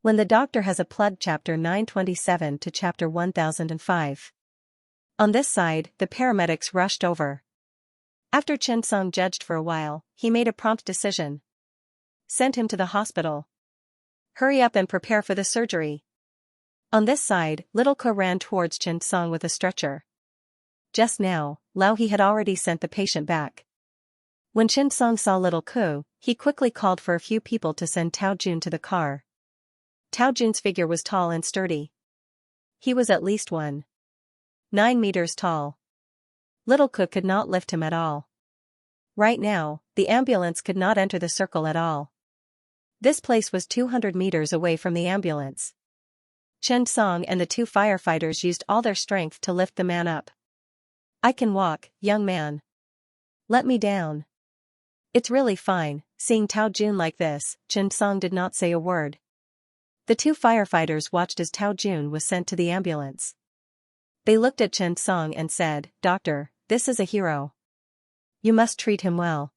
When the doctor has a plug. Chapter 927 to Chapter 1005. On this side, the paramedics rushed over. After Xianxia judged for a while, he made a prompt decision. Send him to the hospital. Hurry up and prepare for the surgery. On this side, little Ke ran towards Xianxia with a stretcher. Just now, He had already sent the patient back. When Xianxia saw little Ke, he quickly called for a few people to send Tao Jun to the car. Tao Jun's figure was tall and sturdy. He was at least 1.9 meters tall. Little Ke could not lift him at all. Right now, the ambulance could not enter the circle at all. This place was 200 meters away from the ambulance. Xianxia and the two firefighters used all their strength to lift the man up. I can walk, young man. Let me down. It's really fine. Seeing Tao Jun like this, Xianxia did not say a word. The two firefighters watched as Tao Jun was sent to the ambulance. They looked at Xianxia and said, Doctor, this is a hero. You must treat him well.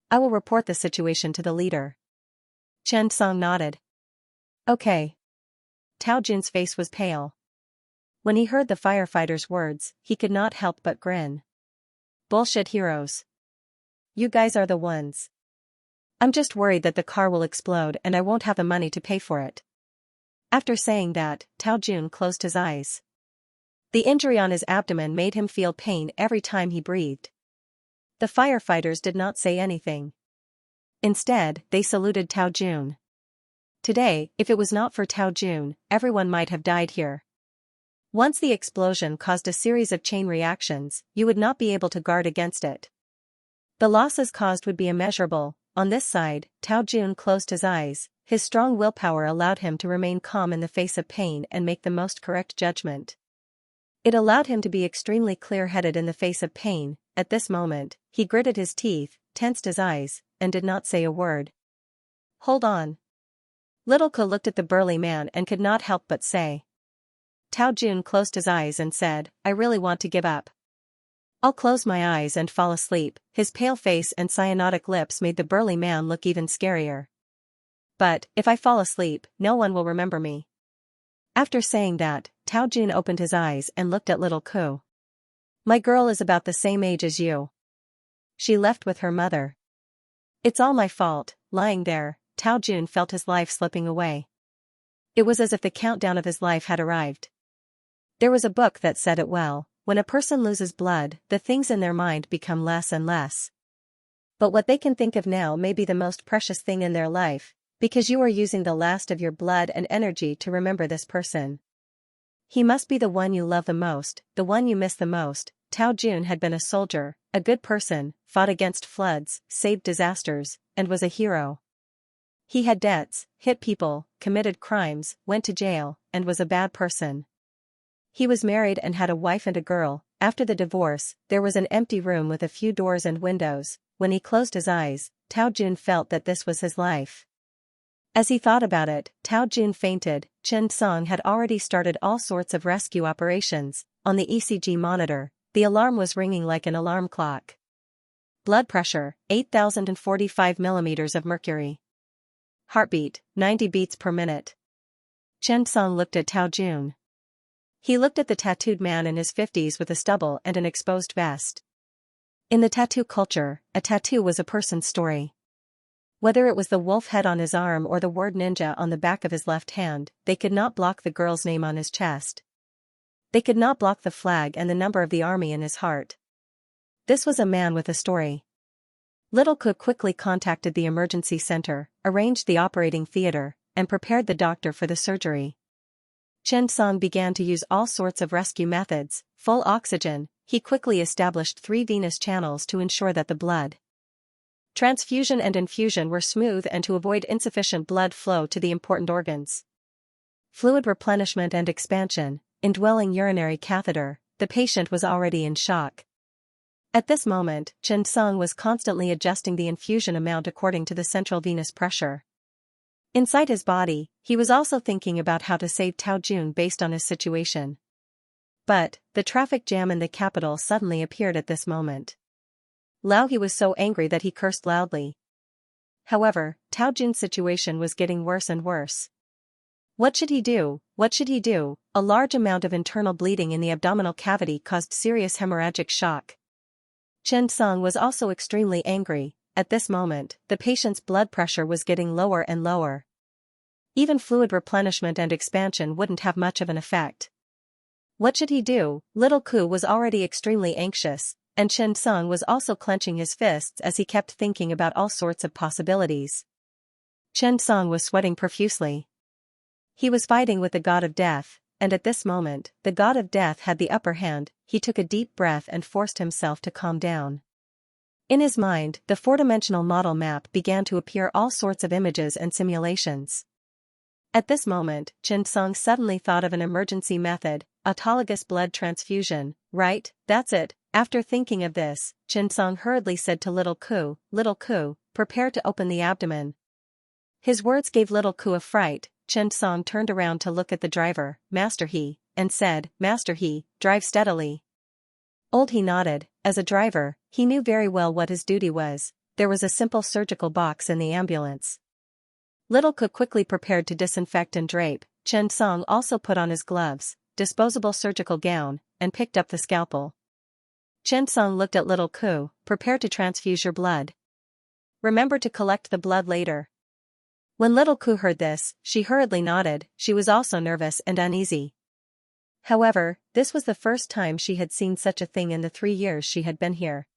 I will report the situation to the leader. Xianxia nodded. Okay. Tao Jun's face was pale. When he heard the firefighters' words, he could not help but grin. Bullshit heroes. You guys are the ones. I'm just worried that the car will explode and I won't have the money to pay for it. After saying that, Tao Jun closed his eyes. The injury on his abdomen made him feel pain every time he breathed. The firefighters did not say anything. Instead, they saluted Tao Jun. Today, if it was not for Tao Jun, everyone might have died here. Once the explosion caused a series of chain reactions, you would not be able to guard against it. The losses caused would be immeasurable. On this side, Tao Jun closed his eyes. His strong willpower allowed him to remain calm in the face of pain and make the most correct judgment. It allowed him to be extremely clear-headed in the face of pain. At this moment, he gritted his teeth, tensed his eyes, and did not say a word. Hold on. Little Ke looked at the burly man and could not help but say. Tao Jun closed his eyes and said, I really want to give up. I'll close my eyes and fall asleep. His pale face and cyanotic lips made the burly man look even scarier. But, if I fall asleep, no one will remember me. After saying that, Tao Jun opened his eyes and looked at little Ke. My girl is about the same age as you. She left with her mother. It's all my fault. Lying there, Tao Jun felt his life slipping away. It was as if the countdown of his life had arrived. There was a book that said it well. When a person loses blood, the things in their mind become less and less. But what they can think of now may be the most precious thing in their life, because you are using the last of your blood and energy to remember this person. He must be the one you love the most, the one you miss the most. Tao Jun had been a soldier, a good person, fought against floods, saved disasters, and was a hero. He had debts, hit people, committed crimes, went to jail, and was a bad person. He was married and had a wife and a girl. After the divorce, there was an empty room with a few doors and windows. When he closed his eyes, Tao Jun felt that this was his life. As he thought about it, Tao Jun fainted. Xianxia had already started all sorts of rescue operations. On the ECG monitor, the alarm was ringing like an alarm clock. Blood pressure, 8,045 millimeters of mercury. Heartbeat, 90 beats per minute. Xianxia looked at Tao Jun. He looked at the tattooed man in his 50s with a stubble and an exposed vest. In the tattoo culture, a tattoo was a person's story. Whether it was the wolf head on his arm or the word ninja on the back of his left hand, they could not block the girl's name on his chest. They could not block the flag and the number of the army in his heart. This was a man with a story. Little Ke quickly contacted the emergency center, arranged the operating theater, and prepared the doctor for the surgery. Xianxia began to use all sorts of rescue methods. Full oxygen. He quickly established 3 venous channels to ensure that the blood transfusion and infusion were smooth and to avoid insufficient blood flow to the important organs. Fluid replenishment and expansion. Indwelling urinary catheter. The patient was already in shock. At this moment, Xianxia was constantly adjusting the infusion amount according to the central venous pressure. Inside his body, he was also thinking about how to save Tao Jun based on his situation. But, the traffic jam in the capital suddenly appeared at this moment. He was so angry that he cursed loudly. However, Tao Jun's situation was getting worse and worse. What should he do? What should he do? A large amount of internal bleeding in the abdominal cavity caused serious hemorrhagic shock. Chen Song was also extremely angry. At this moment, the patient's blood pressure was getting lower and lower. Even fluid replenishment and expansion wouldn't have much of an effect. What should he do? Little Ku was already extremely anxious, and Chen Song was also clenching his fists as he kept thinking about all sorts of possibilities. Chen Song was sweating profusely. He was fighting with the god of death, and at this moment, the god of death had the upper hand. He took a deep breath and forced himself to calm down. In his mind, the four-dimensional model map began to appear all sorts of images and simulations. At this moment, Chen Song suddenly thought of an emergency method, autologous blood transfusion. Right, that's it. After thinking of this, Chen Song hurriedly said to Little Ku, prepare to open the abdomen. His words gave Little Ku a fright. Chen Song turned around to look at the driver, Master He, and said, Master He, drive steadily. Old He nodded. As a driver, he knew very well what his duty was. There was a simple surgical box in the ambulance. Little Ku quickly prepared to disinfect and drape. Chen Song also put on his gloves, disposable surgical gown, and picked up the scalpel. Chen Song looked at Little Ku, prepare to transfuse your blood. Remember to collect the blood later. When Little Ku heard this, she hurriedly nodded. She was also nervous and uneasy. However, this was the first time she had seen such a thing in the 3 years she had been here.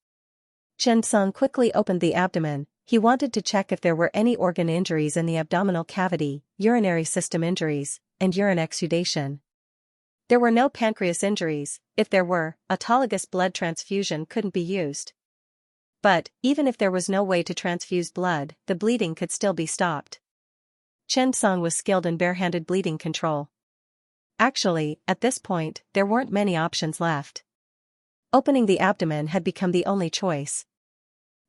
Chen Song quickly opened the abdomen. He wanted to check if there were any organ injuries in the abdominal cavity, urinary system injuries, and urine exudation. There were no pancreas injuries. If there were, autologous blood transfusion couldn't be used. But, even if there was no way to transfuse blood, the bleeding could still be stopped. Chen Song was skilled in barehanded bleeding control. Actually, at this point, there weren't many options left. Opening the abdomen had become the only choice.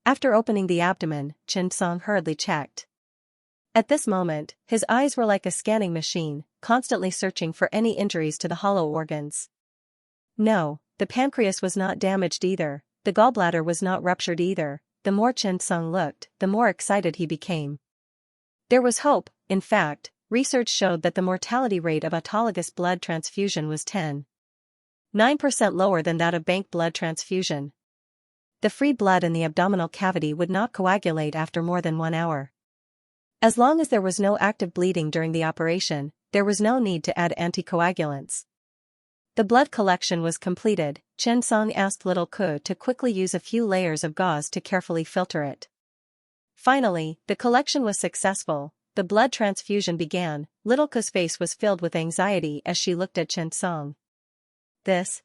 After opening the abdomen, Chen Song hurriedly checked. At this moment, his eyes were like a scanning machine, constantly searching for any injuries to the hollow organs. No, the pancreas was not damaged either, the gallbladder was not ruptured either. The more Chen Song looked, the more excited he became. There was hope. In fact, research showed that the mortality rate of autologous blood transfusion was 10.9% lower than that of bank blood transfusion. The free blood in the abdominal cavity would not coagulate after more than 1 hour. As long as there was no active bleeding during the operation, there was no need to add anticoagulants. The blood collection was completed. Chen Song asked Little Ku to quickly use a few layers of gauze to carefully filter it. Finally, the collection was successful. The blood transfusion began. Little Ku's face was filled with anxiety as she looked at Chen Song. This?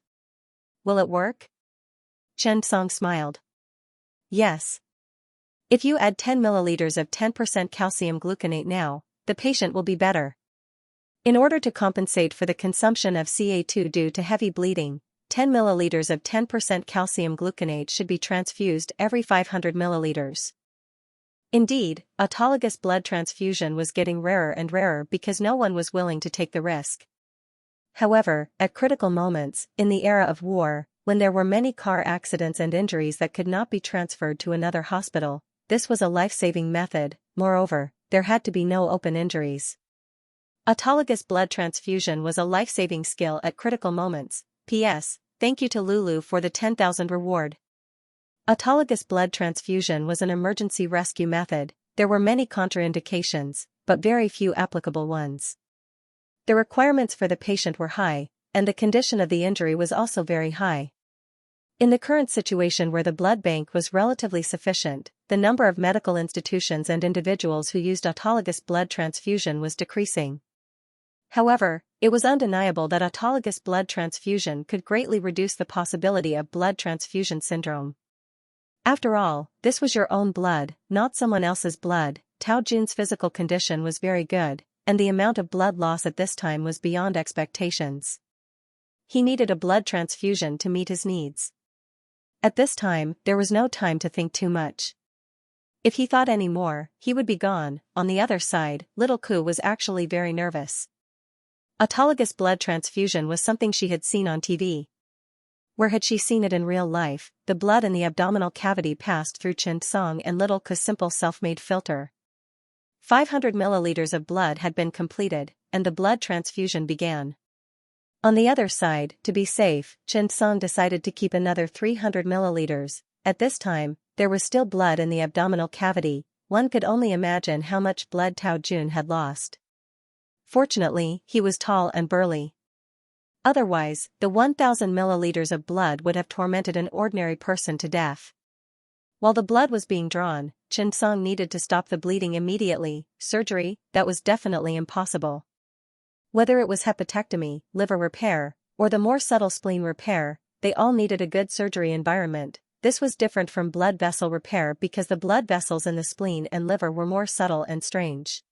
Will it work? Chen Song smiled. Yes. If you add 10 milliliters of 10% calcium gluconate now, the patient will be better. In order to compensate for the consumption of Ca2 due to heavy bleeding, 10 milliliters of 10% calcium gluconate should be transfused every 500 milliliters. Indeed, autologous blood transfusion was getting rarer and rarer because no one was willing to take the risk. However, at critical moments, in the era of war, when there were many car accidents and injuries that could not be transferred to another hospital, this was a life-saving method. Moreover, there had to be no open injuries. Autologous blood transfusion was a life-saving skill at critical moments. P.S. Thank you to Lulu for the 10,000 reward. Autologous blood transfusion was an emergency rescue method. There were many contraindications, but very few applicable ones. The requirements for the patient were high, and the condition of the injury was also very high. In the current situation where the blood bank was relatively sufficient, the number of medical institutions and individuals who used autologous blood transfusion was decreasing. However, it was undeniable that autologous blood transfusion could greatly reduce the possibility of blood transfusion syndrome. After all, this was your own blood, not someone else's blood. Tao Jun's physical condition was very good, and the amount of blood loss at this time was beyond expectations. He needed a blood transfusion to meet his needs. At this time, there was no time to think too much. If he thought any more, he would be gone. On the other side, Little Ku was actually very nervous. Autologous blood transfusion was something she had seen on TV. Where had she seen it in real life? The blood in the abdominal cavity passed through Chen Song and Little Ku's simple self-made filter. 500 milliliters of blood had been completed, and the blood transfusion began. On the other side, to be safe, Chen Song decided to keep another 300 milliliters. At this time, there was still blood in the abdominal cavity. One could only imagine how much blood Tao Jun had lost. Fortunately, he was tall and burly. Otherwise, the 1,000 milliliters of blood would have tormented an ordinary person to death. While the blood was being drawn, Chen Song needed to stop the bleeding immediately. Surgery, that was definitely impossible. Whether it was hepatectomy, liver repair, or the more subtle spleen repair, they all needed a good surgery environment. This was different from blood vessel repair because the blood vessels in the spleen and liver were more subtle and strange.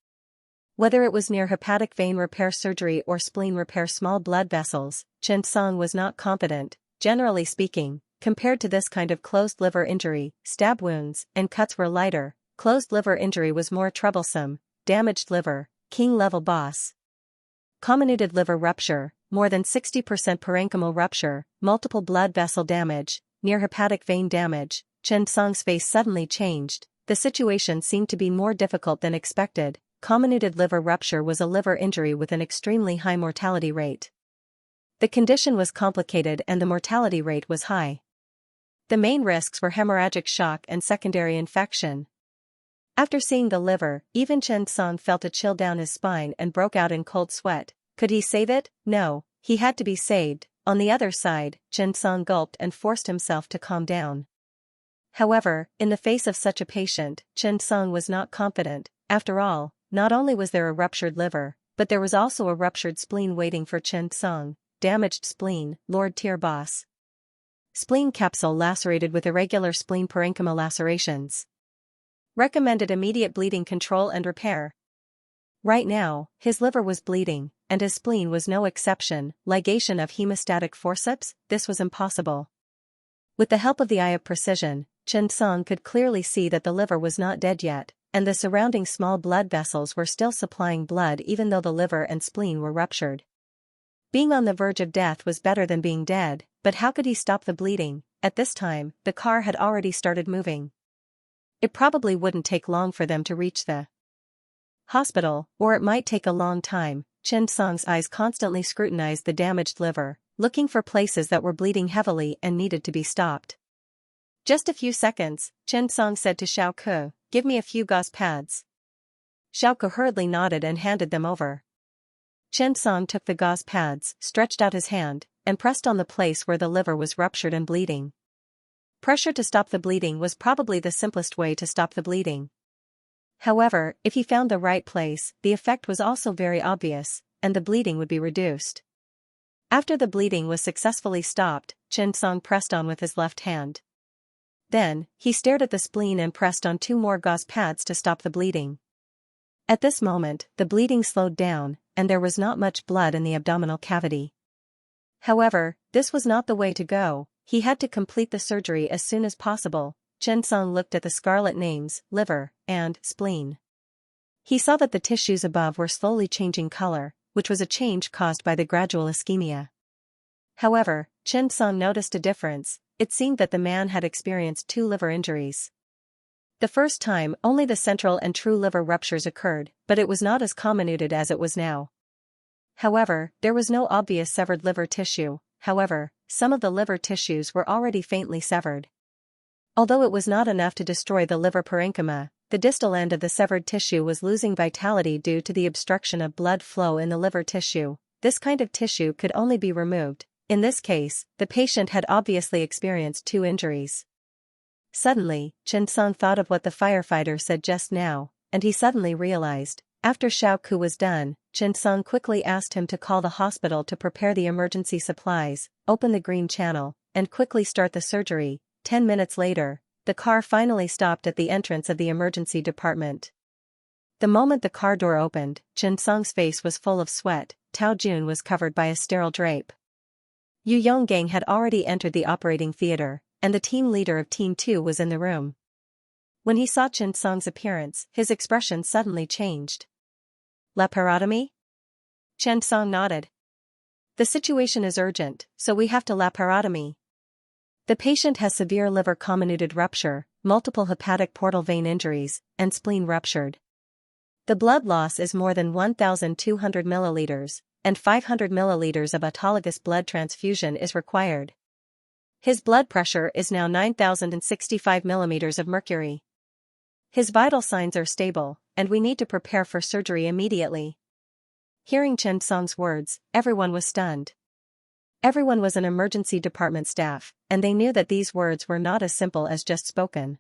Whether it was near hepatic vein repair surgery or spleen repair small blood vessels, Chen Song was not confident. Generally speaking, compared to this kind of closed liver injury, stab wounds and cuts were lighter. Closed liver injury was more troublesome. Damaged liver, king-level boss. Comminuted liver rupture, more than 60% parenchymal rupture, multiple blood vessel damage, near hepatic vein damage. Chen Song's face suddenly changed. The situation seemed to be more difficult than expected. Comminuted liver rupture was a liver injury with an extremely high mortality rate. The condition was complicated and the mortality rate was high. The main risks were hemorrhagic shock and secondary infection. After seeing the liver, even Chen Song felt a chill down his spine and broke out in cold sweat. Could he save it? No, he had to be saved. On the other side, Chen Song gulped and forced himself to calm down. However, in the face of such a patient, Chen Song was not confident. After all, not only was there a ruptured liver, but there was also a ruptured spleen waiting for Chen Song. Damaged spleen, Lord Tier Boss. Spleen capsule lacerated with irregular spleen parenchyma lacerations. Recommended immediate bleeding control and repair. Right now, his liver was bleeding, and his spleen was no exception. Ligation of hemostatic forceps, this was impossible. With the help of the eye of precision, Chen Song could clearly see that the liver was not dead yet, and the surrounding small blood vessels were still supplying blood even though the liver and spleen were ruptured. Being on the verge of death was better than being dead, but how could he stop the bleeding? At this time, the car had already started moving. It probably wouldn't take long for them to reach the hospital, or it might take a long time. Chen Song's eyes constantly scrutinized the damaged liver, looking for places that were bleeding heavily and needed to be stopped. Just a few seconds, Chen Song said to Xiao Ke, "Give me a few gauze pads." Xiao Ke hurriedly nodded and handed them over. Chen Song took the gauze pads, stretched out his hand, and pressed on the place where the liver was ruptured and bleeding. Pressure to stop the bleeding was probably the simplest way to stop the bleeding. However, if he found the right place, the effect was also very obvious, and the bleeding would be reduced. After the bleeding was successfully stopped, Chen Song pressed on with his left hand. Then, he stared at the spleen and pressed on 2 more gauze pads to stop the bleeding. At this moment, the bleeding slowed down, and there was not much blood in the abdominal cavity. However, this was not the way to go. He had to complete the surgery as soon as possible. Chen Song looked at the scarlet names, liver, and spleen. He saw that the tissues above were slowly changing color, which was a change caused by the gradual ischemia. However, Chen Song noticed a difference. It seemed that the man had experienced 2 liver injuries. The first time only the central and true liver ruptures occurred, but it was not as comminuted as it was now. However, there was no obvious severed liver tissue. However, some of the liver tissues were already faintly severed. Although it was not enough to destroy the liver parenchyma, the distal end of the severed tissue was losing vitality due to the obstruction of blood flow in the liver tissue. This kind of tissue could only be removed. In this case, the patient had obviously experienced 2 injuries. Suddenly, Chen Song thought of what the firefighter said just now, and he suddenly realized. After Xiao Ku was done, Chen Song quickly asked him to call the hospital to prepare the emergency supplies, open the green channel, and quickly start the surgery. 10 minutes later, the car finally stopped at the entrance of the emergency department. The moment the car door opened, Chen Song's face was full of sweat. Tao Jun was covered by a sterile drape. Yu Yonggang had already entered the operating theater, and the team leader of Team 2 was in the room. When he saw Chen Song's appearance, his expression suddenly changed. Laparotomy? Chen Song nodded. The situation is urgent, so we have to laparotomy. The patient has severe liver comminuted rupture, multiple hepatic portal vein injuries, and spleen ruptured. The blood loss is more than 1,200 milliliters, and 500 milliliters of autologous blood transfusion is required. His blood pressure is now 9,065 millimeters of mercury. His vital signs are stable, and we need to prepare for surgery immediately. Hearing Chen Song's words, everyone was stunned. Everyone was an emergency department staff, and they knew that these words were not as simple as just spoken.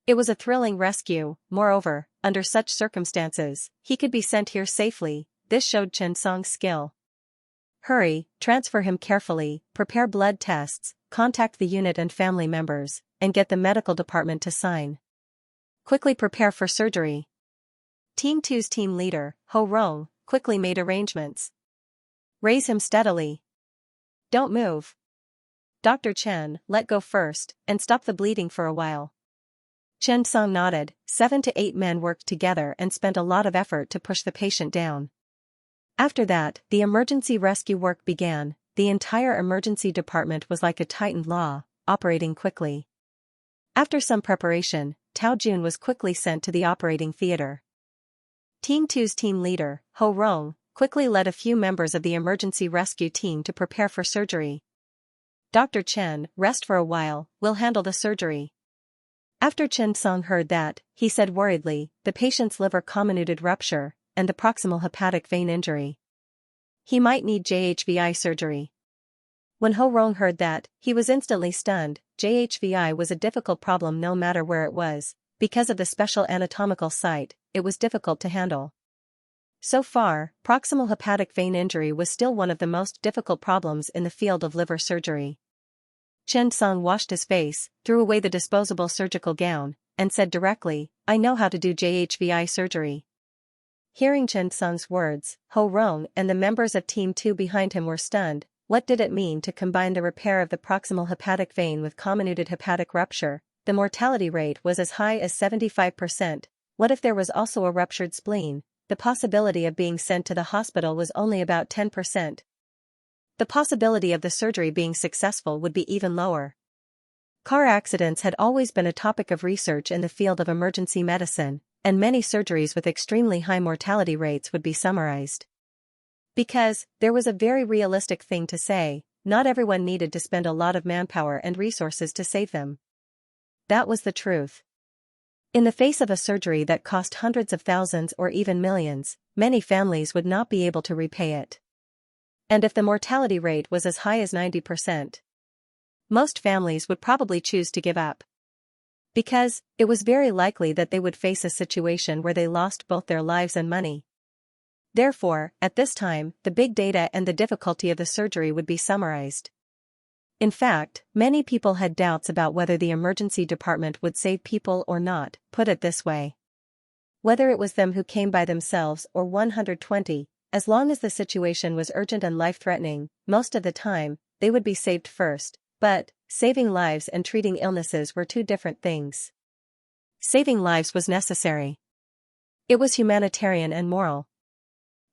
It was a thrilling rescue. Moreover, under such circumstances, he could be sent here safely. This showed Chen Song's skill. Hurry, transfer him carefully, prepare blood tests, contact the unit and family members, and get the medical department to sign. Quickly prepare for surgery. Team 2's team leader, Ho Rong, quickly made arrangements. Raise him steadily. Don't move. Dr. Chen, let go first, and stop the bleeding for a while. Chen Song nodded. 7 to 8 men worked together and spent a lot of effort to push the patient down. After that, the emergency rescue work began. The entire emergency department was like a tightened law, operating quickly. After some preparation, Tao Jun was quickly sent to the operating theater. Team 2's team leader, Ho Rong, quickly led a few members of the emergency rescue team to prepare for surgery. Dr. Chen, rest for a while, we'll handle the surgery. After Chen Song heard that, he said worriedly, the patient's liver comminuted rupture, and the proximal hepatic vein injury. He might need JHVI surgery. When Ho Rong heard that, he was instantly stunned. JHVI was a difficult problem no matter where it was. Because of the special anatomical site, it was difficult to handle. So far, proximal hepatic vein injury was still one of the most difficult problems in the field of liver surgery. Chen Song washed his face, threw away the disposable surgical gown, and said directly, I know how to do JHVI surgery. Hearing Chen Song's words, Ho Rong and the members of Team 2 behind him were stunned. What did it mean to combine the repair of the proximal hepatic vein with comminuted hepatic rupture? The mortality rate was as high as 75%. What if there was also a ruptured spleen? The possibility of being sent to the hospital was only about 10%. The possibility of the surgery being successful would be even lower. Car accidents had always been a topic of research in the field of emergency medicine, and many surgeries with extremely high mortality rates would be summarized. Because, there was a very realistic thing to say, not everyone needed to spend a lot of manpower and resources to save them. That was the truth. In the face of a surgery that cost hundreds of thousands or even millions, many families would not be able to repay it. And if the mortality rate was as high as 90%, most families would probably choose to give up. Because, it was very likely that they would face a situation where they lost both their lives and money. Therefore, at this time, the big data and the difficulty of the surgery would be summarized. In fact, many people had doubts about whether the emergency department would save people or not. Put it this way. Whether it was them who came by themselves or 120, as long as the situation was urgent and life-threatening, most of the time, they would be saved first. But, saving lives and treating illnesses were two different things. Saving lives was necessary. It was humanitarian and moral.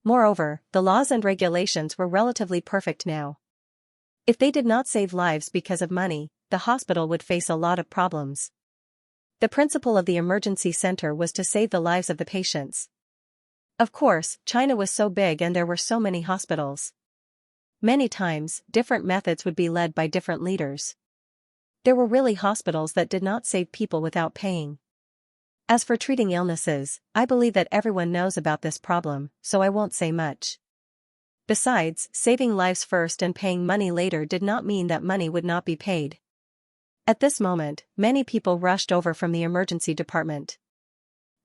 Moreover, the laws and regulations were relatively perfect now. If they did not save lives because of money, the hospital would face a lot of problems. The principle of the emergency center was to save the lives of the patients. Of course, China was so big and there were so many hospitals. Many times, different methods would be led by different leaders. There were really hospitals that did not save people without paying. As for treating illnesses, I believe that everyone knows about this problem, so I won't say much. Besides, saving lives first and paying money later did not mean that money would not be paid. At this moment, many people rushed over from the emergency department.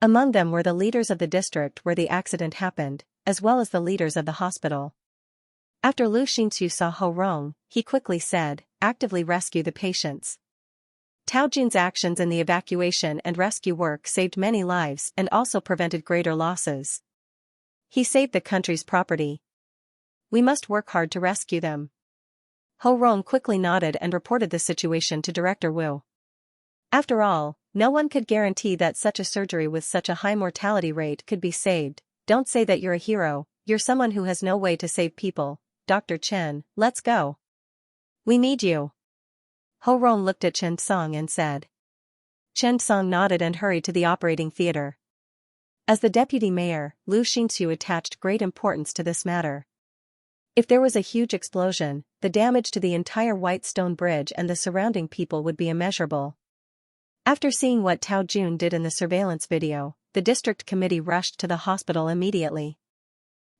Among them were the leaders of the district where the accident happened, as well as the leaders of the hospital. After Lu Xianxia saw Ho Rong, he quickly said, actively rescue the patients. Tao Jun's actions in the evacuation and rescue work saved many lives and also prevented greater losses. He saved the country's property. We must work hard to rescue them. Ho Rong quickly nodded and reported the situation to Director Wu. After all, no one could guarantee that such a surgery with such a high mortality rate could be saved. Don't say that you're a hero, you're someone who has no way to save people. Dr. Chen, let's go. We need you. Ho Rong looked at Chen Song and said. Chen Song nodded and hurried to the operating theater. As the deputy mayor, Lu Xianxia attached great importance to this matter. If there was a huge explosion, the damage to the entire White Stone Bridge and the surrounding people would be immeasurable. After seeing what Tao Jun did in the surveillance video, the district committee rushed to the hospital immediately.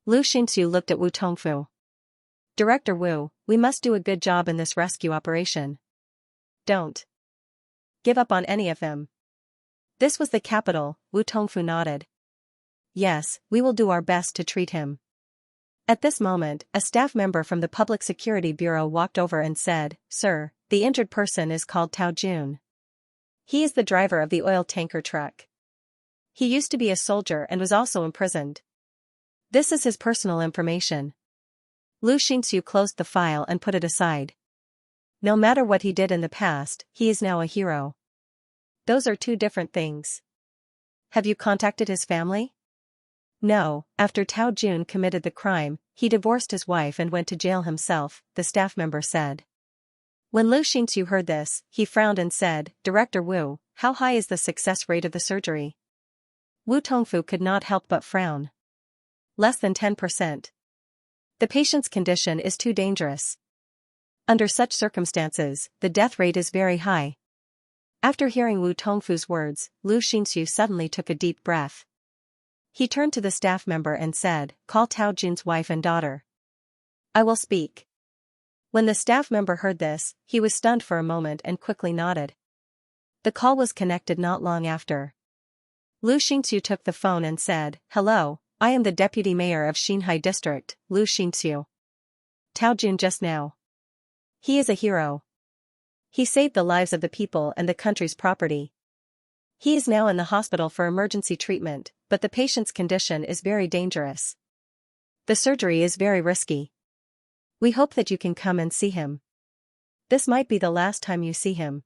Lu Xianxia looked at Wu Tongfu. Director Wu, we must do a good job in this rescue operation. Don't give up on any of them. This was the capital, Wu Tongfu nodded. Yes, we will do our best to treat him. At this moment, a staff member from the Public Security Bureau walked over and said, Sir, the injured person is called Tao Jun. He is the driver of the oil tanker truck. He used to be a soldier and was also imprisoned. This is his personal information. Lu Xianxia closed the file and put it aside. No matter what he did in the past, he is now a hero. Those are two different things. Have you contacted his family? No, after Tao Jun committed the crime, he divorced his wife and went to jail himself, the staff member said. When Lu Xianxia heard this, he frowned and said, Director Wu, how high is the success rate of the surgery? Wu Tongfu could not help but frown. Less than 10%. The patient's condition is too dangerous. Under such circumstances, the death rate is very high. After hearing Wu Tongfu's words, Lu Xianxia suddenly took a deep breath. He turned to the staff member and said, Call Tao Jun's wife and daughter. I will speak. When the staff member heard this, he was stunned for a moment and quickly nodded. The call was connected not long after. Lu Xianxia took the phone and said, Hello, I am the deputy mayor of Xinhai district, Lu Xianxia. Tao Jun just now. He is a hero. He saved the lives of the people and the country's property. He is now in the hospital for emergency treatment, but the patient's condition is very dangerous. The surgery is very risky. We hope that you can come and see him. This might be the last time you see him.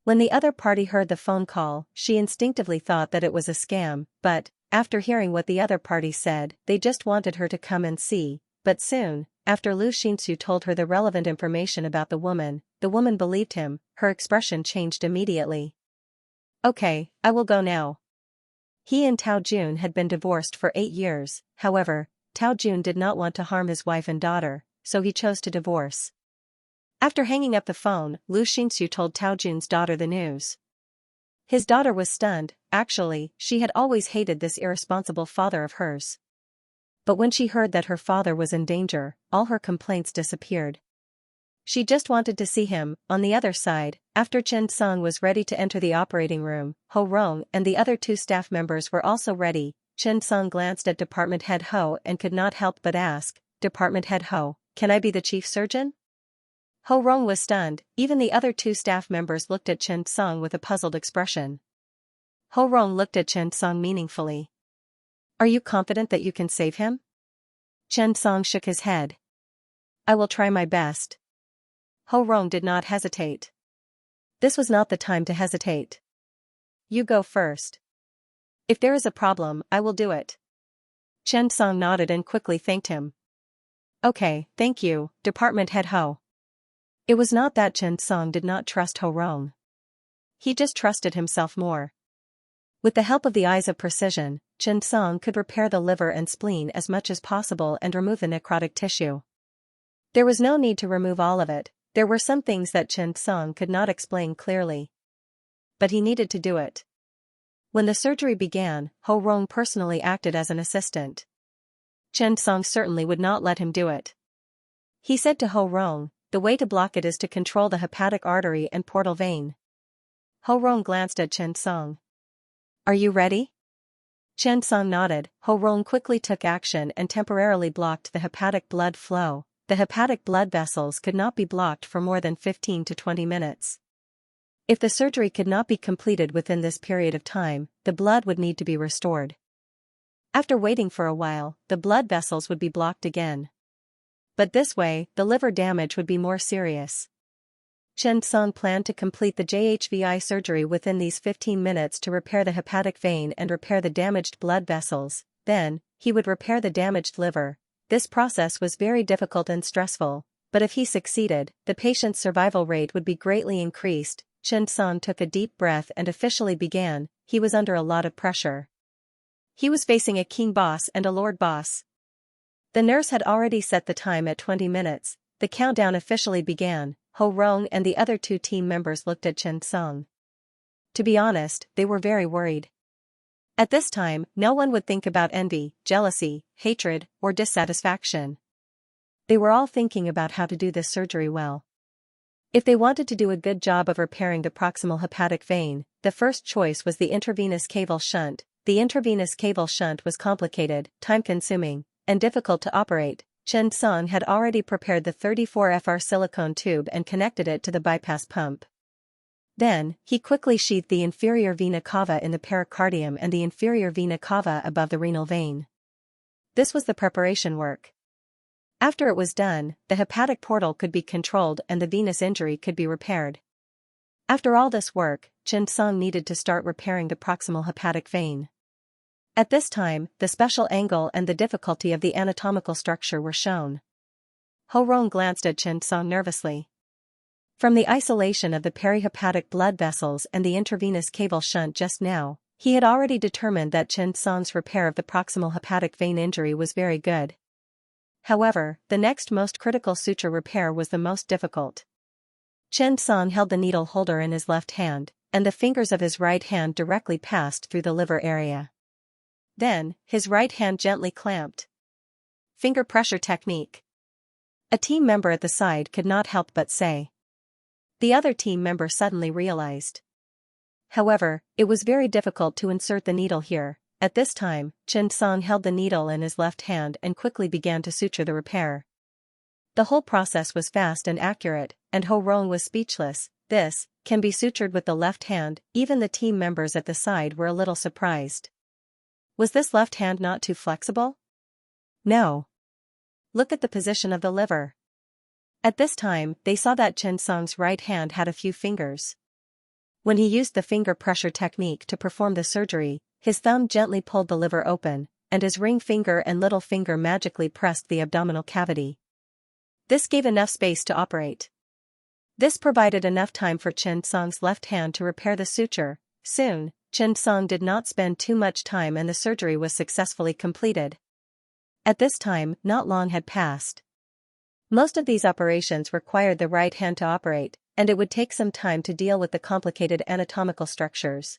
When the other party heard the phone call, she instinctively thought that it was a scam, but, after hearing what the other party said, they just wanted her to come and see. But soon, after Lu Xianxia told her the relevant information about the woman believed him. Her expression changed immediately. Okay, I will go now. He and Tao Jun had been divorced for 8 years, however, Tao Jun did not want to harm his wife and daughter, so he chose to divorce. After hanging up the phone, Lu Xianxia told Tao Jun's daughter the news. His daughter was stunned. Actually, she had always hated this irresponsible father of hers. But when she heard that her father was in danger, all her complaints disappeared. She just wanted to see him. On the other side, after Chen Song was ready to enter the operating room, Ho Rong and the other 2 staff members were also ready. Chen Song glanced at Department Head Ho and could not help but ask, Department Head Ho, can I be the chief surgeon? Ho Rong was stunned. Even the other 2 staff members looked at Chen Song with a puzzled expression. Ho Rong looked at Chen Song meaningfully. Are you confident that you can save him? Chen Song shook his head. I will try my best. Ho Rong did not hesitate. This was not the time to hesitate. You go first. If there is a problem, I will do it. Chen Song nodded and quickly thanked him. Okay, thank you, Department Head Ho. It was not that Chen Song did not trust Ho Rong. He just trusted himself more. With the help of the eyes of precision, Chen Song could repair the liver and spleen as much as possible and remove the necrotic tissue. There was no need to remove all of it. There were some things that Chen Song could not explain clearly. But he needed to do it. When the surgery began, Ho Rong personally acted as an assistant. Chen Song certainly would not let him do it. He said to Ho Rong, the way to block it is to control the hepatic artery and portal vein. Ho Rong glanced at Chen Song. Are you ready? Chen Song nodded. Ho Rong quickly took action and temporarily blocked the hepatic blood flow. The hepatic blood vessels could not be blocked for more than 15 to 20 minutes. If the surgery could not be completed within this period of time, the blood would need to be restored. After waiting for a while, the blood vessels would be blocked again. But this way, the liver damage would be more serious. Chen Song planned to complete the JHVI surgery within these 15 minutes to repair the hepatic vein and repair the damaged blood vessels. Then, he would repair the damaged liver. This process was very difficult and stressful, but if he succeeded, the patient's survival rate would be greatly increased. Chen Song took a deep breath and officially began. He was under a lot of pressure. He was facing a king boss and a lord boss. The nurse had already set the time at 20 minutes, the countdown officially began. Ho Rong and the other 2 team members looked at Chen Song. To be honest, they were very worried. At this time, no one would think about envy, jealousy, hatred, or dissatisfaction. They were all thinking about how to do this surgery well. If they wanted to do a good job of repairing the proximal hepatic vein, the first choice was the intravenous caval shunt. The intravenous caval shunt was complicated, time-consuming, and difficult to operate. Chen Song had already prepared the 34 Fr silicone tube and connected it to the bypass pump. Then, he quickly sheathed the inferior vena cava in the pericardium and the inferior vena cava above the renal vein. This was the preparation work. After it was done, the hepatic portal could be controlled and the venous injury could be repaired. After all this work, Chen Song needed to start repairing the proximal hepatic vein. At this time, the special angle and the difficulty of the anatomical structure were shown. Ho Rong glanced at Chen Song nervously. From the isolation of the perihepatic blood vessels and the intravenous caval shunt just now, he had already determined that Chen Song's repair of the proximal hepatic vein injury was very good. However, the next most critical suture repair was the most difficult. Chen Song held the needle holder in his left hand, and the fingers of his right hand directly passed through the liver area. Then, his right hand gently clamped. Finger pressure technique. A team member at the side could not help but say. The other team member suddenly realized. However, it was very difficult to insert the needle here. At this time, Chen Song held the needle in his left hand and quickly began to suture the repair. The whole process was fast and accurate, and Ho Rong was speechless. This can be sutured with the left hand. Even the team members at the side were a little surprised. Was this left hand not too flexible? No. Look at the position of the liver. At this time, they saw that Chen Song's right hand had a few fingers. When he used the finger pressure technique to perform the surgery, his thumb gently pulled the liver open, and his ring finger and little finger magically pressed the abdominal cavity. This gave enough space to operate. This provided enough time for Chen Song's left hand to repair the suture. Soon, Chen Song did not spend too much time and the surgery was successfully completed. At this time, not long had passed. Most of these operations required the right hand to operate, and it would take some time to deal with the complicated anatomical structures.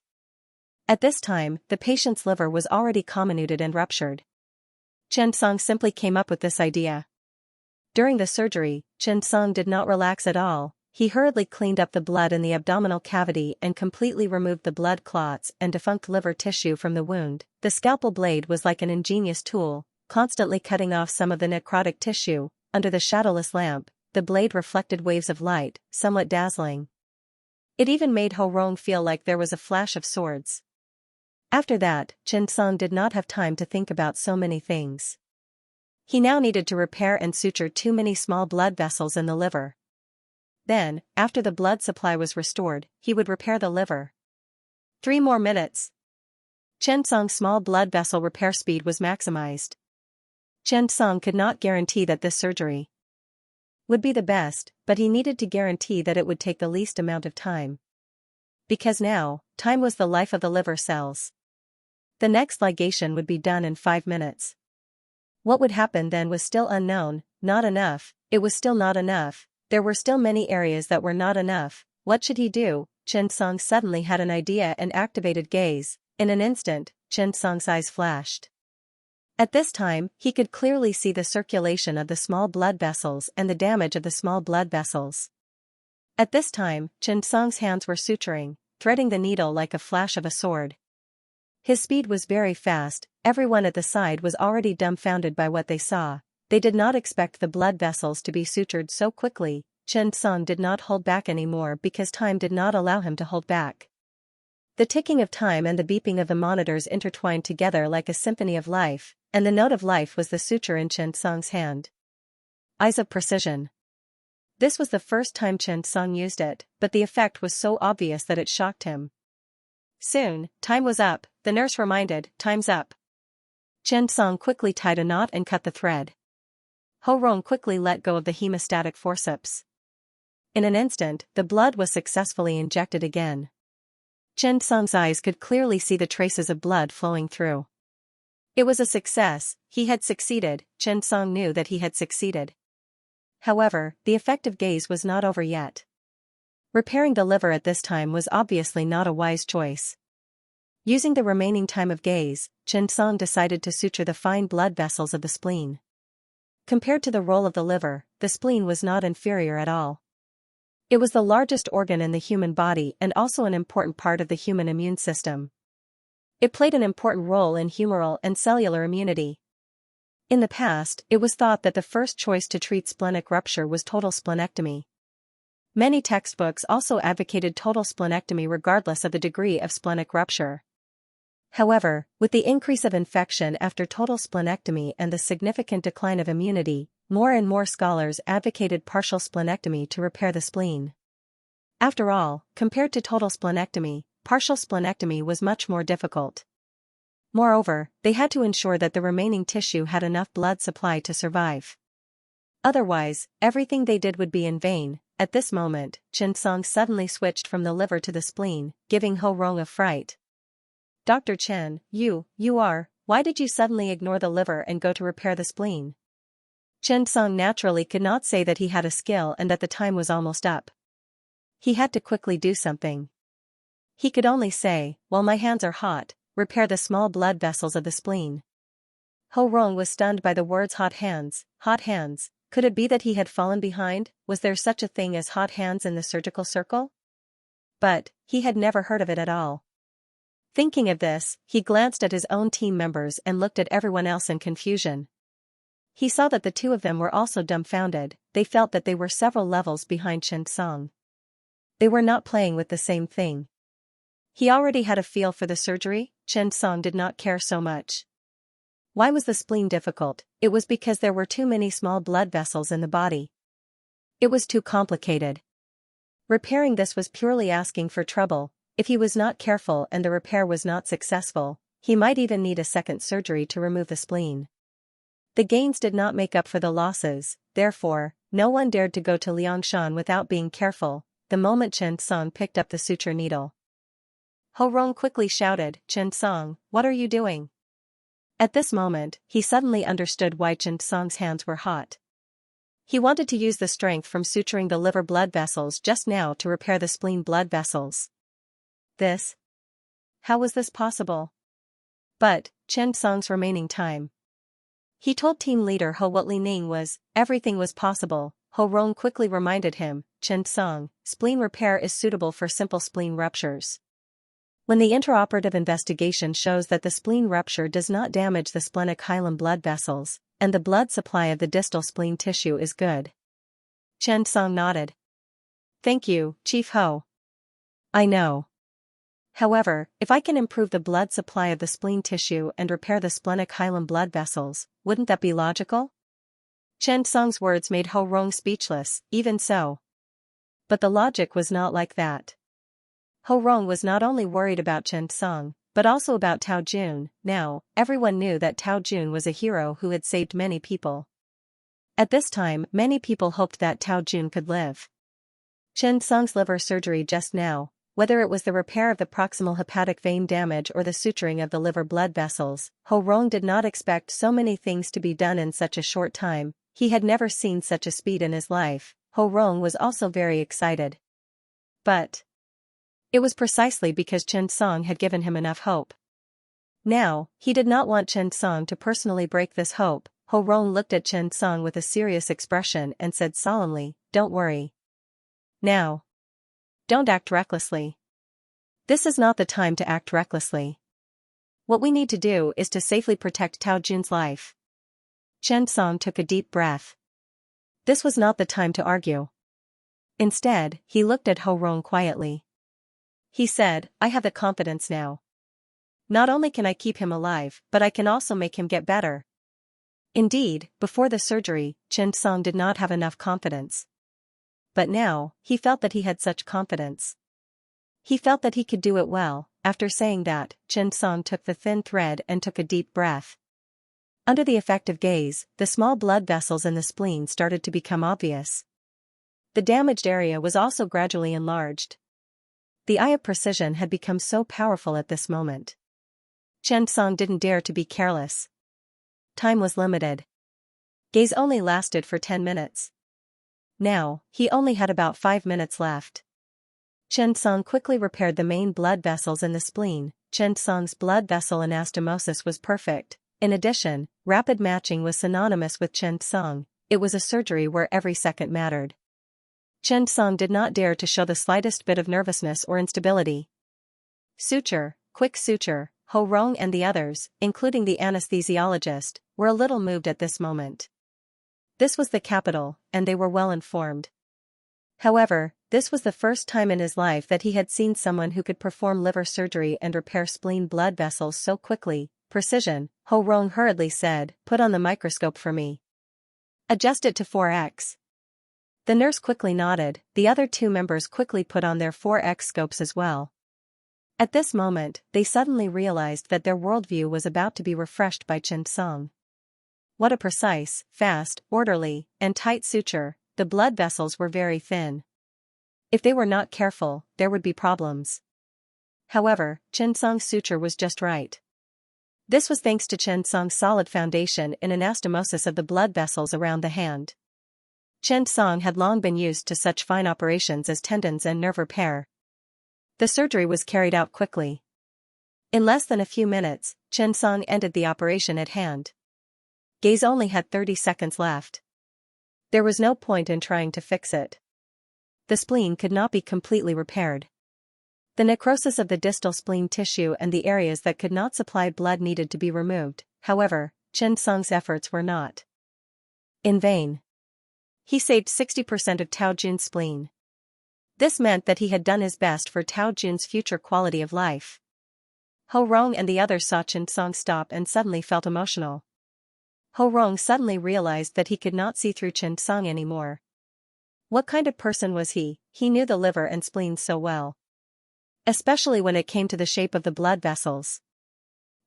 At this time, the patient's liver was already comminuted and ruptured. Chen Song simply came up with this idea. During the surgery, Chen Song did not relax at all. He hurriedly cleaned up the blood in the abdominal cavity and completely removed the blood clots and defunct liver tissue from the wound. The scalpel blade was like an ingenious tool, constantly cutting off some of the necrotic tissue. Under the shadowless lamp, the blade reflected waves of light, somewhat dazzling. It even made Ho Rong feel like there was a flash of swords. After that, Chen Song did not have time to think about so many things. He now needed to repair and suture too many small blood vessels in the liver. Then, after the blood supply was restored, he would repair the liver. 3 more minutes. Chen Song's small blood vessel repair speed was maximized. Chen Song could not guarantee that this surgery would be the best, but he needed to guarantee that it would take the least amount of time. Because now, time was the life of the liver cells. The next ligation would be done in 5 minutes. What would happen then was still unknown. Not enough. It was still not enough. There were still many areas that were not enough. What should he do? Chen Song suddenly had an idea and activated gaze. In an instant, Chen Song's eyes flashed. At this time, he could clearly see the circulation of the small blood vessels and the damage of the small blood vessels. At this time, Chen Song's hands were suturing, threading the needle like a flash of a sword. His speed was very fast. Everyone at the side was already dumbfounded by what they saw. They did not expect the blood vessels to be sutured so quickly. Chen Song did not hold back anymore because time did not allow him to hold back. The ticking of time and the beeping of the monitors intertwined together like a symphony of life, and the note of life was the suture in Chen Song's hand. Eyes of precision. This was the first time Chen Song used it, but the effect was so obvious that it shocked him. Soon, time was up, the nurse reminded. Time's up. Chen Song quickly tied a knot and cut the thread. Ho Rong quickly let go of the hemostatic forceps. In an instant, the blood was successfully injected again. Chen Song's eyes could clearly see the traces of blood flowing through. It was a success. He had succeeded. Chen Song knew that he had succeeded. However, the effective gaze was not over yet. Repairing the liver at this time was obviously not a wise choice. Using the remaining time of gaze, Chen Song decided to suture the fine blood vessels of the spleen. Compared to the role of the liver, the spleen was not inferior at all. It was the largest organ in the human body and also an important part of the human immune system. It played an important role in humoral and cellular immunity. In the past, it was thought that the first choice to treat splenic rupture was total splenectomy. Many textbooks also advocated total splenectomy regardless of the degree of splenic rupture. However, with the increase of infection after total splenectomy and the significant decline of immunity, more and more scholars advocated partial splenectomy to repair the spleen. After all, compared to total splenectomy, partial splenectomy was much more difficult. Moreover, they had to ensure that the remaining tissue had enough blood supply to survive. Otherwise, everything they did would be in vain. At this moment, Chen Song suddenly switched from the liver to the spleen, giving Ho Rong a fright. "Dr. Chen, why did you suddenly ignore the liver and go to repair the spleen?" Chen Song naturally could not say that he had a skill and that the time was almost up. He had to quickly do something. He could only say, "While my hands are hot, repair the small blood vessels of the spleen." Ho Rong was stunned by the words hot hands, hot hands. Could it be that he had fallen behind? Was there such a thing as hot hands in the surgical circle? But, he had never heard of it at all. Thinking of this, he glanced at his own team members and looked at everyone else in confusion. He saw that the two of them were also dumbfounded. They felt that they were several levels behind Chen Song. They were not playing with the same thing. He already had a feel for the surgery. Chen Song did not care so much. Why was the spleen difficult? It was because there were too many small blood vessels in the body. It was too complicated. Repairing this was purely asking for trouble. If he was not careful and the repair was not successful, he might even need a second surgery to remove the spleen. The gains did not make up for the losses, therefore, no one dared to go to Xianxia without being careful. The moment Chen Song picked up the suture needle, Ho Rong quickly shouted, "Chen Song, what are you doing?" At this moment, he suddenly understood why Chen Song's hands were hot. He wanted to use the strength from suturing the liver blood vessels just now to repair the spleen blood vessels. How was this possible? But, Chen Song's remaining time. He told team leader Ho what Li Ning was, everything was possible. Ho Rong quickly reminded him, "Chen Song, spleen repair is suitable for simple spleen ruptures. When the intraoperative investigation shows that the spleen rupture does not damage the splenic hilum blood vessels, and the blood supply of the distal spleen tissue is good." Chen Song nodded. "Thank you, Chief Ho. I know. However, if I can improve the blood supply of the spleen tissue and repair the splenic hilum blood vessels, wouldn't that be logical?" Chen Song's words made Ho Rong speechless. Even so. But the logic was not like that. Ho Rong was not only worried about Chen Song, but also about Tao Jun. Now, everyone knew that Tao Jun was a hero who had saved many people. At this time, many people hoped that Tao Jun could live. Chen Song's liver surgery just now, whether it was the repair of the proximal hepatic vein damage or the suturing of the liver blood vessels, Ho Rong did not expect so many things to be done in such a short time. He had never seen such a speed in his life. Ho Rong was also very excited. But it was precisely because Chen Song had given him enough hope. Now, he did not want Chen Song to personally break this hope. Ho Rong looked at Chen Song with a serious expression and said solemnly, "Don't worry. Now. Don't act recklessly. This is not the time to act recklessly. What we need to do is to safely protect Tao Jun's life." Chen Song took a deep breath. This was not the time to argue. Instead, he looked at Ho Rong quietly. He said, "I have the confidence now. Not only can I keep him alive, but I can also make him get better." Indeed, before the surgery, Chen Song did not have enough confidence. But now, he felt that he had such confidence. He felt that he could do it well. After saying that, Chen Song took the thin thread and took a deep breath. Under the effective gaze, the small blood vessels in the spleen started to become obvious. The damaged area was also gradually enlarged. The eye of precision had become so powerful at this moment. Chen Song didn't dare to be careless. Time was limited. Gaze only lasted for 10 minutes. Now, he only had about 5 minutes left. Chen Song quickly repaired the main blood vessels in the spleen. Chen Song's blood vessel anastomosis was perfect. In addition, rapid matching was synonymous with Chen Song. It was a surgery where every second mattered. Chen Song did not dare to show the slightest bit of nervousness or instability. Suture, quick suture. Ho Rong and the others, including the anesthesiologist, were a little moved at this moment. This was the capital, and they were well informed. However, this was the first time in his life that he had seen someone who could perform liver surgery and repair spleen blood vessels so quickly. Precision, Ho Rong hurriedly said, "Put on the microscope for me. Adjust it to 4x. The nurse quickly nodded. The other two members quickly put on their 4x scopes as well. At this moment, they suddenly realized that their worldview was about to be refreshed by Chen Song. What a precise, fast, orderly, and tight suture. The blood vessels were very thin. If they were not careful, there would be problems. However, Chen Song's suture was just right. This was thanks to Chen Song's solid foundation in anastomosis of the blood vessels around the hand. Chen Song had long been used to such fine operations as tendons and nerve repair. The surgery was carried out quickly. In less than a few minutes, Chen Song ended the operation at hand. Gaze only had 30 seconds left. There was no point in trying to fix it. The spleen could not be completely repaired. The necrosis of the distal spleen tissue and the areas that could not supply blood needed to be removed. However, Chen Song's efforts were not in vain. He saved 60% of Tao Jun's spleen. This meant that he had done his best for Tao Jun's future quality of life. Ho Rong and the others saw Chen Song stop and suddenly felt emotional. Ho Rong suddenly realized that he could not see through Chen Song anymore. What kind of person was he? He knew the liver and spleen so well. Especially when it came to the shape of the blood vessels.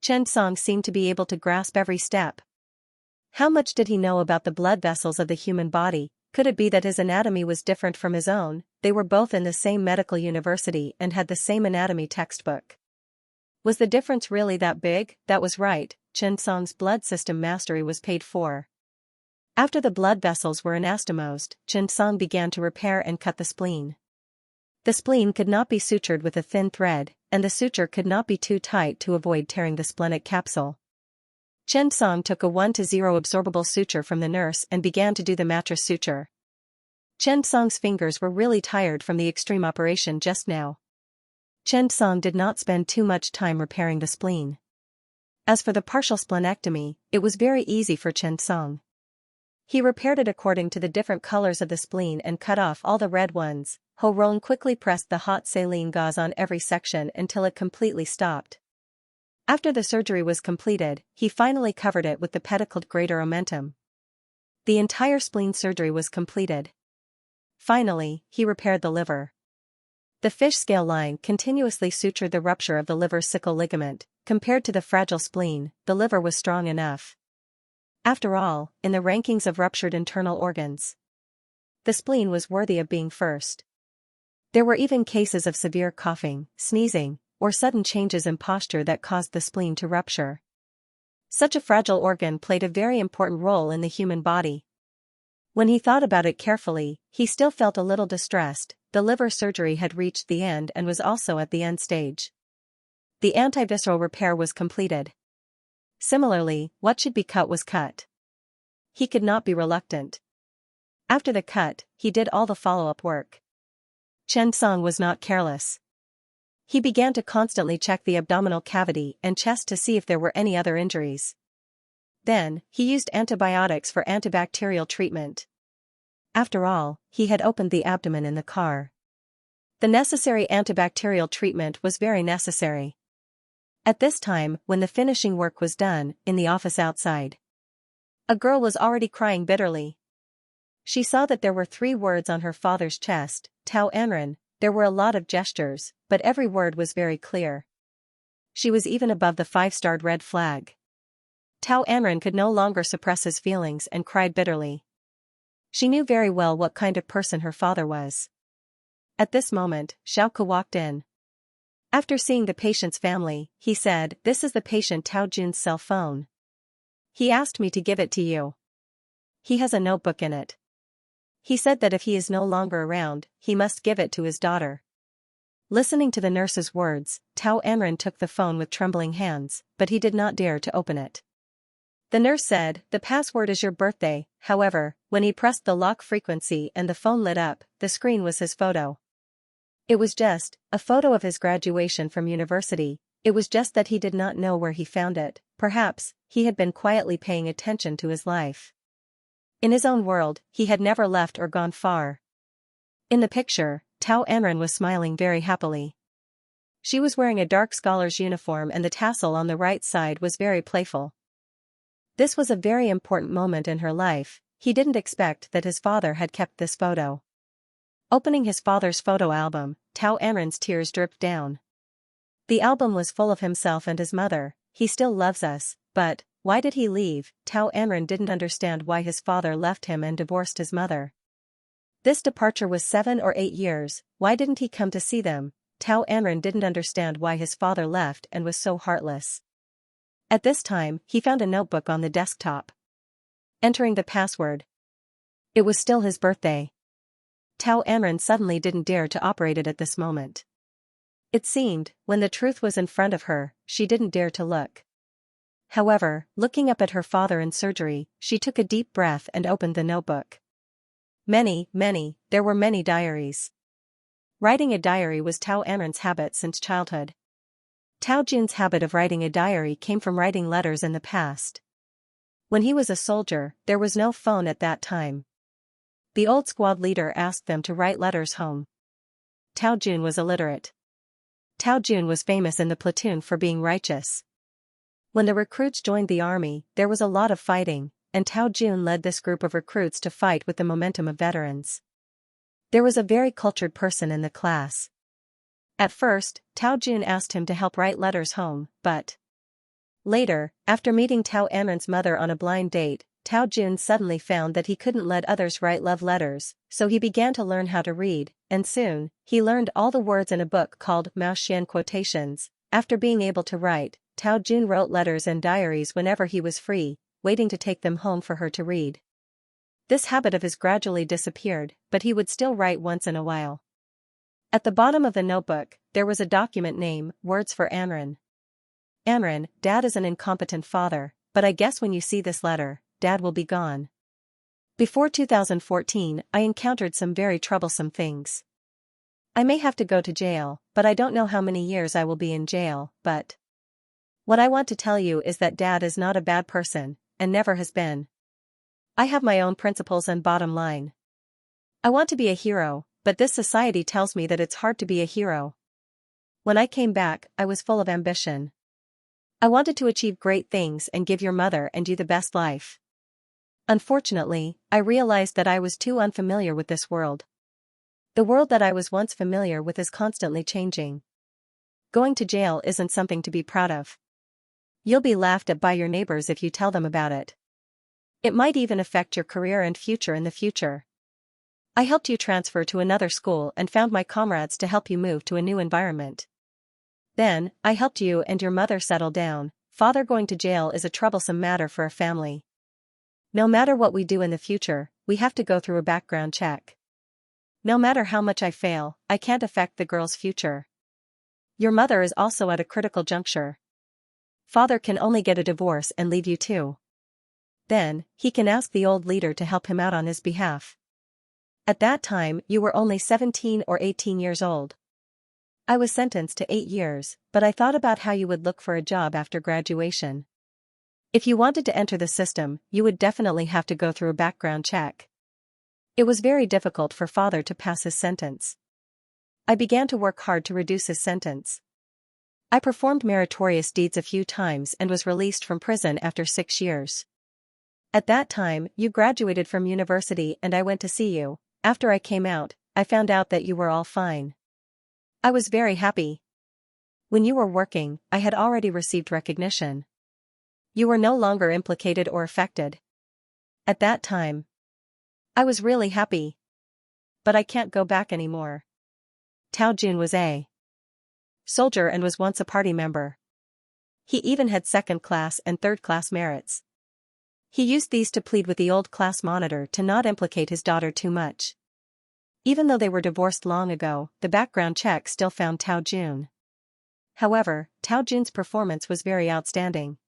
Chen Song seemed to be able to grasp every step. How much did he know about the blood vessels of the human body? Could it be that his anatomy was different from his own? They were both in the same medical university and had the same anatomy textbook. Was the difference really that big? That was right, Chen Song's blood system mastery was paid for. After the blood vessels were anastomosed, Chen Song began to repair and cut the spleen. The spleen could not be sutured with a thin thread, and the suture could not be too tight to avoid tearing the splenic capsule. Chen Song took a 1:0 absorbable suture from the nurse and began to do the mattress suture. Chen Song's fingers were really tired from the extreme operation just now. Chen Song did not spend too much time repairing the spleen. As for the partial splenectomy, it was very easy for Chen Song. He repaired it according to the different colors of the spleen and cut off all the red ones. Ho Rong quickly pressed the hot saline gauze on every section until it completely stopped. After the surgery was completed, he finally covered it with the pedicled greater omentum. The entire spleen surgery was completed. Finally, he repaired the liver. The fish scale line continuously sutured the rupture of the liver sickle ligament. Compared to the fragile spleen, the liver was strong enough. After all, in the rankings of ruptured internal organs, the spleen was worthy of being first. There were even cases of severe coughing, sneezing, or sudden changes in posture that caused the spleen to rupture. Such a fragile organ played a very important role in the human body. When he thought about it carefully, he still felt a little distressed. The liver surgery had reached the end and was also at the end stage. The antivisceral repair was completed. Similarly, what should be cut was cut. He could not be reluctant. After the cut, he did all the follow-up work. Chen Song was not careless. He began to constantly check the abdominal cavity and chest to see if there were any other injuries. Then, he used antibiotics for antibacterial treatment. After all, he had opened the abdomen in the car. The necessary antibacterial treatment was very necessary. At this time, when the finishing work was done, in the office outside, a girl was already crying bitterly. She saw that there were 3 words on her father's chest, Tao Anren. There were a lot of gestures, but every word was very clear. She was even above the 5-starred red flag. Tao Anren could no longer suppress his feelings and cried bitterly. She knew very well what kind of person her father was. At this moment, Xiaoke walked in. After seeing the patient's family, he said, "This is the patient Tao Jun's cell phone. He asked me to give it to you. He has a notebook in it. He said that if he is no longer around, he must give it to his daughter." Listening to the nurse's words, Tao Anren took the phone with trembling hands, but he did not dare to open it. The nurse said, "The password is your birthday." However, when he pressed the lock frequency and the phone lit up, the screen was his photo. It was just a photo of his graduation from university. It was just that he did not know where he found it. Perhaps he had been quietly paying attention to his life. In his own world, he had never left or gone far. In the picture, Tao Anren was smiling very happily. She was wearing a dark scholar's uniform and the tassel on the right side was very playful. This was a very important moment in her life. He didn't expect that his father had kept this photo. Opening his father's photo album, Tao Anren's tears dripped down. The album was full of himself and his mother. "He still loves us, but why did he leave?" Tao Anren didn't understand why his father left him and divorced his mother. This departure was 7 or 8 years, why didn't he come to see them? Tao Anren didn't understand why his father left and was so heartless. At this time, he found a notebook on the desktop. Entering the password. It was still his birthday. Tao Anren suddenly didn't dare to operate it at this moment. It seemed, when the truth was in front of her, she didn't dare to look. However, looking up at her father in surgery, she took a deep breath and opened the notebook. There were many diaries. Writing a diary was Tao Anren's habit since childhood. Tao Jun's habit of writing a diary came from writing letters in the past. When he was a soldier, there was no phone at that time. The old squad leader asked them to write letters home. Tao Jun was illiterate. Tao Jun was famous in the platoon for being righteous. When the recruits joined the army, there was a lot of fighting, and Tao Jun led this group of recruits to fight with the momentum of veterans. There was a very cultured person in the class. At first, Tao Jun asked him to help write letters home, but later, after meeting Tao Anren's mother on a blind date, Tao Jun suddenly found that he couldn't let others write love letters, so he began to learn how to read, and soon, he learned all the words in a book called Mao Xian Quotations. After being able to write, Tao Jun wrote letters and diaries whenever he was free, waiting to take them home for her to read. This habit of his gradually disappeared, but he would still write once in a while. At the bottom of the notebook, there was a document name, Words for Anren. "Anren, Dad is an incompetent father, but I guess when you see this letter, Dad will be gone. Before 2014, I encountered some very troublesome things. I may have to go to jail, but I don't know how many years I will be in jail, but what I want to tell you is that Dad is not a bad person, and never has been. I have my own principles and bottom line. I want to be a hero, but this society tells me that it's hard to be a hero. When I came back, I was full of ambition. I wanted to achieve great things and give your mother and you the best life. Unfortunately, I realized that I was too unfamiliar with this world. The world that I was once familiar with is constantly changing. Going to jail isn't something to be proud of. You'll be laughed at by your neighbors if you tell them about it. It might even affect your career and future in the future. I helped you transfer to another school and found my comrades to help you move to a new environment. Then, I helped you and your mother settle down. Father, going to jail is a troublesome matter for a family. No matter what we do in the future, we have to go through a background check. No matter how much I fail, I can't affect the girl's future. Your mother is also at a critical juncture. Father can only get a divorce and leave you too. Then, he can ask the old leader to help him out on his behalf. At that time, you were only 17 or 18 years old. I was sentenced to 8 years, but I thought about how you would look for a job after graduation. If you wanted to enter the system, you would definitely have to go through a background check. It was very difficult for Father to pass his sentence. I began to work hard to reduce his sentence. I performed meritorious deeds a few times and was released from prison after 6 years. At that time, you graduated from university and I went to see you. After I came out, I found out that you were all fine. I was very happy. When you were working, I had already received recognition. You were no longer implicated or affected. At that time, I was really happy. But I can't go back anymore. Tao Jun was a soldier and was once a party member. He even had second-class and third-class merits. He used these to plead with the old class monitor to not implicate his daughter too much. Even though they were divorced long ago, the background check still found Tao Jun. However, Tao Jun's performance was very outstanding.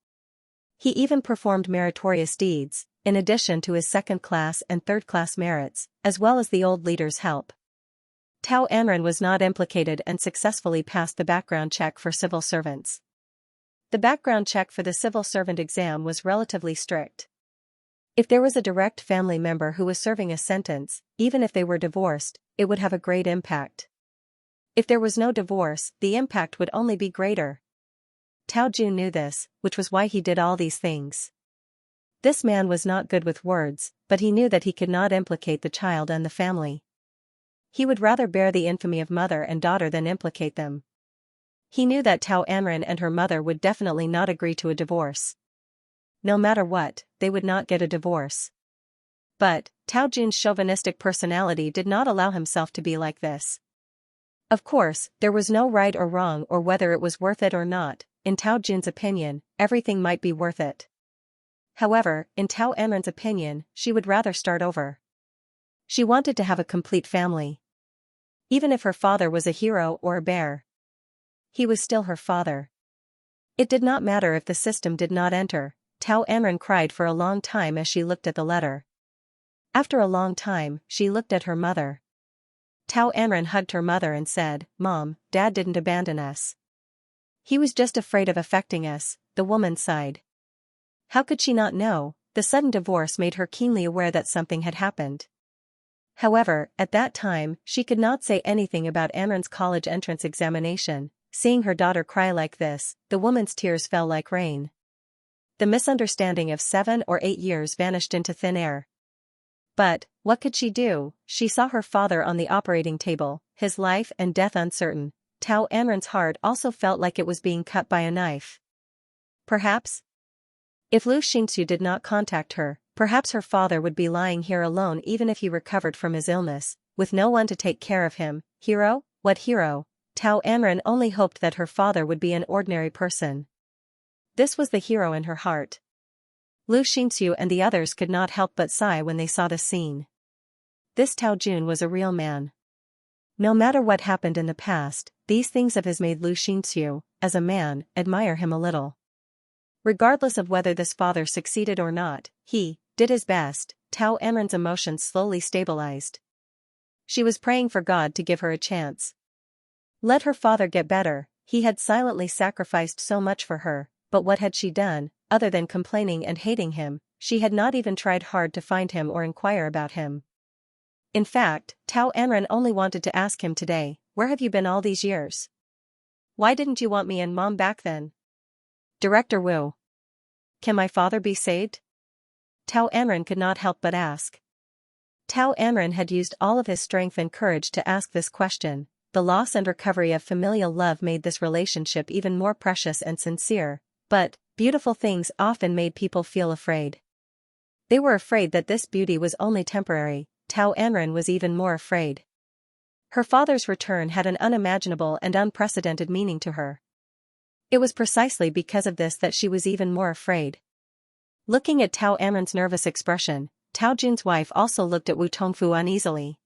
He even performed meritorious deeds, in addition to his second-class and third-class merits, as well as the old leader's help. Tao Anren was not implicated and successfully passed the background check for civil servants. The background check for the civil servant exam was relatively strict. If there was a direct family member who was serving a sentence, even if they were divorced, it would have a great impact. If there was no divorce, the impact would only be greater. Tao Jun knew this, which was why he did all these things. This man was not good with words, but he knew that he could not implicate the child and the family. He would rather bear the infamy of mother and daughter than implicate them. He knew that Tao Anren and her mother would definitely not agree to a divorce. No matter what, they would not get a divorce. But, Tao Jun's chauvinistic personality did not allow himself to be like this. Of course, there was no right or wrong or whether it was worth it or not. In Tao Jun's opinion, everything might be worth it. However, in Tao Anren's opinion, she would rather start over. She wanted to have a complete family. Even if her father was a hero or a bear, he was still her father. It did not matter if the system did not enter. Tao Anren cried for a long time as she looked at the letter. After a long time, she looked at her mother. Tao Anren hugged her mother and said, "Mom, Dad didn't abandon us. He was just afraid of affecting us," the woman sighed. How could she not know? The sudden divorce made her keenly aware that something had happened. However, at that time, she could not say anything about Anren's college entrance examination. Seeing her daughter cry like this, the woman's tears fell like rain. The misunderstanding of 7 or 8 years vanished into thin air. But, what could she do? She saw her father on the operating table, his life and death uncertain. Tao Anren's heart also felt like it was being cut by a knife. Perhaps, if Lu Xingqiu did not contact her, perhaps her father would be lying here alone even if he recovered from his illness, with no one to take care of him. Hero? What hero? Tao Anren only hoped that her father would be an ordinary person. This was the hero in her heart. Lu Xingqiu and the others could not help but sigh when they saw the scene. This Tao Jun was a real man. No matter what happened in the past, these things of his made Lu Xingqiu, as a man, admire him a little. Regardless of whether this father succeeded or not, he did his best. Tao Anren's emotions slowly stabilized. She was praying for God to give her a chance. Let her father get better. He had silently sacrificed so much for her, but what had she done, other than complaining and hating him? She had not even tried hard to find him or inquire about him. In fact, Tao Anren only wanted to ask him today, "Where have you been all these years? Why didn't you want me and Mom back then? Director Wu, can my father be saved?" Tao Anren could not help but ask. Tao Anren had used all of his strength and courage to ask this question. The loss and recovery of familial love made this relationship even more precious and sincere, but beautiful things often made people feel afraid. They were afraid that this beauty was only temporary. Tao Anren was even more afraid. Her father's return had an unimaginable and unprecedented meaning to her. It was precisely because of this that she was even more afraid. Looking at Tao Anren's nervous expression, Tao Jun's wife also looked at Wu Tongfu uneasily.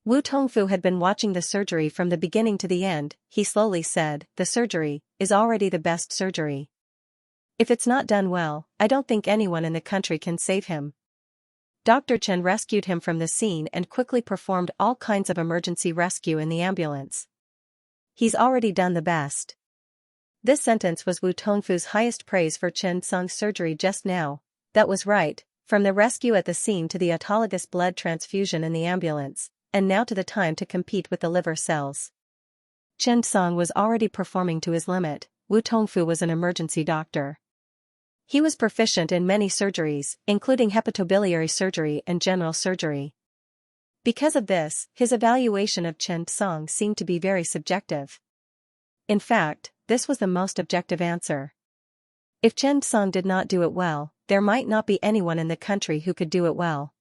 Wu Tongfu had been watching the surgery from the beginning to the end. He slowly said, "The surgery is already the best surgery. If it's not done well, I don't think anyone in the country can save him." Dr. Chen rescued him from the scene and quickly performed all kinds of emergency rescue in the ambulance. "He's already done the best." This sentence was Wu Tongfu's highest praise for Chen Song's surgery just now. That was right, from the rescue at the scene to the autologous blood transfusion in the ambulance, and now to the time to compete with the liver cells. Chen Song was already performing to his limit. Wu Tongfu was an emergency doctor. He was proficient in many surgeries, including hepatobiliary surgery and general surgery. Because of this, his evaluation of Chen Song seemed to be very subjective. In fact, this was the most objective answer. If Chen Song did not do it well, there might not be anyone in the country who could do it well.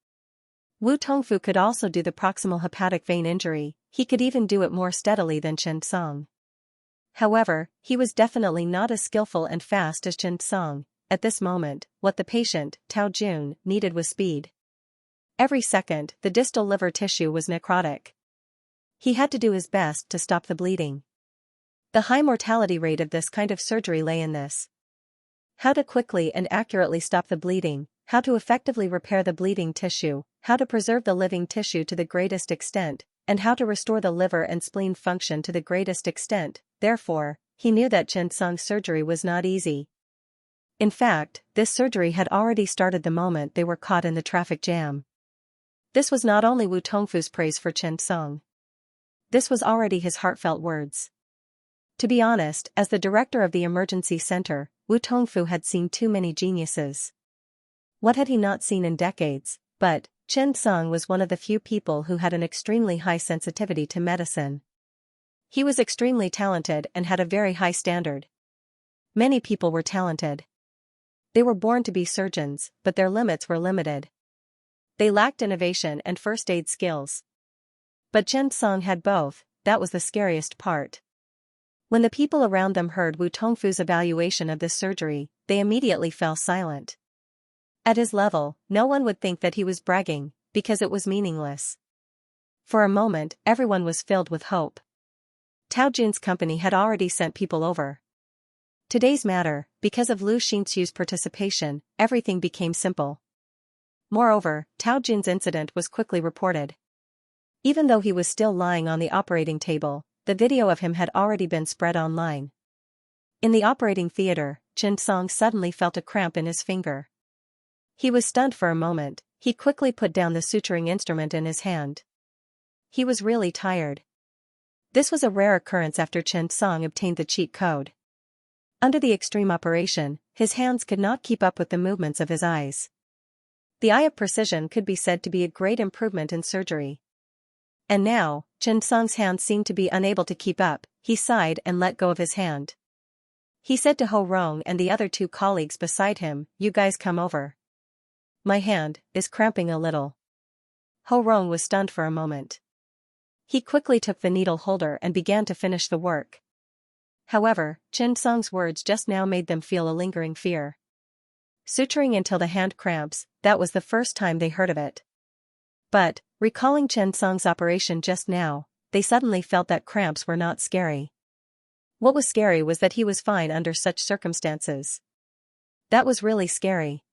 Wu Tongfu could also do the proximal hepatic vein injury. He could even do it more steadily than Chen Song. However, he was definitely not as skillful and fast as Chen Song. At this moment, what the patient, Tao Jun, needed was speed. Every second, the distal liver tissue was necrotic. He had to do his best to stop the bleeding. The high mortality rate of this kind of surgery lay in this. How to quickly and accurately stop the bleeding, how to effectively repair the bleeding tissue, how to preserve the living tissue to the greatest extent, and how to restore the liver and spleen function to the greatest extent. Therefore, he knew that Chen Song's surgery was not easy. In fact, this surgery had already started the moment they were caught in the traffic jam. This was not only Wu Tongfu's praise for Chen Song. This was already his heartfelt words. To be honest, as the director of the emergency center, Wu Tongfu had seen too many geniuses. What had he not seen in decades? But Chen Song was one of the few people who had an extremely high sensitivity to medicine. He was extremely talented and had a very high standard. Many people were talented. They were born to be surgeons, but their limits were limited. They lacked innovation and first aid skills. But Chen Song had both. That was the scariest part. When the people around them heard Wu Tongfu's evaluation of this surgery, they immediately fell silent. At his level, no one would think that he was bragging, because it was meaningless. For a moment, everyone was filled with hope. Tao Jun's company had already sent people over. Today's matter, because of Lu Xinxiu's participation, everything became simple. Moreover, Tao Jun's incident was quickly reported. Even though he was still lying on the operating table, the video of him had already been spread online. In the operating theater, Chen Song suddenly felt a cramp in his finger. He was stunned for a moment. He quickly put down the suturing instrument in his hand. He was really tired. This was a rare occurrence after Chen Song obtained the cheat code. Under the extreme operation, his hands could not keep up with the movements of his eyes. The eye of precision could be said to be a great improvement in surgery. And now, Chen Song's hands seemed to be unable to keep up. He sighed and let go of his hand. He said to Ho Rong and the other two colleagues beside him, "You guys come over. My hand is cramping a little." Ho Rong was stunned for a moment. He quickly took the needle holder and began to finish the work. However, Chen Song's words just now made them feel a lingering fear. Suturing until the hand cramps, that was the first time they heard of it. But, recalling Chen Song's operation just now, they suddenly felt that cramps were not scary. What was scary was that he was fine under such circumstances. That was really scary.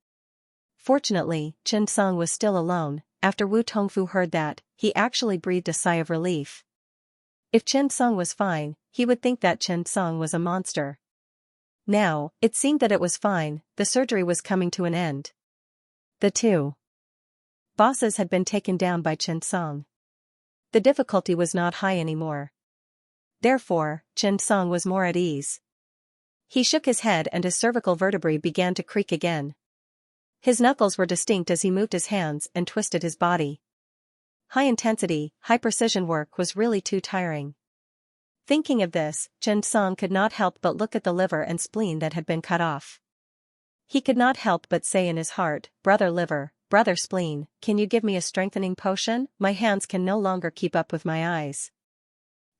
Fortunately, Chen Song was still alone. After Wu Tongfu heard that, he actually breathed a sigh of relief. If Chen Song was fine, he would think that Chen Song was a monster. Now, it seemed that it was fine. The surgery was coming to an end. The two bosses had been taken down by Chen Song. The difficulty was not high anymore. Therefore, Chen Song was more at ease. He shook his head and his cervical vertebrae began to creak again. His knuckles were distinct as he moved his hands and twisted his body. High-intensity, high-precision work was really too tiring. Thinking of this, Chen Song could not help but look at the liver and spleen that had been cut off. He could not help but say in his heart, "Brother liver, brother spleen, can you give me a strengthening potion? My hands can no longer keep up with my eyes."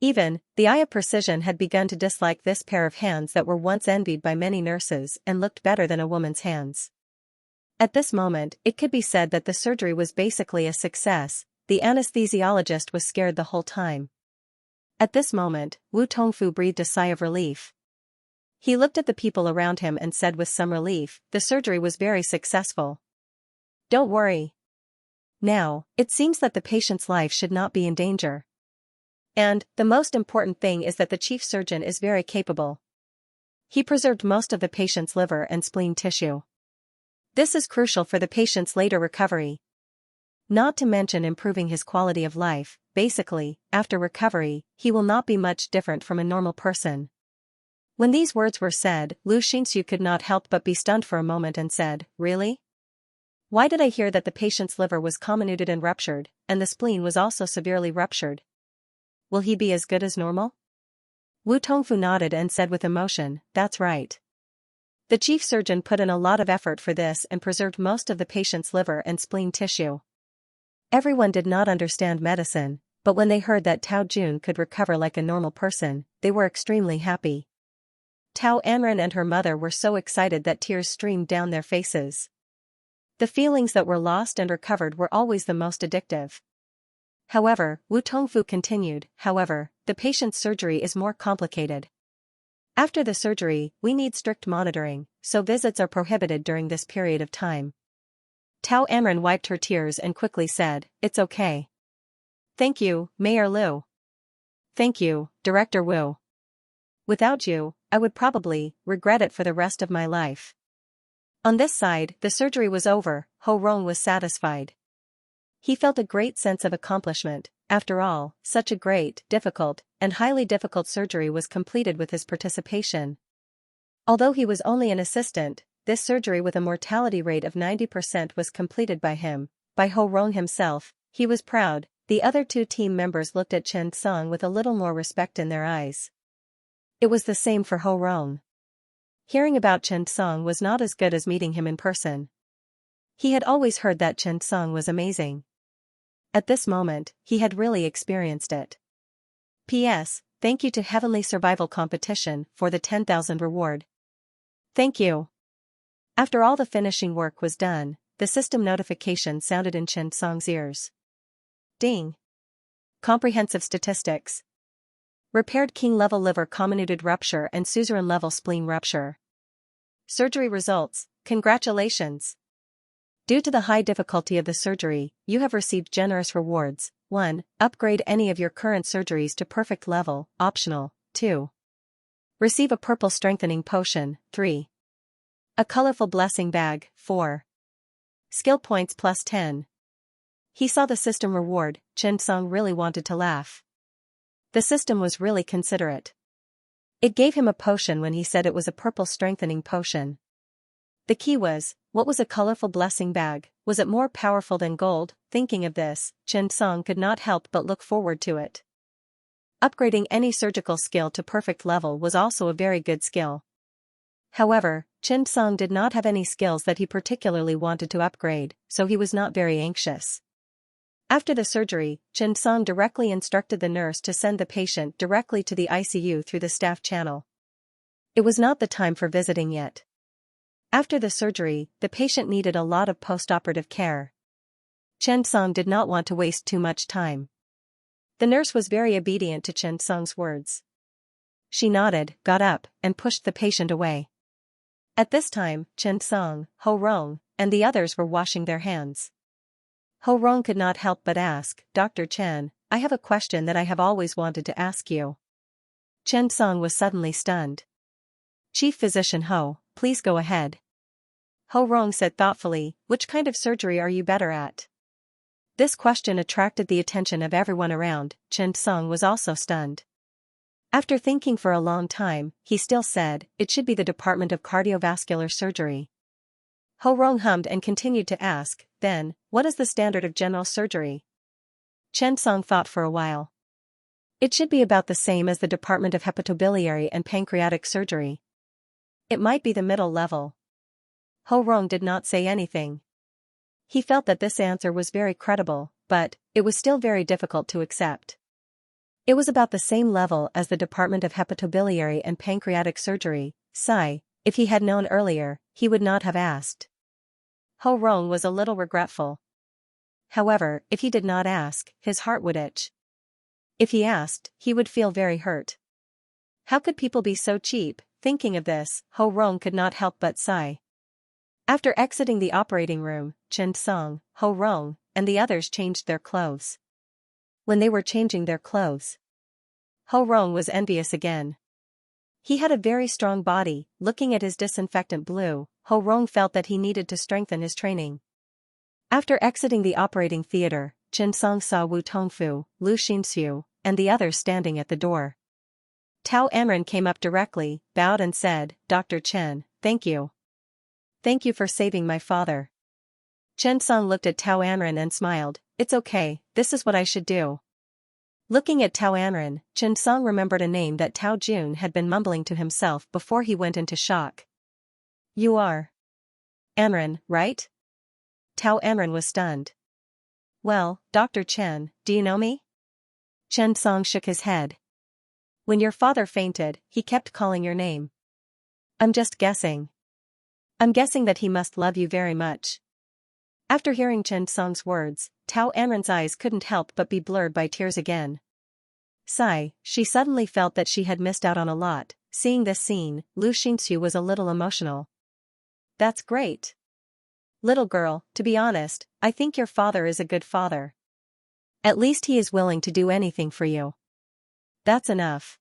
Even, the eye of precision had begun to dislike this pair of hands that were once envied by many nurses and looked better than a woman's hands. At this moment, it could be said that the surgery was basically a success. The anesthesiologist was scared the whole time. At this moment, Wu Tongfu breathed a sigh of relief. He looked at the people around him and said with some relief, "The surgery was very successful. Don't worry. Now, it seems that the patient's life should not be in danger. And, the most important thing is that the chief surgeon is very capable. He preserved most of the patient's liver and spleen tissue. This is crucial for the patient's later recovery. Not to mention improving his quality of life. Basically, after recovery, he will not be much different from a normal person." When these words were said, Lu Xinxiu could not help but be stunned for a moment and said, "Really? Why did I hear that the patient's liver was comminuted and ruptured, and the spleen was also severely ruptured? Will he be as good as normal?" Wu Tongfu nodded and said with emotion, "That's right. The chief surgeon put in a lot of effort for this and preserved most of the patient's liver and spleen tissue." Everyone did not understand medicine, but when they heard that Tao Jun could recover like a normal person, they were extremely happy. Tao Anren and her mother were so excited that tears streamed down their faces. The feelings that were lost and recovered were always the most addictive. However, Wu Tongfu continued, however, the patient's surgery is more complicated. After the surgery, we need strict monitoring, so visits are prohibited during this period of time. Tao Anren wiped her tears and quickly said, "It's okay. Thank you, Mayor Liu. Thank you, Director Wu. Without you, I would probably regret it for the rest of my life." On this side, the surgery was over. Ho Rong was satisfied. He felt a great sense of accomplishment. After all, such a great, difficult, and highly difficult surgery was completed with his participation. Although he was only an assistant, this surgery with a mortality rate of 90% was completed by him, by Ho Rong himself. He was proud. The other two team members looked at Chen Song with a little more respect in their eyes. It was the same for Ho Rong. Hearing about Chen Song was not as good as meeting him in person. He had always heard that Chen Song was amazing. At this moment, he had really experienced it. P.S. Thank you to Heavenly Survival Competition for the 10,000 reward. Thank you. After all the finishing work was done, the system notification sounded in Chen Song's ears. Ding. Comprehensive statistics. Repaired king-level liver comminuted rupture and suzerain-level spleen rupture. Surgery results, congratulations. Due to the high difficulty of the surgery, you have received generous rewards. 1. Upgrade any of your current surgeries to perfect level, optional. 2. Receive a purple strengthening potion. 3. A colorful blessing bag. 4. Skill points plus 10. He saw the system reward. Chen Song really wanted to laugh. The system was really considerate. It gave him a potion when he said it was a purple strengthening potion. The key was, what was a colorful blessing bag? Was it more powerful than gold? Thinking of this, Chen Song could not help but look forward to it. Upgrading any surgical skill to perfect level was also a very good skill. However, Chen Song did not have any skills that he particularly wanted to upgrade, so he was not very anxious. After the surgery, Chen Song directly instructed the nurse to send the patient directly to the ICU through the staff channel. It was not the time for visiting yet. After the surgery, the patient needed a lot of post-operative care. Chen Song did not want to waste too much time. The nurse was very obedient to Chen Song's words. She nodded, got up, and pushed the patient away. At this time, Chen Song, Ho Rong, and the others were washing their hands. Ho Rong could not help but ask, "Dr. Chen, I have a question that I have always wanted to ask you." Chen Song was suddenly stunned. "Chief Physician Ho, please go ahead." Ho Rong said thoughtfully, "Which kind of surgery are you better at?" This question attracted the attention of everyone around. Chen Song was also stunned. After thinking for a long time, he still said, "It should be the Department of Cardiovascular Surgery." Ho Rong hummed and continued to ask, "Then, what is the standard of general surgery?" Chen Song thought for a while. "It should be about the same as the Department of Hepatobiliary and Pancreatic Surgery. It might be the middle level." Ho Rong did not say anything. He felt that this answer was very credible, but it was still very difficult to accept. It was about the same level as the Department of Hepatobiliary and Pancreatic Surgery. Sigh, if he had known earlier, he would not have asked. Ho Rong was a little regretful. However, if he did not ask, his heart would itch. If he asked, he would feel very hurt. How could people be so cheap? Thinking of this, Ho Rong could not help but sigh. After exiting the operating room, Chen Song, Ho Rong, and the others changed their clothes. When they were changing their clothes, Ho Rong was envious again. He had a very strong body. Looking at his disinfectant blue, Ho Rong felt that he needed to strengthen his training. After exiting the operating theater, Chen Song saw Wu Tongfu, Lu Xianxia, and the others standing at the door. Tao Anren came up directly, bowed and said, "Dr. Chen, thank you. Thank you for saving my father." Chen Song looked at Tao Anren and smiled, "It's okay, this is what I should do." Looking at Tao Anren, Chen Song remembered a name that Tao Jun had been mumbling to himself before he went into shock. "You are Anren, right?" Tao Anren was stunned. "Well, Dr. Chen, do you know me?" Chen Song shook his head. When your father fainted, he kept calling your name. I'm just guessing. I'm guessing that he must love you very much. After hearing Chen Song's words, Tao Anren's eyes couldn't help but be blurred by tears again. Sigh, she suddenly felt that she had missed out on a lot. Seeing this scene, Xianxia was a little emotional. That's great. Little girl, to be honest, I think your father is a good father. At least he is willing to do anything for you. That's enough.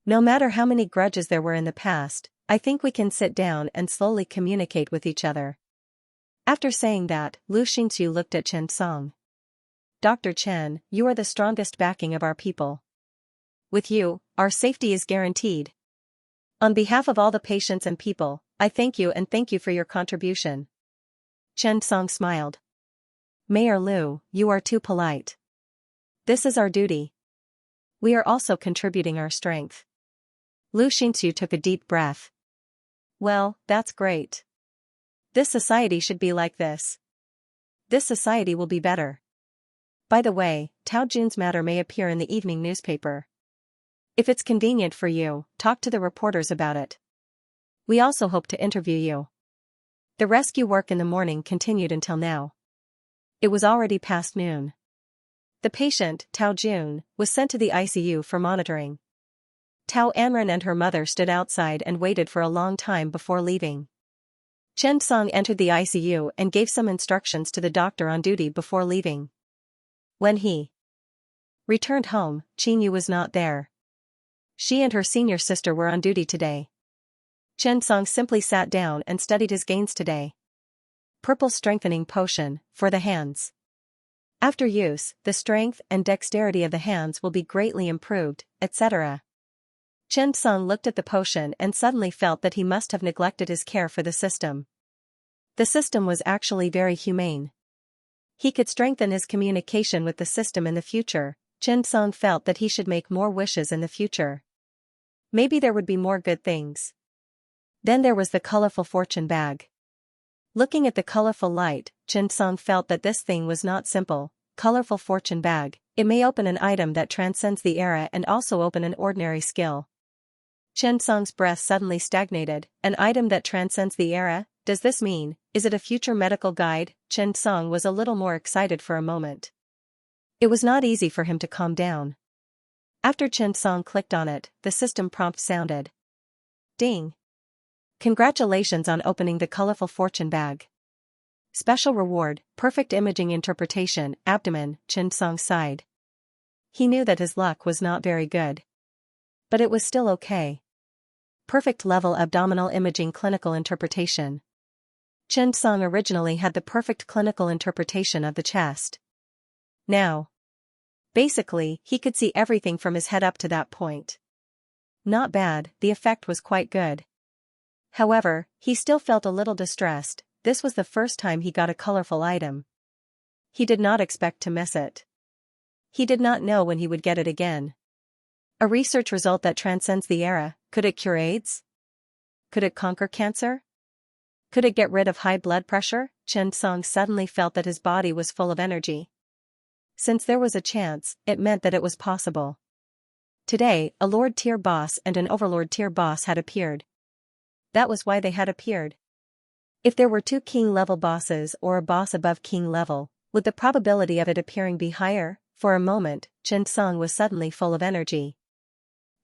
No matter how many grudges there were in the past, I think we can sit down and slowly communicate with each other. After saying that, Xianxia looked at Chen Song. Dr. Chen, you are the strongest backing of our people. With you, our safety is guaranteed. On behalf of all the patients and people, I thank you and thank you for your contribution. Chen Song smiled. Mayor Liu, you are too polite. This is our duty. We are also contributing our strength. Xianxia took a deep breath. Well, that's great. This society should be like this. This society will be better. By the way, Tao Jun's matter may appear in the evening newspaper. If it's convenient for you, talk to the reporters about it. We also hope to interview you. The rescue work in the morning continued until now. It was already past noon. The patient, Tao Jun, was sent to the ICU for monitoring. Tao Anren and her mother stood outside and waited for a long time before leaving. Chen Song entered the ICU and gave some instructions to the doctor on duty before leaving. When he returned home, Qingyu was not there. She and her senior sister were on duty today. Chen Song simply sat down and studied his gains today. Purple strengthening potion, for the hands. After use, the strength and dexterity of the hands will be greatly improved, etc. Chen Song looked at the potion and suddenly felt that he must have neglected his care for the system. The system was actually very humane. He could strengthen his communication with the system in the future. Chen Song felt that he should make more wishes in the future. Maybe there would be more good things. Then there was the colorful fortune bag. Looking at the colorful light, Chen Song felt that this thing was not simple. Colorful fortune bag, it may open an item that transcends the era and also open an ordinary skill. Chen Song's breath suddenly stagnated. An item that transcends the era? Does this mean, is it a future medical guide? Chen Song was a little more excited for a moment. It was not easy for him to calm down. After Chen Song clicked on it, the system prompt sounded. Ding! Congratulations on opening the colorful fortune bag. Special reward, perfect imaging interpretation, abdomen. Chen Song sighed. He knew that his luck was not very good. But it was still okay. Perfect level abdominal imaging clinical interpretation. Chen Song originally had the perfect clinical interpretation of the chest. Now, basically, he could see everything from his head up to that point. Not bad, the effect was quite good. However, he still felt a little distressed. This was the first time he got a colorful item. He did not expect to miss it. He did not know when he would get it again. A research result that transcends the era. Could it cure AIDS? Could it conquer cancer? Could it get rid of high blood pressure? Chen Song suddenly felt that his body was full of energy. Since there was a chance, it meant that it was possible. Today, a Lord Tier boss and an Overlord Tier boss had appeared. That was why they had appeared. If there were two King-level bosses or a boss above King level, would the probability of it appearing be higher? For a moment, Chen Song was suddenly full of energy.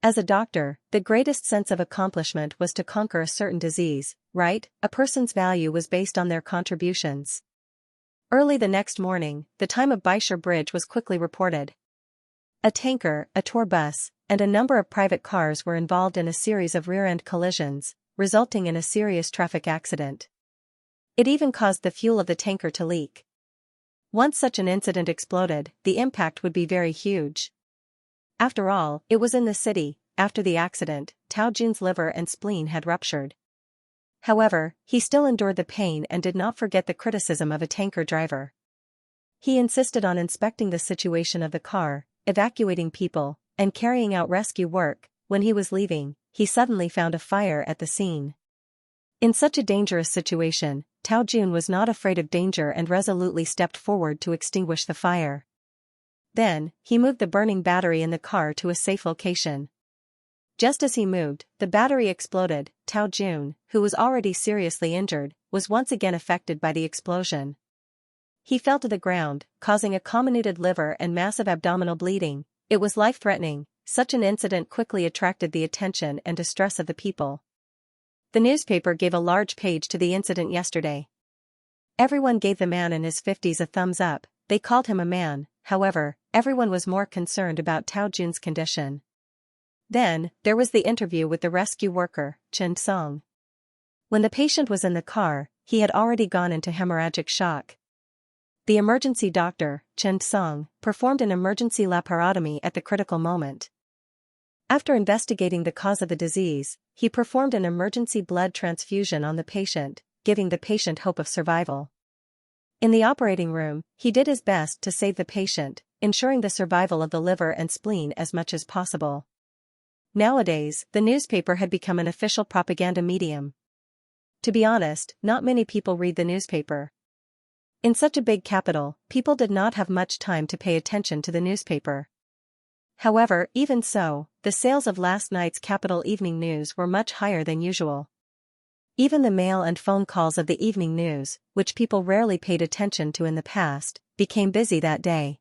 As a doctor, the greatest sense of accomplishment was to conquer a certain disease, right? A person's value was based on their contributions. Early the next morning, the time of Baisher Bridge was quickly reported. A tanker, a tour bus, and a number of private cars were involved in a series of rear-end collisions, resulting in a serious traffic accident. It even caused the fuel of the tanker to leak. Once such an incident exploded, the impact would be very huge. After all, it was in the city. After the accident, Tao Jun's liver and spleen had ruptured. However, he still endured the pain and did not forget the criticism of a tanker driver. He insisted on inspecting the situation of the car, evacuating people, and carrying out rescue work. When he was leaving, he suddenly found a fire at the scene. In such a dangerous situation, Tao Jun was not afraid of danger and resolutely stepped forward to extinguish the fire. Then, he moved the burning battery in the car to a safe location. Just as he moved, the battery exploded. Tao Jun, who was already seriously injured, was once again affected by the explosion. He fell to the ground, causing a comminuted liver and massive abdominal bleeding. It was life-threatening. Such an incident quickly attracted the attention and distress of the people. The newspaper gave a large page to the incident yesterday. Everyone gave the man in his 50s a thumbs up. They called him a man. However, everyone was more concerned about Tao Jun's condition. Then, there was the interview with the rescue worker, Chen Song. When the patient was in the car, he had already gone into hemorrhagic shock. The emergency doctor, Chen Song, performed an emergency laparotomy at the critical moment. After investigating the cause of the disease, he performed an emergency blood transfusion on the patient, giving the patient hope of survival. In the operating room, he did his best to save the patient, ensuring the survival of the liver and spleen as much as possible. Nowadays, the newspaper had become an official propaganda medium. To be honest, not many people read the newspaper. In such a big capital, people did not have much time to pay attention to the newspaper. However, even so, the sales of last night's capital evening news were much higher than usual. Even the mail and phone calls of the evening news, which people rarely paid attention to in the past, became busy that day.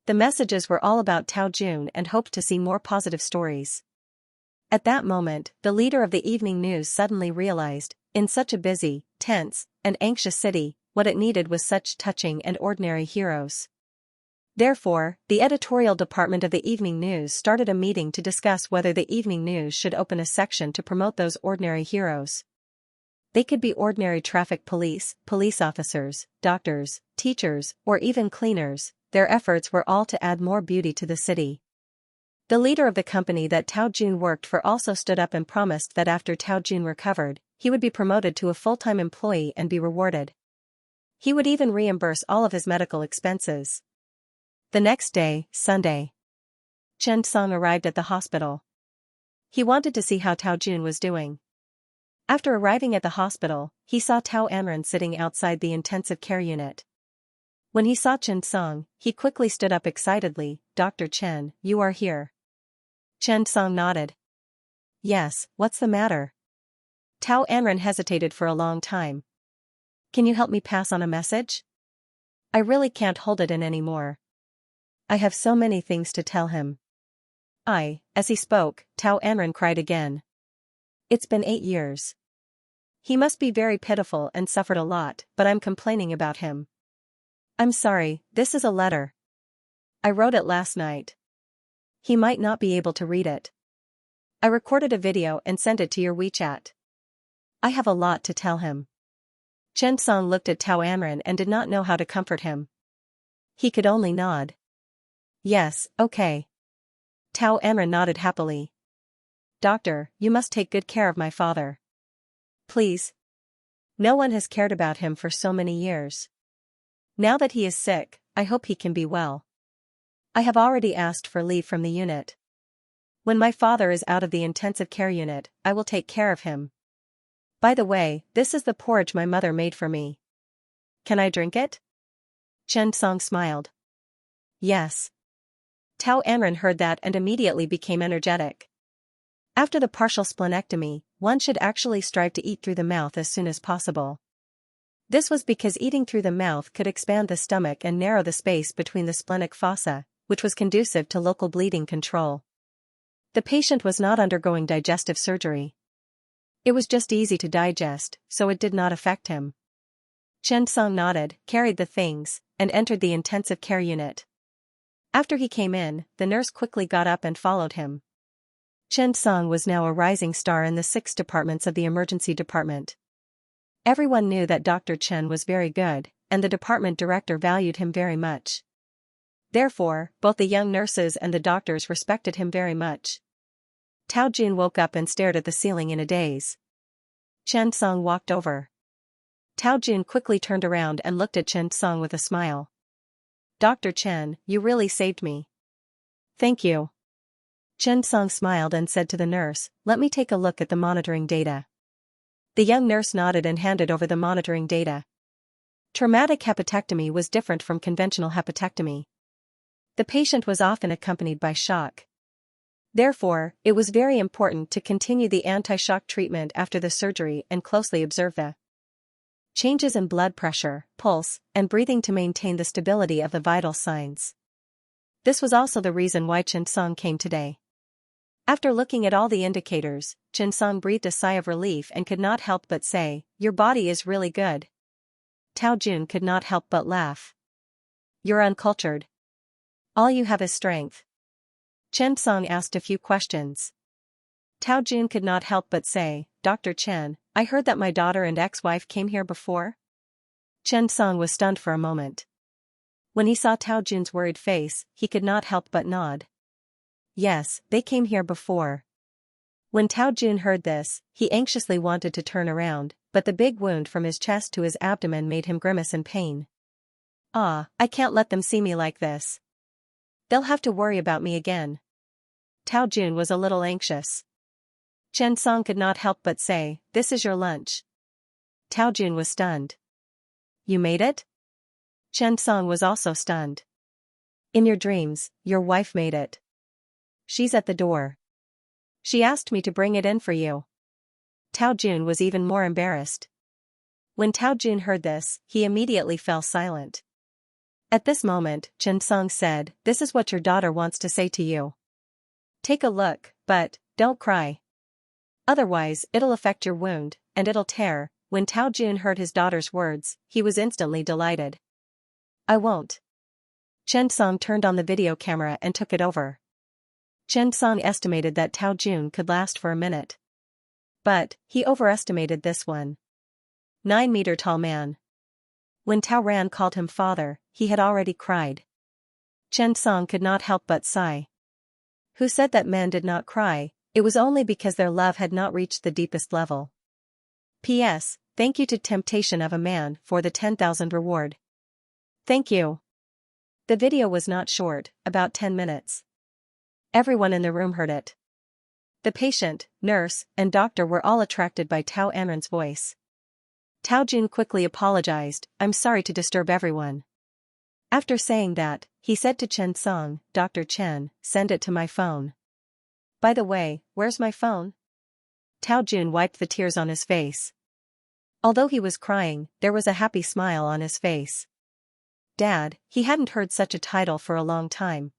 The messages were all about Tao Jun and hoped to see more positive stories. At that moment, the leader of the evening news suddenly realized, in such a busy, tense, and anxious city, what it needed was such touching and ordinary heroes. Therefore, the editorial department of the evening news started a meeting to discuss whether the evening news should open a section to promote those ordinary heroes. They could be ordinary traffic police officers, doctors, teachers, or even cleaners. Their efforts were all to add more beauty to the city. The leader of the company that Tao Jun worked for also stood up and promised that after Tao Jun recovered, he would be promoted to a full-time employee and be rewarded. He would even reimburse all of his medical expenses. The next day, Sunday, Chen Song arrived at the hospital. He wanted to see how Tao Jun was doing. After arriving at the hospital, he saw Tao Anren sitting outside the intensive care unit. When he saw Chen Song, he quickly stood up excitedly. "Dr. Chen, you are here." Chen Song nodded. "Yes, what's the matter?" Tao Anren hesitated for a long time. "Can you help me pass on a message? I really can't hold it in anymore. I have so many things to tell him." As he spoke, Tao Anren cried again. "It's been 8 years. He must be very pitiful and suffered a lot, but I'm complaining about him. I'm sorry, this is a letter. I wrote it last night. He might not be able to read it. I recorded a video and sent it to your WeChat. I have a lot to tell him." Chen Song looked at Tao Anren and did not know how to comfort him. He could only nod. "Yes, okay." Tao Anren nodded happily. "Doctor, you must take good care of my father. Please. No one has cared about him for so many years. Now that he is sick, I hope he can be well. I have already asked for leave from the unit. When my father is out of the intensive care unit, I will take care of him. By the way, this is the porridge my mother made for me. Can I drink it?" Chen Song smiled. "Yes." Tao Anren heard that and immediately became energetic. After the partial splenectomy, one should actually strive to eat through the mouth as soon as possible. This was because eating through the mouth could expand the stomach and narrow the space between the splenic fossa, which was conducive to local bleeding control. The patient was not undergoing digestive surgery. It was just easy to digest, so it did not affect him. Chen Song nodded, carried the things, and entered the intensive care unit. After he came in, the nurse quickly got up and followed him. Chen Song was now a rising star in the 6 departments of the emergency department. Everyone knew that Dr. Chen was very good, and the department director valued him very much. Therefore, both the young nurses and the doctors respected him very much. Tao Jun woke up and stared at the ceiling in a daze. Chen Song walked over. Tao Jun quickly turned around and looked at Chen Song with a smile. "Dr. Chen, you really saved me." "Thank you." Chen Song smiled and said to the nurse, "Let me take a look at the monitoring data." The young nurse nodded and handed over the monitoring data. Traumatic hepatectomy was different from conventional hepatectomy. The patient was often accompanied by shock. Therefore, it was very important to continue the anti-shock treatment after the surgery and closely observe the changes in blood pressure, pulse, and breathing to maintain the stability of the vital signs. This was also the reason why Xianxia came today. After looking at all the indicators, Xianxia breathed a sigh of relief and could not help but say, "Your body is really good." Tao Jun could not help but laugh. "You're uncultured. All you have is strength." Xianxia asked a few questions. Tao Jun could not help but say, "Dr. Chen, I heard that my daughter and ex-wife came here before?" Xianxia was stunned for a moment. When he saw Tao Jun's worried face, he could not help but nod. "Yes, they came here before." When Tao Jun heard this, he anxiously wanted to turn around, but the big wound from his chest to his abdomen made him grimace in pain. "Ah, I can't let them see me like this. They'll have to worry about me again." Tao Jun was a little anxious. Xianxia could not help but say, "This is your lunch." Tao Jun was stunned. "You made it?" Xianxia was also stunned. "In your dreams, your wife made it. She's at the door. She asked me to bring it in for you." Tao Jun was even more embarrassed. When Tao Jun heard this, he immediately fell silent. At this moment, Xianxia said, "This is what your daughter wants to say to you. Take a look, but don't cry. Otherwise, it'll affect your wound, and it'll tear." When Tao Jun heard his daughter's words, he was instantly delighted. "I won't." Xianxia turned on the video camera and took it over. Xianxia estimated that Tao Jun could last for a minute. But, he overestimated this one. 9-meter-tall man. When Tao Ran called him father, he had already cried. Xianxia could not help but sigh. Who said that men did not cry? It was only because their love had not reached the deepest level. P.S. Thank you to Temptation of a Man for the 10,000 reward. Thank you. The video was not short, about 10 minutes. Everyone in the room heard it. The patient, nurse, and doctor were all attracted by Tao Anren's voice. Tao Jun quickly apologized, "I'm sorry to disturb everyone." After saying that, he said to Xianxia, "Dr. Chen, send it to my phone." "By the way, where's my phone?" Tao Jun wiped the tears on his face. Although he was crying, there was a happy smile on his face. Dad, he hadn't heard such a title for a long time.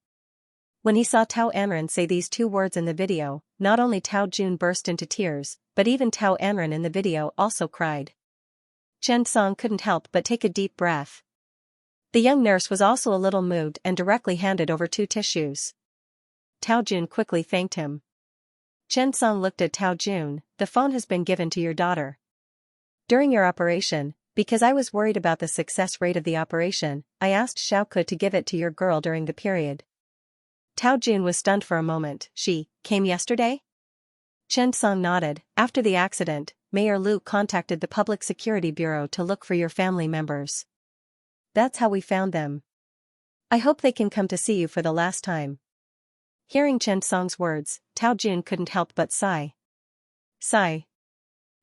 When he saw Tao Anren say these two words in the video, not only Tao Jun burst into tears, but even Tao Anren in the video also cried. Xianxia couldn't help but take a deep breath. The young nurse was also a little moved and directly handed over 2 tissues. Tao Jun quickly thanked him. Xianxia looked at Tao Jun, "The phone has been given to your daughter. During your operation, because I was worried about the success rate of the operation, I asked Xiaoke to give it to your girl during the period." Tao Jun was stunned for a moment. "She came yesterday?" Xianxia nodded. "After the accident, Mayor Lu contacted the Public Security Bureau to look for your family members. That's how we found them. I hope they can come to see you for the last time." Hearing Xianxia's words, Tao Jun couldn't help but sigh. Sigh.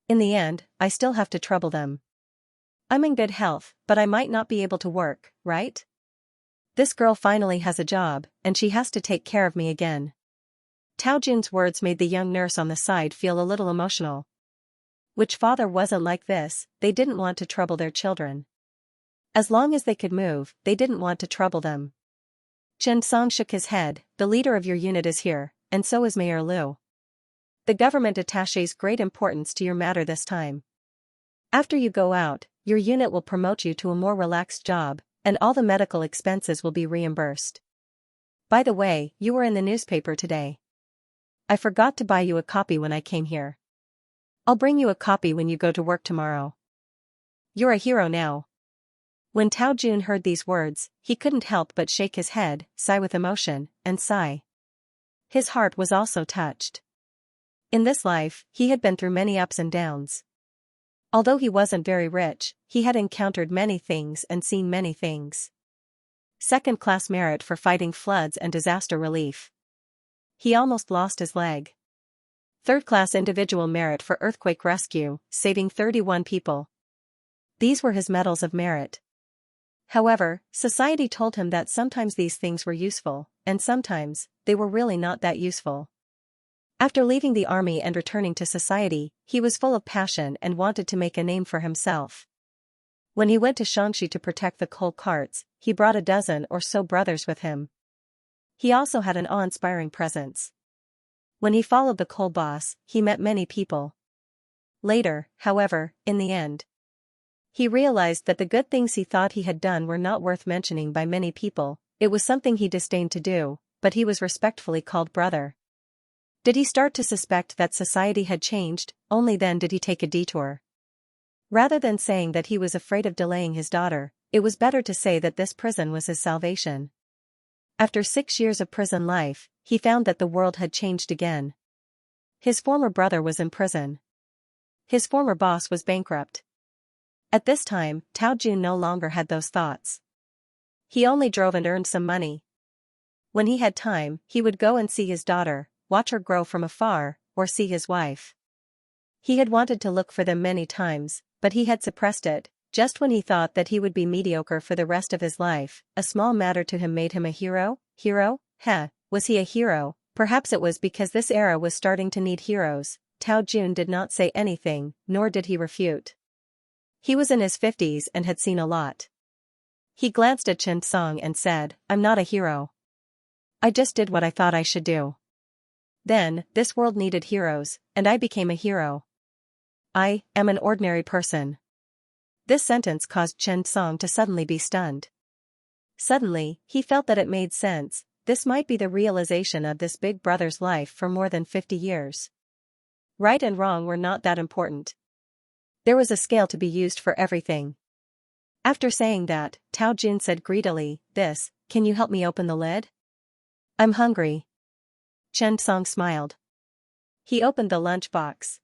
In the end, I still have to trouble them. I'm in good health, but I might not be able to work, right? This girl finally has a job, and she has to take care of me again. Tao Jun's words made the young nurse on the side feel a little emotional. Which father wasn't like this? They didn't want to trouble their children. As long as they could move, they didn't want to trouble them. Xianxia shook his head. "The leader of your unit is here, and so is Mayor Lu. The government attaches great importance to your matter this time. After you go out, your unit will promote you to a more relaxed job, and all the medical expenses will be reimbursed. By the way, you were in the newspaper today. I forgot to buy you a copy when I came here. I'll bring you a copy when you go to work tomorrow. You're a hero now." When Tao Jun heard these words, he couldn't help but shake his head, sigh with emotion, and sigh. His heart was also touched. In this life, he had been through many ups and downs. Although he wasn't very rich, he had encountered many things and seen many things. Second-class merit for fighting floods and disaster relief. He almost lost his leg. Third-class individual merit for earthquake rescue, saving 31 people. These were his medals of merit. However, society told him that sometimes these things were useful, and sometimes, they were really not that useful. After leaving the army and returning to society, he was full of passion and wanted to make a name for himself. When he went to Xianxia to protect the coal carts, he brought a dozen or so brothers with him. He also had an awe-inspiring presence. When he followed the coal boss, he met many people. Later, however, in the end, he realized that the good things he thought he had done were not worth mentioning by many people. It was something he disdained to do, but he was respectfully called brother. Did he start to suspect that society had changed? Only then did he take a detour. Rather than saying that he was afraid of delaying his daughter, it was better to say that this prison was his salvation. After 6 years of prison life, he found that the world had changed again. His former brother was in prison. His former boss was bankrupt. At this time, Tao Jun no longer had those thoughts. He only drove and earned some money. When he had time, he would go and see his daughter, watch her grow from afar, or see his wife. He had wanted to look for them many times, but he had suppressed it. Just when he thought that he would be mediocre for the rest of his life, a small matter to him made him a hero. Hero? Heh, was he a hero? Perhaps it was because this era was starting to need heroes. Tao Jun did not say anything, nor did he refute. He was in his 50s and had seen a lot. He glanced at Xianxia and said, "I'm not a hero. I just did what I thought I should do. Then, this world needed heroes, and I became a hero. I am an ordinary person." This sentence caused Xianxia to suddenly be stunned. Suddenly, he felt that it made sense. This might be the realization of this big brother's life for more than 50 years. Right and wrong were not that important. There was a scale to be used for everything. After saying that, Tao Jun said greedily, "Can you help me open the lid? I'm hungry." Xianxia smiled. He opened the lunch box.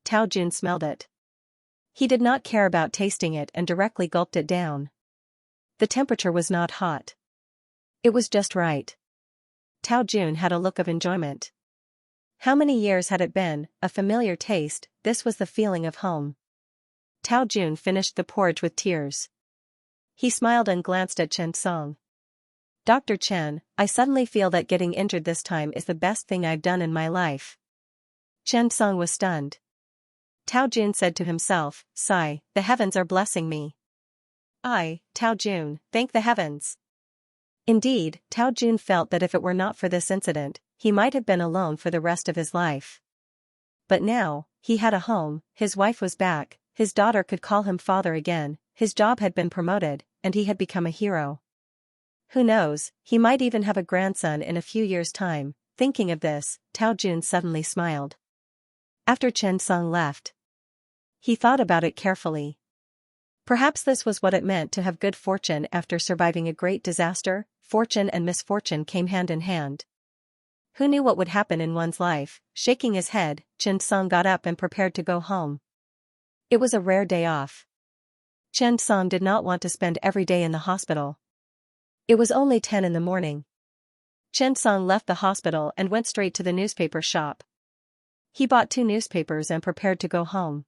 Tao Jun smelled it. He did not care about tasting it and directly gulped it down. The temperature was not hot. It was just right. Tao Jun had a look of enjoyment. How many years had it been? A familiar taste. This was the feeling of home. Tao Jun finished the porridge with tears. He smiled and glanced at Xianxia. "Dr. Chen, I suddenly feel that getting injured this time is the best thing I've done in my life." Xianxia was stunned. Tao Jun said to himself, "Sigh, the heavens are blessing me. Tao Jun, thank the heavens." Indeed, Tao Jun felt that if it were not for this incident, he might have been alone for the rest of his life. But now, he had a home, his wife was back, his daughter could call him father again, his job had been promoted, and he had become a hero. Who knows, he might even have a grandson in a few years' time. Thinking of this, Tao Jun suddenly smiled. After Xianxia left, he thought about it carefully. Perhaps this was what it meant to have good fortune after surviving a great disaster. Fortune and misfortune came hand in hand. Who knew what would happen in one's life? Shaking his head, Xianxia got up and prepared to go home. It was a rare day off. Xianxia did not want to spend every day in the hospital. It was only 10 in the morning. Xianxia left the hospital and went straight to the newspaper shop. He bought 2 newspapers and prepared to go home.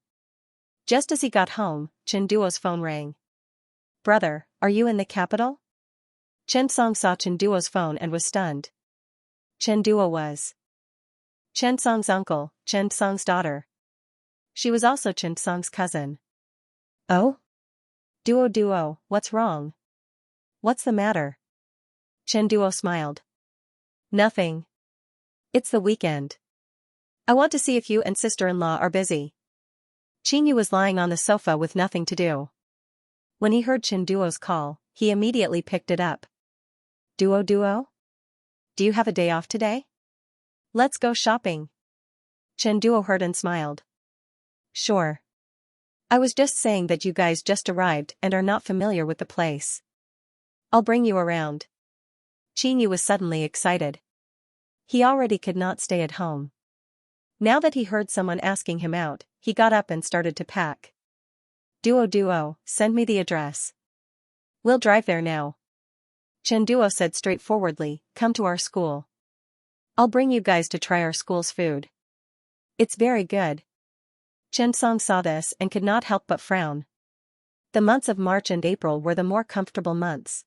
Just as he got home, Chen Duo's phone rang. "Brother, are you in the capital?" Xianxia saw Chen Duo's phone and was stunned. Chen Duo was Xianxia's uncle, Xianxia's daughter. She was also Xianxia's cousin. "Oh? Duo, what's wrong? What's the matter?" Chen Duo smiled. "Nothing. It's the weekend. I want to see if you and sister-in-law are busy." Qingyu was lying on the sofa with nothing to do. When he heard Chen Duo's call, he immediately picked it up. Duo? Do you have a day off today? Let's go shopping." Chen Duo heard and smiled. "Sure. I was just saying that you guys just arrived and are not familiar with the place. I'll bring you around." Qingyu was suddenly excited. He already could not stay at home. Now that he heard someone asking him out, he got up and started to pack. Duo, send me the address. We'll drive there now." Chen Duo said straightforwardly, "Come to our school. I'll bring you guys to try our school's food. It's very good." Xianxia saw this and could not help but frown. The months of March and April were the more comfortable months.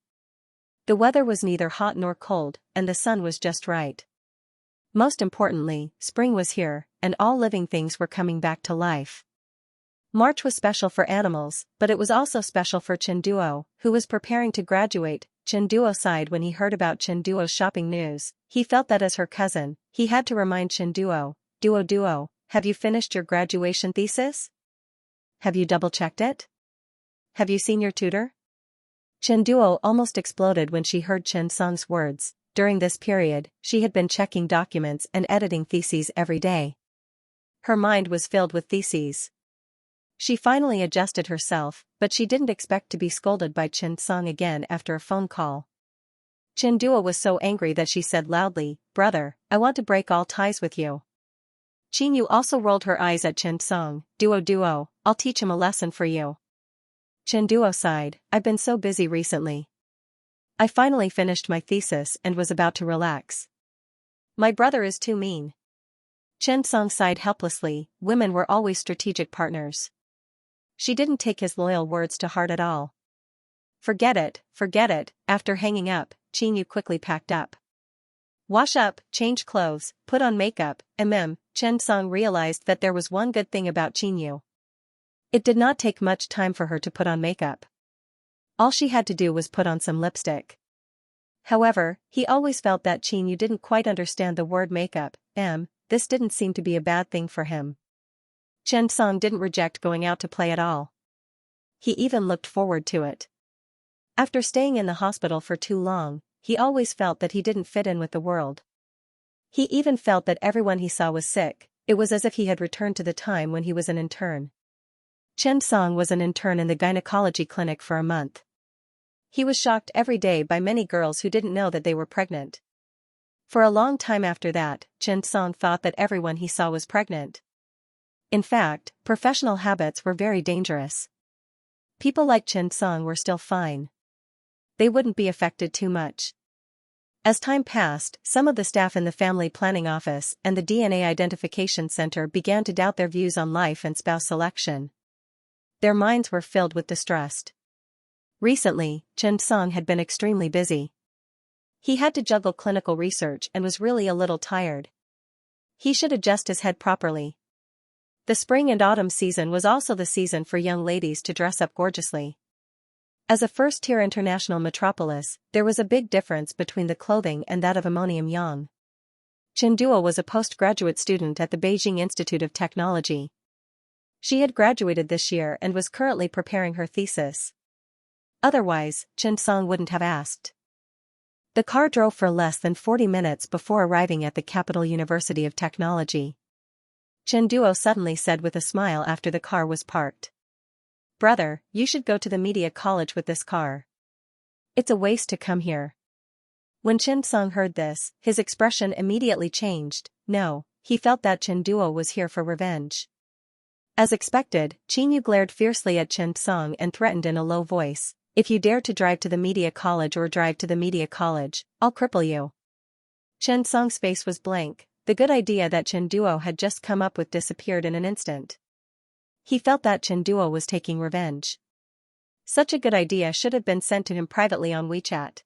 The weather was neither hot nor cold, and the sun was just right. Most importantly, spring was here, and all living things were coming back to life. March was special for animals, but it was also special for Chinduo, who was preparing to graduate. Chinduo sighed when he heard about Chinduo's shopping news. He felt that as her cousin, he had to remind Chinduo, Duo, have you finished your graduation thesis? Have you double-checked it? Have you seen your tutor? Chinduo almost exploded when she heard Chen Song's words. During this period, she had been checking documents and editing theses every day. Her mind was filled with theses. She finally adjusted herself, but she didn't expect to be scolded by Chen Song again after a phone call. Chinduo was so angry that she said loudly, "Brother, I want to break all ties with you." Qingyu also rolled her eyes at Chen Song. Duo, I'll teach him a lesson for you." Chinduo sighed, "I've been so busy recently. I finally finished my thesis and was about to relax. My brother is too mean." Chen Song sighed helplessly. Women were always strategic partners. She didn't take his loyal words to heart at all. Forget it. After hanging up, Qingyu quickly packed up. Wash up, change clothes, put on makeup, Chen Song realized that there was one good thing about Qingyu. It did not take much time for her to put on makeup. All she had to do was put on some lipstick. However, he always felt that Qingyu didn't quite understand the word makeup. This didn't seem to be a bad thing for him. Chen Song didn't reject going out to play at all. He even looked forward to it. After staying in the hospital for too long, he always felt that he didn't fit in with the world. He even felt that everyone he saw was sick. It was as if he had returned to the time when he was an intern. Chen Song was an intern in the gynecology clinic for a month. He was shocked every day by many girls who didn't know that they were pregnant. For a long time after that, Chen Song thought that everyone he saw was pregnant. In fact, professional habits were very dangerous. People like Chen Song were still fine. They wouldn't be affected too much. As time passed, some of the staff in the family planning office and the DNA identification center began to doubt their views on life and spouse selection. Their minds were filled with distrust. Recently, Chen Song had been extremely busy. He had to juggle clinical research and was really a little tired. He should adjust his head properly. The spring and autumn season was also the season for young ladies to dress up gorgeously. As a first-tier international metropolis, there was a big difference between the clothing and that of Ammonium Yang. Chinduo was a postgraduate student at the Beijing Institute of Technology. She had graduated this year and was currently preparing her thesis. Otherwise, Chen Song wouldn't have asked. The car drove for less than 40 minutes before arriving at the Capital University of Technology. Chinduo suddenly said with a smile after the car was parked. "Brother, you should go to the media college with this car. It's a waste to come here." When Chen Song heard this, his expression immediately changed. No, he felt that Chinduo was here for revenge. As expected, Qingyu glared fiercely at Chen Song and threatened in a low voice, "If you dare to drive to the media college, I'll cripple you." Chen Song's face was blank. The good idea that Chinduo had just come up with disappeared in an instant. He felt that Chinduo was taking revenge. Such a good idea should have been sent to him privately on WeChat.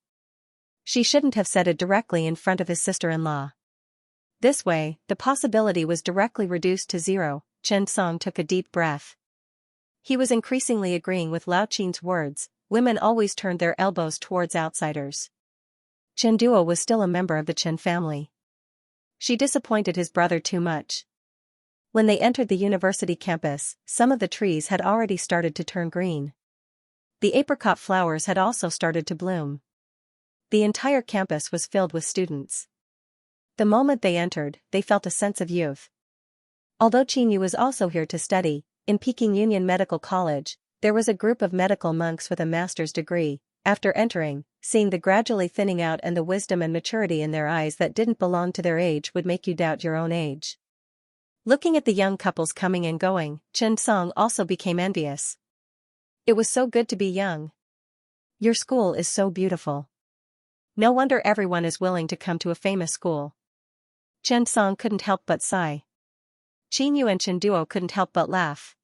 She shouldn't have said it directly in front of his sister-in-law. This way, the possibility was directly reduced to zero. Chen Song took a deep breath. He was increasingly agreeing with Lao Qin's words. Women always turned their elbows towards outsiders. Chinduo was still a member of the Chen family. She disappointed his brother too much. When they entered the university campus, some of the trees had already started to turn green. The apricot flowers had also started to bloom. The entire campus was filled with students. The moment they entered, they felt a sense of youth. Although Qingyu was also here to study, in Peking Union Medical College, there was a group of medical monks with a master's degree. After entering, seeing the gradually thinning out and the wisdom and maturity in their eyes that didn't belong to their age would make you doubt your own age. Looking at the young couples coming and going, Chen Song also became envious. It was so good to be young. Your school is so beautiful. No wonder everyone is willing to come to a famous school. Chen Song couldn't help but sigh. Qingyu and Chinduo couldn't help but laugh.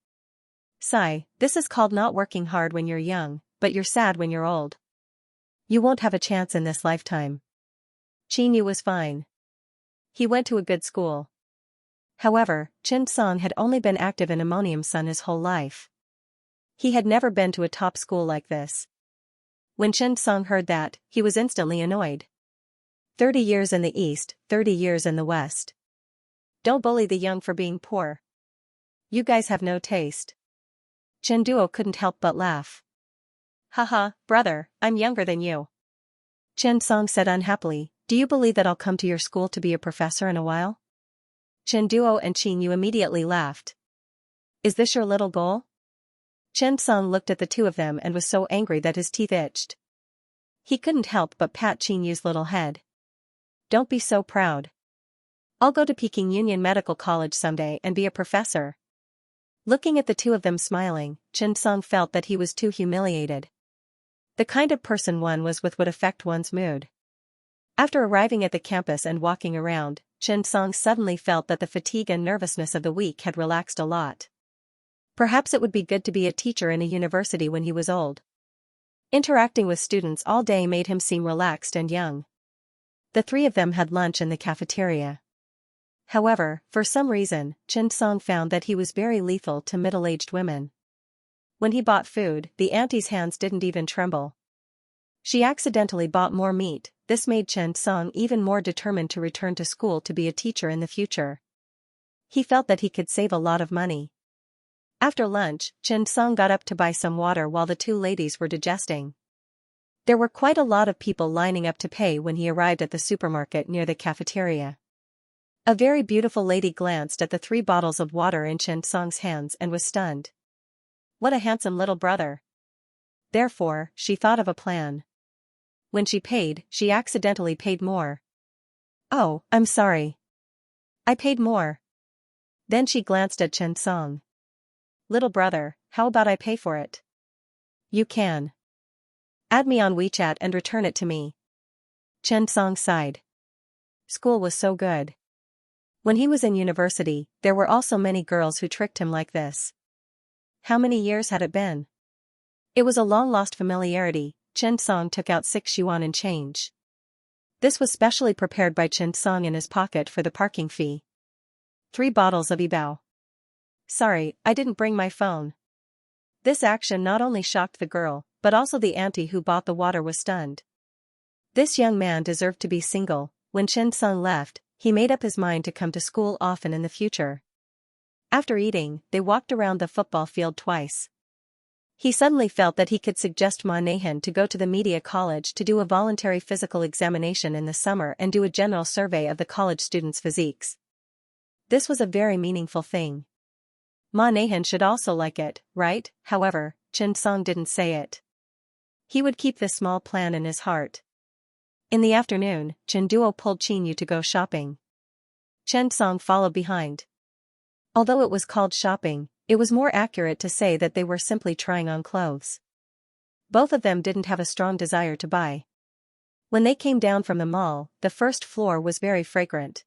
Sigh, this is called not working hard when you're young, but you're sad when you're old. You won't have a chance in this lifetime. Qianyu was fine. He went to a good school. However, Chen Song had only been active in Ammonium Sun his whole life. He had never been to a top school like this. When Chen Song heard that, he was instantly annoyed. 30 years in the East, 30 years in the West. Don't bully the young for being poor. You guys have no taste. Chen Duo couldn't help but laugh. Haha, brother, I'm younger than you. Chen Song said unhappily, do you believe that I'll come to your school to be a professor in a while? Chen Duo and Qianyu immediately laughed. Is this your little goal? Chen Song looked at the two of them and was so angry that his teeth itched. He couldn't help but pat Qianyu's little head. Don't be so proud. I'll go to Peking Union Medical College someday and be a professor. Looking at the two of them smiling, Chen Song felt that he was too humiliated. The kind of person one was with would affect one's mood. After arriving at the campus and walking around, Chen Song suddenly felt that the fatigue and nervousness of the week had relaxed a lot. Perhaps it would be good to be a teacher in a university when he was old. Interacting with students all day made him seem relaxed and young. The three of them had lunch in the cafeteria. However, for some reason, Chen Song found that he was very lethal to middle-aged women. When he bought food, the auntie's hands didn't even tremble. She accidentally bought more meat. This made Chen Song even more determined to return to school to be a teacher in the future. He felt that he could save a lot of money. After lunch, Chen Song got up to buy some water while the two ladies were digesting. There were quite a lot of people lining up to pay when he arrived at the supermarket near the cafeteria. A very beautiful lady glanced at the 3 bottles of water in Chen Song's hands and was stunned. What a handsome little brother. Therefore, she thought of a plan. When she paid, she accidentally paid more. Oh, I'm sorry. I paid more. Then she glanced at Chen Song. Little brother, how about I pay for it? You can. Add me on WeChat and return it to me. Chen Song sighed. School was so good. When he was in university, there were also many girls who tricked him like this. How many years had it been? It was a long-lost familiarity. Chen Song took out 6 yuan in change. This was specially prepared by Chen Song in his pocket for the parking fee. 3 bottles of Ibao. Sorry, I didn't bring my phone. This action not only shocked the girl, but also the auntie who bought the water was stunned. This young man deserved to be single. When Chen Song left, he made up his mind to come to school often in the future. After eating, they walked around the football field twice. He suddenly felt that he could suggest Ma Nahan to go to the media college to do a voluntary physical examination in the summer and do a general survey of the college students' physiques. This was a very meaningful thing. Ma Nahan should also like it, right? However, Chen Song didn't say it. He would keep this small plan in his heart. In the afternoon, Chen Duo pulled Qianyu to go shopping. Chen Song followed behind. Although it was called shopping, it was more accurate to say that they were simply trying on clothes. Both of them didn't have a strong desire to buy. When they came down from the mall, the first floor was very fragrant.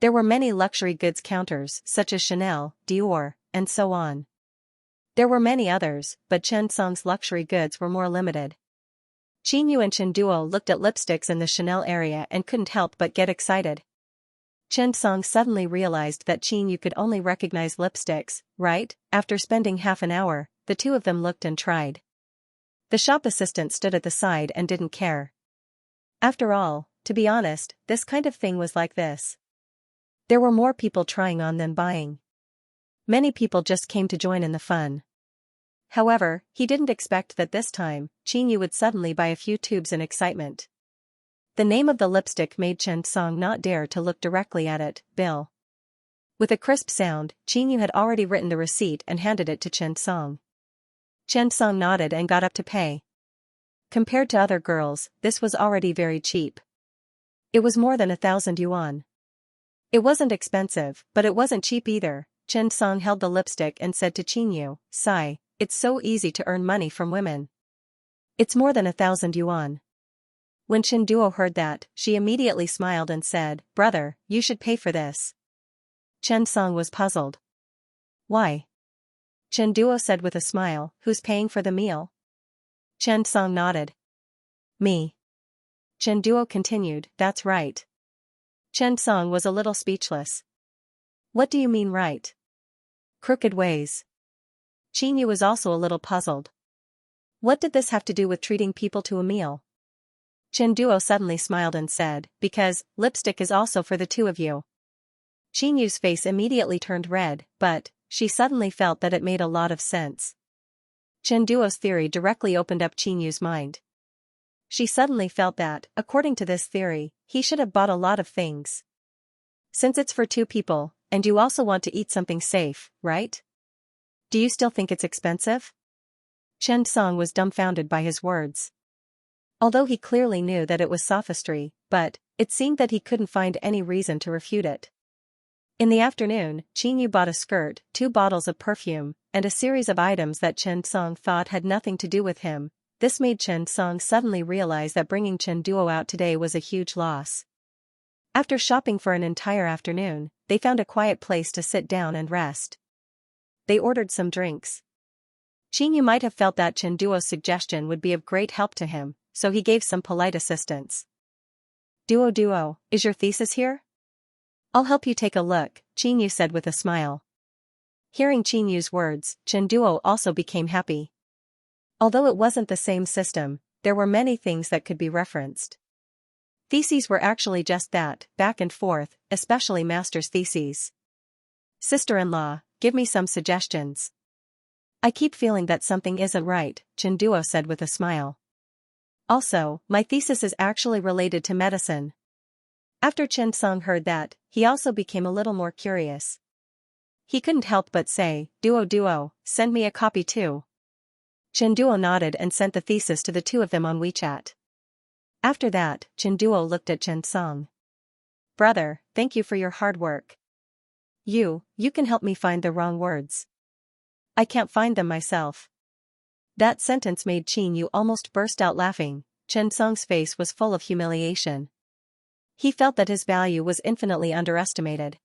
There were many luxury goods counters such as Chanel, Dior, and so on. There were many others, but Chen Song's luxury goods were more limited. Qianyu and Chen Duo looked at lipsticks in the Chanel area and couldn't help but get excited. Chen Song suddenly realized that Qianyu could only recognize lipsticks, right? After spending half an hour, the two of them looked and tried. The shop assistant stood at the side and didn't care. After all, to be honest, this kind of thing was like this. There were more people trying on than buying. Many people just came to join in the fun. However, he didn't expect that this time, Qianyu would suddenly buy a few tubes in excitement. The name of the lipstick made Chen Song not dare to look directly at it. Bill. With a crisp sound, Qianyu had already written the receipt and handed it to Chen Song. Chen Song nodded and got up to pay. Compared to other girls, this was already very cheap. It was more than 1,000 yuan. It wasn't expensive, but it wasn't cheap either. Chen Song held the lipstick and said to Qianyu, "Sigh, it's so easy to earn money from women. It's more than 1,000 yuan." When Chen Duo heard that, she immediately smiled and said, "Brother, you should pay for this." Chen Song was puzzled. Why? Chen Duo said with a smile. Who's paying for the meal? Chen Song nodded. Me. Chen Duo continued. That's right. Chen Song was a little speechless. What do you mean right? Crooked ways. Qin Yu was also a little puzzled. What did this have to do with treating people to a meal? Chen Duo suddenly smiled and said, because lipstick is also for the two of you. Qin Yu's face immediately turned red, but she suddenly felt that it made a lot of sense. Chen Duo's theory directly opened up Qin Yu's mind. She suddenly felt that, according to this theory, he should have bought a lot of things. Since it's for two people, and you also want to eat something safe, right? Do you still think it's expensive? Chen Song was dumbfounded by his words. Although he clearly knew that it was sophistry, but it seemed that he couldn't find any reason to refute it. In the afternoon, Qin Yu bought a skirt, 2 bottles of perfume, and a series of items that Chen Song thought had nothing to do with him. This made Chen Song suddenly realize that bringing Chen Duo out today was a huge loss. After shopping for an entire afternoon, they found a quiet place to sit down and rest. They ordered some drinks. Qin Yu might have felt that Chen Duo's suggestion would be of great help to him, so he gave some polite assistance. Duo, is your thesis here? I'll help you take a look, Qin Yu said with a smile. Hearing Qin Yu's words, Chen Duo also became happy. Although it wasn't the same system, there were many things that could be referenced. Theses were actually just that, back and forth, especially master's theses. Sister-in-law, give me some suggestions. I keep feeling that something isn't right, Chen Duo said with a smile. Also, my thesis is actually related to medicine. After Chen Song heard that, he also became a little more curious. He couldn't help but say, Duo, send me a copy too. Chen Duo nodded and sent the thesis to the two of them on WeChat. After that, Chen Duo looked at Chen Song. Brother, thank you for your hard work. You can help me find the wrong words. I can't find them myself. That sentence made Qin Yu almost burst out laughing. Chen Song's face was full of humiliation. He felt that his value was infinitely underestimated.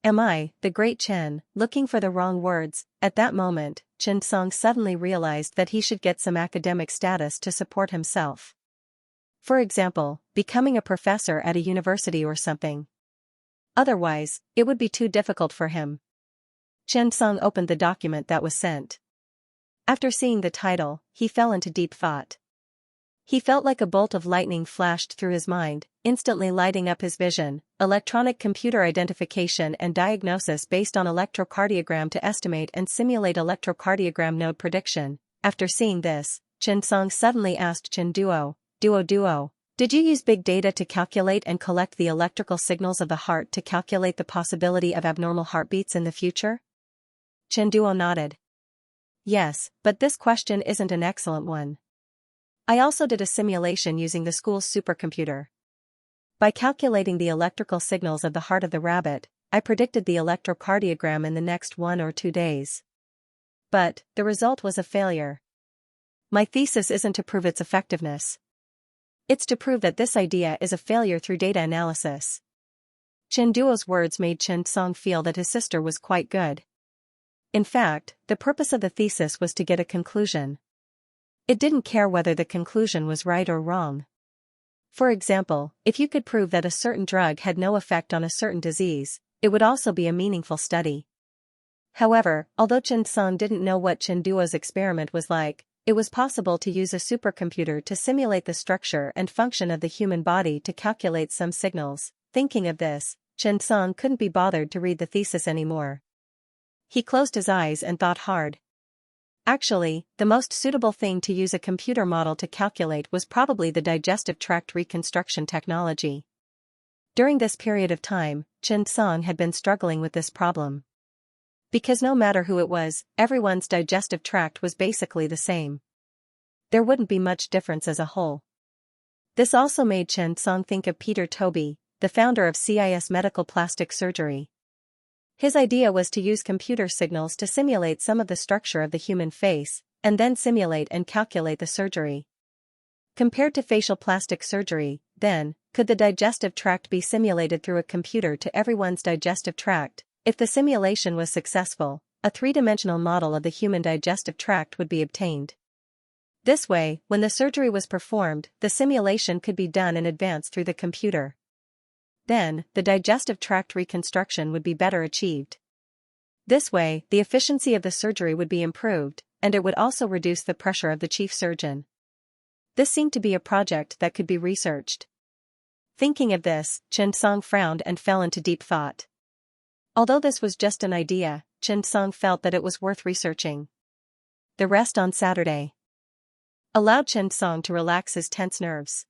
Am I, the great Chen, looking for the wrong words? At that moment, Chen Song suddenly realized that he should get some academic status to support himself. For example, becoming a professor at a university or something. Otherwise, it would be too difficult for him. Chen Song opened the document that was sent. After seeing the title, he fell into deep thought. He felt like a bolt of lightning flashed through his mind, instantly lighting up his vision. Electronic computer identification and diagnosis based on electrocardiogram to estimate and simulate electrocardiogram node prediction. After seeing this, Chen Song suddenly asked Chen Duo, Duo, did you use big data to calculate and collect the electrical signals of the heart to calculate the possibility of abnormal heartbeats in the future? Chen Duo nodded. Yes, but this question isn't an excellent one. I also did a simulation using the school's supercomputer. By calculating the electrical signals of the heart of the rabbit, I predicted the electrocardiogram in the next 1 or 2 days. But the result was a failure. My thesis isn't to prove its effectiveness. It's to prove that this idea is a failure through data analysis. Chen Duo's words made Chen Song feel that his sister was quite good. In fact, the purpose of the thesis was to get a conclusion. It didn't care whether the conclusion was right or wrong. For example, if you could prove that a certain drug had no effect on a certain disease, it would also be a meaningful study. However, although Chen Song didn't know what Chen Duo's experiment was like, it was possible to use a supercomputer to simulate the structure and function of the human body to calculate some signals. Thinking of this, Chen Song couldn't be bothered to read the thesis anymore. He closed his eyes and thought hard. Actually, the most suitable thing to use a computer model to calculate was probably the digestive tract reconstruction technology. During this period of time, Chen Song had been struggling with this problem. Because no matter who it was, everyone's digestive tract was basically the same. There wouldn't be much difference as a whole. This also made Chen Song think of Peter Toby, the founder of CIS Medical Plastic Surgery. His idea was to use computer signals to simulate some of the structure of the human face, and then simulate and calculate the surgery. Compared to facial plastic surgery, then, could the digestive tract be simulated through a computer to everyone's digestive tract? If the simulation was successful, a three-dimensional model of the human digestive tract would be obtained. This way, when the surgery was performed, the simulation could be done in advance through the computer. Then, the digestive tract reconstruction would be better achieved. This way, the efficiency of the surgery would be improved, and it would also reduce the pressure of the chief surgeon. This seemed to be a project that could be researched. Thinking of this, Xianxia frowned and fell into deep thought. Although this was just an idea, Xianxia felt that it was worth researching. The rest on Saturday allowed Xianxia to relax his tense nerves.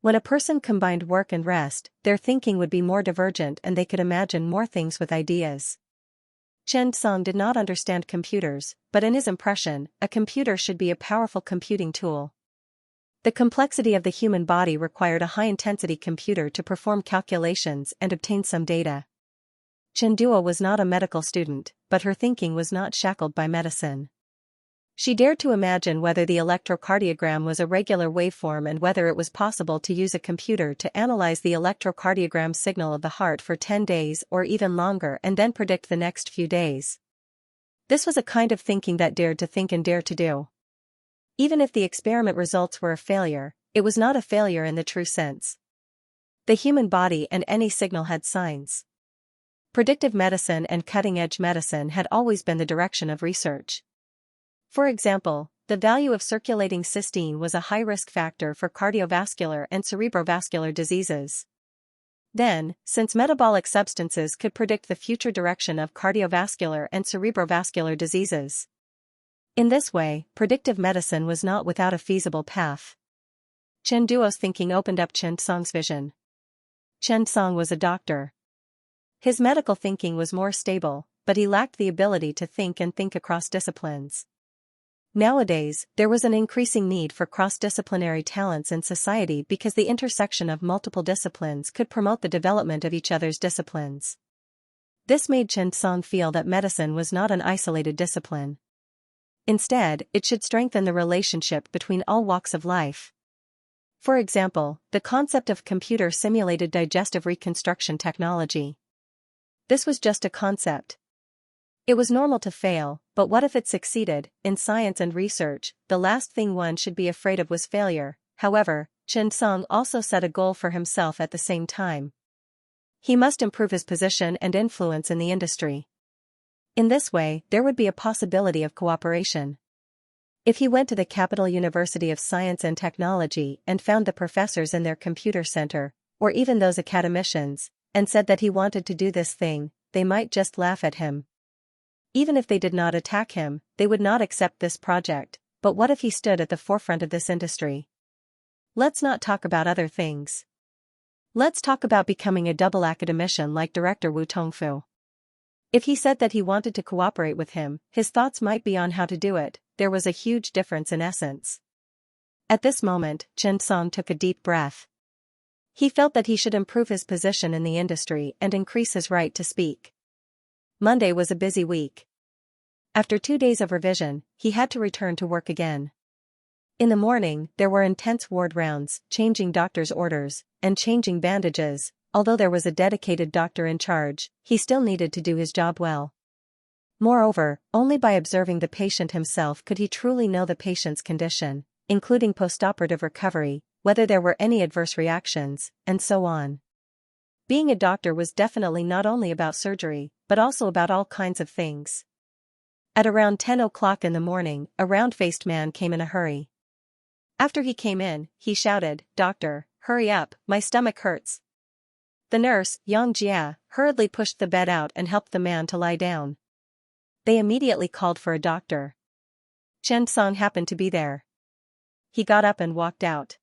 When a person combined work and rest, their thinking would be more divergent and they could imagine more things with ideas. Xianxia did not understand computers, but in his impression, a computer should be a powerful computing tool. The complexity of the human body required a high-intensity computer to perform calculations and obtain some data. Xianxia was not a medical student, but her thinking was not shackled by medicine. She dared to imagine whether the electrocardiogram was a regular waveform and whether it was possible to use a computer to analyze the electrocardiogram signal of the heart for 10 days or even longer and then predict the next few days. This was a kind of thinking that dared to think and dare to do. Even if the experiment results were a failure, it was not a failure in the true sense. The human body and any signal had signs. Predictive medicine and cutting-edge medicine had always been the direction of research. For example, the value of circulating cysteine was a high-risk factor for cardiovascular and cerebrovascular diseases. Then, since metabolic substances could predict the future direction of cardiovascular and cerebrovascular diseases. In this way, predictive medicine was not without a feasible path. Xianxia's thinking opened up Xianxia's vision. Xianxia was a doctor. His medical thinking was more stable, but he lacked the ability to think and think across disciplines. Nowadays, there was an increasing need for cross-disciplinary talents in society because the intersection of multiple disciplines could promote the development of each other's disciplines. This made Xianxia feel that medicine was not an isolated discipline. Instead, it should strengthen the relationship between all walks of life. For example, the concept of computer-simulated digestive reconstruction technology. This was just a concept. It was normal to fail, but what if it succeeded? In science and research, the last thing one should be afraid of was failure. However, Xianxia also set a goal for himself at the same time. He must improve his position and influence in the industry. In this way, there would be a possibility of cooperation. If he went to the Capital University of Science and Technology and found the professors in their computer center, or even those academicians, and said that he wanted to do this thing, they might just laugh at him. Even if they did not attack him, they would not accept this project, but what if he stood at the forefront of this industry? Let's not talk about other things. Let's talk about becoming a double academician like Director Wu Tongfu. If he said that he wanted to cooperate with him, his thoughts might be on how to do it. There was a huge difference in essence. At this moment, Xianxia took a deep breath. He felt that he should improve his position in the industry and increase his right to speak. Monday was a busy week. After 2 days of revision, he had to return to work again. In the morning, there were intense ward rounds, changing doctors' orders, and changing bandages. Although there was a dedicated doctor in charge, he still needed to do his job well. Moreover, only by observing the patient himself could he truly know the patient's condition, including postoperative recovery, whether there were any adverse reactions, and so on. Being a doctor was definitely not only about surgery, but also about all kinds of things. At around 10 o'clock in the morning, a round-faced man came in a hurry. After he came in, he shouted, "Doctor, hurry up, my stomach hurts." The nurse, Xianxia, hurriedly pushed the bed out and helped the man to lie down. They immediately called for a doctor. Xianxia happened to be there. He got up and walked out.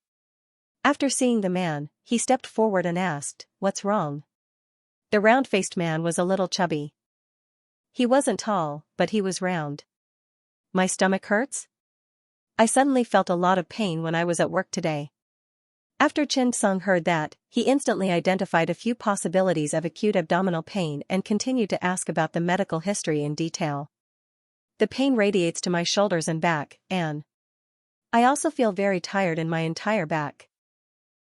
After seeing the man, he stepped forward and asked, "What's wrong?" The round-faced man was a little chubby. He wasn't tall, but he was round. "My stomach hurts? I suddenly felt a lot of pain when I was at work today." After Xianxia heard that, he instantly identified a few possibilities of acute abdominal pain and continued to ask about the medical history in detail. "The pain radiates to my shoulders and back, and I also feel very tired in my entire back."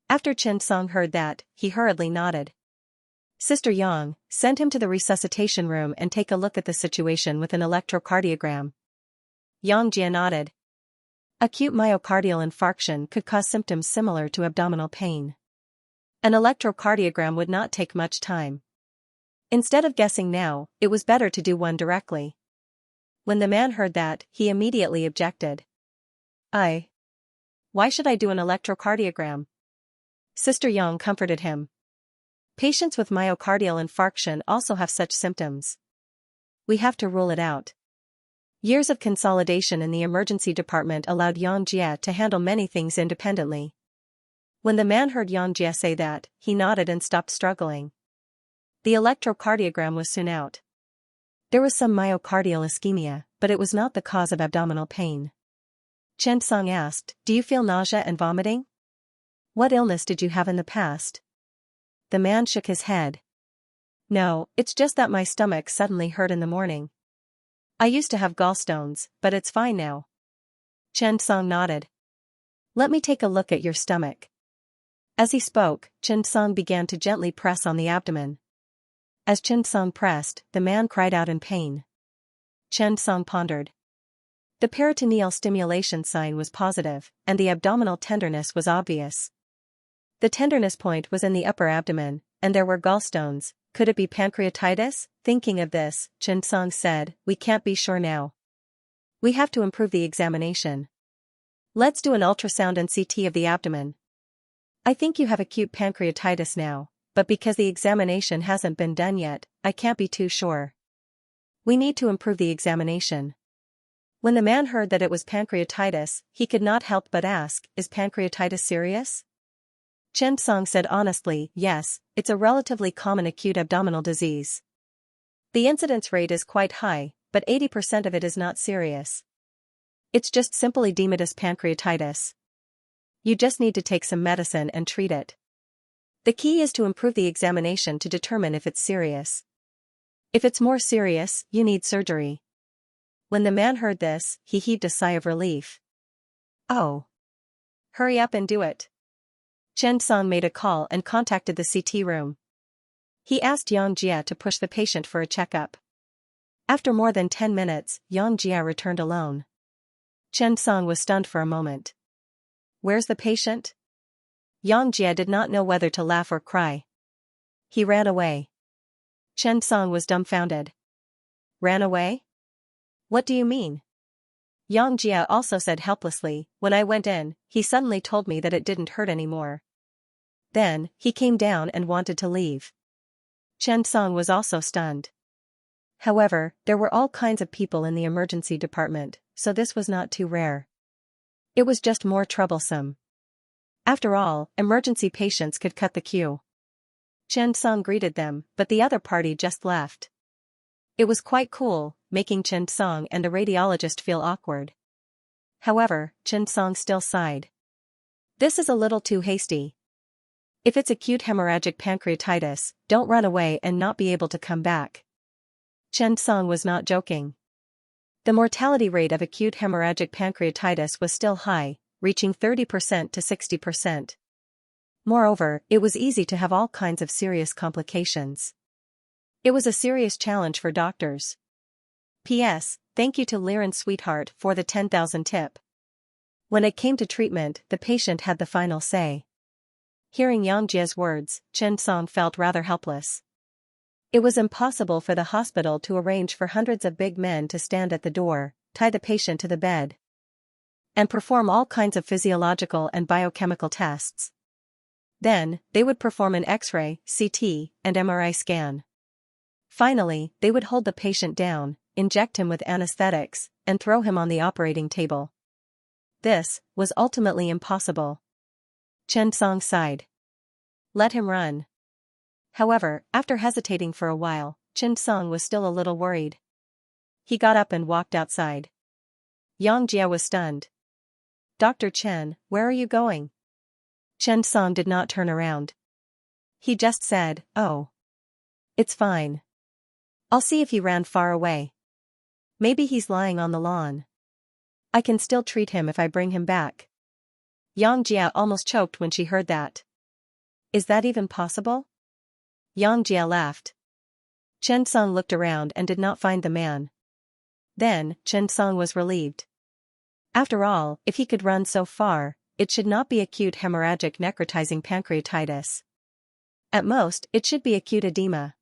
After Xianxia heard that, he hurriedly nodded. Sister Yang, send him to the resuscitation room and take a look at the situation with an electrocardiogram. Xianxia nodded. Acute myocardial infarction could cause symptoms similar to abdominal pain. An electrocardiogram would not take much time. Instead of guessing now, it was better to do one directly. When the man heard that, he immediately objected. Why should I do an electrocardiogram? Sister Yang comforted him. Patients with myocardial infarction also have such symptoms. We have to rule it out. Years of consolidation in the emergency department allowed Xianxia to handle many things independently. When the man heard Xianxia say that, he nodded and stopped struggling. The electrocardiogram was soon out. There was some myocardial ischemia, but it was not the cause of abdominal pain. Xianxia asked, Do you feel nausea and vomiting? What illness did you have in the past? The man shook his head. No, it's just that my stomach suddenly hurt in the morning. I used to have gallstones, but it's fine now. Xianxia nodded. Let me take a look at your stomach. As he spoke, Xianxia began to gently press on the abdomen. As Xianxia pressed, the man cried out in pain. Xianxia pondered. The peritoneal stimulation sign was positive, and the abdominal tenderness was obvious. The tenderness point was in the upper abdomen, and there were gallstones. Could it be pancreatitis? Thinking of this, Xianxia said, We can't be sure now. We have to improve the examination. Let's do an ultrasound and CT of the abdomen. I think you have acute pancreatitis now, but because the examination hasn't been done yet, I can't be too sure. We need to improve the examination. When the man heard that it was pancreatitis, he could not help but ask, Is pancreatitis serious? Xianxia said honestly, yes, it's a relatively common acute abdominal disease. The incidence rate is quite high, but 80% of it is not serious. It's just simple edematous pancreatitis. You just need to take some medicine and treat it. The key is to improve the examination to determine if it's serious. If it's more serious, you need surgery. When the man heard this, he heaved a sigh of relief. Oh. Hurry up and do it. Xianxia made a call and contacted the CT room. He asked Xianxia to push the patient for a checkup. After more than 10 minutes, Xianxia returned alone. Xianxia was stunned for a moment. Where's the patient? Xianxia did not know whether to laugh or cry. He ran away. Xianxia was dumbfounded. Ran away? What do you mean? Xianxia also said helplessly, When I went in, he suddenly told me that it didn't hurt anymore. Then, he came down and wanted to leave. Xianxia was also stunned. However, there were all kinds of people in the emergency department, so this was not too rare. It was just more troublesome. After all, emergency patients could cut the queue. Xianxia greeted them, but the other party just left. It was quite cool, making Xianxia and the radiologist feel awkward. However, Xianxia still sighed. This is a little too hasty. If it's acute hemorrhagic pancreatitis, don't run away and not be able to come back. Xianxia was not joking. The mortality rate of acute hemorrhagic pancreatitis was still high, reaching 30% to 60%. Moreover, it was easy to have all kinds of serious complications. It was a serious challenge for doctors. P.S. Thank you to Liren Sweetheart for the 10,000 tip. When it came to treatment, the patient had the final say. Hearing Xianxia's words, Xianxia felt rather helpless. It was impossible for the hospital to arrange for hundreds of big men to stand at the door, tie the patient to the bed, and perform all kinds of physiological and biochemical tests. Then, they would perform an X-ray, CT, and MRI scan. Finally, they would hold the patient down, inject him with anesthetics, and throw him on the operating table. This was ultimately impossible. Xianxia sighed. Let him run. However, after hesitating for a while, Xianxia was still a little worried. He got up and walked outside. Xianxia was stunned. Dr. Chen, where are you going? Xianxia did not turn around. He just said, Oh. It's fine. I'll see if he ran far away. Maybe he's lying on the lawn. I can still treat him if I bring him back. Xianxia almost choked when she heard that. Is that even possible? Xianxia laughed. Chen Song looked around and did not find the man. Then, Chen Song was relieved. After all, if he could run so far, it should not be acute hemorrhagic necrotizing pancreatitis. At most, it should be acute edema.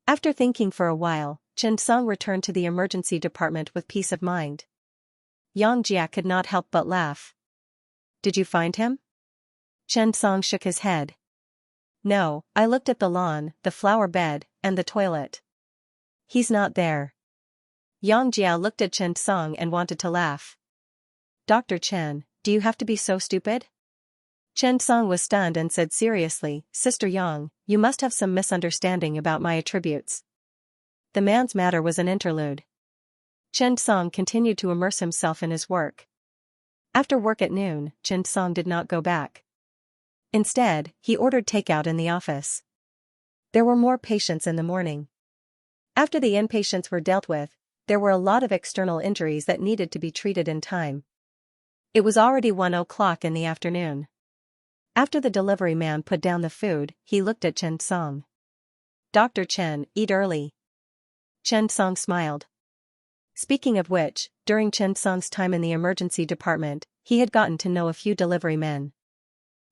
After thinking for a while, Chen Song returned to the emergency department with peace of mind. Xianxia could not help but laugh. Did you find him? Chen Song shook his head. No, I looked at the lawn, the flower bed, and the toilet. He's not there. Xianxia looked at Chen Song and wanted to laugh. Dr. Chen, do you have to be so stupid? Chen Song was stunned and said seriously, Sister Yang, you must have some misunderstanding about my attributes. The man's matter was an interlude. Chen Song continued to immerse himself in his work. After work at noon, Chen Song did not go back. Instead, he ordered takeout in the office. There were more patients in the morning. After the inpatients were dealt with, there were a lot of external injuries that needed to be treated in time. It was already 1 o'clock in the afternoon. After the delivery man put down the food, he looked at Chen Song. Dr. Chen, eat early. Chen Song smiled. Speaking of which, during Chen Song's time in the emergency department, he had gotten to know a few delivery men.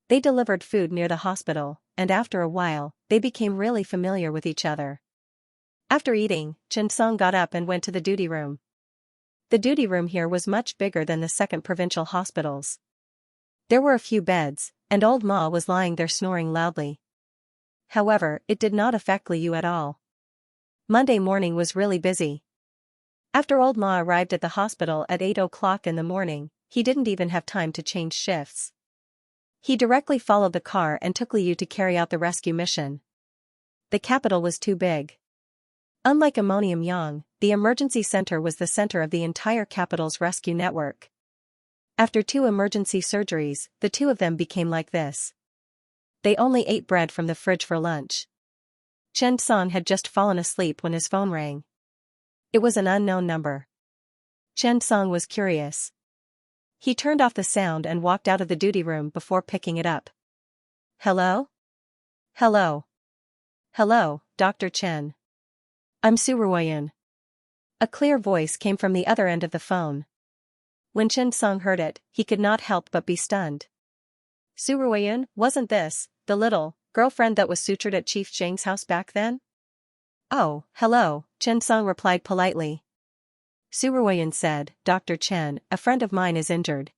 They delivered food near the hospital, and after a while, they became really familiar with each other. After eating, Chen Song got up and went to the duty room. The duty room here was much bigger than the second provincial hospitals. There were a few beds, and old Ma was lying there snoring loudly. However, it did not affect Liu at all. Monday morning was really busy. After old Ma arrived at the hospital at 8 o'clock in the morning, he didn't even have time to change shifts. He directly followed the car and took Liu to carry out the rescue mission. The capital was too big. Unlike Ammonium Yang, the emergency center was the center of the entire capital's rescue network. After 2 emergency surgeries, the 2 of them became like this. They only ate bread from the fridge for lunch. Chen Song had just fallen asleep when his phone rang. It was an unknown number. Chen Song was curious. He turned off the sound and walked out of the duty room before picking it up. Hello? Hello. Hello, Dr. Chen. I'm Su Ruoyun. A clear voice came from the other end of the phone. When Chen Song heard it, he could not help but be stunned. Su Ruoyun, wasn't this the little girlfriend that was sutured at Chief Zheng's house back then? Oh, hello, Chen Song replied politely. Su Ruoyun said, Dr. Chen, a friend of mine is injured.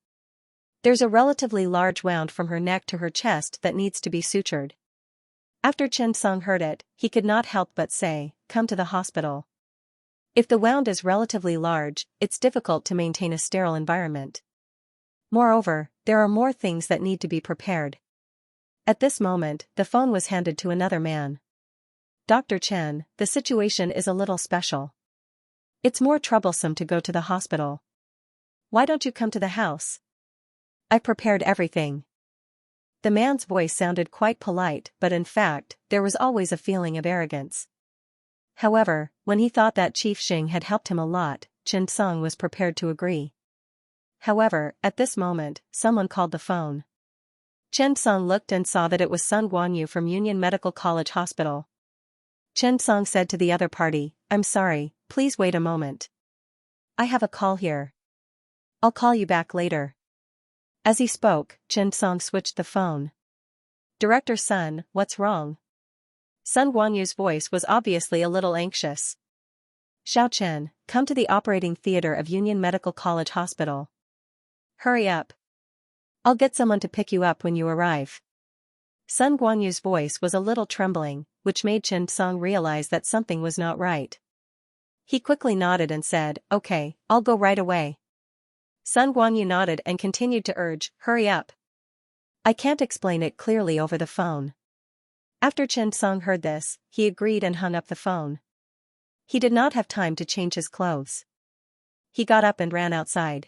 There's a relatively large wound from her neck to her chest that needs to be sutured. After Chen Song heard it, he could not help but say, come to the hospital. If the wound is relatively large, it's difficult to maintain a sterile environment. Moreover, there are more things that need to be prepared. At this moment, the phone was handed to another man. Dr. Chen, the situation is a little special. It's more troublesome to go to the hospital. Why don't you come to the house? I've prepared everything. The man's voice sounded quite polite, but in fact, there was always a feeling of arrogance. However, when he thought that Chief Xing had helped him a lot, Chen Song was prepared to agree. However, at this moment, someone called the phone. Chen Song looked and saw that it was Sun Guanyu from Union Medical College Hospital. Chen Song said to the other party, I'm sorry, please wait a moment. I have a call here. I'll call you back later. As he spoke, Chen Song switched the phone. Director Sun, what's wrong? Sun Guanyu's voice was obviously a little anxious. Xiao Chen, come to the operating theater of Union Medical College Hospital. Hurry up. I'll get someone to pick you up when you arrive. Sun Guanyu's voice was a little trembling, which made Chen Song realize that something was not right. He quickly nodded and said, okay, I'll go right away. Sun Guanyu nodded and continued to urge, hurry up. I can't explain it clearly over the phone. After Chen Song heard this, he agreed and hung up the phone. He did not have time to change his clothes. He got up and ran outside.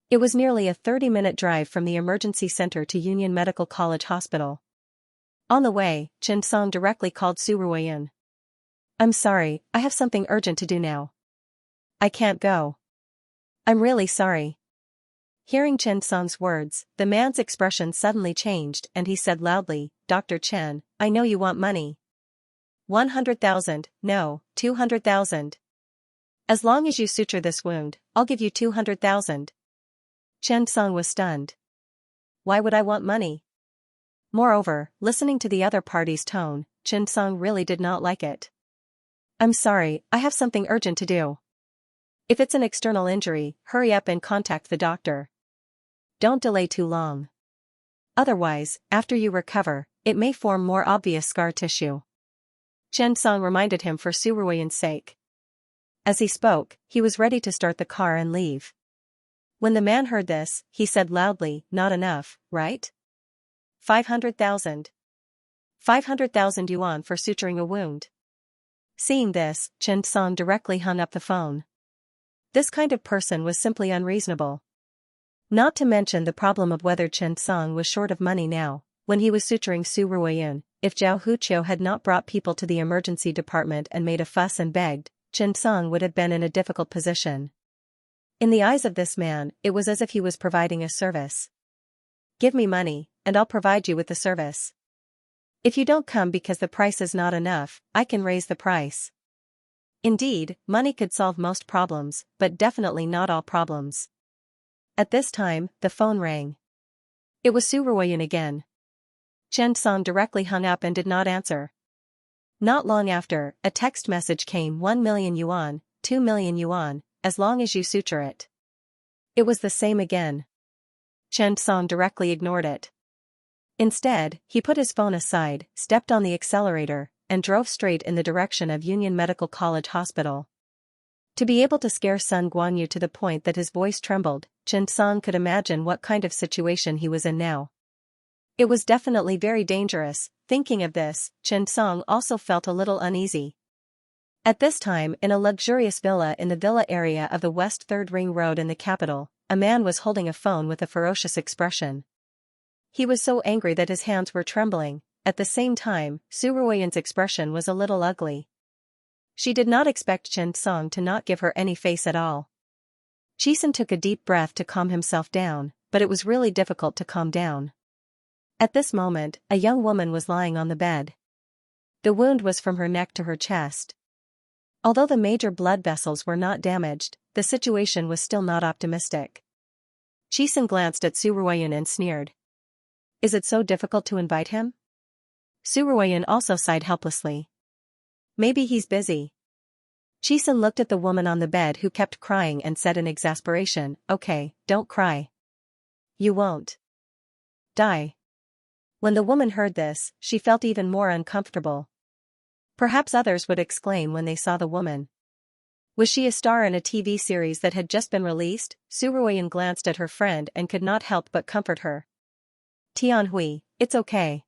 It was nearly a 30-minute drive from the emergency center to Union Medical College Hospital. On the way, Chen Song directly called Su Ruoyun. I'm sorry, I have something urgent to do now. I can't go. I'm really sorry. Hearing Chen Song's words, the man's expression suddenly changed and he said loudly, Dr. Chen, I know you want money. 100,000, no, 200,000. As long as you suture this wound, I'll give you 200,000. Chen Song was stunned. Why would I want money? Moreover, listening to the other party's tone, Chen Song really did not like it. I'm sorry, I have something urgent to do. If it's an external injury, hurry up and contact the doctor. Don't delay too long. Otherwise, after you recover, it may form more obvious scar tissue. Chen Song reminded him for Su Ruoyan's sake. As he spoke, he was ready to start the car and leave. When the man heard this, he said loudly, not enough, right? 500,000. 500,000 yuan for suturing a wound. Seeing this, Chen Song directly hung up the phone. This kind of person was simply unreasonable. Not to mention the problem of whether Chen Song was short of money now. When he was suturing Su Ruoyan, if Zhao Huqiu had not brought people to the emergency department and made a fuss and begged, Chen Song would have been in a difficult position. In the eyes of this man, it was as if he was providing a service. Give me money, and I'll provide you with the service. If you don't come because the price is not enough, I can raise the price. Indeed, money could solve most problems, but definitely not all problems. At this time, the phone rang. It was Su Ruoyan again. Chen Song directly hung up and did not answer. Not long after, a text message came. 1 million yuan, 2 million yuan, as long as you suture it. It was the same again. Chen Song directly ignored it. Instead, he put his phone aside, stepped on the accelerator, and drove straight in the direction of Union Medical College Hospital. To be able to scare Sun Guanyu to the point that his voice trembled, Chen Song could imagine what kind of situation he was in now. It was definitely very dangerous. Thinking of this, Chen Song also felt a little uneasy. At this time, in a luxurious villa in the villa area of the West 3rd Ring Road in the capital, a man was holding a phone with a ferocious expression. He was so angry that his hands were trembling. At the same time, Su Ruoyan's expression was a little ugly. She did not expect Chen Song to not give her any face at all. Chisun took a deep breath to calm himself down, but it was really difficult to calm down. At this moment, a young woman was lying on the bed. The wound was from her neck to her chest. Although the major blood vessels were not damaged, the situation was still not optimistic. Chisun glanced at Su Ruoyan and sneered. Is it so difficult to invite him? Su Ruoyan also sighed helplessly. Maybe he's busy. Chisun looked at the woman on the bed who kept crying and said in exasperation, okay, don't cry. You won't die. When the woman heard this, she felt even more uncomfortable. Perhaps others would exclaim when they saw the woman. Was she a star in a TV series that had just been released? Su Ruoyan glanced at her friend and could not help but comfort her. Tianhui, it's okay.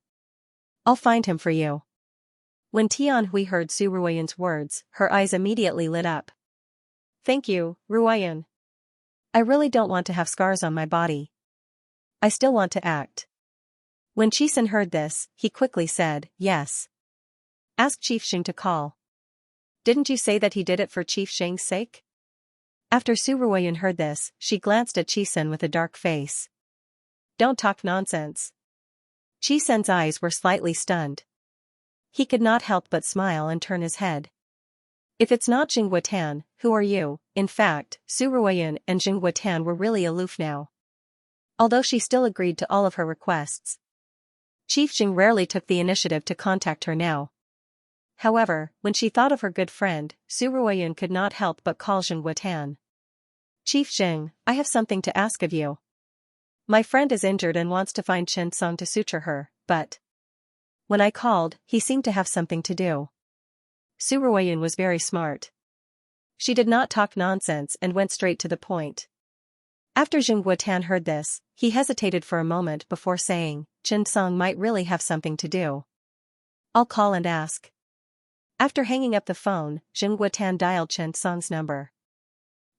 I'll find him for you. When Tianhui heard Su Ruoyan's words, her eyes immediately lit up. Thank you, Ruoyan. I really don't want to have scars on my body. I still want to act. When Chisun heard this, he quickly said, yes. Ask Chief Xing to call. Didn't you say that he did it for Chief Xing's sake? After Su Ruoyan heard this, she glanced at Chisun with a dark face. Don't talk nonsense. Chisun's eyes were slightly stunned. He could not help but smile and turn his head. If it's not Jing Guotan, who are you? In fact, Su Ruoyan and Jing Guotan were really aloof now. Although she still agreed to all of her requests. Chief Xing rarely took the initiative to contact her now. However, when she thought of her good friend, Su Ruoyan could not help but call Jing Guotan. Chief Xing, I have something to ask of you. My friend is injured and wants to find Chen Song to suture her, but when I called, he seemed to have something to do. Su Ruoyan was very smart. She did not talk nonsense and went straight to the point. After Jing Guotan heard this, he hesitated for a moment before saying, Chen Song might really have something to do. I'll call and ask. After hanging up the phone, Jing Guotan dialed Chen Song's number.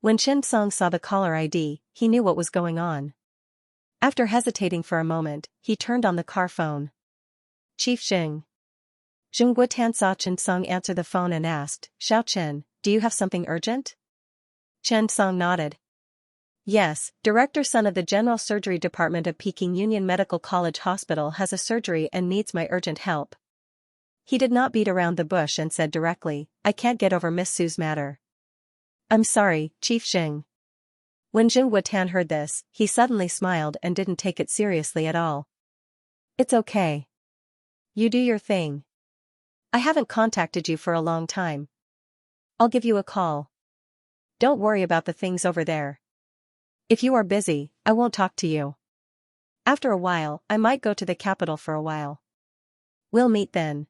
When Chen Song saw the caller ID, he knew what was going on. After hesitating for a moment, he turned on the car phone. Chief Xing. Jing Guotan saw Chen Song answer the phone and asked, Xiao Chen, do you have something urgent? Chen Song nodded. Yes, Director Sun of the General Surgery Department of Peking Union Medical College Hospital has a surgery and needs my urgent help. He did not beat around the bush and said directly, "I can't get over Miss Sue's matter." "I'm sorry, Chief Xing." When Jing Wutan heard this, he suddenly smiled and didn't take it seriously at all. "It's okay. You do your thing. I haven't contacted you for a long time. I'll give you a call. Don't worry about the things over there. If you are busy, I won't talk to you. After a while, I might go to the capital for a while. We'll meet then."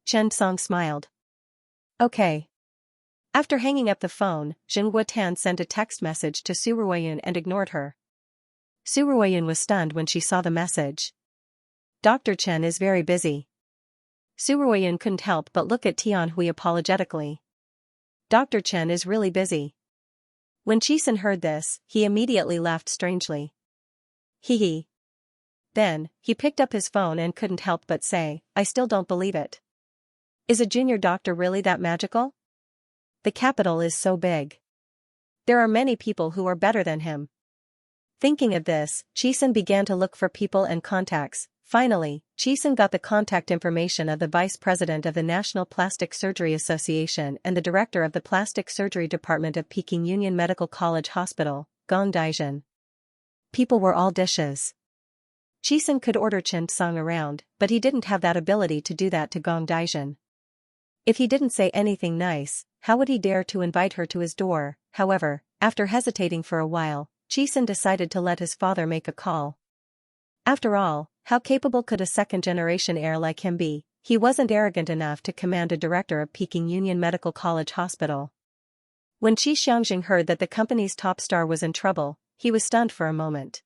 Chen Song smiled. "Okay." After hanging up the phone, Jing Wutan sent a text message to Su Ruoyun and ignored her. Su Ruoyun was stunned when she saw the message. "Dr. Chen is very busy." Su Ruoyun couldn't help but look at Tian Hui apologetically. "Dr. Chen is really busy." When Chisun heard this, he immediately laughed strangely. Hee hee. Then, he picked up his phone and couldn't help but say, "I still don't believe it. Is a junior doctor really that magical? The capital is so big. There are many people who are better than him." Thinking of this, Chisun began to look for people and contacts. Finally, Chisun got the contact information of the vice president of the National Plastic Surgery Association and the director of the Plastic Surgery Department of Peking Union Medical College Hospital, Gong Daijin. People were all dishes. Chisun could order Chen Song around, but he didn't have that ability to do that to Gong Daijin. If he didn't say anything nice, how would he dare to invite her to his door? However, after hesitating for a while, Chisun decided to let his father make a call. After all, how capable could a second-generation heir like him be? He wasn't arrogant enough to command a director of Peking Union Medical College Hospital. When Qi Xianxia heard that the company's top star was in trouble, he was stunned for a moment.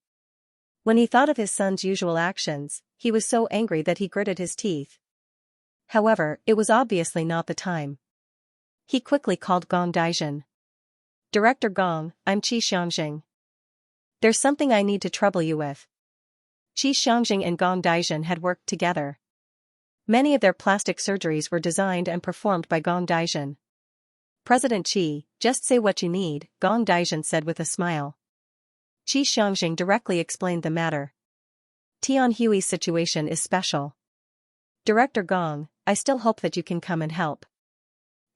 When he thought of his son's usual actions, he was so angry that he gritted his teeth. However, it was obviously not the time. He quickly called Gong Daijin. "Director Gong, I'm Qi Xianxia. There's something I need to trouble you with." Qi Xianxia and Gong Daijin had worked together. Many of their plastic surgeries were designed and performed by Gong Daijin. "President Qi, just say what you need," Gong Daijin said with a smile. Qi Xianxia directly explained the matter. "Tian Hui's situation is special. Director Gong, I still hope that you can come and help."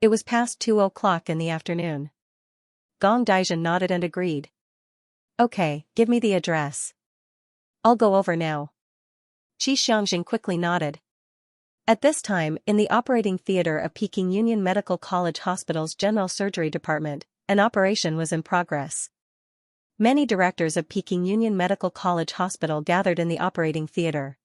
It was past 2 o'clock in the afternoon. Gong Daijin nodded and agreed. "Okay, give me the address. I'll go over now." Qi Xianxia quickly nodded. At this time, in the operating theater of Peking Union Medical College Hospital's General Surgery Department, an operation was in progress. Many directors of Peking Union Medical College Hospital gathered in the operating theater.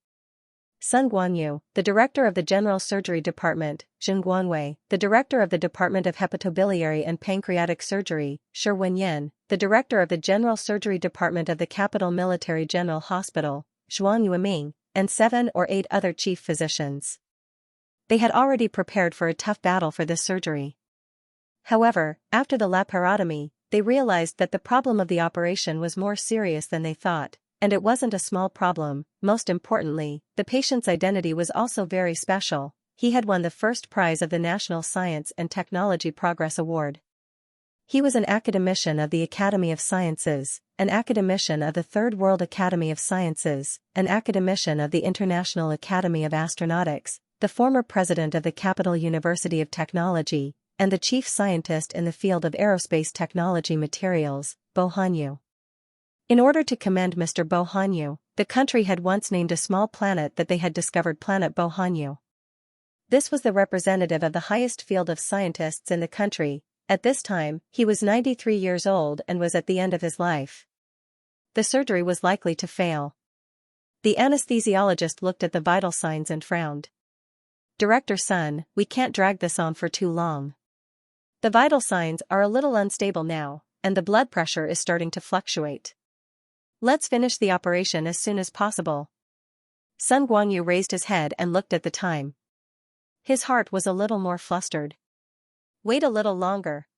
Sun Guanyu, the director of the General Surgery Department, Zheng Guanwei, the director of the Department of Hepatobiliary and Pancreatic Surgery, Shi Wenyan, the director of the General Surgery Department of the Capital Military General Hospital, Zhuang Yueming, and 7 or 8 other chief physicians. They had already prepared for a tough battle for this surgery. However, after the laparotomy, they realized that the problem of the operation was more serious than they thought, and it wasn't a small problem. Most importantly, the patient's identity was also very special. He had won the first prize of the National Science and Technology Progress Award. He was an academician of the Academy of Sciences, an academician of the Third World Academy of Sciences, an academician of the International Academy of Astronautics, the former president of the Capital University of Technology, and the chief scientist in the field of aerospace technology materials, Bo Hanyu. In order to commend Mr. Bo Hanyu, the country had once named a small planet that they had discovered Planet Bo Hanyu. This was the representative of the highest field of scientists in the country. At this time, he was 93 years old and was at the end of his life. The surgery was likely to fail. The anesthesiologist looked at the vital signs and frowned. "Director Sun, we can't drag this on for too long. The vital signs are a little unstable now, and the blood pressure is starting to fluctuate. Let's finish the operation as soon as possible." Sun Guanyu raised his head and looked at the time. His heart was a little more flustered. "Wait a little longer."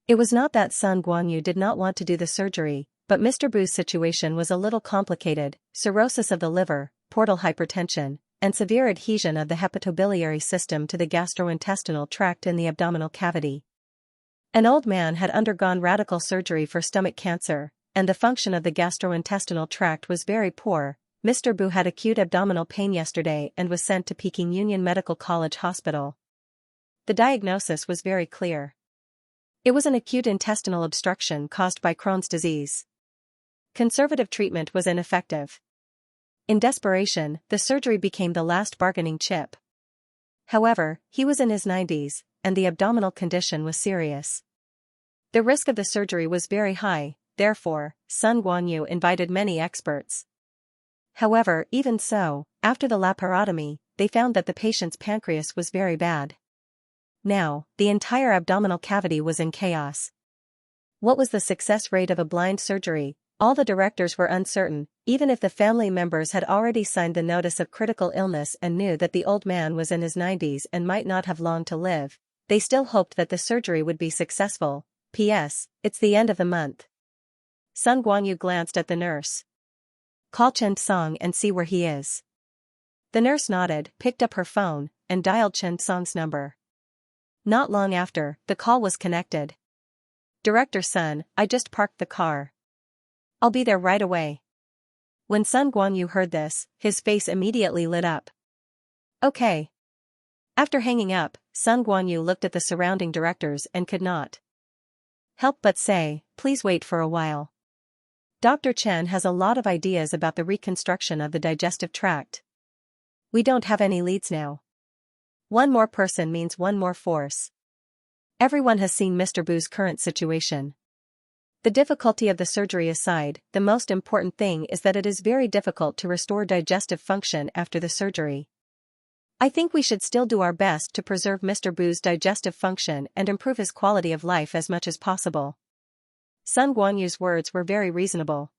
It was not that Sun Guanyu did not want to do the surgery, but Mr. Bu's situation was a little complicated: cirrhosis of the liver, portal hypertension, and severe adhesion of the hepatobiliary system to the gastrointestinal tract in the abdominal cavity. An old man had undergone radical surgery for stomach cancer, and the function of the gastrointestinal tract was very poor. Mr. Bu had acute abdominal pain yesterday and was sent to Peking Union Medical College Hospital. The diagnosis was very clear. It was an acute intestinal obstruction caused by Crohn's disease. Conservative treatment was ineffective. In desperation, the surgery became the last bargaining chip. However, he was in his 90s, and the abdominal condition was serious. The risk of the surgery was very high, therefore, Sun Guanyu invited many experts. However, even so, after the laparotomy, they found that the patient's pancreas was very bad. Now, the entire abdominal cavity was in chaos. What was the success rate of a blind surgery? All the directors were uncertain, even if the family members had already signed the notice of critical illness and knew that the old man was in his 90s and might not have long to live. They still hoped that the surgery would be successful. P.S. It's the end of the month. Sun Guanyu glanced at the nurse. Call Chen Song and see where he is. The nurse nodded, picked up her phone, and dialed Chen Song's number. Not long after, the call was connected. Director Sun, I just parked the car. I'll be there right away. When Sun Guanyu heard this, his face immediately lit up. Okay. After hanging up, Sun Guanyu looked at the surrounding directors and could not help but say, please wait for a while. Dr. Chen has a lot of ideas about the reconstruction of the digestive tract. We don't have any leads now. One more person means one more force. Everyone has seen Mr. Bu's current situation. The difficulty of the surgery aside, the most important thing is that it is very difficult to restore digestive function after the surgery. I think we should still do our best to preserve Mr. Bu's digestive function and improve his quality of life as much as possible. Sun Guanyu's words were very reasonable.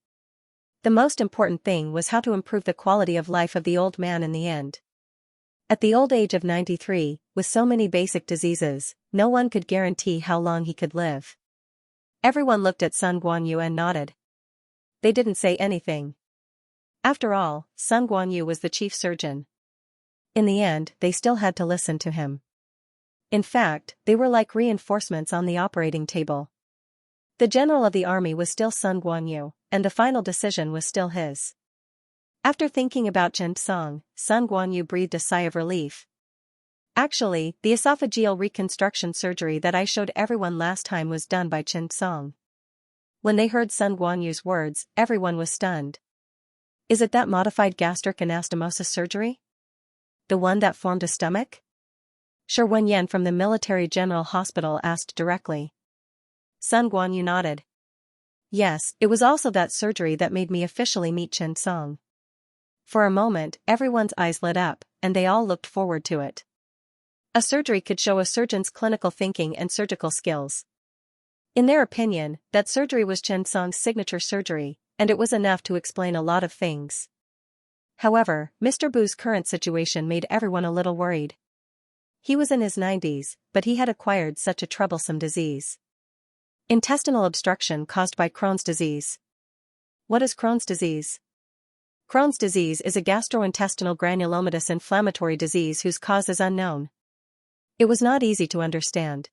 The most important thing was how to improve the quality of life of the old man in the end. At the old age of 93, with so many basic diseases, no one could guarantee how long he could live. Everyone looked at Sun Guanyu and nodded. They didn't say anything. After all, Sun Guanyu was the chief surgeon. In the end, they still had to listen to him. In fact, they were like reinforcements on the operating table. The general of the army was still Sun Guanyu, and the final decision was still his. After thinking about Chen Song, Sun Guanyu breathed a sigh of relief. Actually, the esophageal reconstruction surgery that I showed everyone last time was done by Chen Song. When they heard Sun Guanyu's words, everyone was stunned. Is it that modified gastric anastomosis surgery? The one that formed a stomach? Shi Wenyan from the Military General Hospital asked directly. Sun Guanyu nodded. Yes, it was also that surgery that made me officially meet Chen Song. For a moment, everyone's eyes lit up, and they all looked forward to it. A surgery could show a surgeon's clinical thinking and surgical skills. In their opinion, that surgery was Chen Song's signature surgery, and it was enough to explain a lot of things. However, Mr. Bu's current situation made everyone a little worried. He was in his 90s, but he had acquired such a troublesome disease. Intestinal obstruction caused by Crohn's disease. What is Crohn's disease? Crohn's disease is a gastrointestinal granulomatous inflammatory disease whose cause is unknown. It was not easy to understand.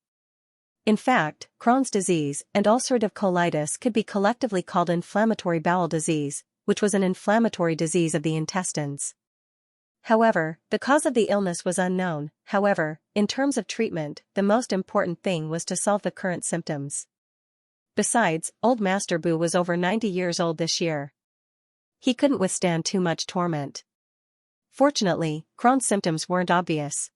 In fact, Crohn's disease and ulcerative colitis could be collectively called inflammatory bowel disease, which was an inflammatory disease of the intestines. However, the cause of the illness was unknown. However, in terms of treatment, the most important thing was to solve the current symptoms. Besides, old Master Bu was over 90 years old this year. He couldn't withstand too much torment. Fortunately, Crohn's symptoms weren't obvious.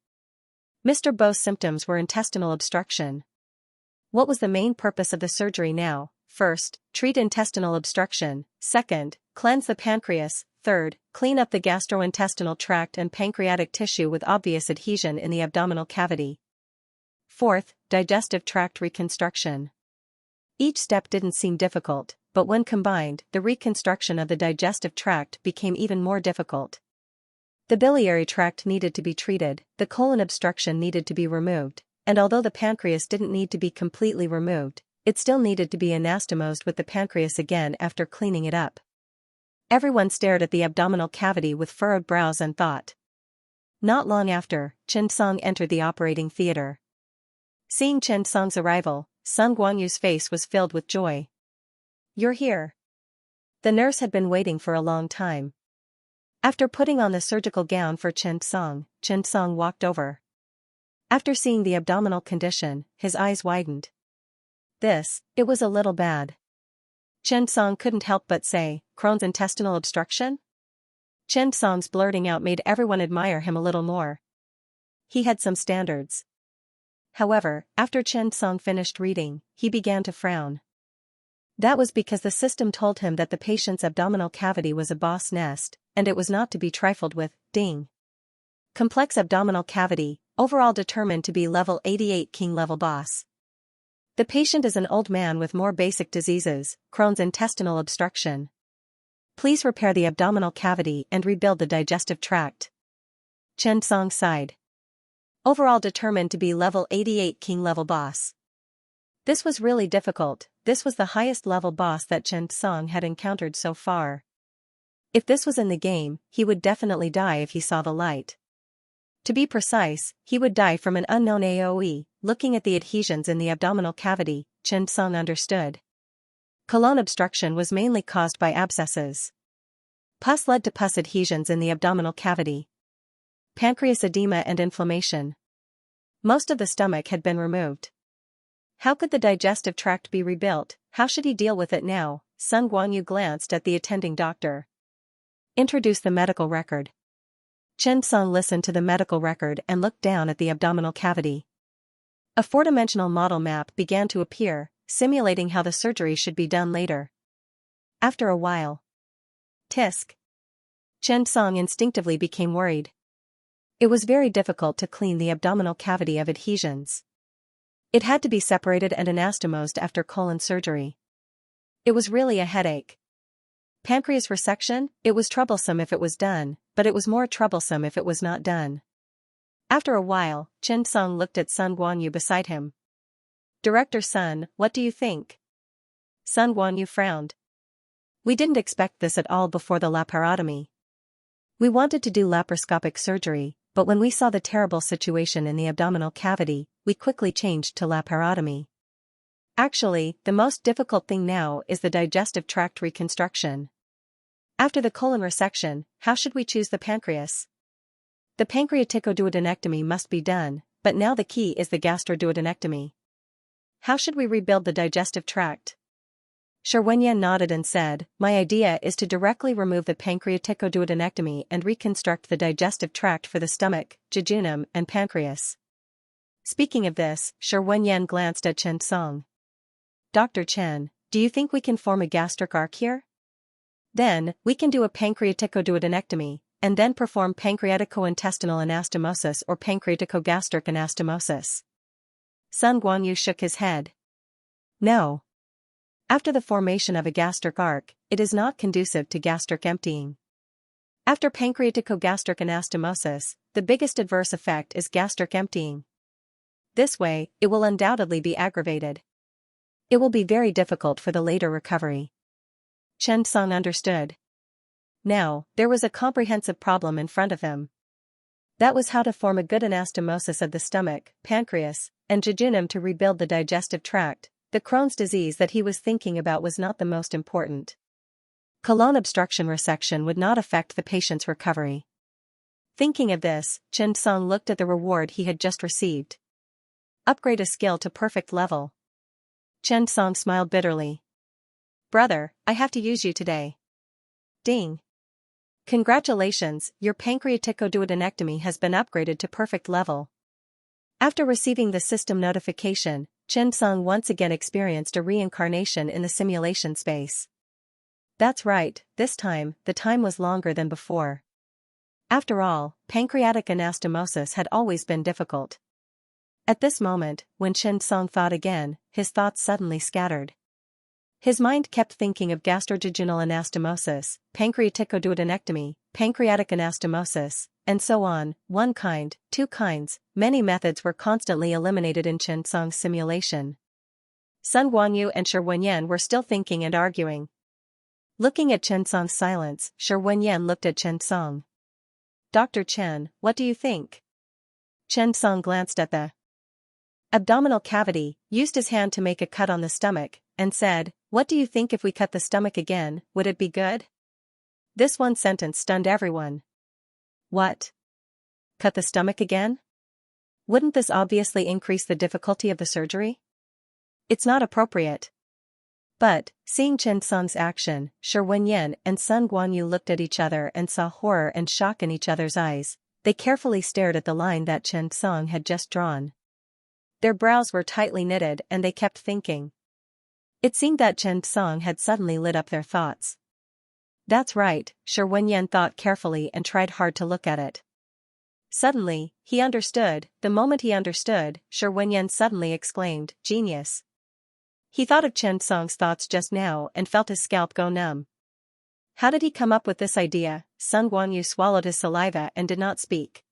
Mr. Bo's symptoms were intestinal obstruction. What was the main purpose of the surgery now? First, treat intestinal obstruction. Second, cleanse the pancreas. Third, clean up the gastrointestinal tract and pancreatic tissue with obvious adhesion in the abdominal cavity. Fourth, digestive tract reconstruction. Each step didn't seem difficult, but when combined, the reconstruction of the digestive tract became even more difficult. The biliary tract needed to be treated, the colon obstruction needed to be removed, and although the pancreas didn't need to be completely removed, it still needed to be anastomosed with the pancreas again after cleaning it up. Everyone stared at the abdominal cavity with furrowed brows and thought. Not long after, Chen Song entered the operating theater. Seeing Chen Song's arrival, Sun Guanyu's face was filled with joy. You're here. The nurse had been waiting for a long time. After putting on the surgical gown for Chen Song walked over. After seeing the abdominal condition, his eyes widened. It was a little bad. Chen Song couldn't help but say, Crohn's intestinal obstruction? Chen Song's blurting out made everyone admire him a little more. He had some standards. However, after Chen Song finished reading, he began to frown. That was because the system told him that the patient's abdominal cavity was a boss nest, and it was not to be trifled with. Ding. Complex abdominal cavity, overall determined to be level 88 king level boss. The patient is an old man with more basic diseases, Crohn's intestinal obstruction. Please repair the abdominal cavity and rebuild the digestive tract. Chen Song sighed. Overall determined to be level 88 king level boss. This was really difficult. This was the highest level boss that Chen Song had encountered so far. If this was in the game, he would definitely die if he saw the light. To be precise, he would die from an unknown AoE. Looking at the adhesions in the abdominal cavity, Chen Song understood. Colon obstruction was mainly caused by abscesses. Pus led to pus adhesions in the abdominal cavity. Pancreas edema and inflammation. Most of the stomach had been removed. How could the digestive tract be rebuilt? How should he deal with it now? Sun Guanyu glanced at the attending doctor. Introduce the medical record. Chen Song listened to the medical record and looked down at the abdominal cavity. A four-dimensional model map began to appear, simulating how the surgery should be done later. After a while. Tisk. Chen Song instinctively became worried. It was very difficult to clean the abdominal cavity of adhesions. It had to be separated and anastomosed after colon surgery. It was really a headache. Pancreas resection, it was troublesome if it was done, but it was more troublesome if it was not done. After a while, Chen Song looked at Sun Guanyu beside him. Director Sun, what do you think? Sun Guanyu frowned. We didn't expect this at all before the laparotomy. We wanted to do laparoscopic surgery, but when we saw the terrible situation in the abdominal cavity, we quickly changed to laparotomy. Actually, the most difficult thing now is the digestive tract reconstruction. After the colon resection, how should we choose the pancreas? The pancreaticoduodenectomy must be done, but now the key is the gastroduodenectomy. How should we rebuild the digestive tract? Shi Wenyan nodded and said, my idea is to directly remove the pancreaticoduodenectomy and reconstruct the digestive tract for the stomach, jejunum, and pancreas. Speaking of this, Shi Wenyan glanced at Chen Song. Dr. Chen, do you think we can form a gastric arc here? Then, we can do a pancreaticoduodenectomy, and then perform pancreaticointestinal anastomosis or pancreaticogastric anastomosis. Sun Guanyu shook his head. No. After the formation of a gastric arc, it is not conducive to gastric emptying. After pancreaticogastric anastomosis, the biggest adverse effect is gastric emptying. This way, it will undoubtedly be aggravated. It will be very difficult for the later recovery. Chen Song understood. Now, there was a comprehensive problem in front of him. That was how to form a good anastomosis of the stomach, pancreas, and jejunum to rebuild the digestive tract. The Crohn's disease that he was thinking about was not the most important. Colon obstruction resection would not affect the patient's recovery. Thinking of this, Chen Song looked at the reward he had just received. Upgrade a skill to perfect level. Chen Song smiled bitterly. Brother, I have to use you today. Ding. Congratulations, your pancreaticoduodenectomy has been upgraded to perfect level. After receiving the system notification, Chen Song once again experienced a reincarnation in the simulation space. That's right, this time, the time was longer than before. After all, pancreatic anastomosis had always been difficult. At this moment, when Chen Song thought again, his thoughts suddenly scattered. His mind kept thinking of gastrojejunal anastomosis, pancreaticoduodenectomy, pancreatic anastomosis, and so on, one kind, two kinds, many methods were constantly eliminated in Chen Song's simulation. Sun Guanyu and Shi Wenyan were still thinking and arguing. Looking at Chen Song's silence, Shi Wenyan looked at Chen Song. Dr. Chen, what do you think? Chen Song glanced at the abdominal cavity, used his hand to make a cut on the stomach, and said, what do you think if we cut the stomach again, would it be good? This one sentence stunned everyone. What? Cut the stomach again? Wouldn't this obviously increase the difficulty of the surgery? It's not appropriate. But, seeing Chen Song's action, Shi Wenyan and Sun Guanyu looked at each other and saw horror and shock in each other's eyes. They carefully stared at the line that Chen Song had just drawn. Their brows were tightly knitted and they kept thinking. It seemed that Chen Song had suddenly lit up their thoughts. That's right, Shi Wenyan thought carefully and tried hard to look at it. Suddenly, he understood. The moment he understood, Shi Wenyan suddenly exclaimed, "Genius." He thought of Chen Song's thoughts just now and felt his scalp go numb. How did he come up with this idea? Sun Guanyu swallowed his saliva and did not speak.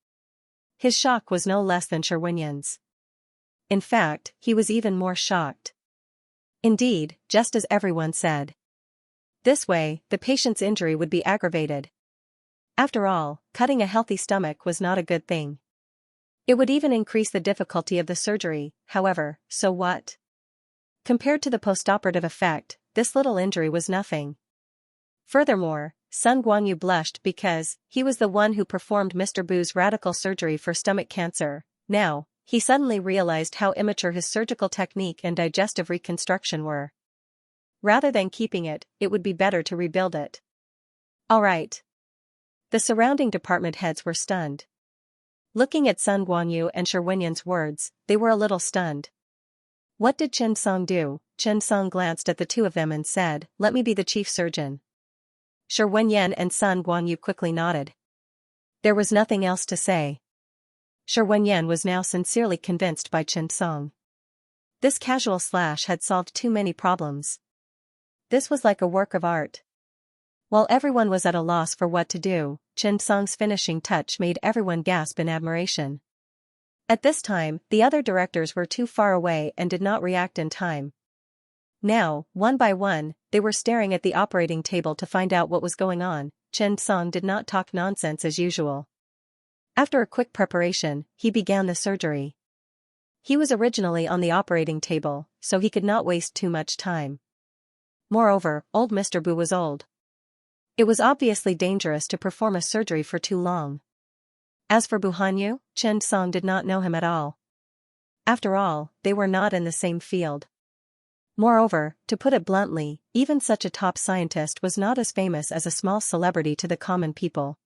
His shock was no less than Shi Wenyan's. In fact, he was even more shocked. Indeed, just as everyone said. This way, the patient's injury would be aggravated. After all, cutting a healthy stomach was not a good thing. It would even increase the difficulty of the surgery, however, so what? Compared to the postoperative effect, this little injury was nothing. Furthermore, Sun Guanyu blushed because he was the one who performed Mr. Bu's radical surgery for stomach cancer. Now, he suddenly realized how immature his surgical technique and digestive reconstruction were. Rather than keeping it, it would be better to rebuild it. All right. The surrounding department heads were stunned. Looking at Sun Guanyu and Shi Wenyan's words, they were a little stunned. What did Chen Song do? Chen Song glanced at the two of them and said, "Let me be the chief surgeon." Shi Wenyan and Sun Guanyu quickly nodded. There was nothing else to say. Shi Wenyan was now sincerely convinced by Chen Song. This casual slash had solved too many problems. This was like a work of art. While everyone was at a loss for what to do, Chen Song's finishing touch made everyone gasp in admiration. At this time, the other directors were too far away and did not react in time. Now, one by one, they were staring at the operating table to find out what was going on. Chen Song did not talk nonsense as usual. After a quick preparation, he began the surgery. He was originally on the operating table, so he could not waste too much time. Moreover, old Mr. Bu was old. It was obviously dangerous to perform a surgery for too long. As for Bu Hanyu, Chen Song did not know him at all. After all, they were not in the same field. Moreover, to put it bluntly, even such a top scientist was not as famous as a small celebrity to the common people.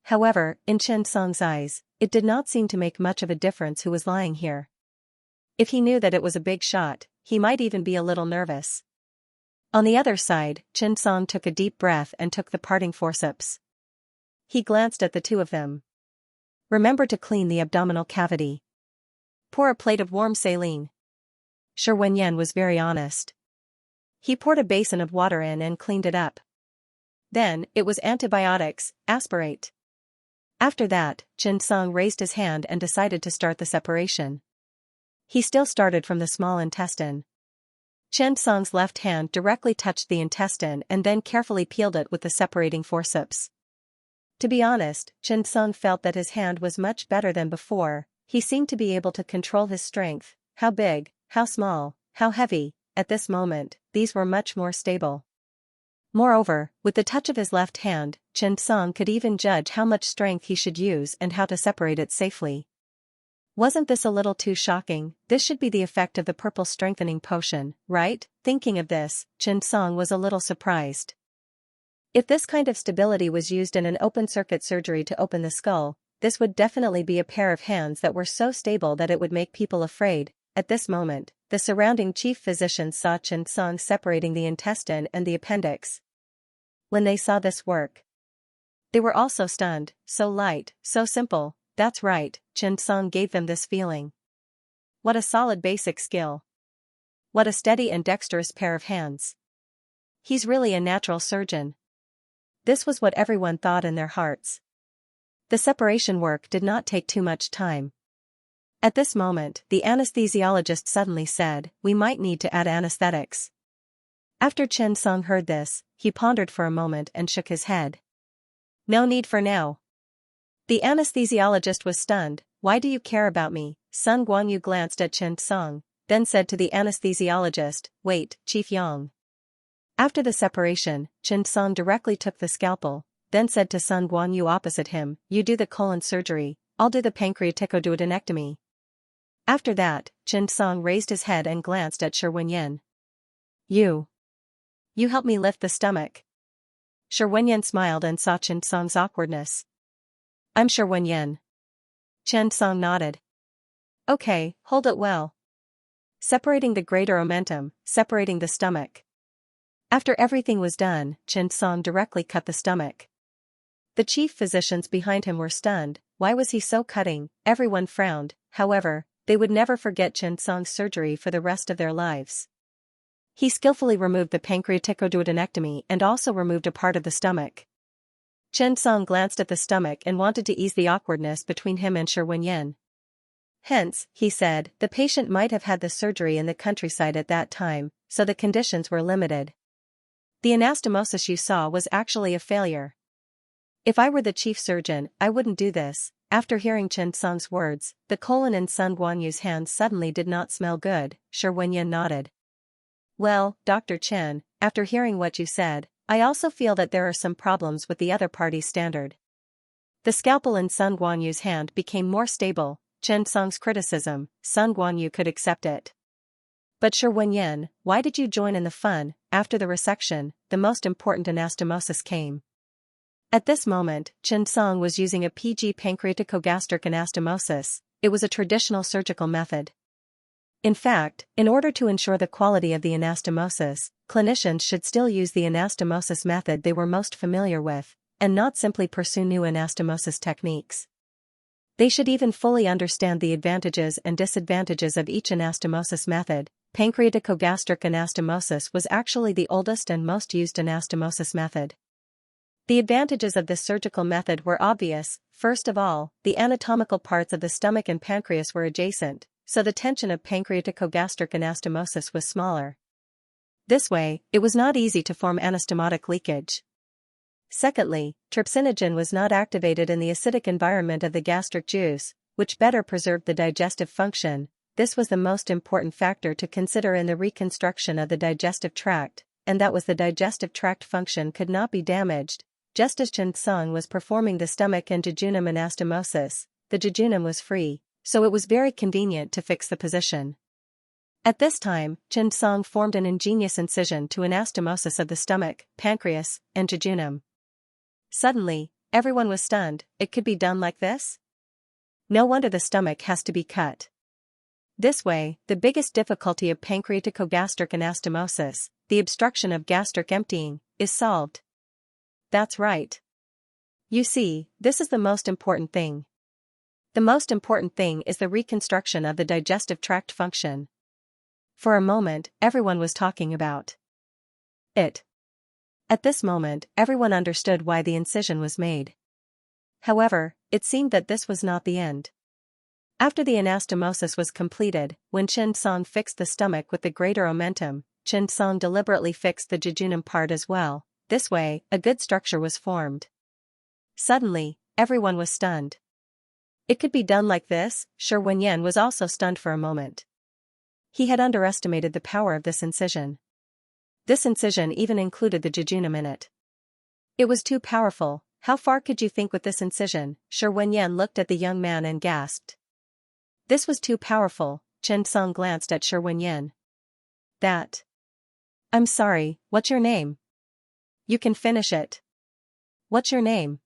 However, in Chen Song's eyes, it did not seem to make much of a difference who was lying here. If he knew that it was a big shot, he might even be a little nervous. On the other side, Chen Song took a deep breath and took the parting forceps. He glanced at the two of them. Remember to clean the abdominal cavity. Pour a plate of warm saline. Shi Wenyan was very honest. He poured a basin of water in and cleaned it up. Then, it was antibiotics, aspirate. After that, Chen Song raised his hand and decided to start the separation. He still started from the small intestine. Chen Song's left hand directly touched the intestine and then carefully peeled it with the separating forceps. To be honest, Chen Song felt that his hand was much better than before. He seemed to be able to control his strength, how big, how small, how heavy. At this moment, these were much more stable. Moreover, with the touch of his left hand, Chen Song could even judge how much strength he should use and how to separate it safely. Wasn't this a little too shocking? This should be the effect of the purple strengthening potion, right? Thinking of this, Chen Song was a little surprised. If this kind of stability was used in an open-circuit surgery to open the skull, this would definitely be a pair of hands that were so stable that it would make people afraid. At this moment, the surrounding chief physicians saw Chen Song separating the intestine and the appendix. When they saw this work, they were also stunned. So light, so simple. That's right, Chen Song gave them this feeling. What a solid basic skill. What a steady and dexterous pair of hands. He's really a natural surgeon. This was what everyone thought in their hearts. The separation work did not take too much time. At this moment, the anesthesiologist suddenly said, "We might need to add anesthetics." After Chen Song heard this, he pondered for a moment and shook his head. "No need for now." The anesthesiologist was stunned. "Why do you care about me?" Sun Guanyu glanced at Chen Song, then said to the anesthesiologist, "Wait, Chief Yang. After the separation, Chen Song directly took the scalpel, then said to Sun Guanyu opposite him, "You do the colon surgery, I'll do the pancreaticoduodenectomy." After that, Chen Song raised his head and glanced at Shi Wenyan. You help me lift the stomach." Shi Wenyan smiled and saw Chen Song's awkwardness. "I'm Shi Wenyan." Chen Song nodded. "Okay, hold it well. Separating the greater omentum, separating the stomach." After everything was done, Chen Song directly cut the stomach. The chief physicians behind him were stunned. Why was he so cutting? Everyone frowned. However, they would never forget Chen Song's surgery for the rest of their lives. He skillfully removed the pancreaticoduodenectomy and also removed a part of the stomach. Chen Song glanced at the stomach and wanted to ease the awkwardness between him and Shi Wenyan. Hence, he said, the patient might have had the surgery in the countryside at that time, so the conditions were limited. The anastomosis you saw was actually a failure. If I were the chief surgeon, I wouldn't do this. After hearing Chen Song's words, the colon in Sun Guanyu's hand suddenly did not smell good. Shi Wenyan nodded. "Well, Dr. Chen, after hearing what you said, I also feel that there are some problems with the other party's standard." The scalpel in Sun Guanyu's hand became more stable. Chen Song's criticism, Sun Guanyu could accept it. "But Shi Wenyan, why did you join in the fun?" After the resection, the most important anastomosis came. At this moment, Chen Song was using a PG pancreaticogastric anastomosis. It was a traditional surgical method. In fact, in order to ensure the quality of the anastomosis, clinicians should still use the anastomosis method they were most familiar with, and not simply pursue new anastomosis techniques. They should even fully understand the advantages and disadvantages of each anastomosis method. Pancreaticogastric anastomosis was actually the oldest and most used anastomosis method. The advantages of this surgical method were obvious. First of all, the anatomical parts of the stomach and pancreas were adjacent, so the tension of pancreaticogastric anastomosis was smaller. This way, it was not easy to form anastomotic leakage. Secondly, trypsinogen was not activated in the acidic environment of the gastric juice, which better preserved the digestive function. This was the most important factor to consider in the reconstruction of the digestive tract, and that was the digestive tract function could not be damaged. Just as Chen Song was performing the stomach and jejunum anastomosis, the jejunum was free, so it was very convenient to fix the position. At this time, Chen Song formed an ingenious incision to anastomosis of the stomach, pancreas, and jejunum. Suddenly, everyone was stunned. It could be done like this? No wonder the stomach has to be cut. This way, the biggest difficulty of pancreaticogastric anastomosis, the obstruction of gastric emptying, is solved. That's right. You see, this is the most important thing. The most important thing is the reconstruction of the digestive tract function. For a moment, everyone was talking about it. At this moment, everyone understood why the incision was made. However, it seemed that this was not the end. After the anastomosis was completed, when Chen Song fixed the stomach with the greater omentum, Chen Song deliberately fixed the jejunum part as well. This way, a good structure was formed. Suddenly, everyone was stunned. It could be done like this? Shi Wenyan was also stunned for a moment. He had underestimated the power of this incision. This incision even included the jejunum in it. It was too powerful. How far could you think with this incision? Shi Wenyan looked at the young man and gasped. This was too powerful. Chen Song glanced at Shi Wenyan. I'm sorry, what's your name? You can finish it. What's your name?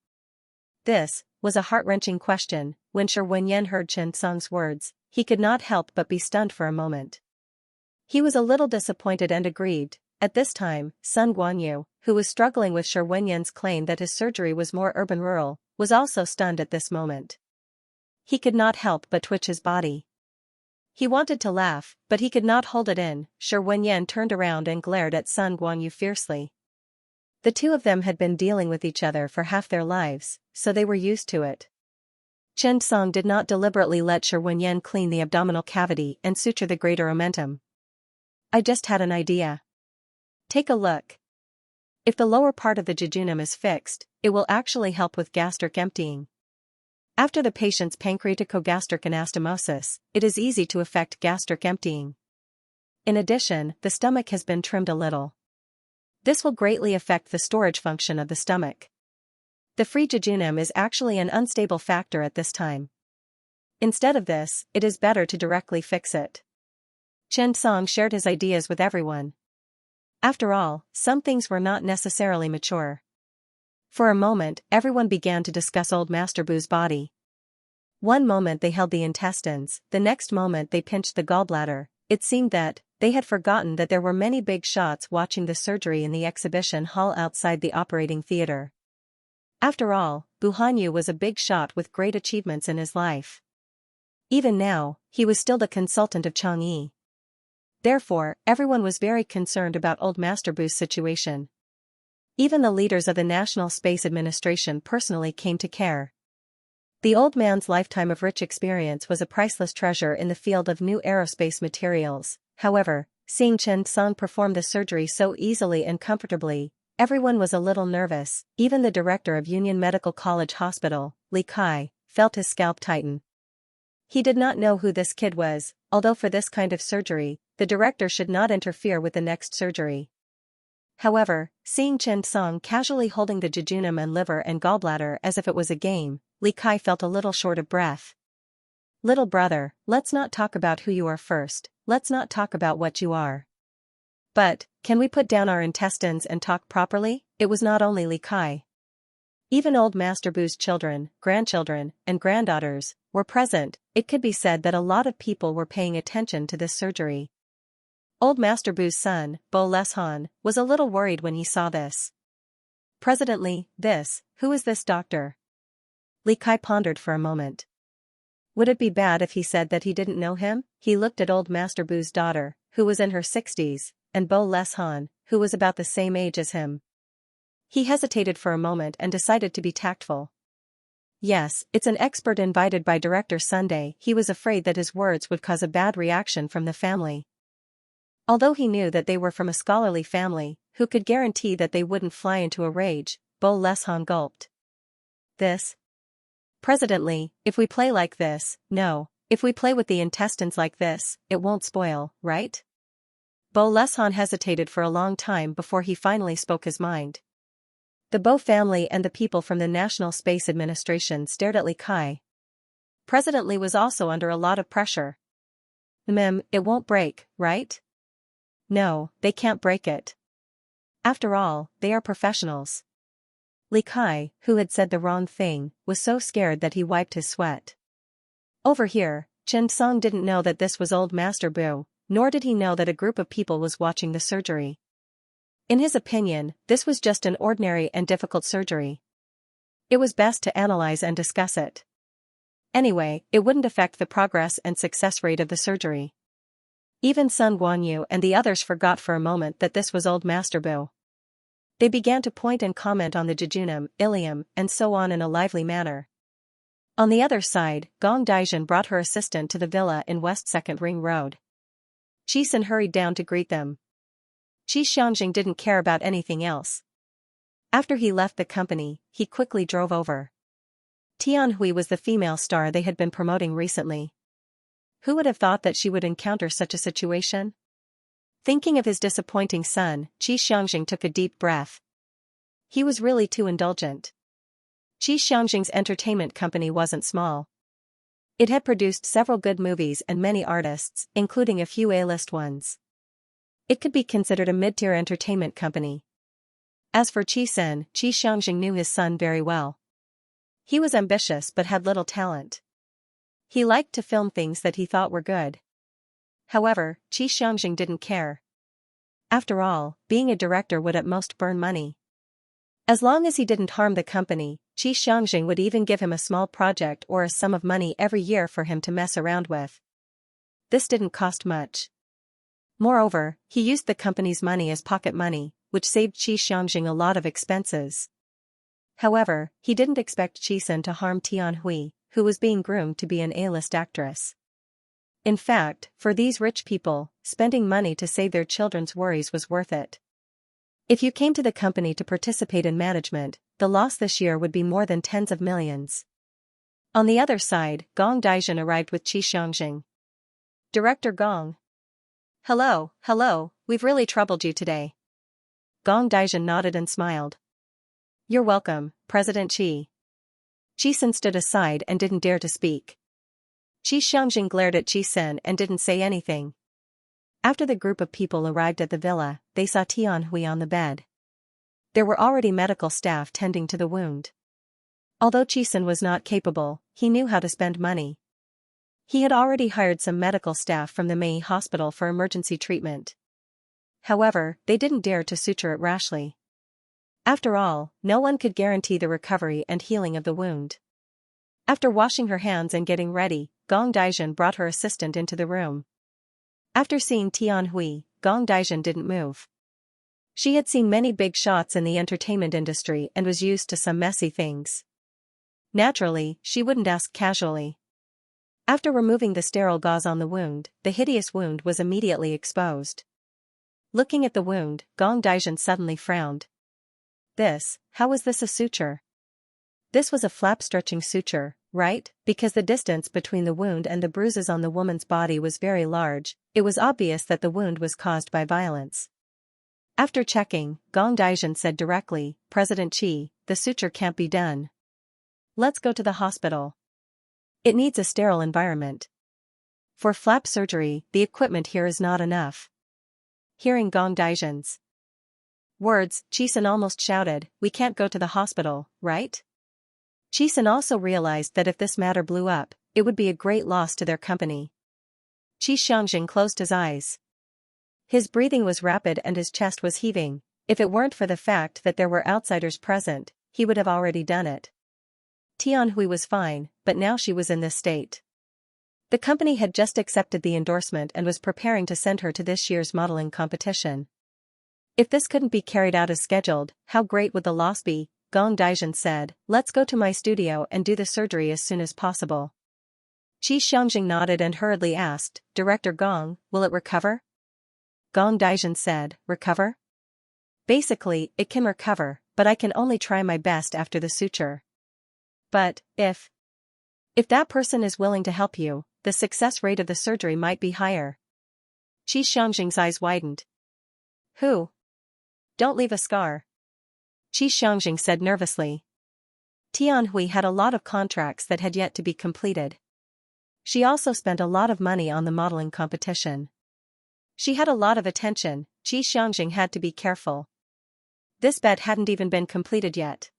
This was a heart-wrenching question. When Shi Wenyan heard Chen Song's words, he could not help but be stunned for a moment. He was a little disappointed and aggrieved. At this time, Sun Guanyu, who was struggling with Shi Wenyan's claim that his surgery was more urban-rural, was also stunned at this moment. He could not help but twitch his body. He wanted to laugh, but he could not hold it in. Shi Wenyan turned around and glared at Sun Guanyu fiercely. The two of them had been dealing with each other for half their lives, so they were used to it. Chen Song did not deliberately let Shi Wenyan clean the abdominal cavity and suture the greater omentum. I just had an idea. Take a look. If the lower part of the jejunum is fixed, it will actually help with gastric emptying. After the patient's pancreaticogastric anastomosis, it is easy to effect gastric emptying. In addition, the stomach has been trimmed a little. This will greatly affect the storage function of the stomach. The free jejunum is actually an unstable factor at this time. Instead of this, it is better to directly fix it. Chen Song shared his ideas with everyone. After all, some things were not necessarily mature. For a moment, everyone began to discuss old Master Bu's body. One moment they held the intestines, the next moment they pinched the gallbladder. It seemed that they had forgotten that there were many big shots watching the surgery in the exhibition hall outside the operating theater. After all, Bu Hanyu was a big shot with great achievements in his life. Even now, he was still the consultant of Chang'e. Therefore, everyone was very concerned about old Master Bu's situation. Even the leaders of the National Space Administration personally came to care. The old man's lifetime of rich experience was a priceless treasure in the field of new aerospace materials. However, seeing Chen Song perform the surgery so easily and comfortably, everyone was a little nervous. Even the director of Union Medical College Hospital, Li Kai, felt his scalp tighten. He did not know who this kid was, although for this kind of surgery, the director should not interfere with the next surgery. However, seeing Chen Song casually holding the jejunum and liver and gallbladder as if it was a game, Li Kai felt a little short of breath. Little brother, let's not talk about who you are first, let's not talk about what you are. But, can we put down our intestines and talk properly? It was not only Li Kai. Even old Master Bu's children, grandchildren, and granddaughters were present. It could be said that a lot of people were paying attention to this surgery. Old Master Bu's son, Bo Leshan, was a little worried when he saw this. President who is this doctor? Li Kai pondered for a moment. Would it be bad if he said that he didn't know him? He looked at old Master Bu's daughter, who was in her 60s, and Bo Leshan, who was about the same age as him. He hesitated for a moment and decided to be tactful. Yes, it's an expert invited by Director Sunday. He was afraid that his words would cause a bad reaction from the family. Although he knew that they were from a scholarly family, who could guarantee that they wouldn't fly into a rage, Bo Leshan gulped. This? President, if we play like this, no, if we play with the intestines like this, it won't spoil, right? Bo Leshan hesitated for a long time before he finally spoke his mind. The Bo family and the people from the National Space Administration stared at Li Kai. President Li was also under a lot of pressure. It won't break, right? No, they can't break it. After all, they are professionals. Li Kai, who had said the wrong thing, was so scared that he wiped his sweat. Over here, Chen Song didn't know that this was old Master Bu, nor did he know that a group of people was watching the surgery. In his opinion, this was just an ordinary and difficult surgery. It was best to analyze and discuss it. Anyway, it wouldn't affect the progress and success rate of the surgery. Even Sun Guanyu and the others forgot for a moment that this was old Master Bu. They began to point and comment on the jejunum, ilium, and so on in a lively manner. On the other side, Gong Daijin brought her assistant to the villa in West 2nd Ring Road. Qi hurried down to greet them. Xianxia didn't care about anything else. After he left the company, he quickly drove over. Tianhui was the female star they had been promoting recently. Who would have thought that she would encounter such a situation? Thinking of his disappointing son, Xianxia took a deep breath. He was really too indulgent. Xianxia's entertainment company wasn't small. It had produced several good movies and many artists, including a few A-list ones. It could be considered a mid-tier entertainment company. As for Xianxia knew his son very well. He was ambitious but had little talent. He liked to film things that he thought were good. However, Xianxia didn't care. After all, being a director would at most burn money. As long as he didn't harm the company, Xianxia would even give him a small project or a sum of money every year for him to mess around with. This didn't cost much. Moreover, he used the company's money as pocket money, which saved Xianxia a lot of expenses. However, he didn't expect Qi to harm Tianhui, who was being groomed to be an A-list actress. In fact, for these rich people, spending money to save their children's worries was worth it. If you came to the company to participate in management, the loss this year would be more than tens of millions. On the other side, Gong Daijin arrived with Xianxia. Director Gong. Hello, we've really troubled you today. Gong Daijin nodded and smiled. You're welcome, President Qi. Qi stood aside and didn't dare to speak. Xianxia glared at Qi and didn't say anything. After the group of people arrived at the villa, they saw Tianhui on the bed. There were already medical staff tending to the wound. Although Qi was not capable, he knew how to spend money. He had already hired some medical staff from the Mei hospital for emergency treatment. However, they didn't dare to suture it rashly. After all, no one could guarantee the recovery and healing of the wound. After washing her hands and getting ready, Gong Daijin brought her assistant into the room. After seeing Tianhui, Gong Daijin didn't move. She had seen many big shots in the entertainment industry and was used to some messy things. Naturally, she wouldn't ask casually. After removing the sterile gauze on the wound, the hideous wound was immediately exposed. Looking at the wound, Gong Daijin suddenly frowned. How was this a suture? This was a flap-stretching suture, right? Because the distance between the wound and the bruises on the woman's body was very large, it was obvious that the wound was caused by violence. After checking, Gong Daijin said directly, President Qi, the suture can't be done. Let's go to the hospital. It needs a sterile environment. For flap surgery, the equipment here is not enough. Hearing Gong Daijin's words, Qi almost shouted, we can't go to the hospital, right? Qi also realized that if this matter blew up, it would be a great loss to their company. Xianxia closed his eyes. His breathing was rapid and his chest was heaving. If it weren't for the fact that there were outsiders present, he would have already done it. Tianhui was fine, but now she was in this state. The company had just accepted the endorsement and was preparing to send her to this year's modeling competition. If this couldn't be carried out as scheduled, how great would the loss be? Gong Daijin said, let's go to my studio and do the surgery as soon as possible. Xianxia nodded and hurriedly asked, Director Gong, will it recover? Gong Daijin said, recover? Basically, it can recover, but I can only try my best after the suture. But, if that person is willing to help you, the success rate of the surgery might be higher. Xianxia's eyes widened. Who? Don't leave a scar. Xianxia said nervously. Tianhui had a lot of contracts that had yet to be completed. She also spent a lot of money on the modeling competition. She had a lot of attention, Xianxia had to be careful. This bet hadn't even been completed yet.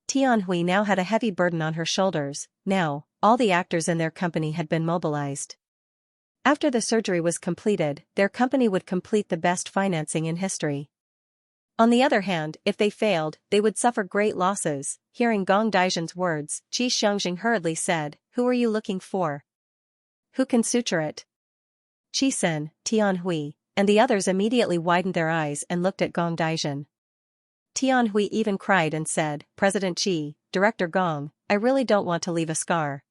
Tianhui now had a heavy burden on her shoulders. Now, all the actors in their company had been mobilized. After the surgery was completed, their company would complete the best financing in history. On the other hand, if they failed, they would suffer great losses. Hearing Gong Daijin's words, Xianxia hurriedly said, Who are you looking for? Who can suture it? Qi, Tianhui, and the others immediately widened their eyes and looked at Gong Daijin. Tianhui even cried and said, President Qi, Director Gong, I really don't want to leave a scar.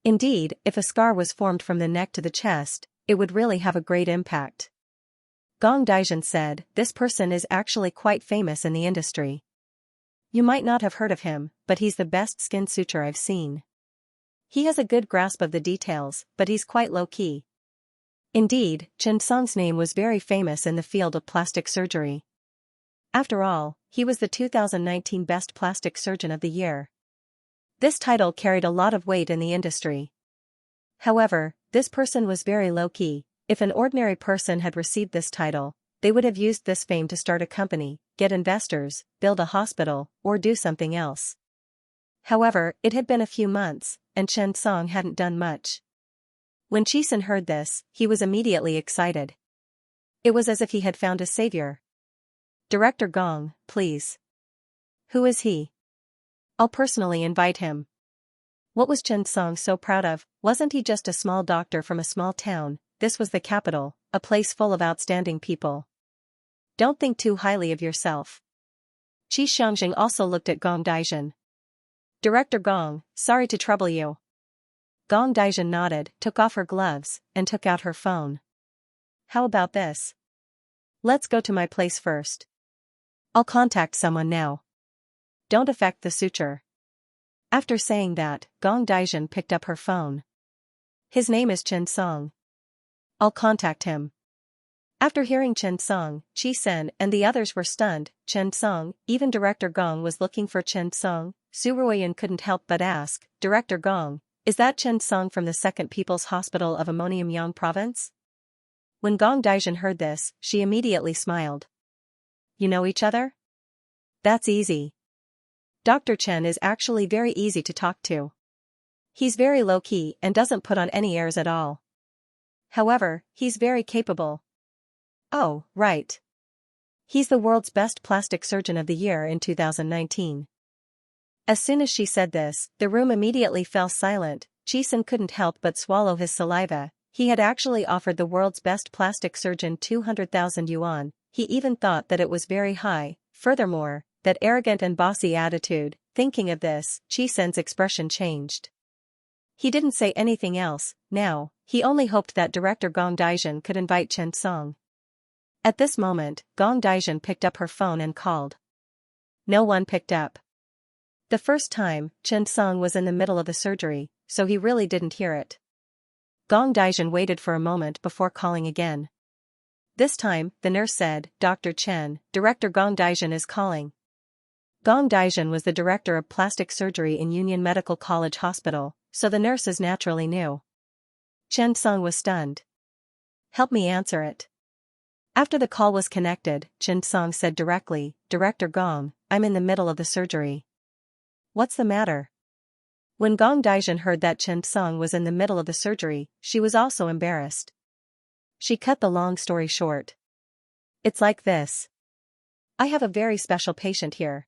Indeed, if a scar was formed from the neck to the chest, it would really have a great impact. Gong Daijin said, this person is actually quite famous in the industry. You might not have heard of him, but he's the best skin suture I've seen. He has a good grasp of the details, but he's quite low-key. Indeed, Xianxia's name was very famous in the field of plastic surgery. After all, he was the 2019 Best Plastic Surgeon of the Year. This title carried a lot of weight in the industry. However, this person was very low-key. If an ordinary person had received this title, they would have used this fame to start a company, get investors, build a hospital, or do something else. However, it had been a few months, and Xianxia hadn't done much. When Qi heard this, he was immediately excited. It was as if he had found a savior. Director Gong, please. Who is he? I'll personally invite him. What was Xianxia so proud of? Wasn't he just a small doctor from a small town? This was the capital, a place full of outstanding people. Don't think too highly of yourself. Xianxia also looked at Gong Daijin. Director Gong, sorry to trouble you. Gong Daijin nodded, took off her gloves, and took out her phone. How about this? Let's go to my place first. I'll contact someone now. Don't affect the suture. After saying that, Gong Daijin picked up her phone. His name is Xianxia. I'll contact him. After hearing Chen Song, Chi Sen and the others were stunned. Chen Song, even Director Gong was looking for Chen Song. Su Ruoyan couldn't help but ask, Director Gong, is that Chen Song from the Second People's Hospital of Ammonium Province? When Gong Daijin heard this, she immediately smiled. You know each other? That's easy. Dr. Chen is actually very easy to talk to. He's very low-key and doesn't put on any airs at all. However, he's very capable. Oh, right. He's the world's best plastic surgeon of the year in 2019. As soon as she said this, the room immediately fell silent. Chi-sen couldn't help but swallow his saliva. He had actually offered the world's best plastic surgeon 200,000 yuan. He even thought that it was very high. Furthermore, that arrogant and bossy attitude. Thinking of this, Chi-sen's expression changed. He didn't say anything else. Now, he only hoped that Director Gong Daijin could invite Chen Song. At this moment, Gong Daijin picked up her phone and called. No one picked up. The first time, Chen Song was in the middle of the surgery, so he really didn't hear it. Gong Daijin waited for a moment before calling again. This time, the nurse said, Dr. Chen, Director Gong Daijin is calling. Gong Daijin was the director of plastic surgery in Union Medical College Hospital, so the nurses naturally knew. Chen Song was stunned. Help me answer it. After the call was connected, Chen Song said directly, Director Gong, I'm in the middle of the surgery. What's the matter? When Gong Daijin heard that Chen Song was in the middle of the surgery, she was also embarrassed. She cut the long story short. It's like this. I have a very special patient here.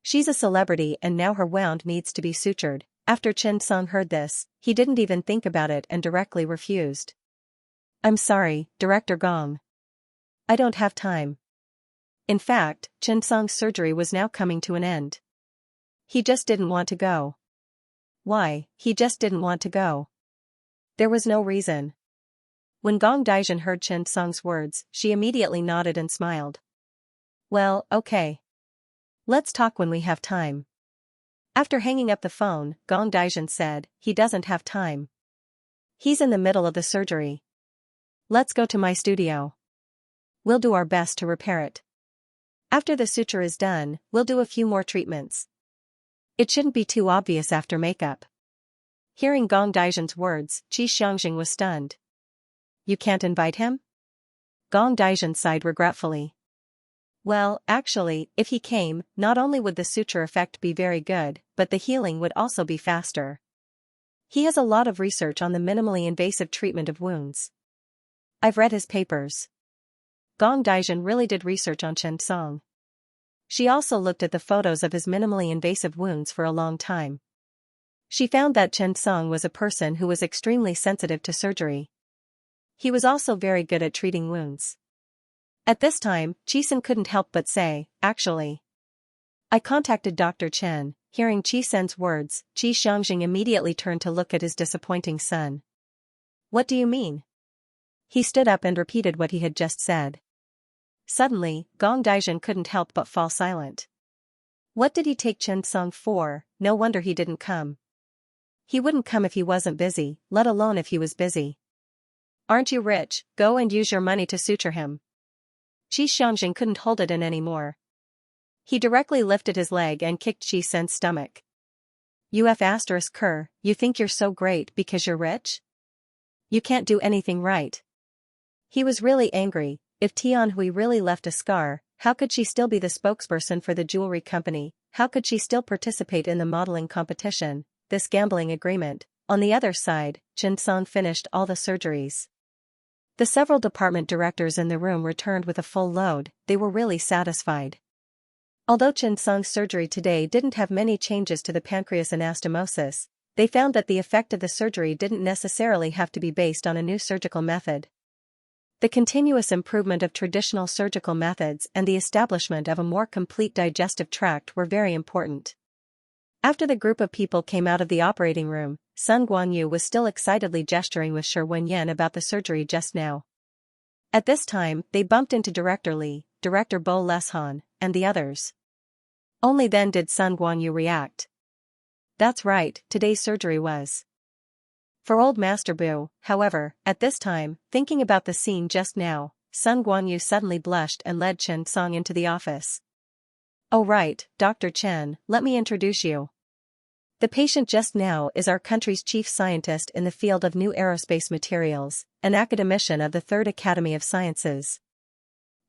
She's a celebrity and now her wound needs to be sutured. After Chen Song heard this, he didn't even think about it and directly refused. I'm sorry, Director Gong. I don't have time. In fact, Chen Song's surgery was now coming to an end. He just didn't want to go. Why, he just didn't want to go. There was no reason. When Gong Daijin heard Chen Song's words, she immediately nodded and smiled. Well, okay. Let's talk when we have time. After hanging up the phone, Gong Daijin said, he doesn't have time. He's in the middle of the surgery. Let's go to my studio. We'll do our best to repair it. After the suture is done, we'll do a few more treatments. It shouldn't be too obvious after makeup. Hearing Gong Daijin's words, Xianxia was stunned. You can't invite him? Gong Daijin sighed regretfully. Well, actually, if he came, not only would the suture effect be very good, but the healing would also be faster. He has a lot of research on the minimally invasive treatment of wounds. I've read his papers. Gong Daijin really did research on Chen Song. She also looked at the photos of his minimally invasive wounds for a long time. She found that Chen Song was a person who was extremely sensitive to surgery. He was also very good at treating wounds. At this time, Chi-sen couldn't help but say, actually. I contacted Dr. Chen. Hearing Chi-sen's words, Xianxia immediately turned to look at his disappointing son. What do you mean? He stood up and repeated what he had just said. Suddenly, Gong Daijin couldn't help but fall silent. What did he take Chen Song for? No wonder he didn't come. He wouldn't come if he wasn't busy, let alone if he was busy. Aren't you rich? Go and use your money to suture him. Xianxia couldn't hold it in anymore. He directly lifted his leg and kicked Chi-sen's stomach. You think you're so great because you're rich? You can't do anything right. He was really angry. If Tianhui really left a scar, how could she still be the spokesperson for the jewelry company? How could she still participate in the modeling competition? This gambling agreement. On the other side, Chen Song finished all the surgeries. The several department directors in the room returned with a full load. They were really satisfied. Although Chen Song's surgery today didn't have many changes to the pancreas anastomosis, they found that the effect of the surgery didn't necessarily have to be based on a new surgical method. The continuous improvement of traditional surgical methods and the establishment of a more complete digestive tract were very important. After the group of people came out of the operating room, Sun Guanyu was still excitedly gesturing with Shi Wenyan about the surgery just now. At this time, they bumped into Director Li, Director Bo Leshan, and the others. Only then did Sun Guanyu react. That's right, today's surgery was. For old Master Bu, however, at this time, thinking about the scene just now, Sun Guanyu suddenly blushed and led Chen Song into the office. "Oh right, Dr. Chen, let me introduce you. The patient just now is our country's chief scientist in the field of new aerospace materials, an academician of the Third Academy of Sciences.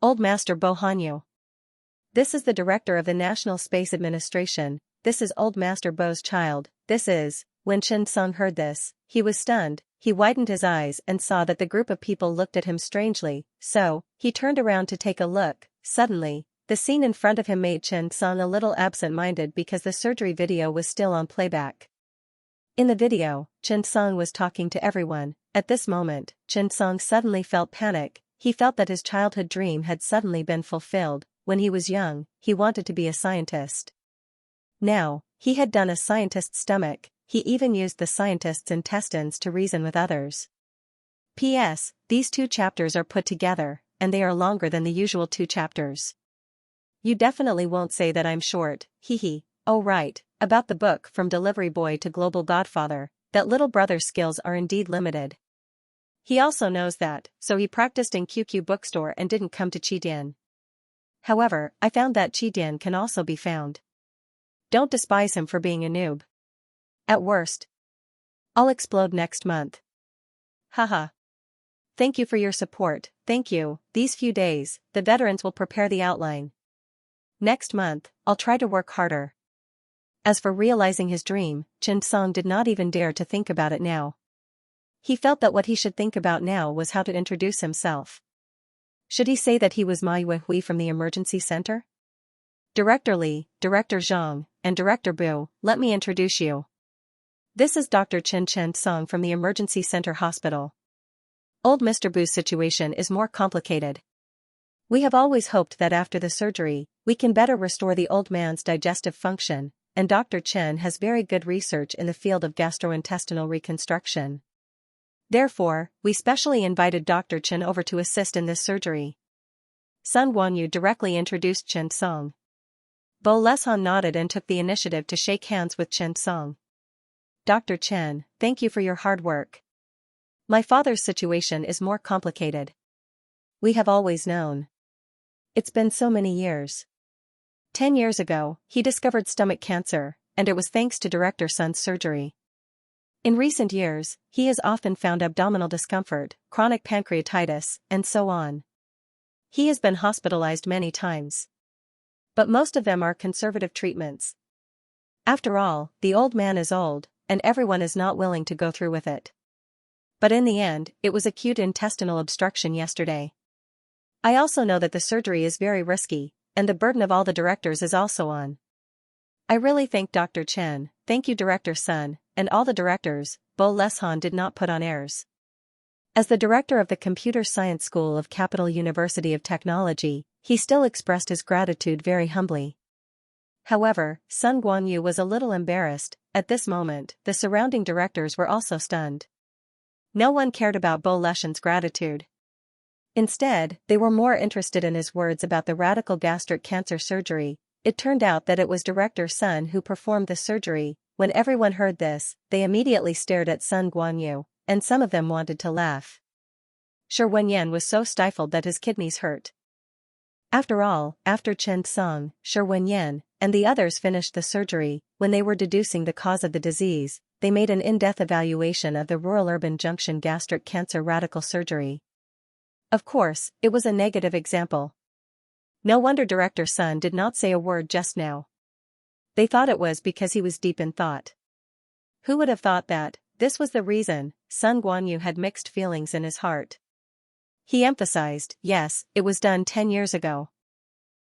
Old Master Bo Hanyu. This is the director of the National Space Administration. This is Old Master Bo's child. This is." When Chen Song heard this, he was stunned. He widened his eyes and saw that the group of people looked at him strangely, so he turned around to take a look. Suddenly, the scene in front of him made Chen Song a little absent-minded because the surgery video was still on playback. In the video, Chen Song was talking to everyone. At this moment, Chen Song suddenly felt panic. He felt that his childhood dream had suddenly been fulfilled. When he was young, he wanted to be a scientist. Now, he had done a scientist's stomach. He even used the scientist's intestines to reason with others. P.S. These 2 chapters are put together, and they are longer than the usual 2 chapters. You definitely won't say that I'm short, hee. Oh right, about the book From Delivery Boy to Global Godfather, that little brother's skills are indeed limited. He also knows that, so he practiced in QQ bookstore and didn't come to Chidian. However, I found that Chidian can also be found. Don't despise him for being a noob. At worst, I'll explode next month. Haha. Thank you for your support, thank you. These few days, the veterans will prepare the outline. Next month, I'll try to work harder. As for realizing his dream, Chen Song did not even dare to think about it now. He felt that what he should think about now was how to introduce himself. Should he say that he was Ma Yuehui from the emergency center? Director Li, Director Zhang, and Director Bu, let me introduce you. This is Dr. Chen Song from the Emergency Center Hospital. Old Mr. Bu's situation is more complicated. We have always hoped that after the surgery, we can better restore the old man's digestive function, and Dr. Chen has very good research in the field of gastrointestinal reconstruction. Therefore, we specially invited Dr. Chen over to assist in this surgery. Sun Guanyu directly introduced Chen Song. Bo Leshan nodded and took the initiative to shake hands with Chen Song. Dr. Chen, thank you for your hard work. My father's situation is more complicated. We have always known. It's been so many years. 10 years ago, he discovered stomach cancer, and it was thanks to Director Sun's surgery. In recent years, he has often found abdominal discomfort, chronic pancreatitis, and so on. He has been hospitalized many times. But most of them are conservative treatments. After all, the old man is old, and everyone is not willing to go through with it. But in the end, it was acute intestinal obstruction yesterday. I also know that the surgery is very risky, and the burden of all the directors is also on. I really thank Dr. Chen, thank you Director Sun, and all the directors. Bo Leshan did not put on airs. As the director of the Computer Science School of Capital University of Technology, he still expressed his gratitude very humbly. However, Sun Guanyu was a little embarrassed. At this moment, the surrounding directors were also stunned. No one cared about Bo Leshan's gratitude. Instead, they were more interested in his words about the radical gastric cancer surgery. It turned out that it was Director Sun who performed the surgery. When everyone heard this, they immediately stared at Sun Guanyu, and some of them wanted to laugh. Shi Wenyan was so stifled that his kidneys hurt. After all, after Chen Song, Shi Wenyan, and the others finished the surgery, when they were deducing the cause of the disease, they made an in-depth evaluation of the rural-urban junction gastric cancer radical surgery. Of course, it was a negative example. No wonder Director Sun did not say a word just now. They thought it was because he was deep in thought. Who would have thought that? This was the reason. Sun Guanyu had mixed feelings in his heart. He emphasized, yes, it was done 10 years ago.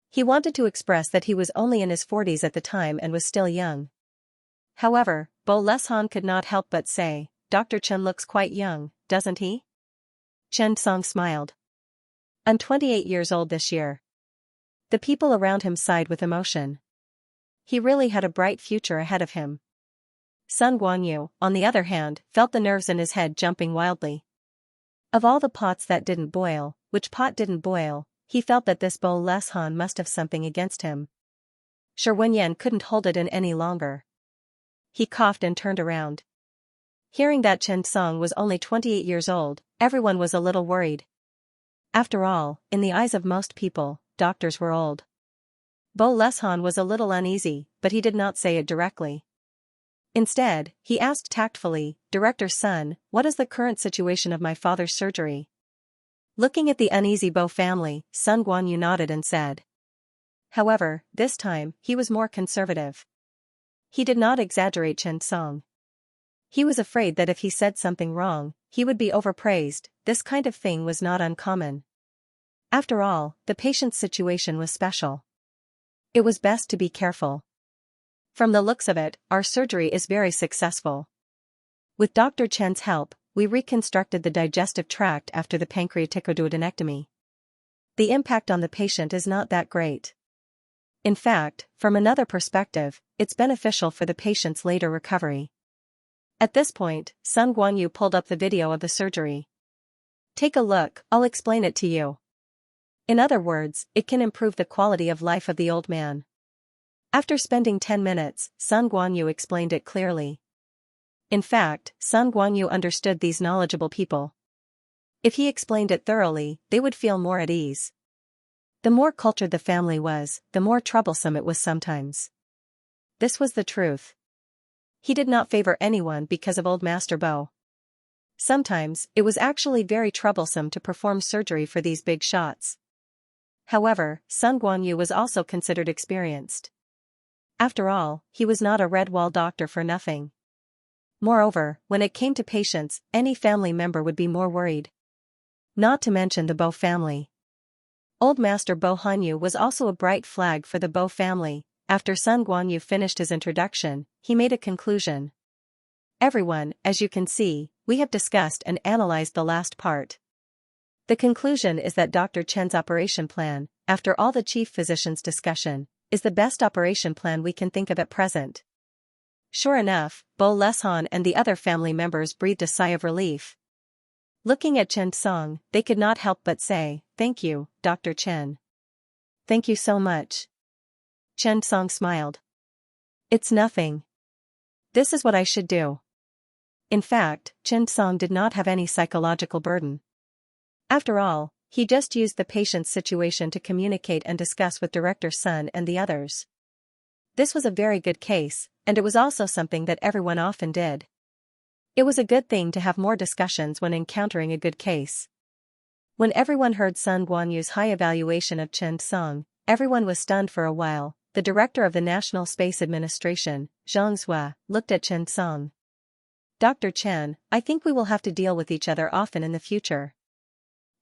He wanted to express that he was only in his 40s at the time and was still young. However, Bo Leshan could not help but say, Dr. Chen looks quite young, doesn't he? Chen Song smiled. I'm 28 years old this year. The people around him sighed with emotion. He really had a bright future ahead of him. Sun Guanyu, on the other hand, felt the nerves in his head jumping wildly. Of all the pots that didn't boil, which pot didn't boil, he felt that this Bo Leshan must have something against him. Shi Wenyan couldn't hold it in any longer. He coughed and turned around. Hearing that Chen Song was only 28 years old, everyone was a little worried. After all, in the eyes of most people, doctors were old. Bo Leshan was a little uneasy, but he did not say it directly. Instead, he asked tactfully, "Director's son, what is the current situation of my father's surgery?" Looking at the uneasy Bo family, Sun Guanyu nodded and said. However, this time, he was more conservative. He did not exaggerate Chen Song. He was afraid that if he said something wrong, he would be overpraised. This kind of thing was not uncommon. After all, the patient's situation was special. It was best to be careful. From the looks of it, our surgery is very successful. With Dr. Chen's help, we reconstructed the digestive tract after the pancreaticoduodenectomy. The impact on the patient is not that great. In fact, from another perspective, it's beneficial for the patient's later recovery. At this point, Sun Guanyu pulled up the video of the surgery. Take a look, I'll explain it to you. In other words, it can improve the quality of life of the old man. After spending 10 minutes, Sun Guanyu explained it clearly. In fact, Sun Guanyu understood these knowledgeable people. If he explained it thoroughly, they would feel more at ease. The more cultured the family was, the more troublesome it was sometimes. This was the truth. He did not favor anyone because of old Master Bo. Sometimes, it was actually very troublesome to perform surgery for these big shots. However, Sun Guanyu was also considered experienced. After all, he was not a red wall doctor for nothing. Moreover, when it came to patients, any family member would be more worried. Not to mention the Bo family. Old Master Bo Hanyu was also a bright flag for the Bo family. After Sun Guanyu finished his introduction, he made a conclusion. Everyone, as you can see, we have discussed and analyzed the last part. The conclusion is that Dr. Chen's operation plan, after all the chief physician's discussion, is the best operation plan we can think of at present. Sure enough, Bo Leshan and the other family members breathed a sigh of relief. Looking at Chen Song, they could not help but say, "Thank you, Dr. Chen." "Thank you so much." Chen Song smiled. "It's nothing. This is what I should do." In fact, Chen Song did not have any psychological burden. After all, he just used the patient's situation to communicate and discuss with Director Sun and the others. This was a very good case, and it was also something that everyone often did. It was a good thing to have more discussions when encountering a good case. When everyone heard Sun Guanyu's high evaluation of Chen Song, everyone was stunned for a while. The director of the National Space Administration, Xianxia, looked at Chen Song. "Dr. Chen, I think we will have to deal with each other often in the future.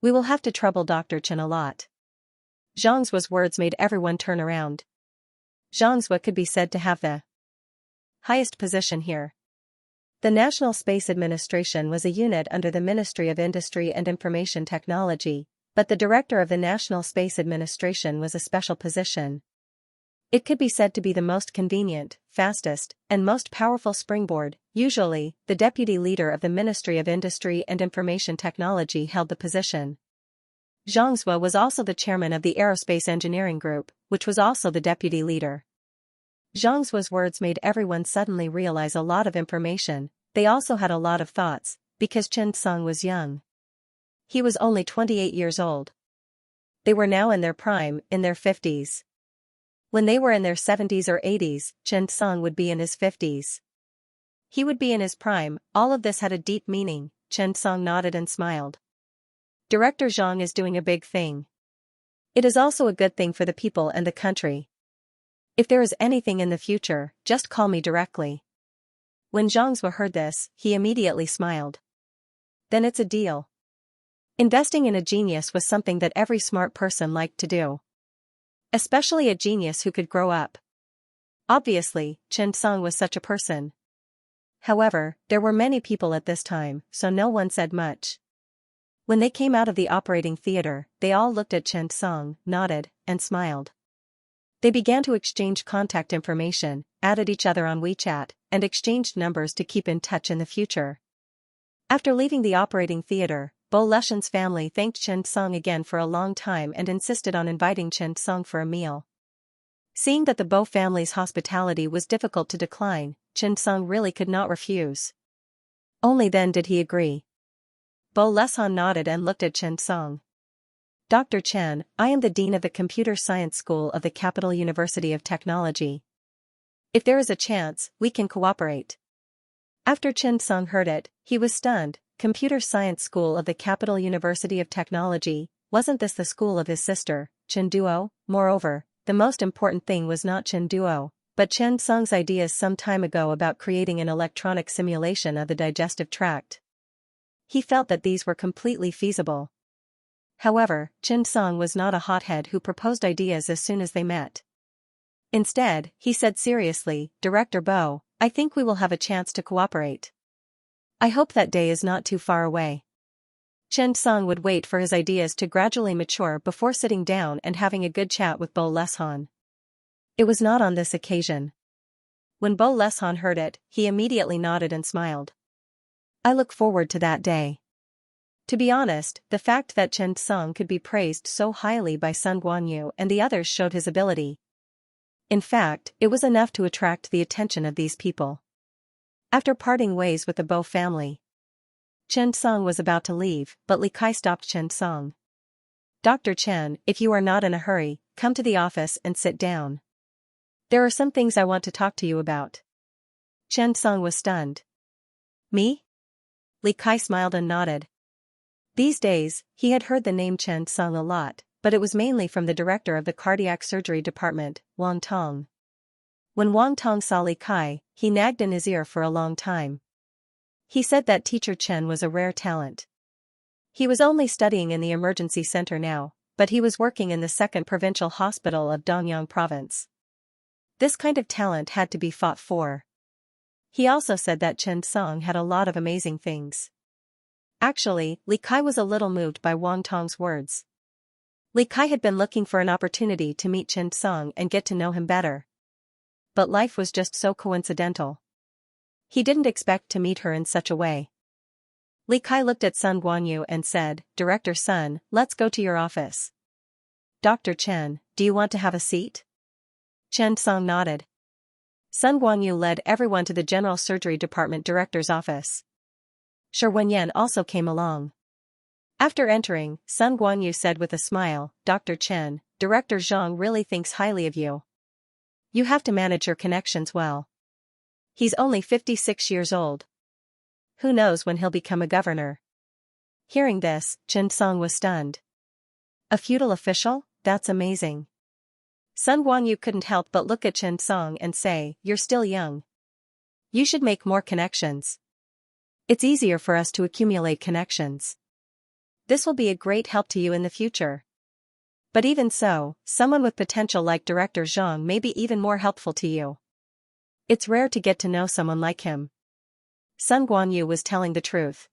We will have to trouble Dr. Chen a lot." Zhang's words made everyone turn around. Xianxia could be said to have the highest position here. The National Space Administration was a unit under the Ministry of Industry and Information Technology, but the director of the National Space Administration was a special position. It could be said to be the most convenient, fastest, and most powerful springboard. Usually, the deputy leader of the Ministry of Industry and Information Technology held the position. Xianxia was also the chairman of the Aerospace Engineering Group, which was also the deputy leader. Zhang's words made everyone suddenly realize a lot of information. They also had a lot of thoughts, because Chen Song was young. He was only 28 years old. They were now in their prime, in their 50s. When they were in their 70s or 80s, Chen Song would be in his 50s. He would be in his prime. All of this had a deep meaning. Chen Song nodded and smiled. Director Zhang is doing a big thing. It is also a good thing for the people and the country. If there is anything in the future, just call me directly. When Xianxia heard this, he immediately smiled. Then it's a deal. Investing in a genius was something that every smart person liked to do. Especially a genius who could grow up. Obviously, Chen Song was such a person. However, there were many people at this time, so no one said much. When they came out of the operating theater, they all looked at Chen Song, nodded, and smiled. They began to exchange contact information, added each other on WeChat, and exchanged numbers to keep in touch in the future. After leaving the operating theater, Bo Leshan's family thanked Chen Song again for a long time and insisted on inviting Chen Song for a meal. Seeing that the Bo family's hospitality was difficult to decline, Chen Song really could not refuse. Only then did he agree. Bo Leshan nodded and looked at Chen Song. Dr. Chen, I am the Dean of the Computer Science School of the Capital University of Technology. If there is a chance, we can cooperate. After Chen Song heard it, he was stunned. Computer Science School of the Capital University of Technology, wasn't this the school of his sister, Chen Duo? Moreover, the most important thing was not Chen Duo, but Chen Song's ideas some time ago about creating an electronic simulation of the digestive tract. He felt that these were completely feasible. However, Chen Song was not a hothead who proposed ideas as soon as they met. Instead, he said seriously, Director Bo, I think we will have a chance to cooperate. I hope that day is not too far away. Chen Song would wait for his ideas to gradually mature before sitting down and having a good chat with Bo Leshan. It was not on this occasion. When Bo Leshan heard it, he immediately nodded and smiled. I look forward to that day. To be honest, the fact that Chen Song could be praised so highly by Sun Guanyu and the others showed his ability. In fact, it was enough to attract the attention of these people. After parting ways with the Bo family, Chen Song was about to leave, but Li Kai stopped Chen Song. Dr. Chen, if you are not in a hurry, come to the office and sit down. There are some things I want to talk to you about. Chen Song was stunned. Me? Li Kai smiled and nodded. These days, he had heard the name Chen Song a lot, but it was mainly from the director of the cardiac surgery department, Wang Tong. When Wang Tong saw Li Kai, he nagged in his ear for a long time. He said that teacher Chen was a rare talent. He was only studying in the emergency center now, but he was working in the 2nd Provincial Hospital of Danyang Province. This kind of talent had to be fought for. He also said that Chen Song had a lot of amazing things. Actually, Li Kai was a little moved by Wang Tong's words. Li Kai had been looking for an opportunity to meet Chen Song and get to know him better. But life was just so coincidental. He didn't expect to meet her in such a way. Li Kai looked at Sun Guanyu and said, Director Sun, let's go to your office. Dr. Chen, do you want to have a seat? Chen Song nodded. Sun Guanyu led everyone to the General Surgery Department Director's office. Shi Wenyan also came along. After entering, Sun Guanyu said with a smile, Dr. Chen, Director Zhang really thinks highly of you. You have to manage your connections well. He's only 56 years old. Who knows when he'll become a governor? Hearing this, Chen Song was stunned. A feudal official? That's amazing. Sun Guanyu couldn't help but look at Chen Song and say, You're still young. You should make more connections. It's easier for us to accumulate connections. This will be a great help to you in the future. But even so, someone with potential like Director Zhang may be even more helpful to you. It's rare to get to know someone like him. Sun Guanyu was telling the truth.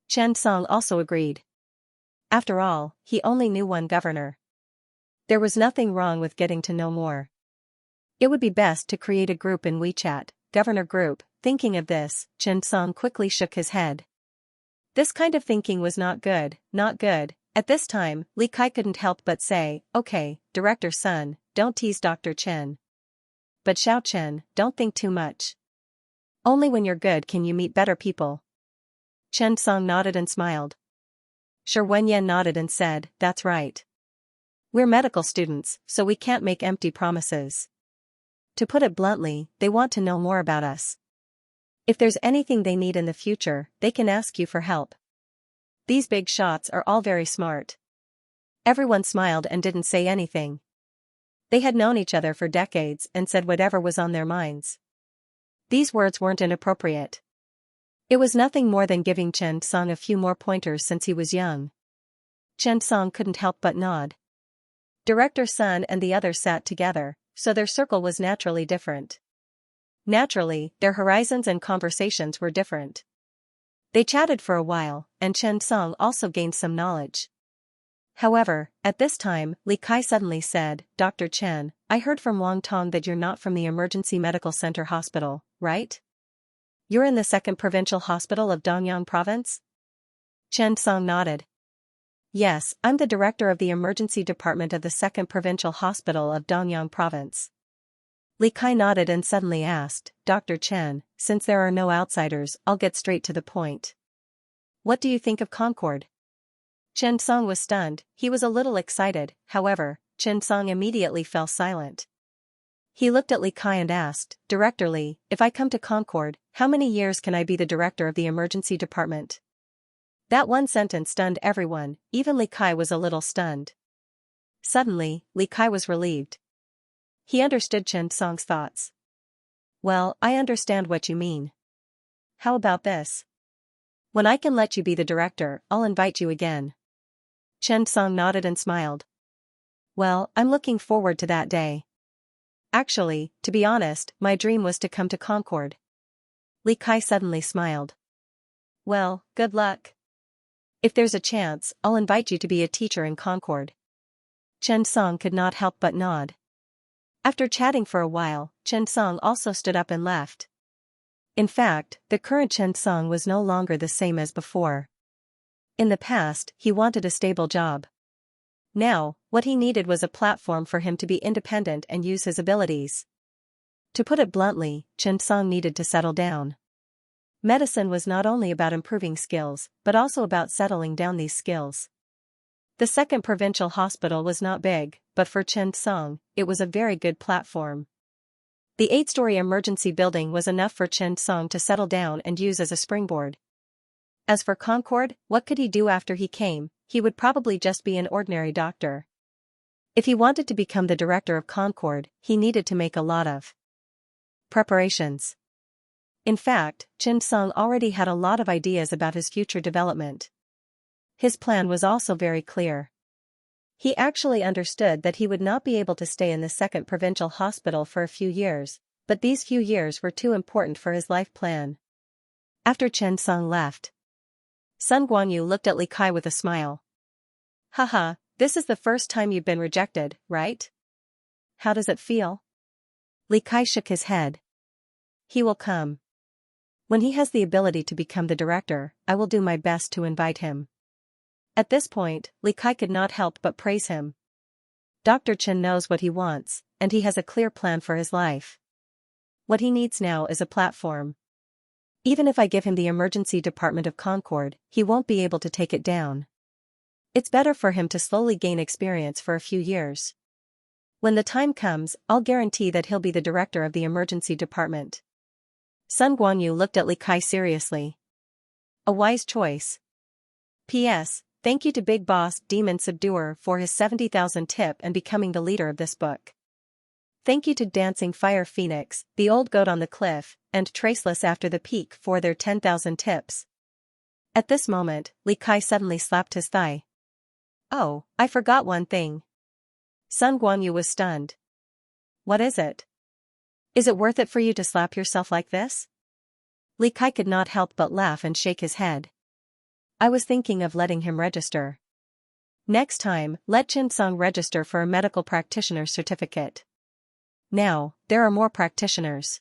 Chen Song also agreed. After all, he only knew one governor. There was nothing wrong with getting to know more. It would be best to create a group in WeChat, Governor Group. Thinking of this, Chen Song quickly shook his head. This kind of thinking was not good, not good. At this time, Li Kai couldn't help but say, Okay, Director Sun, don't tease Dr. Chen. But Xiao Chen, don't think too much. Only when you're good can you meet better people. Chen Song nodded and smiled. Shi Wenyan nodded and said, That's right. We're medical students, so we can't make empty promises. To put it bluntly, they want to know more about us. If there's anything they need in the future, they can ask you for help. These big shots are all very smart. Everyone smiled and didn't say anything. They had known each other for decades and said whatever was on their minds. These words weren't inappropriate. It was nothing more than giving Chen Song a few more pointers since he was young. Chen Song couldn't help but nod. Director Sun and the others sat together, so their circle was naturally different. Naturally, their horizons and conversations were different. They chatted for a while, and Chen Song also gained some knowledge. However, at this time, Li Kai suddenly said, Dr. Chen, I heard from Wang Tong that you're not from the Emergency Medical Center Hospital, right? You're in the 2nd Provincial Hospital of Danyang Province? Chen Song nodded. Yes, I'm the director of the Emergency Department of the 2nd Provincial Hospital of Danyang Province. Li Kai nodded and suddenly asked, Dr. Chen, since there are no outsiders, I'll get straight to the point. What do you think of Concord? Chen Song was stunned. He was a little excited, however, Chen Song immediately fell silent. He looked at Li Kai and asked, "Director Li, if I come to Concord, how many years can I be the director of the emergency department?" That one sentence stunned everyone, even Li Kai was a little stunned. Suddenly, Li Kai was relieved. He understood Chen Song's thoughts. "Well, I understand what you mean. How about this? When I can let you be the director, I'll invite you again." Chen Song nodded and smiled. "Well, I'm looking forward to that day. Actually, to be honest, my dream was to come to Concord." Li Kai suddenly smiled. "Well, good luck. If there's a chance, I'll invite you to be a teacher in Concord." Chen Song could not help but nod. After chatting for a while, Chen Song also stood up and left. In fact, the current Chen Song was no longer the same as before. In the past, he wanted a stable job. Now, what he needed was a platform for him to be independent and use his abilities. To put it bluntly, Chen Song needed to settle down. Medicine was not only about improving skills, but also about settling down these skills. The second provincial hospital was not big, but for Chen Song, it was a very good platform. The 8-story emergency building was enough for Chen Song to settle down and use as a springboard. As for Concord, what could he do after he came? He would probably just be an ordinary doctor. If he wanted to become the director of Concord, he needed to make a lot of preparations. In fact, Chen Song already had a lot of ideas about his future development. His plan was also very clear. He actually understood that he would not be able to stay in the second provincial hospital for a few years, but these few years were too important for his life plan. After Chen Song left, Sun Guanyu looked at Li Kai with a smile. "Haha, this is the first time you've been rejected, right? How does it feel?" Li Kai shook his head. "He will come. When he has the ability to become the director, I will do my best to invite him." At this point, Li Kai could not help but praise him. Dr. Chen knows what he wants, and he has a clear plan for his life. What he needs now is a platform. Even if I give him the emergency department of Concord, he won't be able to take it down. It's better for him to slowly gain experience for a few years. When the time comes, I'll guarantee that he'll be the director of the emergency department. Sun Guanyu looked at Li Kai seriously. A wise choice. P.S. Thank you to Big Boss Demon Subduer for his 70,000 tip and becoming the leader of this book. Thank you to Dancing Fire Phoenix, the Old Goat on the Cliff, and Traceless After the Peak for their 10,000 tips. At this moment, Li Kai suddenly slapped his thigh. "Oh, I forgot one thing." Sun Guanyu was stunned. "What is it? Is it worth it for you to slap yourself like this?" Li Kai could not help but laugh and shake his head. "I was thinking of letting him register. Next time, let Chen Song register for a medical practitioner certificate. Now, there are more practitioners.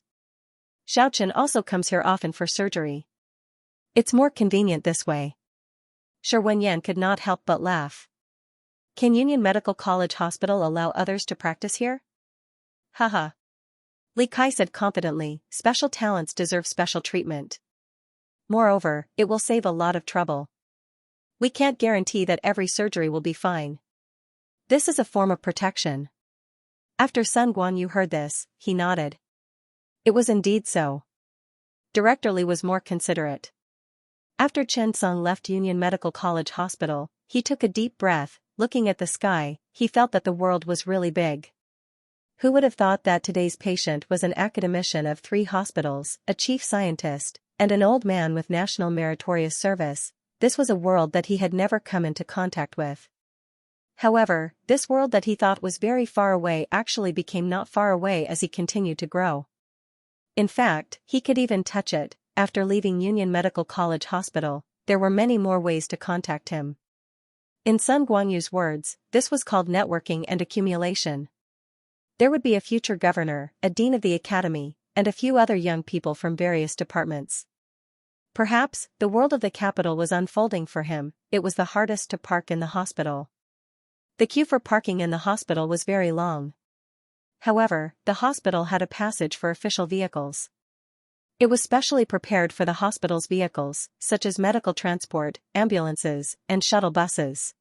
Xiaochen also comes here often for surgery. It's more convenient this way." Shi Wenyan could not help but laugh. "Can Union Medical College Hospital allow others to practice here?" "Haha." Li Kai said confidently, "Special talents deserve special treatment. Moreover, it will save a lot of trouble. We can't guarantee that every surgery will be fine. This is a form of protection." After Sun Guanyu heard this, he nodded. It was indeed so. Director Li was more considerate. After Chen Song left Union Medical College Hospital, he took a deep breath. Looking at the sky, he felt that the world was really big. Who would have thought that today's patient was an academician of 3 hospitals, a chief scientist, and an old man with national meritorious service? This was a world that he had never come into contact with. However, this world that he thought was very far away actually became not far away as he continued to grow. In fact, he could even touch it. After leaving Union Medical College Hospital, there were many more ways to contact him. In Sun Guanyu's words, this was called networking and accumulation. There would be a future governor, a dean of the academy, and a few other young people from various departments. Perhaps, the world of the capital was unfolding for him. It was the hardest to park in the hospital. The queue for parking in the hospital was very long. However, the hospital had a passage for official vehicles. It was specially prepared for the hospital's vehicles, such as medical transport, ambulances, and shuttle buses.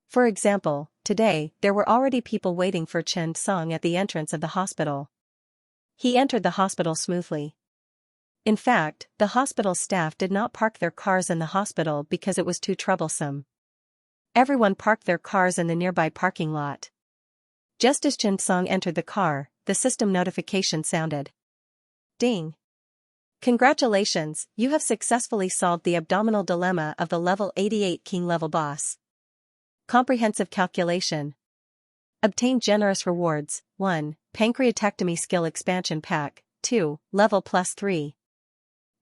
For example, today, there were already people waiting for Chen Song at the entrance of the hospital. He entered the hospital smoothly. In fact, the hospital staff did not park their cars in the hospital because it was too troublesome. Everyone parked their cars in the nearby parking lot. Just as Chen Song entered the car, the system notification sounded. Ding! Congratulations, you have successfully solved the abdominal dilemma of the level 88 King level boss. Comprehensive calculation. Obtain generous rewards. 1. Pancreatectomy skill expansion pack. 2. Level +3.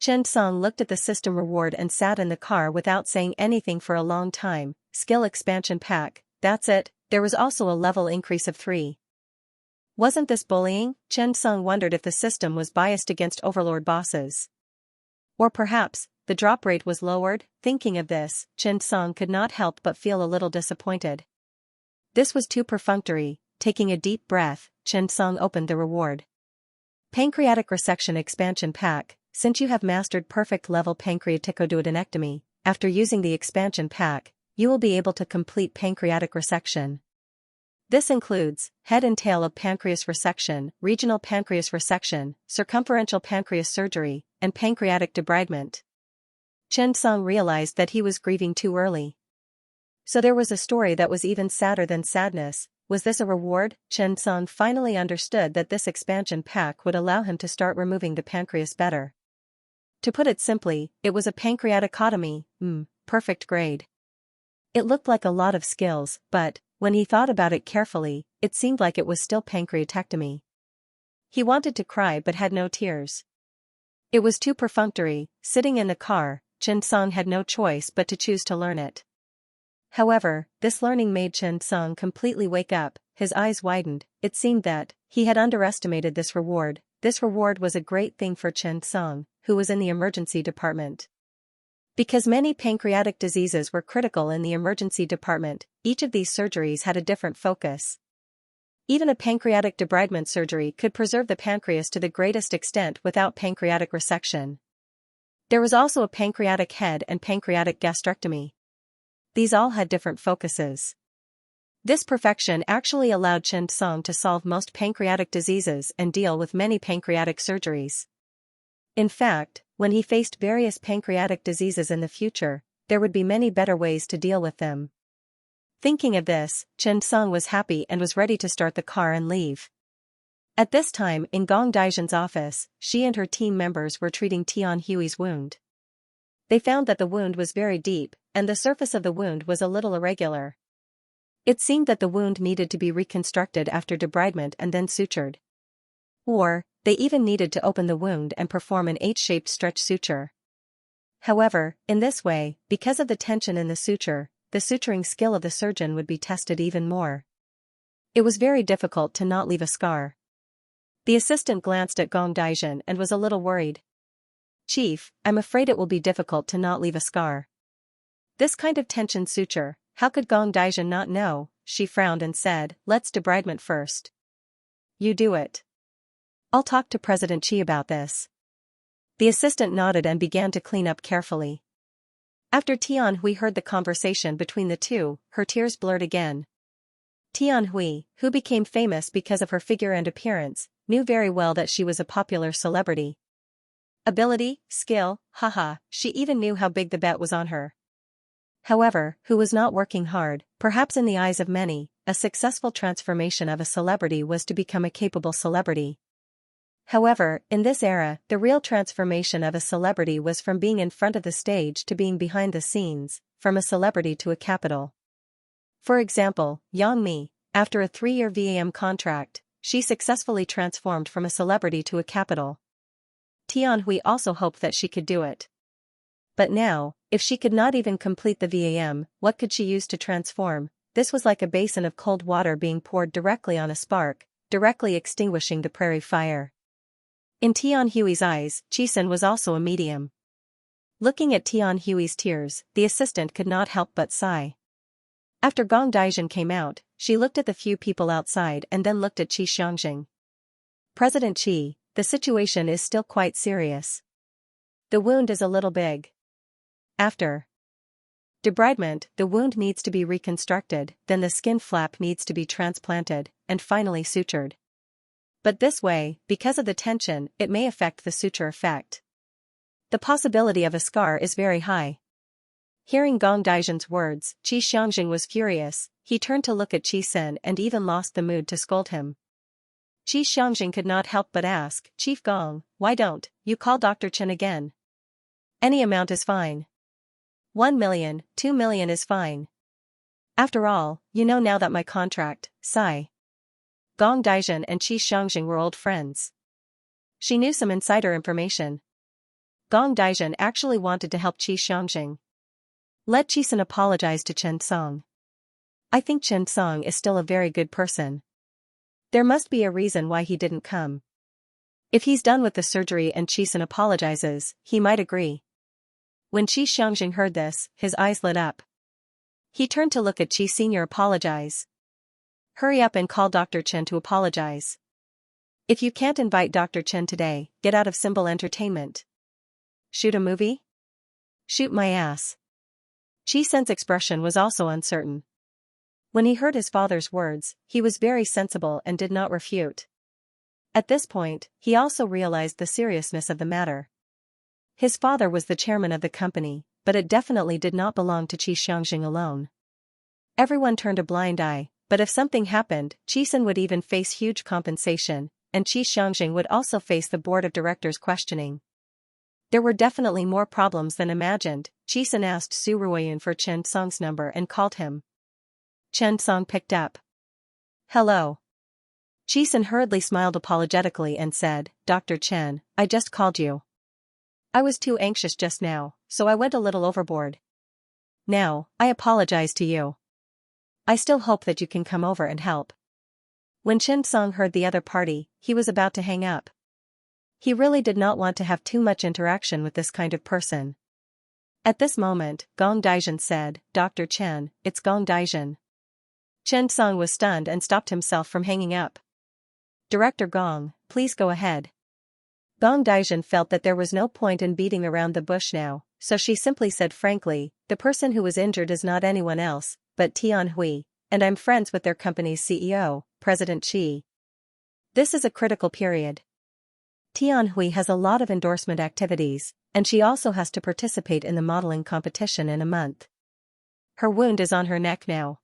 Chen Song looked at the system reward and sat in the car without saying anything for a long time. Skill expansion pack, that's it. There was also a level increase of 3. Wasn't this bullying? Chen Song wondered if the system was biased against overlord bosses. Or perhaps, the drop rate was lowered. Thinking of this, Chen Song could not help but feel a little disappointed. This was too perfunctory. Taking a deep breath, Chen Song opened the reward. Pancreatic resection expansion pack. Since you have mastered perfect level pancreaticoduodenectomy, after using the expansion pack, you will be able to complete pancreatic resection. This includes head and tail of pancreas resection, regional pancreas resection, circumferential pancreas surgery, and pancreatic debridement. Chen Song realized that he was grieving too early. So there was a story that was even sadder than sadness. Was this a reward? Chen Song finally understood that this expansion pack would allow him to start removing the pancreas better. To put it simply, it was a pancreaticotomy. Perfect grade. It looked like a lot of skills, but, when he thought about it carefully, it seemed like it was still pancreatectomy. He wanted to cry but had no tears. It was too perfunctory. Sitting in the car, Chen Song had no choice but to choose to learn it. However, this learning made Chen Song completely wake up. His eyes widened. It seemed that he had underestimated this reward. This reward was a great thing for Chen Song, who was in the emergency department. Because many pancreatic diseases were critical in the emergency department, each of these surgeries had a different focus. Even a pancreatic debridement surgery could preserve the pancreas to the greatest extent without pancreatic resection. There was also a pancreatic head and pancreatic gastrectomy. These all had different focuses. This perfection actually allowed Chen Song to solve most pancreatic diseases and deal with many pancreatic surgeries. In fact, when he faced various pancreatic diseases in the future, there would be many better ways to deal with them. Thinking of this, Chen Song was happy and was ready to start the car and leave. At this time in Gong Daijin's office, she and her team members were treating Tian Hui's wound. They found that the wound was very deep, and the surface of the wound was a little irregular. It seemed that the wound needed to be reconstructed after debridement and then sutured. Or, they even needed to open the wound and perform an H-shaped stretch suture. However, in this way, because of the tension in the suturing skill of the surgeon would be tested even more. It was very difficult to not leave a scar. The assistant glanced at Gong Daijin and was a little worried. "Chief, I'm afraid it will be difficult to not leave a scar. This kind of tension suture, how could Gong Daijin not know?" She frowned and said, "Let's debridement first." "You do it. I'll talk to President Qi about this." The assistant nodded and began to clean up carefully. After Tian Hui heard the conversation between the two, her tears blurred again. Tian Hui, who became famous because of her figure and appearance, knew very well that she was a popular celebrity. Ability, skill, haha, she even knew how big the bet was on her. However, who was not working hard, perhaps in the eyes of many, a successful transformation of a celebrity was to become a capable celebrity. However, in this era, the real transformation of a celebrity was from being in front of the stage to being behind the scenes, from a celebrity to a capital. For example, Yang Mi, after a 3-year VAM contract, she successfully transformed from a celebrity to a capital. Tian Hui also hoped that she could do it. But now, if she could not even complete the VAM, what could she use to transform? This was like a basin of cold water being poured directly on a spark, directly extinguishing the prairie fire. In Tian Hui's eyes, Qisen was also a medium. Looking at Tian Hui's tears, the assistant could not help but sigh. After Gong Daijin came out, she looked at the few people outside and then looked at Qi Xianxia. "President Qi, the situation is still quite serious. The wound is a little big. After debridement, the wound needs to be reconstructed, then the skin flap needs to be transplanted, and finally sutured. But this way, because of the tension, it may affect the suture effect. The possibility of a scar is very high. Hearing Gong Daizhen's words, Qi Xianxia was furious. He turned to look at Qi Sen and even lost the mood to scold him. Qi Xianxia could not help but ask, "Chief Gong, why don't you call Dr. Chen again? Any amount is fine. 1 million, 2 million is fine. After all, you know now that my contract, sigh." Gong Daizhen and Qi Xianxia were old friends. She knew some insider information. Gong Daizhen actually wanted to help Qi Xianxia. Let Qi Sen apologize to Chen Song. I think Chen Song is still a very good person. There must be a reason why he didn't come. If he's done with the surgery and Qi Sen apologizes, he might agree. When Qi Xianxia heard this, his eyes lit up. He turned to look at Qi Senior apologize. Hurry up and call Dr. Chen to apologize. If you can't invite Dr. Chen today, get out of Symbol Entertainment. Shoot a movie? Shoot my ass. Qi Sen's expression was also uncertain. When he heard his father's words, he was very sensible and did not refute. At this point, he also realized the seriousness of the matter. His father was the chairman of the company, but it definitely did not belong to Qi Xianxia alone. Everyone turned a blind eye, but if something happened, Qi Sen would even face huge compensation, and Qi Xianxia would also face the board of directors questioning. There were definitely more problems than imagined. Qi Sen asked Su Ruoyun for Chen Song's number and called him. Chen Song picked up. Hello. Qi Sen hurriedly smiled apologetically and said, Dr. Chen, I just called you. I was too anxious just now, so I went a little overboard. Now, I apologize to you. I still hope that you can come over and help. When Chen Song heard the other party, he was about to hang up. He really did not want to have too much interaction with this kind of person. At this moment, Gong Daizhen said, Dr. Chen, it's Gong Daizhen. Chen Song was stunned and stopped himself from hanging up. Director Gong, please go ahead. Gong Daizhen felt that there was no point in beating around the bush now, so she simply said frankly, the person who was injured is not anyone else, but Tian Hui, and I'm friends with their company's CEO, President Qi. This is a critical period. Tian Hui has a lot of endorsement activities, and she also has to participate in the modeling competition in a month. Her wound is on her neck now.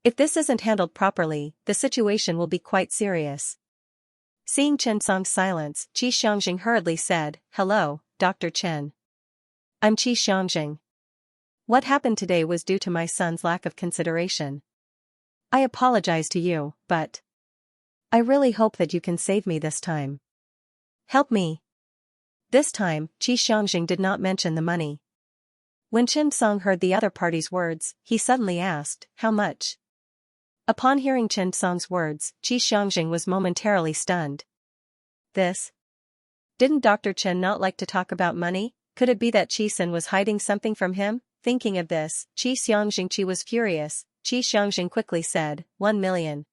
If this isn't handled properly, the situation will be quite serious. Seeing Chen Song's silence, Qi Xianxia hurriedly said, Hello, Dr. Chen. I'm Qi Xianxia. What happened today was due to my son's lack of consideration. I apologize to you, but I really hope that you can save me this time. Help me. This time, Qi Xianxia did not mention the money. When Chen Song heard the other party's words, he suddenly asked, How much? Upon hearing Chen Song's words, Qi Xianxia was momentarily stunned. This? Didn't Dr. Chen not like to talk about money? Could it be that Qi Sen was hiding something from him? Thinking of this, Qi Xianxia was furious. Qi Xianxia quickly said, 1 million.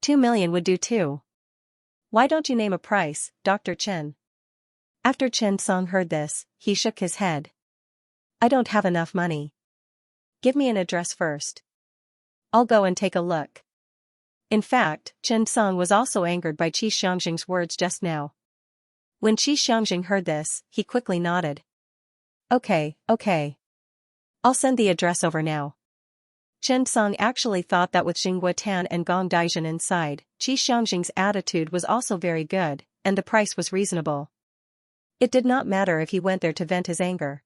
2 million would do too. Why don't you name a price, Dr. Chen? After Chen Song heard this, he shook his head. I don't have enough money. Give me an address first. I'll go and take a look. In fact, Chen Song was also angered by Qi Xianxia's words just now. When Qi Xianxia heard this, he quickly nodded. Okay. I'll send the address over now. Chen Song actually thought that with Xinghua Tan and Gong Daizhen inside, Qi Xianxia's attitude was also very good, and the price was reasonable. It did not matter if he went there to vent his anger.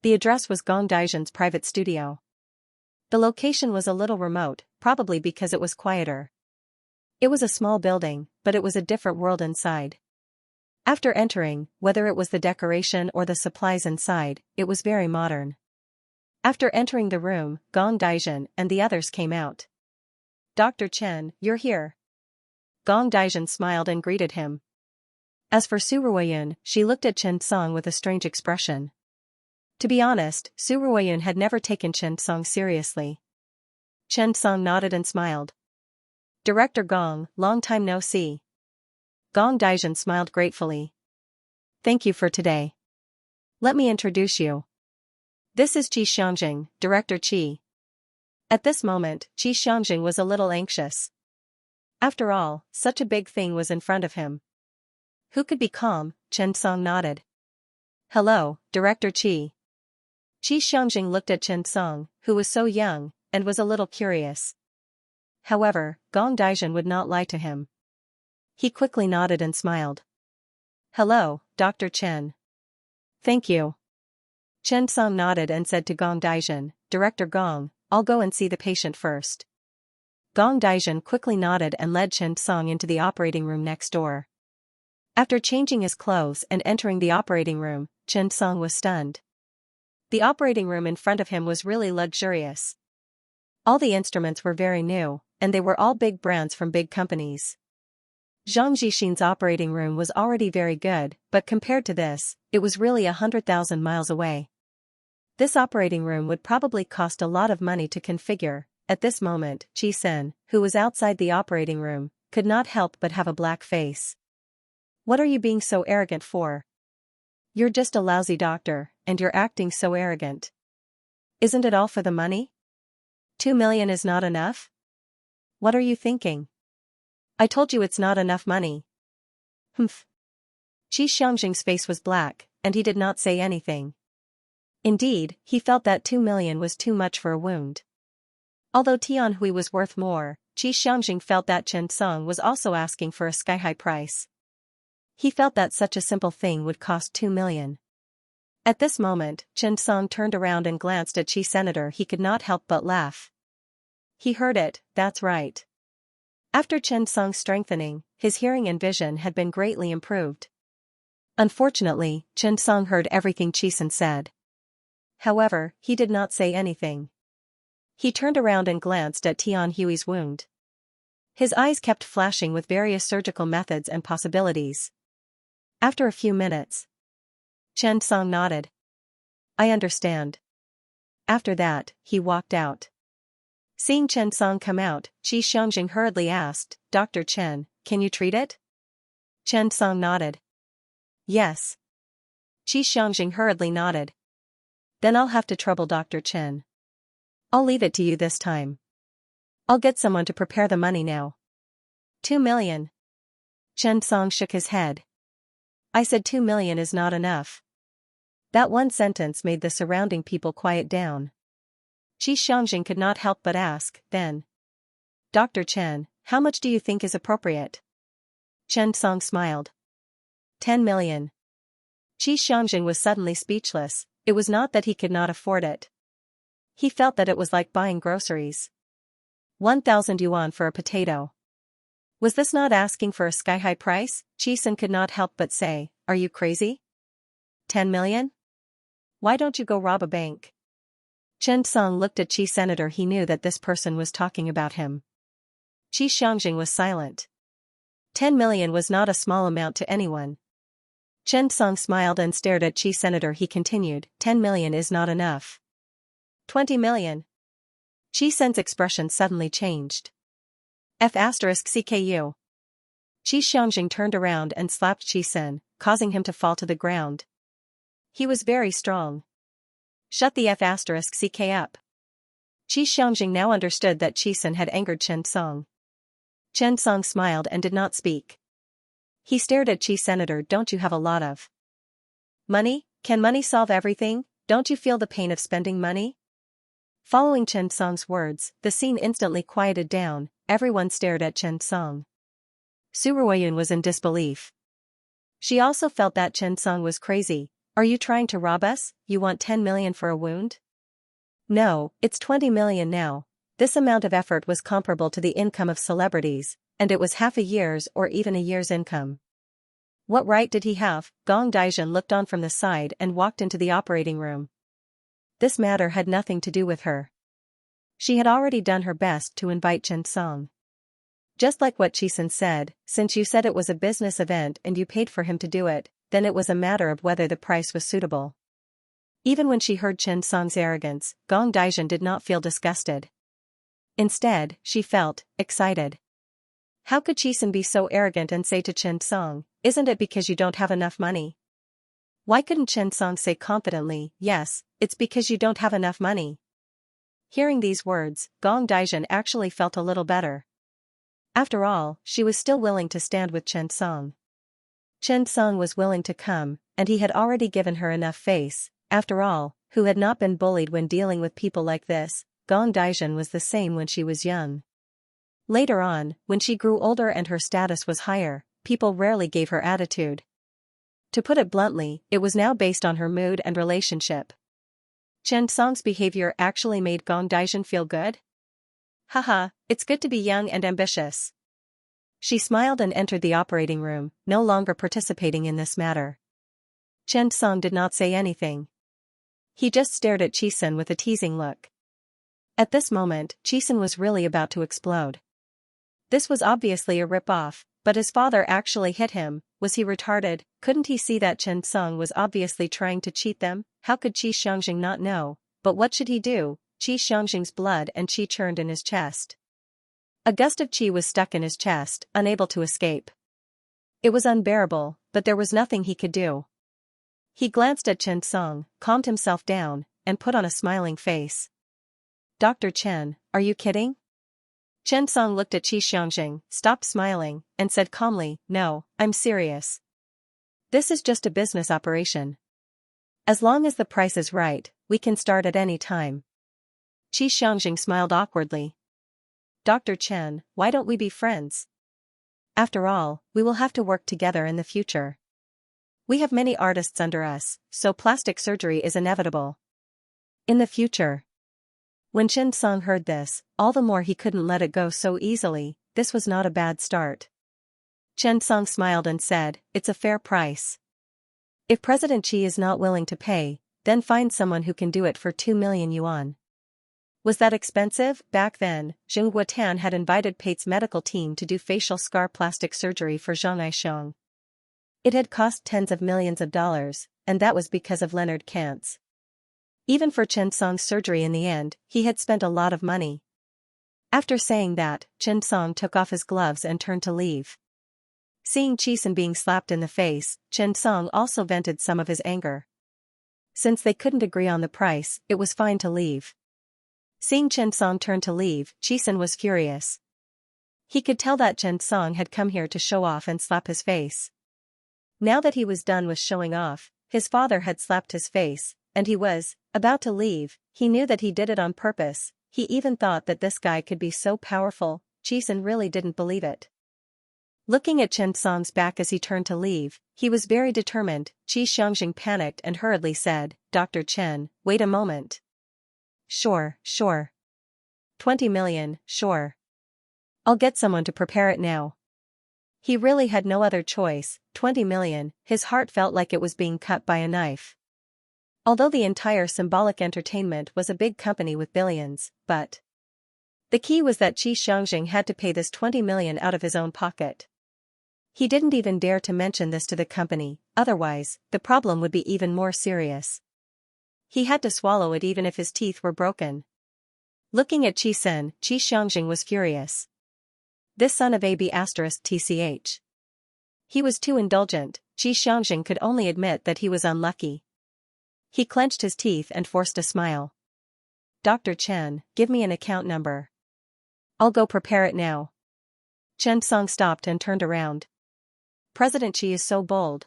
The address was Gong Daizhen's private studio. The location was a little remote, probably because it was quieter. It was a small building, but it was a different world inside. After entering, whether it was the decoration or the supplies inside, it was very modern. After entering the room, Gong Daizhen and the others came out. Dr. Chen, you're here. Gong Daizhen smiled and greeted him. As for Su Ruoyun, she looked at Chen Song with a strange expression. To be honest, Su Ruoyun had never taken Chen Song seriously. Chen Song nodded and smiled. Director Gong, long time no see. Gong Daijin smiled gratefully. Thank you for today. Let me introduce you. This is Qi Xianxia, Director Qi. At this moment, Qi Xianxia was a little anxious. After all, such a big thing was in front of him. Who could be calm? Chen Song nodded. Hello, Director Qi. Qi Xianxia looked at Chen Song, who was so young, and was a little curious. However, Gong Daijin would not lie to him. He quickly nodded and smiled. Hello, Dr. Chen. Thank you. Chen Song nodded and said to Gong Daijin, Director Gong, I'll go and see the patient first. Gong Daijin quickly nodded and led Chen Song into the operating room next door. After changing his clothes and entering the operating room, Chen Song was stunned. The operating room in front of him was really luxurious. All the instruments were very new, and they were all big brands from big companies. Zhang Zhixin's operating room was already very good, but compared to this, it was really 100,000 miles away. This operating room would probably cost a lot of money to configure. At this moment, Qi Sen, who was outside the operating room, could not help but have a black face. What are you being so arrogant for? You're just a lousy doctor, and you're acting so arrogant. Isn't it all for the money? 2 million is not enough? What are you thinking? I told you it's not enough money. Humph. Qi Xiangxing's face was black, and he did not say anything. Indeed, he felt that 2 million was too much for a wound. Although Tianhui was worth more, Qi Xiangxing felt that Chen Song was also asking for a sky-high price. He felt that such a simple thing would cost 2 million. At this moment, Chen Song turned around and glanced at Qi Senator. He could not help but laugh. He heard it, that's right. After Chen Song's strengthening, his hearing and vision had been greatly improved. Unfortunately, Chen Song heard everything Qi Sen said. However, he did not say anything. He turned around and glanced at Tianhui's wound. His eyes kept flashing with various surgical methods and possibilities. After a few minutes, Chen Song nodded. I understand. After that, he walked out. Seeing Chen Song come out, Qi Xiangxing hurriedly asked, Dr. Chen, can you treat it? Chen Song nodded. Yes. Qi Xiangxing hurriedly nodded. Then I'll have to trouble Dr. Chen. I'll leave it to you this time. I'll get someone to prepare the money now. 2 million. Chen Song shook his head. I said 2 million is not enough. That one sentence made the surrounding people quiet down. Qi Xiangxing could not help but ask, then. Dr. Chen, how much do you think is appropriate? Chen Song smiled. 10 million. Qi Xiangxing was suddenly speechless. It was not that he could not afford it. He felt that it was like buying groceries. 1,000 yuan for a potato. Was this not asking for a sky-high price? Qi Sen could not help but say, are you crazy? 10 million? Why don't you go rob a bank? Chen Song looked at Qi Senator. He knew that this person was talking about him. Qi Xiangxing was silent. 10 million was not a small amount to anyone. Chen Song smiled and stared at Qi Senator. He continued, 10 million is not enough. 20 million. Qi Sen's expression suddenly changed. F***CKU. Qi Xiangxing turned around and slapped Qi Sen, causing him to fall to the ground. He was very strong. Shut the F***CK up. Qi Xiangxing now understood that Qi Sen had angered Chen Song. Chen Song smiled and did not speak. He stared at Qi Senator. Don't you have a lot of money? Can money solve everything? Don't you feel the pain of spending money? Following Chen Song's words, the scene instantly quieted down. Everyone stared at Chen Song. Su Ruoyun was in disbelief. She also felt that Chen Song was crazy. Are you trying to rob us? You want 10 million for a wound? No, it's 20 million now. This amount of effort was comparable to the income of celebrities, and it was half a year's or even a year's income. What right did he have? Gong Daijin looked on from the side and walked into the operating room. This matter had nothing to do with her. She had already done her best to invite Chen Song. Just like what Qi Sen said, since you said it was a business event and you paid for him to do it, then it was a matter of whether the price was suitable. Even when she heard Chen Song's arrogance, Gong Daijin did not feel disgusted. Instead, she felt excited. How could Chisun be so arrogant and say to Chen Song, "Isn't it because you don't have enough money?" Why couldn't Chen Song say confidently, "Yes, it's because you don't have enough money"? Hearing these words, Gong Daijun actually felt a little better. After all, she was still willing to stand with Chen Song. Chen Song was willing to come, and he had already given her enough face. After all, who had not been bullied when dealing with people like this? Gong Daijun was the same when she was young. Later on, when she grew older and her status was higher, people rarely gave her attitude. To put it bluntly, it was now based on her mood and relationship. Chen Song's behavior actually made Gong Daijun feel good. Haha, it's good to be young and ambitious. She smiled and entered the operating room, no longer participating in this matter. Chen Song did not say anything. He just stared at Chisun with a teasing look. At this moment, Chisun was really about to explode. This was obviously a rip-off, but his father actually hit him. Was he retarded? Couldn't he see that Chen Song was obviously trying to cheat them? How could Qi Xianxia not know? But what should he do? Qi Xianxia's blood and qi churned in his chest. A gust of qi was stuck in his chest, unable to escape. It was unbearable, but there was nothing he could do. He glanced at Chen Song, calmed himself down, and put on a smiling face. "Dr. Chen, are you kidding?" Chen Song looked at Qi Xianxia, stopped smiling, and said calmly, "No, I'm serious. This is just a business operation. As long as the price is right, we can start at any time." Qi Xianxia smiled awkwardly. "Dr. Chen, why don't we be friends? After all, we will have to work together in the future. We have many artists under us, so plastic surgery is inevitable. In the future." When Chen Song heard this, all the more he couldn't let it go so easily. This was not a bad start. Chen Song smiled and said, "It's a fair price. If President Qi is not willing to pay, then find someone who can do it for 2 million yuan. Was that expensive? Back then, Zheng Guotan had invited Pate's medical team to do facial scar plastic surgery for Zhang Aisheng. It had cost tens of millions of dollars, and that was because of Leonard Kantz. Even for Chen Song's surgery in the end, he had spent a lot of money. After saying that, Chen Song took off his gloves and turned to leave. Seeing Chisun being slapped in the face, Chen Song also vented some of his anger. Since they couldn't agree on the price, it was fine to leave. Seeing Chen Song turn to leave, Chisun was furious. He could tell that Chen Song had come here to show off and slap his face. Now that he was done with showing off, his father had slapped his face, and he was about to leave. He knew that he did it on purpose. He even thought that this guy could be so powerful. Chisun really didn't believe it. Looking at Chen Song's back as he turned to leave, he was very determined. Qi Xianxia panicked and hurriedly said, "Dr. Chen, wait a moment." Sure. 20 million, sure. I'll get someone to prepare it now." He really had no other choice. 20 million, his heart felt like it was being cut by a knife. Although the entire Symbolic Entertainment was a big company with billions, but the key was that Qi Xianxia had to pay this 20 million out of his own pocket. He didn't even dare to mention this to the company, otherwise, the problem would be even more serious. He had to swallow it even if his teeth were broken. Looking at Qi Xianxia was furious. This son of AB*TCH. He was too indulgent. Qi Xianxia could only admit that he was unlucky. He clenched his teeth and forced a smile. "Dr. Chen, give me an account number. I'll go prepare it now." Chen Song stopped and turned around. President Qi is so bold.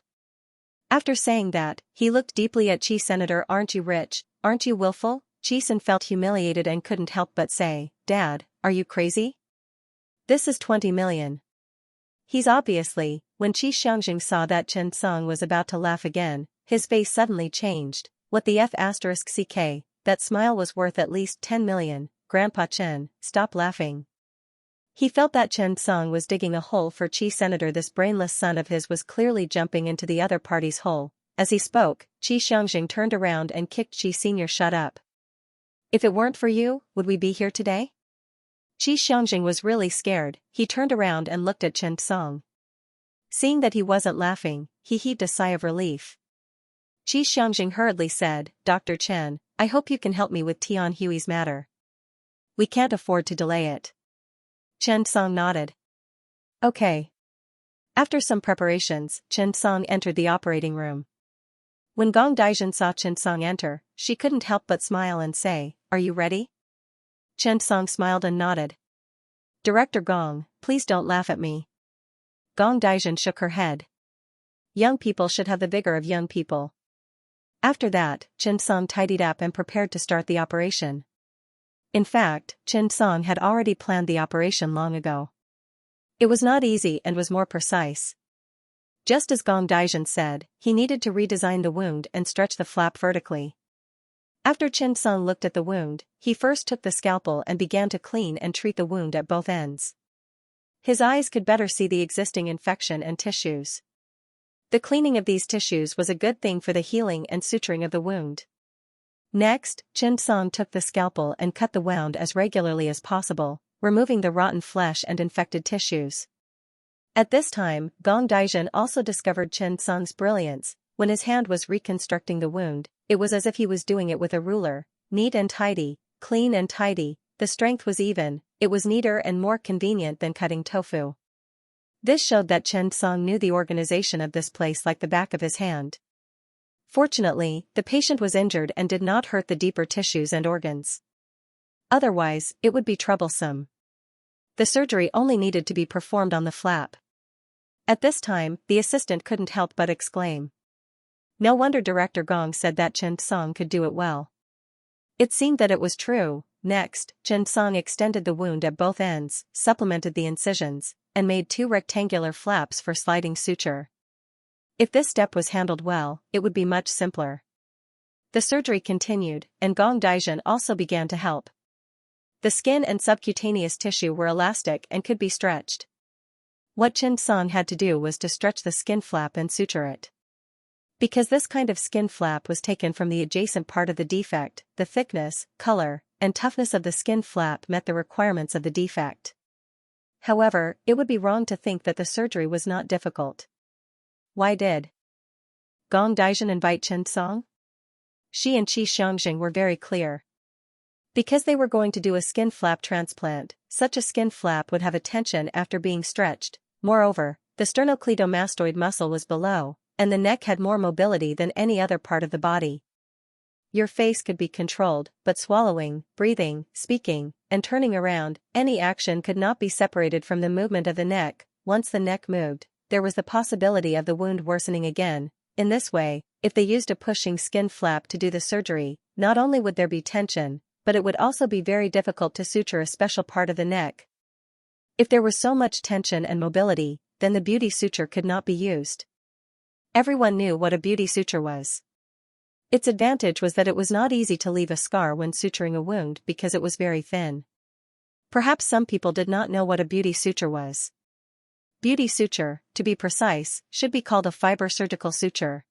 After saying that, he looked deeply at Qi. "Senator, aren't you rich? Aren't you willful?" Chisun felt humiliated and couldn't help but say, "Dad, are you crazy? This is 20 million. He's obviously." When Qi Xianxia saw that Chen Song was about to laugh again, his face suddenly changed. What the f***ck, that smile was worth at least 10 million, Grandpa Chen, stop laughing. He felt that Chen Song was digging a hole for Qi. Senator, this brainless son of his was clearly jumping into the other party's hole. As he spoke, Qi Xianxia turned around and kicked Qi Sr. "Shut up. If it weren't for you, would we be here today?" Qi Xianxia was really scared. He turned around and looked at Chen Song. Seeing that he wasn't laughing, he heaved a sigh of relief. Qi Xianxia hurriedly said, "Dr. Chen, I hope you can help me with Tian Hui's matter. We can't afford to delay it." Chen Song nodded. Okay. After some preparations, Chen Song entered the operating room. When Gong Daijin saw Chen Song enter, she couldn't help but smile and say, "Are you ready?" Chen Song smiled and nodded. "Director Gong, please don't laugh at me." Gong Daijin shook her head. Young people should have the vigor of young people. After that, Chen Song tidied up and prepared to start the operation. In fact, Chen Song had already planned the operation long ago. It was not easy and was more precise. Just as Gong Daijin said, he needed to redesign the wound and stretch the flap vertically. After Chen Song looked at the wound, he first took the scalpel and began to clean and treat the wound at both ends. His eyes could better see the existing infection and tissues. The cleaning of these tissues was a good thing for the healing and suturing of the wound. Next, Chen Song took the scalpel and cut the wound as regularly as possible, removing the rotten flesh and infected tissues. At this time, Gong Daijin also discovered Chen Song's brilliance. When his hand was reconstructing the wound, it was as if he was doing it with a ruler, neat and tidy, clean and tidy, the strength was even, it was neater and more convenient than cutting tofu. This showed that Chen Song knew the organization of this place like the back of his hand. Fortunately, the patient was injured and did not hurt the deeper tissues and organs. Otherwise, it would be troublesome. The surgery only needed to be performed on the flap. At this time, the assistant couldn't help but exclaim. No wonder Director Gong said that Chen Song could do it well. It seemed that it was true. Next, Chen Song extended the wound at both ends, supplemented the incisions, and made 2 rectangular flaps for sliding suture. If this step was handled well, it would be much simpler. The surgery continued, and Gong Daijin also began to help. The skin and subcutaneous tissue were elastic and could be stretched. What Chen Song had to do was to stretch the skin flap and suture it. Because this kind of skin flap was taken from the adjacent part of the defect, the thickness, color, and toughness of the skin flap met the requirements of the defect. However, it would be wrong to think that the surgery was not difficult. Why did Gong Daijin invite Chen Song? She and Xianxia were very clear. Because they were going to do a skin flap transplant, such a skin flap would have a tension after being stretched. Moreover, the sternocleidomastoid muscle was below, and the neck had more mobility than any other part of the body. Your face could be controlled, but swallowing, breathing, speaking, and turning around, any action could not be separated from the movement of the neck. Once the neck moved, there was the possibility of the wound worsening again. In this way, if they used a pushing skin flap to do the surgery, not only would there be tension, but it would also be very difficult to suture a special part of the neck. If there was so much tension and mobility, then the beauty suture could not be used. Everyone knew what a beauty suture was. Its advantage was that it was not easy to leave a scar when suturing a wound because it was very thin. Perhaps some people did not know what a beauty suture was. Beauty suture, to be precise, should be called a fiber surgical suture.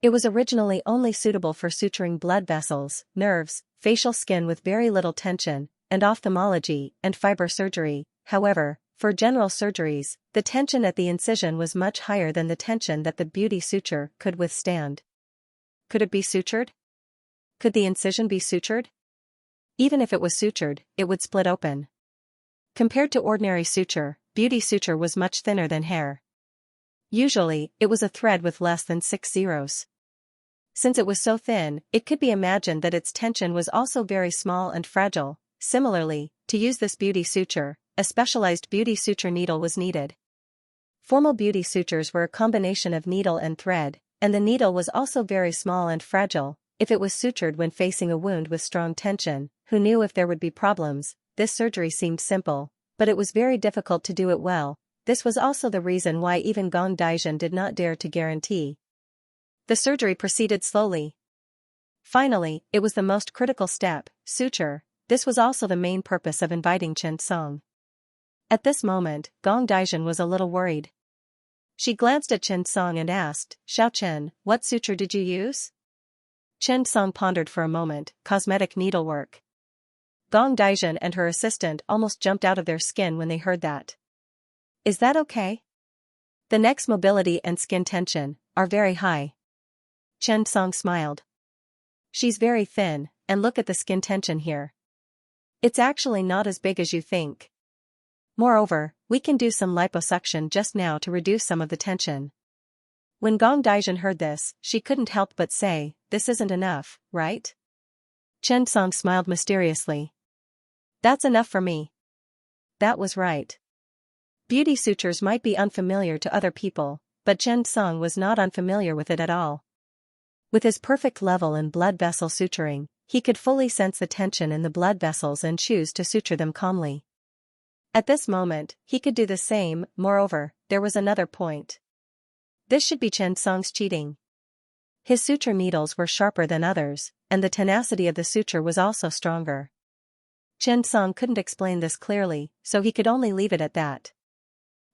It was originally only suitable for suturing blood vessels, nerves, facial skin with very little tension, and ophthalmology and fiber surgery. However, for general surgeries, the tension at the incision was much higher than the tension that the beauty suture could withstand. Could it be sutured? Could the incision be sutured? Even if it was sutured, it would split open. Compared to ordinary suture, beauty suture was much thinner than hair. Usually, it was a thread with less than 6 zeros. Since it was so thin, it could be imagined that its tension was also very small and fragile. Similarly, to use this beauty suture, a specialized beauty suture needle was needed. Formal beauty sutures were a combination of needle and thread, and the needle was also very small and fragile. If it was sutured when facing a wound with strong tension, who knew if there would be problems? This surgery seemed simple, but it was very difficult to do it well. This was also the reason why even Gong Daijin did not dare to guarantee. The surgery proceeded slowly. Finally, it was the most critical step, suture. This was also the main purpose of inviting Chen Song. At this moment, Gong Daijin was a little worried. She glanced at Chen Song and asked, "Xiao Chen, what suture did you use?" Chen Song pondered for a moment, cosmetic needlework. Gong Daijin and her assistant almost jumped out of their skin when they heard that. Is that okay? The neck's mobility and skin tension are very high. Chen Song smiled. She's very thin, and look at the skin tension here. It's actually not as big as you think. Moreover, we can do some liposuction just now to reduce some of the tension. When Gong Daijun heard this, she couldn't help but say, this isn't enough, right? Chen Song smiled mysteriously. That's enough for me. That was right. Beauty sutures might be unfamiliar to other people, but Chen Song was not unfamiliar with it at all. With his perfect level in blood vessel suturing, he could fully sense the tension in the blood vessels and choose to suture them calmly. At this moment, he could do the same. Moreover, there was another point. This should be Chen Song's cheating. His suture needles were sharper than others, and the tenacity of the suture was also stronger. Chen Song couldn't explain this clearly, so he could only leave it at that.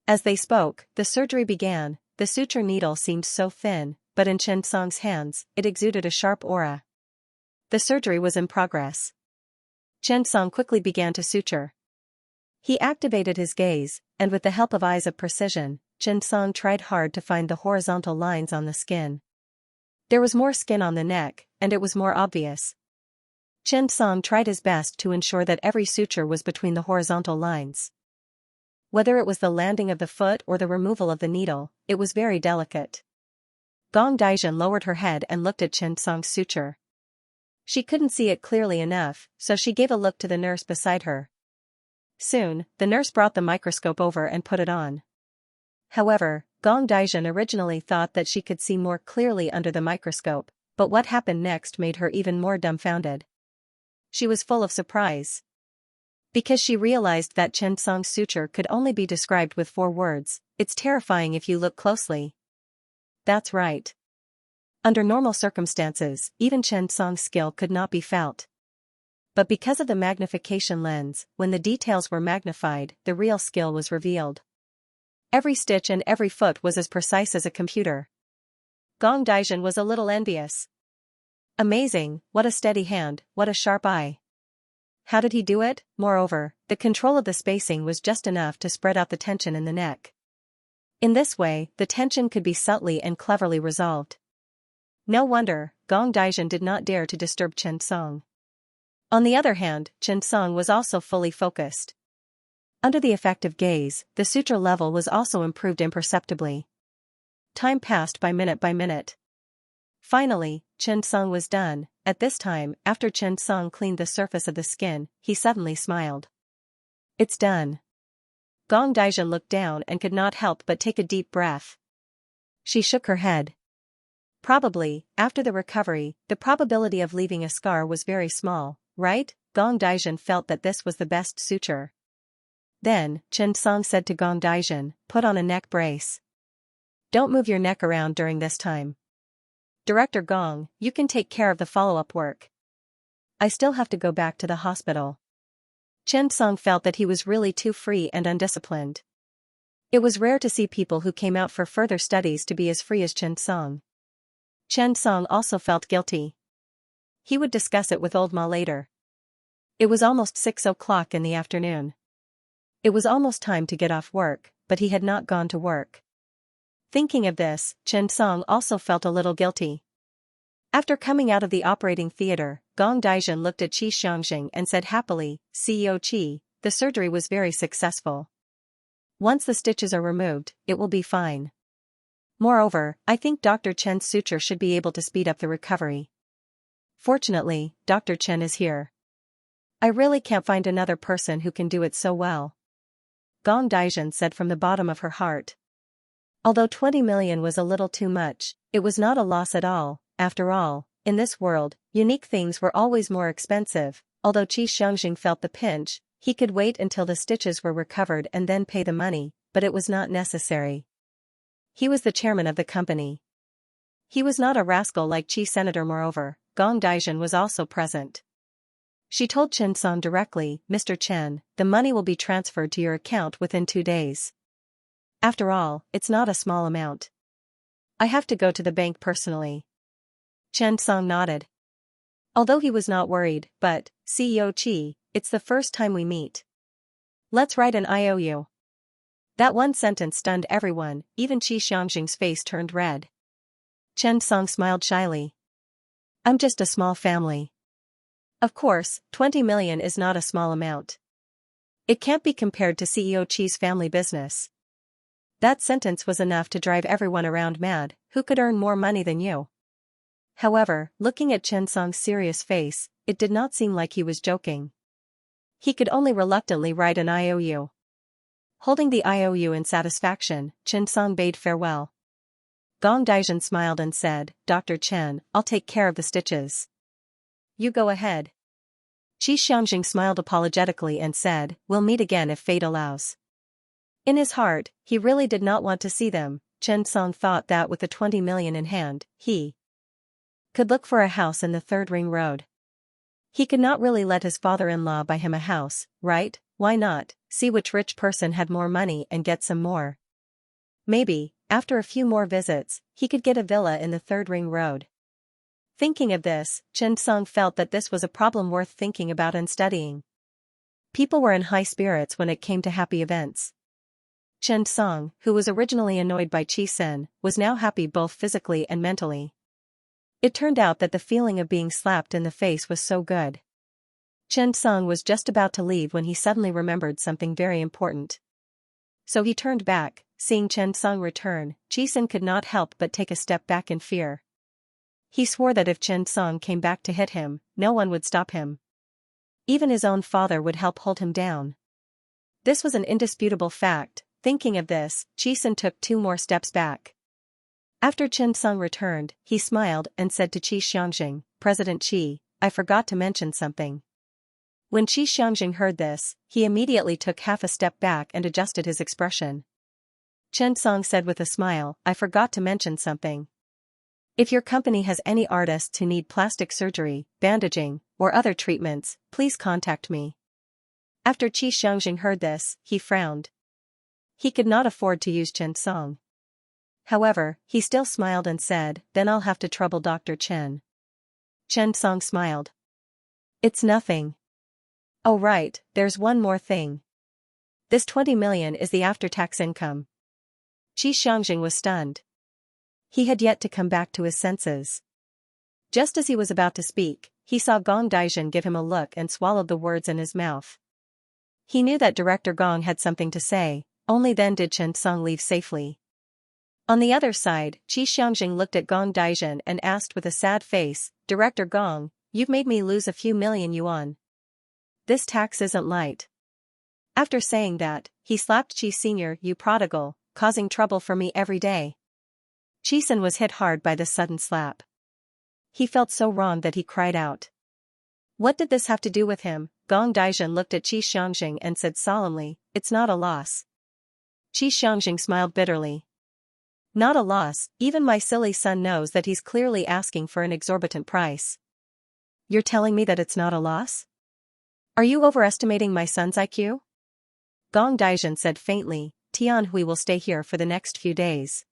As they spoke, the surgery began. The suture needle seemed so thin, but in Chen Song's hands, it exuded a sharp aura. The surgery was in progress. Chen Song quickly began to suture. He activated his gaze, and with the help of eyes of precision, Chen Song tried hard to find the horizontal lines on the skin. There was more skin on the neck, and it was more obvious. Chen Song tried his best to ensure that every suture was between the horizontal lines. Whether it was the landing of the foot or the removal of the needle, it was very delicate. Gong Daijun lowered her head and looked at Chen Song's suture. She couldn't see it clearly enough, so she gave a look to the nurse beside her. Soon, the nurse brought the microscope over and put it on. However, Gong Daijun originally thought that she could see more clearly under the microscope, but what happened next made her even more dumbfounded. She was full of surprise. Because she realized that Chen Song's suture could only be described with 4 words, it's terrifying if you look closely. That's right. Under normal circumstances, even Chen Song's skill could not be felt. But because of the magnification lens, when the details were magnified, the real skill was revealed. Every stitch and every foot was as precise as a computer. Gong Daijun was a little envious. Amazing, what a steady hand, what a sharp eye. How did he do it? Moreover, the control of the spacing was just enough to spread out the tension in the neck. In this way, the tension could be subtly and cleverly resolved. No wonder, Gong Daijun did not dare to disturb Chen Song. On the other hand, Chen Song was also fully focused. Under the effective gaze, the suture level was also improved imperceptibly. Time passed by minute. Finally, Chen Song was done. At this time, after Chen Song cleaned the surface of the skin, he suddenly smiled. It's done. Gong Daijun looked down and could not help but take a deep breath. She shook her head. Probably, after the recovery, the probability of leaving a scar was very small, right? Gong Daijun felt that this was the best suture. Then, Chen Song said to Gong Daijun, put on a neck brace. Don't move your neck around during this time. Director Gong, you can take care of the follow-up work. I still have to go back to the hospital. Chen Song felt that he was really too free and undisciplined. It was rare to see people who came out for further studies to be as free as Chen Song. Chen Song also felt guilty. He would discuss it with Old Ma later. It was almost 6 o'clock in the afternoon. It was almost time to get off work, but he had not gone to work. Thinking of this, Chen Song also felt a little guilty. After coming out of the operating theater, Gong Daijun looked at Qi Xianxia and said happily, CEO Qi, the surgery was very successful. Once the stitches are removed, it will be fine. Moreover, I think Dr. Chen's suture should be able to speed up the recovery. Fortunately, Dr. Chen is here. I really can't find another person who can do it so well. Gong Daijun said from the bottom of her heart. Although 20 million was a little too much, it was not a loss at all. After all, in this world, unique things were always more expensive. Although Qi Xianxia felt the pinch, he could wait until the stitches were recovered and then pay the money, but it was not necessary. He was the chairman of the company. He was not a rascal like Qi Senator. Moreover, Gong Daijun was also present. She told Chen Song directly, Mr. Chen, the money will be transferred to your account within 2 days. After all, it's not a small amount. I have to go to the bank personally. Chen Song nodded. Although he was not worried, but, CEO Qi, it's the first time we meet. Let's write an IOU. That one sentence stunned everyone, even Qi Xianxing's face turned red. Chen Song smiled shyly. I'm just a small family. Of course, 20 million is not a small amount. It can't be compared to CEO Chi's family business. That sentence was enough to drive everyone around mad. Who could earn more money than you? However, looking at Chen Song's serious face, it did not seem like he was joking. He could only reluctantly write an IOU. Holding the IOU in satisfaction, Chen Song bade farewell. Gong Daijun smiled and said, "Dr. Chen, I'll take care of the stitches. You go ahead." Xianxia smiled apologetically and said, "We'll meet again if fate allows." In his heart, he really did not want to see them. Chen Song thought that with the 20 million in hand, he could look for a house in the Third Ring Road. He could not really let his father-in-law buy him a house, right? Why not? See which rich person had more money and get some more. Maybe, after a few more visits, he could get a villa in the Third Ring Road. Thinking of this, Chen Song felt that this was a problem worth thinking about and studying. People were in high spirits when it came to happy events. Chen Song, who was originally annoyed by Qi Sen, was now happy both physically and mentally. It turned out that the feeling of being slapped in the face was so good. Chen Song was just about to leave when he suddenly remembered something very important. So he turned back. Seeing Chen Song return, Qi Sen could not help but take a step back in fear. He swore that if Chen Song came back to hit him, no one would stop him. Even his own father would help hold him down. This was an indisputable fact. Thinking of this, Qi Sen took 2 more steps back. After Chen Song returned, he smiled and said to Xianxia, "President Qi, I forgot to mention something." When Xianxia heard this, he immediately took half a step back and adjusted his expression. Chen Song said with a smile, "I forgot to mention something. If your company has any artists who need plastic surgery, bandaging, or other treatments, please contact me." After Xianxia heard this, he frowned. He could not afford to use Chen Song. However, he still smiled and said, "Then I'll have to trouble Dr. Chen." Chen Song smiled. "It's nothing. Oh right, there's one more thing. This 20 million is the after-tax income." Xianxia was stunned. He had yet to come back to his senses. Just as he was about to speak, he saw Gong Daijun give him a look and swallowed the words in his mouth. He knew that Director Gong had something to say, only then did Chen Song leave safely. On the other side, Xianxia looked at Gong Daijun and asked with a sad face, "Director Gong, you've made me lose a few million yuan. This tax isn't light." After saying that, he slapped Qi Sr., "You prodigal, causing trouble for me every day." Qi Sen was hit hard by this sudden slap. He felt so wrong that he cried out. What did this have to do with him? Gong Daijun looked at Xianxia and said solemnly, "It's not a loss." Xianxia smiled bitterly. "Not a loss, even my silly son knows that he's clearly asking for an exorbitant price. You're telling me that it's not a loss? Are you overestimating my son's IQ?" Gong Daijun said faintly, "Tianhui will stay here for the next few days.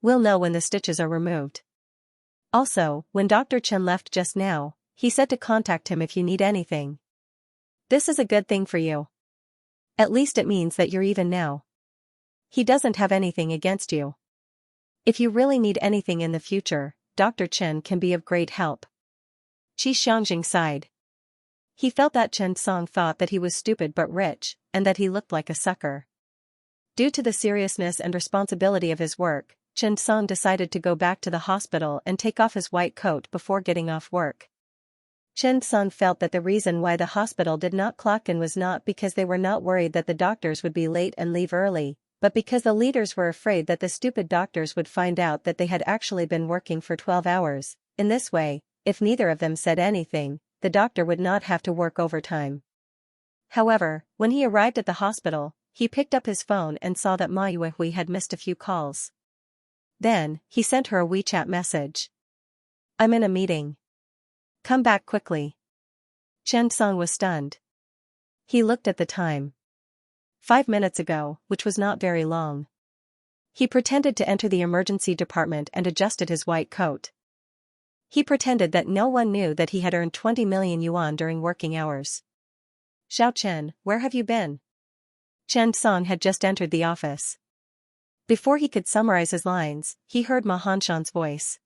We'll know when the stitches are removed. Also, when Dr. Chen left just now, he said to contact him if you need anything. This is a good thing for you. At least it means that you're even now. He doesn't have anything against you. If you really need anything in the future, Dr. Chen can be of great help." Xianxia sighed. He felt that Chen Song thought that he was stupid but rich, and that he looked like a sucker. Due to the seriousness and responsibility of his work, Chen Song decided to go back to the hospital and take off his white coat before getting off work. Chen Song felt that the reason why the hospital did not clock in was not because they were not worried that the doctors would be late and leave early, but because the leaders were afraid that the stupid doctors would find out that they had actually been working for 12 hours. In this way, if neither of them said anything, the doctor would not have to work overtime. However, when he arrived at the hospital, he picked up his phone and saw that Ma Yuehui had missed a few calls. Then, he sent her a WeChat message. "I'm in a meeting. Come back quickly." Chen Song was stunned. He looked at the time. 5 minutes ago, which was not very long. He pretended to enter the emergency department and adjusted his white coat. He pretended that no one knew that he had earned 20 million yuan during working hours. "Xiao Chen, where have you been?" Chen Song had just entered the office. Before he could summarize his lines, he heard Ma Hanshan's voice.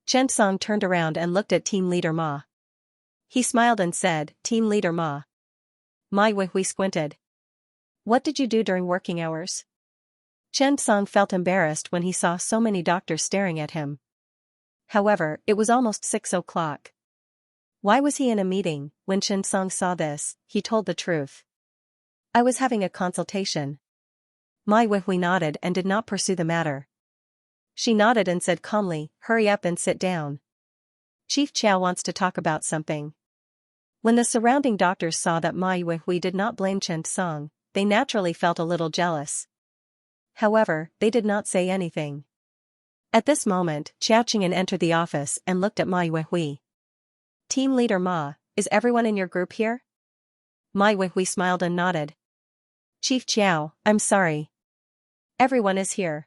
Chen Song turned around and looked at Team Leader Ma. He smiled and said, "Team Leader Ma. Ma Huihui squinted. What did you do during working hours? Chen Song felt embarrassed when he saw so many doctors staring at him. However, it was almost 6 o'clock. Why was he in a meeting? When Chen Song saw this, he told the truth. I was having a consultation. Ma Huihui nodded and did not pursue the matter. She nodded and said calmly, hurry up and sit down. Chief Chow wants to talk about something. When the surrounding doctors saw that Ma Huihui did not blame Chen Song, they naturally felt a little jealous. However, they did not say anything. At this moment, Xiao Qingyan entered the office and looked at Ma Huihui. Team leader Ma, is everyone in your group here? Ma Huihui smiled and nodded. Chief Chiao, I'm sorry. Everyone is here.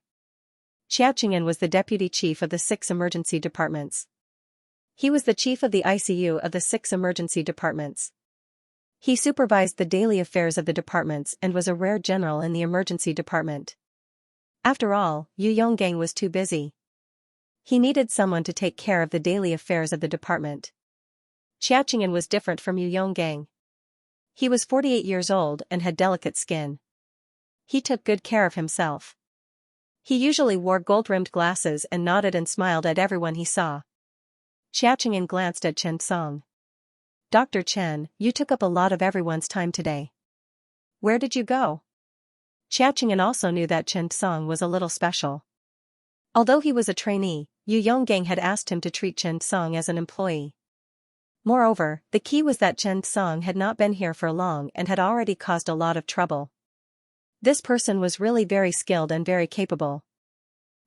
Xiao Qingyan was the deputy chief of the 6 emergency departments. He was the chief of the ICU of the 6 emergency departments. He supervised the daily affairs of the departments and was a rare general in the emergency department. After all, Yu Yonggang was too busy. He needed someone to take care of the daily affairs of the department. Xiao Qingyan was different from Yu Yonggang. He was 48 years old and had delicate skin. He took good care of himself. He usually wore gold-rimmed glasses and nodded and smiled at everyone he saw. Xiao Qingyan glanced at Chen Song. Dr. Chen, you took up a lot of everyone's time today. Where did you go? Xiao Qingyan also knew that Chen Song was a little special. Although he was a trainee, Yu Yonggang had asked him to treat Chen Song as an employee. Moreover, the key was that Chen Song had not been here for long and had already caused a lot of trouble. This person was really very skilled and very capable.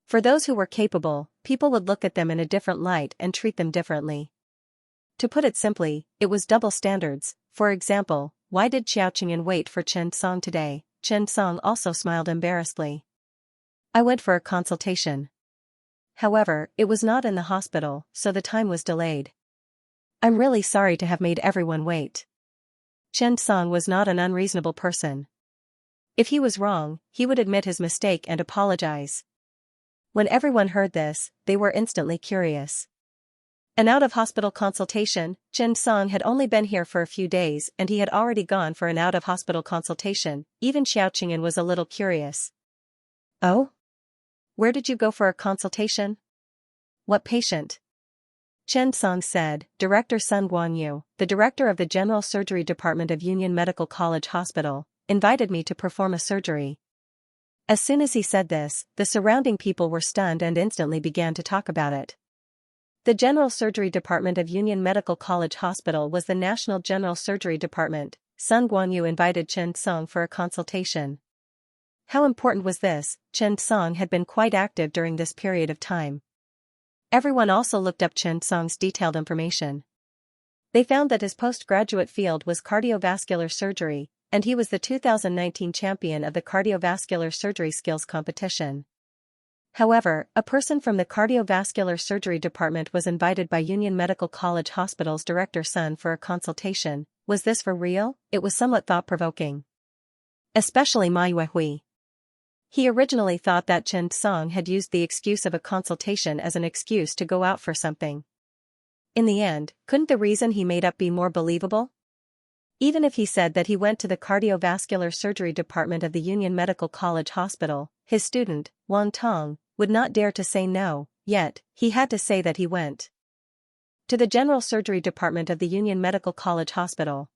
For those who were capable, people would look at them in a different light and treat them differently. To put it simply, it was double standards. For example, why did Xiao Qingyan wait for Chen Song today? Chen Song also smiled embarrassedly. I went for a consultation. However, it was not in the hospital, so the time was delayed. I'm really sorry to have made everyone wait. Chen Song was not an unreasonable person. If he was wrong, he would admit his mistake and apologize. When everyone heard this, they were instantly curious. An out-of-hospital consultation. Chen Song had only been here for a few days and he had already gone for an out-of-hospital consultation. Even Xiao Qingyan was a little curious. Oh? Where did you go for a consultation? What patient? Chen Song said, Director Sun Guanyu, the director of the General Surgery Department of Union Medical College Hospital, invited me to perform a surgery. As soon as he said this, the surrounding people were stunned and instantly began to talk about it. The General Surgery Department of Union Medical College Hospital was the National General Surgery Department. Sun Guanyu invited Chen Song for a consultation. How important was this? Chen Song had been quite active during this period of time. Everyone also looked up Chen Song's detailed information. They found that his postgraduate field was cardiovascular surgery, and he was the 2019 champion of the cardiovascular surgery skills competition. However, a person from the cardiovascular surgery department was invited by Union Medical College Hospital's director Sun for a consultation. Was this for real? It was somewhat thought-provoking. Especially Ma Huihui. He originally thought that Chen Song had used the excuse of a consultation as an excuse to go out for something. In the end, couldn't the reason he made up be more believable? Even if he said that he went to the cardiovascular surgery department of the Union Medical College Hospital, his student, Wang Tong, would not dare to say no, yet, he had to say that he went to the general surgery department of the Union Medical College Hospital.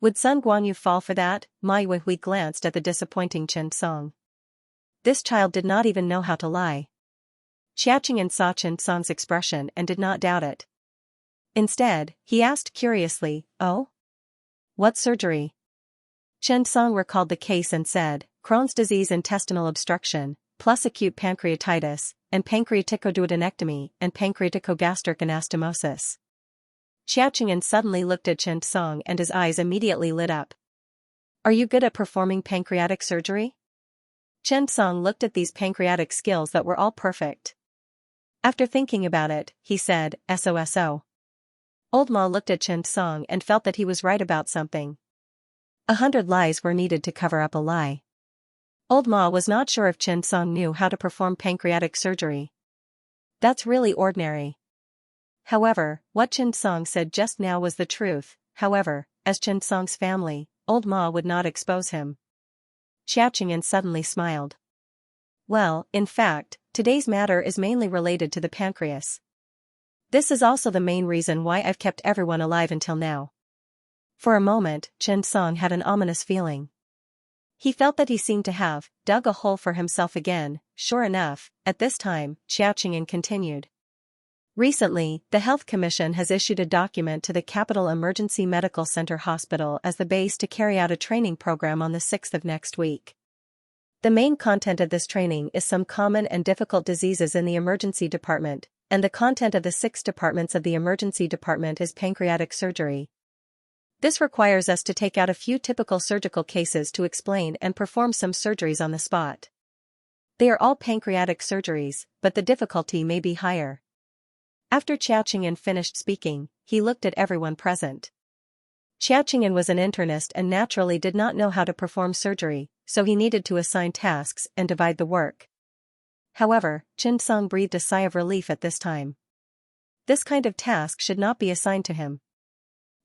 Would Sun Guanyu fall for that? Ma Huihui glanced at the disappointing Chen Song. This child did not even know how to lie. Xiao Qingyan saw Chen Song's expression and did not doubt it. Instead, he asked curiously, oh? What surgery? Chen Song recalled the case and said, Crohn's disease, intestinal obstruction, plus acute pancreatitis, and pancreaticoduodenectomy, and pancreaticogastric anastomosis. Xiao Qingyan suddenly looked at Chen Song and his eyes immediately lit up. Are you good at performing pancreatic surgery? Chen Song looked at these pancreatic skills that were all perfect. After thinking about it, he said, SOSO. Old Ma looked at Chen Song and felt that he was right about something. 100 lies were needed to cover up a lie. Old Ma was not sure if Chen Song knew how to perform pancreatic surgery. That's really ordinary. However, what Chen Song said just now was the truth. However, as Chen Song's family, old Ma would not expose him. Xiaoqingyan suddenly smiled. Well, in fact, today's matter is mainly related to the pancreas. This is also the main reason why I've kept everyone alive until now. For a moment, Chen Song had an ominous feeling. He felt that he seemed to have dug a hole for himself again. Sure enough, at this time, Xiaoqingyan continued. Recently, the Health Commission has issued a document to the Capital Emergency Medical Center Hospital as the base to carry out a training program on the 6th of next week. The main content of this training is some common and difficult diseases in the emergency department, and the content of the 6 departments of the emergency department is pancreatic surgery. This requires us to take out a few typical surgical cases to explain and perform some surgeries on the spot. They are all pancreatic surgeries, but the difficulty may be higher. After Xiaoqingyan finished speaking, he looked at everyone present. Xiaoqingyan was an internist and naturally did not know how to perform surgery, so he needed to assign tasks and divide the work. However, Chen Song breathed a sigh of relief at this time. This kind of task should not be assigned to him.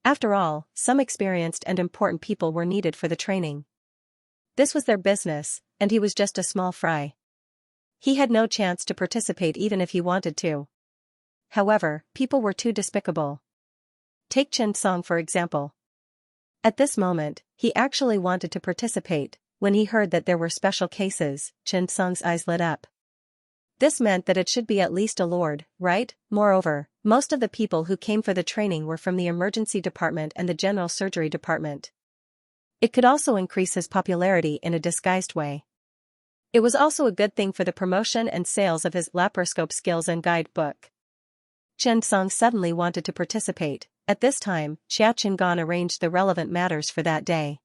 After all, some experienced and important people were needed for the training. This was their business, and he was just a small fry. He had no chance to participate even if he wanted to. However, people were too despicable. Take Chen Song for example. At this moment, he actually wanted to participate. When he heard that there were special cases, Chen Song's eyes lit up. This meant that it should be at least a lord, right? Moreover, most of the people who came for the training were from the emergency department and the general surgery department. It could also increase his popularity in a disguised way. It was also a good thing for the promotion and sales of his laparoscope skills and guidebook. Chen Song suddenly wanted to participate. At this time, Xiaoqingyan arranged the relevant matters for that day.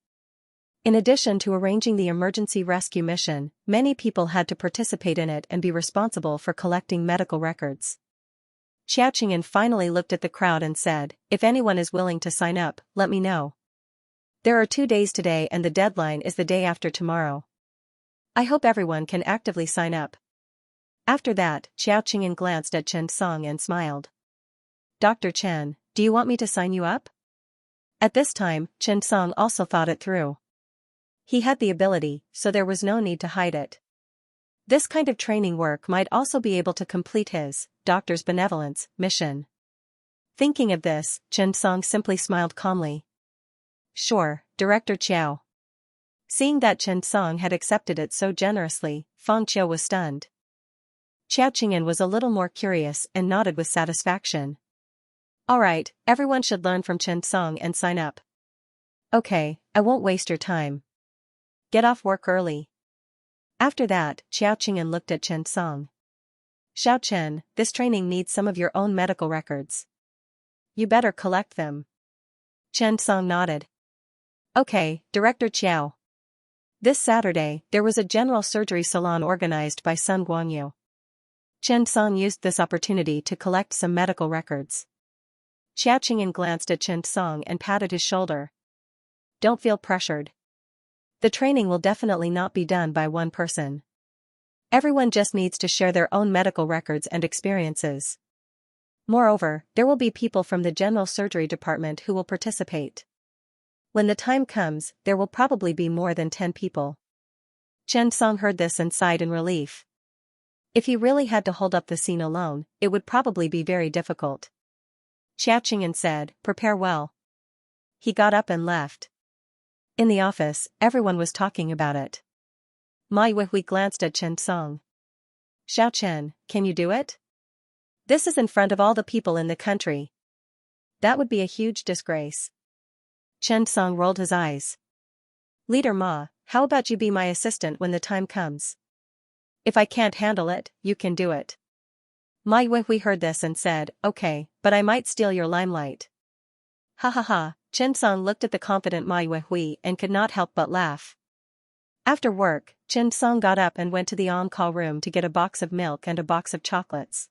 In addition to arranging the emergency rescue mission, many people had to participate in it and be responsible for collecting medical records. Xiaoqingyan finally looked at the crowd and said, "If anyone is willing to sign up, let me know. There are 2 days today and the deadline is the day after tomorrow. I hope everyone can actively sign up." After that, Xiaoqingyan glanced at Chen Song and smiled. "Dr. Chen, do you want me to sign you up?" At this time, Chen Song also thought it through. He had the ability, so there was no need to hide it. This kind of training work might also be able to complete his doctor's benevolence mission. Thinking of this, Chen Song simply smiled calmly. "Sure, Director Chiao." Seeing that Chen Song had accepted it so generously, Fang Qiu was stunned. Xiaoqingyan was a little more curious and nodded with satisfaction. "Alright, everyone should learn from Chen Song and sign up." "Okay, I won't waste your time. Get off work early." After that, Xiaoqingyan looked at Chen Song. "Xiao Chen, this training needs some of your own medical records. You better collect them." Chen Song nodded. "Okay, Director Chiao." This Saturday, there was a general surgery salon organized by Sun Guangyu. Chen Song used this opportunity to collect some medical records. Xiaoqingyan glanced at Chen Song and patted his shoulder. "Don't feel pressured. The training will definitely not be done by one person. Everyone just needs to share their own medical records and experiences. Moreover, there will be people from the general surgery department who will participate. When the time comes, there will probably be more than 10 people." Chen Song heard this and sighed in relief. If he really had to hold up the scene alone, it would probably be very difficult. Xiaoqingyan said, "Prepare well." He got up and left. In the office, everyone was talking about it. Ma Yuhui glanced at Chen Song. "Xiao Chen, can you do it? This is in front of all the people in the country. That would be a huge disgrace." Chen Song rolled his eyes. "Leader Ma, how about you be my assistant when the time comes? If I can't handle it, you can do it." Ma Yuhui heard this and said, "Okay, but I might steal your limelight." Ha ha ha, Chen Song looked at the confident Ma Yuhui and could not help but laugh. After work, Chen Song got up and went to the on-call room to get a box of milk and a box of chocolates.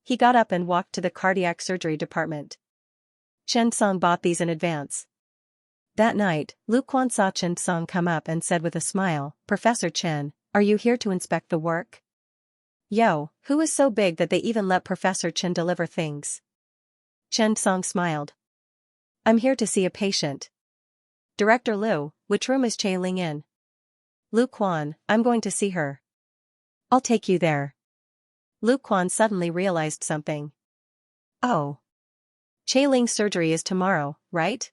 He got up and walked to the cardiac surgery department. Chen Song bought these in advance. That night, Lu Quan saw Chen Song come up and said with a smile, "Professor Chen, are you here to inspect the work?" "Yo, who is so big that they even let Professor Chen deliver things?" Chen Song smiled. "I'm here to see a patient." Director Liu, which room is Che Ling in? Lu Quan, I'm going to see her. I'll take you there. Lu Quan suddenly realized something. Oh. Che Ling's surgery is tomorrow, right?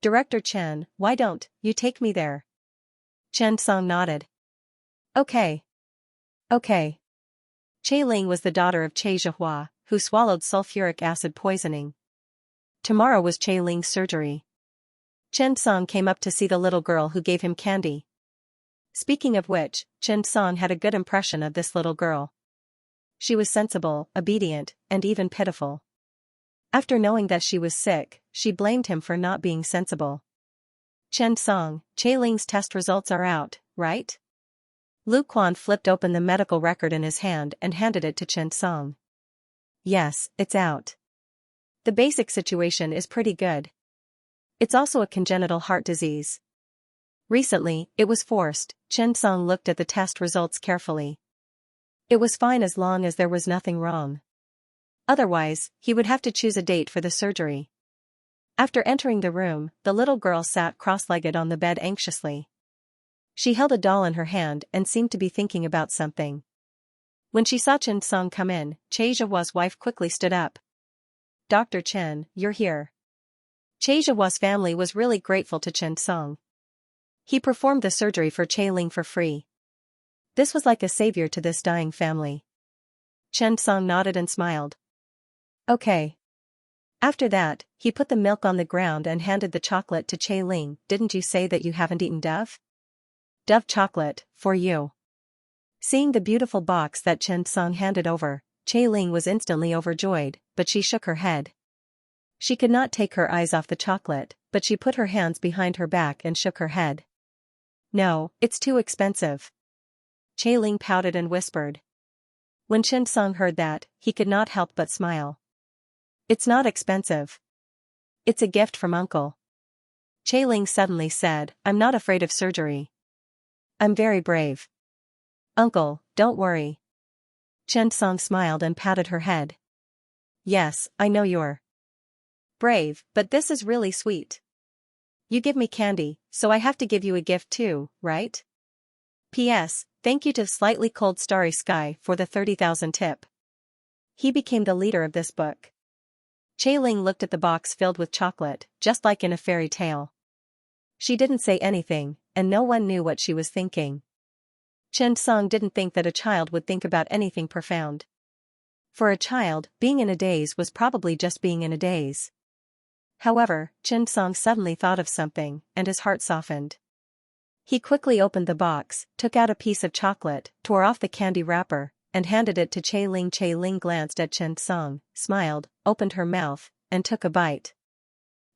Director Chen, why don't you take me there? Chen Song nodded. Okay. Okay. Che Ling was the daughter of Che Zhihua, who swallowed sulfuric acid poisoning. Tomorrow was Che Ling's surgery. Chen Song came up to see the little girl who gave him candy. Speaking of which, Chen Song had a good impression of this little girl. She was sensible, obedient, and even pitiful. After knowing that she was sick, she blamed him for not being sensible. Chen Song, Che Ling's test results are out, right? Lu Quan flipped open the medical record in his hand and handed it to Chen Song. Yes, it's out. The basic situation is pretty good. It's also a congenital heart disease. Recently, it was forced. Chen Song looked at the test results carefully. It was fine as long as there was nothing wrong. Otherwise, he would have to choose a date for the surgery. After entering the room, the little girl sat cross-legged on the bed anxiously. She held a doll in her hand and seemed to be thinking about something. When she saw Chen Song come in, Che Zhihua's wife quickly stood up. Dr. Chen, you're here. Che Zhihua's family was really grateful to Chen Song. He performed the surgery for Che Ling for free. This was like a savior to this dying family. Chen Song nodded and smiled. Okay. After that, he put the milk on the ground and handed the chocolate to Che Ling. Didn't you say that you haven't eaten Dove? Dove chocolate, for you. Seeing the beautiful box that Chen Song handed over, Che Ling was instantly overjoyed, but she shook her head. She could not take her eyes off the chocolate, but she put her hands behind her back and shook her head. No, it's too expensive. Che Ling pouted and whispered. When Chen Song heard that, he could not help but smile. It's not expensive. It's a gift from Uncle. Che Ling suddenly said, I'm not afraid of surgery. I'm very brave. Uncle, don't worry. Chen Song smiled and patted her head. Yes, I know you're brave, but this is really sweet. You give me candy, so I have to give you a gift too, right? P.S. Thank you to Slightly Cold Starry Sky for the 30,000 tip. He became the leader of this book. Che Ling looked at the box filled with chocolate, just like in a fairy tale. She didn't say anything, and no one knew what she was thinking. Chen Song didn't think that a child would think about anything profound. For a child, being in a daze was probably just being in a daze. However, Chen Song suddenly thought of something, and his heart softened. He quickly opened the box, took out a piece of chocolate, tore off the candy wrapper, and handed it to Che Ling. Che Ling glanced at Chen Song, smiled, opened her mouth, and took a bite.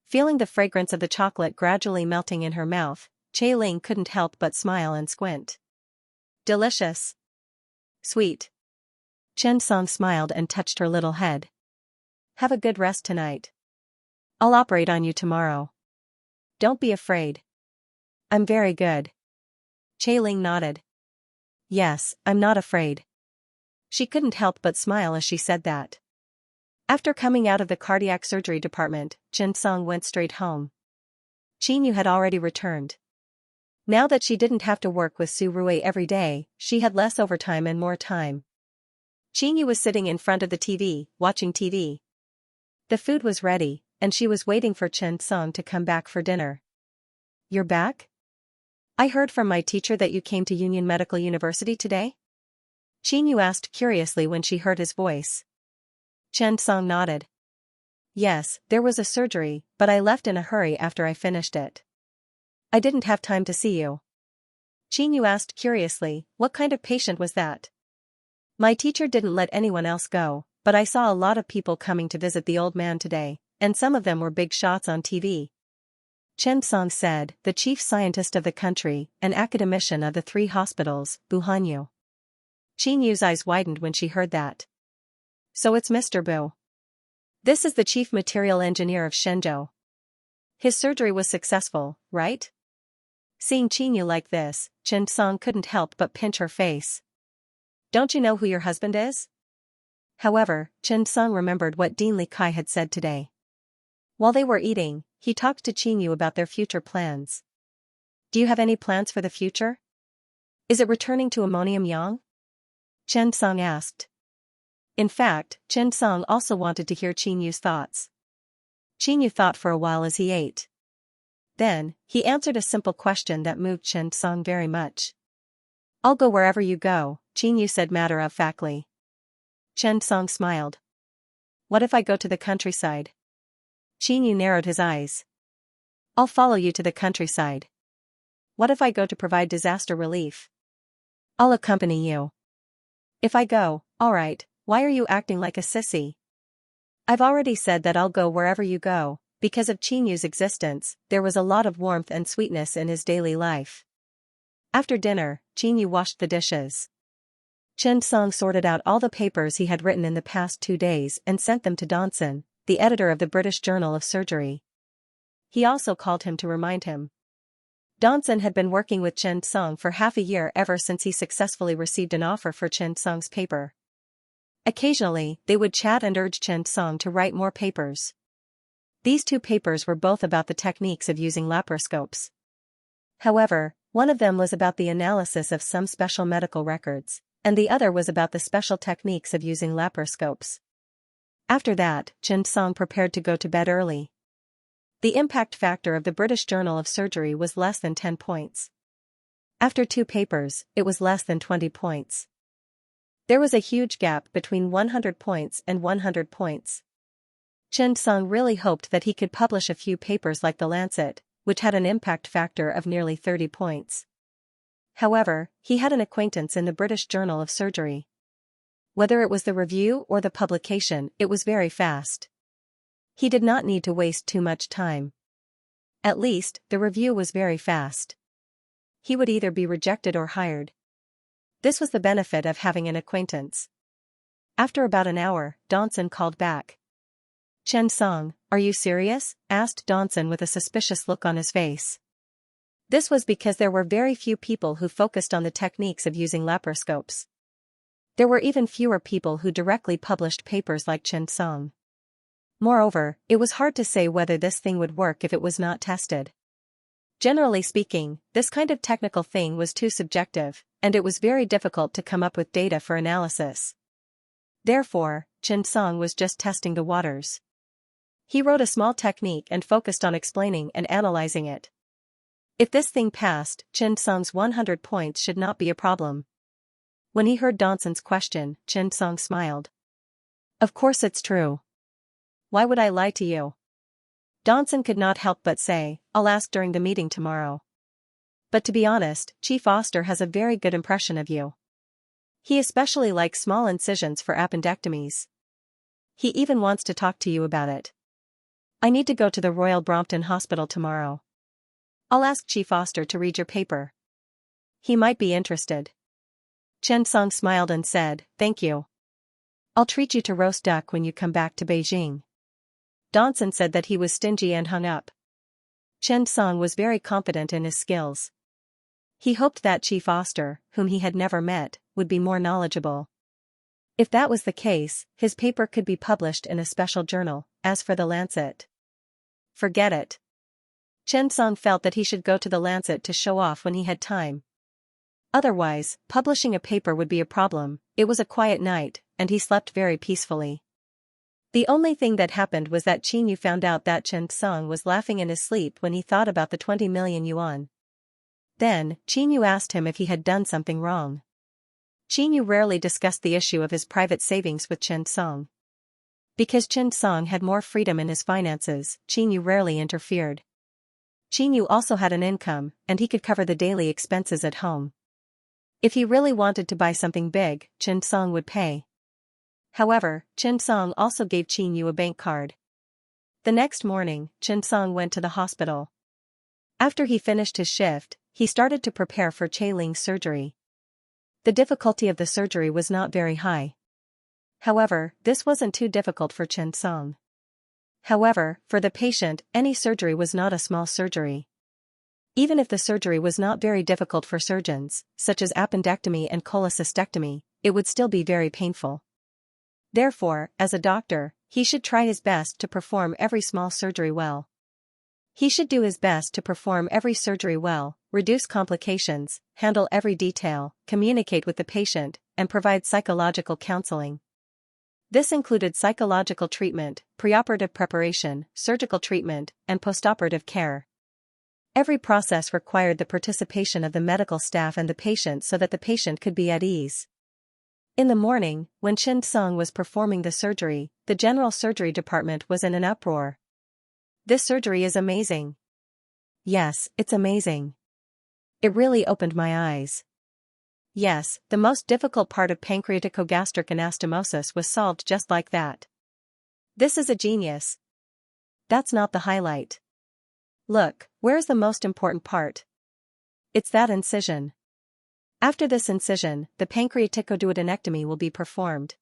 Feeling the fragrance of the chocolate gradually melting in her mouth, Che Ling couldn't help but smile and squint. Delicious. Sweet. Chen Song smiled and touched her little head. Have a good rest tonight. I'll operate on you tomorrow. Don't be afraid. I'm very good. Che Ling nodded. Yes, I'm not afraid. She couldn't help but smile as she said that. After coming out of the cardiac surgery department, Chen Song went straight home. Qin Yu had already returned. Now that she didn't have to work with Su Rui every day, she had less overtime and more time. Qin Yu was sitting in front of the TV, watching TV. The food was ready, and she was waiting for Chen Song to come back for dinner. You're back? I heard from my teacher that you came to Union Medical University today? Qin Yu asked curiously when she heard his voice. Chen Song nodded. Yes, there was a surgery, but I left in a hurry after I finished it. I didn't have time to see you. Qin Yu asked curiously, what kind of patient was that? My teacher didn't let anyone else go, but I saw a lot of people coming to visit the old man today, and some of them were big shots on TV. Chen Song said, the chief scientist of the country, an academician of the 3 hospitals, Buhanyu. Qin Yu's eyes widened when she heard that. So it's Mr. Bu. This is the chief material engineer of Shenzhou. His surgery was successful, right? Seeing Qin Yu like this, Chen Song couldn't help but pinch her face. Don't you know who your husband is? However, Chen Song remembered what Dean Li Kai had said today. While they were eating, he talked to Qingyu about their future plans. Do you have any plans for the future? Is it returning to ammonium yang? Chen Song asked. In fact, Chen Song also wanted to hear Qingyu's thoughts. Qingyu thought for a while as he ate. Then, he answered a simple question that moved Chen Song very much. I'll go wherever you go, Qingyu said matter-of-factly. Chen Song smiled. What if I go to the countryside? Qingyu narrowed his eyes. I'll follow you to the countryside. What if I go to provide disaster relief? I'll accompany you. If I go, alright, why are you acting like a sissy? I've already said that I'll go wherever you go. Because of Qingyu's existence, there was a lot of warmth and sweetness in his daily life. After dinner, Qingyu washed the dishes. Chen Song sorted out all the papers he had written in the past 2 days and sent them to Donson, the editor of the British Journal of Surgery. He also called him to remind him. Donson had been working with Chen Song for half a year ever since he successfully received an offer for Chen Song's paper. Occasionally, they would chat and urge Chen Song to write more papers. These 2 papers were both about the techniques of using laparoscopes. However, one of them was about the analysis of some special medical records, and the other was about the special techniques of using laparoscopes. After that, Chen Song prepared to go to bed early. The impact factor of the British Journal of Surgery was less than 10 points. After 2 papers, it was less than 20 points. There was a huge gap between 100 points and 100 points. Chen Song really hoped that he could publish a few papers like The Lancet, which had an impact factor of nearly 30 points. However, he had an acquaintance in the British Journal of Surgery. Whether it was the review or the publication, it was very fast. He did not need to waste too much time. At least, the review was very fast. He would either be rejected or hired. This was the benefit of having an acquaintance. After about an hour, Donson called back. Chen Song, are you serious? Asked Donson with a suspicious look on his face. This was because there were very few people who focused on the techniques of using laparoscopes. There were even fewer people who directly published papers like Chen Song. Moreover, it was hard to say whether this thing would work if it was not tested. Generally speaking, this kind of technical thing was too subjective, and it was very difficult to come up with data for analysis. Therefore, Chen Song was just testing the waters. He wrote a small technique and focused on explaining and analyzing it. If this thing passed, Chen Song's 100 points should not be a problem. When he heard Donson's question, Chen Song smiled. Of course it's true. Why would I lie to you? Donson could not help but say, I'll ask during the meeting tomorrow. But to be honest, Chief Oster has a very good impression of you. He especially likes small incisions for appendectomies. He even wants to talk to you about it. I need to go to the Royal Brompton Hospital tomorrow. I'll ask Chief Oster to read your paper. He might be interested. Chen Song smiled and said, thank you. I'll treat you to roast duck when you come back to Beijing. Donson said that he was stingy and hung up. Chen Song was very confident in his skills. He hoped that Chief Oster, whom he had never met, would be more knowledgeable. If that was the case, his paper could be published in a special journal. As for the Lancet, forget it. Chen Song felt that he should go to the Lancet to show off when he had time. Otherwise, publishing a paper would be a problem. It was a quiet night, and he slept very peacefully. The only thing that happened was that Qingyu found out that Chen Song was laughing in his sleep when he thought about the 20 million yuan. Then, Qingyu asked him if he had done something wrong. Qingyu rarely discussed the issue of his private savings with Chen Song. Because Chen Song had more freedom in his finances, Qingyu rarely interfered. Qingyu also had an income, and he could cover the daily expenses at home. If he really wanted to buy something big, Chen Song would pay. However, Chen Song also gave Qingyu a bank card. The next morning, Chen Song went to the hospital. After he finished his shift, he started to prepare for Ling's surgery. The difficulty of the surgery was not very high. However, this wasn't too difficult for Chen Song. However, for the patient, any surgery was not a small surgery. Even if the surgery was not very difficult for surgeons, such as appendectomy and cholecystectomy, it would still be very painful. Therefore, as a doctor, he should try his best to perform every small surgery well. He should do his best to perform every surgery well, reduce complications, handle every detail, communicate with the patient, and provide psychological counseling. This included psychological treatment, preoperative preparation, surgical treatment, and postoperative care. Every process required the participation of the medical staff and the patient so that the patient could be at ease. In the morning, when Xianxia was performing the surgery, the general surgery department was in an uproar. This surgery is amazing. Yes, it's amazing. It really opened my eyes. Yes, the most difficult part of pancreaticogastric anastomosis was solved just like that. This is a genius. That's not the highlight. Look, where's the most important part? It's that incision. After this incision, the pancreaticoduodenectomy will be performed.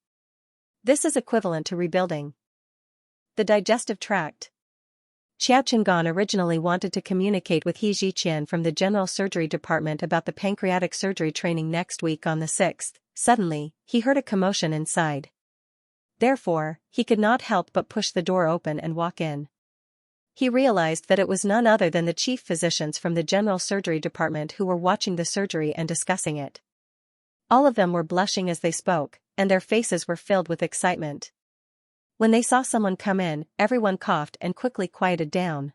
This is equivalent to rebuilding the digestive tract. Xiao Qinggan originally wanted to communicate with He Ziqian from the general surgery department about the pancreatic surgery training next week on the 6th. Suddenly, he heard a commotion inside. Therefore, he could not help but push the door open and walk in. He realized that it was none other than the chief physicians from the general surgery department who were watching the surgery and discussing it. All of them were blushing as they spoke, and their faces were filled with excitement. When they saw someone come in, everyone coughed and quickly quieted down.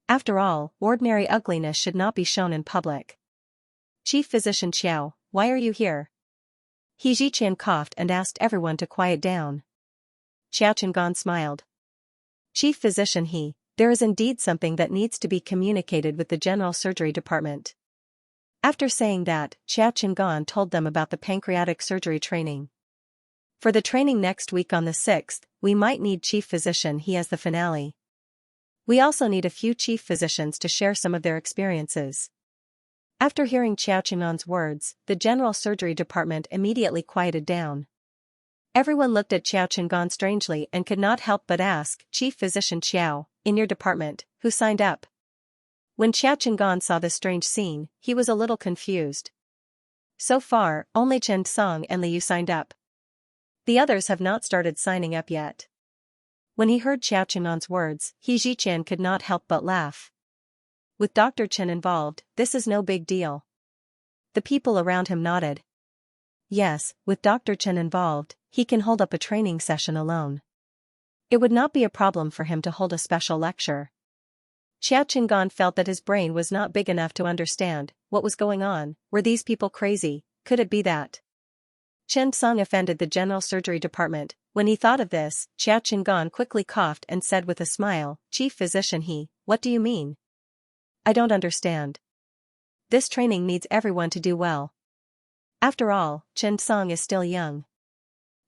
After all, ordinary ugliness should not be shown in public. Chief Physician Xiao, why are you here? He Ziqian coughed and asked everyone to quiet down. Xiao Qinggan smiled. Chief Physician He, there is indeed something that needs to be communicated with the general surgery department. After saying that, Xiao Qinggan told them about the pancreatic surgery training. For the training next week on the 6th, we might need Chief Physician He as the finale. We also need a few chief physicians to share some of their experiences. After hearing Xiao Qinggan's words, the general surgery department immediately quieted down. Everyone looked at Xiao Qinggan strangely and could not help but ask, Chief Physician Xiao, in your department, who signed up? When Xiao Qinggan saw this strange scene, he was a little confused. So far, only Chen Song and Liu signed up. The others have not started signing up yet. When he heard Xiao Qinggan's words, He Ziqian could not help but laugh. With Dr. Chen involved, this is no big deal. The people around him nodded. Yes, with Dr. Chen involved, he can hold up a training session alone. It would not be a problem for him to hold a special lecture. Xiao Qinggan felt that his brain was not big enough to understand what was going on. Were these people crazy? Could it be that Chen Song offended the general surgery department? When he thought of this, Xiao Qinggan quickly coughed and said with a smile, Chief Physician He, what do you mean? I don't understand. This training needs everyone to do well. After all, Chen Song is still young.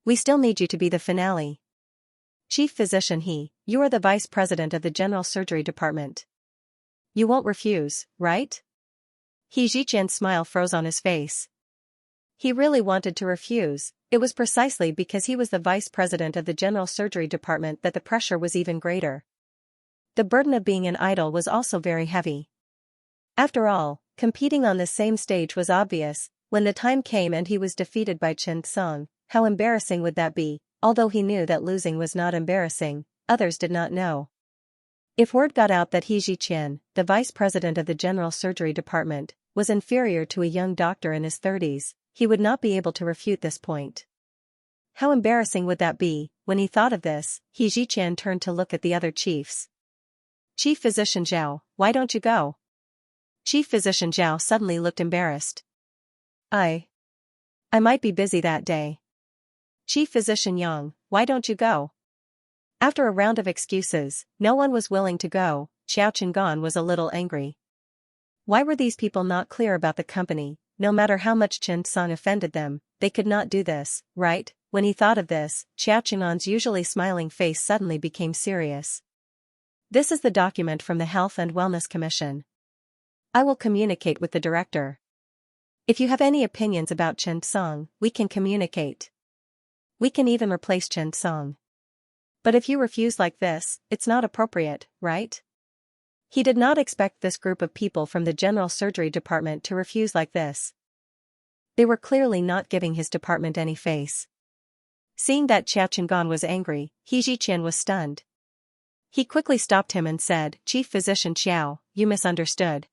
We still need you to be the finale. Chief Physician He, you are the vice president of the general surgery department. You won't refuse, right? He Ziqian's smile froze on his face. He really wanted to refuse. It was precisely because he was the vice president of the general surgery department that the pressure was even greater. The burden of being an idol was also very heavy. After all, competing on the same stage was obvious. When the time came and he was defeated by Chen Song, how embarrassing would that be? Although he knew that losing was not embarrassing, others did not know. If word got out that He Ziqian, the vice president of the general surgery department, was inferior to a young doctor in his 30s, he would not be able to refute this point. How embarrassing would that be? When he thought of this, He Ziqian turned to look at the other chiefs. Chief Physician Zhao, why don't you go? Chief Physician Zhao suddenly looked embarrassed. I might be busy that day. Chief Physician Yang, why don't you go? After a round of excuses, no one was willing to go. Xiao Qinggan was a little angry. Why were these people not clear about the company? No matter how much Chen Song offended them, they could not do this, right? When he thought of this, Xiao Qinggan's usually smiling face suddenly became serious. This is the document from the Health and Wellness Commission. I will communicate with the director. If you have any opinions about Chen Song, we can communicate. We can even replace Chen Song. But if you refuse like this, it's not appropriate, right? He did not expect this group of people from the general surgery department to refuse like this. They were clearly not giving his department any face. Seeing that Xiao Qinggan was angry, He Ziqian was stunned. He quickly stopped him and said, "Chief Physician Xiao, you misunderstood.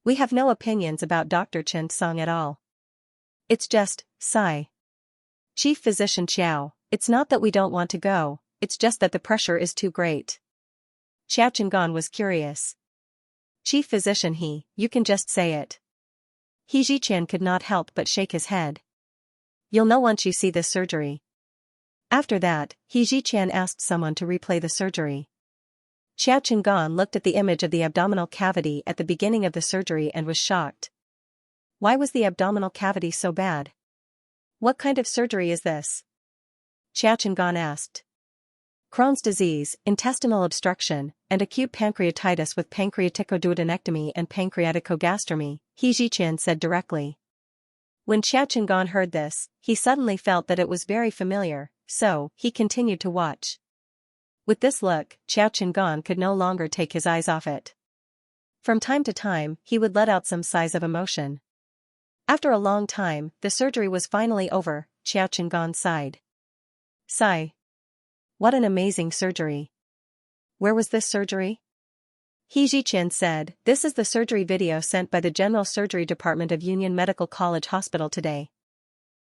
We have no opinions about Dr. Chen Song at all. It's just, sigh. Chief Physician Xiao, it's not that we don't want to go, it's just that the pressure is too great." Xiao Chengan was curious. "Chief Physician you can just say it." He Ziqian could not help but shake his head. "You'll know once you see this surgery." After that, He Ziqian asked someone to replay the surgery. Xiao Chengan looked at the image of the abdominal cavity at the beginning of the surgery and was shocked. Why was the abdominal cavity so bad? What kind of surgery is this? Xiao Chengan asked. Crohn's disease, intestinal obstruction, and acute pancreatitis with pancreaticoduodenectomy and pancreaticogastromy, He Ziqian said directly. When Xiao Chengan heard this, he suddenly felt that it was very familiar, so he continued to watch. With this look, Xiao Chengan could no longer take his eyes off it. From time to time, he would let out some sighs of emotion. After a long time, the surgery was finally over. Xiao Chengan sighed. Sigh. What an amazing surgery. Where was this surgery? He Ziqian said, "This is the surgery video sent by the General Surgery Department of Union Medical College Hospital today."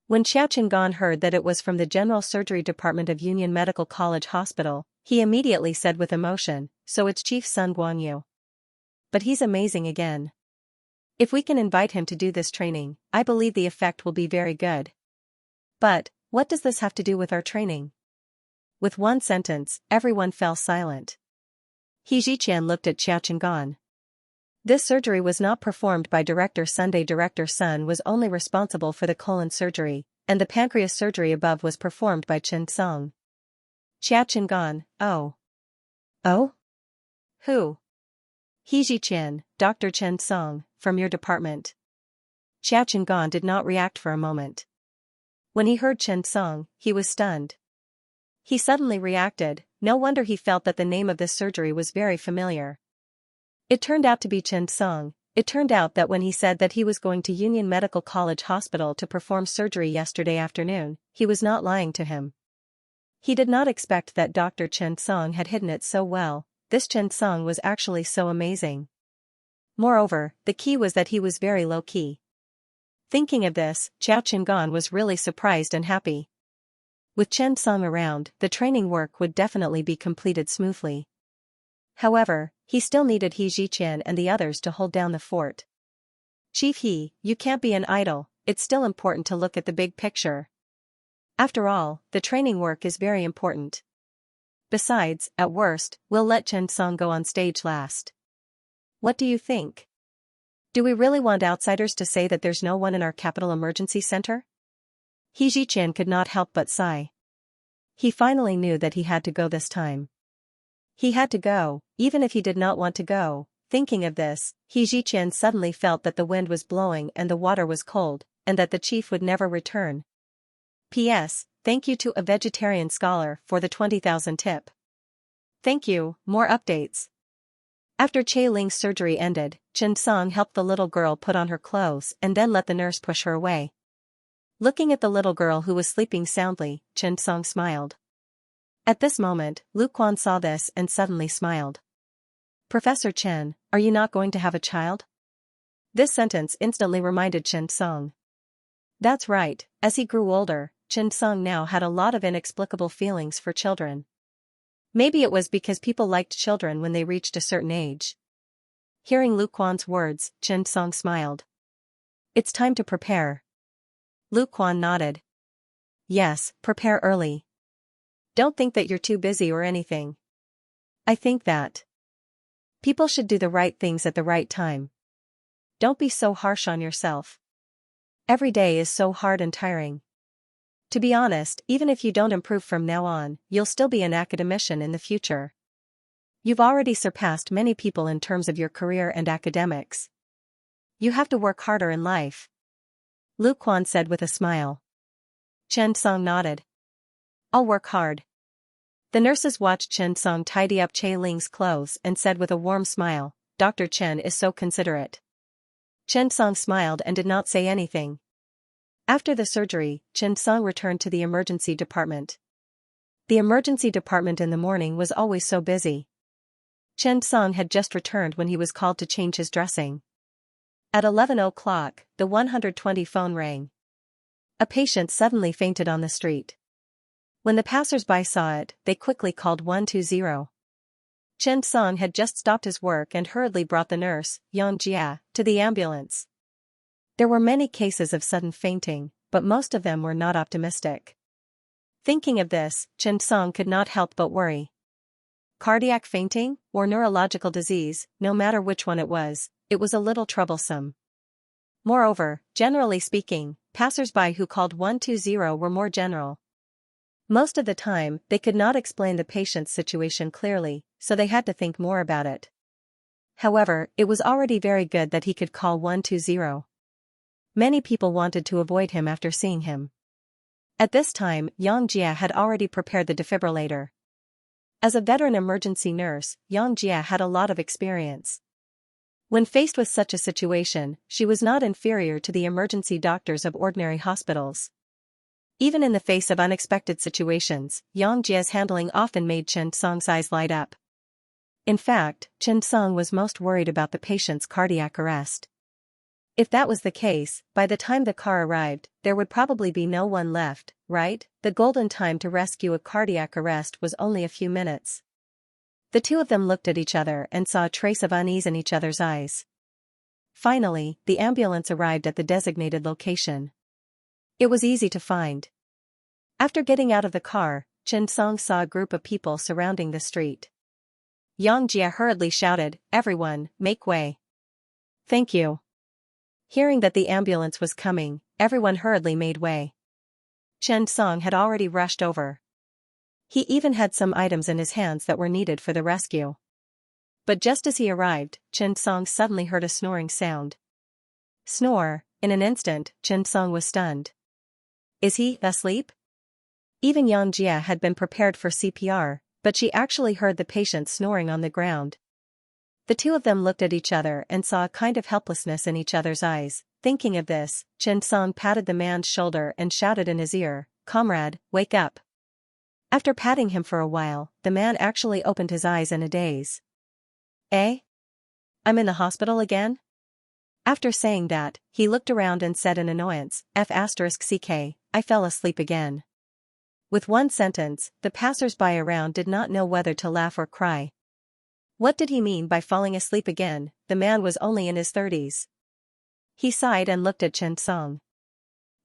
When Xiao Chengan heard that it was from the General Surgery Department of Union Medical College Hospital, he immediately said with emotion, "So it's Chief Sun Guanyu. But he's amazing again. If we can invite him to do this training, I believe the effect will be very good." "But, what does this have to do with our training?" With one sentence, everyone fell silent. He Ziqian looked at Xiao Chengan. This surgery was not performed by Director Sunday. Director Sun was only responsible for the colon surgery, and the pancreas surgery above was performed by Chen Song. Xiao Chengan, oh. Oh? Who? He Ziqian, Dr. Chen Song, from your department. Xiao Chengan did not react for a moment. When he heard Chen Song, he was stunned. He suddenly reacted. No wonder he felt that the name of this surgery was very familiar. It turned out to be Chen Song. It turned out that when he said that he was going to Union Medical College Hospital to perform surgery yesterday afternoon, he was not lying to him. He did not expect that Dr. Chen Song had hidden it so well. This Chen Song was actually so amazing. Moreover, the key was that he was very low-key. Thinking of this, Xiao Chengan was really surprised and happy. With Chen Song around, the training work would definitely be completed smoothly. However, he still needed He Ziqian and the others to hold down the fort. "Chief He, you can't be an idol, it's still important to look at the big picture. After all, the training work is very important. Besides, at worst, we'll let Chen Song go on stage last. What do you think? Do we really want outsiders to say that there's no one in our capital emergency center?" He Ziqian could not help but sigh. He finally knew that he had to go this time. He had to go, even if he did not want to go. Thinking of this, He Ziqian suddenly felt that the wind was blowing and the water was cold, and that the chief would never return. P.S. Thank you to a vegetarian scholar for the 20,000 tip. Thank you. More updates. After Che Ling's surgery ended, Chen Song helped the little girl put on her clothes and then let the nurse push her away. Looking at the little girl who was sleeping soundly, Chen Song smiled. At this moment, Lu Quan saw this and suddenly smiled. "Professor Chen, are you not going to have a child?" This sentence instantly reminded Chen Song. That's right, as he grew older, Chen Song now had a lot of inexplicable feelings for children. Maybe it was because people liked children when they reached a certain age. Hearing Lu Quan's words, Chen Song smiled. "It's time to prepare." Lu Quan nodded. "Yes, prepare early. Don't think that you're too busy or anything. I think that people should do the right things at the right time. Don't be so harsh on yourself. Every day is so hard and tiring. To be honest, even if you don't improve from now on, you'll still be an academician in the future. You've already surpassed many people in terms of your career and academics. You have to work harder in life." Lu Quan said with a smile. Chen Song nodded. "I'll work hard." The nurses watched Chen Song tidy up Che Ling's clothes and said with a warm smile, "Dr. Chen is so considerate." Chen Song smiled and did not say anything. After the surgery, Chen Song returned to the emergency department. The emergency department in the morning was always so busy. Chen Song had just returned when he was called to change his dressing. At 11 o'clock, the 120 phone rang. A patient suddenly fainted on the street. When the passers-by saw it, they quickly called 120. Chen Song had just stopped his work and hurriedly brought the nurse, Xianxia, to the ambulance. There were many cases of sudden fainting, but most of them were not optimistic. Thinking of this, Chen Song could not help but worry. Cardiac fainting, or neurological disease, no matter which one it was a little troublesome. Moreover, generally speaking, passers-by who called 120 were more general. Most of the time, they could not explain the patient's situation clearly, so they had to think more about it. However, it was already very good that he could call 120. Many people wanted to avoid him after seeing him. At this time, Xianxia had already prepared the defibrillator. As a veteran emergency nurse, Xianxia had a lot of experience. When faced with such a situation, she was not inferior to the emergency doctors of ordinary hospitals. Even in the face of unexpected situations, Xianxia's handling often made Chen Song's eyes light up. In fact, Chen Song was most worried about the patient's cardiac arrest. If that was the case, by the time the car arrived, there would probably be no one left, right? The golden time to rescue a cardiac arrest was only a few minutes. The two of them looked at each other and saw a trace of unease in each other's eyes. Finally, the ambulance arrived at the designated location. It was easy to find. After getting out of the car, Chen Song saw a group of people surrounding the street. Xianxia hurriedly shouted, "Everyone, make way." "Thank you." Hearing that the ambulance was coming, everyone hurriedly made way. Chen Song had already rushed over. He even had some items in his hands that were needed for the rescue. But just as he arrived, Chen Song suddenly heard a snoring sound. Snore. In an instant, Chen Song was stunned. Is he asleep? Even Xianxia had been prepared for CPR, but she actually heard the patient snoring on the ground. The two of them looked at each other and saw a kind of helplessness in each other's eyes. Thinking of this, Chen Song patted the man's shoulder and shouted in his ear, "Comrade, wake up." After patting him for a while, the man actually opened his eyes in a daze. "Eh? I'm in the hospital again?" After saying that, he looked around and said in annoyance, "F***ck, I fell asleep again." With one sentence, the passers-by around did not know whether to laugh or cry. What did he mean by falling asleep again? The man was only in his 30s. He sighed and looked at Chen Song.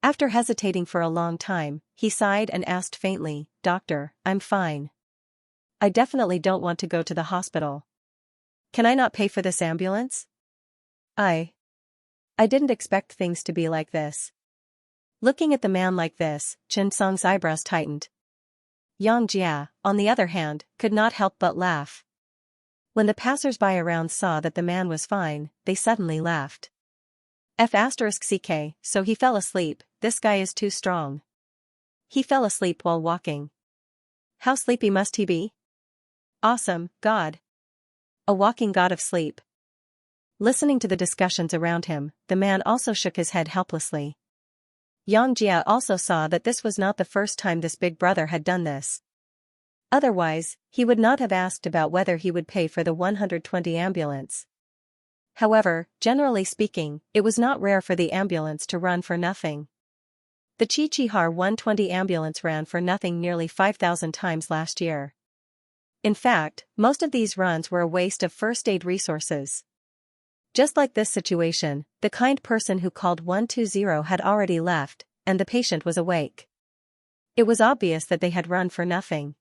After hesitating for a long time, he sighed and asked faintly, "Doctor, I'm fine. I definitely don't want to go to the hospital. Can I not pay for this ambulance?" I didn't expect things to be like this." Looking at the man like this, Chen Song's eyebrows tightened. Xianxia, on the other hand, could not help but laugh. When the passers-by around saw that the man was fine, they suddenly laughed. F***ck, so he fell asleep. This guy is too strong. He fell asleep while walking. How sleepy must he be? Awesome, God. A walking god of sleep. Listening to the discussions around him, the man also shook his head helplessly. Xianxia also saw that this was not the first time this big brother had done this. Otherwise, he would not have asked about whether he would pay for the 120 ambulance. However, generally speaking, it was not rare for the ambulance to run for nothing. The Qiqihar 120 ambulance ran for nothing nearly 5,000 times last year. In fact, most of these runs were a waste of first aid resources. Just like this situation, the kind person who called 120 had already left, and the patient was awake. It was obvious that they had run for nothing.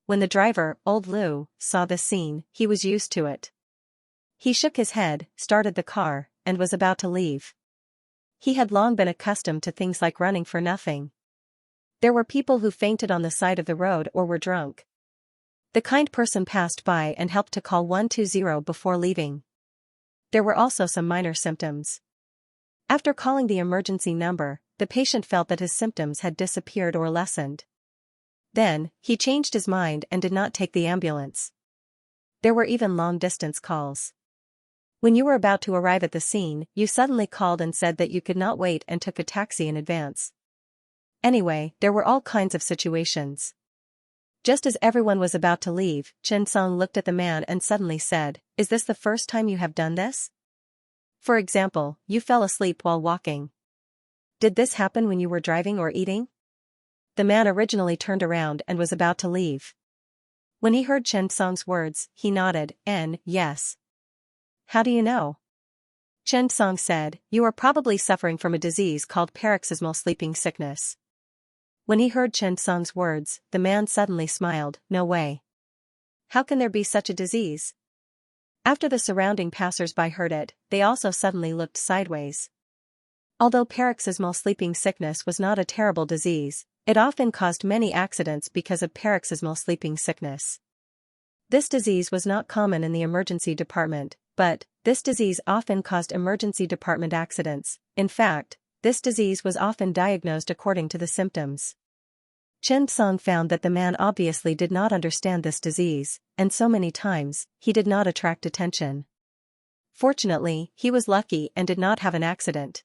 When the driver, old Lu, saw this scene, he was used to it. He shook his head, started the car, and was about to leave. He had long been accustomed to things like running for nothing. There were people who fainted on the side of the road or were drunk. The kind person passed by and helped to call 120 before leaving. There were also some minor symptoms. After calling the emergency number, the patient felt that his symptoms had disappeared or lessened. Then, he changed his mind and did not take the ambulance. There were even long-distance calls. When you were about to arrive at the scene, you suddenly called and said that you could not wait and took a taxi in advance. Anyway, there were all kinds of situations. Just as everyone was about to leave, Xianxia looked at the man and suddenly said, "Is this the first time you have done this? For example, you fell asleep while walking. Did this happen when you were driving or eating?" The man originally turned around and was about to leave. When he heard Xianxia's words, he nodded, yes. "How do you know?" Xianxia said, "You are probably suffering from a disease called paroxysmal sleeping sickness." When he heard Xianxia's words, the man suddenly smiled, "No way. How can there be such a disease?" After the surrounding passers-by heard it, they also suddenly looked sideways. Although paroxysmal sleeping sickness was not a terrible disease, it often caused many accidents because of paroxysmal sleeping sickness. This disease was not common in the emergency department, but this disease often caused emergency department accidents. In fact, this disease was often diagnosed according to the symptoms. Xianxia found that the man obviously did not understand this disease, and so many times, he did not attract attention. Fortunately, he was lucky and did not have an accident.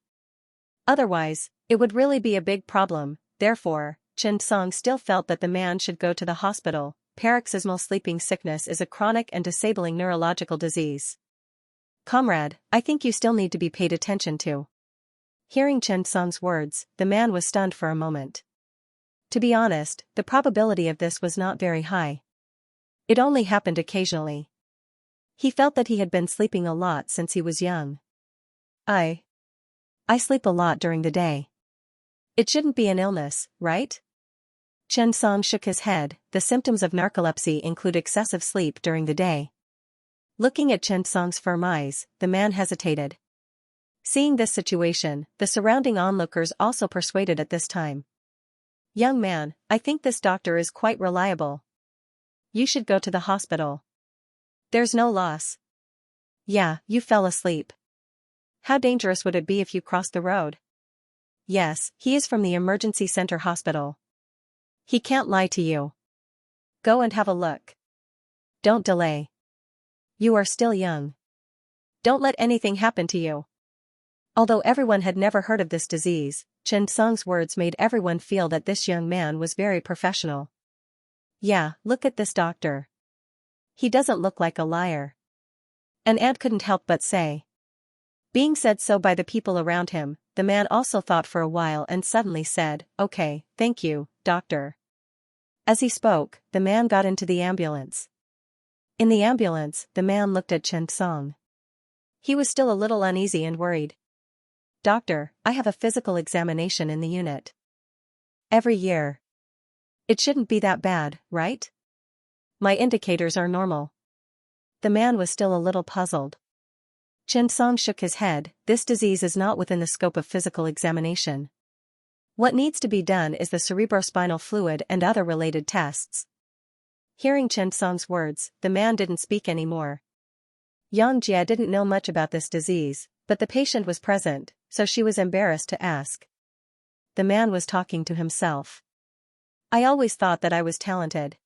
Otherwise, it would really be a big problem. Therefore, Xianxia still felt that the man should go to the hospital. Paroxysmal sleeping sickness is a chronic and disabling neurological disease. Comrade, I think you still need to be paid attention to. Hearing Xianxia's words, the man was stunned for a moment. To be honest, the probability of this was not very high. It only happened occasionally. He felt that he had been sleeping a lot since he was young. I sleep a lot during the day. It shouldn't be an illness, right? Xianxia shook his head. The symptoms of narcolepsy include excessive sleep during the day. Looking at Xianxia's firm eyes, the man hesitated. Seeing this situation, the surrounding onlookers also persuaded at this time. "Young man, I think this doctor is quite reliable. You should go to the hospital. There's no loss." "Yeah, you fell asleep. How dangerous would it be if you crossed the road?" "Yes, he is from the emergency center hospital. He can't lie to you. Go and have a look. Don't delay. You are still young. Don't let anything happen to you." Although everyone had never heard of this disease, Xianxia's words made everyone feel that this young man was very professional. "Yeah, look at this doctor. He doesn't look like a liar." An ant couldn't help but say. Being said so by the people around him, the man also thought for a while and suddenly said, "Okay, thank you, doctor." As he spoke, the man got into the ambulance. In the ambulance, the man looked at Xianxia. He was still a little uneasy and worried. "Doctor, I have a physical examination in the unit. Every year. It shouldn't be that bad, right? My indicators are normal." The man was still a little puzzled. Xianxia shook his head. "This disease is not within the scope of physical examination. What needs to be done is the cerebrospinal fluid and other related tests." Hearing Xianxia's words, the man didn't speak anymore. Xianxia didn't know much about this disease, but the patient was present, so she was embarrassed to ask. The man was talking to himself. "I always thought that I was talented.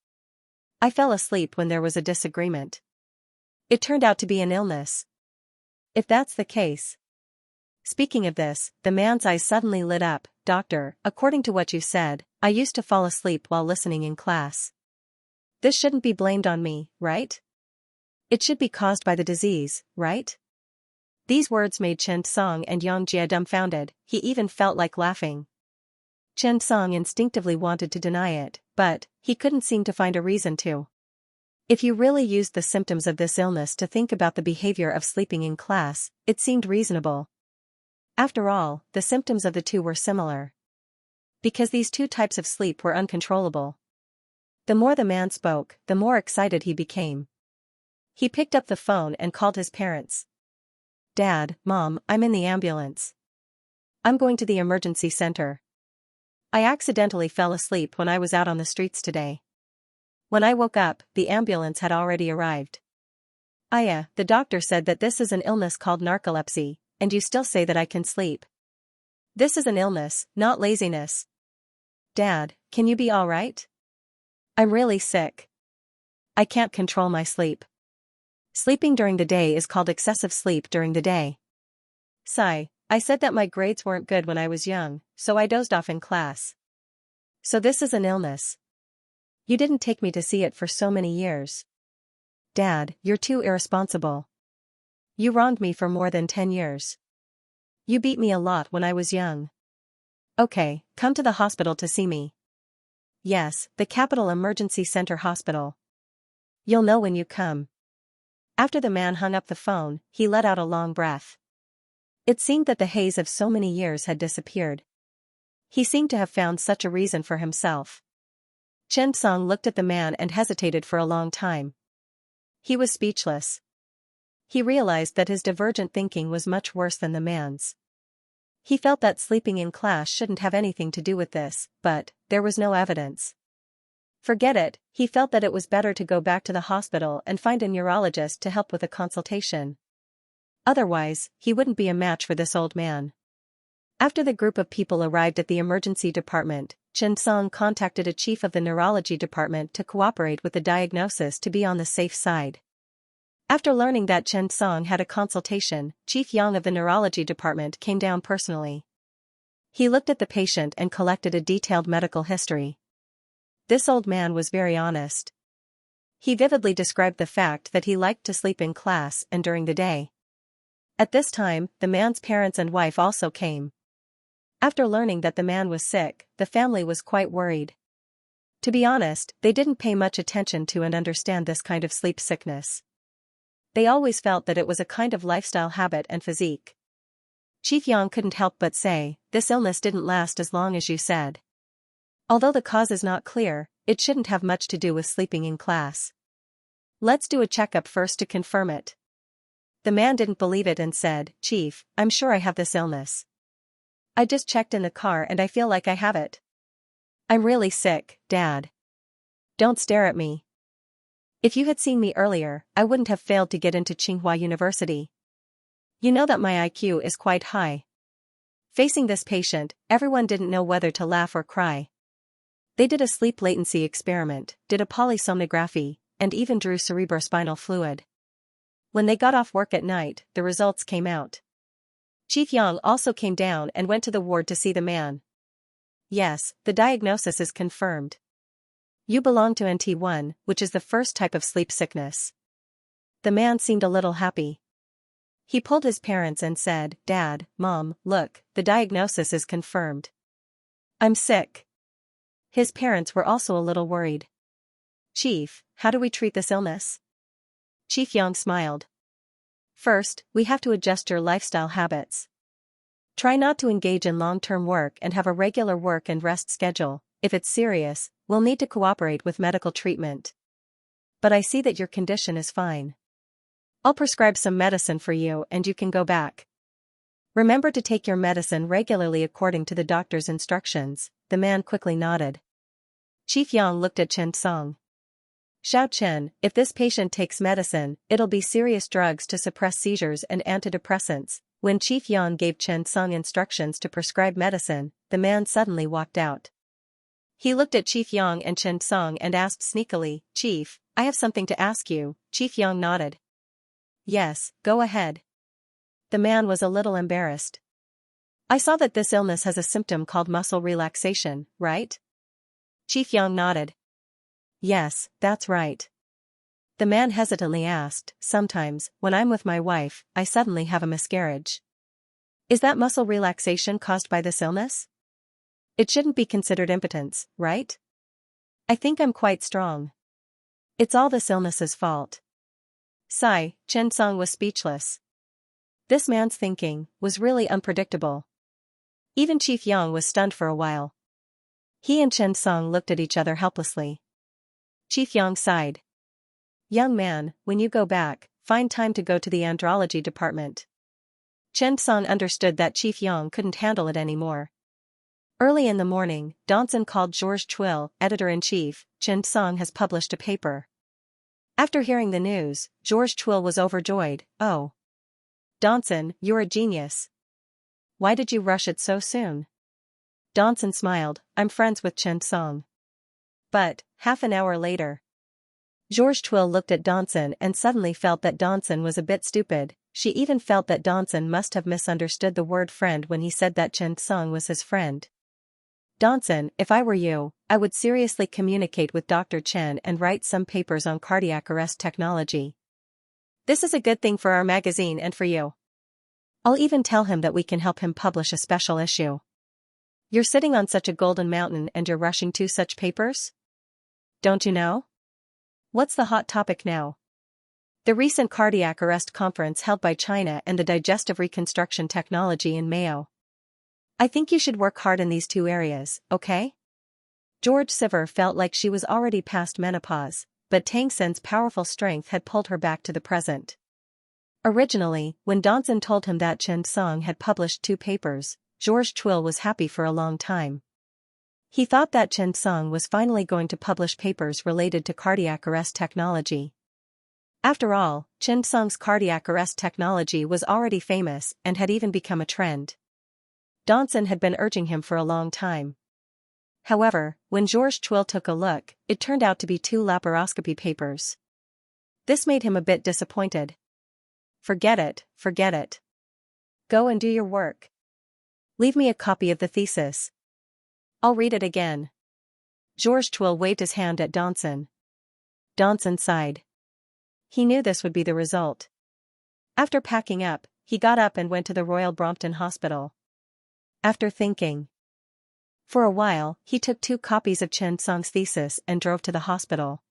I fell asleep when there was a disagreement. It turned out to be an illness. If that's the case." Speaking of this, the man's eyes suddenly lit up. "Doctor, according to what you said, I used to fall asleep while listening in class. This shouldn't be blamed on me, right? It should be caused by the disease, right?" These words made Xianxia and Xianxia dumbfounded. He even felt like laughing. Xianxia instinctively wanted to deny it, but he couldn't seem to find a reason to. If you really used the symptoms of this illness to think about the behavior of sleeping in class, it seemed reasonable. After all, the symptoms of the two were similar. Because these two types of sleep were uncontrollable. The more the man spoke, the more excited he became. He picked up the phone and called his parents. "Dad, Mom, I'm in the ambulance. I'm going to the emergency center. I accidentally fell asleep when I was out on the streets today. When I woke up, the ambulance had already arrived. The doctor said that this is an illness called narcolepsy, and you still say that I can sleep. This is an illness, not laziness. Dad, can you be all right? I'm really sick. I can't control my sleep. Sleeping during the day is called excessive sleep during the day. Sigh, I said that my grades weren't good when I was young, so I dozed off in class. So this is an illness. You didn't take me to see it for so many years. Dad, you're too irresponsible. You wronged me for more than 10 years. You beat me a lot when I was young. Okay, come to the hospital to see me. Yes, the Capital Emergency Center Hospital. You'll know when you come. After the man hung up the phone, he let out a long breath. It seemed that the haze of so many years had disappeared. He seemed to have found such a reason for himself. Chen Song looked at the man and hesitated for a long time. He was speechless. He realized that his divergent thinking was much worse than the man's. He felt that sleeping in class shouldn't have anything to do with this, but there was no evidence. Forget it, he felt that it was better to go back to the hospital and find a neurologist to help with a consultation. Otherwise, he wouldn't be a match for this old man. After the group of people arrived at the emergency department, Chen Song contacted a chief of the neurology department to cooperate with the diagnosis to be on the safe side. After learning that Chen Song had a consultation, Chief Yang of the neurology department came down personally. He looked at the patient and collected a detailed medical history. This old man was very honest. He vividly described the fact that he liked to sleep in class and during the day. At this time, the man's parents and wife also came. After learning that the man was sick, the family was quite worried. To be honest, they didn't pay much attention to and understand this kind of sleep sickness. They always felt that it was a kind of lifestyle habit and physique. Chief Yang couldn't help but say, this illness didn't last as long as you said. Although the cause is not clear, it shouldn't have much to do with sleeping in class. Let's do a checkup first to confirm it. The man didn't believe it and said, Chief, I'm sure I have this illness. I just checked in the car and I feel like I have it. I'm really sick, Dad. Don't stare at me. If you had seen me earlier, I wouldn't have failed to get into Tsinghua University. You know that my IQ is quite high. Facing this patient, everyone didn't know whether to laugh or cry. They did a sleep latency experiment, did a polysomnography, and even drew cerebrospinal fluid. When they got off work at night, the results came out. Chief Yang also came down and went to the ward to see the man. Yes, the diagnosis is confirmed. You belong to NT1, which is the first type of sleep sickness. The man seemed a little happy. He pulled his parents and said, Dad, Mom, look, the diagnosis is confirmed. I'm sick. His parents were also a little worried. Chief, how do we treat this illness? Chief Yang smiled. First, we have to adjust your lifestyle habits. Try not to engage in long-term work and have a regular work and rest schedule. If it's serious, we'll need to cooperate with medical treatment. But I see that your condition is fine. I'll prescribe some medicine for you and you can go back. Remember to take your medicine regularly according to the doctor's instructions. The man quickly nodded. Chief Yang looked at Chen Song. Xiao Chen, if this patient takes medicine, it'll be serious drugs to suppress seizures and antidepressants. When Chief Yang gave Chen Song instructions to prescribe medicine, the man suddenly walked out. He looked at Chief Yang and Chen Song and asked sneakily, Chief, I have something to ask you. Chief Yang nodded. Yes, go ahead. The man was a little embarrassed. I saw that this illness has a symptom called muscle relaxation, right? Chief Yang nodded. Yes, that's right. The man hesitantly asked, sometimes, when I'm with my wife, I suddenly have a miscarriage. Is that muscle relaxation caused by this illness? It shouldn't be considered impotence, right? I think I'm quite strong. It's all this illness's fault. Sigh, Chen Song was speechless. This man's thinking was really unpredictable. Even Chief Yang was stunned for a while. He and Chen Song looked at each other helplessly. Chief Yang sighed. Young man, when you go back, find time to go to the andrology department. Chen Song understood that Chief Yang couldn't handle it anymore. Early in the morning, Donson called Georges Chouil, editor-in-chief. Chen Song has published a paper. After hearing the news, Georges Chouil was overjoyed. Oh. Donson, you're a genius. Why did you rush it so soon? Donson smiled, I'm friends with Chen Song. But, half an hour later. Georges Chouil looked at Donson and suddenly felt that Donson was a bit stupid. She even felt that Donson must have misunderstood the word friend when he said that Chen Song was his friend. Donson, if I were you, I would seriously communicate with Dr. Chen and write some papers on cardiac arrest technology. This is a good thing for our magazine and for you. I'll even tell him that we can help him publish a special issue. You're sitting on such a golden mountain and you're rushing to such papers? Don't you know? What's the hot topic now? The recent cardiac arrest conference held by China and the digestive reconstruction technology in Mayo. I think you should work hard in these two areas, okay? George Siver felt like she was already past menopause, but Tang Sen's powerful strength had pulled her back to the present. Originally, when Donson told him that Chen Song had published 2 papers, Georges Twill was happy for a long time. He thought that Chen Song was finally going to publish papers related to cardiac arrest technology. After all, Chen Song's cardiac arrest technology was already famous and had even become a trend. Donson had been urging him for a long time. However, when Georges Twill took a look, it turned out to be 2 laparoscopy papers. This made him a bit disappointed. Forget it, forget it. Go and do your work. Leave me a copy of the thesis. I'll read it again. Georges Twill waved his hand at Donson. Donson sighed. He knew this would be the result. After packing up, he got up and went to the Royal Brompton Hospital. After thinking for a while, he took 2 copies of Chen Song's thesis and drove to the hospital.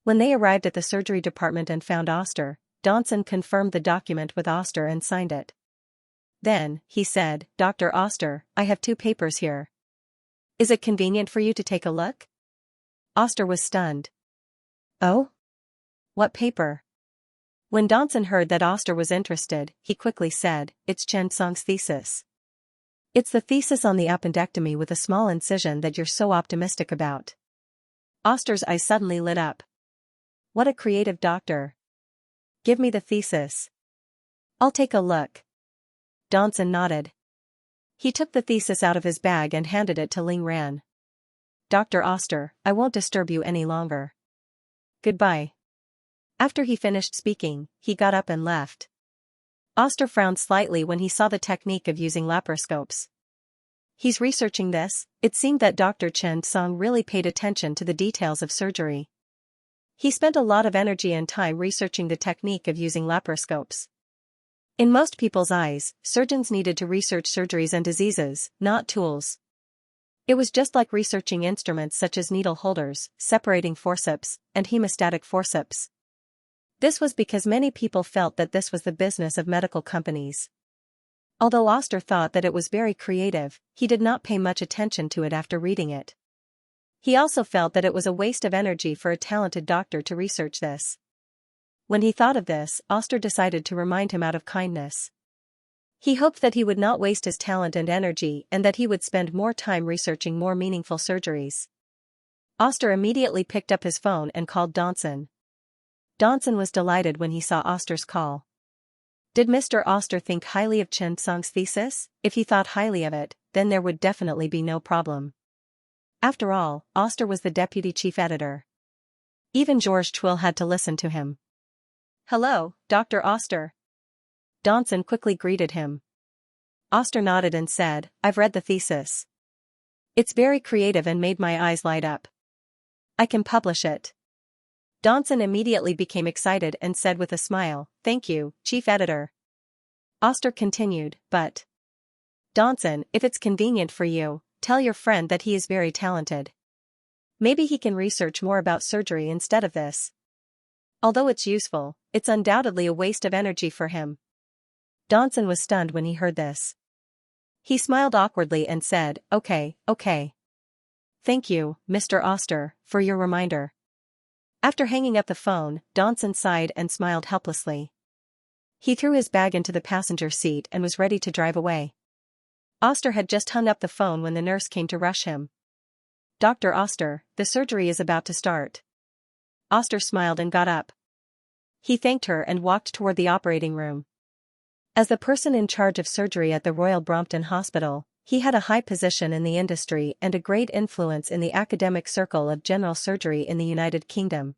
When they arrived at the surgery department and found Oster, Donson confirmed the document with Oster and signed it. Then, he said, Dr. Oster, I have 2 papers here. Is it convenient for you to take a look? Oster was stunned. Oh? What paper? When Donson heard that Oster was interested, he quickly said, it's Chen Song's thesis. It's the thesis on the appendectomy with a small incision that you're so optimistic about. Oster's eyes suddenly lit up. What a creative doctor. Give me the thesis. I'll take a look. Donson nodded. He took the thesis out of his bag and handed it to Ling Ran. Dr. Oster, I won't disturb you any longer. Goodbye. After he finished speaking, he got up and left. Oster frowned slightly when he saw the technique of using laparoscopes. He's researching this. It seemed that Dr. Chen Song really paid attention to the details of surgery. He spent a lot of energy and time researching the technique of using laparoscopes. In most people's eyes, surgeons needed to research surgeries and diseases, not tools. It was just like researching instruments such as needle holders, separating forceps, and hemostatic forceps. This was because many people felt that this was the business of medical companies. Although Oster thought that it was very creative, he did not pay much attention to it after reading it. He also felt that it was a waste of energy for a talented doctor to research this. When he thought of this, Oster decided to remind him out of kindness. He hoped that he would not waste his talent and energy and that he would spend more time researching more meaningful surgeries. Oster immediately picked up his phone and called Donson. Donson was delighted when he saw Oster's call. Did Mr. Oster think highly of Chen Song's thesis? If he thought highly of it, then there would definitely be no problem. After all, Oster was the deputy chief editor. Even Georges Twill had to listen to him. Hello, Dr. Oster. Donson quickly greeted him. Oster nodded and said, I've read the thesis. It's very creative and made my eyes light up. I can publish it. Donson immediately became excited and said with a smile, Thank you, Chief Editor. Oster continued, but Donson, if it's convenient for you, tell your friend that he is very talented. Maybe he can research more about surgery instead of this. Although it's useful, it's undoubtedly a waste of energy for him. Donson was stunned when he heard this. He smiled awkwardly and said, Okay. Thank you, Mr. Oster, for your reminder. After hanging up the phone, Donson sighed and smiled helplessly. He threw his bag into the passenger seat and was ready to drive away. Oster had just hung up the phone when the nurse came to rush him. Dr. Oster, the surgery is about to start. Oster smiled and got up. He thanked her and walked toward the operating room. As the person in charge of surgery at the Royal Brompton Hospital, he had a high position in the industry and a great influence in the academic circle of general surgery in the United Kingdom.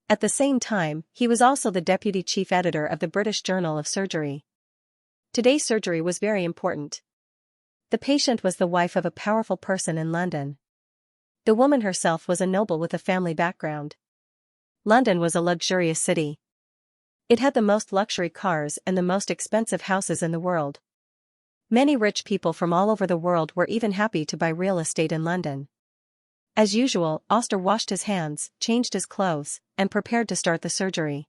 At the same time, he was also the deputy chief editor of the British Journal of Surgery. Today's surgery was very important. The patient was the wife of a powerful person in London. The woman herself was a noble with a family background. London was a luxurious city. It had the most luxury cars and the most expensive houses in the world. Many rich people from all over the world were even happy to buy real estate in London. As usual, Oster washed his hands, changed his clothes, and prepared to start the surgery.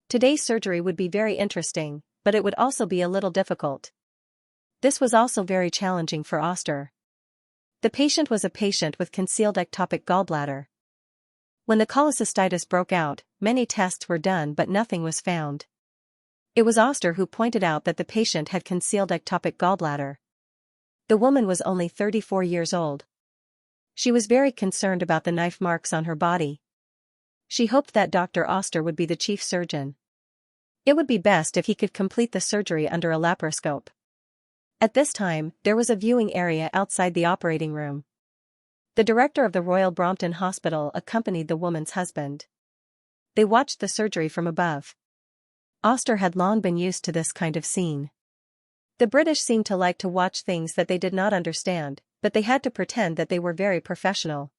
Today's surgery would be very interesting, but it would also be a little difficult. This was also very challenging for Oster. The patient was a patient with concealed ectopic gallbladder. When the cholecystitis broke out, many tests were done but nothing was found. It was Oster who pointed out that the patient had concealed ectopic gallbladder. The woman was only 34 years old. She was very concerned about the knife marks on her body. She hoped that Dr. Oster would be the chief surgeon. It would be best if he could complete the surgery under a laparoscope. At this time, there was a viewing area outside the operating room. The director of the Royal Brompton Hospital accompanied the woman's husband. They watched the surgery from above. Oster had long been used to this kind of scene. The British seemed to like to watch things that they did not understand, but they had to pretend that they were very professional.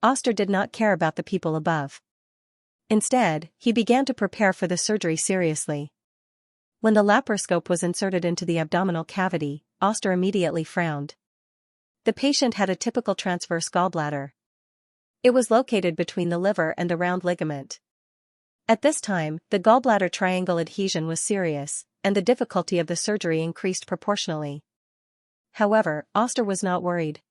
Oster did not care about the people above. Instead, he began to prepare for the surgery seriously. When the laparoscope was inserted into the abdominal cavity, Oster immediately frowned. The patient had a typical transverse gallbladder. It was located between the liver and the round ligament. At this time, the gallbladder triangle adhesion was serious, and the difficulty of the surgery increased proportionally. However, Oster was not worried.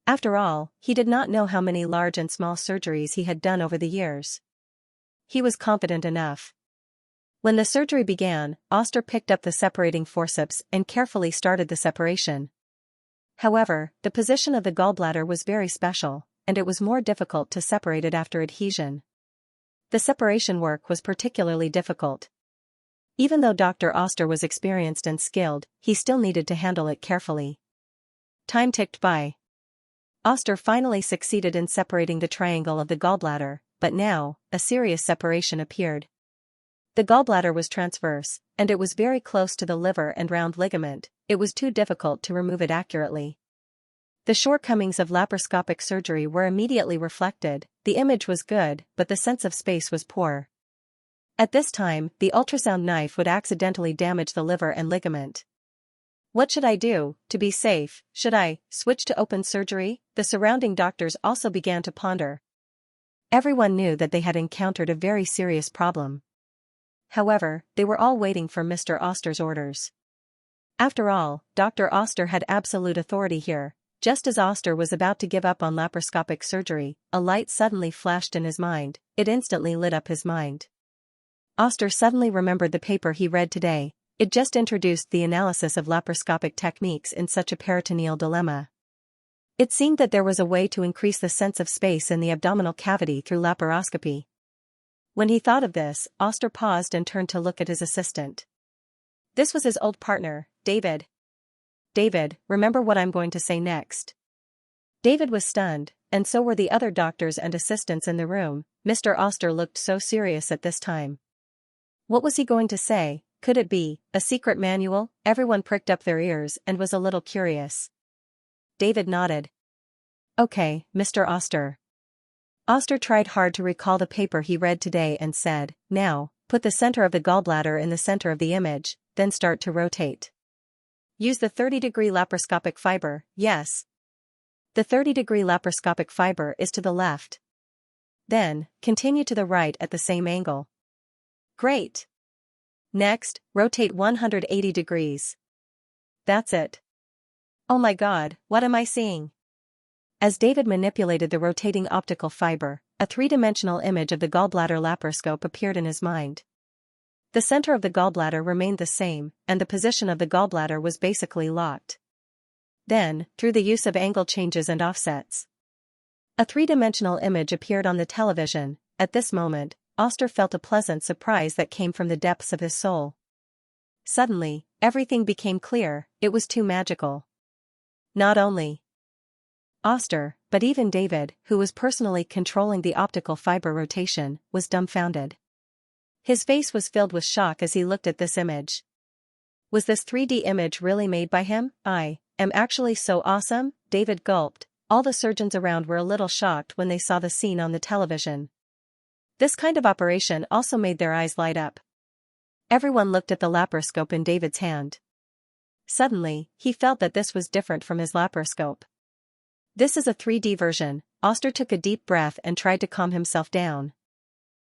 After all, he did not know how many large and small surgeries he had done over the years. He was confident enough. When the surgery began, Oster picked up the separating forceps and carefully started the separation. However, the position of the gallbladder was very special, and it was more difficult to separate it after adhesion. The separation work was particularly difficult. Even though Dr. Oster was experienced and skilled, he still needed to handle it carefully. Time ticked by. Oster finally succeeded in separating the triangle of the gallbladder, but now, a serious separation appeared. The gallbladder was transverse, and it was very close to the liver and round ligament. It was too difficult to remove it accurately. The shortcomings of laparoscopic surgery were immediately reflected. The image was good, but the sense of space was poor. At this time, the ultrasound knife would accidentally damage the liver and ligament. What should I do, to be safe? Should I switch to open surgery? The surrounding doctors also began to ponder. Everyone knew that they had encountered a very serious problem. However, they were all waiting for Mr. Oster's orders. After all, Dr. Oster had absolute authority here. Just as Oster was about to give up on laparoscopic surgery, a light suddenly flashed in his mind. It instantly lit up his mind. Oster suddenly remembered the paper he read today. It just introduced the analysis of laparoscopic techniques in such a peritoneal dilemma. It seemed that there was a way to increase the sense of space in the abdominal cavity through laparoscopy. When he thought of this, Oster paused and turned to look at his assistant. This was his old partner, David. David, remember what I'm going to say next. David was stunned, and so were the other doctors and assistants in the room. Mr. Oster looked so serious at this time. What was he going to say? Could it be a secret manual? Everyone pricked up their ears and was a little curious. David nodded. Okay, Mr. Oster. Oster tried hard to recall the paper he read today and said, now, put the center of the gallbladder in the center of the image, then start to rotate. Use the 30-degree laparoscopic fiber, yes. The 30-degree laparoscopic fiber is to the left. Then, continue to the right at the same angle. Great. Next, rotate 180 degrees. That's it. Oh my God, what am I seeing? As David manipulated the rotating optical fiber, a three-dimensional image of the gallbladder laparoscope appeared in his mind. The center of the gallbladder remained the same, and the position of the gallbladder was basically locked. Then, through the use of angle changes and offsets, a three-dimensional image appeared on the television. At this moment, Oster felt a pleasant surprise that came from the depths of his soul. Suddenly, everything became clear. It was too magical. Not only Oster, but even David, who was personally controlling the optical fiber rotation, was dumbfounded. His face was filled with shock as he looked at this image. Was this 3D image really made by him? And am actually so awesome," David gulped. All the surgeons around were a little shocked when they saw the scene on the television. This kind of operation also made their eyes light up. Everyone looked at the laparoscope in David's hand. Suddenly, he felt that this was different from his laparoscope. "This is a 3D version." Oster took a deep breath and tried to calm himself down.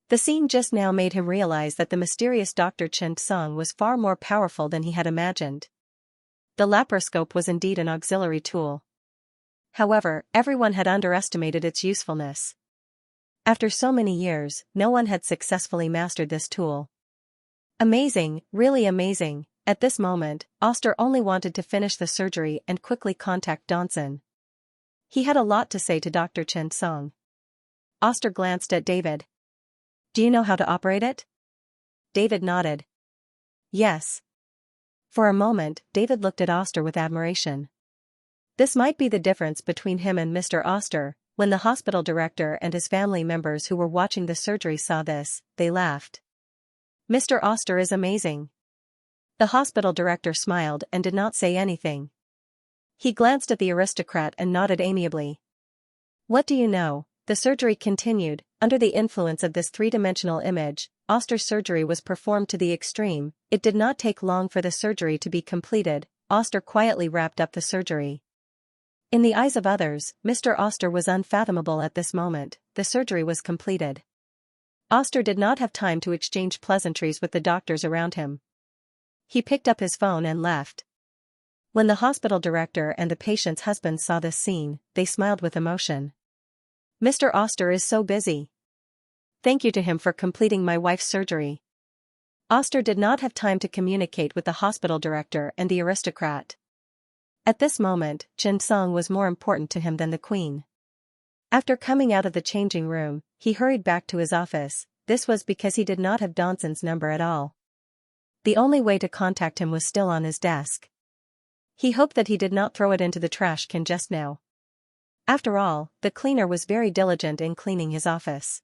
The scene just now made him realize that the mysterious Dr. Chen Song was far more powerful than he had imagined. The laparoscope was indeed an auxiliary tool. However, everyone had underestimated its usefulness. After so many years, no one had successfully mastered this tool. Amazing, really amazing. At this moment, Oster only wanted to finish the surgery and quickly contact Donson. He had a lot to say to Dr. Chen Song. Oster glanced at David. "Do you know how to operate it?" David nodded. "Yes." For a moment, David looked at Oster with admiration. This might be the difference between him and Mr. Oster. When the hospital director and his family members who were watching the surgery saw this, they laughed. "Mr. Oster is amazing." The hospital director smiled and did not say anything. He glanced at the aristocrat and nodded amiably. "What do you know?" The surgery continued. Under the influence of this three-dimensional image, Oster's surgery was performed to the extreme. It did not take long for the surgery to be completed. Oster quietly wrapped up the surgery. In the eyes of others, Mr. Oster was unfathomable at this moment. The surgery was completed. Oster did not have time to exchange pleasantries with the doctors around him. He picked up his phone and left. When the hospital director and the patient's husband saw this scene, they smiled with emotion. "Mr. Oster is so busy. Thank you to him for completing my wife's surgery." Oster did not have time to communicate with the hospital director and the aristocrat. At this moment, Chen Song was more important to him than the queen. After coming out of the changing room, he hurried back to his office. This was because he did not have Donson's number at all. The only way to contact him was still on his desk. He hoped that he did not throw it into the trash can just now. After all, the cleaner was very diligent in cleaning his office.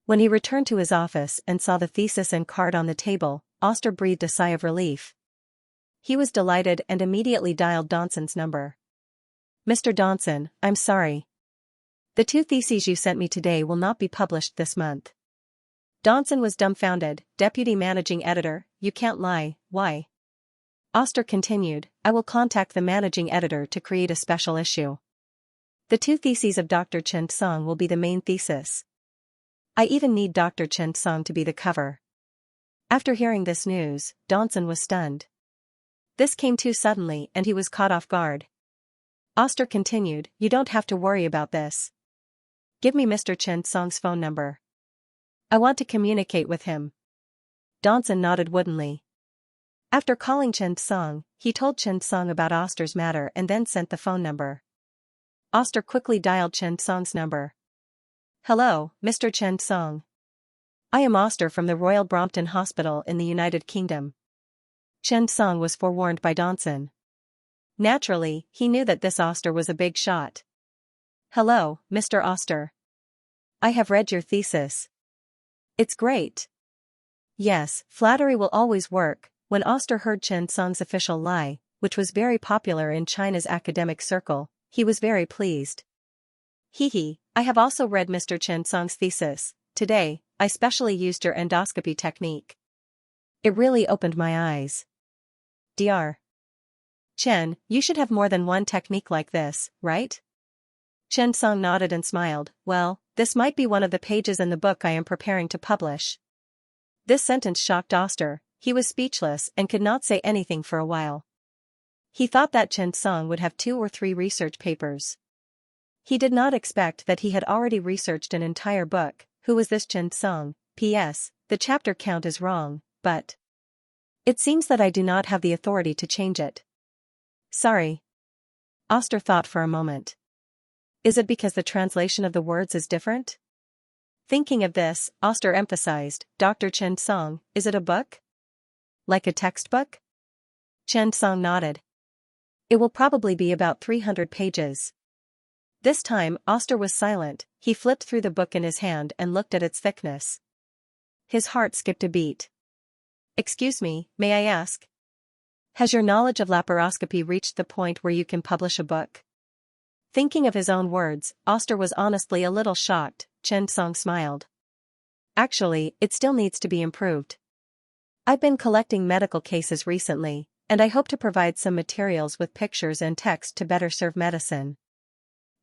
When he returned to his office and saw the thesis and card on the table, Oster breathed a sigh of relief. He was delighted and immediately dialed Donson's number. "Mr. Donson, I'm sorry. The 2 theses you sent me today will not be published this month." Donson was dumbfounded. "Deputy Managing Editor, you can't lie, why?" Oster continued, "I will contact the Managing Editor to create a special issue. The 2 theses of Dr. Chen Song will be the main thesis. I even need Dr. Chen Song to be the cover." After hearing this news, Donson was stunned. This came too suddenly and he was caught off guard. Oster continued, "You don't have to worry about this. Give me Mr. Chen Song's phone number. I want to communicate with him." Donson nodded woodenly. After calling Chen Song, he told Chen Song about Oster's matter and then sent the phone number. Oster quickly dialed Chen Song's number. "Hello, Mr. Chen Song. I am Oster from the Royal Brompton Hospital in the United Kingdom." Chen Song was forewarned by Donson. Naturally, he knew that this Oster was a big shot. "Hello, Mr. Oster. I have read your thesis. It's great." Yes, flattery will always work. When Oster heard Chen Song's official lie, which was very popular in China's academic circle, he was very pleased. "Hee, I have also read Mr. Chen Song's thesis. Today, I specially used your endoscopy technique. It really opened my eyes. Dr. Chen, you should have more than one technique like this, right?" Chen Song nodded and smiled. "Well, this might be one of the pages in the book I am preparing to publish." This sentence shocked Oster. He was speechless and could not say anything for a while. He thought that Chen Song would have 2 or 3 research papers. He did not expect that he had already researched an entire book. Who was this Chen Song? P.S. The chapter count is wrong, but it seems that I do not have the authority to change it. Sorry. Oster thought for a moment. Is it because the translation of the words is different? Thinking of this, Oster emphasized, "Dr. Chen Song, is it a book? Like a textbook?" Chen Song nodded. "It will probably be about 300 pages. This time, Oster was silent. He flipped through the book in his hand and looked at its thickness. His heart skipped a beat. "Excuse me, may I ask? Has your knowledge of laparoscopy reached the point where you can publish a book? Thinking of his own words, Oster was honestly a little shocked. Chen Song smiled. Actually, it still needs to be improved. I've been collecting medical cases recently, and I hope to provide some materials with pictures and text to better serve medicine.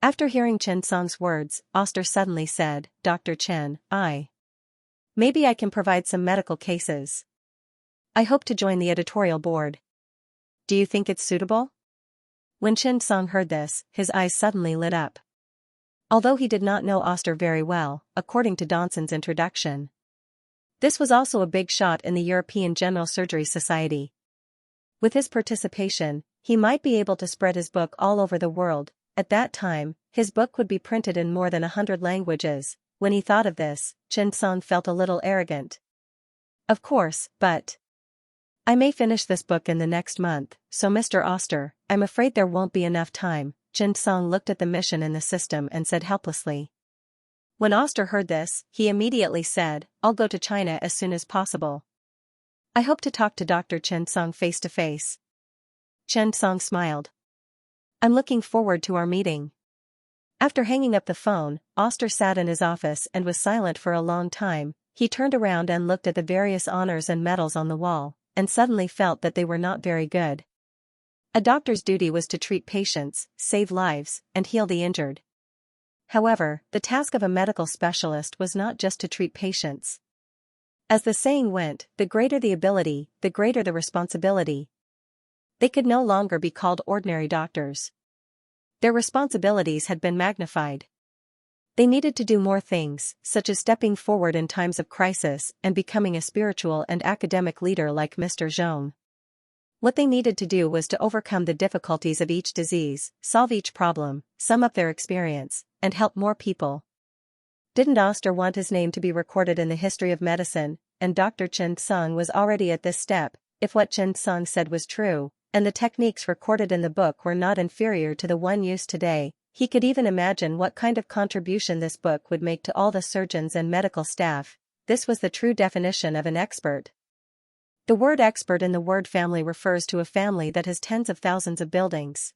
After hearing Chen Song's words, Oster suddenly said, Dr. Chen, maybe I can provide some medical cases. I hope to join the editorial board. Do you think it's suitable? When Chen Song heard this, his eyes suddenly lit up. Although he did not know Oster very well, according to Donson's introduction, this was also a big shot in the European General Surgery Society. With his participation, he might be able to spread his book all over the world. At that time, his book would be printed in more than 100 languages. When he thought of this, Chen Song felt a little arrogant. Of course, but I may finish this book in the next month, so Mr. Oster, I'm afraid there won't be enough time. Chen Song looked at the mission in the system and said helplessly. When Oster heard this, he immediately said, I'll go to China as soon as possible. I hope to talk to Dr. Chen Song face to face. Chen Song smiled. I'm looking forward to our meeting. After hanging up the phone, Oster sat in his office and was silent for a long time. He turned around and looked at the various honors and medals on the wall, and suddenly felt that they were not very good. A doctor's duty was to treat patients, save lives, and heal the injured. However, the task of a medical specialist was not just to treat patients. As the saying went, the greater the ability, the greater the responsibility. They could no longer be called ordinary doctors. Their responsibilities had been magnified. They needed to do more things, such as stepping forward in times of crisis and becoming a spiritual and academic leader like Mr. Zhong. What they needed to do was to overcome the difficulties of each disease, solve each problem, sum up their experience, and help more people. Didn't Oster want his name to be recorded in the history of medicine, and Dr. Chen Song was already at this step, if what Chen Song said was true, and the techniques recorded in the book were not inferior to the one used today. He could even imagine what kind of contribution this book would make to all the surgeons and medical staff. This was the true definition of an expert. The word expert in the word family refers to a family that has tens of thousands of buildings.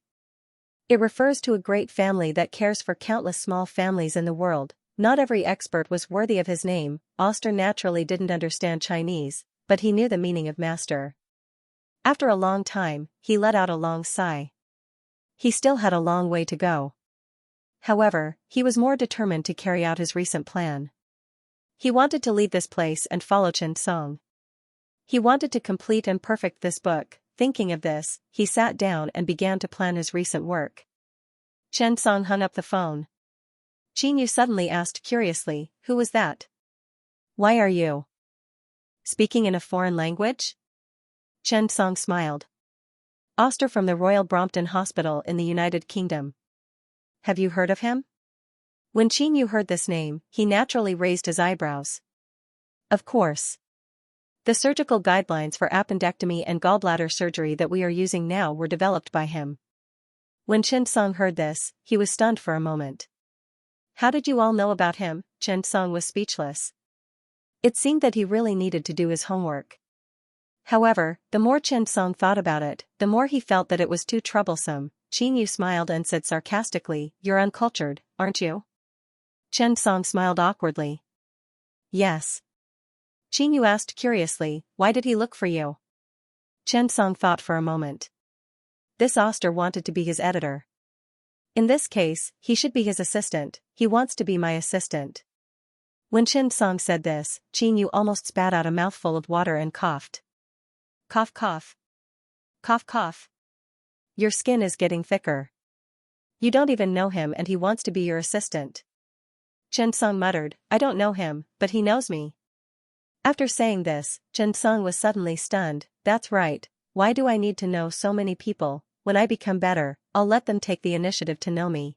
It refers to a great family that cares for countless small families in the world. Not every expert was worthy of his name. Oster naturally didn't understand Chinese, but he knew the meaning of master. After a long time, he let out a long sigh. He still had a long way to go. However, he was more determined to carry out his recent plan. He wanted to leave this place and follow Chen Song. He wanted to complete and perfect this book. Thinking of this, he sat down and began to plan his recent work. Chen Song hung up the phone. Yu suddenly asked curiously, who was that? Why are you speaking in a foreign language? Chen Song smiled. Oster from the Royal Brompton Hospital in the United Kingdom. Have you heard of him? When Yu heard this name, he naturally raised his eyebrows. Of course. The surgical guidelines for appendectomy and gallbladder surgery that we are using now were developed by him. When Chen Song heard this, he was stunned for a moment. How did you all know about him? Chen Song was speechless. It seemed that he really needed to do his homework. However, the more Chen Song thought about it, the more he felt that it was too troublesome. Yu smiled and said sarcastically, You're uncultured, aren't you? Chen Song smiled awkwardly. Yes. Yu asked curiously, why did he look for you? Chen Song thought for a moment. This Oster wanted to be his editor. In this case, he should be his assistant. He wants to be my assistant. When Chen Song said this, Yu almost spat out a mouthful of water and coughed. Cough cough. Cough cough. Your skin is getting thicker. You don't even know him and he wants to be your assistant. Chen Song muttered, I don't know him, but he knows me. After saying this, Chen Song was suddenly stunned. That's right, why do I need to know so many people? When I become better, I'll let them take the initiative to know me.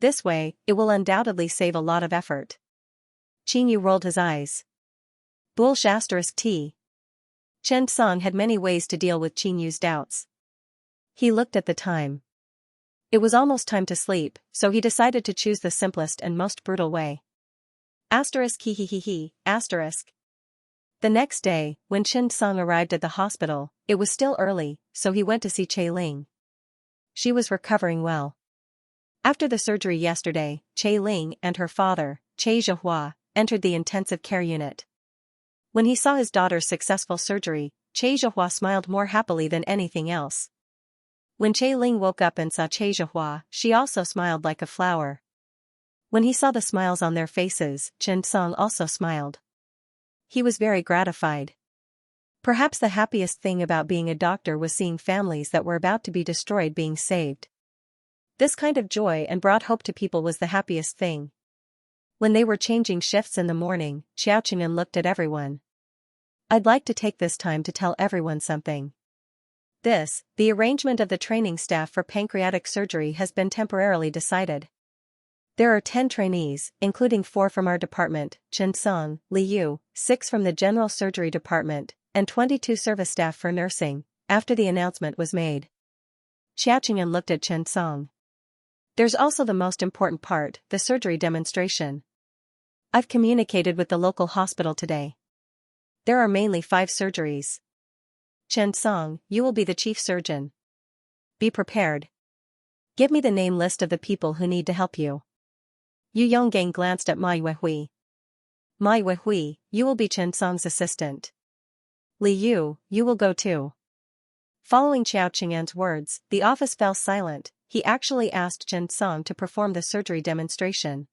This way, it will undoubtedly save a lot of effort. Yu rolled his eyes. Bullsh *T. Chen Song had many ways to deal with Yu's doubts. He looked at the time. It was almost time to sleep, so he decided to choose the simplest and most brutal way. ******. The next day, when Chen Song arrived at the hospital, it was still early, so he went to see Che Ling. She was recovering well. After the surgery yesterday, Che Ling and her father, Che Zhihua, entered the intensive care unit. When he saw his daughter's successful surgery, Che Zhihua smiled more happily than anything else. When Che Ling woke up and saw Che Zhihua, she also smiled like a flower. When he saw the smiles on their faces, Chen Song also smiled. He was very gratified. Perhaps the happiest thing about being a doctor was seeing families that were about to be destroyed being saved. This kind of joy and brought hope to people was the happiest thing. When they were changing shifts in the morning, Xiaoqing looked at everyone. I'd like to take this time to tell everyone something. The arrangement of the training staff for pancreatic surgery has been temporarily decided. There are 10 trainees, including 4 from our department, Chen Song, Li Yu, 6 from the general surgery department, and 22 service staff for nursing, after the announcement was made. Xiaoqing looked at Chen Song. There's also the most important part, the surgery demonstration. I've communicated with the local hospital today. There are mainly 5 surgeries. Chen Song, you will be the chief surgeon. Be prepared. Give me the name list of the people who need to help you. Yu Yonggang glanced at Ma Yuehui. Ma Yuehui, you will be Chen Song's assistant. Li Yu, you will go too. Following Xiao Qing'an's words, the office fell silent. He actually asked Chen Song to perform the surgery demonstration.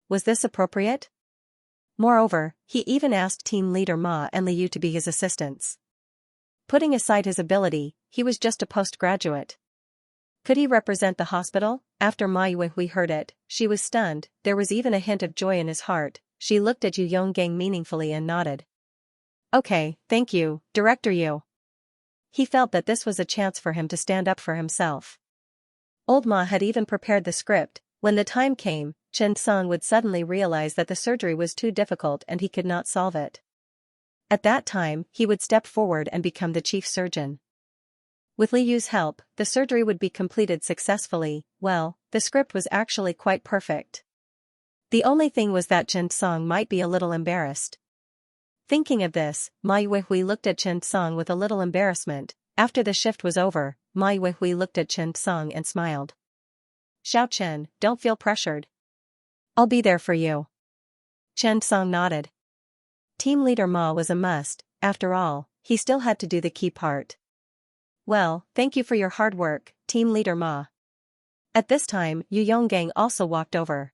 Was this appropriate? Moreover, he even asked team leader Ma and Li Yu to be his assistants. Putting aside his ability, he was just a postgraduate. Could he represent the hospital? After Ma Yuehui heard it, she was stunned. There was even a hint of joy in his heart. She looked at Yu Yonggang meaningfully and nodded. Okay, thank you, Director Yu. He felt that this was a chance for him to stand up for himself. Old Ma had even prepared the script. When the time came, Chen Song would suddenly realize that the surgery was too difficult and he could not solve it. At that time, he would step forward and become the chief surgeon. With Li Yu's help, the surgery would be completed successfully. Well, the script was actually quite perfect. The only thing was that Chen Song might be a little embarrassed. Thinking of this, Ma Yuehui looked at Chen Song with a little embarrassment. After the shift was over, Ma Yuehui looked at Chen Song and smiled. Xiao Chen, don't feel pressured. I'll be there for you. Chen Song nodded. Team leader Ma was a must. After all, he still had to do the key part. Well, thank you for your hard work, team leader Ma. At this time, Yu Yonggang also walked over.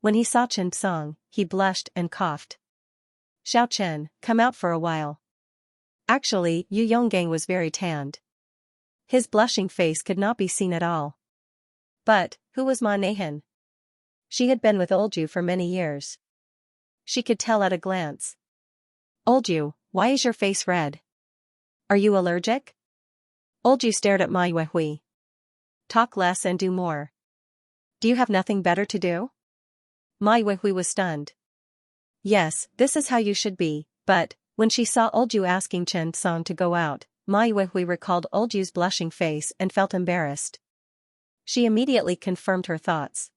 When he saw Chen Song, he blushed and coughed. Xiao Chen, come out for a while. Actually, Yu Yonggang was very tanned. His blushing face could not be seen at all. But, who was Ma Neihan? She had been with Olju for many years. She could tell at a glance. Olju, why is your face red? Are you allergic? Olju stared at Ma Yuehui. Talk less and do more. Do you have nothing better to do? Ma Yuehui was stunned. Yes, this is how you should be, but, when she saw Olju asking Chen Song to go out, Ma Yuehui recalled Olju's blushing face and felt embarrassed. She immediately confirmed her thoughts.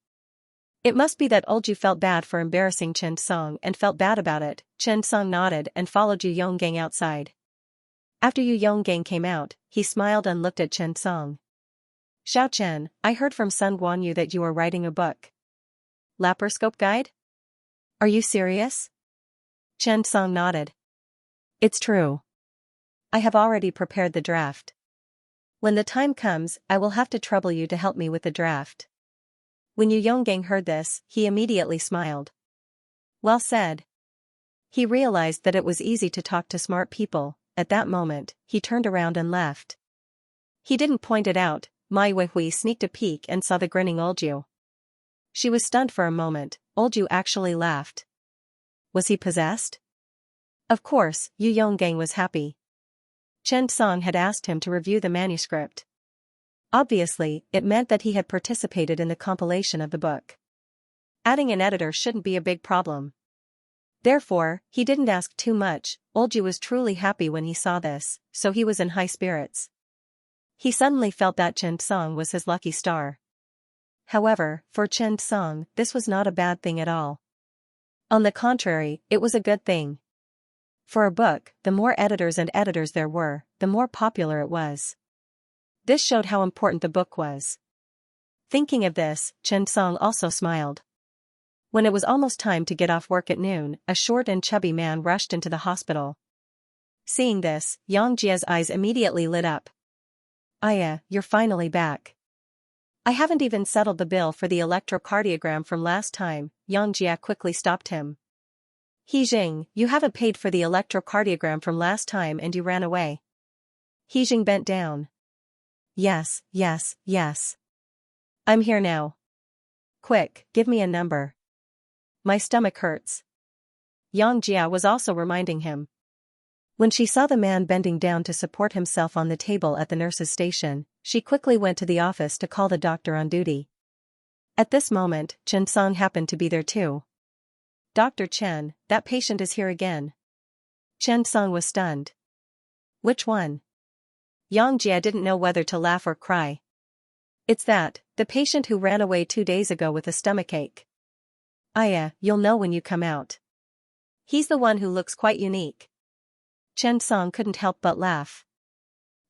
It must be that Olju felt bad for embarrassing Chen Song and felt bad about it. Chen Song nodded and followed Yu Yonggang outside. After Yu Yonggang came out, he smiled and looked at Chen Song. Xiao Chen, I heard from Sun Guanyu that you are writing a book. Laparoscope guide? Are you serious? Chen Song nodded. It's true. I have already prepared the draft. When the time comes, I will have to trouble you to help me with the draft. When Yu Yonggang heard this, he immediately smiled. Well said. He realized that it was easy to talk to smart people. At that moment, he turned around and left. He didn't point it out. Ma Yuehui sneaked a peek and saw the grinning Olju. She was stunned for a moment. Olju actually laughed. Was he possessed? Of course, Yu Yonggang was happy. Chen Song had asked him to review the manuscript. Obviously, it meant that he had participated in the compilation of the book. Adding an editor shouldn't be a big problem. Therefore, he didn't ask too much. Olju was truly happy when he saw this, so he was in high spirits. He suddenly felt that Chen Song was his lucky star. However, for Chen Song, this was not a bad thing at all. On the contrary, it was a good thing. For a book, the more editors there were, the more popular it was. This showed how important the book was. Thinking of this, Chen Song also smiled. When it was almost time to get off work at noon, a short and chubby man rushed into the hospital. Seeing this, Xianxia's eyes immediately lit up. "Aya, you're finally back. I haven't even settled the bill for the electrocardiogram from last time." Xianxia quickly stopped him. "Hijing, you haven't paid for the electrocardiogram from last time and you ran away." Hijing bent down. Yes. I'm here now. Quick, give me a number. My stomach hurts." Xianxia was also reminding him. When she saw the man bending down to support himself on the table at the nurse's station, she quickly went to the office to call the doctor on duty. At this moment, Chen Song happened to be there too. "Dr. Chen, that patient is here again." Chen Song was stunned. "Which one?" Xianxia didn't know whether to laugh or cry. "It's the patient who ran away 2 days ago with a stomachache. Aya, you'll know when you come out. He's the one who looks quite unique." Chen Song couldn't help but laugh.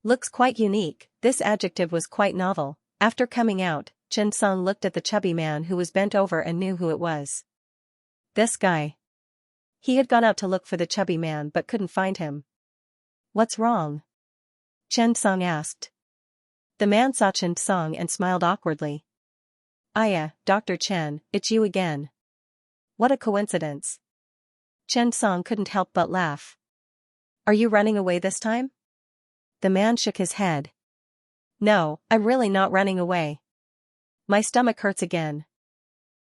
Looks quite unique, this adjective was quite novel. After coming out, Chen Song looked at the chubby man who was bent over and knew who it was. This guy. He had gone out to look for the chubby man but couldn't find him. "What's wrong?" Chen Song asked. The man saw Chen Song and smiled awkwardly. "Aya, Dr. Chen, it's you again. What a coincidence." Chen Song couldn't help but laugh. "Are you running away this time?" The man shook his head. "No, I'm really not running away. My stomach hurts again."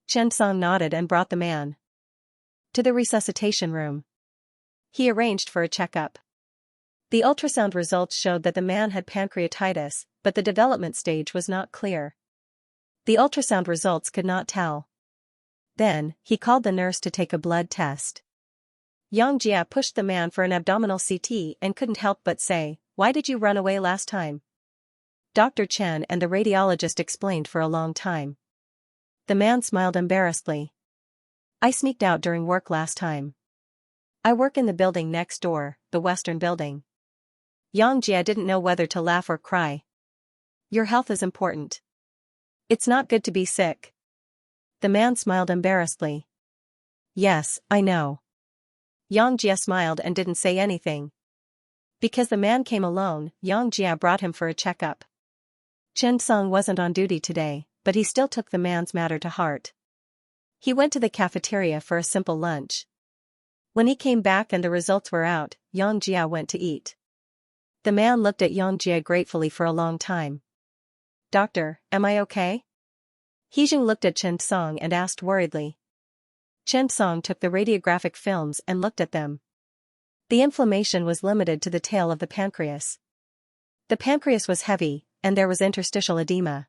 Chen Song nodded and brought the man to the resuscitation room. He arranged for a checkup. The ultrasound results showed that the man had pancreatitis, but the development stage was not clear. The ultrasound results could not tell. Then, he called the nurse to take a blood test. Xianxia pushed the man for an abdominal CT and couldn't help but say, "Why did you run away last time?" Dr. Chen and the radiologist explained for a long time. The man smiled embarrassedly. "I sneaked out during work last time. I work in the building next door, the Western building." Xianxia didn't know whether to laugh or cry. "Your health is important. It's not good to be sick." The man smiled embarrassedly. "Yes, I know." Xianxia smiled and didn't say anything. Because the man came alone, Xianxia brought him for a checkup. Chen Song wasn't on duty today, but he still took the man's matter to heart. He went to the cafeteria for a simple lunch. When he came back and the results were out, Xianxia went to eat. The man looked at Xianxia gratefully for a long time. "Doctor, am I okay?" Hijing looked at Chen Song and asked worriedly. Chen Song took the radiographic films and looked at them. The inflammation was limited to the tail of the pancreas. The pancreas was heavy, and there was interstitial edema.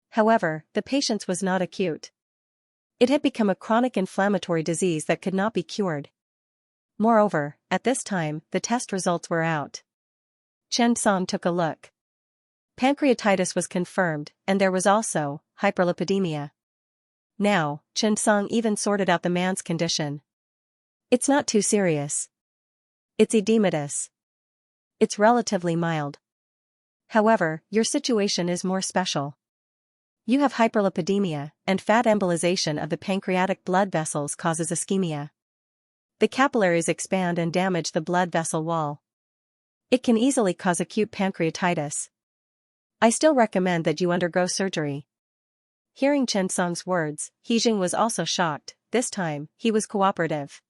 However, the patient's was not acute. It had become a chronic inflammatory disease that could not be cured. Moreover, at this time, the test results were out. Chen Song took a look. Pancreatitis was confirmed, and there was also hyperlipidemia. Now, Chen Song even sorted out the man's condition. "It's not too serious. It's edematous. It's relatively mild. However, your situation is more special. You have hyperlipidemia, and fat embolization of the pancreatic blood vessels causes ischemia. The capillaries expand and damage the blood vessel wall. It can easily cause acute pancreatitis. I still recommend that you undergo surgery." Hearing Chen Song's words, Hijing was also shocked. This time, he was cooperative.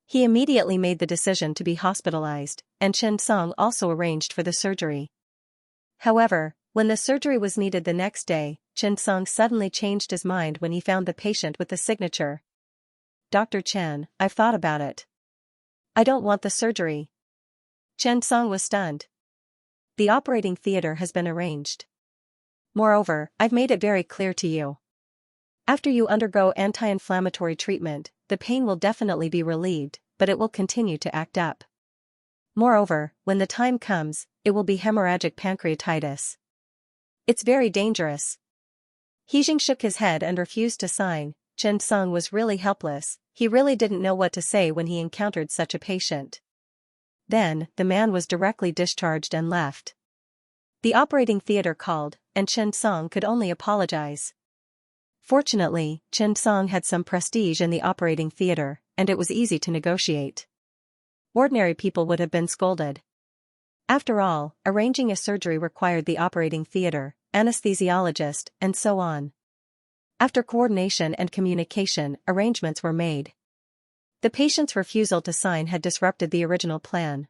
He immediately made the decision to be hospitalized, and Chen Song also arranged for the surgery. However, when the surgery was needed the next day, Chen Song suddenly changed his mind when he found the patient with the signature. "Dr. Chen, I've thought about it. I don't want the surgery." Chen Song was stunned. "The operating theater has been arranged. Moreover, I've made it very clear to you. After you undergo anti-inflammatory treatment, the pain will definitely be relieved, but it will continue to act up. Moreover, when the time comes, it will be hemorrhagic pancreatitis. It's very dangerous." Hijing shook his head and refused to sign. Chen Song was really helpless. He really didn't know what to say when he encountered such a patient. Then, the man was directly discharged and left. The operating theater called, and Chen Song could only apologize. Fortunately, Chen Song had some prestige in the operating theater, and it was easy to negotiate. Ordinary people would have been scolded. After all, arranging a surgery required the operating theater, anesthesiologist, and so on. After coordination and communication, arrangements were made. The patient's refusal to sign had disrupted the original plan.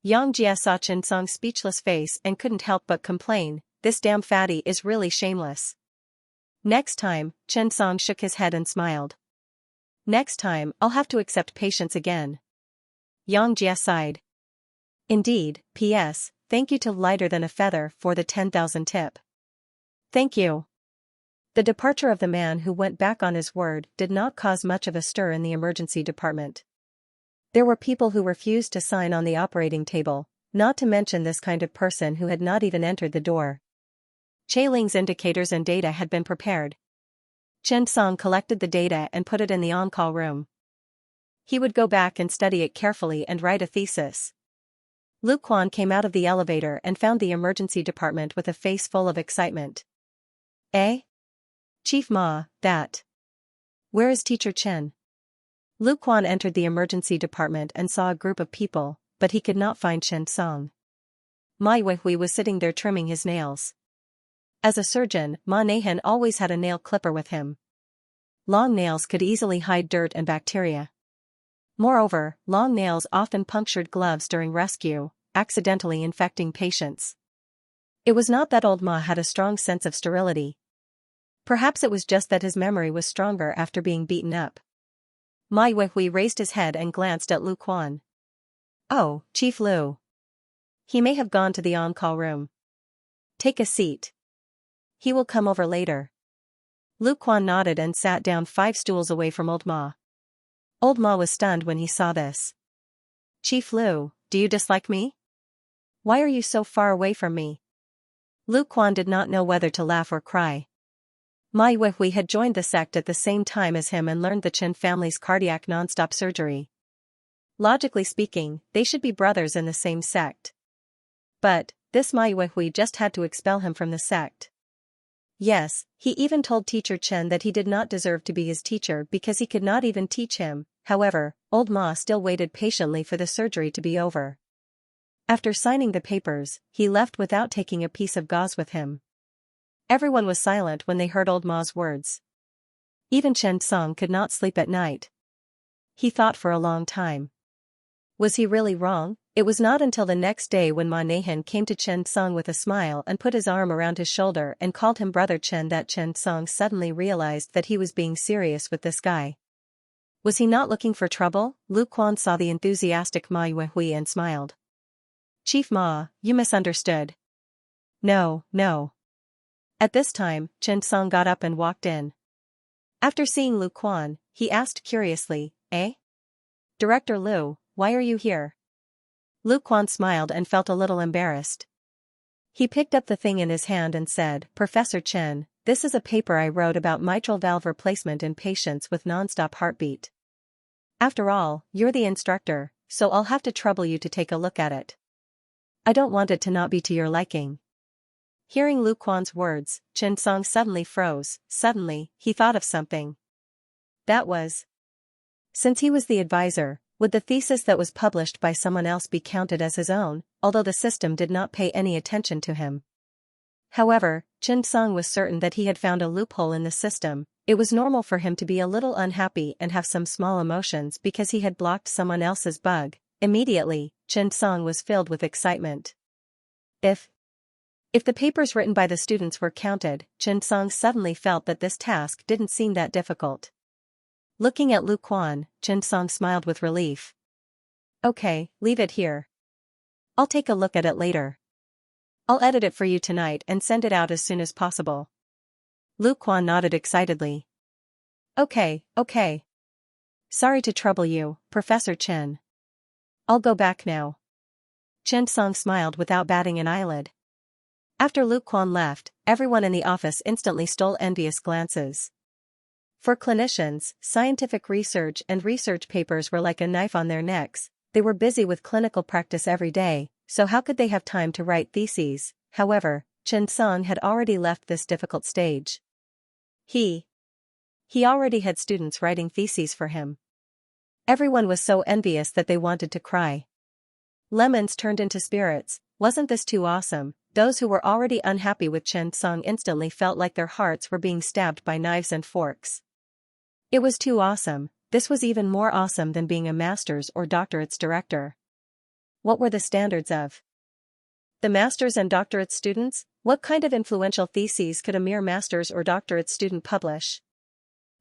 Xianxia saw Chen Song's speechless face and couldn't help but complain, "This damn fatty is really shameless." Next time, Chen Song shook his head and smiled. "Next time, I'll have to accept patients again." Xianxia sighed. "Indeed, P.S., thank you to Lighter Than a Feather for the 10,000 tip." "Thank you." The departure of the man who went back on his word did not cause much of a stir in the emergency department. There were people who refused to sign on the operating table, not to mention this kind of person who had not even entered the door. Chailing's indicators and data had been prepared. Chen Song collected the data and put it in the on-call room. He would go back and study it carefully and write a thesis. Lu Quan came out of the elevator and found the emergency department with a face full of excitement. "Eh? Chief Ma, that. Where is Teacher Chen?" Lu Quan entered the emergency department and saw a group of people, but he could not find Chen Song. Ma Yuehui was sitting there trimming his nails. As a surgeon, Ma Neihan always had a nail clipper with him. Long nails could easily hide dirt and bacteria. Moreover, long nails often punctured gloves during rescue, accidentally infecting patients. It was not that old Ma had a strong sense of sterility. Perhaps it was just that his memory was stronger after being beaten up. Ma Yuehui raised his head and glanced at Lu Quan. "Oh, Chief Lu. He may have gone to the on-call room. Take a seat. He will come over later." Lu Quan nodded and sat down 5 stools away from Old Ma. Old Ma was stunned when he saw this. "Chief Lu, do you dislike me? Why are you so far away from me?" Lu Quan did not know whether to laugh or cry. Ma Yuehui had joined the sect at the same time as him and learned the Chen family's cardiac non-stop surgery. Logically speaking, they should be brothers in the same sect. But, this Ma Yuehui just had to expel him from the sect. Yes, he even told Teacher Chen that he did not deserve to be his teacher because he could not even teach him. However, Old Ma still waited patiently for the surgery to be over. After signing the papers, he left without taking a piece of gauze with him. Everyone was silent when they heard Old Ma's words. Even Chen Song could not sleep at night. He thought for a long time. Was he really wrong? It was not until the next day when Ma Neihan came to Chen Song with a smile and put his arm around his shoulder and called him Brother Chen that Chen Song suddenly realized that he was being serious with this guy. Was he not looking for trouble? Lu Quan saw the enthusiastic Ma Yuehui and smiled. "Chief Ma, you misunderstood." No. At this time, Chen Song got up and walked in. After seeing Lu Quan, he asked curiously, "Eh? Director Lu, why are you here?" Lu Quan smiled and felt a little embarrassed. He picked up the thing in his hand and said, "Professor Chen, this is a paper I wrote about mitral valve replacement in patients with non-stop heartbeat. After all, you're the instructor, so I'll have to trouble you to take a look at it. I don't want it to not be to your liking." Hearing Lu Quan's words, Chen Song suddenly froze. Suddenly, he thought of something. That was, since he was the advisor, would the thesis that was published by someone else be counted as his own, although the system did not pay any attention to him? However, Chen Song was certain that he had found a loophole in the system. It was normal for him to be a little unhappy and have some small emotions because he had blocked someone else's bug. Immediately, Chen Song was filled with excitement. If the papers written by the students were counted, Chen Song suddenly felt that this task didn't seem that difficult. Looking at Lu Quan, Chen Song smiled with relief. "Okay, leave it here. I'll take a look at it later. I'll edit it for you tonight and send it out as soon as possible." Lu Quan nodded excitedly. Okay. Sorry to trouble you, Professor Chen. I'll go back now." Chen Song smiled without batting an eyelid. After Lu Quan left, everyone in the office instantly stole envious glances. For clinicians, scientific research and research papers were like a knife on their necks. They were busy with clinical practice every day, so how could they have time to write theses? However, Chen Song had already left this difficult stage. He already had students writing theses for him. Everyone was so envious that they wanted to cry. Lemons turned into spirits. Wasn't this too awesome? Those who were already unhappy with Chen Song instantly felt like their hearts were being stabbed by knives and forks. It was too awesome. This was even more awesome than being a master's or doctorate's director. What were the standards of the master's and doctorate students? What kind of influential theses could a mere master's or doctorate student publish?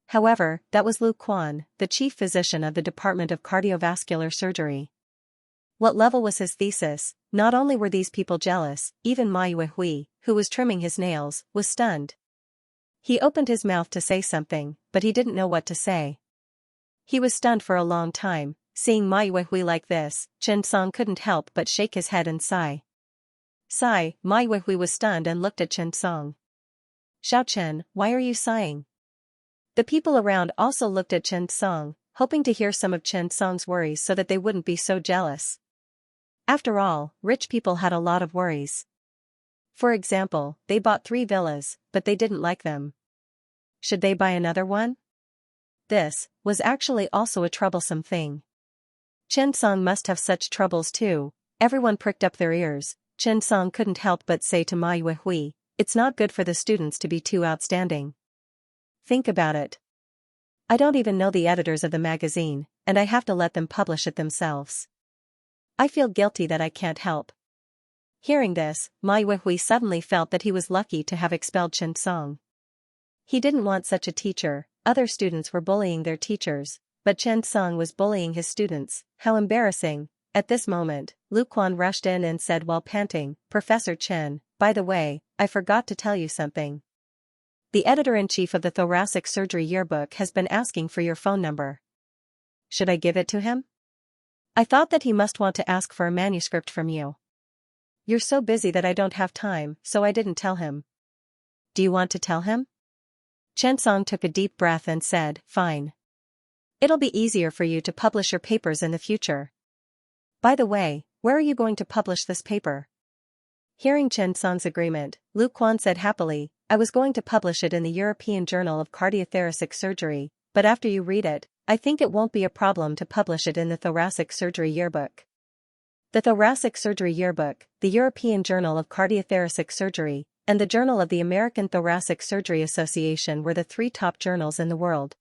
However, that was Lu Quan, the chief physician of the Department of Cardiovascular Surgery. What level was his thesis? Not only were these people jealous, even Ma Yuehui, who was trimming his nails, was stunned. He opened his mouth to say something, but he didn't know what to say. He was stunned for a long time. Seeing Ma Yuehui like this, Chen Song couldn't help but shake his head and sigh. Ma Yuehui was stunned and looked at Chen Song. Xiao Chen, why are you sighing? The people around also looked at Chen Song, hoping to hear some of Chen Song's worries so that they wouldn't be so jealous. After all, rich people had a lot of worries. For example, they bought 3 villas, but they didn't like them. Should they buy another one? This was actually also a troublesome thing. Chen Song must have such troubles too. Everyone pricked up their ears. Chen Song couldn't help but say to Ma Yuehui, it's not good for the students to be too outstanding. Think about it. I don't even know the editors of the magazine, and I have to let them publish it themselves. I feel guilty that I can't help. Hearing this, Ma Yuehui suddenly felt that he was lucky to have expelled Chen Song. He didn't want such a teacher. Other students were bullying their teachers, but Chen Song was bullying his students. How embarrassing. At this moment, Lu Quan rushed in and said while panting, Professor Chen, by the way, I forgot to tell you something. The editor-in-chief of the Thoracic Surgery Yearbook has been asking for your phone number. Should I give it to him? I thought that he must want to ask for a manuscript from you. You're so busy that I don't have time, so I didn't tell him. Do you want to tell him? Chen Song took a deep breath and said, fine. It'll be easier for you to publish your papers in the future. By the way, where are you going to publish this paper? Hearing Chen Song's agreement, Lu Quan said happily, I was going to publish it in the European Journal of Cardiothoracic Surgery, but after you read it, I think it won't be a problem to publish it in the Thoracic Surgery Yearbook. The Thoracic Surgery Yearbook, the European Journal of Cardiothoracic Surgery, and the Journal of the American Thoracic Surgery Association were the 3 top journals in the world.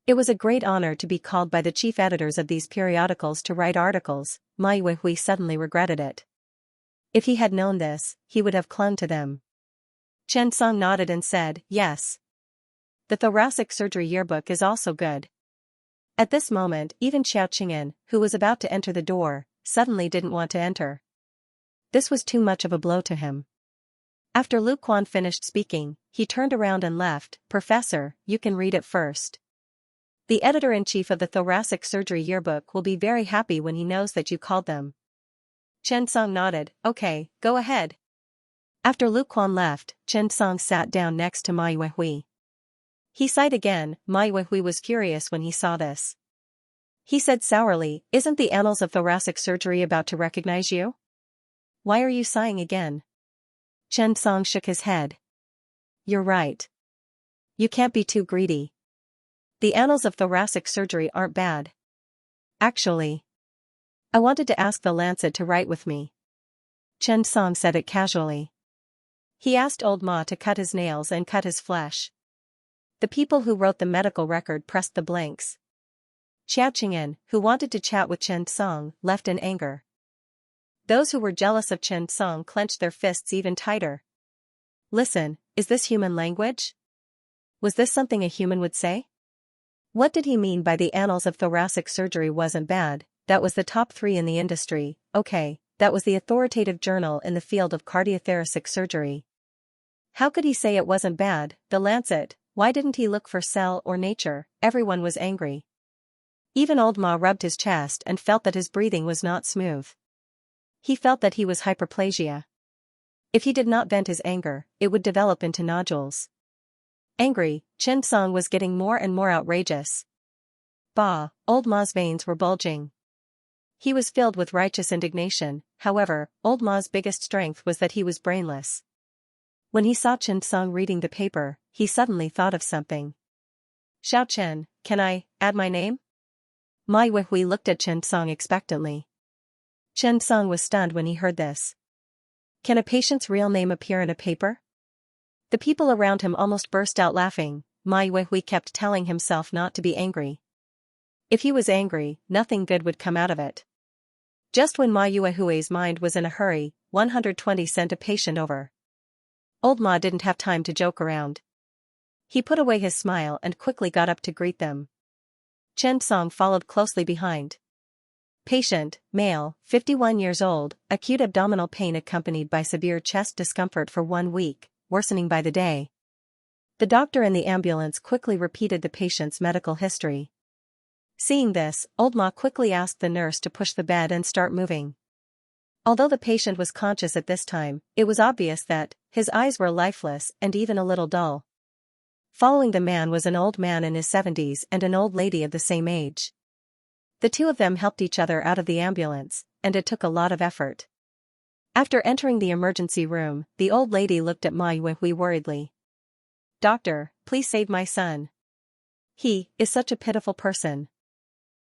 It was a great honor to be called by the chief editors of these periodicals to write articles. Ma Yuehui suddenly regretted it. If he had known this, he would have clung to them. Chen Song nodded and said, yes. The Thoracic Surgery Yearbook is also good. At this moment, even Xiao Qing'an, who was about to enter the door, suddenly didn't want to enter. This was too much of a blow to him. After Lu Quan finished speaking, he turned around and left. Professor, you can read it first. The editor-in-chief of the Thoracic Surgery Yearbook will be very happy when he knows that you called them. Chen Song nodded, okay, go ahead. After Lu Quan left, Chen Song sat down next to Ma Yuehui. He sighed again. Ma Yuehui was furious when he saw this. He said sourly, isn't the Annals of Thoracic Surgery about to recognize you? Why are you sighing again? Chen Song shook his head. You're right. You can't be too greedy. The Annals of Thoracic Surgery aren't bad. Actually, I wanted to ask the Lancet to write with me. Chen Song said it casually. He asked old Ma to cut his nails and cut his flesh. The people who wrote the medical record pressed the blanks. Xiao Qing'an, who wanted to chat with Chen Song, left in anger. Those who were jealous of Chen Song clenched their fists even tighter. Listen, is this human language? Was this something a human would say? What did he mean by the Annals of Thoracic Surgery wasn't bad? That was the top 3 in the industry. Okay, that was the authoritative journal in the field of cardiothoracic surgery. How could he say it wasn't bad? The Lancet, why didn't he look for Cell or Nature? Everyone was angry. Even old Ma rubbed his chest and felt that his breathing was not smooth. He felt that he was hyperplasia. If he did not vent his anger, it would develop into nodules. Angry, Chen Song was getting more and more outrageous. Bah, old Ma's veins were bulging. He was filled with righteous indignation. However, old Ma's biggest strength was that he was brainless. When he saw Chen Song reading the paper, he suddenly thought of something. Xiao Chen, can I add my name? Ma Yuehui looked at Chen Song expectantly. Chen Song was stunned when he heard this. Can a patient's real name appear in a paper? The people around him almost burst out laughing. Ma Yuehui kept telling himself not to be angry. If he was angry, nothing good would come out of it. Just when Ma Yuehui's mind was in a hurry, 120 sent a patient over. Old Ma didn't have time to joke around. He put away his smile and quickly got up to greet them. Chen Song followed closely behind. Patient, male, 51 years old, acute abdominal pain accompanied by severe chest discomfort for 1 week, worsening by the day. The doctor in the ambulance quickly repeated the patient's medical history. Seeing this, old Ma quickly asked the nurse to push the bed and start moving. Although the patient was conscious at this time, it was obvious that his eyes were lifeless and even a little dull. Following the man was an old man in his 70s and an old lady of the same age. The two of them helped each other out of the ambulance, and it took a lot of effort. After entering the emergency room, the old lady looked at Ma Yuehui worriedly. Doctor, please save my son. He is such a pitiful person.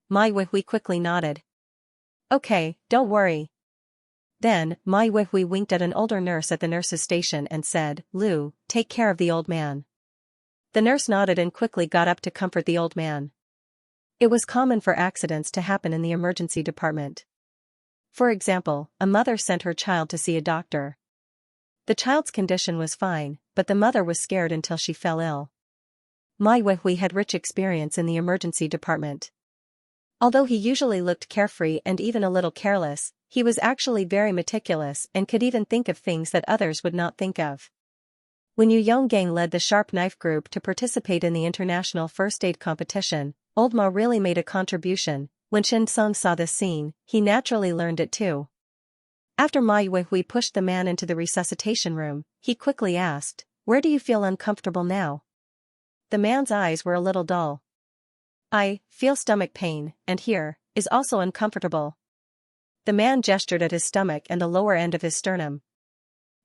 Ma Yuehui quickly nodded. Okay, don't worry. Then, Ma Yuehui winked at an older nurse at the nurse's station and said, Lu, take care of the old man. The nurse nodded and quickly got up to comfort the old man. It was common for accidents to happen in the emergency department. For example, a mother sent her child to see a doctor. The child's condition was fine, but the mother was scared until she fell ill. Ma Yuehui had rich experience in the emergency department. Although he usually looked carefree and even a little careless, he was actually very meticulous and could even think of things that others would not think of. When Yu Yonggang led the sharp knife group to participate in the international first aid competition, old Ma really made a contribution. When Chen Song saw this scene, he naturally learned it too. After Ma Yuehui pushed the man into the resuscitation room, he quickly asked, Where do you feel uncomfortable now? The man's eyes were a little dull. I feel stomach pain, and here is also uncomfortable. The man gestured at his stomach and the lower end of his sternum.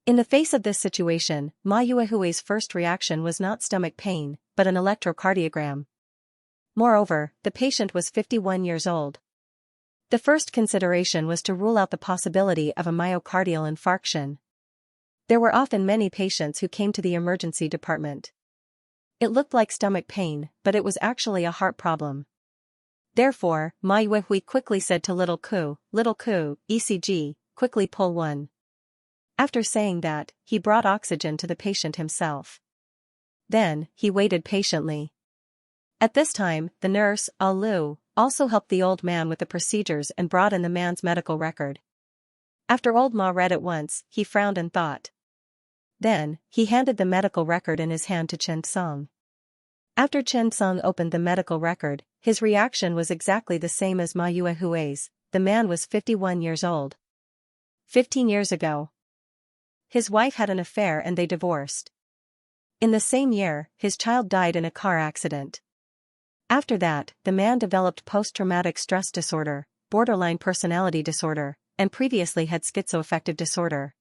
In the face of this situation, Ma Yuehui's first reaction was not stomach pain, but an electrocardiogram. Moreover, the patient was 51 years old. The first consideration was to rule out the possibility of a myocardial infarction. There were often many patients who came to the emergency department. It looked like stomach pain, but it was actually a heart problem. Therefore, Ma Yuehui quickly said to Little Ku, ECG, quickly pull one. After saying that, he brought oxygen to the patient himself. Then, he waited patiently. At this time, the nurse, Lu, also helped the old man with the procedures and brought in the man's medical record. After old Ma read it once, he frowned and thought. Then, he handed the medical record in his hand to Chen Song. After Chen Song opened the medical record, his reaction was exactly the same as Ma Yuehui's. The man was 51 years old. 15 years ago. His wife had an affair and they divorced. In the same year, his child died in a car accident. After that, the man developed post-traumatic stress disorder, borderline personality disorder, and previously had schizoaffective disorder.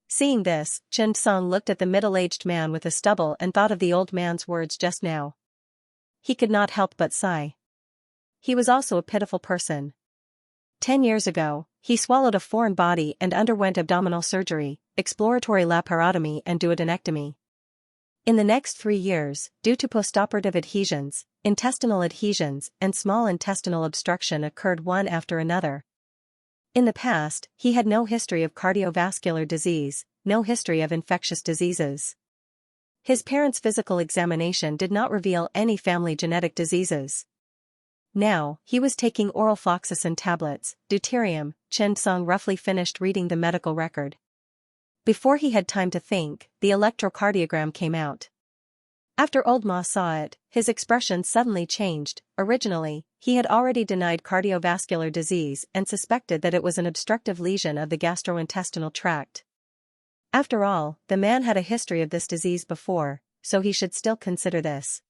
Seeing this, Chen Song looked at the middle-aged man with a stubble and thought of the old man's words just now. He could not help but sigh. He was also a pitiful person. 10 years ago, he swallowed a foreign body and underwent abdominal surgery, exploratory laparotomy and duodenectomy. In the next 3 years, due to postoperative adhesions, intestinal adhesions and small intestinal obstruction occurred one after another. In the past, he had no history of cardiovascular disease, no history of infectious diseases. His parents' physical examination did not reveal any family genetic diseases. Now, he was taking oral floxacin tablets, deuterium. Chen Song roughly finished reading the medical record. Before he had time to think, the electrocardiogram came out. After old Ma saw it, his expression suddenly changed. Originally, he had already denied cardiovascular disease and suspected that it was an obstructive lesion of the gastrointestinal tract. After all, the man had a history of this disease before, so he should still consider this.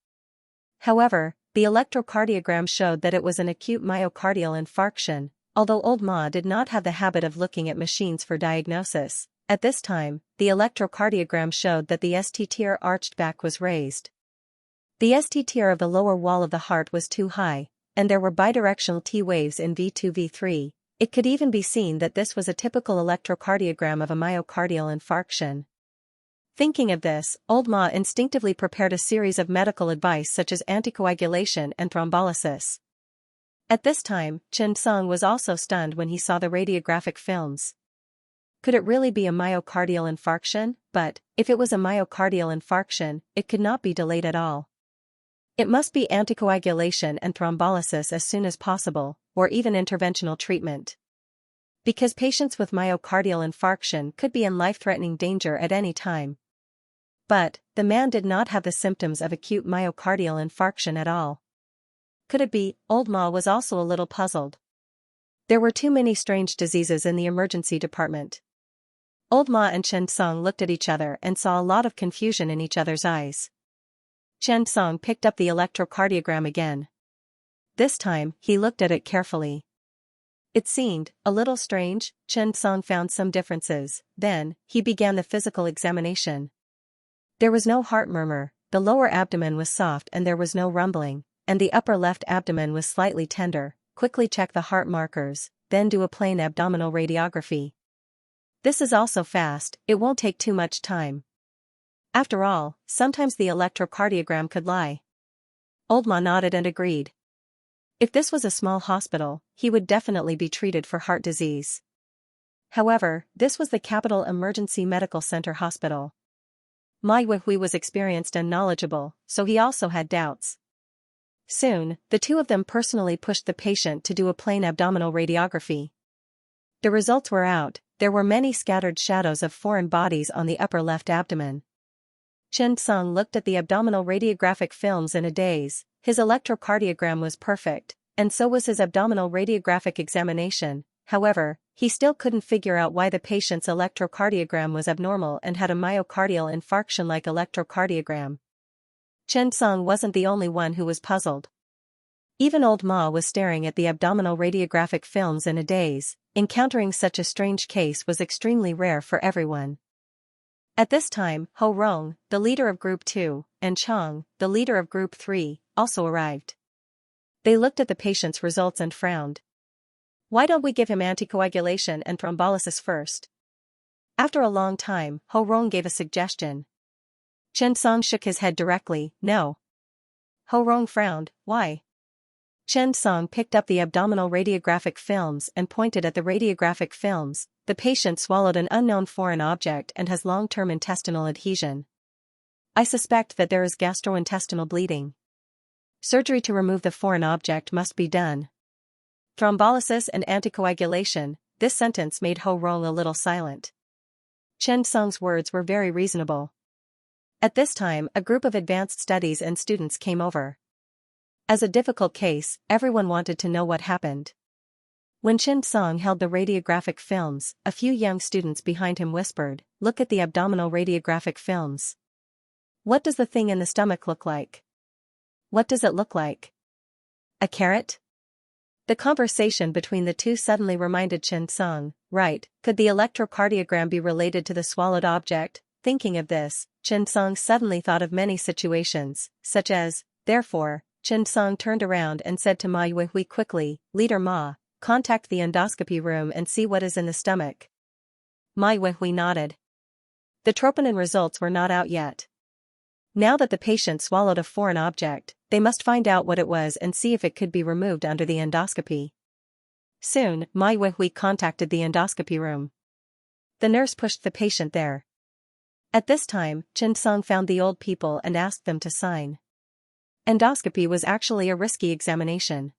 However, the electrocardiogram showed that it was an acute myocardial infarction, although old Ma did not have the habit of looking at machines for diagnosis. At this time, the electrocardiogram showed that the ST-tier arched back was raised. The ST-tier of the lower wall of the heart was too high, and there were bidirectional T waves in V2-V3. It could even be seen that this was a typical electrocardiogram of a myocardial infarction. Thinking of this, old Ma instinctively prepared a series of medical advice such as anticoagulation and thrombolysis. At this time, Chen Song was also stunned when he saw the radiographic films. Could it really be a myocardial infarction? But, if it was a myocardial infarction, it could not be delayed at all. It must be anticoagulation and thrombolysis as soon as possible, or even interventional treatment. Because patients with myocardial infarction could be in life-threatening danger at any time. But, the man did not have the symptoms of acute myocardial infarction at all. Could it be? Old Ma was also a little puzzled. There were too many strange diseases in the emergency department. Old Ma and Chen Song looked at each other and saw a lot of confusion in each other's eyes. Chen Song picked up the electrocardiogram again. This time, he looked at it carefully. It seemed a little strange. Chen Song found some differences. Then, he began the physical examination. There was no heart murmur, the lower abdomen was soft and there was no rumbling, and the upper left abdomen was slightly tender. Quickly check the heart markers, then do a plain abdominal radiography. This is also fast, it won't take too much time. After all, sometimes the electrocardiogram could lie. Old Ma nodded and agreed. If this was a small hospital, he would definitely be treated for heart disease. However, this was the Capital Emergency Medical Center hospital. Mai Weihui was experienced and knowledgeable, so he also had doubts. Soon, the two of them personally pushed the patient to do a plain abdominal radiography. The results were out. There were many scattered shadows of foreign bodies on the upper left abdomen. Chen Song looked at the abdominal radiographic films in a daze. His electrocardiogram was perfect, and so was his abdominal radiographic examination. However, he still couldn't figure out why the patient's electrocardiogram was abnormal and had a myocardial infarction-like electrocardiogram. Chen Song wasn't the only one who was puzzled. Even old Ma was staring at the abdominal radiographic films in a daze. Encountering such a strange case was extremely rare for everyone. At this time, Ho Rong, the leader of Group 2, and Chang, the leader of Group 3, also arrived. They looked at the patient's results and frowned. Why don't we give him anticoagulation and thrombolysis first? After a long time, Ho Rong gave a suggestion. Chen Song shook his head directly, no. Ho Rong frowned, why? Chen Song picked up the abdominal radiographic films and pointed at the radiographic films. The patient swallowed an unknown foreign object and has long-term intestinal adhesion. I suspect that there is gastrointestinal bleeding. Surgery to remove the foreign object must be done. Thrombolysis and anticoagulation. This sentence made Ho Rong a little silent. Chen Song's words were very reasonable. At this time, a group of advanced studies and students came over. As a difficult case, everyone wanted to know what happened. When Chen Song held the radiographic films, a few young students behind him whispered, "Look at the abdominal radiographic films. What does the thing in the stomach look like? What does it look like? A carrot?" The conversation between the two suddenly reminded Chen Song, right, could the electrocardiogram be related to the swallowed object? Thinking of this, Chen Song suddenly thought of many situations, such as, therefore, Chen Song turned around and said to Ma Yuehui quickly, "Leader Ma, contact the endoscopy room and see what is in the stomach." Ma Yuehui nodded. The troponin results were not out yet. Now that the patient swallowed a foreign object, they must find out what it was and see if it could be removed under the endoscopy. Soon, Ma Yuehui contacted the endoscopy room. The nurse pushed the patient there. At this time, Chen Song found the old people and asked them to sign. Endoscopy was actually a risky examination.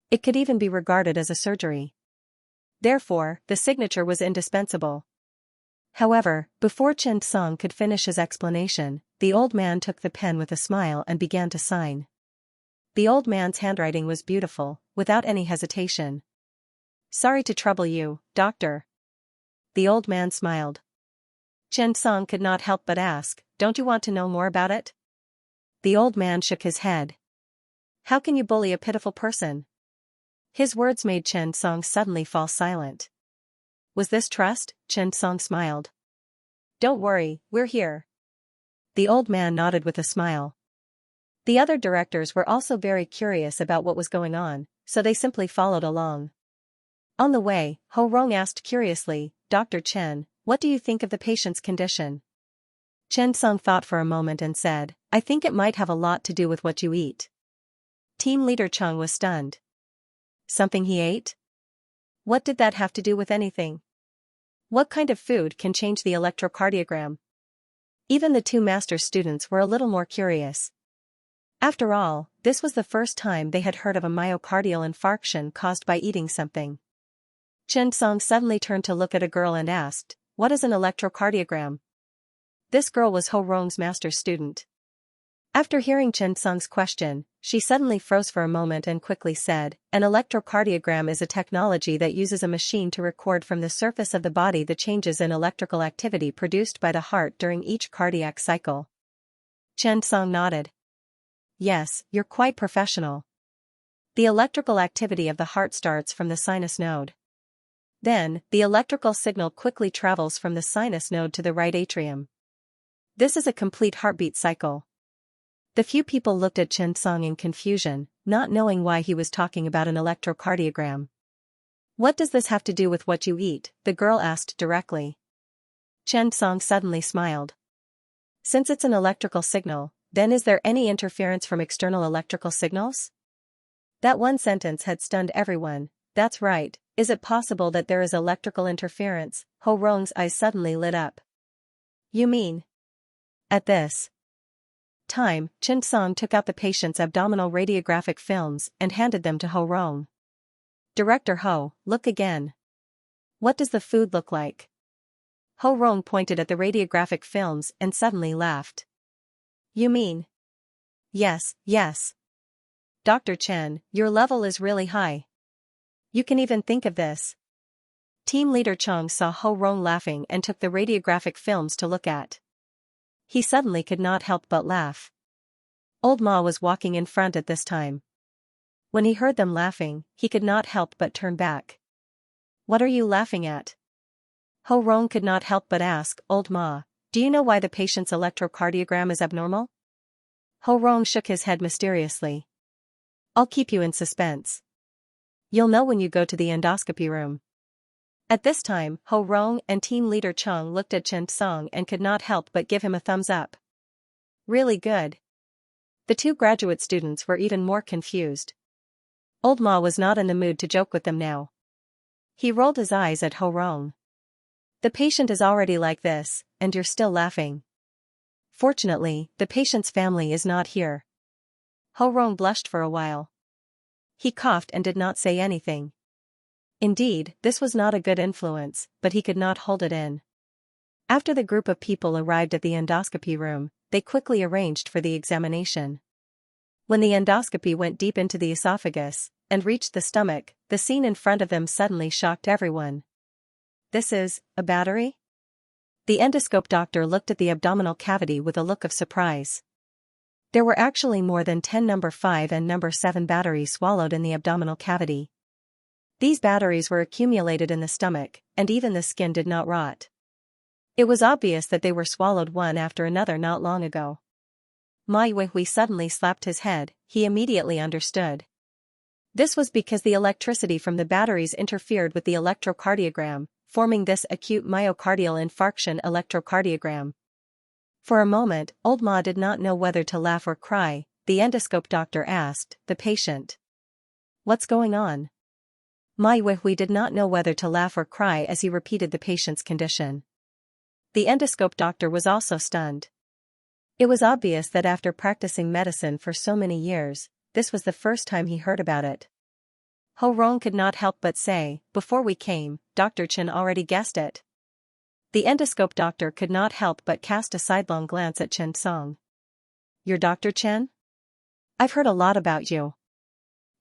It could even be regarded as a surgery. Therefore, the signature was indispensable. However, before Chen Song could finish his explanation, the old man took the pen with a smile and began to sign. The old man's handwriting was beautiful, without any hesitation. "Sorry to trouble you, doctor." The old man smiled. Chen Song could not help but ask, "Don't you want to know more about it?" The old man shook his head. "How can you bully a pitiful person?" His words made Chen Song suddenly fall silent. Was this trust? Chen Song smiled. "Don't worry, we're here." The old man nodded with a smile. The other directors were also very curious about what was going on, so they simply followed along. On the way, Ho Rong asked curiously, "Dr. Chen, what do you think of the patient's condition?" Chen Song thought for a moment and said, "I think it might have a lot to do with what you eat." Team leader Chung was stunned. Something he ate? What did that have to do with anything? What kind of food can change the electrocardiogram? Even the two master students were a little more curious. After all, this was the first time they had heard of a myocardial infarction caused by eating something. Chen Song suddenly turned to look at a girl and asked, "What is an electrocardiogram?" This girl was Ho Rong's master student. After hearing Chen Song's question, she suddenly froze for a moment and quickly said, "An electrocardiogram is a technology that uses a machine to record from the surface of the body the changes in electrical activity produced by the heart during each cardiac cycle." Chen Song nodded. "Yes, you're quite professional. The electrical activity of the heart starts from the sinus node. Then, the electrical signal quickly travels from the sinus node to the right atrium. This is a complete heartbeat cycle." The few people looked at Chen Song in confusion, not knowing why he was talking about an electrocardiogram. "What does this have to do with what you eat?" the girl asked directly. Chen Song suddenly smiled. "Since it's an electrical signal, then is there any interference from external electrical signals?" That one sentence had stunned everyone. "That's right, is it possible that there is electrical interference?" Ho Rong's eyes suddenly lit up. "You mean?" At this time, Chen Song took out the patient's abdominal radiographic films and handed them to Ho Rong. "Director Ho, look again. What does the food look like?" Ho Rong pointed at the radiographic films and suddenly laughed. "You mean?" "Yes, yes. Dr. Chen, your level is really high. You can even think of this." Team leader Chung saw Ho Rong laughing and took the radiographic films to look at. He suddenly could not help but laugh. Old Ma was walking in front at this time. When he heard them laughing, he could not help but turn back. "What are you laughing at?" Ho Rong could not help but ask, "Old Ma, do you know why the patient's electrocardiogram is abnormal?" Ho Rong shook his head mysteriously. "I'll keep you in suspense. You'll know when you go to the endoscopy room." At this time, Ho Rong and team leader Chung looked at Chen Song and could not help but give him a thumbs up. Really good. The two graduate students were even more confused. Old Ma was not in the mood to joke with them now. He rolled his eyes at Ho Rong. "The patient is already like this, and you're still laughing. Fortunately, the patient's family is not here." Ho Rong blushed for a while. He coughed and did not say anything. Indeed, this was not a good influence, but he could not hold it in. After the group of people arrived at the endoscopy room, they quickly arranged for the examination. When the endoscopy went deep into the esophagus and reached the stomach, the scene in front of them suddenly shocked everyone. "This is a battery?" The endoscope doctor looked at the abdominal cavity with a look of surprise. There were actually more than 10 number 5 and number 7 batteries swallowed in the abdominal cavity. These batteries were accumulated in the stomach, and even the skin did not rot. It was obvious that they were swallowed one after another not long ago. Ma Yuehui suddenly slapped his head. He immediately understood. This was because the electricity from the batteries interfered with the electrocardiogram, forming this acute myocardial infarction electrocardiogram. For a moment, old Ma did not know whether to laugh or cry. The endoscope doctor asked the patient, "What's going on?" Ma Yuehui did not know whether to laugh or cry as he repeated the patient's condition. The endoscope doctor was also stunned. It was obvious that after practicing medicine for so many years, this was the first time he heard about it. Ho Rong could not help but say, "Before we came, Dr. Chen already guessed it." The endoscope doctor could not help but cast a sidelong glance at Chen Song. "You're Dr. Chen? I've heard a lot about you.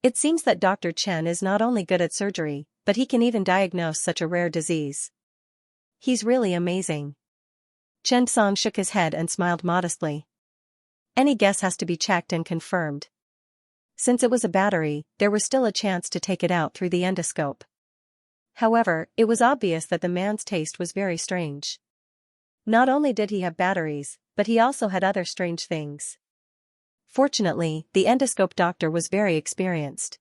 It seems that Dr. Chen is not only good at surgery, but he can even diagnose such a rare disease. He's really amazing." Chen Song shook his head and smiled modestly. Any guess has to be checked and confirmed. Since it was a battery, there was still a chance to take it out through the endoscope. However, it was obvious that the man's taste was very strange. Not only did he have batteries, but he also had other strange things. Fortunately, the endoscope doctor was very experienced.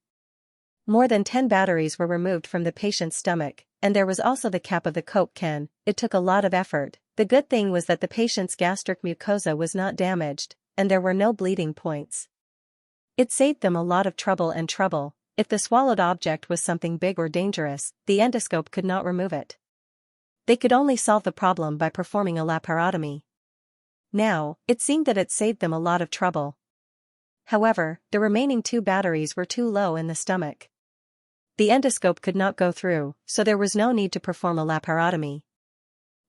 More than 10 batteries were removed from the patient's stomach, and there was also the cap of the Coke can. It took a lot of effort. The good thing was that the patient's gastric mucosa was not damaged, and there were no bleeding points. It saved them a lot of trouble. If the swallowed object was something big or dangerous, the endoscope could not remove it. They could only solve the problem by performing a laparotomy. Now, it seemed that it saved them a lot of trouble. However, the remaining 2 batteries were too low in the stomach. The endoscope could not go through, so there was no need to perform a laparotomy.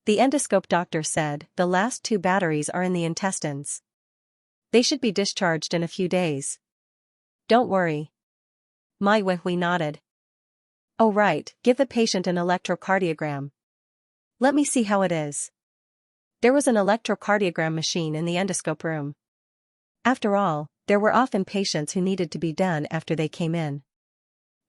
The endoscope doctor said, the last 2 batteries are in the intestines. They should be discharged in a few days. Don't worry. Mai Wenhui nodded. Oh right, give the patient an electrocardiogram. Let me see how it is. There was an electrocardiogram machine in the endoscope room. After all, there were often patients who needed to be done after they came in.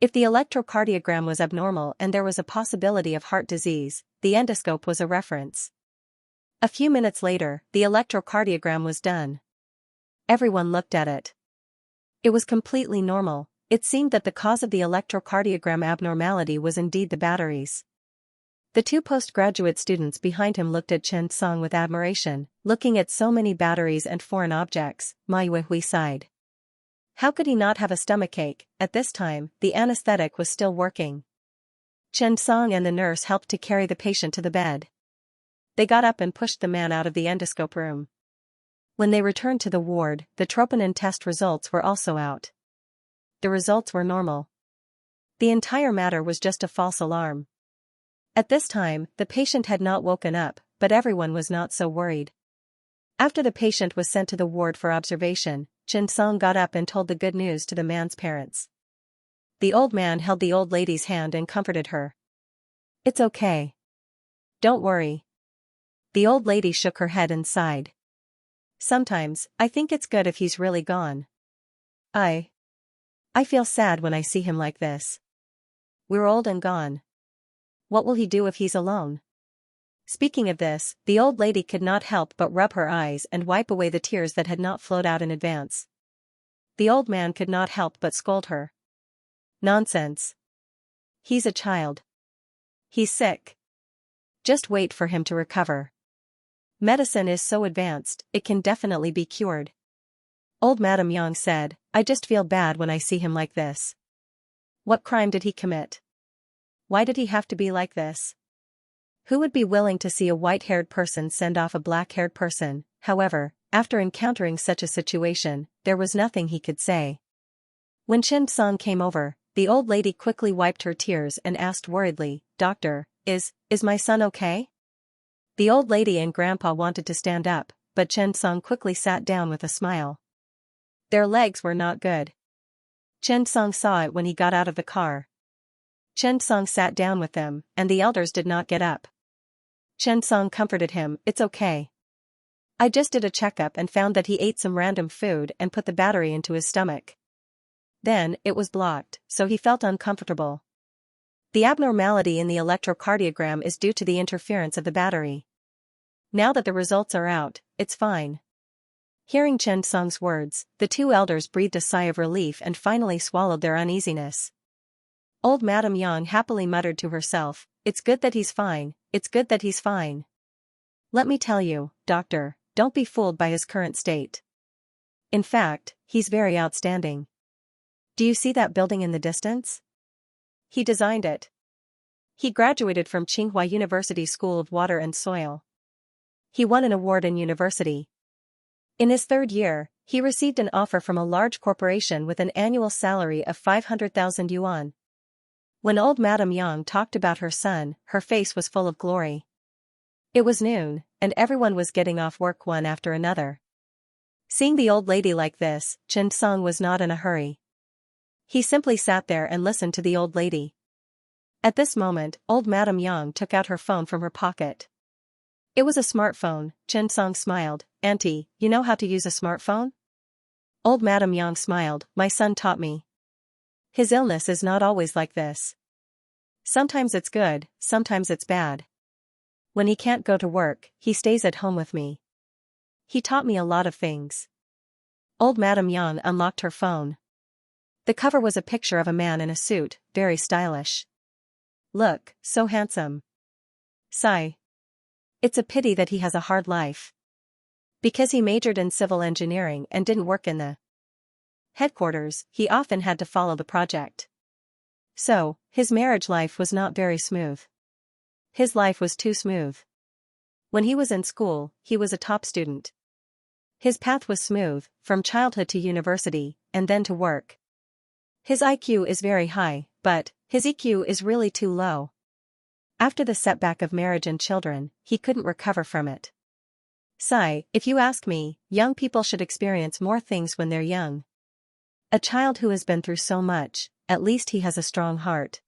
If the electrocardiogram was abnormal and there was a possibility of heart disease, the endoscope was a reference. A few minutes later, the electrocardiogram was done. Everyone looked at it. It was completely normal. It seemed that the cause of the electrocardiogram abnormality was indeed the batteries. The 2 postgraduate students behind him looked at Chen Song with admiration. Looking at so many batteries and foreign objects, Mai Wenhui sighed. How could he not have a stomachache? At this time, the anesthetic was still working. Chen Song and the nurse helped to carry the patient to the bed. They got up and pushed the man out of the endoscope room. When they returned to the ward, the troponin test results were also out. The results were normal. The entire matter was just a false alarm. At this time, the patient had not woken up, but everyone was not so worried. After the patient was sent to the ward for observation, Chen Song got up and told the good news to the man's parents. The old man held the old lady's hand and comforted her. It's okay. Don't worry. The old lady shook her head and sighed. Sometimes, I think it's good if he's really gone. I feel sad when I see him like this. We're old and gone. What will he do if he's alone? Speaking of this, the old lady could not help but rub her eyes and wipe away the tears that had not flowed out in advance. The old man could not help but scold her. Nonsense. He's a child. He's sick. Just wait for him to recover. Medicine is so advanced, it can definitely be cured. Old Madame Yang said, I just feel bad when I see him like this. What crime did he commit? Why did he have to be like this? Who would be willing to see a white-haired person send off a black-haired person? However, after encountering such a situation, there was nothing he could say. When Chen Song came over, the old lady quickly wiped her tears and asked worriedly, Doctor, is my son okay? The old lady and grandpa wanted to stand up, but Chen Song quickly sat down with a smile. Their legs were not good. Chen Song saw it when he got out of the car. Chen Song sat down with them, and the elders did not get up. Chen Song comforted him, it's okay. I just did a checkup and found that he ate some random food and put the battery into his stomach. Then, it was blocked, so he felt uncomfortable. The abnormality in the electrocardiogram is due to the interference of the battery. Now that the results are out, it's fine. Hearing Chen Song's words, the 2 elders breathed a sigh of relief and finally swallowed their uneasiness. Old Madame Yang happily muttered to herself, it's good that he's fine, it's good that he's fine. Let me tell you, doctor, don't be fooled by his current state. In fact, he's very outstanding. Do you see that building in the distance? He designed it. He graduated from Tsinghua University School of Water and Soil. He won an award in university. In his 3rd year, he received an offer from a large corporation with an annual salary of 500,000 yuan. When old Madame Yang talked about her son, her face was full of glory. It was noon, and everyone was getting off work one after another. Seeing the old lady like this, Chen Song was not in a hurry. He simply sat there and listened to the old lady. At this moment, old Madame Yang took out her phone from her pocket. It was a smartphone. Chen Song smiled. Auntie, you know how to use a smartphone? Old Madame Yang smiled. My son taught me. His illness is not always like this. Sometimes it's good, sometimes it's bad. When he can't go to work, he stays at home with me. He taught me a lot of things. Old Madame Yang unlocked her phone. The cover was a picture of a man in a suit, very stylish. Look, so handsome. Sigh. It's a pity that he has a hard life. Because he majored in civil engineering and didn't work in the headquarters, he often had to follow the project. So, his marriage life was not very smooth. His life was too smooth. When he was in school, he was a top student. His path was smooth, from childhood to university, and then to work. His IQ is very high, but his EQ is really too low. After the setback of marriage and children, he couldn't recover from it. Sigh, if you ask me, young people should experience more things when they're young. A child who has been through so much, at least he has a strong heart.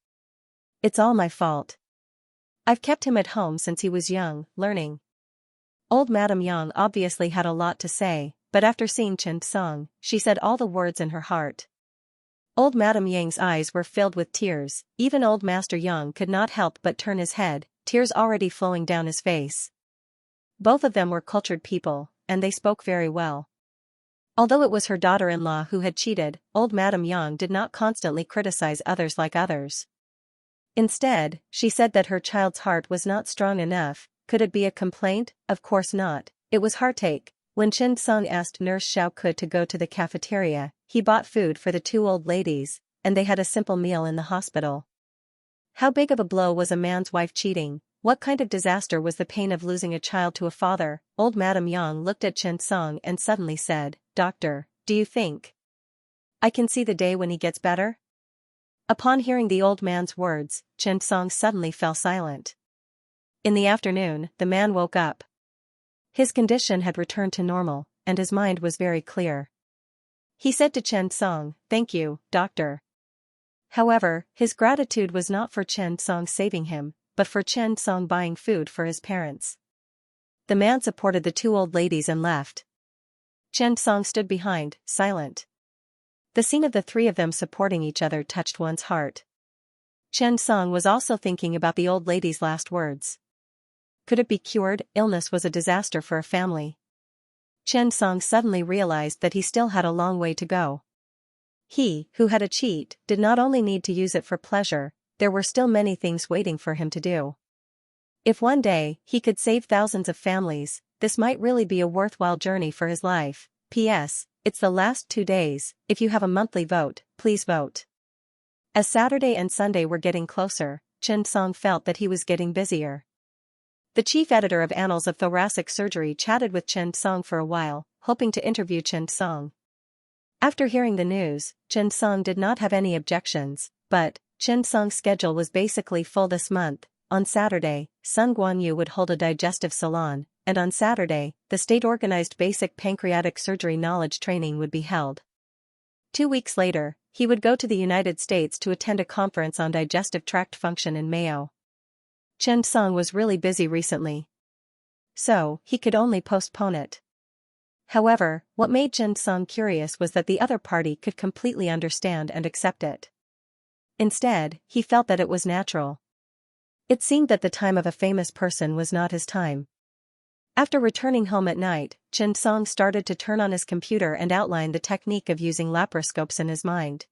It's all my fault. I've kept him at home since he was young, learning. Old Madame Yang obviously had a lot to say, but after seeing Chen Song, she said all the words in her heart. Old Madame Yang's eyes were filled with tears. Even old Master Yang could not help but turn his head, tears already flowing down his face. Both of them were cultured people, and they spoke very well. Although it was her daughter-in-law who had cheated, old Madame Yang did not constantly criticize others like others. Instead, she said that her child's heart was not strong enough. Could it be a complaint? Of course not. It was heartache. When Chen Song asked Nurse Xiao Ke to go to the cafeteria, he bought food for the two old ladies, and they had a simple meal in the hospital. How big of a blow was a man's wife cheating? What kind of disaster was the pain of losing a child to a father? Old Madame Yang looked at Chen Song and suddenly said, Doctor, do you think I can see the day when he gets better? Upon hearing the old man's words, Chen Song suddenly fell silent. In the afternoon, the man woke up. His condition had returned to normal, and his mind was very clear. He said to Chen Song, Thank you, doctor. However, his gratitude was not for Chen Song saving him, but for Chen Song buying food for his parents. The man supported the two old ladies and left. Chen Song stood behind, silent. The scene of the three of them supporting each other touched one's heart. Chen Song was also thinking about the old lady's last words. Could it be cured? Illness was a disaster for a family. Chen Song suddenly realized that he still had a long way to go. He, who had a cheat, did not only need to use it for pleasure, there were still many things waiting for him to do. If one day he could save thousands of families, this might really be a worthwhile journey for his life. P.S. It's the last 2 days. If you have a monthly vote, please vote. As Saturday and Sunday were getting closer, Chen Song felt that he was getting busier. The chief editor of Annals of Thoracic Surgery chatted with Chen Song for a while, hoping to interview Chen Song. After hearing the news, Chen Song did not have any objections, but Chen Song's schedule was basically full this month. On Saturday, Sun Guanyu would hold a digestive salon, and on Saturday, the state-organized basic pancreatic surgery knowledge training would be held. 2 weeks later, he would go to the United States to attend a conference on digestive tract function in Mayo. Chen Song was really busy recently, so he could only postpone it. However, what made Chen Song curious was that the other party could completely understand and accept it. Instead, he felt that it was natural. It seemed that the time of a famous person was not his time. After returning home at night, Chen Song started to turn on his computer and outline the technique of using laparoscopes in his mind.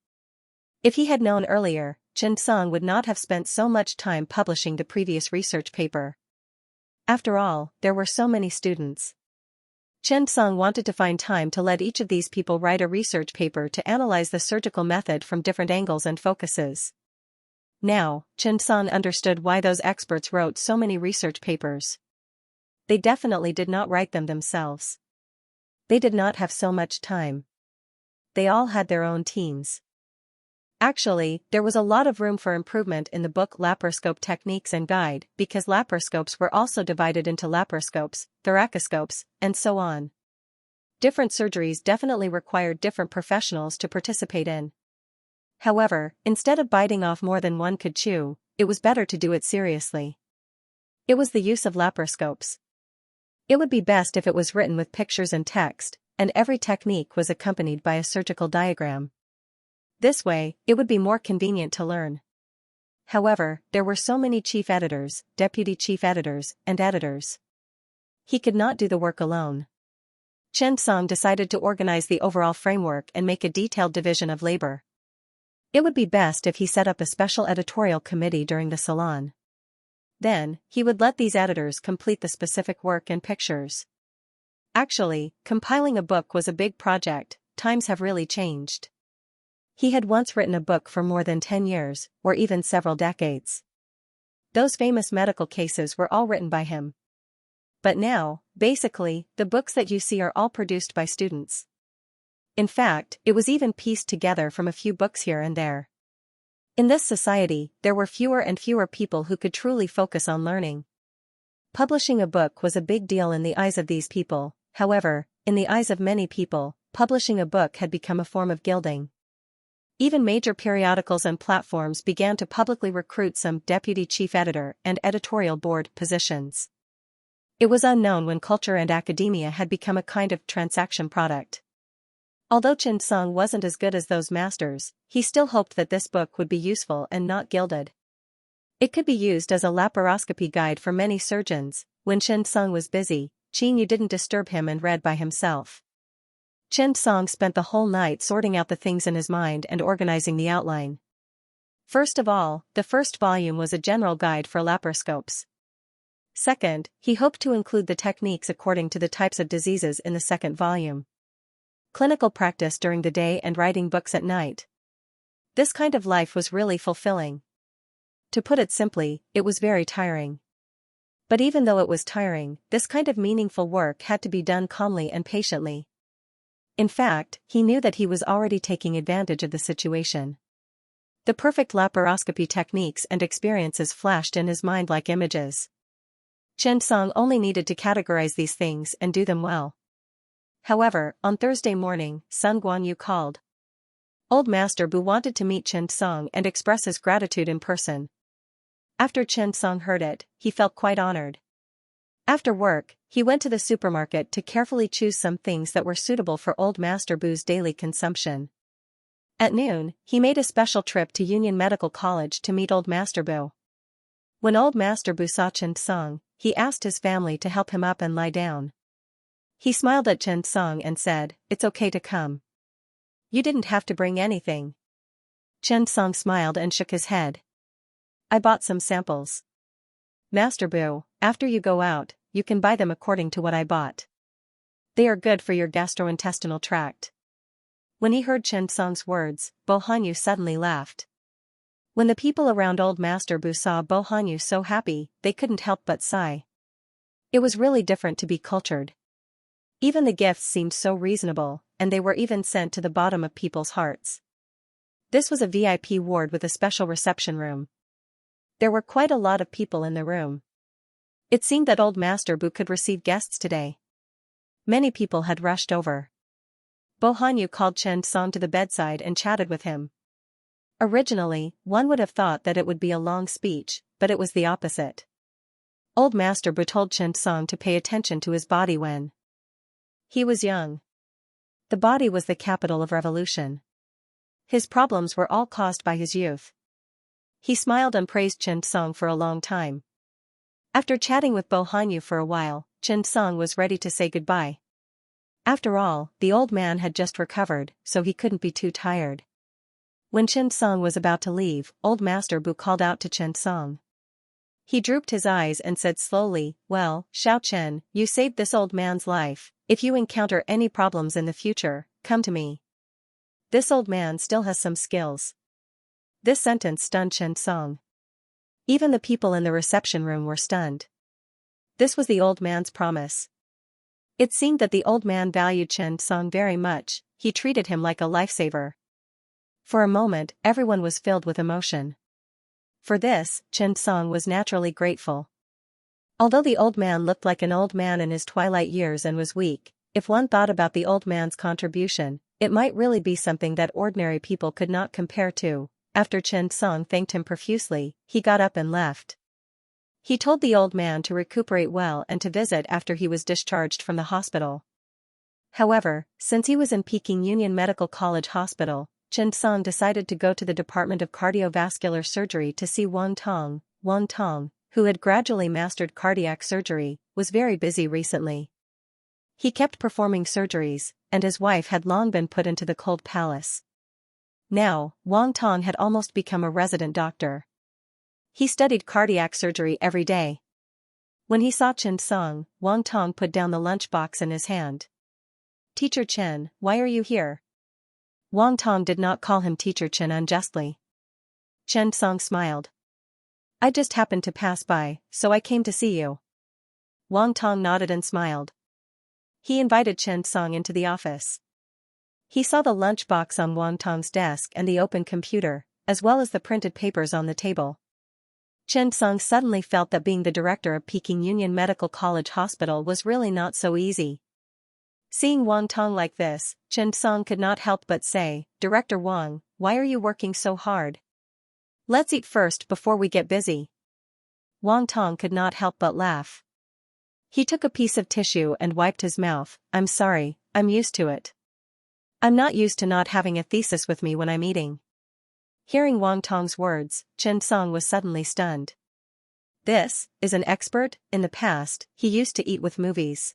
If he had known earlier, Chen Song would not have spent so much time publishing the previous research paper. After all, there were so many students. Chen Song wanted to find time to let each of these people write a research paper to analyze the surgical method from different angles and focuses. Now, Chen Song understood why those experts wrote so many research papers. They definitely did not write them themselves. They did not have so much time. They all had their own teams. Actually, there was a lot of room for improvement in the book Laparoscope Techniques and Guide, because laparoscopes were also divided into laparoscopes, thoracoscopes, and so on. Different surgeries definitely required different professionals to participate in. However, instead of biting off more than one could chew, it was better to do it seriously. It was the use of laparoscopes. It would be best if it was written with pictures and text, and every technique was accompanied by a surgical diagram. This way, it would be more convenient to learn. However, there were so many chief editors, deputy chief editors, and editors. He could not do the work alone. Chen Song decided to organize the overall framework and make a detailed division of labor. It would be best if he set up a special editorial committee during the salon. Then, he would let these editors complete the specific work and pictures. Actually, compiling a book was a big project. Times have really changed. He had once written a book for more than 10 years, or even several decades. Those famous medical cases were all written by him. But now, basically, the books that you see are all produced by students. In fact, it was even pieced together from a few books here and there. In this society, there were fewer and fewer people who could truly focus on learning. Publishing a book was a big deal in the eyes of these people. However, in the eyes of many people, publishing a book had become a form of gilding. Even major periodicals and platforms began to publicly recruit some deputy chief editor and editorial board positions. It was unknown when culture and academia had become a kind of transaction product. Although Chen Song wasn't as good as those masters, he still hoped that this book would be useful and not gilded. It could be used as a laparoscopy guide for many surgeons. When Chen Song was busy, Qin Yu didn't disturb him and read by himself. Chen Song spent the whole night sorting out the things in his mind and organizing the outline. First of all, the first volume was a general guide for laparoscopes. Second, he hoped to include the techniques according to the types of diseases in the second volume. Clinical practice during the day and writing books at night. This kind of life was really fulfilling. To put it simply, it was very tiring. But even though it was tiring, this kind of meaningful work had to be done calmly and patiently. In fact, he knew that he was already taking advantage of the situation. The perfect laparoscopy techniques and experiences flashed in his mind like images. Chen Song only needed to categorize these things and do them well. However, on Thursday morning, Sun Guanyu called. Old Master Bu wanted to meet Chen Song and express his gratitude in person. After Chen Song heard it, he felt quite honored. After work, he went to the supermarket to carefully choose some things that were suitable for Old Master Bu's daily consumption. At noon, he made a special trip to Union Medical College to meet Old Master Bu. When Old Master Bu saw Chen Song, he asked his family to help him up and lie down. He smiled at Chen Song and said, "It's okay to come. You didn't have to bring anything." Chen Song smiled and shook his head. "I bought some samples. Master Bu, after you go out, you can buy them according to what I bought. They are good for your gastrointestinal tract." When he heard Chen Song's words, Bo Hanyu suddenly laughed. When the people around Old Master Bu saw Bo Hanyu so happy, they couldn't help but sigh. It was really different to be cultured. Even the gifts seemed so reasonable, and they were even sent to the bottom of people's hearts. This was a VIP ward with a special reception room. There were quite a lot of people in the room. It seemed that Old Master Bu could receive guests today. Many people had rushed over. Bo Hanyu called Chen Song to the bedside and chatted with him. Originally, one would have thought that it would be a long speech, but it was the opposite. Old Master Bu told Chen Song to pay attention to his body when he was young. The body was the capital of revolution. His problems were all caused by his youth. He smiled and praised Chen Song for a long time. After chatting with Bo Hanyu for a while, Chen Song was ready to say goodbye. After all, the old man had just recovered, so he couldn't be too tired. When Chen Song was about to leave, Old Master Bu called out to Chen Song. He drooped his eyes and said slowly, "Well, Xiao Chen, you saved this old man's life. If you encounter any problems in the future, come to me. This old man still has some skills." This sentence stunned Chen Song. Even the people in the reception room were stunned. This was the old man's promise. It seemed that the old man valued Chen Song very much. He treated him like a lifesaver. For a moment, everyone was filled with emotion. For this, Chen Song was naturally grateful. Although the old man looked like an old man in his twilight years and was weak, if one thought about the old man's contribution, it might really be something that ordinary people could not compare to. After Chen Song thanked him profusely, he got up and left. He told the old man to recuperate well and to visit after he was discharged from the hospital. However, since he was in Peking Union Medical College Hospital, Chen Song decided to go to the Department of Cardiovascular Surgery to see Wang Tong. Wang Tong, who had gradually mastered cardiac surgery, was very busy recently. He kept performing surgeries, and his wife had long been put into the cold palace. Now, Wang Tong had almost become a resident doctor. He studied cardiac surgery every day. When he saw Chen Song, Wang Tong put down the lunchbox in his hand. "Teacher Chen, why are you here?" Wang Tong did not call him Teacher Chen unjustly. Chen Song smiled. "I just happened to pass by, so I came to see you." Wang Tong nodded and smiled. He invited Chen Song into the office. He saw the lunchbox on Wang Tong's desk and the open computer, as well as the printed papers on the table. Chen Song suddenly felt that being the director of Peking Union Medical College Hospital was really not so easy. Seeing Wang Tong like this, Chen Song could not help but say, "Director Wang, why are you working so hard? Let's eat first before we get busy." Wang Tong could not help but laugh. He took a piece of tissue and wiped his mouth. "I'm sorry, I'm used to it. I'm not used to not having a thesis with me when I'm eating." Hearing Wang Tong's words, Chen Song was suddenly stunned. This is an expert. In the past, he used to eat with movies.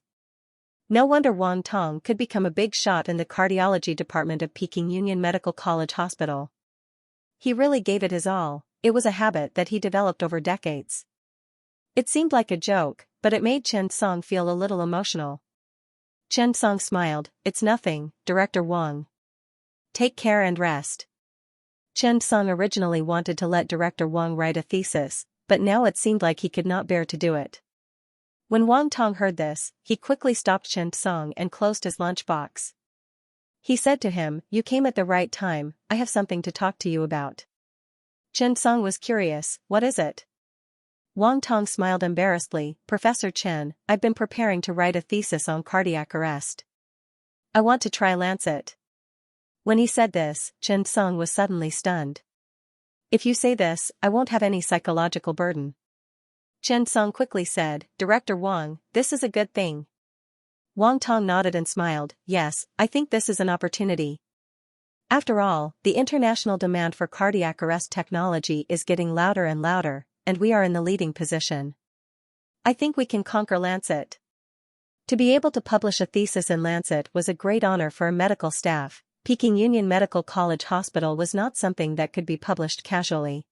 No wonder Wang Tong could become a big shot in the cardiology department of Peking Union Medical College Hospital. He really gave it his all. It was a habit that he developed over decades. It seemed like a joke, but it made Chen Song feel a little emotional. Chen Song smiled. "It's nothing, Director Wang. Take care and rest." Chen Song originally wanted to let Director Wang write a thesis, but now it seemed like he could not bear to do it. When Wang Tong heard this, he quickly stopped Chen Song and closed his lunchbox. He said to him, "You came at the right time, I have something to talk to you about." Chen Song was curious. "What is it?" Wang Tong smiled embarrassedly. "Professor Chen, I've been preparing to write a thesis on cardiac arrest. I want to try Lancet." When he said this, Chen Song was suddenly stunned. "If you say this, I won't have any psychological burden." Chen Song quickly said, "Director Wang, this is a good thing." Wang Tong nodded and smiled. "Yes, I think this is an opportunity. After all, the international demand for cardiac arrest technology is getting louder and louder, and we are in the leading position. I think we can conquer Lancet." To be able to publish a thesis in Lancet was a great honor for a medical staff. Peking Union Medical College Hospital was not something that could be published casually.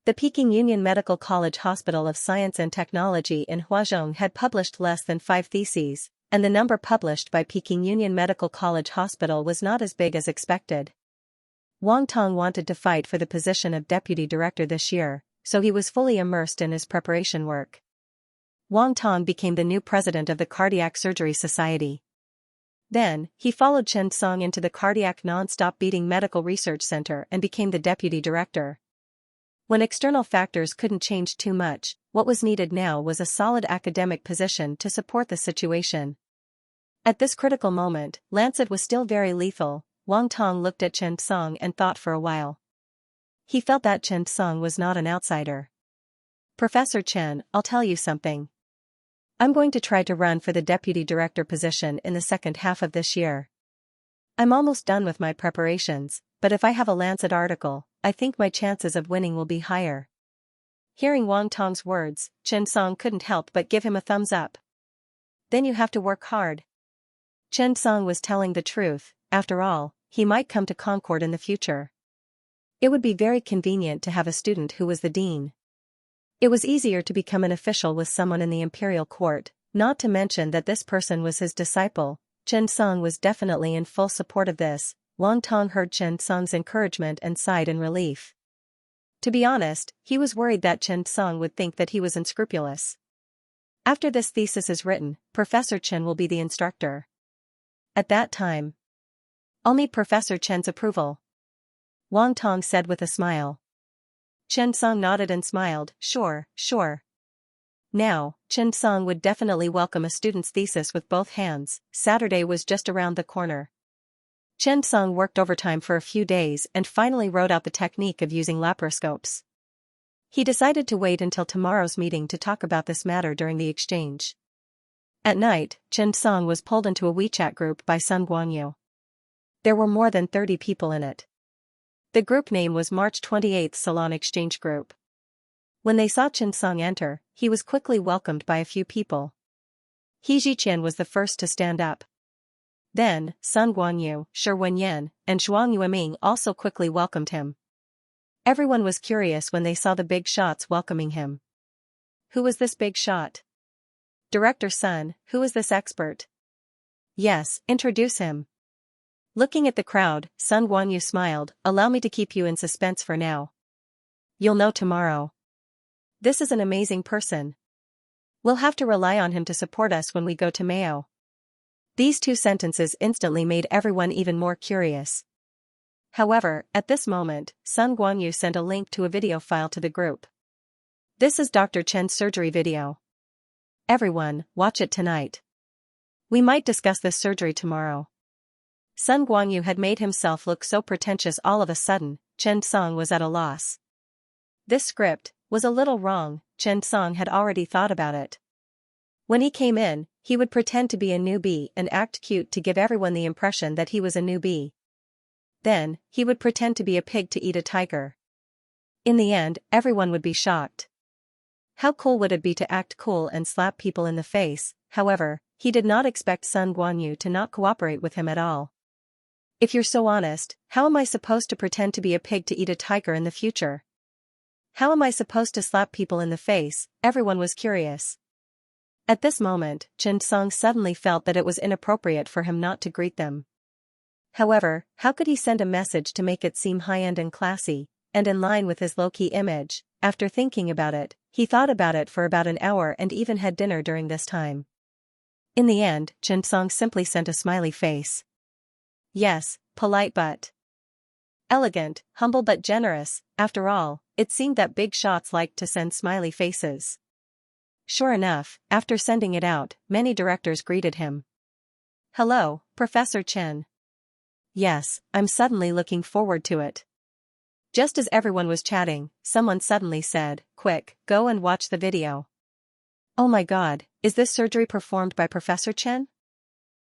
The Peking Union Medical College Hospital of Science and Technology in Huazhong had published less than 5 theses, and the number published by Peking Union Medical College Hospital was not as big as expected. Wang Tong wanted to fight for the position of deputy director this year, so he was fully immersed in his preparation work. Wang Tong became the new president of the Cardiac Surgery Society. Then, he followed Chen Song into the Cardiac Non-Stop Beating Medical Research Center and became the deputy director. When external factors couldn't change too much, what was needed now was a solid academic position to support the situation. At this critical moment, Lancet was still very lethal. Wang Tong looked at Chen Song and thought for a while. He felt that Chen Song was not an outsider. "Professor Chen, I'll tell you something. I'm going to try to run for the deputy director position in the second half of this year. I'm almost done with my preparations, but if I have a Lancet article, I think my chances of winning will be higher." Hearing Wang Tong's words, Chen Song couldn't help but give him a thumbs up. "Then you have to work hard." Chen Song was telling the truth. After all, he might come to Concord in the future. It would be very convenient to have a student who was the dean. It was easier to become an official with someone in the imperial court, not to mention that this person was his disciple. Chen Song was definitely in full support of this. Wang Tong heard Chen Song's encouragement and sighed in relief. To be honest, he was worried that Chen Song would think that he was unscrupulous. After this thesis is written, Professor Chen will be the instructor. At that time, I'll need Professor Chen's approval," Wang Tong said with a smile. Chen Song nodded and smiled. Sure. Now, Chen Song would definitely welcome a student's thesis with both hands. Saturday was just around the corner. Chen Song worked overtime for a few days and finally wrote out the technique of using laparoscopes. He decided to wait until tomorrow's meeting to talk about this matter during the exchange. At night, Chen Song was pulled into a WeChat group by Sun Guanyu. There were more than 30 people in it. The group name was March 28th Salon Exchange Group. When they saw Chen Song enter, he was quickly welcomed by a few people. He Ziqian was the first to stand up. Then, Sun Guanyu, Shi Wenyan, and Zhuang Yueming also quickly welcomed him. Everyone was curious when they saw the big shots welcoming him. Who was this big shot? Director Sun, who is this expert? Yes, introduce him. Looking at the crowd, Sun Guanyu smiled, allow me to keep you in suspense for now. You'll know tomorrow. This is an amazing person. We'll have to rely on him to support us when we go to Mayo. These two sentences instantly made everyone even more curious. However, at this moment, Sun Guanyu sent a link to a video file to the group. This is Dr. Chen's surgery video. Everyone, watch it tonight. We might discuss this surgery tomorrow. Sun Guanyu had made himself look so pretentious all of a sudden, Chen Song was at a loss. This script was a little wrong, Chen Song had already thought about it. When he came in, he would pretend to be a newbie and act cute to give everyone the impression that he was a newbie. Then, he would pretend to be a pig to eat a tiger. In the end, everyone would be shocked. How cool would it be to act cool and slap people in the face? However, he did not expect Sun Guanyu to not cooperate with him at all. If you're so honest, how am I supposed to pretend to be a pig to eat a tiger in the future? How am I supposed to slap people in the face? Everyone was curious. At this moment, Chen Song suddenly felt that it was inappropriate for him not to greet them. However, how could he send a message to make it seem high-end and classy, and in line with his low-key image? After thinking about it, he thought about it for about an hour and even had dinner during this time. In the end, Chen Song simply sent a smiley face. Yes, polite but elegant, humble but generous. After all, it seemed that big shots liked to send smiley faces. Sure enough, after sending it out, many directors greeted him. Hello, Professor Chen. Yes, I'm suddenly looking forward to it. Just as everyone was chatting, someone suddenly said, quick, go and watch the video. Oh my god, is this surgery performed by Professor Chen?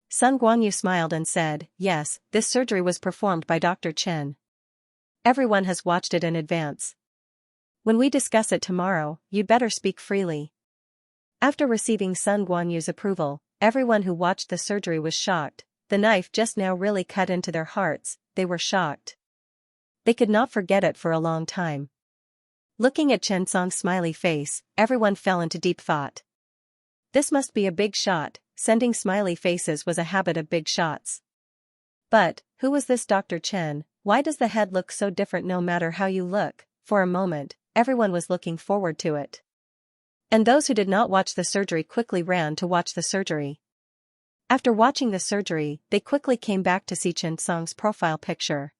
Sun Guanyu smiled and said, yes, this surgery was performed by Dr. Chen. Everyone has watched it in advance. When we discuss it tomorrow, you'd better speak freely. After receiving Sun Guanyu's approval, everyone who watched the surgery was shocked. The knife just now really cut into their hearts, they were shocked. They could not forget it for a long time. Looking at Chen Song's smiley face, everyone fell into deep thought. This must be a big shot, sending smiley faces was a habit of big shots. But, who was this Dr. Chen? Why does the head look so different no matter how you look? For a moment, everyone was looking forward to it. And those who did not watch the surgery quickly ran to watch the surgery. After watching the surgery, they quickly came back to see Chen Song's profile picture.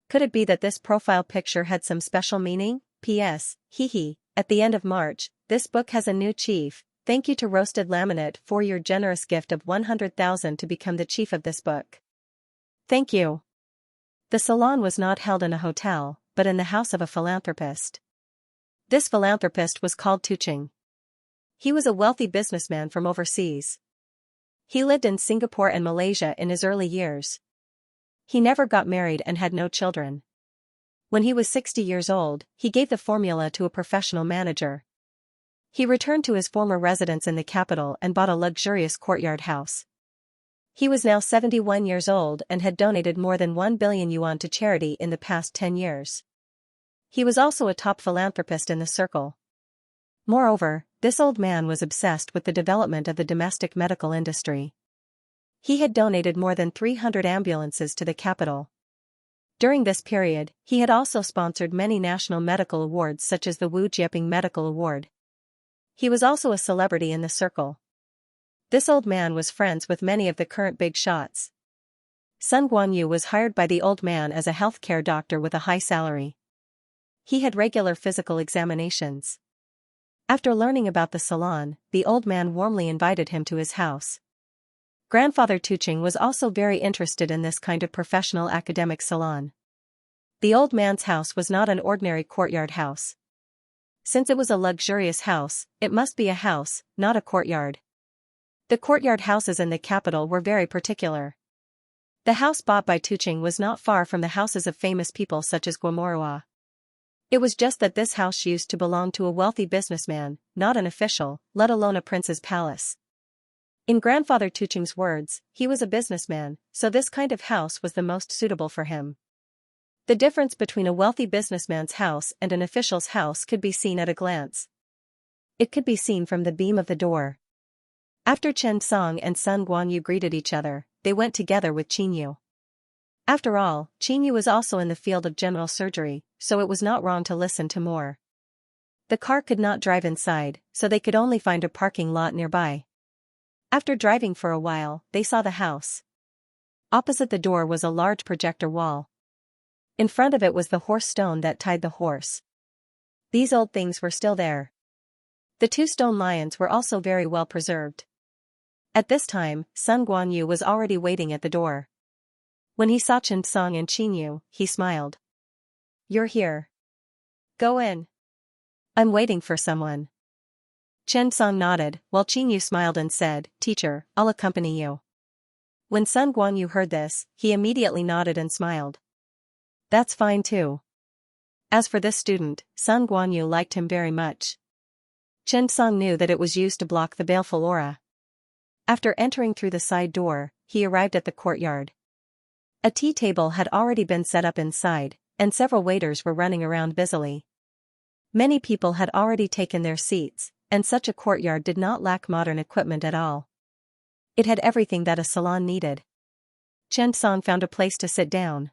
Could it be that this profile picture had some special meaning? P.S. Hee. At the end of March, this book has a new chief. Thank you to Roasted Laminate for your generous gift of 100,000 to become the chief of this book. Thank you. The salon was not held in a hotel, but in the house of a philanthropist. This philanthropist was called Tuching. He was a wealthy businessman from overseas. He lived in Singapore and Malaysia in his early years. He never got married and had no children. When he was 60 years old, he gave the formula to a professional manager. He returned to his former residence in the capital and bought a luxurious courtyard house. He was now 71 years old and had donated more than 1 billion yuan to charity in the past 10 years. He was also a top philanthropist in the circle. Moreover, this old man was obsessed with the development of the domestic medical industry. He had donated more than 300 ambulances to the capital. During this period, he had also sponsored many national medical awards such as the Wu Jieping Medical Award. He was also a celebrity in the circle. This old man was friends with many of the current big shots. Sun Guanyu was hired by the old man as a healthcare doctor with a high salary. He had regular physical examinations. After learning about the salon, the old man warmly invited him to his house. Grandfather Tuching was also very interested in this kind of professional academic salon. The old man's house was not an ordinary courtyard house. Since it was a luxurious house, it must be a house, not a courtyard. The courtyard houses in the capital were very particular. The house bought by Tuching was not far from the houses of famous people such as Guamorua. It was just that this house used to belong to a wealthy businessman, not an official, let alone a prince's palace. In grandfather Tuching's words, he was a businessman, so this kind of house was the most suitable for him. The difference between a wealthy businessman's house and an official's house could be seen at a glance. It could be seen from the beam of the door. After Chen Song and Sun Guanyu greeted each other, they went together with Qinyu. After all, Qinyu was also in the field of general surgery, so it was not wrong to listen to more. The car could not drive inside, so they could only find a parking lot nearby. After driving for a while, they saw the house. Opposite the door was a large projector wall. In front of it was the horse stone that tied the horse. These old things were still there. The 2 stone lions were also very well preserved. At this time, Sun Guanyu was already waiting at the door. When he saw Chen Song and Qinyu, he smiled. "You're here. Go in. I'm waiting for someone." Chen Song nodded, while Qinyu smiled and said, "Teacher, I'll accompany you." When Sun Guanyu heard this, he immediately nodded and smiled. "That's fine too." As for this student, Sun Guanyu liked him very much. Chen Song knew that it was used to block the baleful aura. After entering through the side door, he arrived at the courtyard. A tea table had already been set up inside, and several waiters were running around busily. Many people had already taken their seats, and such a courtyard did not lack modern equipment at all. It had everything that a salon needed. Chen Song found a place to sit down.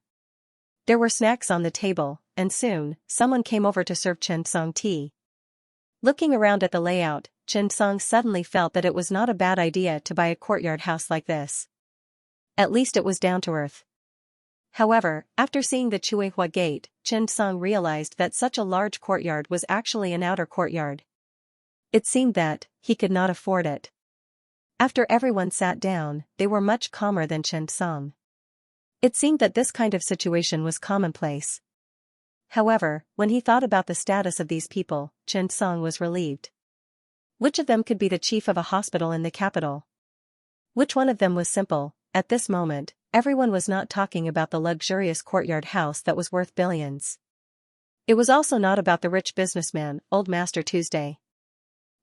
There were snacks on the table, and soon, someone came over to serve Chen Song tea. Looking around at the layout, Chen Song suddenly felt that it was not a bad idea to buy a courtyard house like this. At least it was down to earth. However, after seeing the Chuehua gate, Chen Song realized that such a large courtyard was actually an outer courtyard. It seemed that he could not afford it. After everyone sat down, they were much calmer than Chen Song. It seemed that this kind of situation was commonplace. However, when he thought about the status of these people, Chen Song was relieved. Which of them could be the chief of a hospital in the capital? Which one of them was simple? At this moment, everyone was not talking about the luxurious courtyard house that was worth billions. It was also not about the rich businessman, Old Master Tuesday.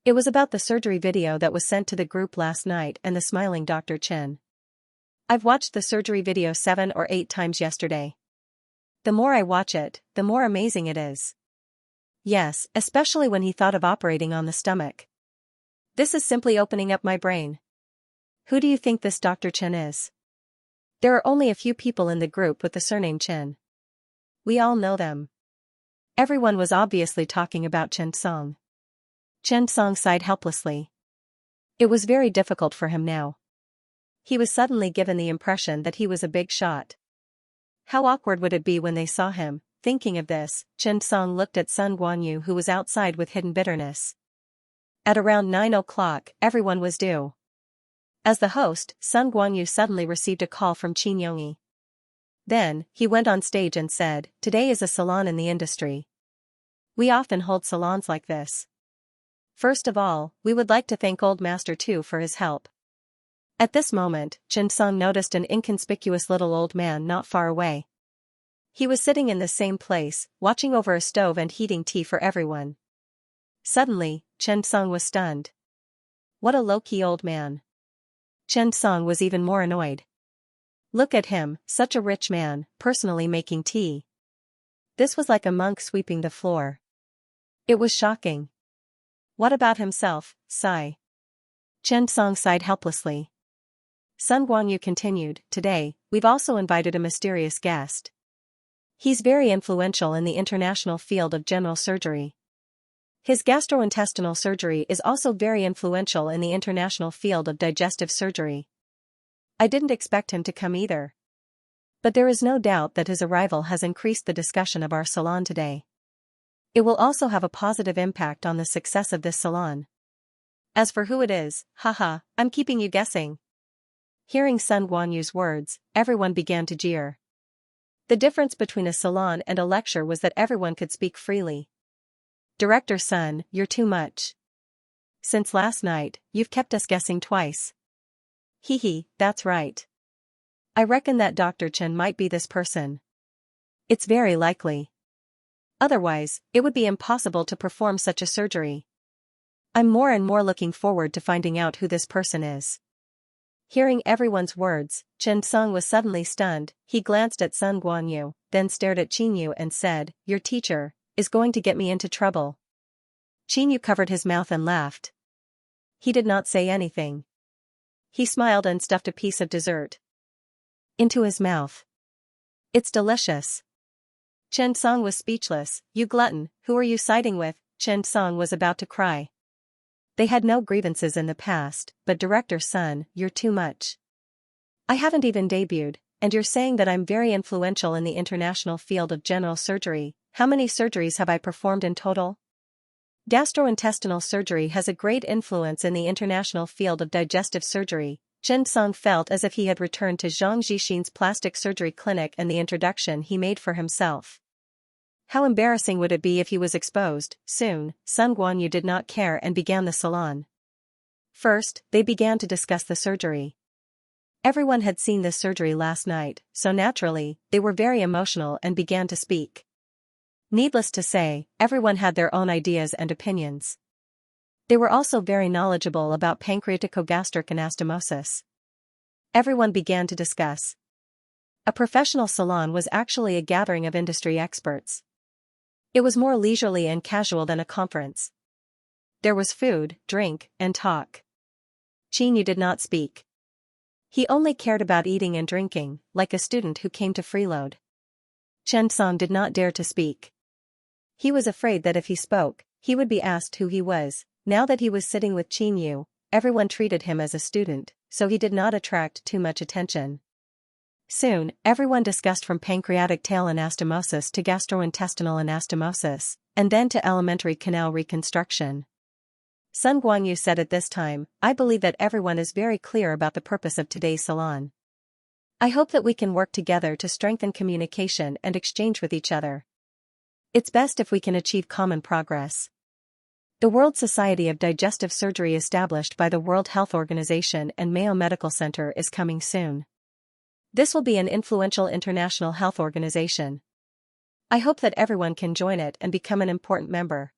It was about the surgery video that was sent to the group last night and the smiling Dr. Chen. I've watched the surgery video 7 or 8 times yesterday. The more I watch it, the more amazing it is. Yes, especially when he thought of operating on the stomach. This is simply opening up my brain. Who do you think this Dr. Chen is? There are only a few people in the group with the surname Chen. We all know them. Everyone was obviously talking about Chen Song. Chen Song sighed helplessly. It was very difficult for him now. He was suddenly given the impression that he was a big shot. How awkward would it be when they saw him? Thinking of this, Chen Song looked at Sun Guanyu, who was outside with hidden bitterness. At around 9 o'clock, everyone was due. As the host, Sun Guanyu suddenly received a call from Qin Yongyi. Then, he went on stage and said, "Today is a salon in the industry. We often hold salons like this. First of all, we would like to thank Old Master Tu for his help." At this moment, Chen Song noticed an inconspicuous little old man not far away. He was sitting in the same place, watching over a stove and heating tea for everyone. Suddenly, Chen Song was stunned. What a low-key old man. Chen Song was even more annoyed. Look at him, such a rich man, personally making tea. This was like a monk sweeping the floor. It was shocking. What about himself, sigh? Chen Song sighed helplessly. Sun Guanyu continued, "Today, we've also invited a mysterious guest. He's very influential in the international field of general surgery. His gastrointestinal surgery is also very influential in the international field of digestive surgery. I didn't expect him to come either. But there is no doubt that his arrival has increased the discussion of our salon today. It will also have a positive impact on the success of this salon. As for who it is, haha, I'm keeping you guessing." Hearing Sun Guanyu's words, everyone began to jeer. The difference between a salon and a lecture was that everyone could speak freely. Director Sun, you're too much. Since last night, you've kept us guessing twice. Hee hee, that's right. I reckon that Dr. Chen might be this person. It's very likely. Otherwise, it would be impossible to perform such a surgery. I'm more and more looking forward to finding out who this person is. Hearing everyone's words, Chen Song was suddenly stunned. He glanced at Sun Guanyu, then stared at Qinyu and said, "Your teacher is going to get me into trouble." Qinyu covered his mouth and laughed. He did not say anything. He smiled and stuffed a piece of dessert into his mouth. It's delicious. Chen Song was speechless. You glutton, who are you siding with? Chen Song was about to cry. They had no grievances in the past, but Director Sun, you're too much. I haven't even debuted, and you're saying that I'm very influential in the international field of general surgery. How many surgeries have I performed in total? Gastrointestinal surgery has a great influence in the international field of digestive surgery. Chen Song felt as if he had returned to Zhang Zhixin's plastic surgery clinic and the introduction he made for himself. How embarrassing would it be if he was exposed? Soon, Sun Guanyu did not care and began the salon. First, they began to discuss the surgery. Everyone had seen this surgery last night, so naturally, they were very emotional and began to speak. Needless to say, everyone had their own ideas and opinions. They were also very knowledgeable about pancreaticogastric anastomosis. Everyone began to discuss. A professional salon was actually a gathering of industry experts. It was more leisurely and casual than a conference. There was food, drink, and talk. Qinyu did not speak. He only cared about eating and drinking, like a student who came to freeload. Chen Song did not dare to speak. He was afraid that if he spoke, he would be asked who he was. Now that he was sitting with Qinyu, everyone treated him as a student, so he did not attract too much attention. Soon, everyone discussed from pancreatic tail anastomosis to gastrointestinal anastomosis, and then to alimentary canal reconstruction. Sun Guanyu said at this time, I believe that everyone is very clear about the purpose of today's salon. I hope that we can work together to strengthen communication and exchange with each other. It's best if we can achieve common progress. The World Society of Digestive Surgery established by the World Health Organization and Mayo Medical Center is coming soon. This will be an influential international health organization. I hope that everyone can join it and become an important member.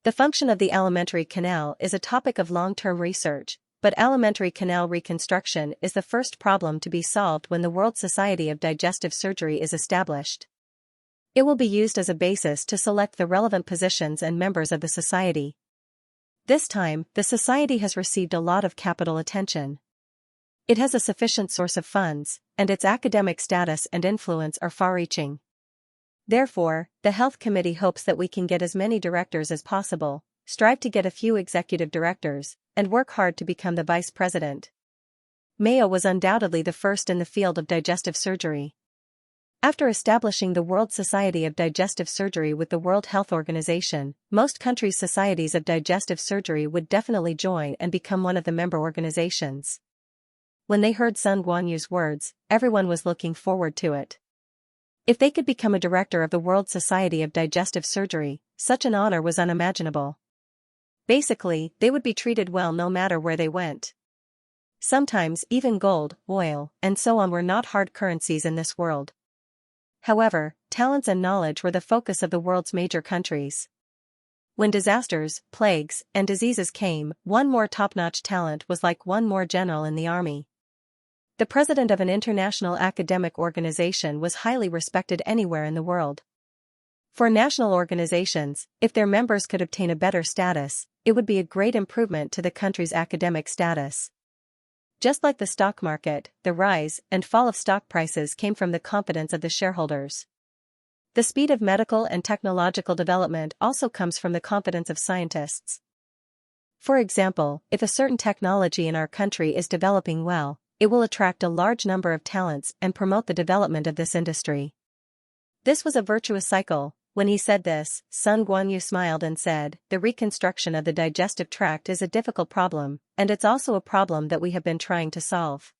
The function of the alimentary canal is a topic of long-term research, but alimentary canal reconstruction is the first problem to be solved when the World Society of Digestive Surgery is established. It will be used as a basis to select the relevant positions and members of the society. This time, the society has received a lot of capital attention. It has a sufficient source of funds, and its academic status and influence are far-reaching. Therefore, the Health Committee hopes that we can get as many directors as possible, strive to get a few executive directors, and work hard to become the vice president. Mayo was undoubtedly the first in the field of digestive surgery. After establishing the World Society of Digestive Surgery with the World Health Organization, most countries' societies of digestive surgery would definitely join and become one of the member organizations. When they heard Sun Guanyu's words, everyone was looking forward to it. If they could become a director of the World Society of Digestive Surgery, such an honor was unimaginable. Basically, they would be treated well no matter where they went. Sometimes even gold, oil, and so on were not hard currencies in this world. However, talents and knowledge were the focus of the world's major countries. When disasters, plagues, and diseases came, one more top-notch talent was like one more general in the army. The president of an international academic organization was highly respected anywhere in the world. For national organizations, if their members could obtain a better status, it would be a great improvement to the country's academic status. Just like the stock market, the rise and fall of stock prices came from the confidence of the shareholders. The speed of medical and technological development also comes from the confidence of scientists. For example, if a certain technology in our country is developing well, it will attract a large number of talents and promote the development of this industry. This was a virtuous cycle. When he said this, Sun Guanyu smiled and said, the reconstruction of the digestive tract is a difficult problem, and it's also a problem that we have been trying to solve.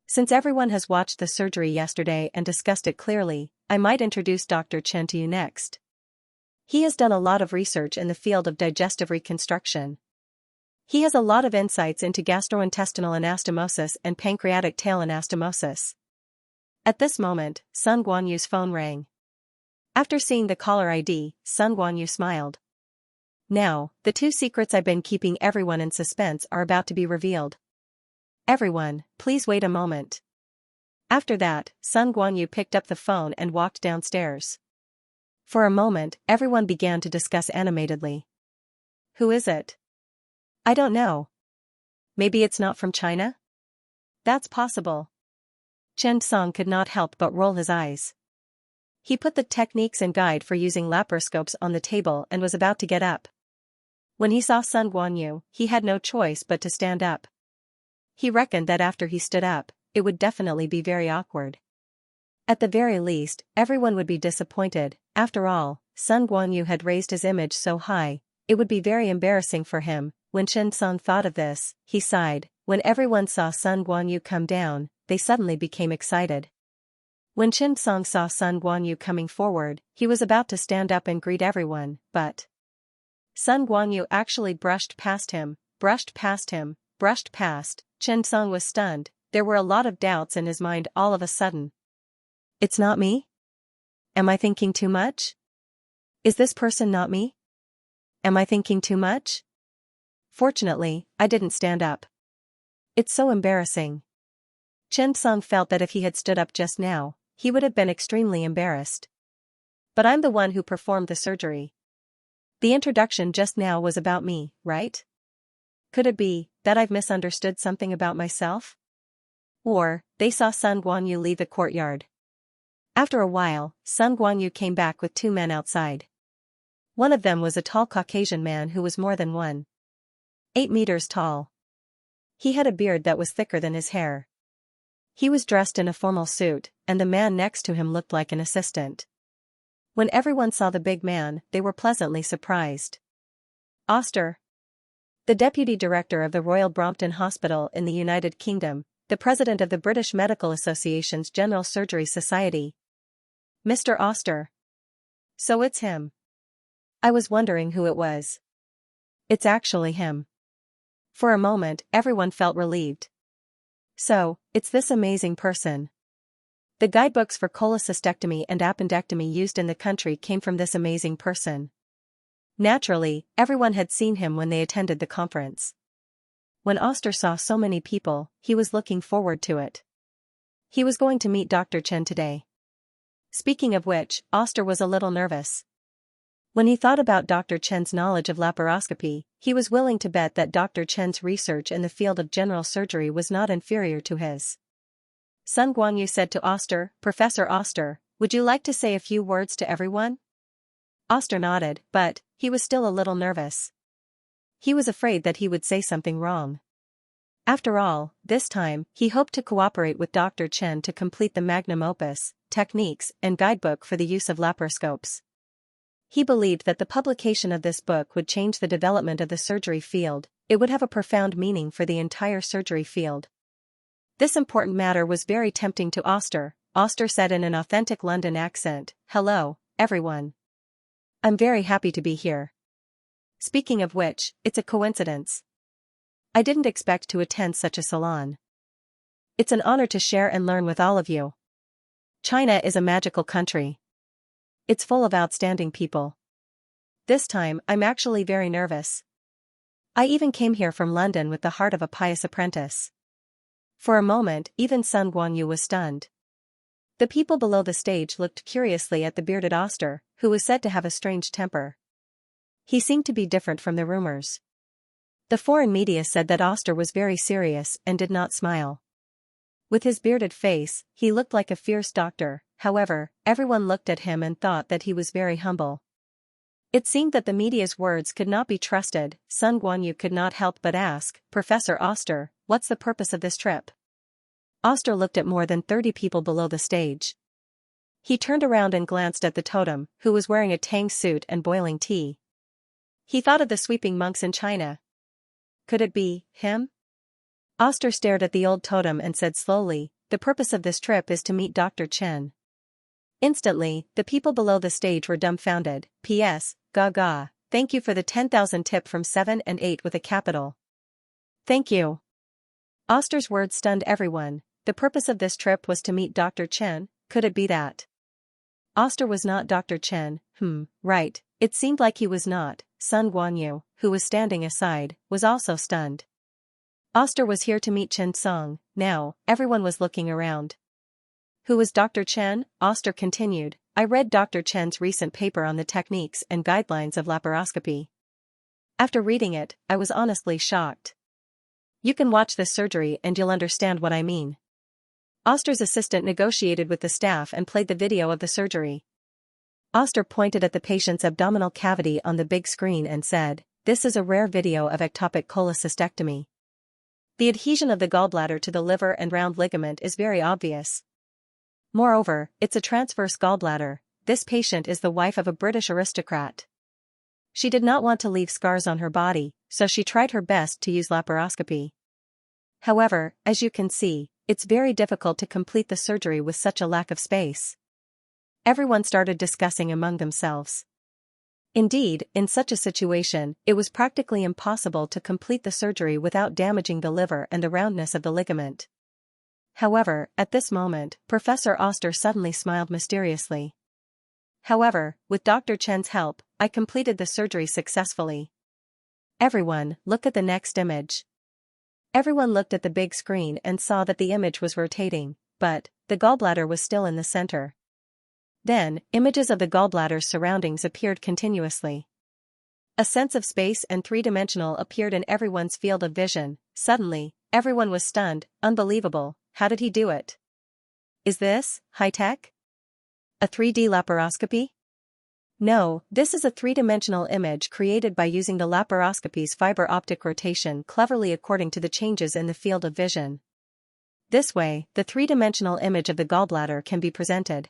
Since everyone has watched the surgery yesterday and discussed it clearly, I might introduce Dr. Chen to you next. He has done a lot of research in the field of digestive reconstruction. He has a lot of insights into gastrointestinal anastomosis and pancreatic tail anastomosis. At this moment, Sun Guanyu's phone rang. After seeing the caller ID, Sun Guanyu smiled. Now, the two secrets I've been keeping everyone in suspense are about to be revealed. Everyone, please wait a moment. After that, Sun Guanyu picked up the phone and walked downstairs. For a moment, everyone began to discuss animatedly. Who is it? I don't know. Maybe it's not from China? That's possible. Chen Song could not help but roll his eyes. He put the techniques and guide for using laparoscopes on the table and was about to get up. When he saw Sun Guanyu, he had no choice but to stand up. He reckoned that after he stood up, it would definitely be very awkward. At the very least, everyone would be disappointed. After all, Sun Guanyu had raised his image so high, it would be very embarrassing for him. When Chen Song thought of this, he sighed. When everyone saw Sun Guanyu come down, they suddenly became excited. When Chen Song saw Sun Guanyu coming forward, he was about to stand up and greet everyone, but Sun Guanyu actually brushed past him. Chen Song was stunned. There were a lot of doubts in his mind all of a sudden. It's not me? Am I thinking too much? Is this person not me? Am I thinking too much? Fortunately, I didn't stand up. It's so embarrassing. Chen Song felt that if he had stood up just now, he would have been extremely embarrassed. But I'm the one who performed the surgery. The introduction just now was about me, right? Could it be that I've misunderstood something about myself? Or, they saw Sun Guanyu leave the courtyard. After a while, Sun Guanyu came back with two men outside. One of them was a tall Caucasian man who was more than 1.8 meters tall. He had a beard that was thicker than his hair. He was dressed in a formal suit, and the man next to him looked like an assistant. When everyone saw the big man, they were pleasantly surprised. Oster, the deputy director of the Royal Brompton Hospital in the United Kingdom, the president of the British Medical Association's General Surgery Society. Mr. Oster. So it's him. I was wondering who it was. It's actually him. For a moment, everyone felt relieved. So, it's this amazing person. The guidebooks for cholecystectomy and appendectomy used in the country came from this amazing person. Naturally, everyone had seen him when they attended the conference. When Oster saw so many people, he was looking forward to it. He was going to meet Dr. Chen today. Speaking of which, Oster was a little nervous. When he thought about Dr. Chen's knowledge of laparoscopy, he was willing to bet that Dr. Chen's research in the field of general surgery was not inferior to his. Sun Guanyu said to Oster, Professor Oster, would you like to say a few words to everyone? Oster nodded, but he was still a little nervous. He was afraid that he would say something wrong. After all, this time, he hoped to cooperate with Dr. Chen to complete the magnum opus, techniques, and guidebook for the use of laparoscopes. He believed that the publication of this book would change the development of the surgery field. It would have a profound meaning for the entire surgery field. This important matter was very tempting to Oster. Oster said in an authentic London accent, Hello, everyone. I'm very happy to be here. Speaking of which, it's a coincidence. I didn't expect to attend such a salon. It's an honor to share and learn with all of you. China is a magical country. It's full of outstanding people. This time, I'm actually very nervous. I even came here from London with the heart of a pious apprentice. For a moment, even Sun Guanyu was stunned. The people below the stage looked curiously at the bearded Oster, who was said to have a strange temper. He seemed to be different from the rumors. The foreign media said that Oster was very serious and did not smile. With his bearded face, he looked like a fierce doctor. However, everyone looked at him and thought that he was very humble. It seemed that the media's words could not be trusted. Sun Guanyu could not help but ask, Professor Oster, what's the purpose of this trip? Oster looked at more than 30 people below the stage. He turned around and glanced at the totem, who was wearing a tang suit and boiling tea. He thought of the sweeping monks in China. Could it be him? Oster stared at the old totem and said slowly, The purpose of this trip is to meet Dr. Chen. Instantly, the people below the stage were dumbfounded. P.S. Gaga. Thank you for the 10,000 tip from 7 and 8 with a capital. Thank you. Oster's words stunned everyone. The purpose of this trip was to meet Dr. Chen. Could it be that Oster was not Dr. Chen? Right. It seemed like he was not. Sun Guanyu, who was standing aside, was also stunned. Oster was here to meet Chen Song. Now, everyone was looking around. Who was Dr. Chen? Oster continued. I read Dr. Chen's recent paper on the techniques and guidelines of laparoscopy. After reading it, I was honestly shocked. You can watch this surgery and you'll understand what I mean. Oster's assistant negotiated with the staff and played the video of the surgery. Oster pointed at the patient's abdominal cavity on the big screen and said, "This is a rare video of ectopic cholecystectomy. The adhesion of the gallbladder to the liver and round ligament is very obvious. Moreover, it's a transverse gallbladder. This patient is the wife of a British aristocrat. She did not want to leave scars on her body, so she tried her best to use laparoscopy. However, as you can see, it's very difficult to complete the surgery with such a lack of space." Everyone started discussing among themselves. Indeed, in such a situation, it was practically impossible to complete the surgery without damaging the liver and the roundness of the ligament. However, at this moment, Professor Oster suddenly smiled mysteriously. However, with Dr. Chen's help, I completed the surgery successfully. Everyone, look at the next image. Everyone looked at the big screen and saw that the image was rotating, but the gallbladder was still in the center. Then, images of the gallbladder's surroundings appeared continuously. A sense of space and three-dimensional appeared in everyone's field of vision. Suddenly, everyone was stunned. Unbelievable, how did he do it? Is this high-tech? A 3D laparoscopy? No, this is a three-dimensional image created by using the laparoscopy's fiber optic rotation cleverly according to the changes in the field of vision. This way, the three-dimensional image of the gallbladder can be presented.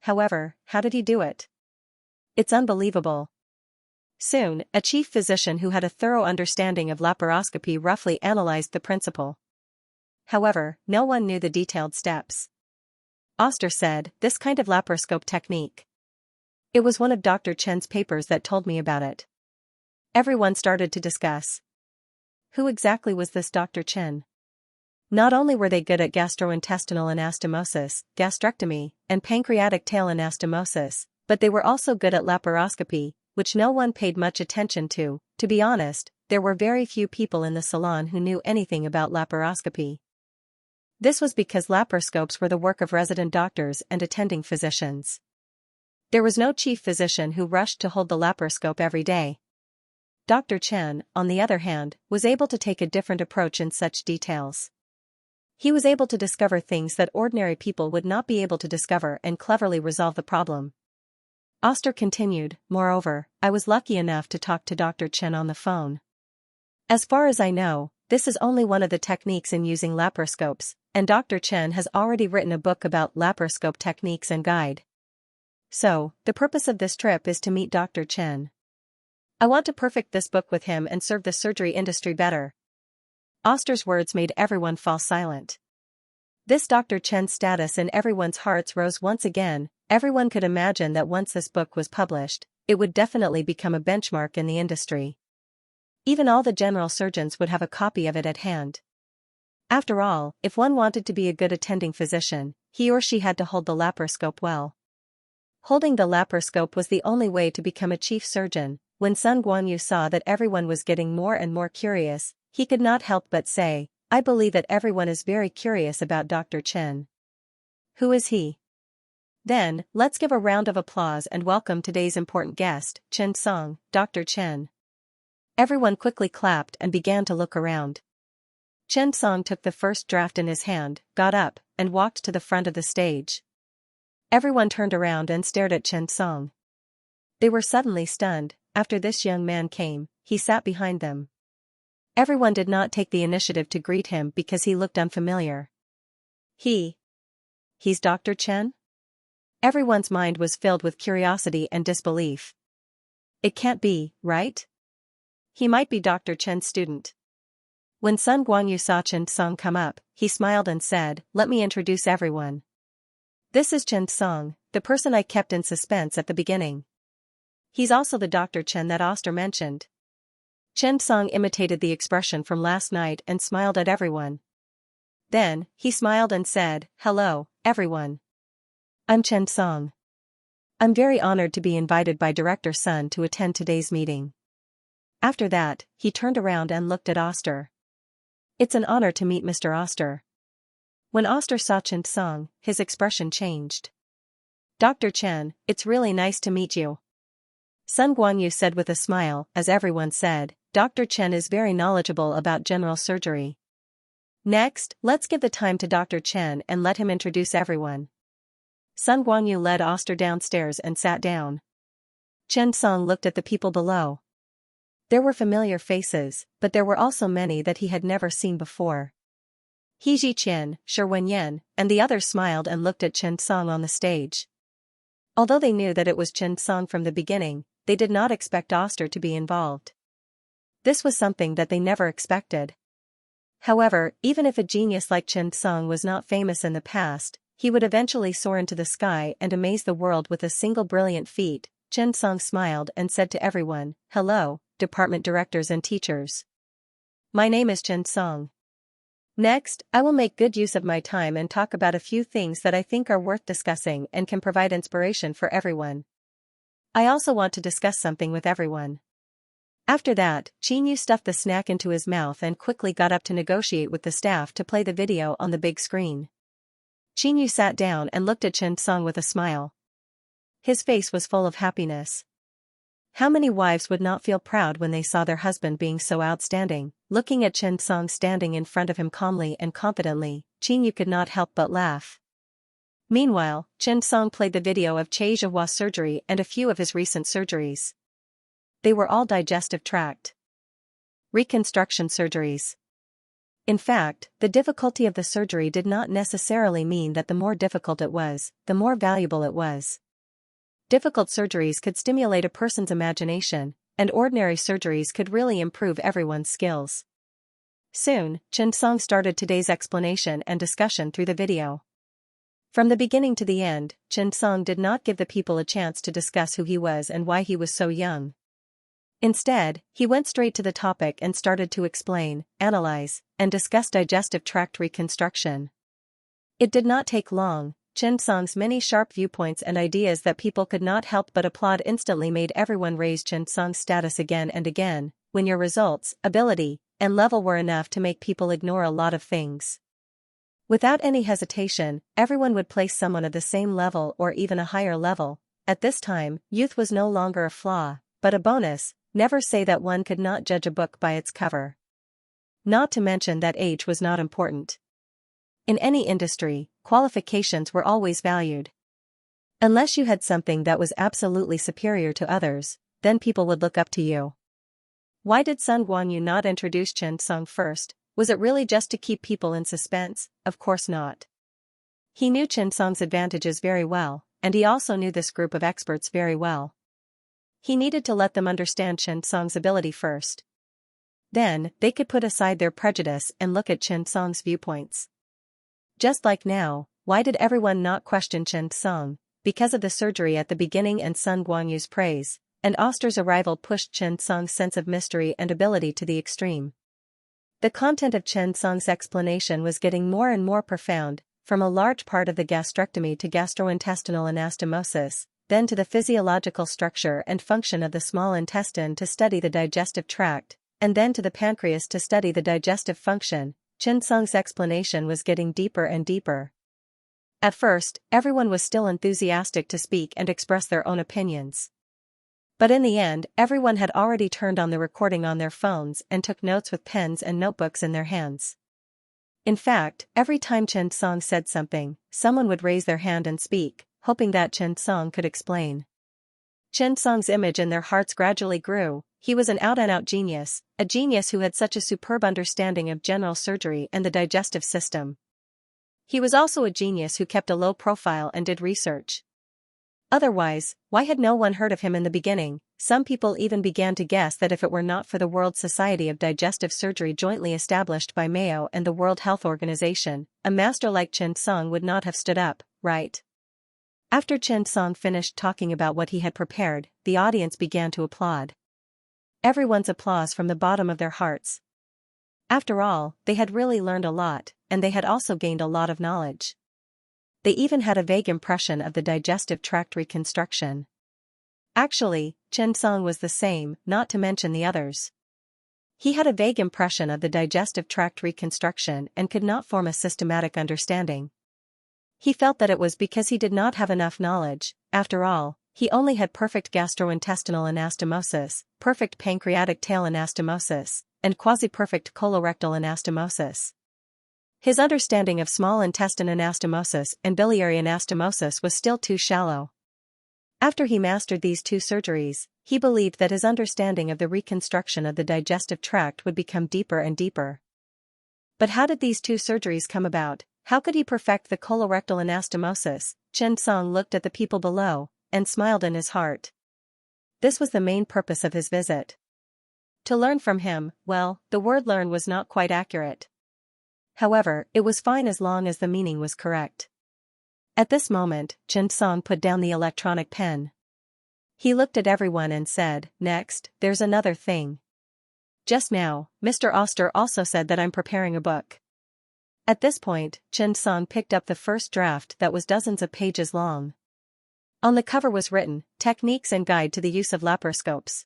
However, how did he do it? It's unbelievable. Soon, a chief physician who had a thorough understanding of laparoscopy roughly analyzed the principle. However, no one knew the detailed steps. Oster said, "This kind of laparoscope technique. It was one of Dr. Chen's papers that told me about it." Everyone started to discuss. Who exactly was this Dr. Chen? Not only were they good at gastrointestinal anastomosis, gastrectomy, and pancreatic tail anastomosis, but they were also good at laparoscopy, which no one paid much attention to. To be honest, there were very few people in the salon who knew anything about laparoscopy. This was because laparoscopes were the work of resident doctors and attending physicians. There was no chief physician who rushed to hold the laparoscope every day. Dr. Chen, on the other hand, was able to take a different approach in such details. He was able to discover things that ordinary people would not be able to discover and cleverly resolve the problem. Oster continued, "Moreover, I was lucky enough to talk to Dr. Chen on the phone. As far as I know, this is only one of the techniques in using laparoscopes, and Dr. Chen has already written a book about laparoscope techniques and guide. So, the purpose of this trip is to meet Dr. Chen. I want to perfect this book with him and serve the surgery industry better." Oster's words made everyone fall silent. This Dr. Chen's status in everyone's hearts rose once again. Everyone could imagine that once this book was published, it would definitely become a benchmark in the industry. Even all the general surgeons would have a copy of it at hand. After all, if one wanted to be a good attending physician, he or she had to hold the laparoscope well. Holding the laparoscope was the only way to become a chief surgeon. When Sun Guanyu saw that everyone was getting more and more curious, he could not help but say, "I believe that everyone is very curious about Dr. Chen. Who is he?" Then, let's give a round of applause and welcome today's important guest, Chen Song, Dr. Chen. Everyone quickly clapped and began to look around. Chen Song took the first draft in his hand, got up, and walked to the front of the stage. Everyone turned around and stared at Chen Song. They were suddenly stunned. After this young man came, he sat behind them. Everyone did not take the initiative to greet him because he looked unfamiliar. He's Dr. Chen? Everyone's mind was filled with curiosity and disbelief. It can't be, right? He might be Dr. Chen's student. When Sun Guanyu saw Chen Song come up, he smiled and said, "Let me introduce everyone. This is Chen Song, the person I kept in suspense at the beginning. He's also the Dr. Chen that Oster mentioned. Chen Song imitated the expression from last night and smiled at everyone. Then, he smiled and said, "Hello, everyone. I'm Chen Song. I'm very honored to be invited by Director Sun to attend today's meeting." After that, he turned around and looked at Oster. "It's an honor to meet Mr. Oster." When Oster saw Chen Song, his expression changed. "Dr. Chen, it's really nice to meet you," Sun Guanyu said with a smile, as everyone said, "Dr. Chen is very knowledgeable about general surgery." Next, let's give the time to Dr. Chen and let him introduce everyone. Sun Guanyu led Oster downstairs and sat down. Chen Song looked at the people below. There were familiar faces, but there were also many that he had never seen before. He Ziqian, Shi Wenyan, and the others smiled and looked at Chen Song on the stage. Although they knew that it was Chen Song from the beginning, they did not expect Oster to be involved. This was something that they never expected. However, even if a genius like Chen Song was not famous in the past, he would eventually soar into the sky and amaze the world with a single brilliant feat. Chen Song smiled and said to everyone, "Hello, department directors and teachers. My name is Chen Song. Next, I will make good use of my time and talk about a few things that I think are worth discussing and can provide inspiration for everyone. I also want to discuss something with everyone." After that, Qin Yu stuffed the snack into his mouth and quickly got up to negotiate with the staff to play the video on the big screen. Qin Yu sat down and looked at Chen Song with a smile. His face was full of happiness. How many wives would not feel proud when they saw their husband being so outstanding? Looking at Chen Song standing in front of him calmly and confidently, Qin Yu could not help but laugh. Meanwhile, Chen Song played the video of Che Zhihua's surgery and a few of his recent surgeries. They were all digestive tract reconstruction surgeries. In fact, the difficulty of the surgery did not necessarily mean that the more difficult it was, the more valuable it was. Difficult surgeries could stimulate a person's imagination, and ordinary surgeries could really improve everyone's skills. Soon, Chen Song started today's explanation and discussion through the video. From the beginning to the end, Chen Song did not give the people a chance to discuss who he was and why he was so young. Instead, he went straight to the topic and started to explain, analyze, and discuss digestive tract reconstruction. It did not take long. Chen Song's many sharp viewpoints and ideas that people could not help but applaud instantly made everyone raise Chen Song's status again and again, when your results, ability, and level were enough to make people ignore a lot of things. Without any hesitation, everyone would place someone at the same level or even a higher level. At this time, youth was no longer a flaw, but a bonus. Never say that one could not judge a book by its cover. Not to mention that age was not important. In any industry, qualifications were always valued. Unless you had something that was absolutely superior to others, then people would look up to you. Why did Sun Guanyu not introduce Chen Song first? Was it really just to keep people in suspense? Of course not. He knew Chen Song's advantages very well, and he also knew this group of experts very well. He needed to let them understand Chen Song's ability first. Then, they could put aside their prejudice and look at Chen Song's viewpoints. Just like now, why did everyone not question Chen Song? Because of the surgery at the beginning and Sun Guanyu's praise, and Oster's arrival pushed Chen Song's sense of mystery and ability to the extreme. The content of Chen Song's explanation was getting more and more profound, from a large part of the gastrectomy to gastrointestinal anastomosis, then to the physiological structure and function of the small intestine to study the digestive tract, and then to the pancreas to study the digestive function. Chen Song's explanation was getting deeper and deeper. At first, everyone was still enthusiastic to speak and express their own opinions. But in the end, everyone had already turned on the recording on their phones and took notes with pens and notebooks in their hands. In fact, every time Chen Song said something, someone would raise their hand and speak, hoping that Chen Song could explain. Chen Song's image in their hearts gradually grew. He was an out-and-out genius, a genius who had such a superb understanding of general surgery and the digestive system. He was also a genius who kept a low profile and did research. Otherwise, why had no one heard of him in the beginning? Some people even began to guess that if it were not for the World Society of Digestive Surgery jointly established by Mayo and the World Health Organization, a master like Chen Song would not have stood up, right? After Chen Song finished talking about what he had prepared, the audience began to applaud. Everyone's applause from the bottom of their hearts. After all, they had really learned a lot, and they had also gained a lot of knowledge. They even had a vague impression of the digestive tract reconstruction. Actually, Chen Song was the same, not to mention the others. He had a vague impression of the digestive tract reconstruction and could not form a systematic understanding. He felt that it was because he did not have enough knowledge. After all, he only had perfect gastrointestinal anastomosis, perfect pancreatic tail anastomosis, and quasi-perfect colorectal anastomosis. His understanding of small intestine anastomosis and biliary anastomosis was still too shallow. After he mastered these two surgeries, he believed that his understanding of the reconstruction of the digestive tract would become deeper and deeper. But how did these two surgeries come about? How could he perfect the colorectal anastomosis? Chen Song looked at the people below, and smiled in his heart. This was the main purpose of his visit. To learn from him. Well, the word learn was not quite accurate. However, it was fine as long as the meaning was correct. At this moment, Chen Song put down the electronic pen. He looked at everyone and said, "Next, there's another thing. Just now, Mr. Oster also said that I'm preparing a book." At this point, Chen Song picked up the first draft that was dozens of pages long. On the cover was written, "Techniques and Guide to the Use of Laparoscopes."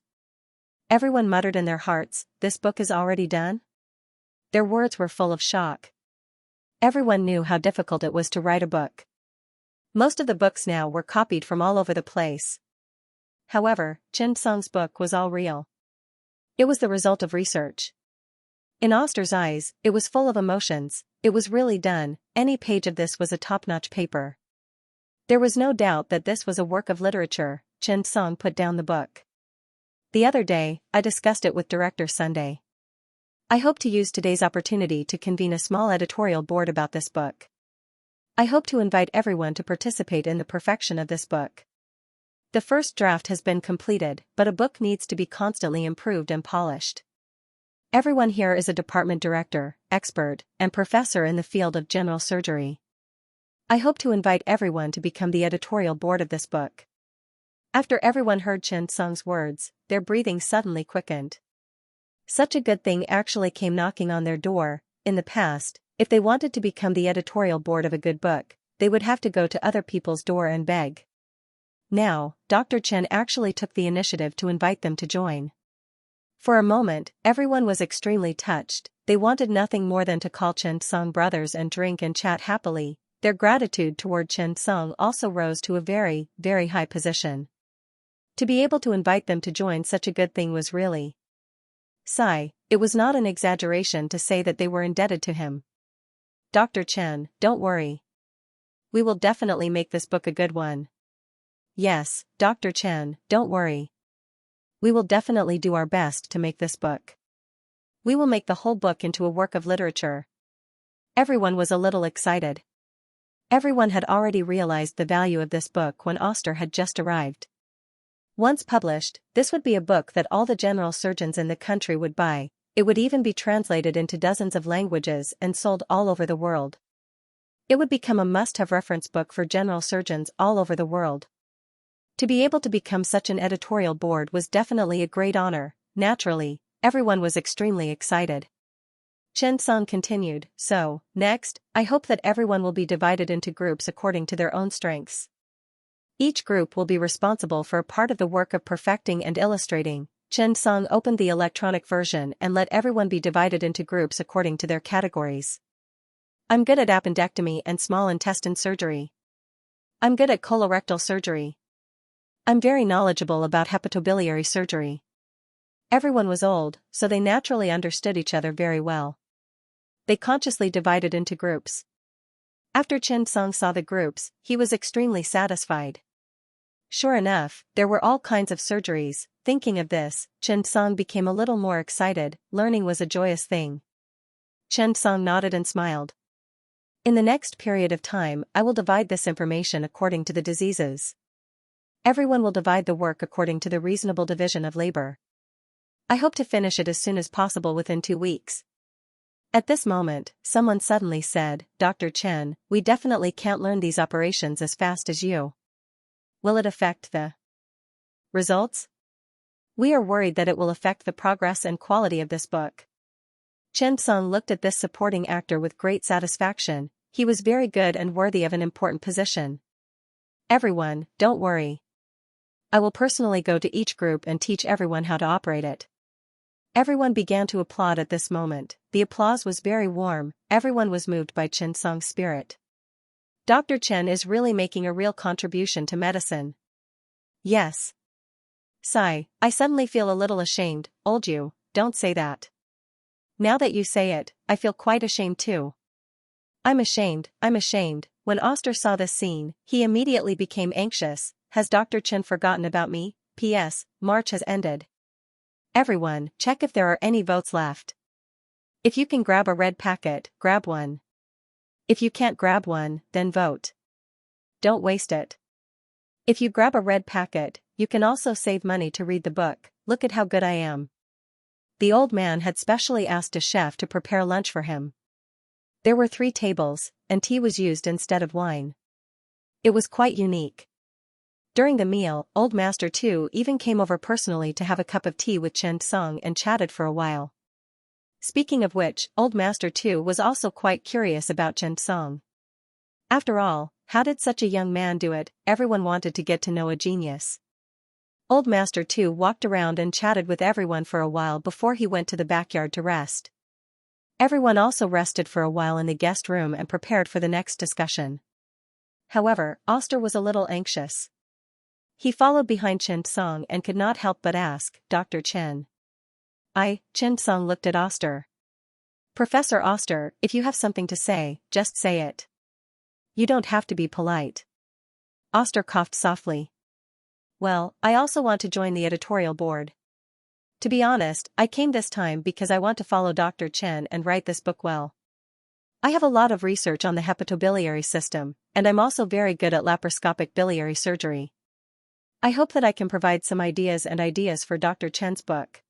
Everyone muttered in their hearts, "This book is already done?" Their words were full of shock. Everyone knew how difficult it was to write a book. Most of the books now were copied from all over the place. However, Chen Song's book was all real. It was the result of research. In Oster's eyes, it was full of emotions. It was really done. Any page of this was a top-notch paper. There was no doubt that this was a work of literature. Chen Song put down the book. The other day, I discussed it with Director Sunday. I hope to use today's opportunity to convene a small editorial board about this book. I hope to invite everyone to participate in the perfection of this book. The first draft has been completed, but a book needs to be constantly improved and polished. Everyone here is a department director, expert, and professor in the field of general surgery. I hope to invite everyone to become the editorial board of this book. After everyone heard Chen Song's words, their breathing suddenly quickened. Such a good thing actually came knocking on their door. In the past, if they wanted to become the editorial board of a good book, they would have to go to other people's door and beg. Now, Dr. Chen actually took the initiative to invite them to join. For a moment, everyone was extremely touched. They wanted nothing more than to call Chen Song brothers and drink and chat happily. Their gratitude toward Chen Song also rose to a very, very high position. To be able to invite them to join such a good thing was really. It was not an exaggeration to say that they were indebted to him. Dr. Chen, don't worry. We will definitely make this book a good one. Yes, Dr. Chen, don't worry. We will definitely do our best to make this book. We will make the whole book into a work of literature. Everyone was a little excited. Everyone had already realized the value of this book when Oster had just arrived. Once published, this would be a book that all the general surgeons in the country would buy. It would even be translated into dozens of languages and sold all over the world. It would become a must-have reference book for general surgeons all over the world. To be able to become such an editorial board was definitely a great honor. Naturally, everyone was extremely excited. Chen Song continued, "So, next, I hope that everyone will be divided into groups according to their own strengths. Each group will be responsible for a part of the work of perfecting and illustrating." Chen Song opened the electronic version and let everyone be divided into groups according to their categories. I'm good at appendectomy and small intestine surgery. I'm good at colorectal surgery. I'm very knowledgeable about hepatobiliary surgery. Everyone was old, so they naturally understood each other very well. They consciously divided into groups. After Chen Song saw the groups, he was extremely satisfied. Sure enough, there were all kinds of surgeries. Thinking of this, Chen Song became a little more excited. Learning was a joyous thing. Chen Song nodded and smiled. In the next period of time, I will divide this information according to the diseases. Everyone will divide the work according to the reasonable division of labor. I hope to finish it as soon as possible within 2 weeks. At this moment, someone suddenly said, "Dr. Chen, we definitely can't learn these operations as fast as you. Will it affect the results? We are worried that it will affect the progress and quality of this book. Chen Song looked at this supporting actor with great satisfaction. He was very good and worthy of an important position. Everyone, don't worry. I will personally go to each group and teach everyone how to operate it. Everyone began to applaud at this moment. The applause was very warm. Everyone was moved by Chen Song's spirit. Dr. Chen is really making a real contribution to medicine. Yes. Sigh, I suddenly feel a little ashamed. Old you, don't say that. Now that you say it, I feel quite ashamed too. I'm ashamed. When Oster saw this scene, he immediately became anxious. Has Dr. Chen forgotten about me? P.S. March has ended. Everyone, check if there are any votes left. If you can grab a red packet, grab one. If you can't grab one, then vote. Don't waste it. If you grab a red packet, you can also save money to read the book. Look at how good I am. The old man had specially asked a chef to prepare lunch for him. There were 3 tables, and tea was used instead of wine. It was quite unique. During the meal, Old Master Tu even came over personally to have a cup of tea with Chen Song and chatted for a while. Speaking of which, Old Master Tu was also quite curious about Chen Song. After all, how did such a young man do it? Everyone wanted to get to know a genius. Old Master Tu walked around and chatted with everyone for a while before he went to the backyard to rest. Everyone also rested for a while in the guest room and prepared for the next discussion. However, Oster was a little anxious. He followed behind Chen Song and could not help but ask, Dr. Chen. Chen Song looked at Oster. Professor Oster, if you have something to say, just say it. You don't have to be polite. Oster coughed softly. Well, I also want to join the editorial board. To be honest, I came this time because I want to follow Dr. Chen and write this book well. I have a lot of research on the hepatobiliary system, and I'm also very good at laparoscopic biliary surgery. I hope that I can provide some ideas for Dr. Chen's book.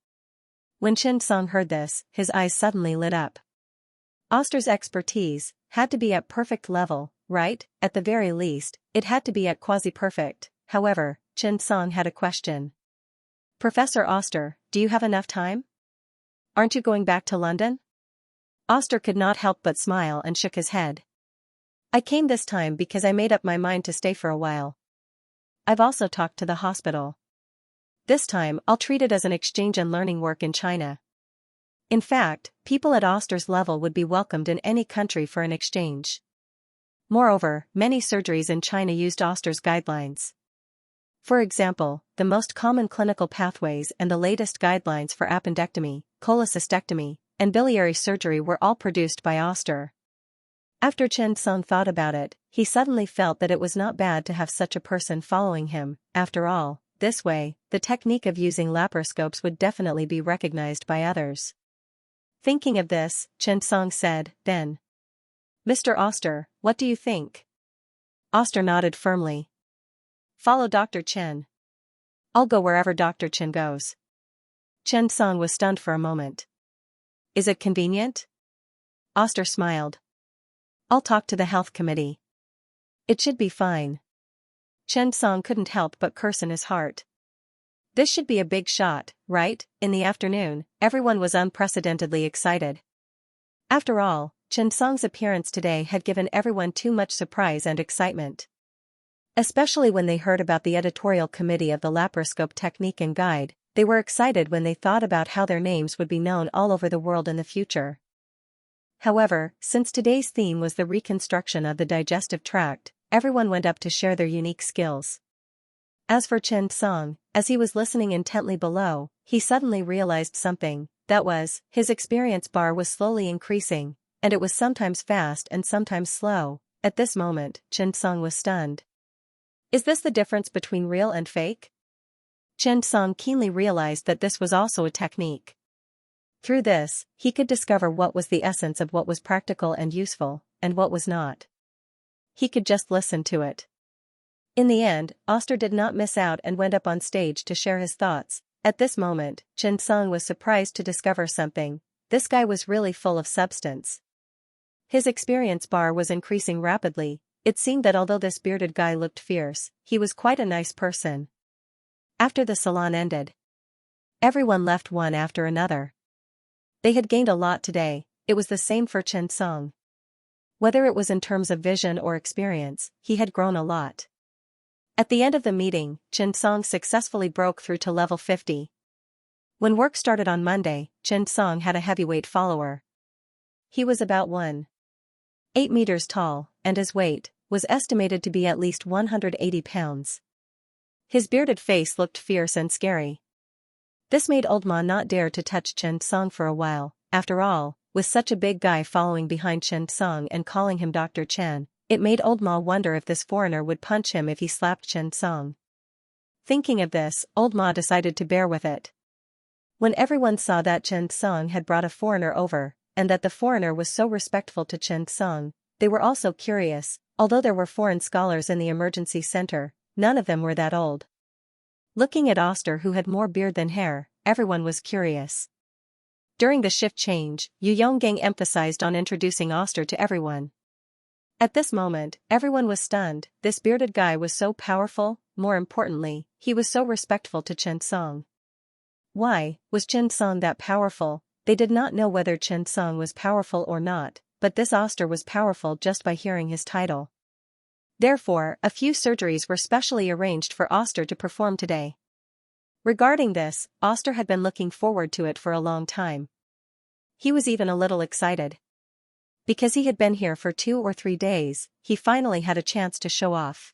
When Chen Song heard this, his eyes suddenly lit up. Oster's expertise had to be at perfect level, right? At the very least, it had to be at quasi-perfect. However, Chen Song had a question. Professor Oster, do you have enough time? Aren't you going back to London? Oster could not help but smile and shook his head. I came this time because I made up my mind to stay for a while. I've also talked to the hospital. This time, I'll treat it as an exchange and learning work in China. In fact, people at Oster's level would be welcomed in any country for an exchange. Moreover, many surgeries in China used Oster's guidelines. For example, the most common clinical pathways and the latest guidelines for appendectomy, cholecystectomy, and biliary surgery were all produced by Oster. After Chen Song thought about it, he suddenly felt that it was not bad to have such a person following him. After all, this way, the technique of using laparoscopes would definitely be recognized by others. Thinking of this, Chen Song said, then. Mr. Oster, what do you think? Oster nodded firmly. Follow Dr. Chen. I'll go wherever Dr. Chen goes. Chen Song was stunned for a moment. Is it convenient? Oster smiled. I'll talk to the health committee. It should be fine. Chen Song couldn't help but curse in his heart. This should be a big shot, right? In the afternoon, everyone was unprecedentedly excited. After all, Chen Song's appearance today had given everyone too much surprise and excitement. Especially when they heard about the editorial committee of the laparoscope technique and guide, they were excited when they thought about how their names would be known all over the world in the future. However, since today's theme was the reconstruction of the digestive tract, everyone went up to share their unique skills. As for Chen Song, as he was listening intently below, he suddenly realized something, that was, his experience bar was slowly increasing, and it was sometimes fast and sometimes slow. At this moment, Chen Song was stunned. Is this the difference between real and fake? Chen Song keenly realized that this was also a technique. Through this, he could discover what was the essence of what was practical and useful, and what was not. He could just listen to it. In the end, Oster did not miss out and went up on stage to share his thoughts. At this moment, Chen Song was surprised to discover something. This guy was really full of substance. His experience bar was increasing rapidly. It seemed that although this bearded guy looked fierce, he was quite a nice person. After the salon ended, everyone left one after another. They had gained a lot today. It was the same for Xianxia. Whether it was in terms of vision or experience, he had grown a lot. At the end of the meeting, Xianxia successfully broke through to level 50. When work started on Monday, Xianxia had a heavyweight follower. He was about 1.8 meters tall, and his weight was estimated to be at least 180 pounds. His bearded face looked fierce and scary. This made Old Ma not dare to touch Xianxia for a while. After all, with such a big guy following behind Xianxia and calling him Dr. Chen, it made Old Ma wonder if this foreigner would punch him if he slapped Xianxia. Thinking of this, Old Ma decided to bear with it. When everyone saw that Xianxia had brought a foreigner over, and that the foreigner was so respectful to Xianxia, they were also curious. Although there were foreign scholars in the emergency center, none of them were that old. Looking at Oster, who had more beard than hair, everyone was curious. During the shift change, Yu Yonggang emphasized on introducing Oster to everyone. At this moment, everyone was stunned. This bearded guy was so powerful. More importantly, he was so respectful to Xianxia. Why was Xianxia that powerful? They did not know whether Xianxia was powerful or not, but this Oster was powerful just by hearing his title. Therefore, a few surgeries were specially arranged for Oster to perform today. Regarding this, Oster had been looking forward to it for a long time. He was even a little excited. Because he had been here for 2 or 3 days, he finally had a chance to show off.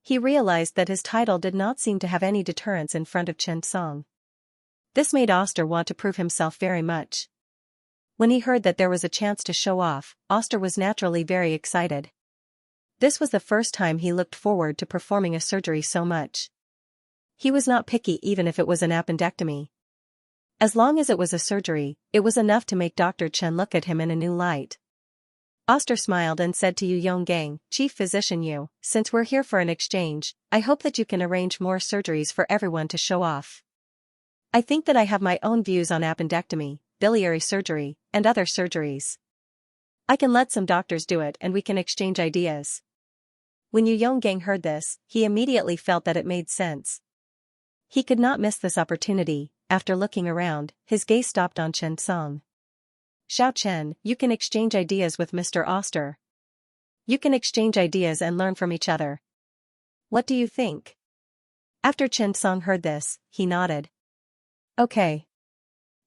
He realized that his title did not seem to have any deterrence in front of Xianxia. This made Oster want to prove himself very much. When he heard that there was a chance to show off, Oster was naturally very excited. This was the first time he looked forward to performing a surgery so much. He was not picky even if it was an appendectomy. As long as it was a surgery, it was enough to make Dr. Chen look at him in a new light. Oster smiled and said to Yu Yonggang, "Chief Physician Yu, since we're here for an exchange, I hope that you can arrange more surgeries for everyone to show off. I think that I have my own views on appendectomy, biliary surgery, and other surgeries. I can let some doctors do it and we can exchange ideas." When Yu Yonggang heard this, he immediately felt that it made sense. He could not miss this opportunity. After looking around, his gaze stopped on Xianxia. "Xiao Chen, you can exchange ideas with Mr. Oster. You can exchange ideas and learn from each other. What do you think?" After Xianxia heard this, he nodded. Okay.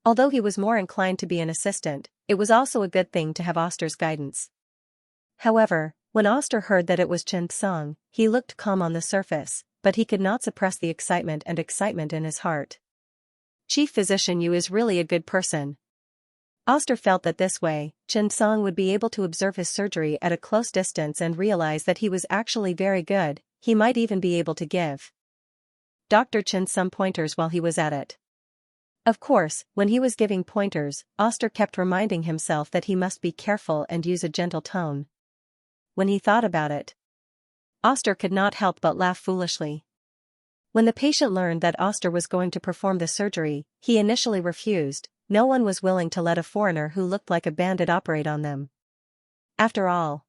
Although he was more inclined to be an assistant, it was also a good thing to have Oster's guidance. However, when Oster heard that it was Xianxia, he looked calm on the surface, but he could not suppress the excitement in his heart. Chief Physician Yu is really a good person. Oster felt that this way, Xianxia would be able to observe his surgery at a close distance and realize that he was actually very good. He might even be able to give Dr. Chen some pointers while he was at it. Of course, when he was giving pointers, Oster kept reminding himself that he must be careful and use a gentle tone. When he thought about it, Oster could not help but laugh foolishly. When the patient learned that Oster was going to perform the surgery, he initially refused. No one was willing to let a foreigner who looked like a bandit operate on them. After all,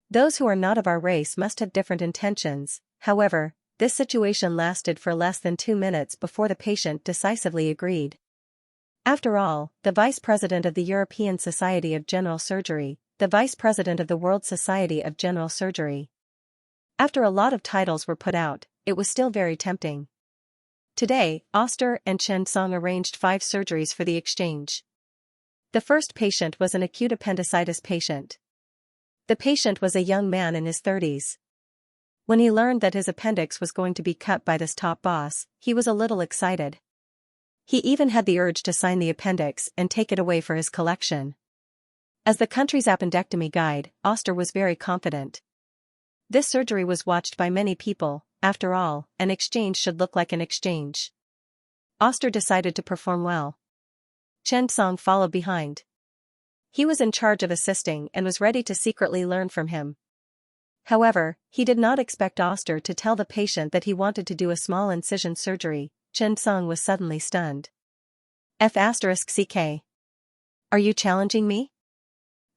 those who are not of our race must have different intentions. However, this situation lasted for less than 2 minutes before the patient decisively agreed. After all, the Vice President of the European Society of General Surgery, the Vice President of the World Society of General Surgery. After a lot of titles were put out, it was still very tempting. Today, Oster and Xianxia arranged 5 surgeries for the exchange. The first patient was an acute appendicitis patient. The patient was a young man in his 30s. When he learned that his appendix was going to be cut by this top boss, he was a little excited. He even had the urge to sign the appendix and take it away for his collection. As the country's appendectomy guide, Oster was very confident. This surgery was watched by many people. After all, an exchange should look like an exchange. Oster decided to perform well. Xianxia followed behind. He was in charge of assisting and was ready to secretly learn from him. However, he did not expect Oster to tell the patient that he wanted to do a small incision surgery. Xianxia was suddenly stunned. F*CK. Are you challenging me?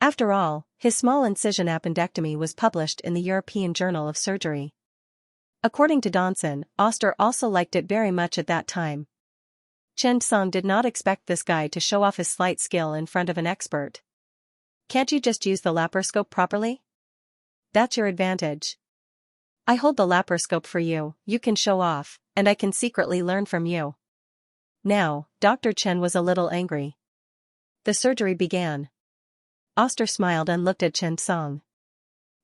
After all, his small incision appendectomy was published in the European Journal of Surgery. According to Donson, Oster also liked it very much at that time. Chen Song did not expect this guy to show off his slight skill in front of an expert. Can't you just use the laparoscope properly? That's your advantage. I hold the laparoscope for you, you can show off, and I can secretly learn from you. Now, Dr. Chen was a little angry. The surgery began. Oster smiled and looked at Chen Song.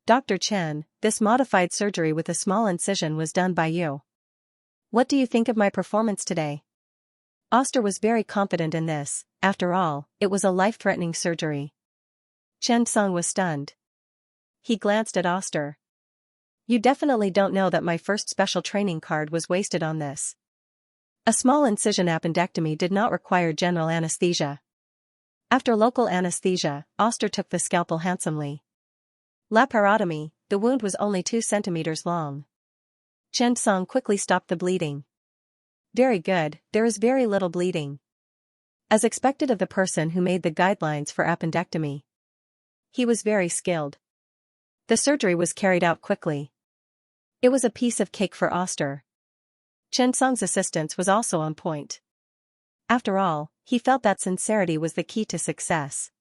Dr. Chen, this modified surgery with a small incision was done by you. What do you think of my performance today? Oster was very confident in this, after all, it was a life-threatening surgery. Chen Song was stunned. He glanced at Oster. You definitely don't know that my first special training card was wasted on this. A small incision appendectomy did not require general anesthesia. After local anesthesia, Oster took the scalpel handsomely. Laparotomy, the wound was only 2 centimeters long. Chen Song quickly stopped the bleeding. Very good, there is very little bleeding. As expected of the person who made the guidelines for appendectomy. He was very skilled. The surgery was carried out quickly. It was a piece of cake for Oster. Chen Song's assistance was also on point. After all, he felt that sincerity was the key to success.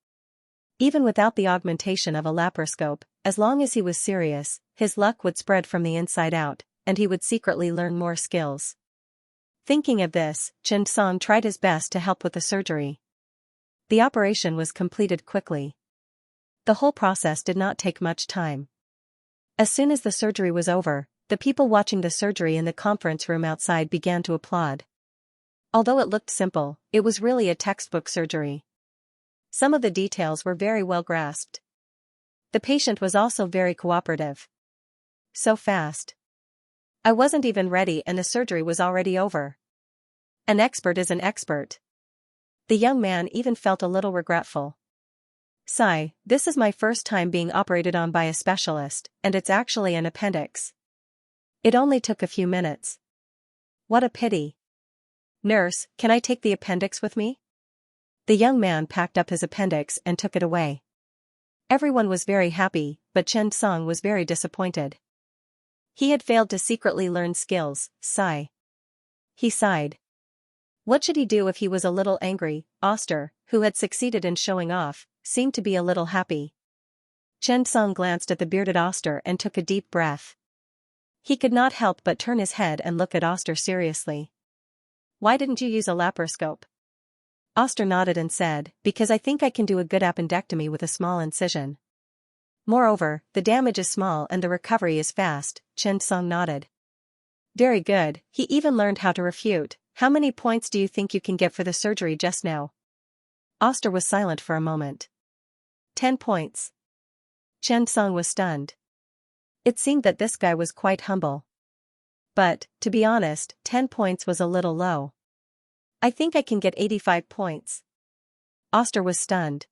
Even without the augmentation of a laparoscope, as long as he was serious, his luck would spread from the inside out, and he would secretly learn more skills. Thinking of this, Chen Song tried his best to help with the surgery. The operation was completed quickly. The whole process did not take much time. As soon as the surgery was over, the people watching the surgery in the conference room outside began to applaud. Although it looked simple, it was really a textbook surgery. Some of the details were very well grasped. The patient was also very cooperative. So fast. I wasn't even ready and the surgery was already over. An expert is an expert. The young man even felt a little regretful. Sigh, this is my first time being operated on by a specialist, and it's actually an appendix. It only took a few minutes. What a pity. Nurse, can I take the appendix with me? The young man packed up his appendix and took it away. Everyone was very happy, but Chen Song was very disappointed. He had failed to secretly learn skills, sigh. He sighed. What should he do if he was a little angry? Oster, who had succeeded in showing off, seemed to be a little happy. Chen Song glanced at the bearded Oster and took a deep breath. He could not help but turn his head and look at Oster seriously. Why didn't you use a laparoscope? Oster nodded and said, because I think I can do a good appendectomy with a small incision. Moreover, the damage is small and the recovery is fast. Chen Song nodded. Very good, he even learned how to refute. How many points do you think you can get for the surgery just now? Oster was silent for a moment. 10 points. Chen Song was stunned. It seemed that this guy was quite humble. But, to be honest, 10 points was a little low. I think I can get 85 points. Oster was stunned.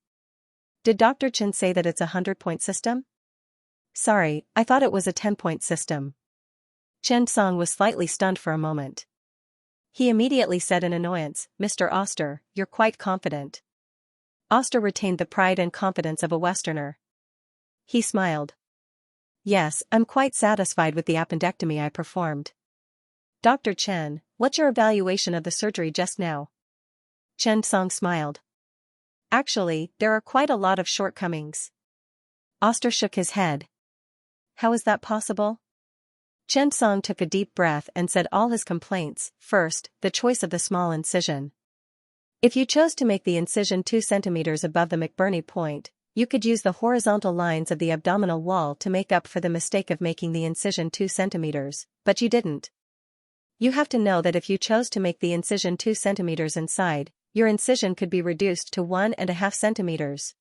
Did Dr. Chen say that it's a 100-point system? Sorry, I thought it was a 10-point system. Chen Song was slightly stunned for a moment. He immediately said in annoyance, Mr. Oster, you're quite confident. Oster retained the pride and confidence of a Westerner. He smiled. Yes, I'm quite satisfied with the appendectomy I performed. Dr. Chen, what's your evaluation of the surgery just now? Chen Song smiled. Actually, there are quite a lot of shortcomings. Oster shook his head. How is that possible? Chen Song took a deep breath and said all his complaints. First, the choice of the small incision. If you chose to make the incision 2 centimeters above the McBurney point, you could use the horizontal lines of the abdominal wall to make up for the mistake of making the incision 2 centimeters, but you didn't. You have to know that if you chose to make the incision 2 centimeters inside, your incision could be reduced to 1.5 centimeters.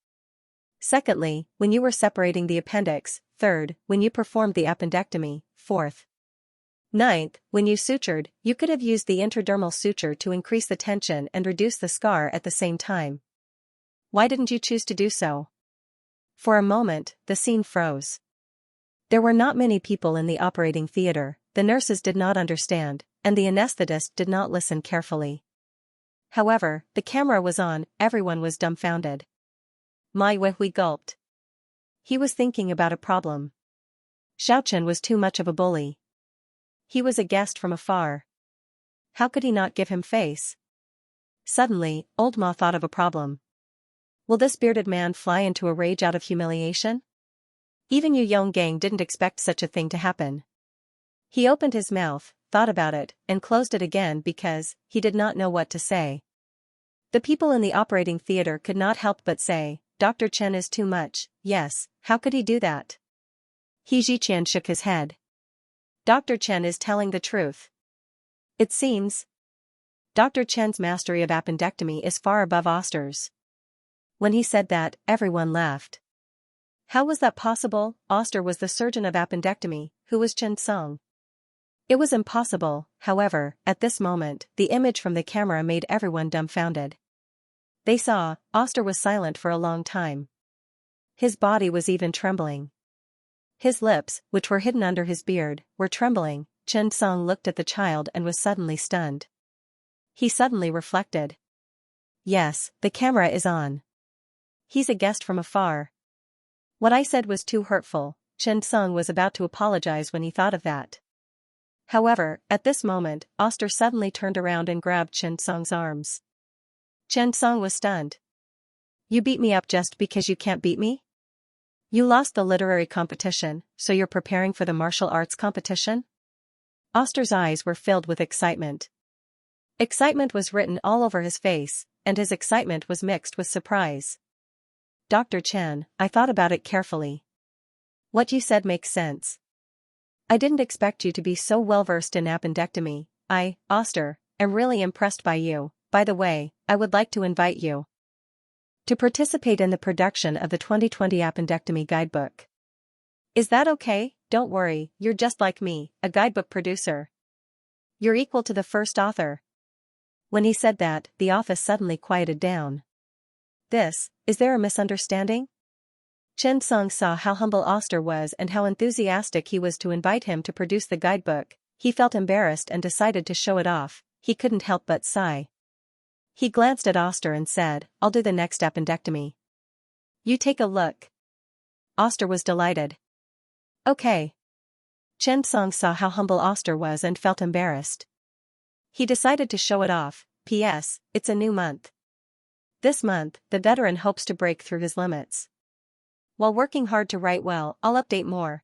Secondly, when you were separating the appendix. Third, when you performed the appendectomy. Fourth. Ninth, when you sutured, you could have used the intradermal suture to increase the tension and reduce the scar at the same time. Why didn't you choose to do so? For a moment, the scene froze. There were not many people in the operating theater, the nurses did not understand, and the anesthetist did not listen carefully. However, the camera was on, everyone was dumbfounded. Mai Weihui gulped. He was thinking about a problem. Xiaochen was too much of a bully. He was a guest from afar. How could he not give him face? Suddenly, old Ma thought of a problem. Will this bearded man fly into a rage out of humiliation? Even Yu Yonggang didn't expect such a thing to happen. He opened his mouth, thought about it, and closed it again because he did not know what to say. The people in the operating theater could not help but say, Dr. Chen is too much. Yes, how could he do that? He Ziqian shook his head. Dr. Chen is telling the truth. It seems. Dr. Chen's mastery of appendectomy is far above Oster's. When he said that, everyone laughed. How was that possible? Oster was the surgeon of appendectomy, who was Chen Song. It was impossible, however, at this moment, the image from the camera made everyone dumbfounded. They saw, Oster was silent for a long time. His body was even trembling. His lips, which were hidden under his beard, were trembling. Chen Song looked at the child and was suddenly stunned. He suddenly reflected. Yes, the camera is on. He's a guest from afar. What I said was too hurtful. Chen Song was about to apologize when he thought of that. However, at this moment, Oster suddenly turned around and grabbed Chen Song's arms. Chen Song was stunned. You beat me up just because you can't beat me? You lost the literary competition, so you're preparing for the martial arts competition? Oster's eyes were filled with excitement. Excitement was written all over his face, and his excitement was mixed with surprise. Dr. Chen, I thought about it carefully. What you said makes sense. I didn't expect you to be so well-versed in appendectomy. I, Oster, am really impressed by you. By the way, I would like to invite you to participate in the production of the 2020 Appendectomy Guidebook. Is that okay? Don't worry, you're just like me, a guidebook producer. You're equal to the first author. When he said that, the office suddenly quieted down. Is there a misunderstanding? Chen Song saw how humble Oster was and how enthusiastic he was to invite him to produce the guidebook. He felt embarrassed and decided to show it off. He couldn't help but sigh. He glanced at Oster and said, I'll do the next appendectomy. You take a look. Oster was delighted. Okay. Chen Song saw how humble Oster was and felt embarrassed. He decided to show it off. P.S. It's a new month. This month, the veteran hopes to break through his limits. While working hard to write well, I'll update more.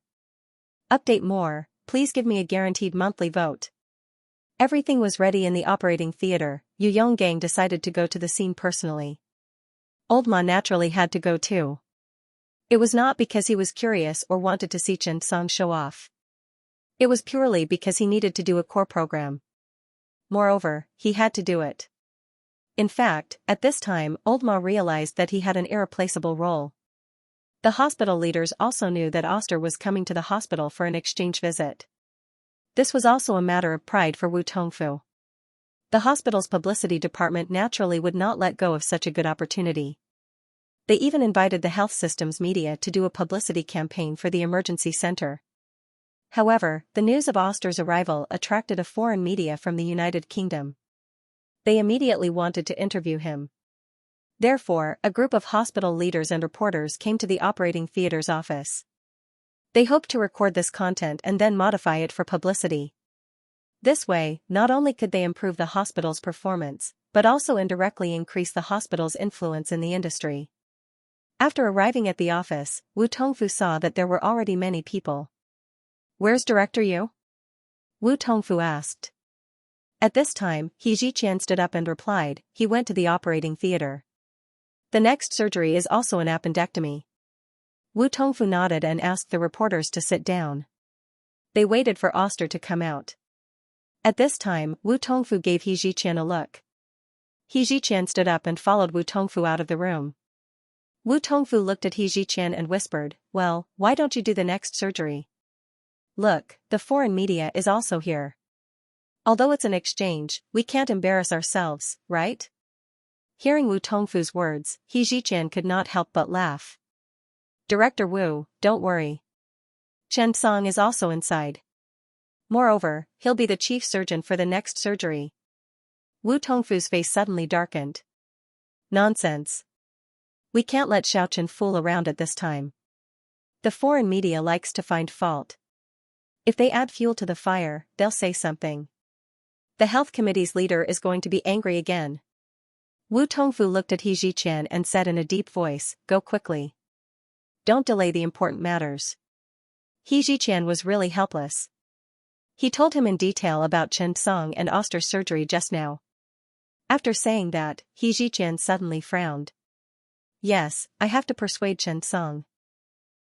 Update more, please give me a guaranteed monthly vote. Everything was ready in the operating theater. Yu Yonggang decided to go to the scene personally. Old Ma naturally had to go too. It was not because he was curious or wanted to see Chen Song show off. It was purely because he needed to do a core program. Moreover, he had to do it. In fact, at this time, Old Ma realized that he had an irreplaceable role. The hospital leaders also knew that Oster was coming to the hospital for an exchange visit. This was also a matter of pride for Wu Tongfu. The hospital's publicity department naturally would not let go of such a good opportunity. They even invited the health system's media to do a publicity campaign for the emergency center. However, the news of Oster's arrival attracted a foreign media from the United Kingdom. They immediately wanted to interview him. Therefore, a group of hospital leaders and reporters came to the operating theater's office. They hoped to record this content and then modify it for publicity. This way, not only could they improve the hospital's performance, but also indirectly increase the hospital's influence in the industry. After arriving at the office, Wu Tongfu saw that there were already many people. Where's Director Yu? Wu Tongfu asked. At this time, He Ziqian stood up and replied, he went to the operating theater. The next surgery is also an appendectomy. Wu Tongfu nodded and asked the reporters to sit down. They waited for Oster to come out. At this time, Wu Tongfu gave He Ziqian a look. He Ziqian stood up and followed Wu Tongfu out of the room. Wu Tongfu looked at He Ziqian and whispered, well, why don't you do the next surgery? Look, the foreign media is also here. Although it's an exchange, we can't embarrass ourselves, right? Hearing Wu Tongfu's words, He Ziqian could not help but laugh. Director Wu, don't worry. Chen Song is also inside. Moreover, he'll be the chief surgeon for the next surgery. Wu Tongfu's face suddenly darkened. Nonsense. We can't let Xiaochen fool around at this time. The foreign media likes to find fault. If they add fuel to the fire, they'll say something. The health committee's leader is going to be angry again. Wu Tongfu looked at He Ziqian and said in a deep voice, "Go quickly. Don't delay the important matters." He Ziqian was really helpless. He told him in detail about Chen Song and Oster's surgery just now. After saying that, He Ziqian suddenly frowned. Yes, I have to persuade Chen Song.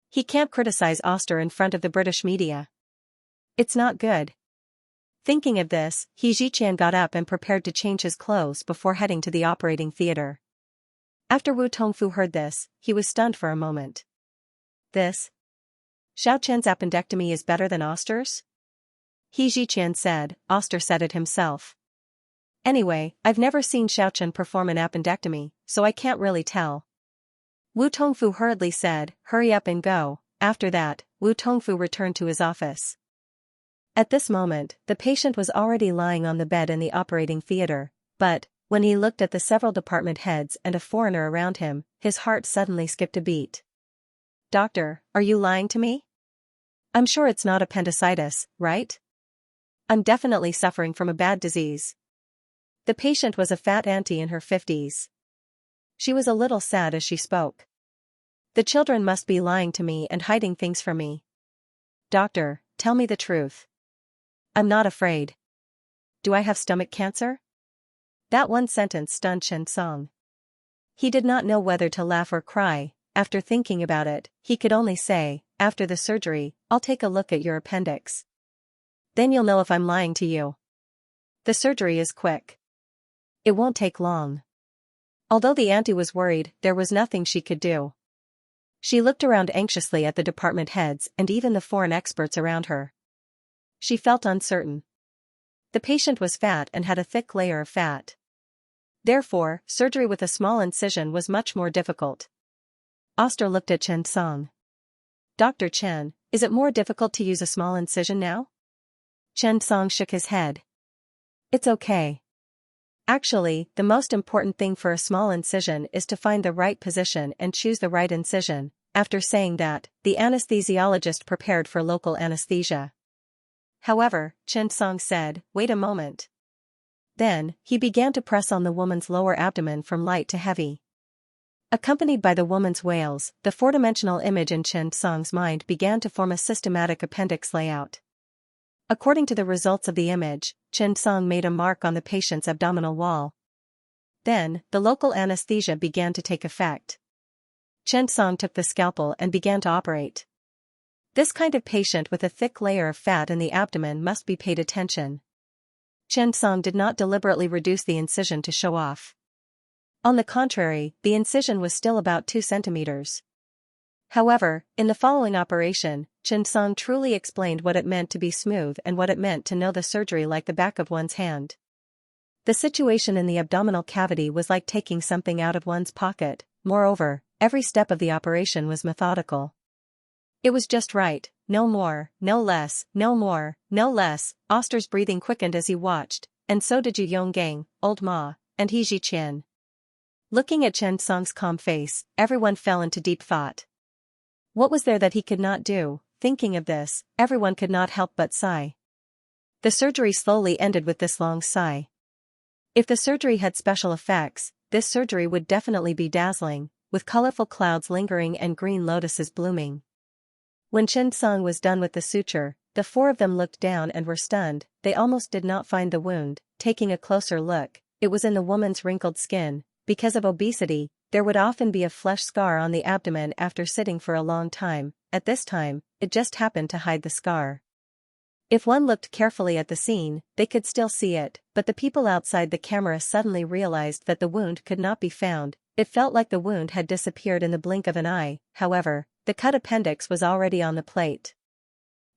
He can't criticize Oster in front of the British media. It's not good. Thinking of this, He Ziqian got up and prepared to change his clothes before heading to the operating theater. After Wu Tongfu heard this, he was stunned for a moment. This? Xiao Chen's appendectomy is better than Oster's? He Ziqian said. Oster said it himself. Anyway, I've never seen Xiao Chen perform an appendectomy, so I can't really tell. Wu Tongfu hurriedly said, "Hurry up and go." After that, Wu Tongfu returned to his office. At this moment, the patient was already lying on the bed in the operating theater, but, when he looked at the several department heads and a foreigner around him, his heart suddenly skipped a beat. "Doctor, are you lying to me? I'm sure it's not appendicitis, right? I'm definitely suffering from a bad disease." The patient was a fat auntie in her 50s. She was a little sad as she spoke. "The children must be lying to me and hiding things from me. Doctor, tell me the truth. I'm not afraid. Do I have stomach cancer?" That one sentence stunned Chen Song. He did not know whether to laugh or cry. After thinking about it, he could only say, "After the surgery, I'll take a look at your appendix. Then you'll know if I'm lying to you. The surgery is quick. It won't take long." Although the auntie was worried, there was nothing she could do. She looked around anxiously at the department heads and even the foreign experts around her. She felt uncertain. The patient was fat and had a thick layer of fat. Therefore, surgery with a small incision was much more difficult. Oster looked at Chen Song. "Dr. Chen, is it more difficult to use a small incision now?" Chen Song shook his head. "It's okay. Actually, the most important thing for a small incision is to find the right position and choose the right incision." After saying that, the anesthesiologist prepared for local anesthesia. However, Chen Song said, "Wait a moment." Then, he began to press on the woman's lower abdomen from light to heavy. Accompanied by the woman's wails, the four-dimensional image in Chen Song's mind began to form a systematic appendix layout. According to the results of the image, Chen Song made a mark on the patient's abdominal wall. Then, the local anesthesia began to take effect. Chen Song took the scalpel and began to operate. This kind of patient with a thick layer of fat in the abdomen must be paid attention. Chen Song did not deliberately reduce the incision to show off. On the contrary, the incision was still about 2 centimeters. However, in the following operation, Chen Song truly explained what it meant to be smooth and what it meant to know the surgery like the back of one's hand. The situation in the abdominal cavity was like taking something out of one's pocket. Moreover, every step of the operation was methodical. It was just right, no more, no less, no more, no less. Oster's breathing quickened as he watched, and so did Yu Yonggang, Old Ma, and He Ziqian. Looking at Chen Song's calm face, everyone fell into deep thought. What was there that he could not do? Thinking of this, everyone could not help but sigh. The surgery slowly ended with this long sigh. If the surgery had special effects, this surgery would definitely be dazzling, with colorful clouds lingering and green lotuses blooming. When Chen Song was done with the suture, the four of them looked down and were stunned. They almost did not find the wound. Taking a closer look, it was in the woman's wrinkled skin. Because of obesity, there would often be a flesh scar on the abdomen after sitting for a long time. At this time, it just happened to hide the scar. If one looked carefully at the scene, they could still see it, but the people outside the camera suddenly realized that the wound could not be found. It felt like the wound had disappeared in the blink of an eye. However, the cut appendix was already on the plate.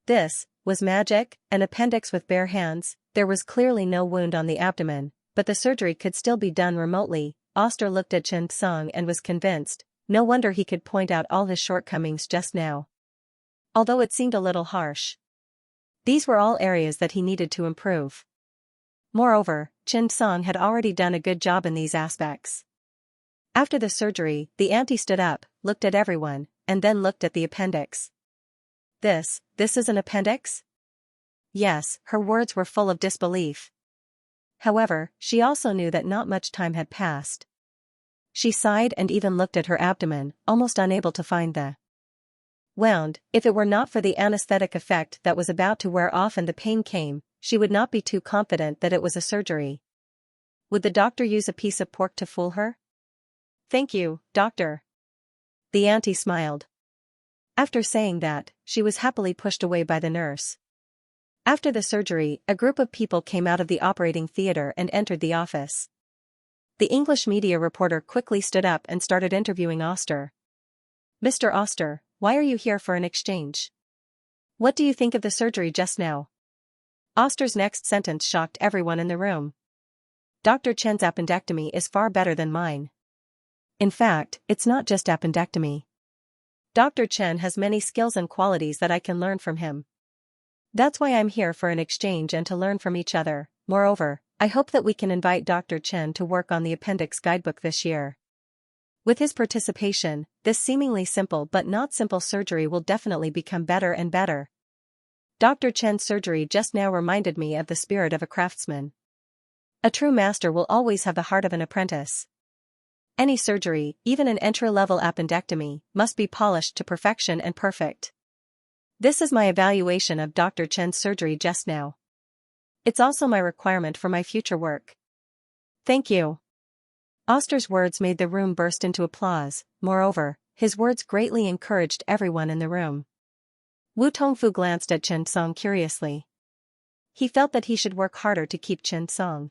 This was magic, an appendix with bare hands. There was clearly no wound on the abdomen, but the surgery could still be done remotely. Oster looked at Chen Song and was convinced. No wonder he could point out all his shortcomings just now. Although it seemed a little harsh. These were all areas that he needed to improve. Moreover, Chen Song had already done a good job in these aspects. After the surgery, the auntie stood up, looked at everyone, and then looked at the appendix. This is an appendix? Yes, her words were full of disbelief. However, she also knew that not much time had passed. She sighed and even looked at her abdomen, almost unable to find the wound. If it were not for the anesthetic effect that was about to wear off and the pain came, she would not be too confident that it was a surgery. Would the doctor use a piece of pork to fool her? Thank you, doctor. The auntie smiled. After saying that, she was happily pushed away by the nurse. After the surgery, a group of people came out of the operating theater and entered the office. The English media reporter quickly stood up and started interviewing Oster. Mr. Oster, why are you here for an exchange? What do you think of the surgery just now? Oster's next sentence shocked everyone in the room. Dr. Chen's appendectomy is far better than mine. In fact, it's not just appendectomy. Dr. Chen has many skills and qualities that I can learn from him. That's why I'm here for an exchange and to learn from each other. Moreover, I hope that we can invite Dr. Chen to work on the appendix guidebook this year. With his participation, this seemingly simple but not simple surgery will definitely become better and better. Dr. Chen's surgery just now reminded me of the spirit of a craftsman. A true master will always have the heart of an apprentice. Any surgery, even an entry-level appendectomy, must be polished to perfection and perfect. This is my evaluation of Dr. Chen's surgery just now. It's also my requirement for my future work. Thank you. Oster's words made the room burst into applause. Moreover, his words greatly encouraged everyone in the room. Wu Tongfu glanced at Chen Song curiously. He felt that he should work harder to keep Chen Song.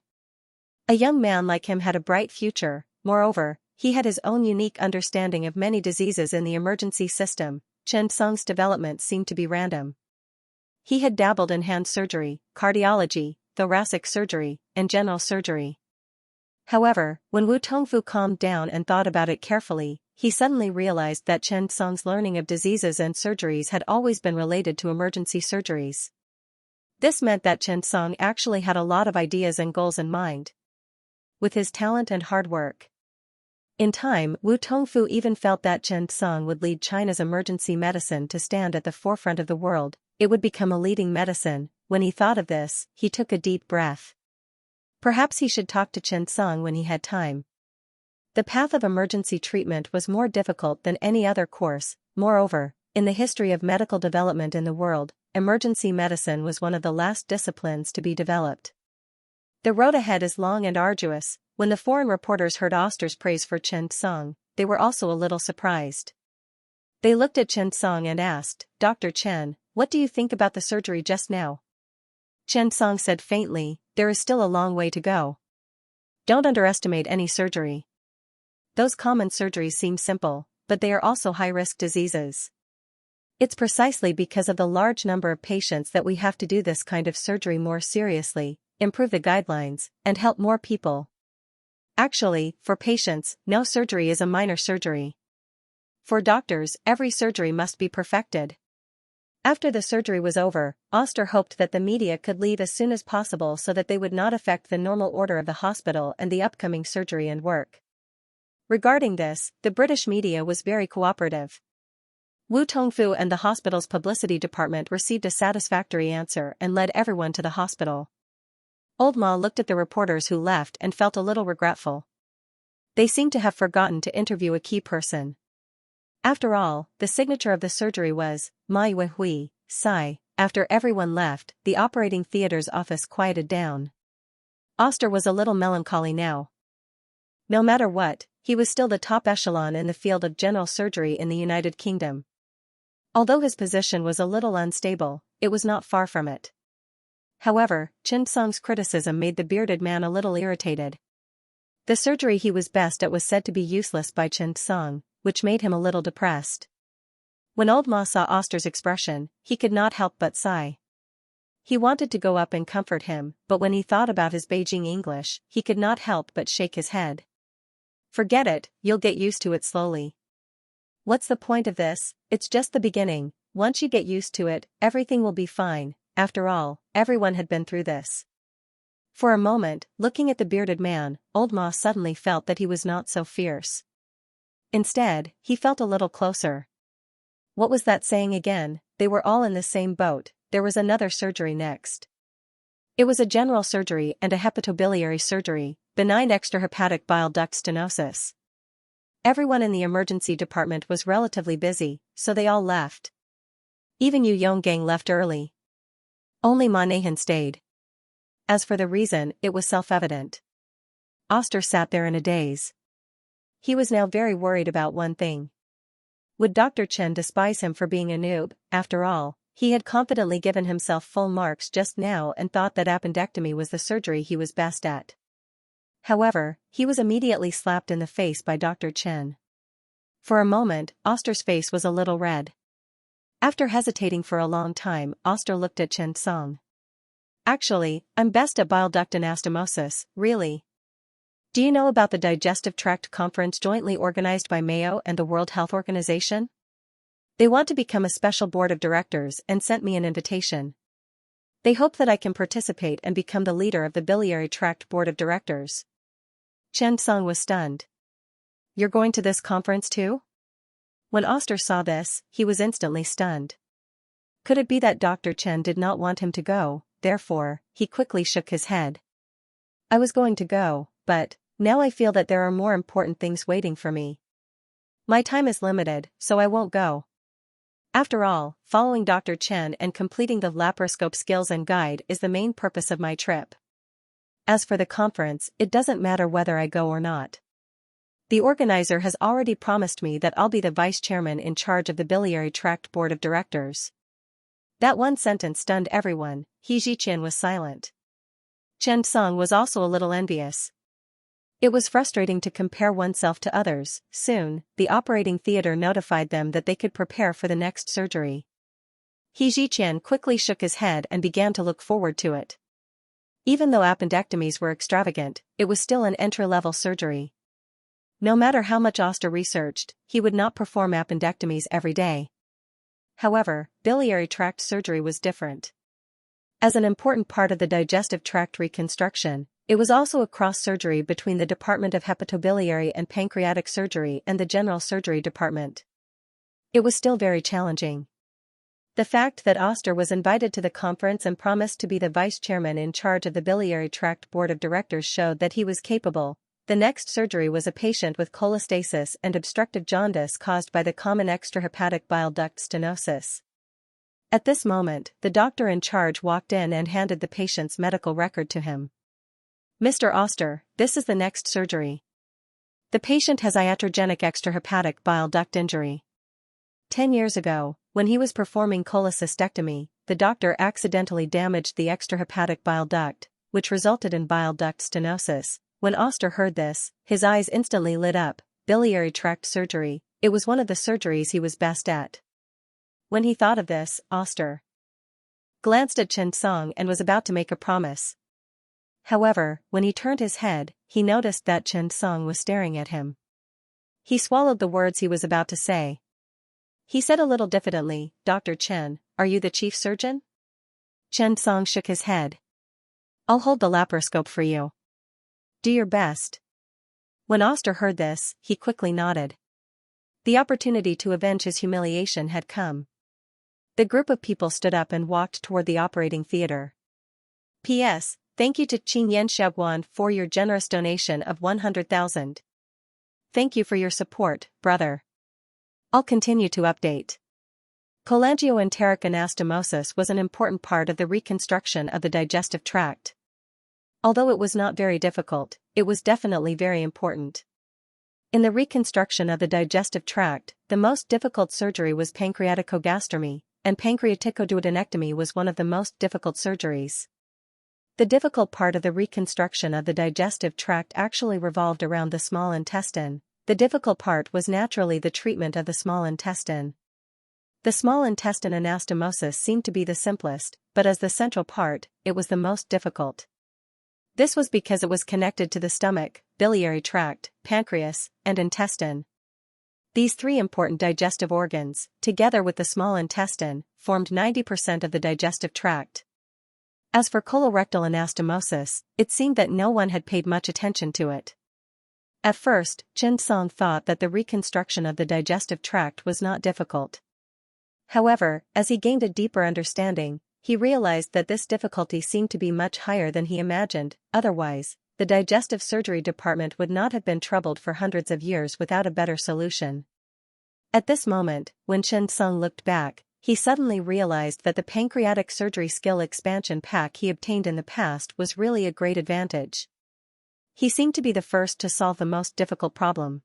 A young man like him had a bright future. Moreover, he had his own unique understanding of many diseases in the emergency system. Chen Song's development seemed to be random. He had dabbled in hand surgery, cardiology, thoracic surgery, and general surgery. However, when Wu Tongfu calmed down and thought about it carefully, he suddenly realized that Chen Song's learning of diseases and surgeries had always been related to emergency surgeries. This meant that Chen Song actually had a lot of ideas and goals in mind. With his talent and hard work. In time, Wu Tongfu even felt that Chen Song would lead China's emergency medicine to stand at the forefront of the world. It would become a leading medicine. When he thought of this, he took a deep breath. Perhaps he should talk to Chen Song when he had time. The path of emergency treatment was more difficult than any other course. Moreover, in the history of medical development in the world, emergency medicine was one of the last disciplines to be developed. The road ahead is long and arduous. When the foreign reporters heard Oster's praise for Chen Song, they were also a little surprised. They looked at Chen Song and asked, Dr. Chen, what do you think about the surgery just now? Chen Song said faintly, there is still a long way to go. Don't underestimate any surgery. Those common surgeries seem simple, but they are also high-risk diseases. It's precisely because of the large number of patients that we have to do this kind of surgery more seriously, improve the guidelines, and help more people. Actually, for patients, no surgery is a minor surgery. For doctors, every surgery must be perfected. After the surgery was over, Oster hoped that the media could leave as soon as possible so that they would not affect the normal order of the hospital and the upcoming surgery and work. Regarding this, the British media was very cooperative. Wu Tongfu and the hospital's publicity department received a satisfactory answer and led everyone to the hospital. Old Ma looked at the reporters who left and felt a little regretful. They seemed to have forgotten to interview a key person. After all, the signature of the surgery was, Ma Yue Hui, Sai. After everyone left, the operating theater's office quieted down. Oster was a little melancholy now. No matter what, he was still the top echelon in the field of general surgery in the United Kingdom. Although his position was a little unstable, it was not far from it. However, Chen Song's criticism made the bearded man a little irritated. The surgery he was best at was said to be useless by Chen Song, which made him a little depressed. When old Ma saw Oster's expression, he could not help but sigh. He wanted to go up and comfort him, but when he thought about his Beijing English, he could not help but shake his head. Forget it, you'll get used to it slowly. What's the point of this? It's just the beginning. Once you get used to it, everything will be fine. After all, everyone had been through this. For a moment, looking at the bearded man, old Ma suddenly felt that he was not so fierce. Instead, he felt a little closer. What was that saying again? They were all in the same boat. There was another surgery next. It was a general surgery and a hepatobiliary surgery, benign extrahepatic bile duct stenosis. Everyone in the emergency department was relatively busy, so they all left. Even Yu Yonggang left early. Only Ma Neihan stayed. As for the reason, it was self-evident. Oster sat there in a daze. He was now very worried about one thing. Would Dr. Chen despise him for being a noob? After all, he had confidently given himself full marks just now and thought that appendectomy was the surgery he was best at. However, he was immediately slapped in the face by Dr. Chen. For a moment, Oster's face was a little red. After hesitating for a long time, Oster looked at Chen Song. Actually, I'm best at bile duct anastomosis, really. Do you know about the Digestive Tract Conference jointly organized by Mayo and the World Health Organization? They want to become a special board of directors and sent me an invitation. They hope that I can participate and become the leader of the biliary tract board of directors. Chen Song was stunned. You're going to this conference too? When Oster saw this, he was instantly stunned. Could it be that Dr. Chen did not want him to go? Therefore, he quickly shook his head. I was going to go, but now I feel that there are more important things waiting for me. My time is limited, so I won't go. After all, following Dr. Chen and completing the laparoscope skills and guide is the main purpose of my trip. As for the conference, it doesn't matter whether I go or not. The organizer has already promised me that I'll be the vice chairman in charge of the biliary tract board of directors. That one sentence stunned everyone. He Ziqian was silent. Chen Song was also a little envious. It was frustrating to compare oneself to others. Soon, the operating theater notified them that they could prepare for the next surgery. He Ziqian quickly shook his head and began to look forward to it. Even though appendectomies were extravagant, it was still an entry-level surgery. No matter how much Oster researched, he would not perform appendectomies every day. However, biliary tract surgery was different. As an important part of the digestive tract reconstruction, it was also a cross-surgery between the Department of Hepatobiliary and Pancreatic Surgery and the General Surgery Department. It was still very challenging. The fact that Oster was invited to the conference and promised to be the vice chairman in charge of the biliary tract board of directors showed that he was capable. The next surgery was a patient with cholestasis and obstructive jaundice caused by the common extrahepatic bile duct stenosis. At this moment, the doctor in charge walked in and handed the patient's medical record to him. Mr. Oster, this is the next surgery. The patient has iatrogenic extrahepatic bile duct injury. 10 years ago, when he was performing cholecystectomy, the doctor accidentally damaged the extrahepatic bile duct, which resulted in bile duct stenosis. When Oster heard this, his eyes instantly lit up. Biliary tract surgery, it was one of the surgeries he was best at. When he thought of this, Oster glanced at Chen Song and was about to make a promise. However, when he turned his head, he noticed that Chen Song was staring at him. He swallowed the words he was about to say. He said a little diffidently, Dr. Chen, are you the chief surgeon? Chen Song shook his head. I'll hold the laparoscope for you. Do your best. When Oster heard this, he quickly nodded. The opportunity to avenge his humiliation had come. The group of people stood up and walked toward the operating theater. P.S. Thank you to Xianxia Guan for your generous donation of 100,000. Thank you for your support, brother. I'll continue to update. Cholangioenteric anastomosis was an important part of the reconstruction of the digestive tract. Although it was not very difficult, it was definitely very important. In the reconstruction of the digestive tract, the most difficult surgery was pancreaticogastromy, and pancreaticoduodenectomy was one of the most difficult surgeries. The difficult part of the reconstruction of the digestive tract actually revolved around the small intestine. The difficult part was naturally the treatment of the small intestine. The small intestine anastomosis seemed to be the simplest, but as the central part, it was the most difficult. This was because it was connected to the stomach, biliary tract, pancreas, and intestine. These three important digestive organs, together with the small intestine, formed 90% of the digestive tract. As for colorectal anastomosis, it seemed that no one had paid much attention to it. At first, Chen Song thought that the reconstruction of the digestive tract was not difficult. However, as he gained a deeper understanding, he realized that this difficulty seemed to be much higher than he imagined. Otherwise, the digestive surgery department would not have been troubled for hundreds of years without a better solution. At this moment, when Chen Sung looked back, he suddenly realized that the pancreatic surgery skill expansion pack he obtained in the past was really a great advantage. He seemed to be the first to solve the most difficult problem.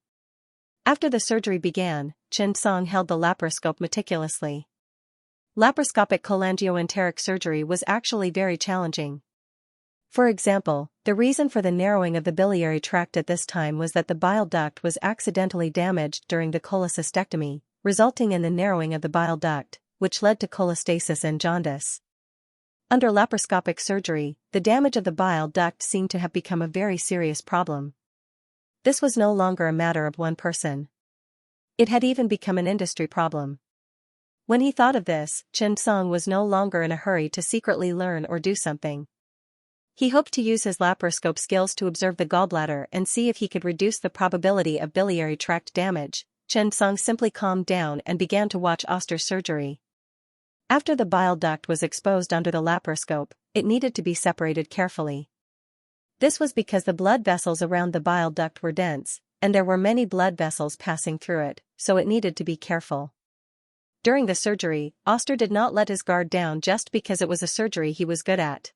After the surgery began, Chen Song held the laparoscope meticulously. Laparoscopic cholangioenteric surgery was actually very challenging. For example, the reason for the narrowing of the biliary tract at this time was that the bile duct was accidentally damaged during the cholecystectomy, resulting in the narrowing of the bile duct, which led to cholestasis and jaundice. Under laparoscopic surgery, the damage of the bile duct seemed to have become a very serious problem. This was no longer a matter of one person. It had even become an industry problem. When he thought of this, Chen Song was no longer in a hurry to secretly learn or do something. He hoped to use his laparoscope skills to observe the gallbladder and see if he could reduce the probability of biliary tract damage. Chen Song simply calmed down and began to watch Oster's surgery. After the bile duct was exposed under the laparoscope, it needed to be separated carefully. This was because the blood vessels around the bile duct were dense, and there were many blood vessels passing through it, so it needed to be careful. During the surgery, Oster did not let his guard down just because it was a surgery he was good at.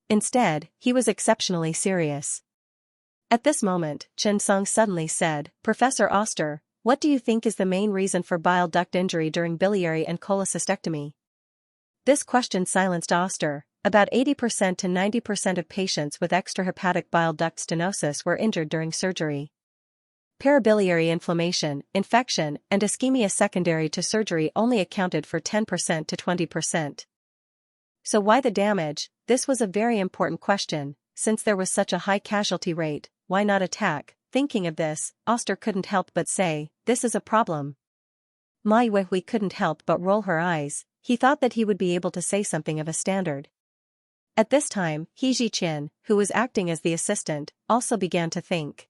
Instead, he was exceptionally serious. At this moment, Chen Song suddenly said, "Professor Oster, what do you think is the main reason for bile duct injury during biliary and cholecystectomy?" This question silenced Oster. About 80% to 90% of patients with extrahepatic bile duct stenosis were injured during surgery. Parabiliary inflammation, infection, and ischemia secondary to surgery only accounted for 10% to 20%. So why the damage? This was a very important question. Since there was such a high casualty rate, why not attack? Thinking of this, Oster couldn't help but say, "This is a problem." Mai Weihui couldn't help but roll her eyes. He thought that he would be able to say something of a standard. At this time, He Ziqian, who was acting as the assistant, also began to think.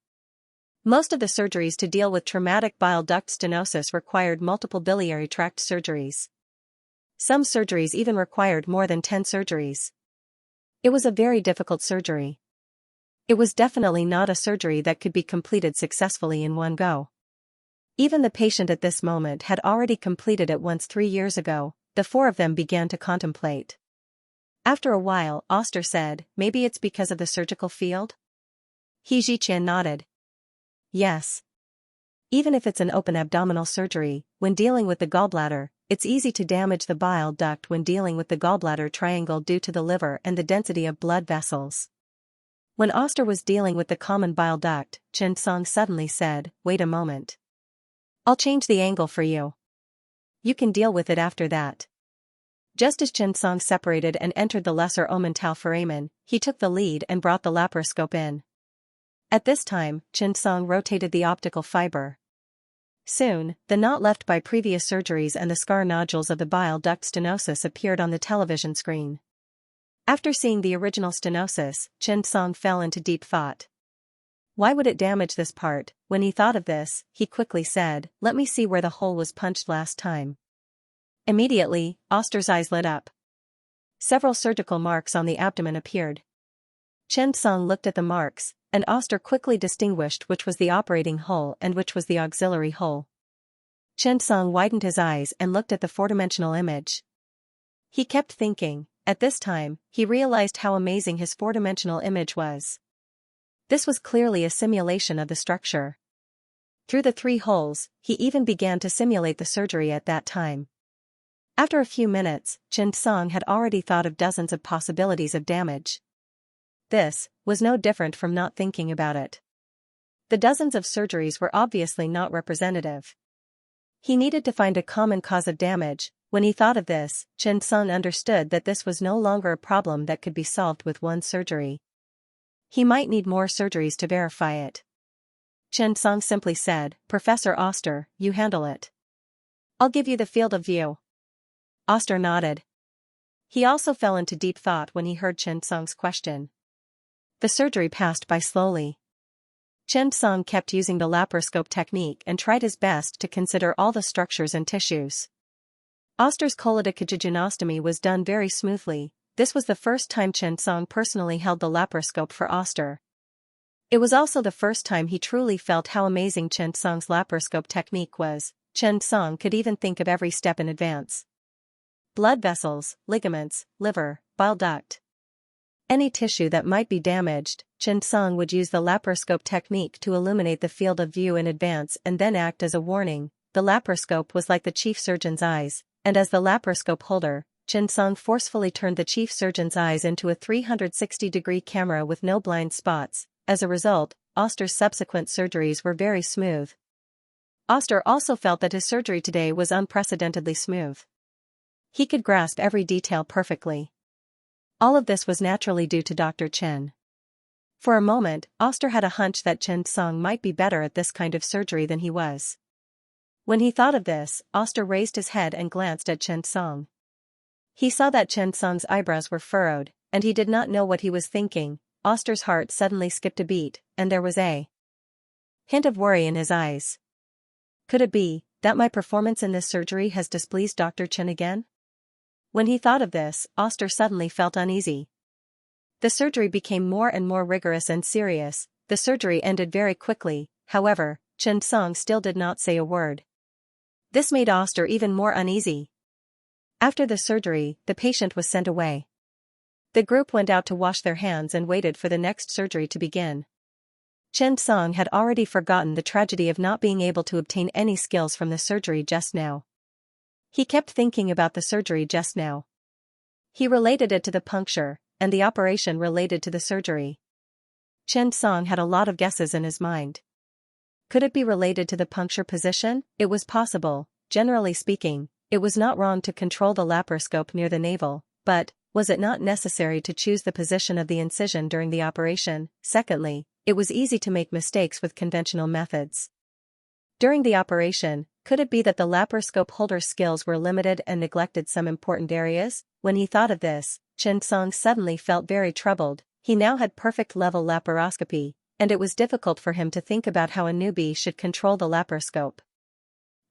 Most of the surgeries to deal with traumatic bile duct stenosis required multiple biliary tract surgeries. Some surgeries even required more than 10 surgeries. It was a very difficult surgery. It was definitely not a surgery that could be completed successfully in one go. Even the patient at this moment had already completed it once 3 years ago. The four of them began to contemplate. After a while, Oster said, "Maybe it's because of the surgical field?" He Ziqian nodded. "Yes. Even if it's an open abdominal surgery, when dealing with the gallbladder, it's easy to damage the bile duct when dealing with the gallbladder triangle due to the liver and the density of blood vessels." When Oster was dealing with the common bile duct, Chen Song suddenly said, "Wait a moment. I'll change the angle for you. You can deal with it after that." Just as Chen Song separated and entered the lesser omental foramen, he took the lead and brought the laparoscope in. At this time, Chen Song rotated the optical fiber. Soon, the knot left by previous surgeries and the scar nodules of the bile duct stenosis appeared on the television screen. After seeing the original stenosis, Chen Song fell into deep thought. Why would it damage this part? When he thought of this, he quickly said, "Let me see where the hole was punched last time." Immediately, Oster's eyes lit up. Several surgical marks on the abdomen appeared. Chen Song looked at the marks, and Oster quickly distinguished which was the operating hole and which was the auxiliary hole. Chen Song widened his eyes and looked at the four-dimensional image. He kept thinking. At this time, he realized how amazing his four-dimensional image was. This was clearly a simulation of the structure. Through the 3 holes, he even began to simulate the surgery at that time. After a few minutes, Chen Song had already thought of dozens of possibilities of damage. This was no different from not thinking about it. The dozens of surgeries were obviously not representative. He needed to find a common cause of damage. When he thought of this, Chen Song understood that this was no longer a problem that could be solved with one surgery. He might need more surgeries to verify it. Chen Song simply said, "Professor Oster, you handle it. I'll give you the field of view." Oster nodded. He also fell into deep thought when he heard Chen Song's question. The surgery passed by slowly. Chen Song kept using the laparoscope technique and tried his best to consider all the structures and tissues. Oster's cholecystectomy was done very smoothly. This was the first time Chen Song personally held the laparoscope for Oster. It was also the first time he truly felt how amazing Chen Song's laparoscope technique was. Chen Song could even think of every step in advance. Blood vessels, ligaments, liver, bile duct. Any tissue that might be damaged, Chen Song would use the laparoscope technique to illuminate the field of view in advance and then act as a warning. The laparoscope was like the chief surgeon's eyes, and as the laparoscope holder, Chen Song forcefully turned the chief surgeon's eyes into a 360-degree camera with no blind spots. As a result, Oster's subsequent surgeries were very smooth. Oster also felt that his surgery today was unprecedentedly smooth. He could grasp every detail perfectly. All of this was naturally due to Dr. Chen. For a moment, Oster had a hunch that Chen Song might be better at this kind of surgery than he was. When he thought of this, Oster raised his head and glanced at Chen Song. He saw that Chen Song's eyebrows were furrowed, and he did not know what he was thinking. Oster's heart suddenly skipped a beat, and there was a hint of worry in his eyes. Could it be that my performance in this surgery has displeased Dr. Chen again? When he thought of this, Oster suddenly felt uneasy. The surgery became more and more rigorous and serious. The surgery ended very quickly, however, Chen Song still did not say a word. This made Oster even more uneasy. After the surgery, the patient was sent away. The group went out to wash their hands and waited for the next surgery to begin. Chen Song had already forgotten the tragedy of not being able to obtain any skills from the surgery just now. He kept thinking about the surgery just now. He related it to the puncture, and the operation related to the surgery. Chen Song had a lot of guesses in his mind. Could it be related to the puncture position? It was possible. Generally speaking, it was not wrong to control the laparoscope near the navel, but was it not necessary to choose the position of the incision during the operation? Secondly, it was easy to make mistakes with conventional methods. During the operation, could it be that the laparoscope holder's skills were limited and neglected some important areas? When he thought of this, Chen Song suddenly felt very troubled. He now had perfect level laparoscopy, and it was difficult for him to think about how a newbie should control the laparoscope.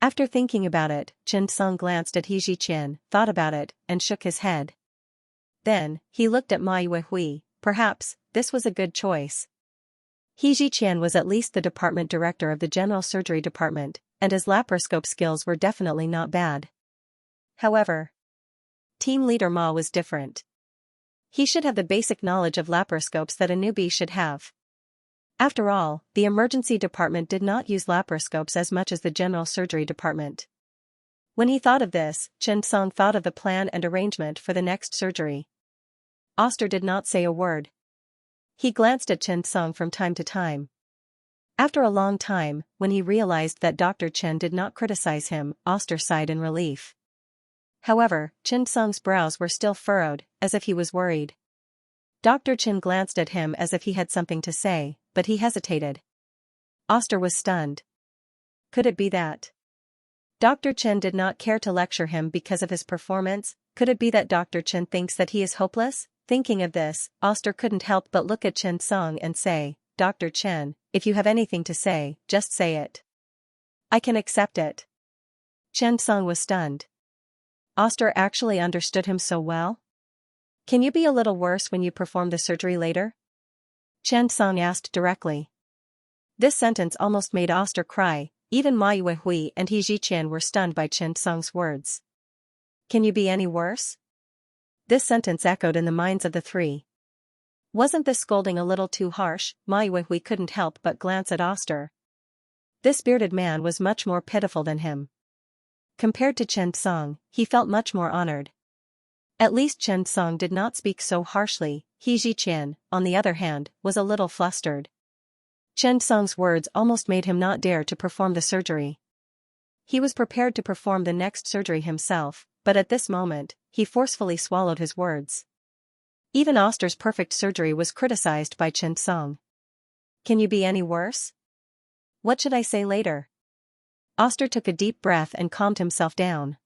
After thinking about it, Chen Song glanced at Xianxia, thought about it, and shook his head. Then, he looked at Ma Yuehui. Perhaps this was a good choice. Xianxia was at least the department director of the general surgery department, and his laparoscope skills were definitely not bad. However, team leader Ma was different. He should have the basic knowledge of laparoscopes that a newbie should have. After all, the emergency department did not use laparoscopes as much as the general surgery department. When he thought of this, Chen Song thought of the plan and arrangement for the next surgery. Oster did not say a word. He glanced at Chen Song from time to time. After a long time, when he realized that Dr. Chen did not criticize him, Oster sighed in relief. However, Chen Song's brows were still furrowed, as if he was worried. Dr. Chen glanced at him as if he had something to say, but he hesitated. Oster was stunned. Could it be that Dr. Chen did not care to lecture him because of his performance? Could it be that Dr. Chen thinks that he is hopeless? Thinking of this, Oster couldn't help but look at Chen Song and say, Dr. Chen, if you have anything to say, just say it. I can accept it. Chen Song was stunned. Oster actually understood him so well? Can you be a little worse when you perform the surgery later? Chen Song asked directly. This sentence almost made Oster cry. Even Ma Yuehui and Xianxia were stunned by Chen Song's words. Can you be any worse? This sentence echoed in the minds of the three. Wasn't this scolding a little too harsh? Ma Yuehui couldn't help but glance at Oster. This bearded man was much more pitiful than him. Compared to Chen Song, he felt much more honored. At least Chen Song did not speak so harshly. Xianxia, on the other hand, was a little flustered. Chen Song's words almost made him not dare to perform the surgery. He was prepared to perform the next surgery himself, but at this moment, he forcefully swallowed his words. Even Oster's perfect surgery was criticized by Chen Song. Can you be any worse? What should I say later? Oster took a deep breath and calmed himself down.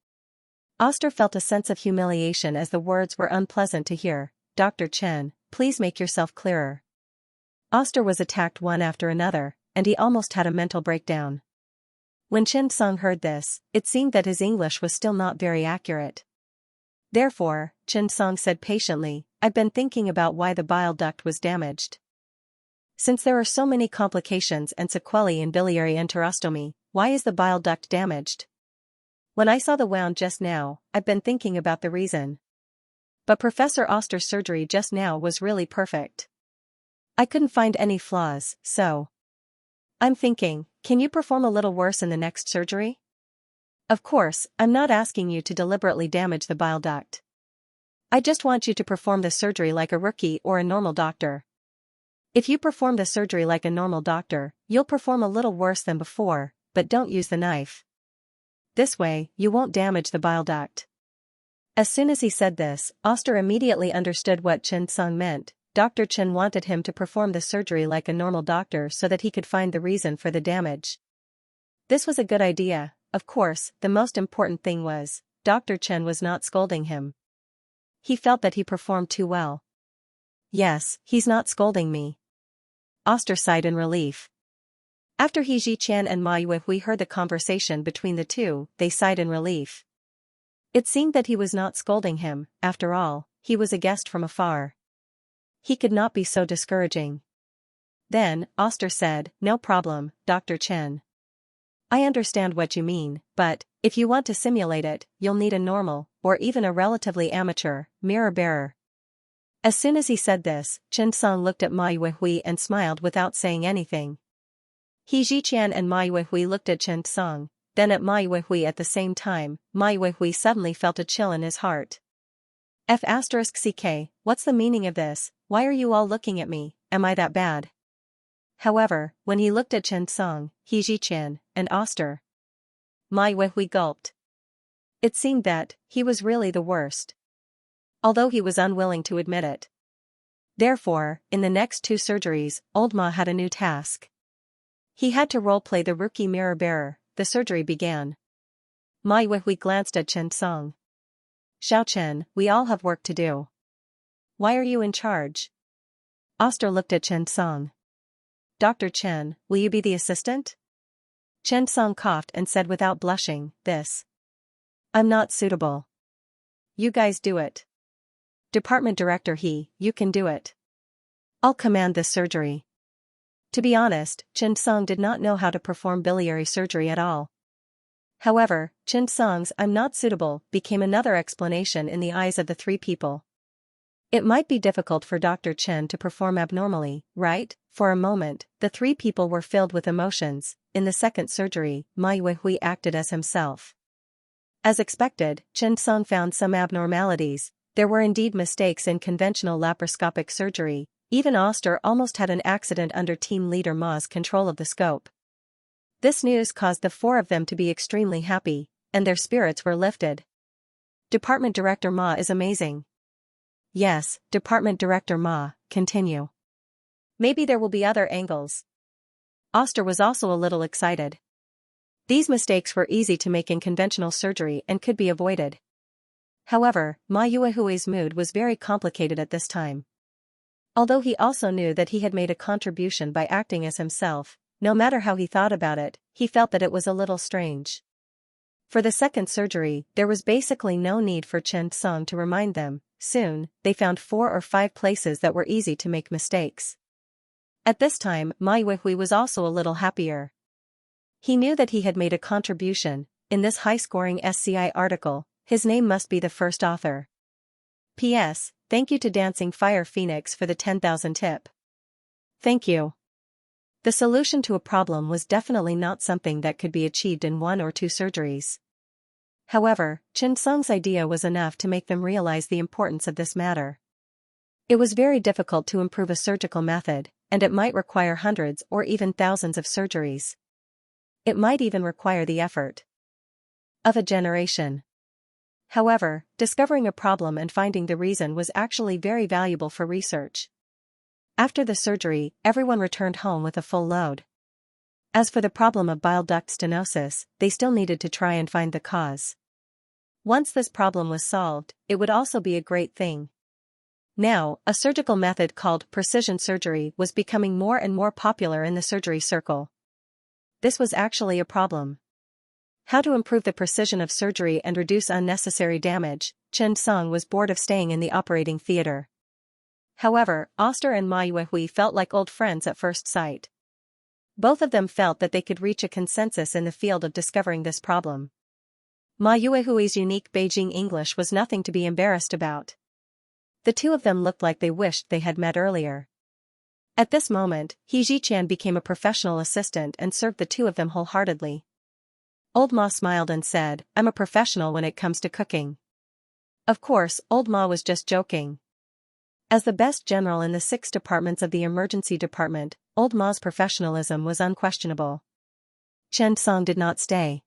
Oster felt a sense of humiliation as the words were unpleasant to hear. Dr. Chen, please make yourself clearer. Oster was attacked one after another. and he almost had a mental breakdown. When Chen Song heard this, it seemed that his English was still not very accurate. Therefore, Chen Song said patiently, "I've been thinking about why the bile duct was damaged. Since there are so many complications and sequelae in biliary enterostomy, why is the bile duct damaged? When I saw the wound just now, I've been thinking about the reason. But Professor Oster's surgery just now was really perfect. I couldn't find any flaws, so I'm thinking, can you perform a little worse in the next surgery? Of course, I'm not asking you to deliberately damage the bile duct. I just want you to perform the surgery like a rookie or a normal doctor. If you perform the surgery like a normal doctor, you'll perform a little worse than before, but don't use the knife. This way, you won't damage the bile duct." As soon as he said this, Oster immediately understood what Chen Song meant. Dr. Chen wanted him to perform the surgery like a normal doctor so that he could find the reason for the damage. This was a good idea. Of course, the most important thing was, Dr. Chen was not scolding him. He felt that he performed too well. "Yes, he's not scolding me." Oster sighed in relief. After He Ziqian and Ma Yuehui heard the conversation between the two, they sighed in relief. It seemed that he was not scolding him. After all, he was a guest from afar. He could not be so discouraging. Then, Oster said, "No problem, Dr. Chen. I understand what you mean, but, if you want to simulate it, you'll need a normal, or even a relatively amateur, mirror bearer." As soon as he said this, Chen Song looked at Ma Yuehui and smiled without saying anything. He Ziqian and Ma Yuehui looked at Chen Song, then at Ma Yuehui at the same time. Ma Yuehui suddenly felt a chill in his heart. F***ck, what's the meaning of this? Why are you all looking at me? Am I that bad? However, when he looked at Chen Song, He Ziqian, and Oster, Ma Yuehui gulped. It seemed that he was really the worst, although he was unwilling to admit it. Therefore, in the next two surgeries, old Ma had a new task. He had to role-play the rookie mirror bearer. The surgery began. Ma Yuehui glanced at Chen Song. "Xiao Chen, we all have work to do. Why are you in charge?" Oster looked at Chen Song. "Dr. Chen, will you be the assistant?" Chen Song coughed and said without blushing, I'm not suitable. You guys do it. Department Director you can do it. I'll command this surgery." To be honest, Chen Song did not know how to perform biliary surgery at all. However, Chen Song's "I'm not suitable" became another explanation in the eyes of the three people. It might be difficult for Dr. Chen to perform abnormally, right? For a moment, the three people were filled with emotions. In the second surgery, Ma Yuehui acted as himself. As expected, Chen Song found some abnormalities. There were indeed mistakes in conventional laparoscopic surgery. Even Oster almost had an accident under team leader Ma's control of the scope. This news caused the four of them to be extremely happy, and their spirits were lifted. Department Director Ma is amazing. Yes, Department Director Ma, continue. Maybe there will be other angles. Oster was also a little excited. These mistakes were easy to make in conventional surgery and could be avoided. However, Ma Yuehui's mood was very complicated at this time. Although he also knew that he had made a contribution by acting as himself, no matter how he thought about it, he felt that it was a little strange. For the second surgery, there was basically no need for Chen Song to remind them. Soon, they found 4 or 5 places that were easy to make mistakes. At this time, Ma Yuehui was also a little happier. He knew that he had made a contribution. In this high-scoring SCI article, his name must be the first author. P.S. Thank you to Dancing Fire Phoenix for the 10,000 tip. Thank you. The solution to a problem was definitely not something that could be achieved in 1 or 2 surgeries. However, Chen Song's idea was enough to make them realize the importance of this matter. It was very difficult to improve a surgical method, and it might require hundreds or even thousands of surgeries. It might even require the effort of a generation. However, discovering a problem and finding the reason was actually very valuable for research. After the surgery, everyone returned home with a full load. As for the problem of bile duct stenosis, they still needed to try and find the cause. Once this problem was solved, it would also be a great thing. Now, a surgical method called precision surgery was becoming more and more popular in the surgery circle. This was actually a problem. How to improve the precision of surgery and reduce unnecessary damage? Chen Song was bored of staying in the operating theater. However, Oster and Ma Yuehui felt like old friends at first sight. Both of them felt that they could reach a consensus in the field of discovering this problem. Ma Yuehui's unique Beijing English was nothing to be embarrassed about. The two of them looked like they wished they had met earlier. At this moment, He Zhiqian became a professional assistant and served the two of them wholeheartedly. Old Ma smiled and said, "I'm a professional when it comes to cooking." Of course, Old Ma was just joking. As the best general in the 6 departments of the emergency department, Old Ma's professionalism was unquestionable. Chen Song did not stay.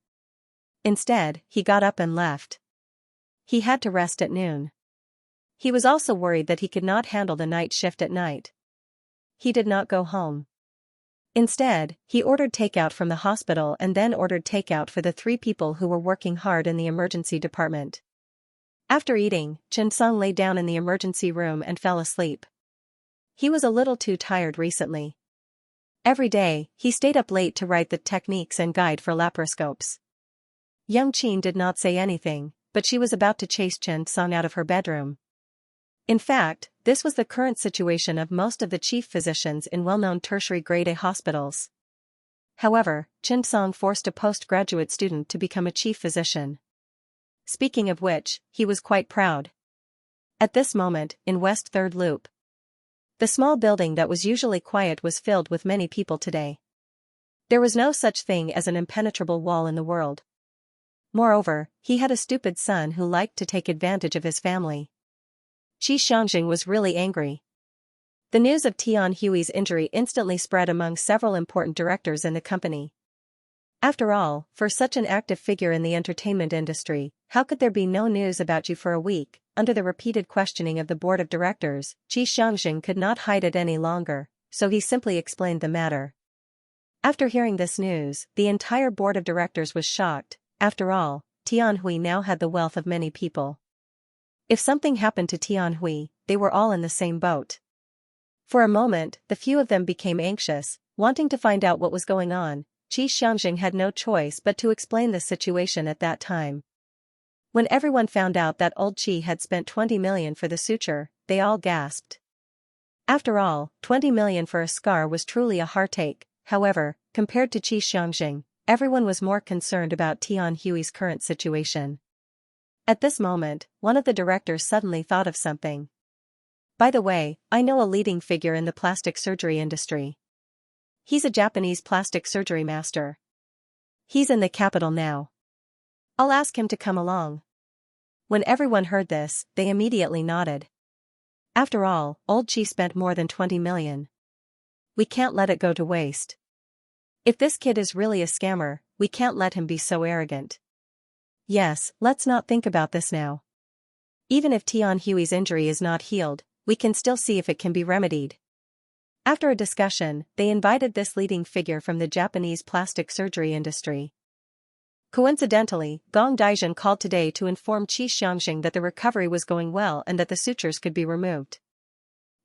Instead, he got up and left. He had to rest at noon. He was also worried that he could not handle the night shift at night. He did not go home. Instead, he ordered takeout from the hospital and then ordered takeout for the 3 people who were working hard in the emergency department. After eating, Chen Song lay down in the emergency room and fell asleep. He was a little too tired recently. Every day, he stayed up late to write the techniques and guide for laparoscopes. Young Qin did not say anything, but she was about to chase Chen Song out of her bedroom. In fact, this was the current situation of most of the chief physicians in well-known tertiary grade A hospitals. However, Chen Song forced a postgraduate student to become a chief physician. Speaking of which, he was quite proud. At this moment, in West 3rd Loop, the small building that was usually quiet was filled with many people today. There was no such thing as an impenetrable wall in the world. Moreover, he had a stupid son who liked to take advantage of his family. Xianxia was really angry. The news of Tian Hui's injury instantly spread among several important directors in the company. After all, for such an active figure in the entertainment industry, how could there be no news about you for a week? Under the repeated questioning of the board of directors, Xianxia could not hide it any longer, so he simply explained the matter. After hearing this news, the entire board of directors was shocked. After all, Tian Hui now had the wealth of many people. If something happened to Tian Hui, they were all in the same boat. For a moment, the few of them became anxious, wanting to find out what was going on. Xianxia had no choice but to explain the situation at that time. When everyone found out that old Qi had spent 20 million for the suture, they all gasped. After all, 20 million for a scar was truly a heartache. However, compared to Xianxia, everyone was more concerned about Tian Hui's current situation. At this moment, one of the directors suddenly thought of something. By the way, I know a leading figure in the plastic surgery industry. He's a Japanese plastic surgery master. He's in the capital now. I'll ask him to come along. When everyone heard this, they immediately nodded. After all, old Qi spent more than 20 million. We can't let it go to waste. If this kid is really a scammer, we can't let him be so arrogant. Yes, let's not think about this now. Even if Tian Hui's injury is not healed, we can still see if it can be remedied. After a discussion, they invited this leading figure from the Japanese plastic surgery industry. Coincidentally, Gong Daijun called today to inform Xianxia that the recovery was going well and that the sutures could be removed.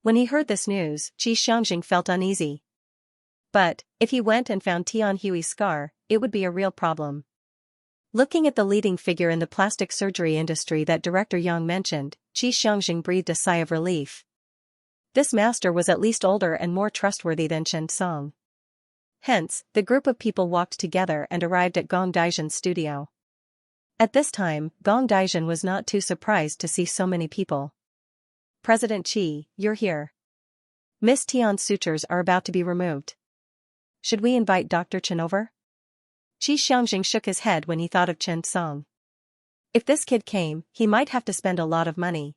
When he heard this news, Xianxia felt uneasy. But, if he went and found Tian Hui's scar, it would be a real problem. Looking at the leading figure in the plastic surgery industry that Director Yang mentioned, Xianxia breathed a sigh of relief. This master was at least older and more trustworthy than Chen Song. Hence, the group of people walked together and arrived at Gong Daijun's studio. At this time, Gong Daijun was not too surprised to see so many people. President Qi, you're here. Miss Tian's sutures are about to be removed. Should we invite Dr. Chen over? Xianxia shook his head when he thought of Chen Song. If this kid came, he might have to spend a lot of money.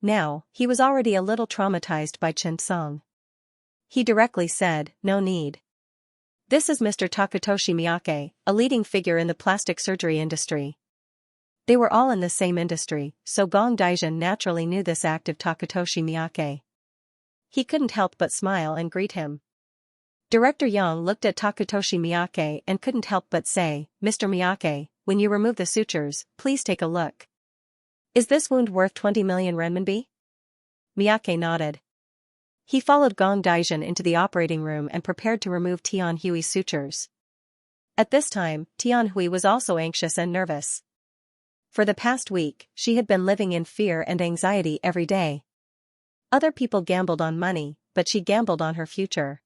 Now, he was already a little traumatized by Chen Song. He directly said, no need. This is Mr. Takatoshi Miyake, a leading figure in the plastic surgery industry. They were all in the same industry, so Gong Daijun naturally knew this active Takatoshi Miyake. He couldn't help but smile and greet him. Director Yang looked at Takatoshi Miyake and couldn't help but say, Mr. Miyake, when you remove the sutures, please take a look. Is this wound worth 20 million renminbi? Miyake nodded. He followed Gong Daijin into the operating room and prepared to remove Tian Hui's sutures. At this time, Tian Hui was also anxious and nervous. For the past week, she had been living in fear and anxiety every day. Other people gambled on money, but she gambled on her future.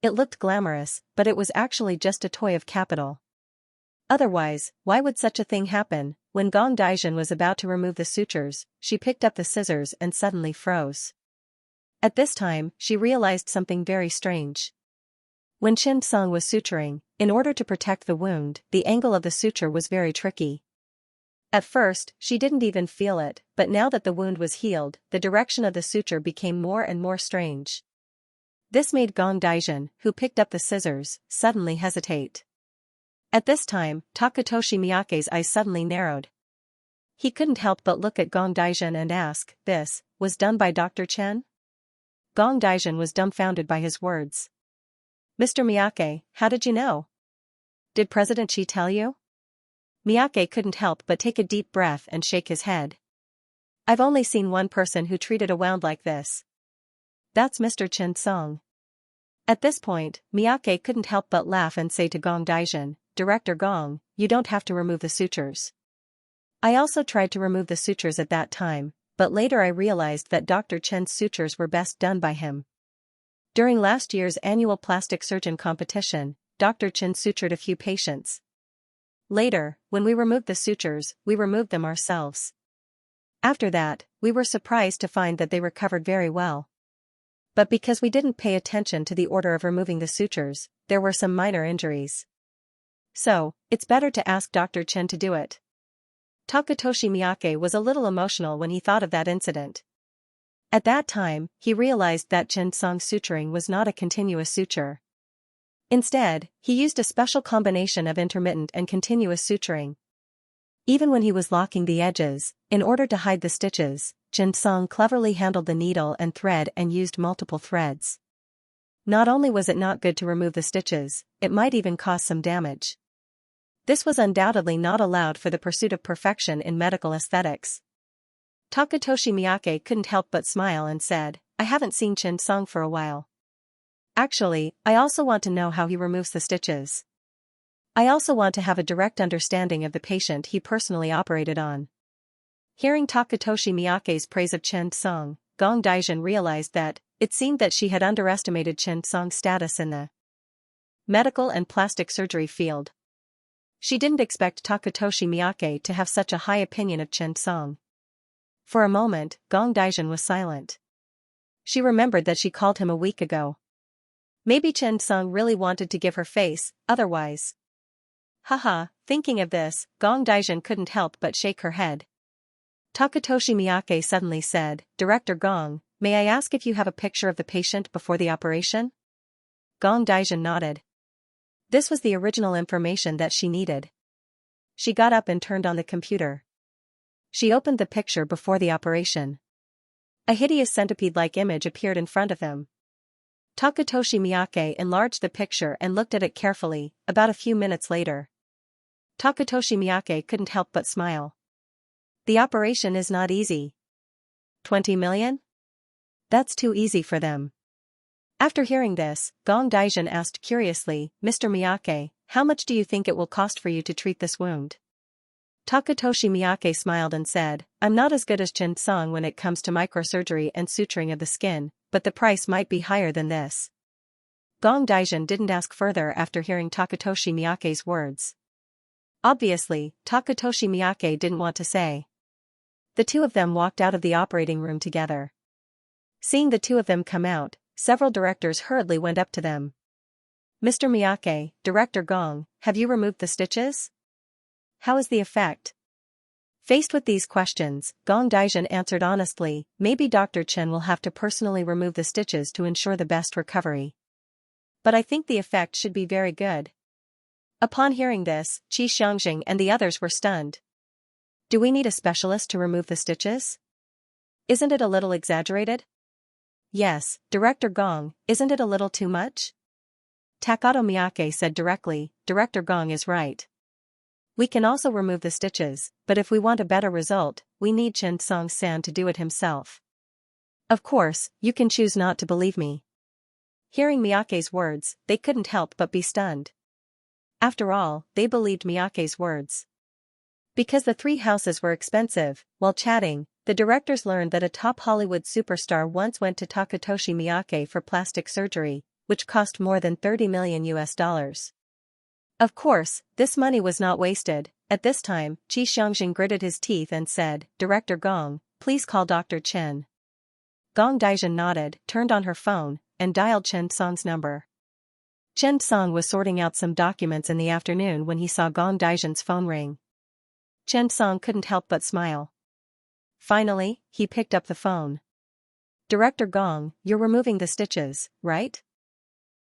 It looked glamorous, but it was actually just a toy of capital. Otherwise, why would such a thing happen? When Gong Daijin was about to remove the sutures, she picked up the scissors and suddenly froze. At this time, she realized something very strange. When Chen Song was suturing, in order to protect the wound, the angle of the suture was very tricky. At first, she didn't even feel it, but now that the wound was healed, the direction of the suture became more and more strange. This made Gong Daijin, who picked up the scissors, suddenly hesitate. At this time, Takatoshi Miyake's eyes suddenly narrowed. He couldn't help but look at Gong Daijin and ask, "This was done by Dr. Chen?" Gong Daijin was dumbfounded by his words. "Mr. Miyake, how did you know? Did President Chi tell you?" Miyake couldn't help but take a deep breath and shake his head. "I've only seen one person who treated a wound like this. That's Mr. Chen Song." At this point, Miyake couldn't help but laugh and say to Gong Daijin, "Director Gong, you don't have to remove the sutures. I also tried to remove the sutures at that time, but later I realized that Dr. Chen's sutures were best done by him. During last year's annual plastic surgeon competition, Dr. Chen sutured a few patients. Later, when we removed the sutures, we removed them ourselves. After that, we were surprised to find that they recovered very well. But because we didn't pay attention to the order of removing the sutures, there were some minor injuries. So, it's better to ask Dr. Chen to do it." Takatoshi Miyake was a little emotional when he thought of that incident. At that time, he realized that Chen Song's suturing was not a continuous suture. Instead, he used a special combination of intermittent and continuous suturing. Even when he was locking the edges, in order to hide the stitches, Chen Song cleverly handled the needle and thread and used multiple threads. Not only was it not good to remove the stitches, it might even cause some damage. This was undoubtedly not allowed for the pursuit of perfection in medical aesthetics. Takatoshi Miyake couldn't help but smile and said, "I haven't seen Chen Song for a while. Actually, I also want to know how he removes the stitches. I also want to have a direct understanding of the patient he personally operated on." Hearing Takatoshi Miyake's praise of Chen Song, Gong Daijin realized that, it seemed that she had underestimated Chen Song's status in the medical and plastic surgery field. She didn't expect Takatoshi Miyake to have such a high opinion of Chen Song. For a moment, Gong Daijin was silent. She remembered that she called him a week ago. Maybe Chen Song really wanted to give her face, otherwise. Haha, thinking of this, Gong Daijin couldn't help but shake her head. Takatoshi Miyake suddenly said, "Director Gong, may I ask if you have a picture of the patient before the operation?" Gong Daijin nodded. This was the original information that she needed. She got up and turned on the computer. She opened the picture before the operation. A hideous centipede-like image appeared in front of him. Takatoshi Miyake enlarged the picture and looked at it carefully. About a few minutes later, Takatoshi Miyake couldn't help but smile. "The operation is not easy. 20 million? That's too easy for them." After hearing this, Gong Daijin asked curiously, "Mr. Miyake, how much do you think it will cost for you to treat this wound?" Takatoshi Miyake smiled and said, "I'm not as good as Chen Song when it comes to microsurgery and suturing of the skin, but the price might be higher than this." Gong Daijin didn't ask further after hearing Takatoshi Miyake's words. Obviously, Takatoshi Miyake didn't want to say. The two of them walked out of the operating room together. Seeing the two of them come out, several directors hurriedly went up to them. "Mr. Miyake, Director Gong, have you removed the stitches? How is the effect?" Faced with these questions, Gong Daijin answered honestly, "Maybe Dr. Chen will have to personally remove the stitches to ensure the best recovery. But I think the effect should be very good." Upon hearing this, Xianxia and the others were stunned. "Do we need a specialist to remove the stitches? Isn't it a little exaggerated?" "Yes, Director Gong, isn't it a little too much?" Takato Miyake said directly, "Director Gong is right. We can also remove the stitches, but if we want a better result, we need Chen Song-san to do it himself." Of course, you can choose not to believe me. Hearing Miyake's words, they couldn't help but be stunned. After all, they believed Miyake's words. Because the three houses were expensive, while chatting, the directors learned that a top Hollywood superstar once went to Takatoshi Miyake for plastic surgery, which cost more than $30 million US. Of course, this money was not wasted. At this time, Xianxia gritted his teeth and said, "Director Gong, please call Dr. Chen." Gong Daijin nodded, turned on her phone, and dialed Chen Song's number. Chen Song was sorting out some documents in the afternoon when he saw Gong Daijin's phone ring. Chen Song couldn't help but smile. Finally, he picked up the phone. "Director Gong, you're removing the stitches, right?"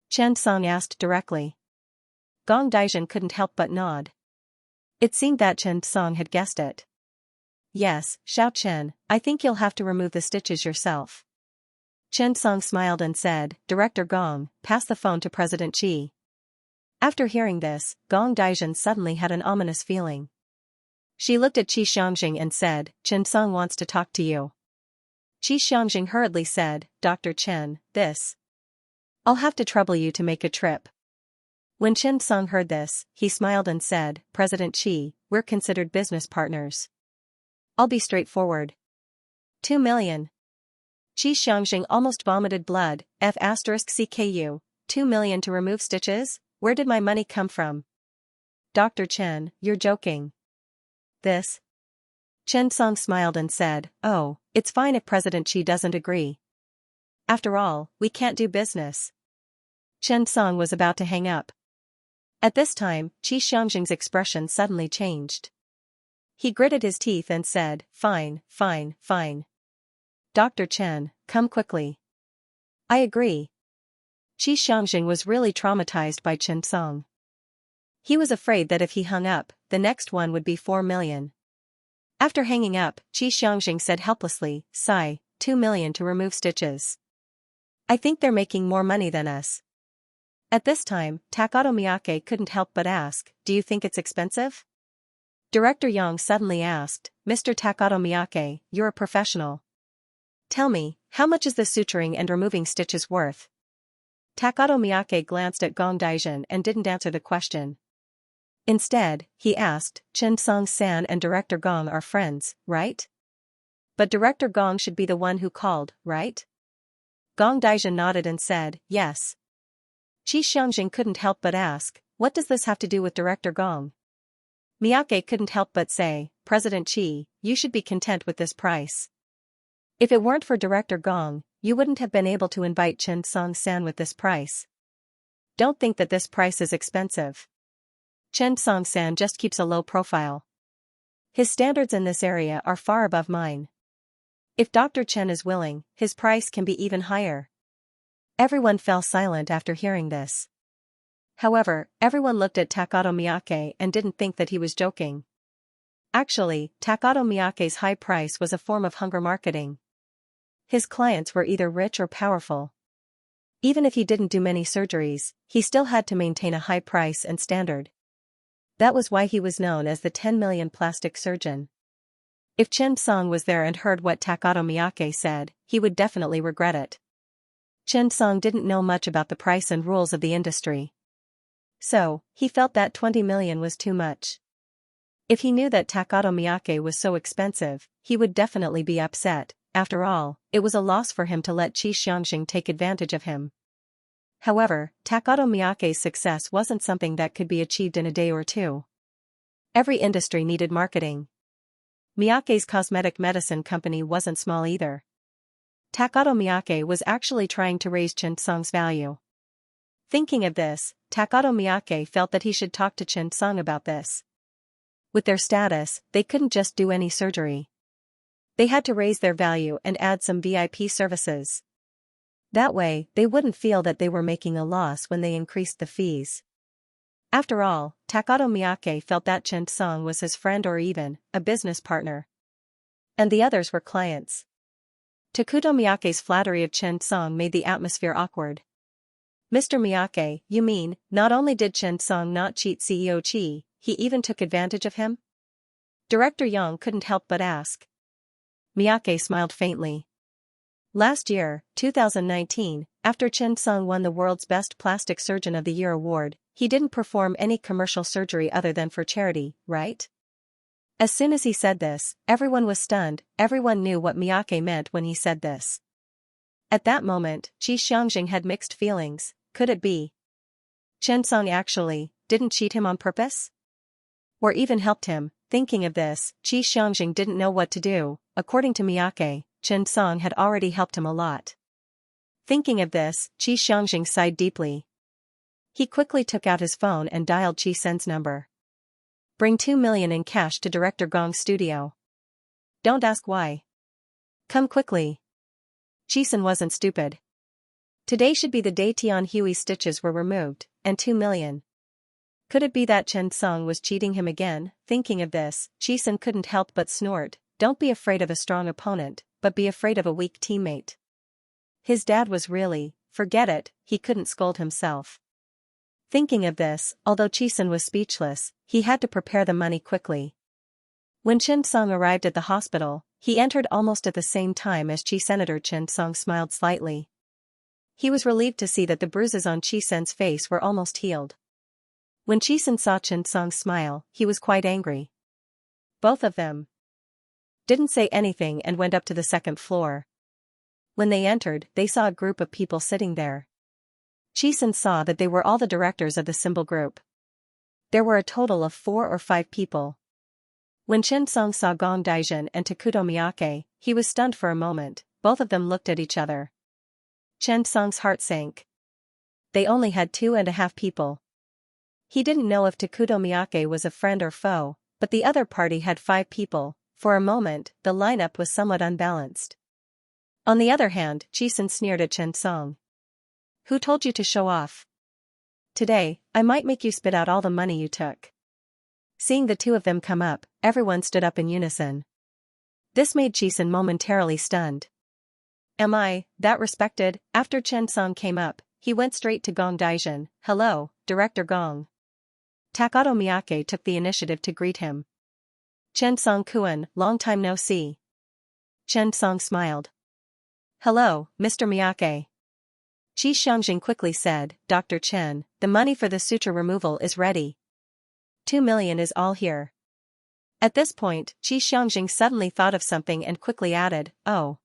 Chen Song asked directly. Gong Daijin couldn't help but nod. It seemed that Chen Song had guessed it. "Yes, Xiao Chen, I think you'll have to remove the stitches yourself." Chen Song smiled and said, "Director Gong, pass the phone to President Qi." After hearing this, Gong Daijin suddenly had an ominous feeling. She looked at Xianxia and said, "Chen Song wants to talk to you." Xianxia hurriedly said, "Dr. Chen, this. I'll have to trouble you to make a trip." When Chen Song heard this, he smiled and said, "President Qi, we're considered business partners. I'll be straightforward. 2 million. Xianxia almost vomited blood. F***CKU, 2 million to remove stitches? Where did my money come from? Dr. Chen, you're joking. This? Chen Song smiled and said, "Oh, it's fine if President Qi doesn't agree. After all, we can't do business." Chen Song was about to hang up. At this time, Xianxia's expression suddenly changed. He gritted his teeth and said, "Fine, fine, fine. Dr. Chen, come quickly." "I agree." Xianxia was really traumatized by Chen Song. He was afraid that if he hung up, the next one would be 4 million. After hanging up, Xianxia said helplessly, "Sigh, 2 million to remove stitches. I think they're making more money than us." At this time, Takato Miyake couldn't help but ask, "Do you think it's expensive?" Director Yang suddenly asked, "Mr. Takato Miyake, you're a professional. Tell me, how much is the suturing and removing stitches worth?" Takato Miyake glanced at Gong Daijin and didn't answer the question. Instead, he asked, "Chen Song-san and Director Gong are friends, right? But Director Gong should be the one who called, right?" Gong Daijin nodded and said, "Yes." Xianxia couldn't help but ask, "What does this have to do with Director Gong?" Miyake couldn't help but say, "President Qi, you should be content with this price. If it weren't for Director Gong, you wouldn't have been able to invite Chen Song-san with this price. Don't think that this price is expensive. Chen Song-san just keeps a low profile. His standards in this area are far above mine. If Dr. Chen is willing, his price can be even higher." Everyone fell silent after hearing this. However, everyone looked at Takato Miyake and didn't think that he was joking. Actually, Takato Miyake's high price was a form of hunger marketing. His clients were either rich or powerful. Even if he didn't do many surgeries, he still had to maintain a high price and standard. That was why he was known as the 10 million plastic surgeon. If Chen Song was there and heard what Takato Miyake said, he would definitely regret it. Chen Song didn't know much about the price and rules of the industry. So, he felt that 20 million was too much. If he knew that Takato Miyake was so expensive, he would definitely be upset. After all, it was a loss for him to let Xianxia take advantage of him. However, Takato Miyake's success wasn't something that could be achieved in a day or two. Every industry needed marketing. Miyake's cosmetic medicine company wasn't small either. Takato Miyake was actually trying to raise Chen Song's value. Thinking of this, Takato Miyake felt that he should talk to Chen Song about this. With their status, they couldn't just do any surgery. They had to raise their value and add some VIP services. That way, they wouldn't feel that they were making a loss when they increased the fees. After all, Takato Miyake felt that Chen Song was his friend or even a business partner. And the others were clients. Takuto Miyake's flattery of Chen Song made the atmosphere awkward. "Mr. Miyake, you mean, not only did Chen Song not cheat CEO Qi, he even took advantage of him?" Director Yang couldn't help but ask. Miyake smiled faintly. Last year, 2019, after Chen Song won the World's Best Plastic Surgeon of the Year award, he didn't perform any commercial surgery other than for charity, right? As soon as he said this, everyone was stunned. Everyone knew what Miyake meant when he said this. At that moment, Xianxia had mixed feelings. Could it be Chen Song actually didn't cheat him on purpose? Or even helped him? Thinking of this, Xianxia didn't know what to do. According to Miyake, Chen Song had already helped him a lot. Thinking of this, Xianxia sighed deeply. He quickly took out his phone and dialed Chi Sen's number. Bring 2 million in cash to Director Gong's studio. Don't ask why. Come quickly. Chi Sen wasn't stupid. Today should be the day Tian Hui's stitches were removed, and 2 million. Could it be that Chen Song was cheating him again? Thinking of this, Chi Sen couldn't help but snort. Don't be afraid of a strong opponent, but be afraid of a weak teammate. His dad was really, forget it, he couldn't scold himself. Thinking of this, although Chi Sen was speechless, he had to prepare the money quickly. When Chen Song arrived at the hospital, he entered almost at the same time as Chi Senator Chen Song smiled slightly. He was relieved to see that the bruises on Chi Sen's face were almost healed. When Chi Sen saw Chen Song smile, he was quite angry. Both of them didn't say anything and went up to the second floor. When they entered, they saw a group of people sitting there. Chi Sen saw that they were all the directors of the symbol group. There were a total of 4 or 5 people. When Chen Song saw Gong Daijin and Takuto Miyake, he was stunned for a moment. Both of them looked at each other. Chen Song's heart sank. They only had 2.5 people. He didn't know if Takuto Miyake was a friend or foe, but the other party had 5 people. For a moment, the lineup was somewhat unbalanced. On the other hand, Chi Sen sneered at Chen Song. Who told you to show off? Today, I might make you spit out all the money you took. Seeing the two of them come up, everyone stood up in unison. This made Chi Sen momentarily stunned. Am I that respected? After Chen Song came up, he went straight to Gong Daijin. Hello, Director Gong. Takato Miyake took the initiative to greet him. Chen Song Kuan, long time no see. Chen Song smiled. Hello, Mr. Miyake. Xianxia quickly said, Dr. Chen, the money for the suture removal is ready. 2 million is all here. At this point, Xianxia suddenly thought of something and quickly added, oh.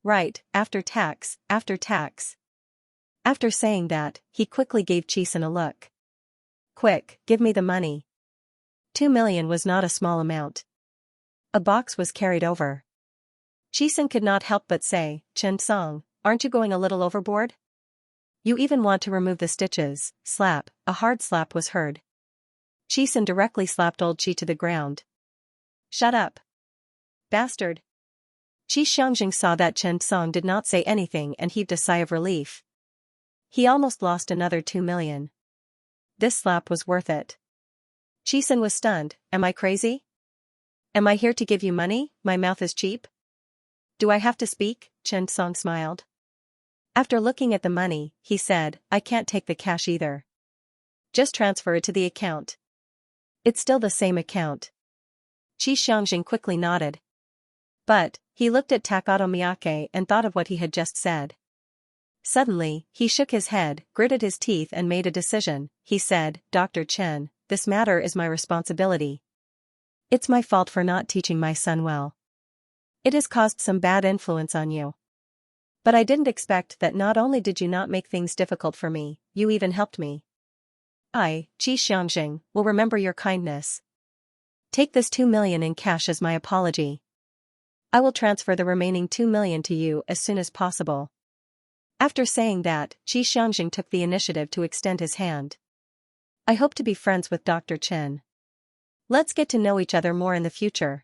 Right, after tax, after tax. After saying that, he quickly gave Chi Sen a look. Quick, give me the money. 2 million was not a small amount. A box was carried over. Chi Sen could not help but say, Chen Song, aren't you going a little overboard? You even want to remove the stitches. Slap, a hard slap was heard. Chi Sen directly slapped old Chi to the ground. Shut up. Bastard. Xianxia saw that Chen Song did not say anything and heaved a sigh of relief. He almost lost another 2 million. This slap was worth it. Chi Sen was stunned. Am I crazy? Am I here to give you money? My mouth is cheap? Do I have to speak? Chen Song smiled. After looking at the money, he said, I can't take the cash either. Just transfer it to the account. It's still the same account. Xianxia quickly nodded. But, he looked at Takato Miyake and thought of what he had just said. Suddenly, he shook his head, gritted his teeth and made a decision. He said, Dr. Chen, this matter is my responsibility. It's my fault for not teaching my son well. It has caused some bad influence on you. But I didn't expect that not only did you not make things difficult for me, you even helped me. I, Xianxia, will remember your kindness. Take this 2 million in cash as my apology. I will transfer the remaining 2 million to you as soon as possible. After saying that, Xianxia took the initiative to extend his hand. I hope to be friends with Dr. Chen. Let's get to know each other more in the future.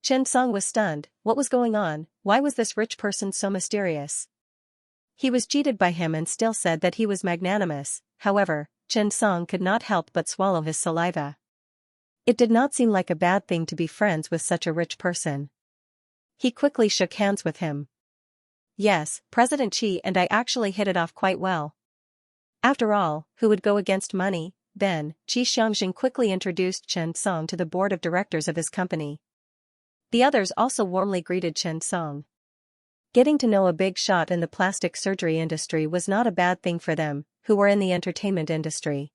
Chen Song was stunned. What was going on? Why was this rich person so mysterious? He was cheated by him and still said that he was magnanimous. However, Chen Song could not help but swallow his saliva. It did not seem like a bad thing to be friends with such a rich person. He quickly shook hands with him. Yes, President Qi and I actually hit it off quite well. After all, who would go against money? Then, Xianxia quickly introduced Chen Song to the board of directors of his company. The others also warmly greeted Chen Song. Getting to know a big shot in the plastic surgery industry was not a bad thing for them, who were in the entertainment industry.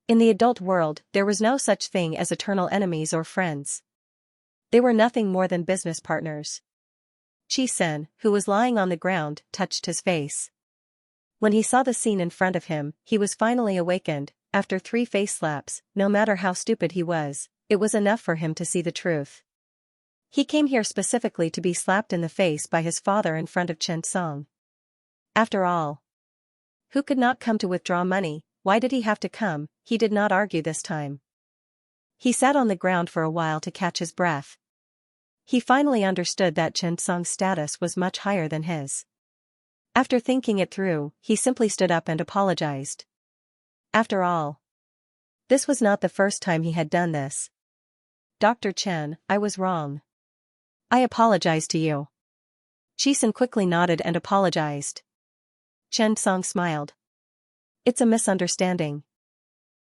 In the adult world, there was no such thing as eternal enemies or friends. They were nothing more than business partners. Chi-sen, who was lying on the ground, touched his face. When he saw the scene in front of him, he was finally awakened. After 3 face slaps, no matter how stupid he was, it was enough for him to see the truth. He came here specifically to be slapped in the face by his father in front of Chen Song. After all, who could not come to withdraw money? Why did he have to come? He did not argue this time. He sat on the ground for a while to catch his breath. He finally understood that Chen Song's status was much higher than his. After thinking it through, he simply stood up and apologized. After all, this was not the first time he had done this. Dr. Chen, I was wrong. I apologize to you. Chi-sen quickly nodded and apologized. Chen Song smiled. It's a misunderstanding.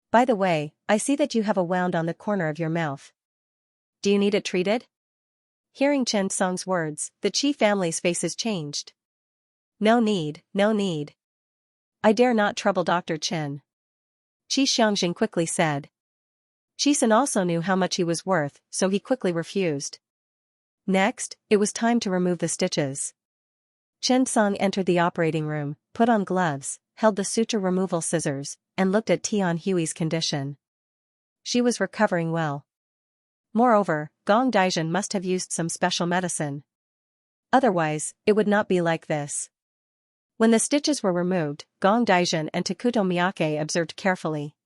By the way, I see that you have a wound on the corner of your mouth. Do you need it treated? Hearing Chen Song's words, the Chi family's faces changed. No need, no need. I dare not trouble Dr. Chen. Chi Xianxia quickly said. Chi-sen also knew how much he was worth, so he quickly refused. Next, it was time to remove the stitches. Chen Song entered the operating room, put on gloves, held the suture removal scissors, and looked at Tian Hui's condition. She was recovering well. Moreover, Gong Daijin must have used some special medicine. Otherwise, it would not be like this. When the stitches were removed, Gong Daijin and Takuto Miyake observed carefully.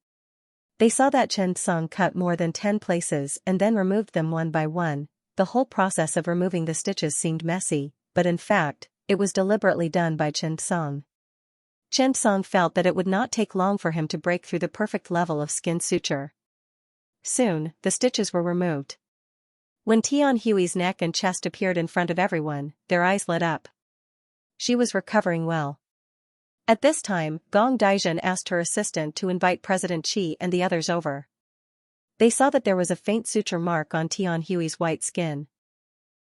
They saw that Chen Song cut more than 10 places and then removed them one by one. The whole process of removing the stitches seemed messy, but in fact, it was deliberately done by Chen Song. Chen Song felt that it would not take long for him to break through the perfect level of skin suture. Soon, the stitches were removed. When Tian Hui's neck and chest appeared in front of everyone, their eyes lit up. She was recovering well. At this time, Gong Daijin asked her assistant to invite President Qi and the others over. They saw that there was a faint suture mark on Tian Hui's white skin.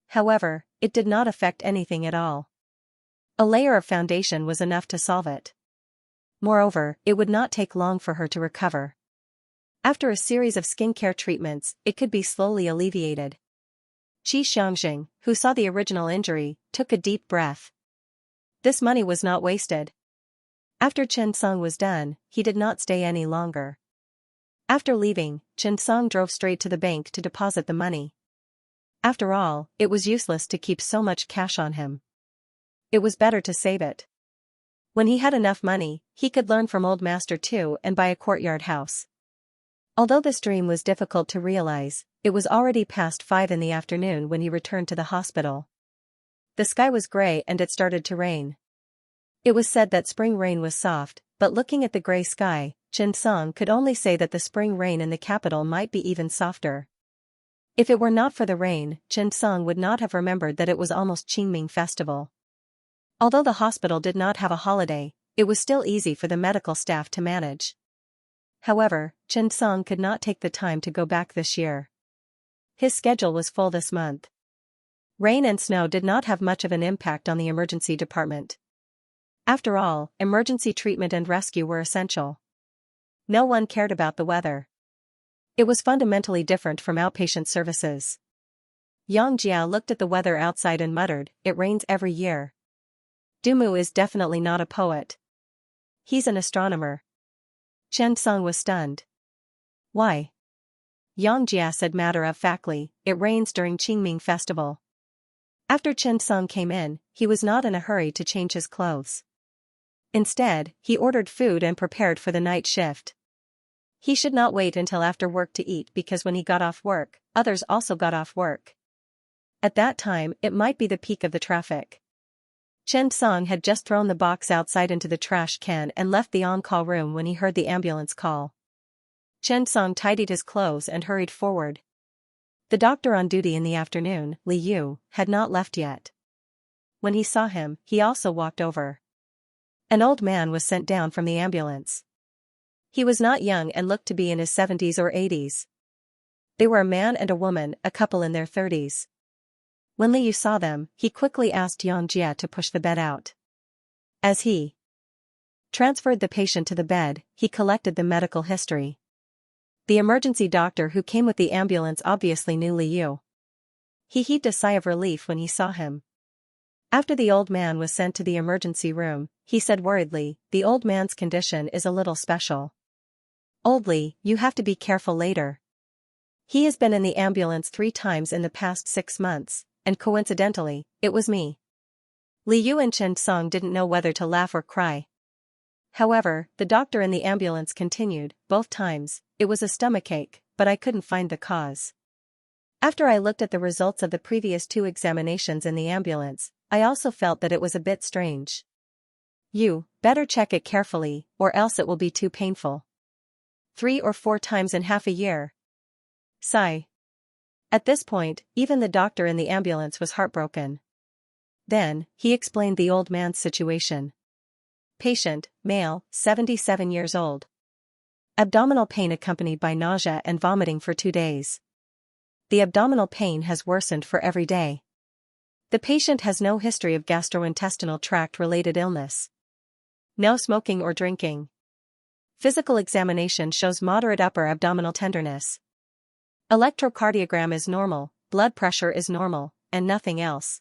However, it did not affect anything at all. A layer of foundation was enough to solve it. Moreover, it would not take long for her to recover. After a series of skincare treatments, it could be slowly alleviated. Chi Xianxia, who saw the original injury, took a deep breath. This money was not wasted. After Chen Song was done, he did not stay any longer. After leaving, Chen Song drove straight to the bank to deposit the money. After all, it was useless to keep so much cash on him. It was better to save it. When he had enough money, he could learn from Old Master too and buy a courtyard house. Although this dream was difficult to realize, it was already past 5 in the afternoon when he returned to the hospital. The sky was gray and it started to rain. It was said that spring rain was soft, but looking at the gray sky, Chen Song could only say that the spring rain in the capital might be even softer. If it were not for the rain, Chen Song would not have remembered that it was almost Qingming festival. Although the hospital did not have a holiday, it was still easy for the medical staff to manage. However, Chen Song could not take the time to go back this year. His schedule was full this month. Rain and snow did not have much of an impact on the emergency department. After all, emergency treatment and rescue were essential. No one cared about the weather. It was fundamentally different from outpatient services. Yang Jia looked at the weather outside and muttered, "It rains every year." Dumu is definitely not a poet. He's an astronomer. Chen Song was stunned. Why? Yang Jia said matter-of-factly, "It rains during Qingming festival." After Chen Song came in, he was not in a hurry to change his clothes. Instead, he ordered food and prepared for the night shift. He should not wait until after work to eat because when he got off work, others also got off work. At that time, it might be the peak of the traffic. Chen Song had just thrown the box outside into the trash can and left the on-call room when he heard the ambulance call. Chen Song tidied his clothes and hurried forward. The doctor on duty in the afternoon, Li Yu, had not left yet. When he saw him, he also walked over. An old man was sent down from the ambulance. He was not young and looked to be in his 70s or 80s. They were a man and a woman, a couple in their 30s. When Liu saw them, he quickly asked Xianxia to push the bed out. As he transferred the patient to the bed, he collected the medical history. The emergency doctor who came with the ambulance obviously knew Liu. He heaved a sigh of relief when he saw him. After the old man was sent to the emergency room, he said worriedly, "The old man's condition is a little special. Old Li, you have to be careful later. He has been in the ambulance 3 times in the past 6 months, and coincidentally, it was me." Liu and Xianxia didn't know whether to laugh or cry. However, the doctor in the ambulance continued, "Both times, it was a stomachache, but I couldn't find the cause. After I looked at the results of the previous 2 examinations in the ambulance, I also felt that it was a bit strange. You better check it carefully, or else it will be too painful. 3 or 4 times in half a year." Sigh. At this point, even the doctor in the ambulance was heartbroken. Then, he explained the old man's situation. Patient, male, 77 years old. Abdominal pain accompanied by nausea and vomiting for 2 days. The abdominal pain has worsened for every day. The patient has no history of gastrointestinal tract-related illness. No smoking or drinking. Physical examination shows moderate upper abdominal tenderness. Electrocardiogram is normal, blood pressure is normal, and nothing else.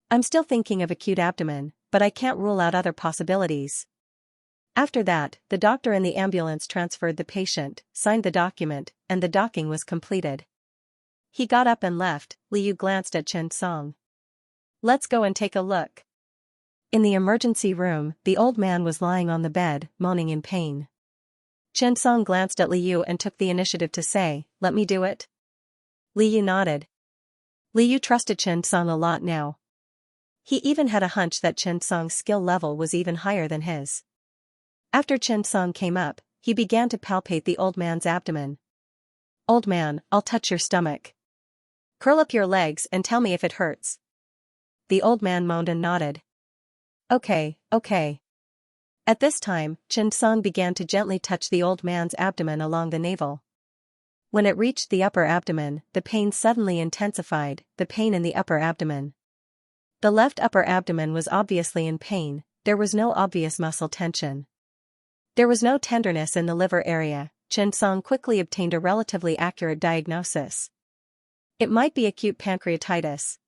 I'm still thinking of acute abdomen, but I can't rule out other possibilities. After that, the doctor in the ambulance transferred the patient, signed the document, and the docking was completed. He got up and left. Liu glanced at Xianxia. "Let's go and take a look." In the emergency room, the old man was lying on the bed, moaning in pain. Xianxia glanced at Liu and took the initiative to say, "Let me do it." Liu nodded. Liu trusted Xianxia a lot now. He even had a hunch that Xianxia's skill level was even higher than his. After Xianxia came up, he began to palpate the old man's abdomen. "Old man, I'll touch your stomach. Curl up your legs and tell me if it hurts." The old man moaned and nodded. Okay. At this time, Xianxia began to gently touch the old man's abdomen along the navel. When it reached the upper abdomen, the pain suddenly intensified, the pain in the upper abdomen. The left upper abdomen was obviously in pain, there was no obvious muscle tension. There was no tenderness in the liver area. Xianxia quickly obtained a relatively accurate diagnosis. It might be acute pancreatitis.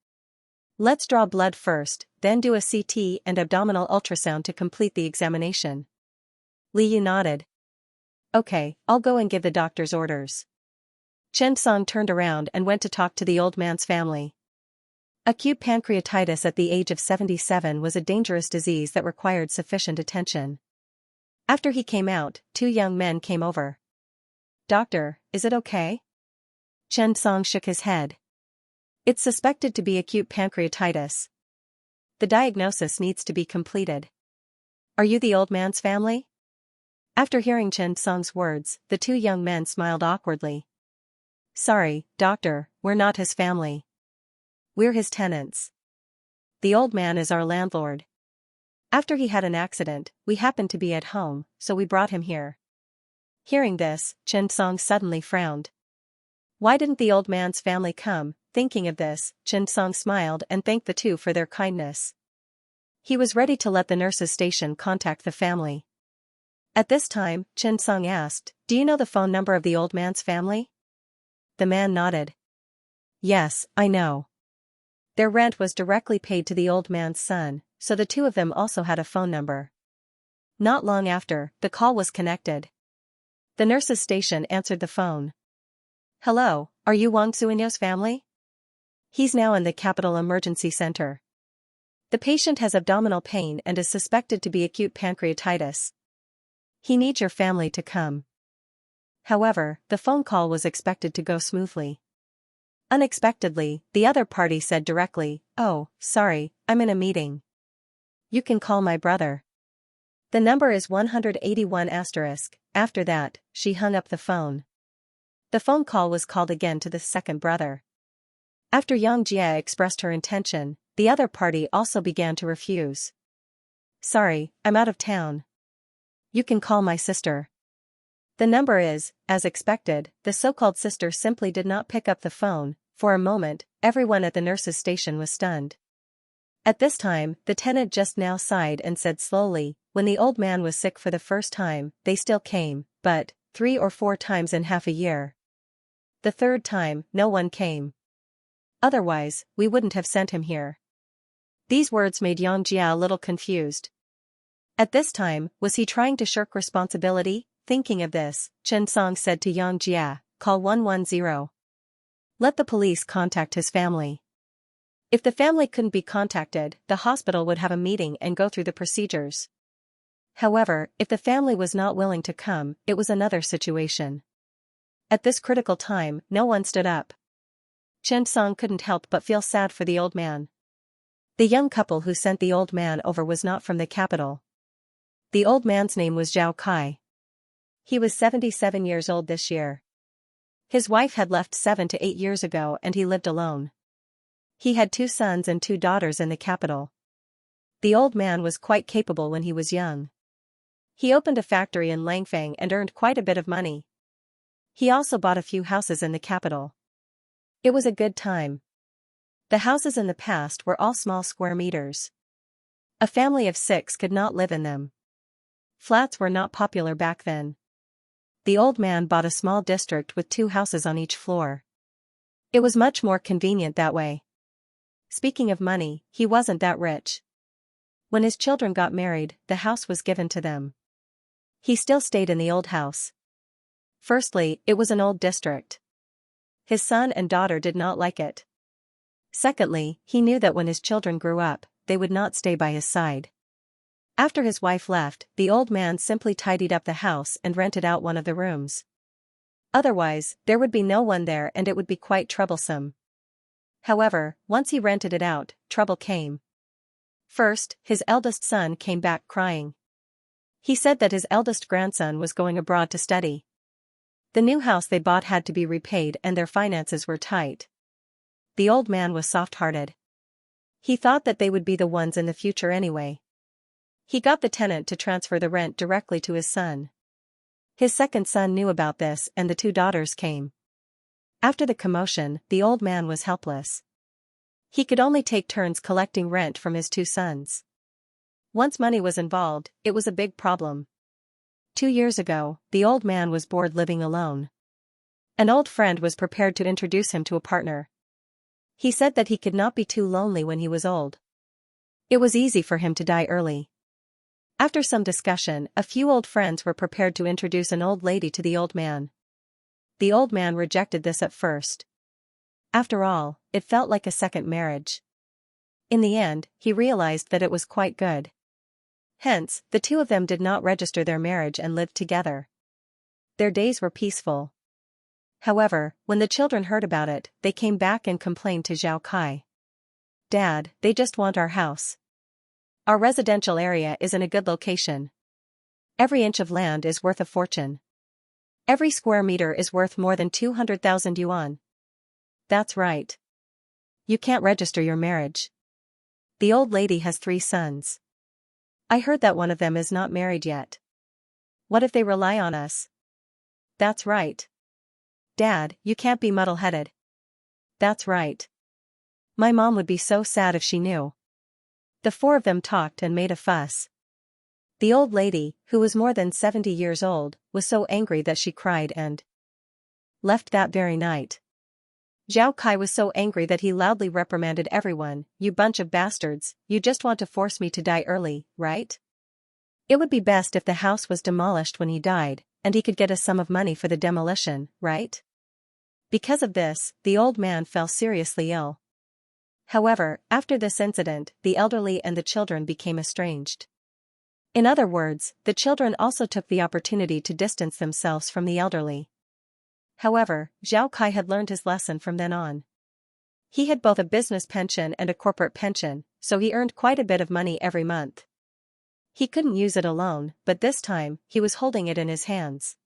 Let's draw blood first, then do a CT and abdominal ultrasound to complete the examination. Liu nodded. Okay, I'll go and give the doctor's orders. Xianxia turned around and went to talk to the old man's family. Acute pancreatitis at the age of 77 was a dangerous disease that required sufficient attention. After he came out, 2 young men came over. "Doctor, is it okay?" Xianxia shook his head. "It's suspected to be acute pancreatitis. The diagnosis needs to be completed. Are you the old man's family?" After hearing Xianxia's words, the 2 young men smiled awkwardly. "Sorry, doctor, we're not his family. We're his tenants. The old man is our landlord. After he had an accident, we happened to be at home, so we brought him here." Hearing this, Xianxia suddenly frowned. Why didn't the old man's family come? Thinking of this, Xianxia smiled and thanked the 2 for their kindness. He was ready to let the nurses' station contact the family. At this time, Xianxia asked, "Do you know the phone number of the old man's family?" The man nodded. "Yes, I know. Their rent was directly paid to the old man's son, so the 2 of them also had a phone number." Not long after, the call was connected. The nurse's station answered the phone. "Hello, are you Wang Suinyo's family? He's now in the capital emergency center. The patient has abdominal pain and is suspected to be acute pancreatitis. He needs your family to come." However, the phone call was expected to go smoothly. Unexpectedly, the other party said directly, "Oh, sorry, I'm in a meeting. You can call my brother. The number is 181 *." After that, she hung up the phone. The phone call was called again to the second brother. After Xianxia expressed her intention, the other party also began to refuse. "Sorry, I'm out of town. You can call my sister." The number is, as expected, the so-called sister simply did not pick up the phone. For a moment, everyone at the nurse's station was stunned. At this time, the tenant just now sighed and said slowly, when the old man was sick for the first time, they still came, but 3 or 4 times in half a year. The third time, no one came. Otherwise, we wouldn't have sent him here. These words made Xianxia a little confused. At this time, was he trying to shirk responsibility? Thinking of this, Xianxia said to Xianxia, call 110. Let the police contact his family. If the family couldn't be contacted, the hospital would have a meeting and go through the procedures. However, if the family was not willing to come, it was another situation. At this critical time, no one stood up. Xianxia couldn't help but feel sad for the old man. The young couple who sent the old man over was not from the capital. The old man's name was Zhao Kai. He was 77 years old this year. His wife had left 7 to 8 years ago and he lived alone. He had 2 sons and 2 daughters in the capital. The old man was quite capable when he was young. He opened a factory in Langfang and earned quite a bit of money. He also bought a few houses in the capital. It was a good time. The houses in the past were all small square meters. A family of 6 could not live in them. Flats were not popular back then. The old man bought a small district with 2 houses on each floor. It was much more convenient that way. Speaking of money, he wasn't that rich. When his children got married, the house was given to them. He still stayed in the old house. Firstly, it was an old district. His son and daughter did not like it. Secondly, he knew that when his children grew up, they would not stay by his side. After his wife left, the old man simply tidied up the house and rented out one of the rooms. Otherwise, there would be no one there and it would be quite troublesome. However, once he rented it out, trouble came. First, his eldest son came back crying. He said that his eldest grandson was going abroad to study. The new house they bought had to be repaid and their finances were tight. The old man was soft-hearted. He thought that they would be the ones in the future anyway. He got the tenant to transfer the rent directly to his son. His second son knew about this and the 2 daughters came. After the commotion, the old man was helpless. He could only take turns collecting rent from his 2 sons. Once money was involved, it was a big problem. 2 years ago, the old man was bored living alone. An old friend was prepared to introduce him to a partner. He said that he could not be too lonely when he was old. It was easy for him to die early. After some discussion, a few old friends were prepared to introduce an old lady to the old man. The old man rejected this at first. After all, it felt like a second marriage. In the end, he realized that it was quite good. Hence, the 2 of them did not register their marriage and lived together. Their days were peaceful. However, when the children heard about it, they came back and complained to Zhao Kai. Dad, they just want our house. Our residential area is in a good location. Every inch of land is worth a fortune. Every square meter is worth more than 200,000 yuan. That's right. You can't register your marriage. The old lady has 3 sons. I heard that one of them is not married yet. What if they rely on us? That's right. Dad, you can't be muddle-headed. That's right. My mom would be so sad if she knew. The 4 of them talked and made a fuss. The old lady, who was more than 70 years old, was so angry that she cried and left that very night. Zhao Kai was so angry that he loudly reprimanded everyone, "You bunch of bastards, you just want to force me to die early, right? It would be best if the house was demolished when he died, and he could get a sum of money for the demolition, right?" Because of this, the old man fell seriously ill. However, after this incident, the elderly and the children became estranged. In other words, the children also took the opportunity to distance themselves from the elderly. However, Zhao Kai had learned his lesson from then on. He had both a business pension and a corporate pension, so he earned quite a bit of money every month. He couldn't use it alone, but this time, he was holding it in his hands.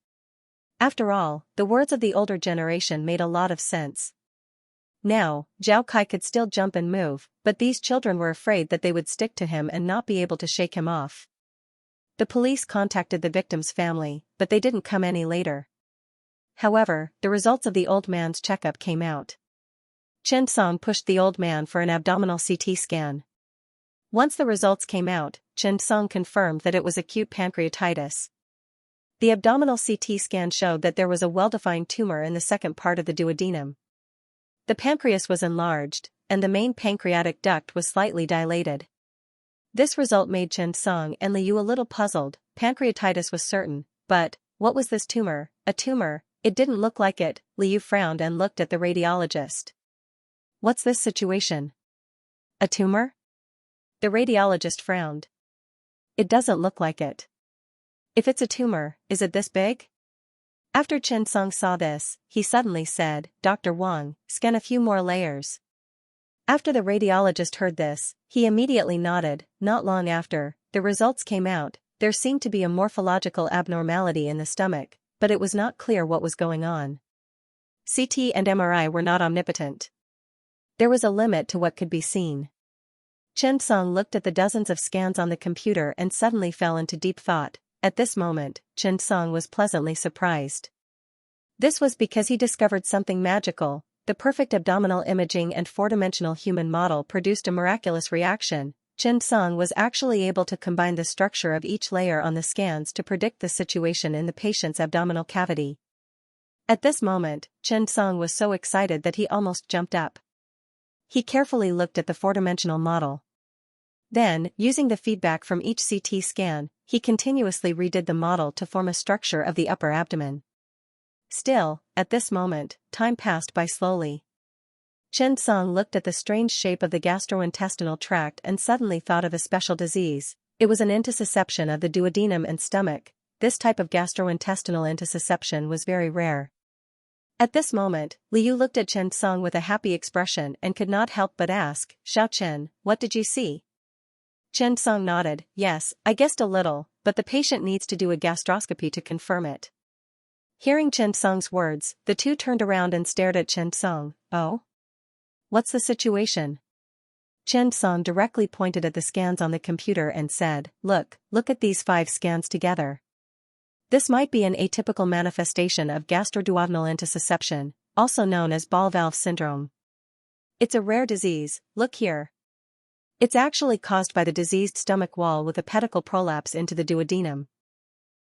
After all, the words of the older generation made a lot of sense. Now, Zhao Kai could still jump and move, but these children were afraid that they would stick to him and not be able to shake him off. The police contacted the victim's family, but they didn't come any later. However, the results of the old man's checkup came out. Chen Song pushed the old man for an abdominal CT scan. Once the results came out, Chen Song confirmed that it was acute pancreatitis. The abdominal CT scan showed that there was a well-defined tumor in the second part of the duodenum. The pancreas was enlarged, and the main pancreatic duct was slightly dilated. This result made Chen Song and Liu a little puzzled. Pancreatitis was certain, but what was this tumor? A tumor? It didn't look like it. Liu frowned and looked at the radiologist. What's this situation? A tumor? The radiologist frowned. It doesn't look like it. If it's a tumor, is it this big? After Chen Song saw this, he suddenly said, Dr. Wang, scan a few more layers. After the radiologist heard this, he immediately nodded. Not long after, the results came out. There seemed to be a morphological abnormality in the stomach, but it was not clear what was going on. CT and MRI were not omnipotent. There was a limit to what could be seen. Chen Song looked at the dozens of scans on the computer and suddenly fell into deep thought. At this moment, Chen Song was pleasantly surprised. This was because he discovered something magical. The perfect abdominal imaging and four-dimensional human model produced a miraculous reaction. Chen Song was actually able to combine the structure of each layer on the scans to predict the situation in the patient's abdominal cavity. At this moment, Chen Song was so excited that he almost jumped up. He carefully looked at the four-dimensional model. Then, using the feedback from each CT scan, he continuously redid the model to form a structure of the upper abdomen. Still, at this moment, time passed by slowly. Chen Song looked at the strange shape of the gastrointestinal tract and suddenly thought of a special disease. It was an intussusception of the duodenum and stomach. This type of gastrointestinal intussusception was very rare. At this moment, Liu looked at Chen Song with a happy expression and could not help but ask, Xiao Chen, what did you see? Chen Song nodded, yes, I guessed a little, but the patient needs to do a gastroscopy to confirm it. Hearing Chen Song's words, the two turned around and stared at Chen Song. Oh? What's the situation? Chen Song directly pointed at the scans on the computer and said, look at these 5 scans together. This might be an atypical manifestation of gastroduodenal intussusception, also known as ball valve syndrome. It's a rare disease, look here. It's actually caused by the diseased stomach wall with a pedicle prolapse into the duodenum.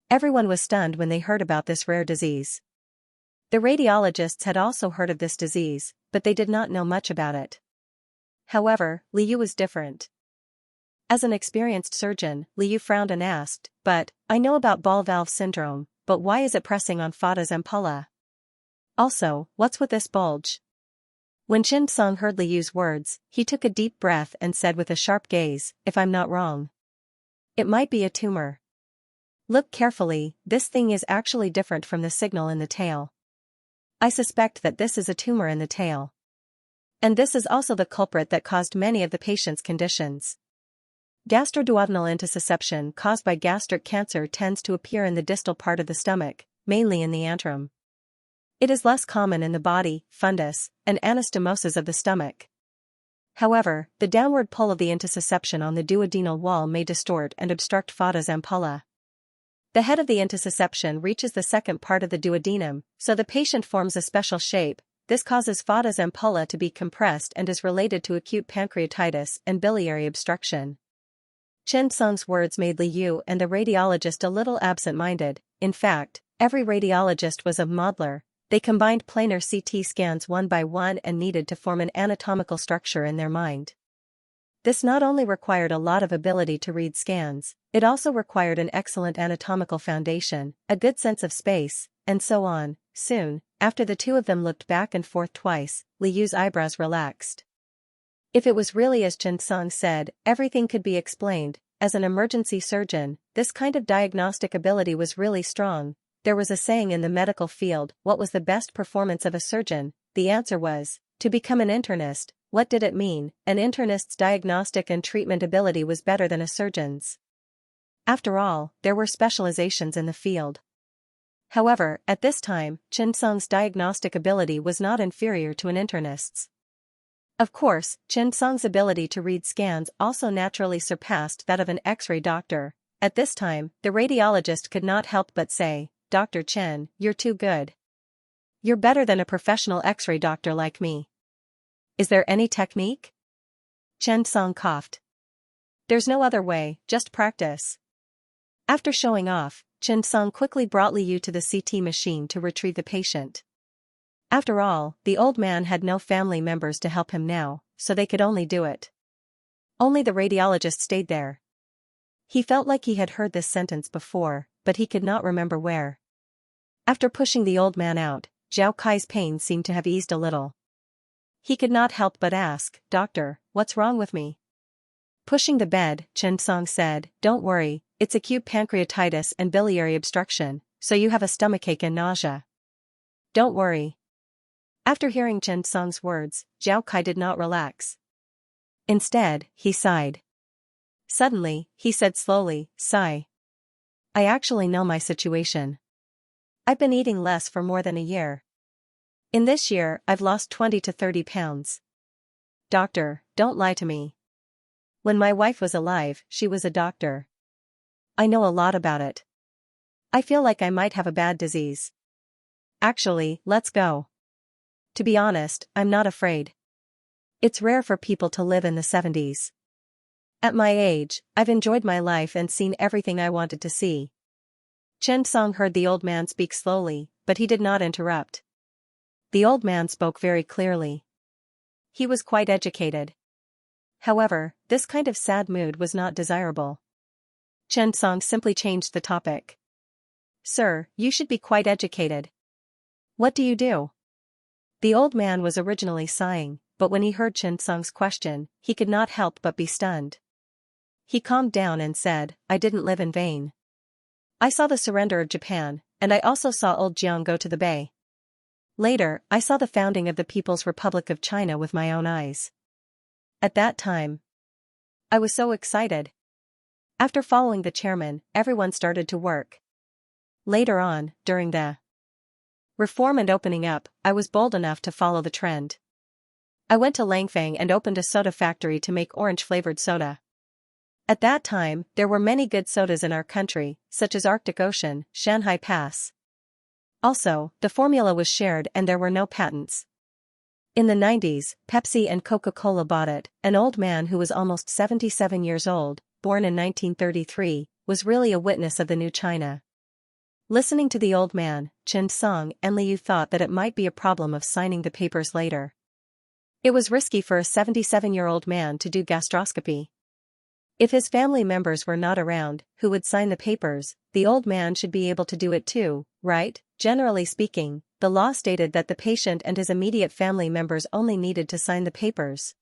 Everyone was stunned when they heard about this rare disease. The radiologists had also heard of this disease, but they did not know much about it. However, Liu was different. As an experienced surgeon, Liu frowned and asked, but, I know about ball valve syndrome, but why is it pressing on Fada's ampulla? Also, what's with this bulge? When Chen Song heard Liu's words, he took a deep breath and said with a sharp gaze, if I'm not wrong. It might be a tumor. Look carefully, this thing is actually different from the signal in the tail. I suspect that this is a tumor in the tail. And this is also the culprit that caused many of the patient's conditions. Gastroduodenal intussusception caused by gastric cancer tends to appear in the distal part of the stomach, mainly in the antrum. It is less common in the body, fundus, and anastomosis of the stomach. However, the downward pull of the intussusception on the duodenal wall may distort and obstruct Fada's ampulla. The head of the intussusception reaches the second part of the duodenum, so the patient forms a special shape. This causes Fada's ampulla to be compressed and is related to acute pancreatitis and biliary obstruction. Chen Song's words made Liu and the radiologist a little absent-minded. In fact, every radiologist was a modeler. They combined planar CT scans one by one and needed to form an anatomical structure in their mind. This not only required a lot of ability to read scans, it also required an excellent anatomical foundation, a good sense of space, and so on. Soon, after the two of them looked back and forth twice, Liu's eyebrows relaxed. If it was really as Chen Song said, everything could be explained. As an emergency surgeon, this kind of diagnostic ability was really strong. There was a saying in the medical field, what was the best performance of a surgeon? The answer was, to become an internist. What did it mean? An internist's diagnostic and treatment ability was better than a surgeon's. After all, there were specializations in the field. However, at this time, Chen Song's diagnostic ability was not inferior to an internist's. Of course, Chen Song's ability to read scans also naturally surpassed that of an X-ray doctor. At this time, the radiologist could not help but say, Dr. Chen, you're too good. You're better than a professional X-ray doctor like me. Is there any technique? Chen Song coughed. There's no other way, just practice. After showing off, Chen Song quickly brought Liu to the CT machine to retrieve the patient. After all, the old man had no family members to help him now, so they could only do it. Only the radiologist stayed there. He felt like he had heard this sentence before, but he could not remember where. After pushing the old man out, Zhao Kai's pain seemed to have eased a little. He could not help but ask, "Doctor, what's wrong with me?" Pushing the bed, Chen Song said, "Don't worry, it's acute pancreatitis and biliary obstruction, so you have a stomachache and nausea. Don't worry." After hearing Chen Song's words, Zhao Kai did not relax. Instead, he sighed. Suddenly, he said slowly, "Sigh. I actually know my situation. I've been eating less for more than a year. In this year, I've lost 20 to 30 pounds. Doctor, don't lie to me. When my wife was alive, she was a doctor. I know a lot about it. I feel like I might have a bad disease. Actually, let's go. To be honest, I'm not afraid. It's rare for people to live in the 70s. At my age, I've enjoyed my life and seen everything I wanted to see." Chen Song heard the old man speak slowly, but he did not interrupt. The old man spoke very clearly. He was quite educated. However, this kind of sad mood was not desirable. Chen Song simply changed the topic. "Sir, you should be quite educated. What do you do?" The old man was originally sighing, but when he heard Chen Song's question, he could not help but be stunned. He calmed down and said, "I didn't live in vain. I saw the surrender of Japan, and I also saw old Jiang go to the Bay. Later, I saw the founding of the People's Republic of China with my own eyes. At that time, I was so excited. After following the chairman, everyone started to work. Later on, during the reform and opening up, I was bold enough to follow the trend. I went to Langfang and opened a soda factory to make orange-flavored soda. At that time, there were many good sodas in our country, such as Arctic Ocean, Shanghai Pass. Also, the formula was shared and there were no patents. In the 90s, Pepsi and Coca-Cola bought it. An old man who was almost 77 years old, born in 1933, was really a witness of the new China. Listening to the old man, Chen Song and Liu thought that it might be a problem of signing the papers later. It was risky for a 77-year-old man to do gastroscopy. If his family members were not around, who would sign the papers, the old man should be able to do it too, right? Generally speaking, the law stated that the patient and his immediate family members only needed to sign the papers.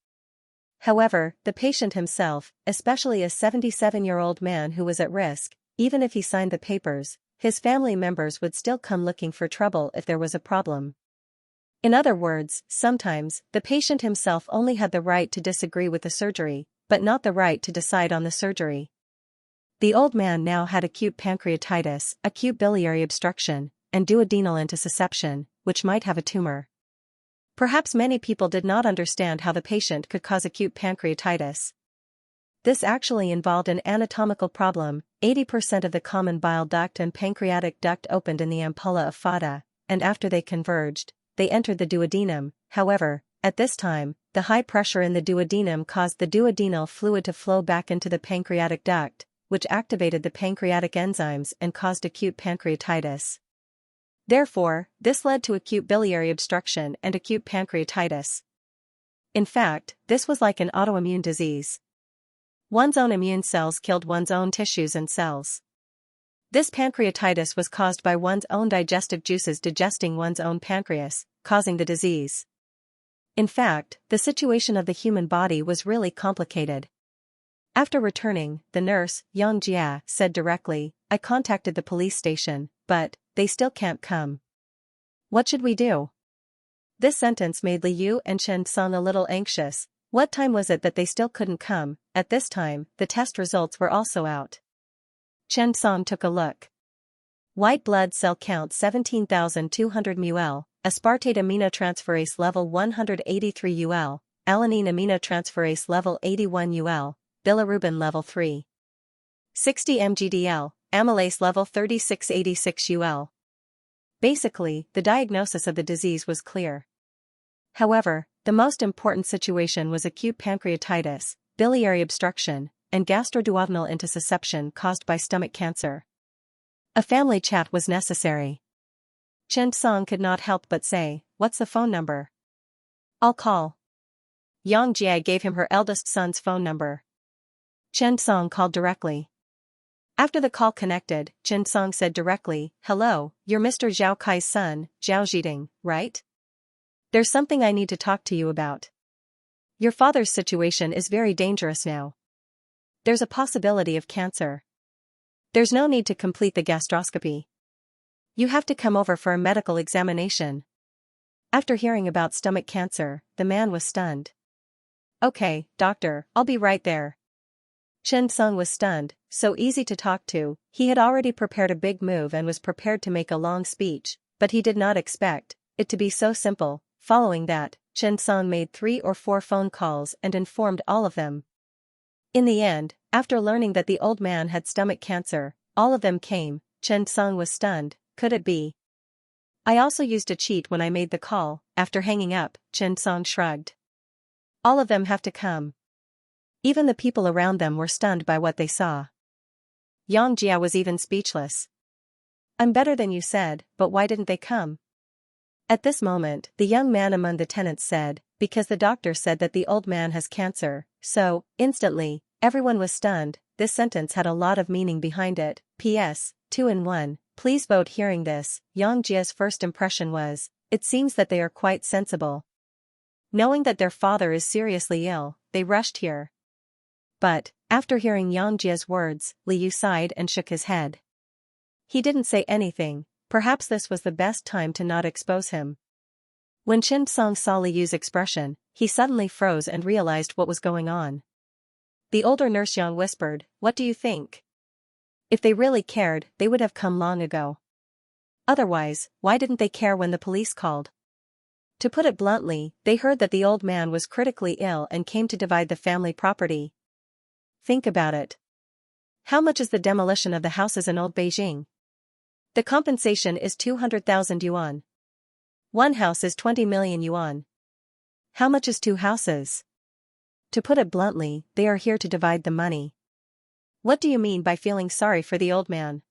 However, the patient himself, especially a 77-year-old man who was at risk, even if he signed the papers, his family members would still come looking for trouble if there was a problem. In other words, sometimes, the patient himself only had the right to disagree with the surgery, but not the right to decide on the surgery. The old man now had acute pancreatitis, acute biliary obstruction, and duodenal intussusception, which might have a tumor. Perhaps many people did not understand how the patient could cause acute pancreatitis. This actually involved an anatomical problem. 80% of the common bile duct and pancreatic duct opened in the ampulla of Fata, and after they converged, they entered the duodenum. However, at this time, the high pressure in the duodenum caused the duodenal fluid to flow back into the pancreatic duct, which activated the pancreatic enzymes and caused acute pancreatitis. Therefore, this led to acute biliary obstruction and acute pancreatitis. In fact, this was like an autoimmune disease. One's own immune cells killed one's own tissues and cells. This pancreatitis was caused by one's own digestive juices digesting one's own pancreas, causing the disease. In fact, the situation of the human body was really complicated. After returning, the nurse, Xianxia, said directly, "I contacted the police station, but they still can't come. What should we do?" This sentence made Liu and Chen Song a little anxious. What time was it that they still couldn't come? At this time, the test results were also out. Chen Song took a look. White blood cell count 17,200 mul, aspartate aminotransferase level 183 ul, alanine aminotransferase level 81 ul, bilirubin level 3. 60 mgdl, amylase level 3686 ul. Basically, the diagnosis of the disease was clear. However, The most important situation was acute pancreatitis, biliary obstruction, and gastroduodenal intussusception caused by stomach cancer. A family chat was necessary. Chen Song could not help but say, "What's the phone number?" "I'll call." Yang Jie gave him her eldest son's phone number. Chen Song called directly. After the call connected, Chen Song said directly, "Hello, you're Mr. Zhao Kai's son, Zhao Zhiding, right? There's something I need to talk to you about. Your father's situation is very dangerous now. There's a possibility of cancer. There's no need to complete the gastroscopy. You have to come over for a medical examination." After hearing about stomach cancer, the man was stunned. "Okay, doctor, I'll be right there." Chen Sung was stunned, so easy to talk to. He had already prepared a big move and was prepared to make a long speech, but he did not expect it to be so simple. Following that, Chen Sung made 3 or 4 phone calls and informed all of them. In the end, after learning that the old man had stomach cancer, all of them came. Chen Sung was stunned. Could it be? "I also used a cheat when I made the call." After hanging up, Chen Song shrugged. "All of them have to come." Even the people around them were stunned by what they saw. Yang Jia was even speechless. "I'm better than you said, but why didn't they come?" At this moment, the young man among the tenants said, "Because the doctor said that the old man has cancer." So, instantly, everyone was stunned. This sentence had a lot of meaning behind it. P.S. 2 in 1. Please vote. Hearing this, Yang Jia's first impression was, it seems that they are quite sensible. Knowing that their father is seriously ill, they rushed here. But, after hearing Yang Jia's words, Li Yu sighed and shook his head. He didn't say anything. Perhaps this was the best time to not expose him. When Chen Song saw Li Yu's expression, he suddenly froze and realized what was going on. The older nurse Yang whispered, "What do you think? If they really cared, they would have come long ago. Otherwise, why didn't they care when the police called?" To put it bluntly, they heard that the old man was critically ill and came to divide the family property. Think about it. How much is the demolition of the houses in old Beijing? The compensation is 200,000 yuan. One house is 20 million yuan. How much is 2 houses? To put it bluntly, they are here to divide the money. What do you mean by feeling sorry for the old man?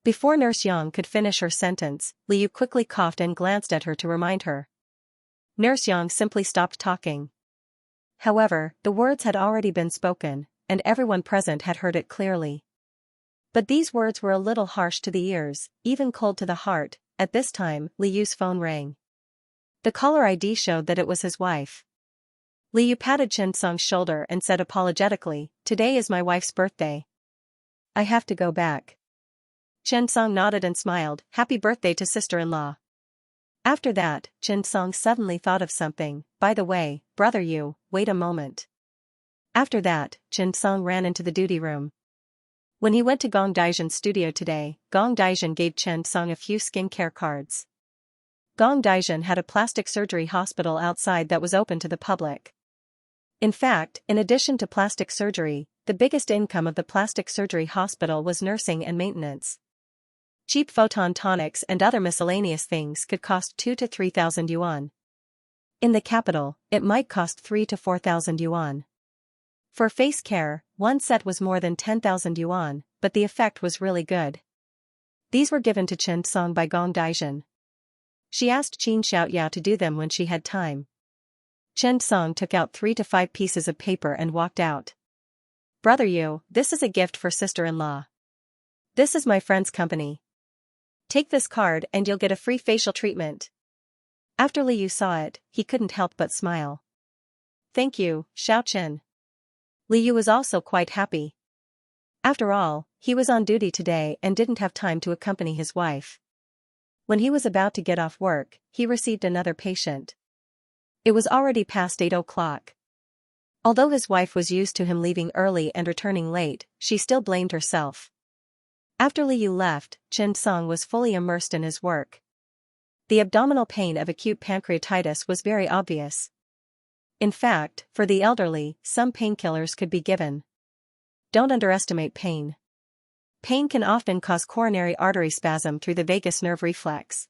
Before Nurse Yang could finish her sentence, Li Yu quickly coughed and glanced at her to remind her. Nurse Yang simply stopped talking. However, the words had already been spoken, and everyone present had heard it clearly. But these words were a little harsh to the ears, even cold to the heart. At this time, Li Yu's phone rang. The caller ID showed that it was his wife. Li Yu patted Chen Song's shoulder and said apologetically, "Today is my wife's birthday. I have to go back." Chen Song nodded and smiled, "Happy birthday to sister-in-law." After that, Chen Song suddenly thought of something. "By the way, brother Yu, wait a moment." After that, Chen Song ran into the duty room. When he went to Gong Daizhen's studio today, Gong Daizhen gave Chen Song a few skincare cards. Gong Daizhen had a plastic surgery hospital outside that was open to the public. In fact, in addition to plastic surgery, the biggest income of the plastic surgery hospital was nursing and maintenance. Cheap photon tonics and other miscellaneous things could cost 2,000 to 3,000 yuan. In the capital, it might cost 3,000 to 4,000 yuan. For face care, one set was more than 10,000 yuan, but the effect was really good. These were given to Chen Song by Gong Daizhen. She asked Xianxia to do them when she had time. Chen Song took out 3 to 5 pieces of paper and walked out. "Brother Yu, this is a gift for sister-in-law. This is my friend's company. Take this card and you'll get a free facial treatment." After Li Yu saw it, he couldn't help but smile. "Thank you, Xiao Chen." Li Yu was also quite happy. After all, he was on duty today and didn't have time to accompany his wife. When he was about to get off work, he received another patient. It was already past 8 o'clock. Although his wife was used to him leaving early and returning late, she still blamed herself. After Li Yu left, Chen Song was fully immersed in his work. The abdominal pain of acute pancreatitis was very obvious. In fact, for the elderly, some painkillers could be given. Don't underestimate pain. Pain can often cause coronary artery spasm through the vagus nerve reflex.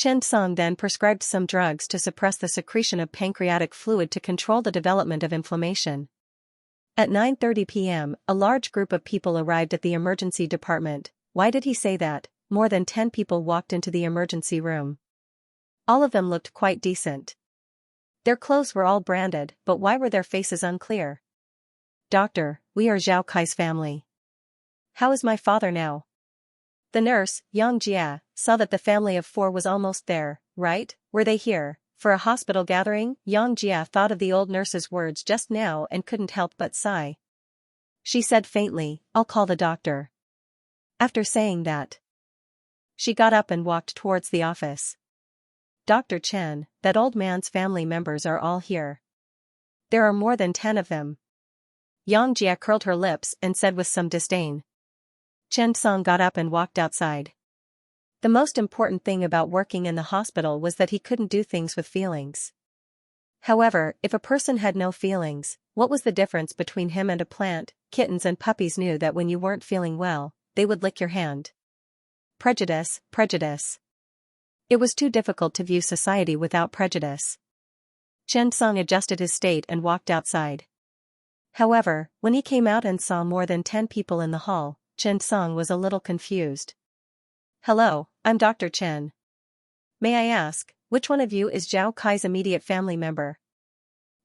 Chen Song then prescribed some drugs to suppress the secretion of pancreatic fluid to control the development of inflammation. At 9:30 p.m., a large group of people arrived at the emergency department. Why did he say that? More than 10 people walked into the emergency room. All of them looked quite decent. Their clothes were all branded, but why were their faces unclear? Doctor, we are Zhao Kai's family. How is my father now? The nurse, Xianxia, saw that the family of 4 was almost there, right? Were they here for a hospital gathering? Xianxia thought of the old nurse's words just now and couldn't help but sigh. She said faintly, I'll call the doctor. After saying that, she got up and walked towards the office. Dr. Chen, that old man's family members are all here. There are more than 10 of them. Xianxia curled her lips and said with some disdain. Chen Song got up and walked outside. The most important thing about working in the hospital was that he couldn't do things with feelings. However, if a person had no feelings, what was the difference between him and a plant? Kittens and puppies knew that when you weren't feeling well, they would lick your hand. Prejudice, prejudice. It was too difficult to view society without prejudice. Chen Song adjusted his state and walked outside. However, when he came out and saw more than 10 people in the hall, Chen Song was a little confused. Hello, I'm Dr. Chen. May I ask, which one of you is Zhao Kai's immediate family member?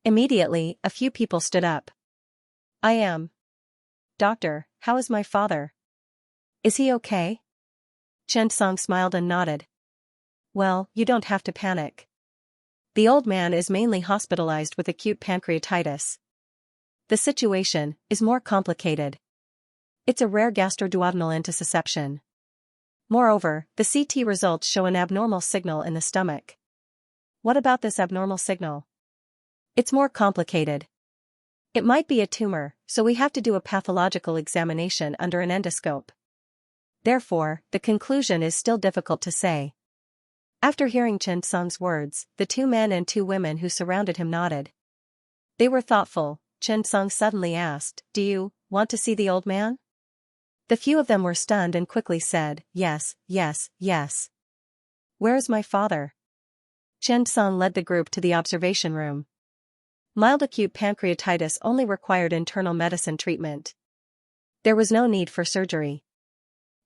Immediately, a few people stood up. I am. Doctor, how is my father? Is he okay? Chen Song smiled and nodded. Well, you don't have to panic. The old man is mainly hospitalized with acute pancreatitis. The situation is more complicated. It's a rare gastroduodenal intussusception. Moreover, the CT results show an abnormal signal in the stomach. What about this abnormal signal? It's more complicated. It might be a tumor, so we have to do a pathological examination under an endoscope. Therefore, the conclusion is still difficult to say. After hearing Chen Song's words, the 2 men and 2 women who surrounded him nodded. They were thoughtful. Chen Song suddenly asked, Do you want to see the old man? The few of them were stunned and quickly said, Yes, yes, yes. Where is my father? Chen Song led the group to the observation room. Mild acute pancreatitis only required internal medicine treatment. There was no need for surgery.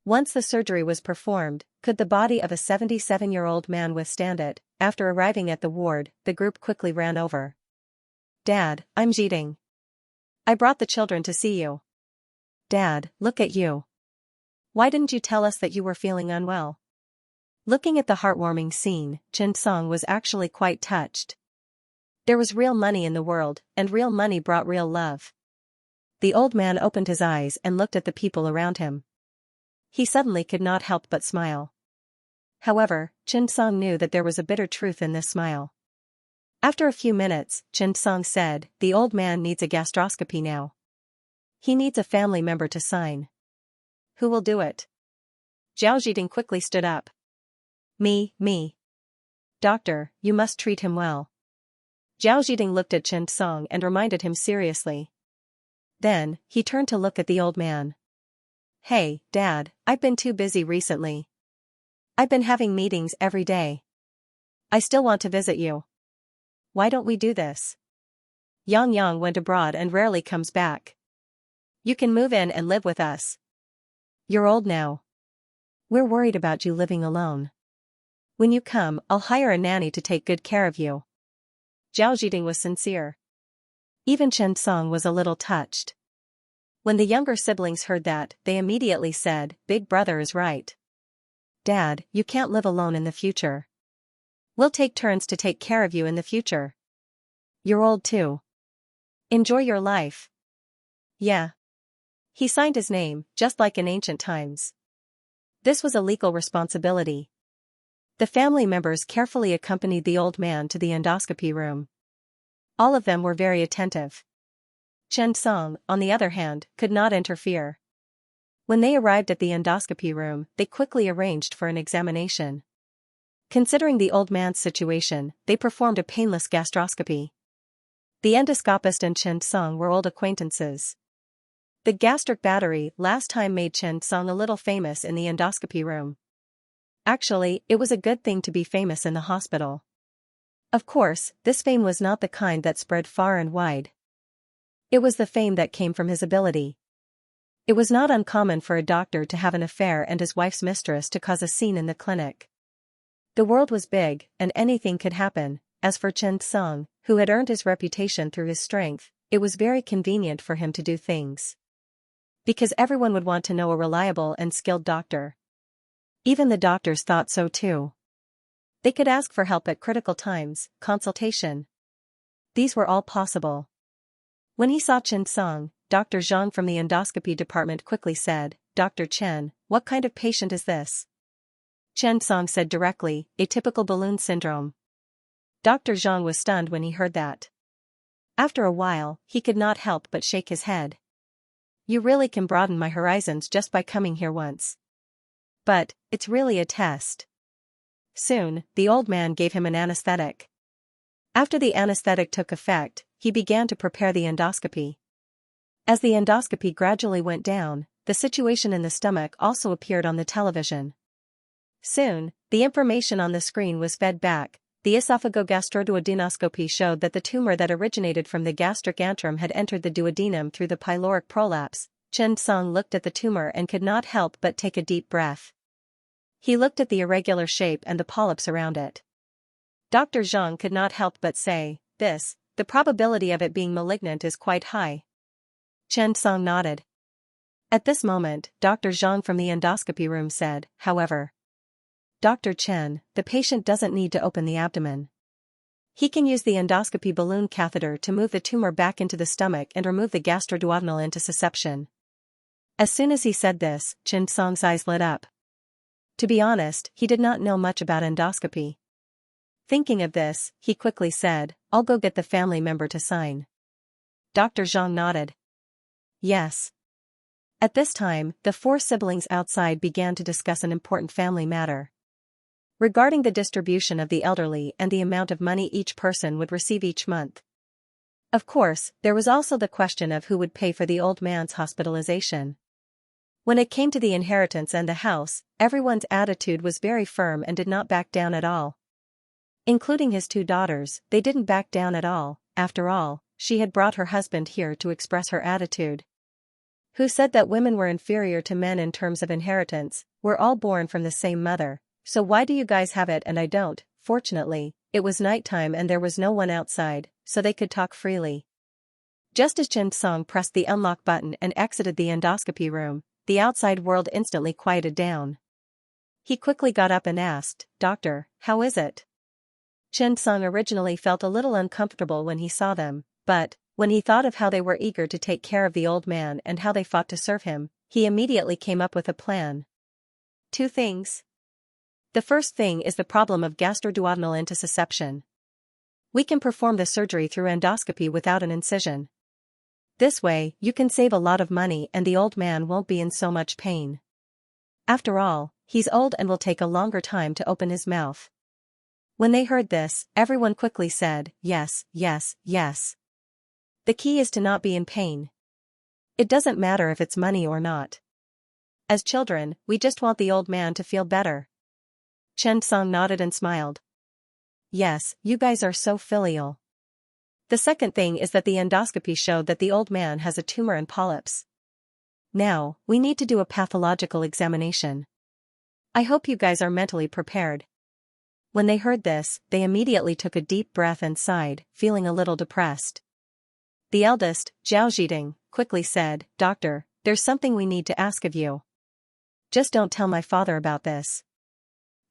Once the surgery was performed, could the body of a 77-year-old man withstand it? After arriving at the ward, the group quickly ran over. Dad, I'm Jiding. I brought the children to see you. Dad, look at you. Why didn't you tell us that you were feeling unwell? Looking at the heartwarming scene, Chen Song was actually quite touched. There was real money in the world, and real money brought real love. The old man opened his eyes and looked at the people around him. He suddenly could not help but smile. However, Chen Song knew that there was a bitter truth in this smile. After a few minutes, Chen Song said, The old man needs a gastroscopy now. He needs a family member to sign. Who will do it? Zhao Zhiding quickly stood up. Me. Doctor, you must treat him well. Zhao Zhiding looked at Chen Song and reminded him seriously. Then, he turned to look at the old man. Hey, Dad, I've been too busy recently. I've been having meetings every day. I still want to visit you. Why don't we do this? Yang went abroad and rarely comes back. You can move in and live with us. You're old now. We're worried about you living alone. When you come, I'll hire a nanny to take good care of you. Zhao Zhiding was sincere. Even Chen Song was a little touched. When the younger siblings heard that, they immediately said, Big brother is right. Dad, you can't live alone in the future. We'll take turns to take care of you in the future. You're old too. Enjoy your life. Yeah. He signed his name, just like in ancient times. This was a legal responsibility. The family members carefully accompanied the old man to the endoscopy room. All of them were very attentive. Chen Song, on the other hand, could not interfere. When they arrived at the endoscopy room, they quickly arranged for an examination. Considering the old man's situation, they performed a painless gastroscopy. The endoscopist and Chen Song were old acquaintances. The gastric battery last time made Chen Song a little famous in the endoscopy room. Actually, it was a good thing to be famous in the hospital. Of course, this fame was not the kind that spread far and wide. It was the fame that came from his ability. It was not uncommon for a doctor to have an affair and his wife's mistress to cause a scene in the clinic. The world was big, and anything could happen. As for Chen Song, who had earned his reputation through his strength, it was very convenient for him to do things. Because everyone would want to know a reliable and skilled doctor. Even the doctors thought so too. They could ask for help at critical times, consultation. These were all possible. When he saw Chen Song, Dr. Zhang from the endoscopy department quickly said, "Dr. Chen, what kind of patient is this?" Chen Song said directly, "Atypical balloon syndrome." Dr. Zhang was stunned when he heard that. After a while, he could not help but shake his head. "You really can broaden my horizons just by coming here once. But, it's really a test." Soon, the old man gave him an anesthetic. After the anesthetic took effect, he began to prepare the endoscopy. As the endoscopy gradually went down, the situation in the stomach also appeared on the television. Soon, the information on the screen was fed back. The esophagogastroduodenoscopy showed that the tumor that originated from the gastric antrum had entered the duodenum through the pyloric prolapse. Chen Song looked at the tumor and could not help but take a deep breath. He looked at the irregular shape and the polyps around it. Dr. Zhang could not help but say, the probability of it being malignant is quite high." Chen Song nodded. At this moment, Dr. Zhang from the endoscopy room said, "However, Dr. Chen, the patient doesn't need to open the abdomen. He can use the endoscopy balloon catheter to move the tumor back into the stomach and remove the gastroduodenal intussusception." As soon as he said this, Chen Song's eyes lit up. To be honest, he did not know much about endoscopy. Thinking of this, he quickly said, "I'll go get the family member to sign." Dr. Zhang nodded. Yes. At this time, the four siblings outside began to discuss an important family matter. Regarding the distribution of the elderly and the amount of money each person would receive each month. Of course, there was also the question of who would pay for the old man's hospitalization. When it came to the inheritance and the house, everyone's attitude was very firm and did not back down at all. Including his two daughters, they didn't back down at all. After all, she had brought her husband here to express her attitude. Who said that women were inferior to men in terms of inheritance? We're all born from the same mother, so why do you guys have it and I don't? Fortunately, it was nighttime and there was no one outside, so they could talk freely. Just as Chen Song pressed the unlock button and exited the endoscopy room, the outside world instantly quieted down. He quickly got up and asked, "Doctor, how is it?" Chen Song originally felt a little uncomfortable when he saw them, but, when he thought of how they were eager to take care of the old man and how they fought to serve him, he immediately came up with a plan. Two things. The first thing is the problem of gastroduodenal intussusception. We can perform the surgery through endoscopy without an incision. This way, you can save a lot of money and the old man won't be in so much pain. After all, he's old and will take a longer time to open his mouth. When they heard this, everyone quickly said, "Yes, yes, yes." The key is to not be in pain. It doesn't matter if it's money or not. As children, we just want the old man to feel better. Chen Song nodded and smiled. Yes, you guys are so filial. The second thing is that the endoscopy showed that the old man has a tumor and polyps. Now, we need to do a pathological examination. I hope you guys are mentally prepared. When they heard this, they immediately took a deep breath and sighed, feeling a little depressed. The eldest, Zhao Zhiding, quickly said, "Doctor, there's something we need to ask of you. Just don't tell my father about this.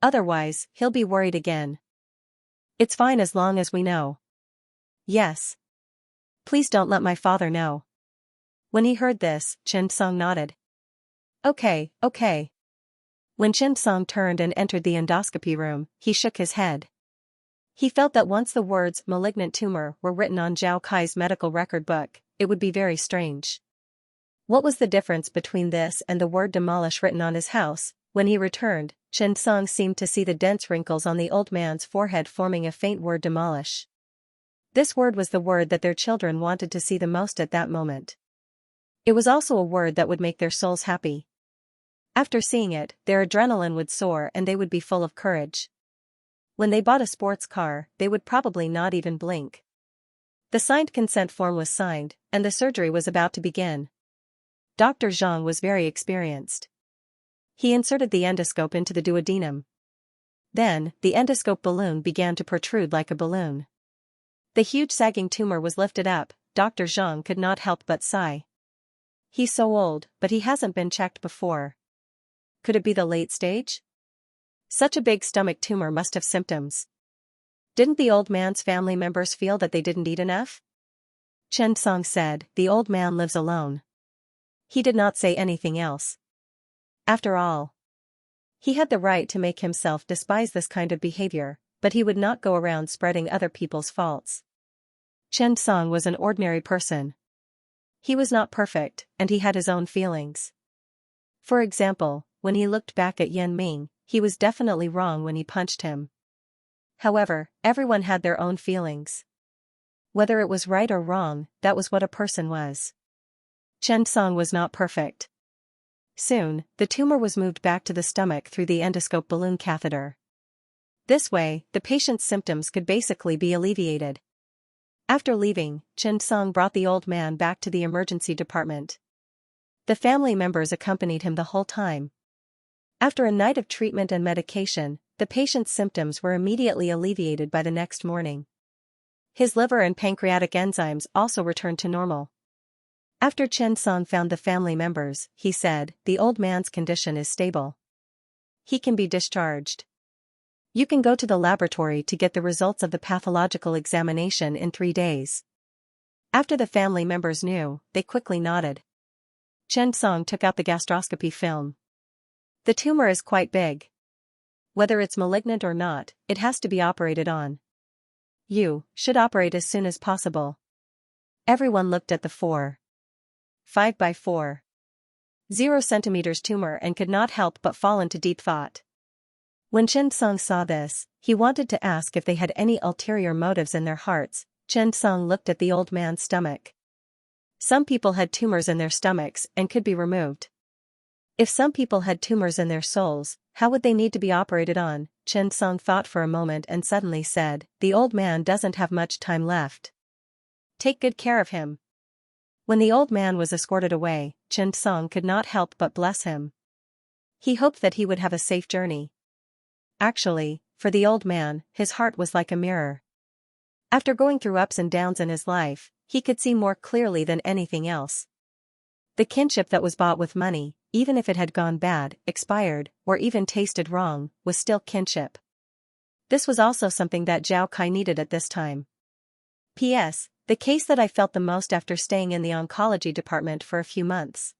Otherwise, he'll be worried again." "It's fine as long as we know." "Yes. Please don't let my father know." When he heard this, Chen Song nodded. Okay. When Chen Song turned and entered the endoscopy room, he shook his head. He felt that once the words "malignant tumor" were written on Zhao Kai's medical record book, it would be very strange. What was the difference between this and the word "demolish" written on his house? When he returned, Chen Song seemed to see the dense wrinkles on the old man's forehead forming a faint word "demolish." This word was the word that their children wanted to see the most at that moment. It was also a word that would make their souls happy. After seeing it, their adrenaline would soar and they would be full of courage. When they bought a sports car, they would probably not even blink. The signed consent form was signed, and the surgery was about to begin. Dr. Zhang was very experienced. He inserted the endoscope into the duodenum. Then, the endoscope balloon began to protrude like a balloon. The huge sagging tumor was lifted up. Dr. Zhang could not help but sigh. He's so old, but he hasn't been checked before. Could it be the late stage? Such a big stomach tumor must have symptoms. Didn't the old man's family members feel that they didn't eat enough? Chen Song said, the old man lives alone. He did not say anything else. After all, he had the right to make himself despise this kind of behavior, but he would not go around spreading other people's faults. Chen Song was an ordinary person. He was not perfect, and he had his own feelings. For example, when he looked back at Yan Ming, he was definitely wrong when he punched him. However, everyone had their own feelings. Whether it was right or wrong, that was what a person was. Chen Song was not perfect. Soon, the tumor was moved back to the stomach through the endoscope balloon catheter. This way, the patient's symptoms could basically be alleviated. After leaving, Chen Song brought the old man back to the emergency department. The family members accompanied him the whole time. After a night of treatment and medication, the patient's symptoms were immediately alleviated by the next morning. His liver and pancreatic enzymes also returned to normal. After Chen Song found the family members, he said, the old man's condition is stable. He can be discharged. You can go to the laboratory to get the results of the pathological examination in 3 days. After the family members knew, they quickly nodded. Chen Song took out the gastroscopy film. The tumor is quite big. Whether it's malignant or not, it has to be operated on. You should operate as soon as possible. Everyone looked at the 5 by 4, 0 centimeters tumor and could not help but fall into deep thought. When Chen Song saw this, he wanted to ask if they had any ulterior motives in their hearts. Chen Song looked at the old man's stomach. Some people had tumors in their stomachs and could be removed. If some people had tumors in their souls, how would they need to be operated on? Chen Song thought for a moment and suddenly said, the old man doesn't have much time left. Take good care of him. When the old man was escorted away, Chen Song could not help but bless him. He hoped that he would have a safe journey. Actually, for the old man, his heart was like a mirror. After going through ups and downs in his life, he could see more clearly than anything else. The kinship that was bought with money, even if it had gone bad, expired, or even tasted wrong, was still kinship. This was also something that Zhao Kai needed at this time. P.S. The case that I felt the most after staying in the oncology department for a few months.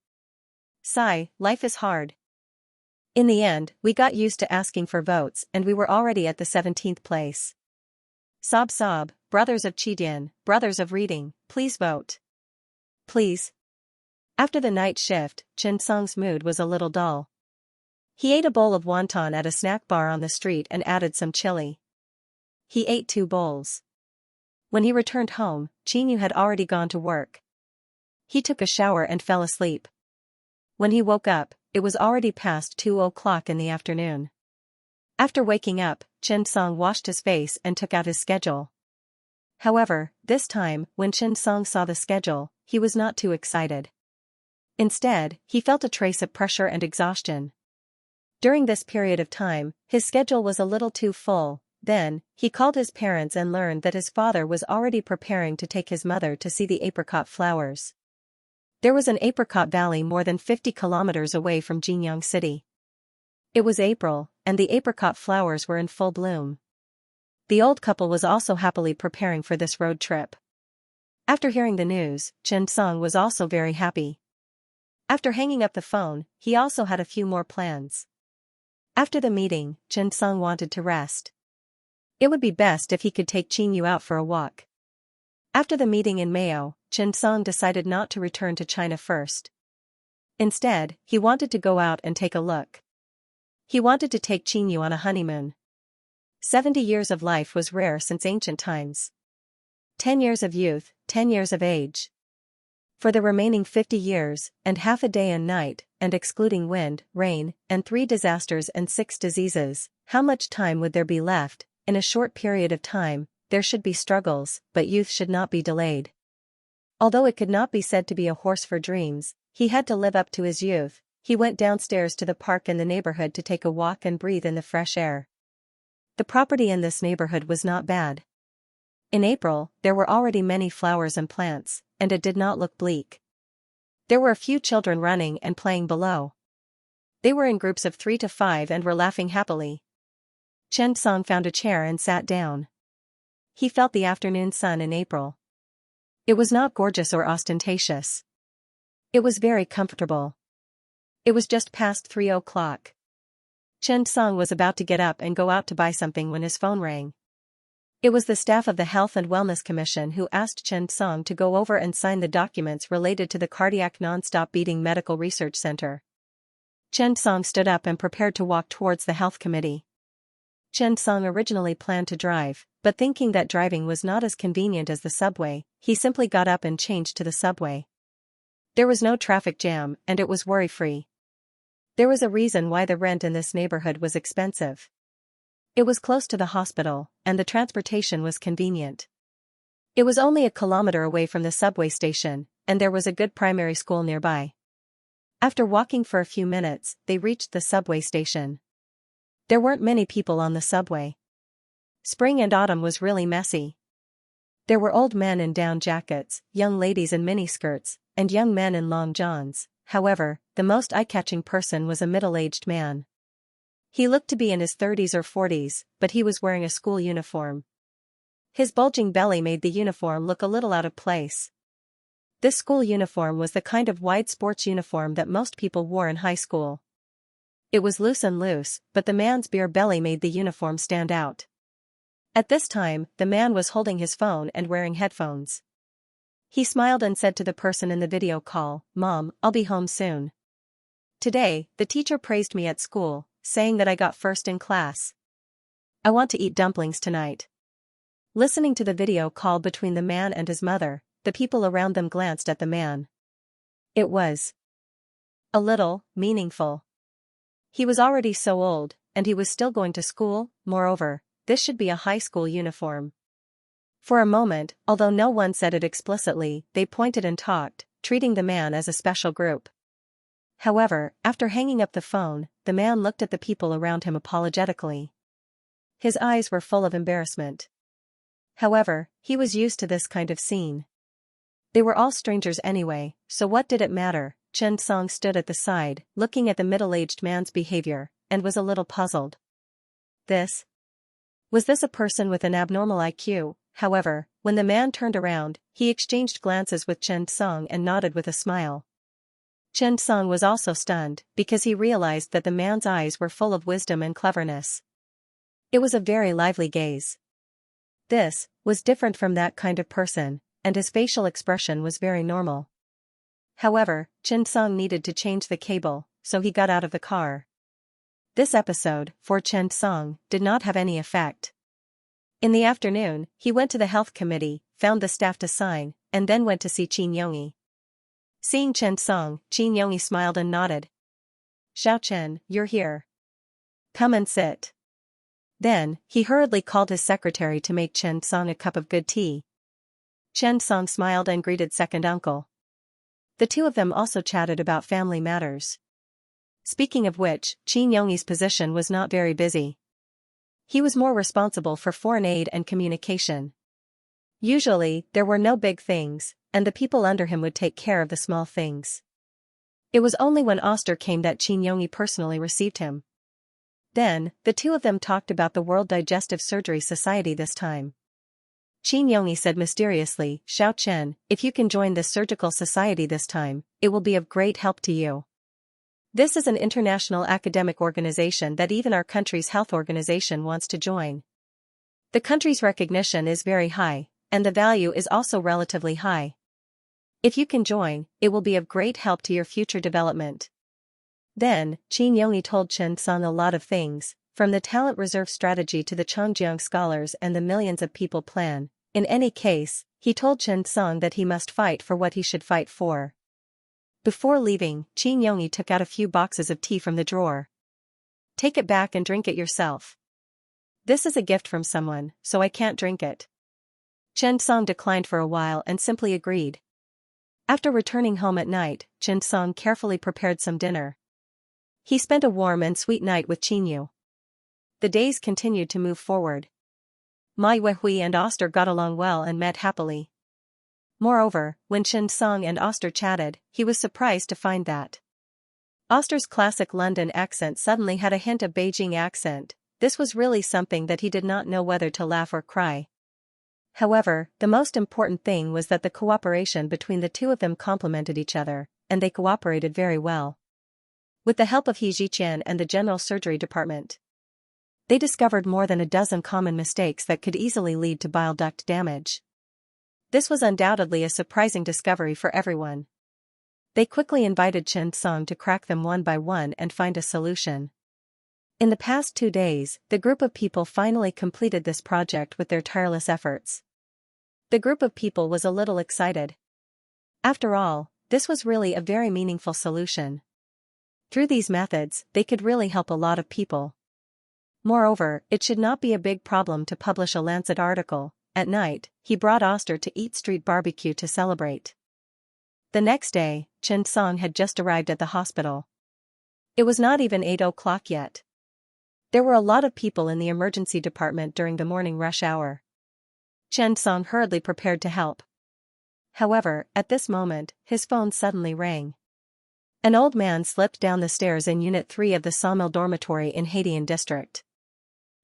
Sigh, life is hard. In the end, we got used to asking for votes and we were already at the 17th place. Sob sob, brothers of Qidian, brothers of reading, please vote. Please. After the night shift, Chen Song's mood was a little dull. He ate a bowl of wonton at a snack bar on the street and added some chili. He ate 2 bowls. When he returned home, Qinyu had already gone to work. He took a shower and fell asleep. When he woke up, it was already past 2 o'clock in the afternoon. After waking up, Chen Song washed his face and took out his schedule. However, this time, when Chen Song saw the schedule, he was not too excited. Instead, he felt a trace of pressure and exhaustion. During this period of time, his schedule was a little too full. Then, he called his parents and learned that his father was already preparing to take his mother to see the apricot flowers. There was an apricot valley more than 50 kilometers away from Jinyang City. It was April, and the apricot flowers were in full bloom. The old couple was also happily preparing for this road trip. After hearing the news, Chen Song was also very happy. After hanging up the phone, he also had a few more plans. After the meeting, Chen Song wanted to rest. It would be best if he could take Qinyu out for a walk. After the meeting in Mayo, Chen Song decided not to return to China first. Instead, he wanted to go out and take a look. He wanted to take Qinyu on a honeymoon. 70 years of life was rare since ancient times. 10 years of youth, 10 years of age. For the remaining 50 years, and half a day and night, and excluding wind, rain, and 3 disasters and 6 diseases, how much time would there be left? In a short period of time, there should be struggles, but youth should not be delayed. Although it could not be said to be a horse for dreams, he had to live up to his youth. He went downstairs to the park in the neighborhood to take a walk and breathe in the fresh air. The property in this neighborhood was not bad. In April, there were already many flowers and plants, and it did not look bleak. There were a few children running and playing below. They were in groups of 3 to 5 and were laughing happily. Chen Song found a chair and sat down. He felt the afternoon sun in April. It was not gorgeous or ostentatious. It was very comfortable. It was just past 3 o'clock. Chen Song was about to get up and go out to buy something when his phone rang. It was the staff of the Health and Wellness Commission who asked Chen Song to go over and sign the documents related to the Cardiac Non-Stop Beating Medical Research Center. Chen Song stood up and prepared to walk towards the health committee. Chen Song originally planned to drive, but thinking that driving was not as convenient as the subway, he simply got up and changed to the subway. There was no traffic jam, and it was worry-free. There was a reason why the rent in this neighborhood was expensive. It was close to the hospital, and the transportation was convenient. It was only a kilometer away from the subway station, and there was a good primary school nearby. After walking for a few minutes, they reached the subway station. There weren't many people on the subway. Spring and autumn was really messy. There were old men in down jackets, young ladies in miniskirts, and young men in long johns. However, the most eye-catching person was a middle-aged man. He looked to be in his 30s or 40s, but he was wearing a school uniform. His bulging belly made the uniform look a little out of place. This school uniform was the kind of wide sports uniform that most people wore in high school. It was loose, but the man's bare belly made the uniform stand out. At this time, the man was holding his phone and wearing headphones. He smiled and said to the person in the video call, "Mom, I'll be home soon. Today, the teacher praised me at school, saying that I got first in class. I want to eat dumplings tonight." Listening to the video call between the man and his mother, the people around them glanced at the man. It was a little meaningful. He was already so old, and he was still going to school. Moreover, this should be a high school uniform. For a moment, although no one said it explicitly, they pointed and talked, treating the man as a special group. However, after hanging up the phone, the man looked at the people around him apologetically. His eyes were full of embarrassment. However, he was used to this kind of scene. They were all strangers anyway, so what did it matter? Chen Song stood at the side, looking at the middle-aged man's behavior, and was a little puzzled. Was this a person with an abnormal IQ? However, when the man turned around, he exchanged glances with Chen Song and nodded with a smile. Chen Song was also stunned, because he realized that the man's eyes were full of wisdom and cleverness. It was a very lively gaze. This was different from that kind of person, and his facial expression was very normal. However, Chen Song needed to change the cable, so he got out of the car. This episode, for Chen Song, did not have any effect. In the afternoon, he went to the health committee, found the staff to sign, and then went to see Qin Yongyi. Seeing Chen Song, Qin Yongyi smiled and nodded. "Xiao Chen, you're here. Come and sit." Then, he hurriedly called his secretary to make Chen Song a cup of good tea. Chen Song smiled and greeted second uncle. The two of them also chatted about family matters. Speaking of which, Qin Yongyi's position was not very busy. He was more responsible for foreign aid and communication. Usually, there were no big things, and the people under him would take care of the small things. It was only when Oster came that Qin Yongyi personally received him. Then, the two of them talked about the World Digestive Surgery Society this time. Qin Yongyi said mysteriously, "Xiao Chen, if you can join this surgical society this time, it will be of great help to you. This is an international academic organization that even our country's health organization wants to join. The country's recognition is very high, and the value is also relatively high. If you can join, it will be of great help to your future development." Then, Qin Yongyi told Chen Song a lot of things, from the talent reserve strategy to the Chongjiang scholars and the millions of people plan. In any case, He told Chen Song that he must fight for what he should fight for. Before leaving, Qin Yongyi took out a few boxes of tea from the drawer. Take it back and drink it yourself. This is a gift from someone, so I can't drink it. Chen Song declined for a while and simply agreed. After returning home at night, Chen Song carefully prepared some dinner. He spent a warm and sweet night with Qin Yu. The days continued to move forward. Ma Yuehui and Oster got along well and met happily. Moreover, when Chen Song and Oster chatted, he was surprised to find that Oster's classic London accent suddenly had a hint of Beijing accent. This was really something that he did not know whether to laugh or cry. However, the most important thing was that the cooperation between the two of them complemented each other, and they cooperated very well. With the help of He Ziqian and the General Surgery Department, they discovered more than a dozen common mistakes that could easily lead to bile duct damage. This was undoubtedly a surprising discovery for everyone. They quickly invited Chen Song to crack them one by one and find a solution. In the past 2 days, the group of people finally completed this project with their tireless efforts. The group of people was a little excited. After all, this was really a very meaningful solution. Through these methods, they could really help a lot of people. Moreover, it should not be a big problem to publish a Lancet article. At night, he brought Oster to eat street barbecue to celebrate. The next day, Chen Song had just arrived at the hospital. It was not even 8 o'clock yet. There were a lot of people in the emergency department during the morning rush hour. Chen Song hurriedly prepared to help. However, at this moment, his phone suddenly rang. An old man slipped down the stairs in Unit 3 of the Sawmill Dormitory in Haidian District.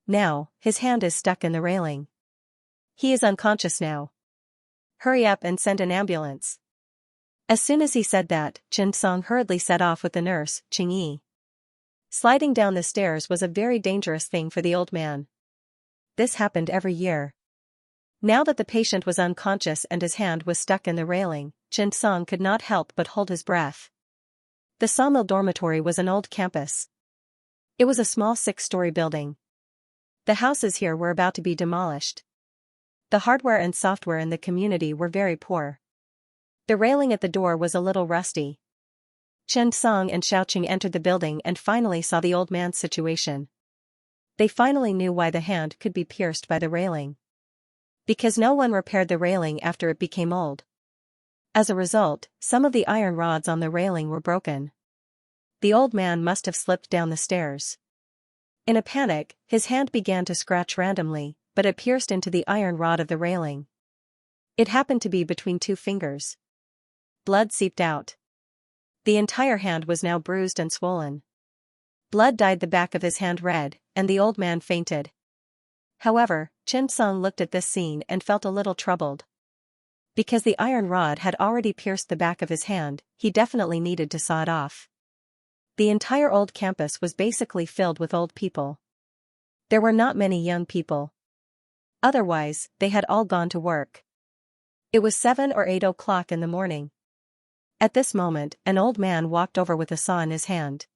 Now, his hand is stuck in the railing. He is unconscious now. Hurry up and send an ambulance. As soon as he said that, Chen Song hurriedly set off with the nurse, Qing Yi. Sliding down the stairs was a very dangerous thing for the old man. This happened every year. Now that the patient was unconscious and his hand was stuck in the railing, Chen Song could not help but hold his breath. The Sawmill Dormitory was an old campus. It was a small 6-story building. The houses here were about to be demolished. The hardware and software in the community were very poor. The railing at the door was a little rusty. Chen Song and Xiaoqing entered the building and finally saw the old man's situation. They finally knew why the hand could be pierced by the railing. Because no one repaired the railing after it became old. As a result, some of the iron rods on the railing were broken. The old man must have slipped down the stairs. In a panic, his hand began to scratch randomly, but it pierced into the iron rod of the railing. It happened to be between 2 fingers. Blood seeped out. The entire hand was now bruised and swollen. Blood dyed the back of his hand red, and the old man fainted. However, Chen Song looked at this scene and felt a little troubled. Because the iron rod had already pierced the back of his hand, he definitely needed to saw it off. The entire old campus was basically filled with old people. There were not many young people. Otherwise, they had all gone to work. It was 7 or 8 o'clock in the morning. At this moment, an old man walked over with a saw in his hand.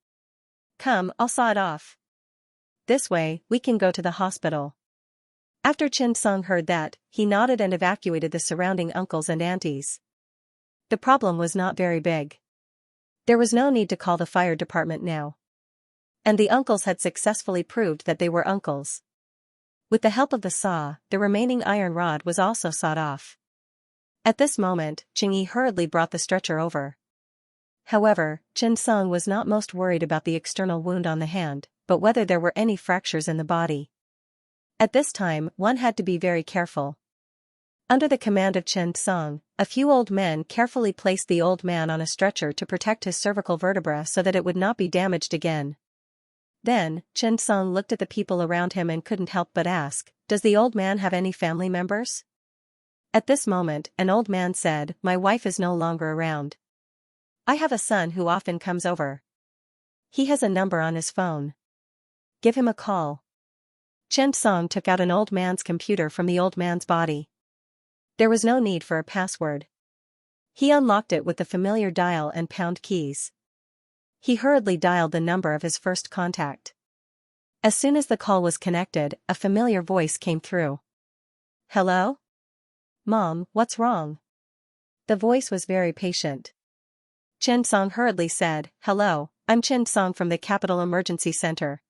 Come, I'll saw it off. This way, we can go to the hospital. After Chen Song heard that, he nodded and evacuated the surrounding uncles and aunties. The problem was not very big. There was no need to call the fire department now. And the uncles had successfully proved that they were uncles. With the help of the saw, the remaining iron rod was also sawed off. At this moment, Qing Yi hurriedly brought the stretcher over. However, Chen Song was not most worried about the external wound on the hand, but whether there were any fractures in the body. At this time, one had to be very careful. Under the command of Chen Song, a few old men carefully placed the old man on a stretcher to protect his cervical vertebra so that it would not be damaged again. Then, Chen Song looked at the people around him and couldn't help but ask, "Does the old man have any family members?" At this moment, an old man said, "My wife is no longer around. I have a son who often comes over. He has a number on his phone. Give him a call." Chen Song took out an old man's computer from the old man's body. There was no need for a password. He unlocked it with the familiar dial and pound keys. He hurriedly dialed the number of his first contact. As soon as the call was connected, a familiar voice came through. "Hello? "Mom, what's wrong?" The voice was very patient. Chen Song hurriedly said, "Hello, I'm Chen Song from the Capital Emergency Center.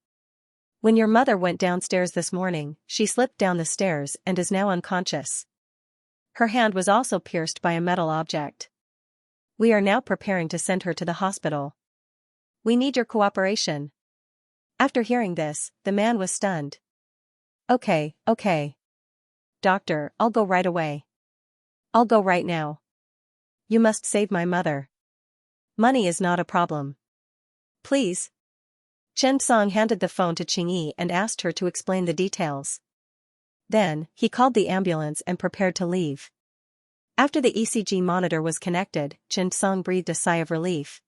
When your mother went downstairs this morning, she slipped down the stairs and is now unconscious. Her hand was also pierced by a metal object. We are now preparing to send her to the hospital. We need your cooperation." After hearing this, the man was stunned. Okay. Doctor, I'll go right away. I'll go right now. You must save my mother. Money is not a problem. Please." Chen Song handed the phone to Qingyi and asked her to explain the details. Then, he called the ambulance and prepared to leave. After the ECG monitor was connected, Chen Song breathed a sigh of relief.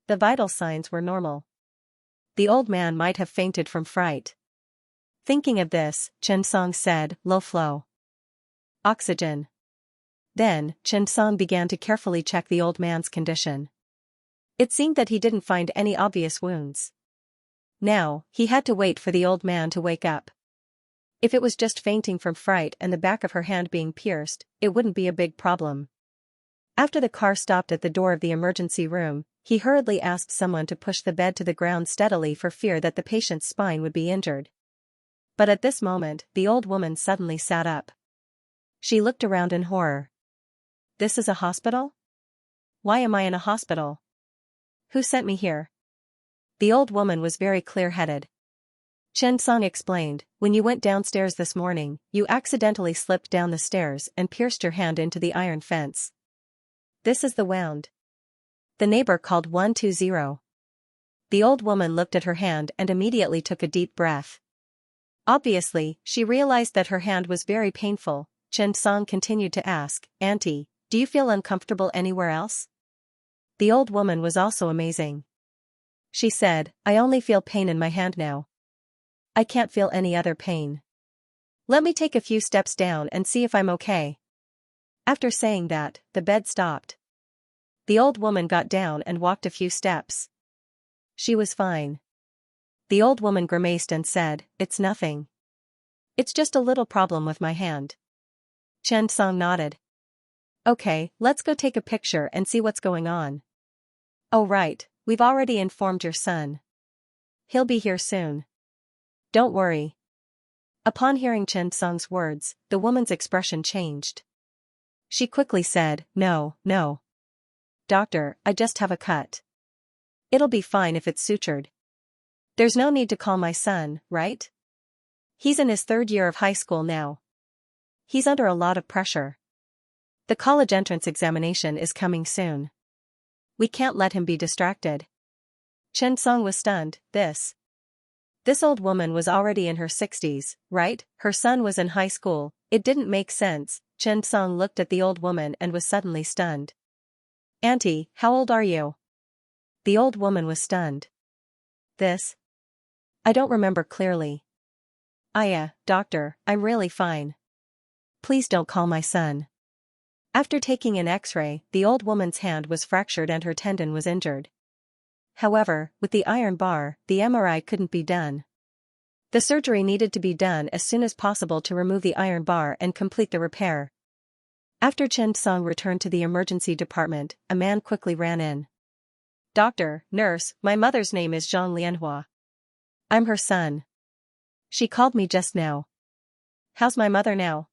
The vital signs were normal. The old man might have fainted from fright. Thinking of this, Chen Song said, "Low flow. Oxygen." Then, Chen Song began to carefully check the old man's condition. It seemed that he didn't find any obvious wounds. Now, he had to wait for the old man to wake up. If it was just fainting from fright and the back of her hand being pierced, it wouldn't be a big problem. After the car stopped at the door of the emergency room, he hurriedly asked someone to push the bed to the ground steadily for fear that the patient's spine would be injured. But at this moment, the old woman suddenly sat up. She looked around in horror. "This is a hospital? Why am I in a hospital? Who sent me here?" The old woman was very clear-headed. Chen Song explained, "When you went downstairs this morning, you accidentally slipped down the stairs and pierced your hand into the iron fence. This is the wound." The neighbor called 120. The old woman looked at her hand and immediately took a deep breath. Obviously, she realized that her hand was very painful. Chen Song continued to ask, "Auntie, do you feel uncomfortable anywhere else?" The old woman was also amazing. She said, "I only feel pain in my hand now. I can't feel any other pain. Let me take a few steps down and see if I'm okay." After saying that, the bed stopped. The old woman got down and walked a few steps. She was fine. The old woman grimaced and said, "It's nothing. It's just a little problem with my hand." Chen Song nodded. "Okay, let's go take a picture and see what's going on." "Oh right, we've already informed your son. He'll be here soon. Don't worry." Upon hearing Chen Song's words, the woman's expression changed. She quickly said, No. Doctor, I just have a cut. It'll be fine if it's sutured. There's no need to call my son, right? He's in his 3rd year of high school now. He's under a lot of pressure. The college entrance examination is coming soon. We can't let him be distracted." Chen Song was stunned. This old woman was already in her 60s, right? Her son was in high school. It didn't make sense. Chen Song looked at the old woman and was suddenly stunned. "Auntie, how old are you?" The old woman was stunned. I don't remember clearly." Doctor, I'm really fine. Please don't call my son." After taking an X-ray, the old woman's hand was fractured and her tendon was injured. However, with the iron bar, the MRI couldn't be done. The surgery needed to be done as soon as possible to remove the iron bar and complete the repair. After Chen Song returned to the emergency department, a man quickly ran in. "Doctor, nurse, my mother's name is Zhang Lianhua. I'm her son. She called me just now. How's my mother now?"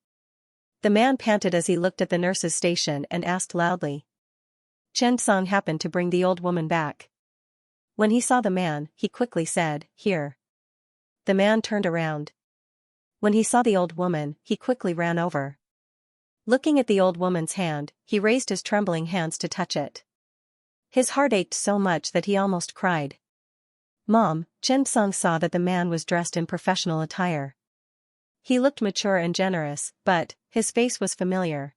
The man panted as he looked at the nurse's station and asked loudly. Chen Song happened to bring the old woman back. When he saw the man, he quickly said, "Here." The man turned around. When he saw the old woman, he quickly ran over. Looking at the old woman's hand, he raised his trembling hands to touch it. His heart ached so much that he almost cried. "Mom," Chen Song saw that the man was dressed in professional attire. He looked mature and generous, but his face was familiar.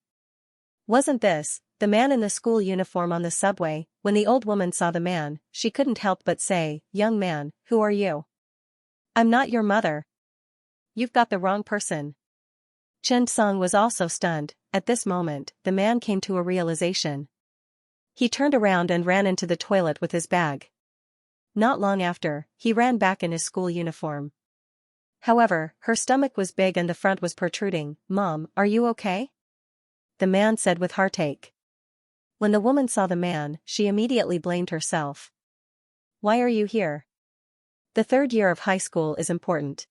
Wasn't this the man in the school uniform on the subway? When the old woman saw the man, she couldn't help but say, "Young man, who are you?" "I'm not your mother. You've got the wrong person." Chen Song was also stunned. At this moment, the man came to a realization. He turned around and ran into the toilet with his bag. Not long after, he ran back in his school uniform. However, her stomach was big and the front was protruding. "Mom, are you okay?" the man said with heartache. When the woman saw the man, she immediately blamed herself. Why are you here? The third year of high school is important.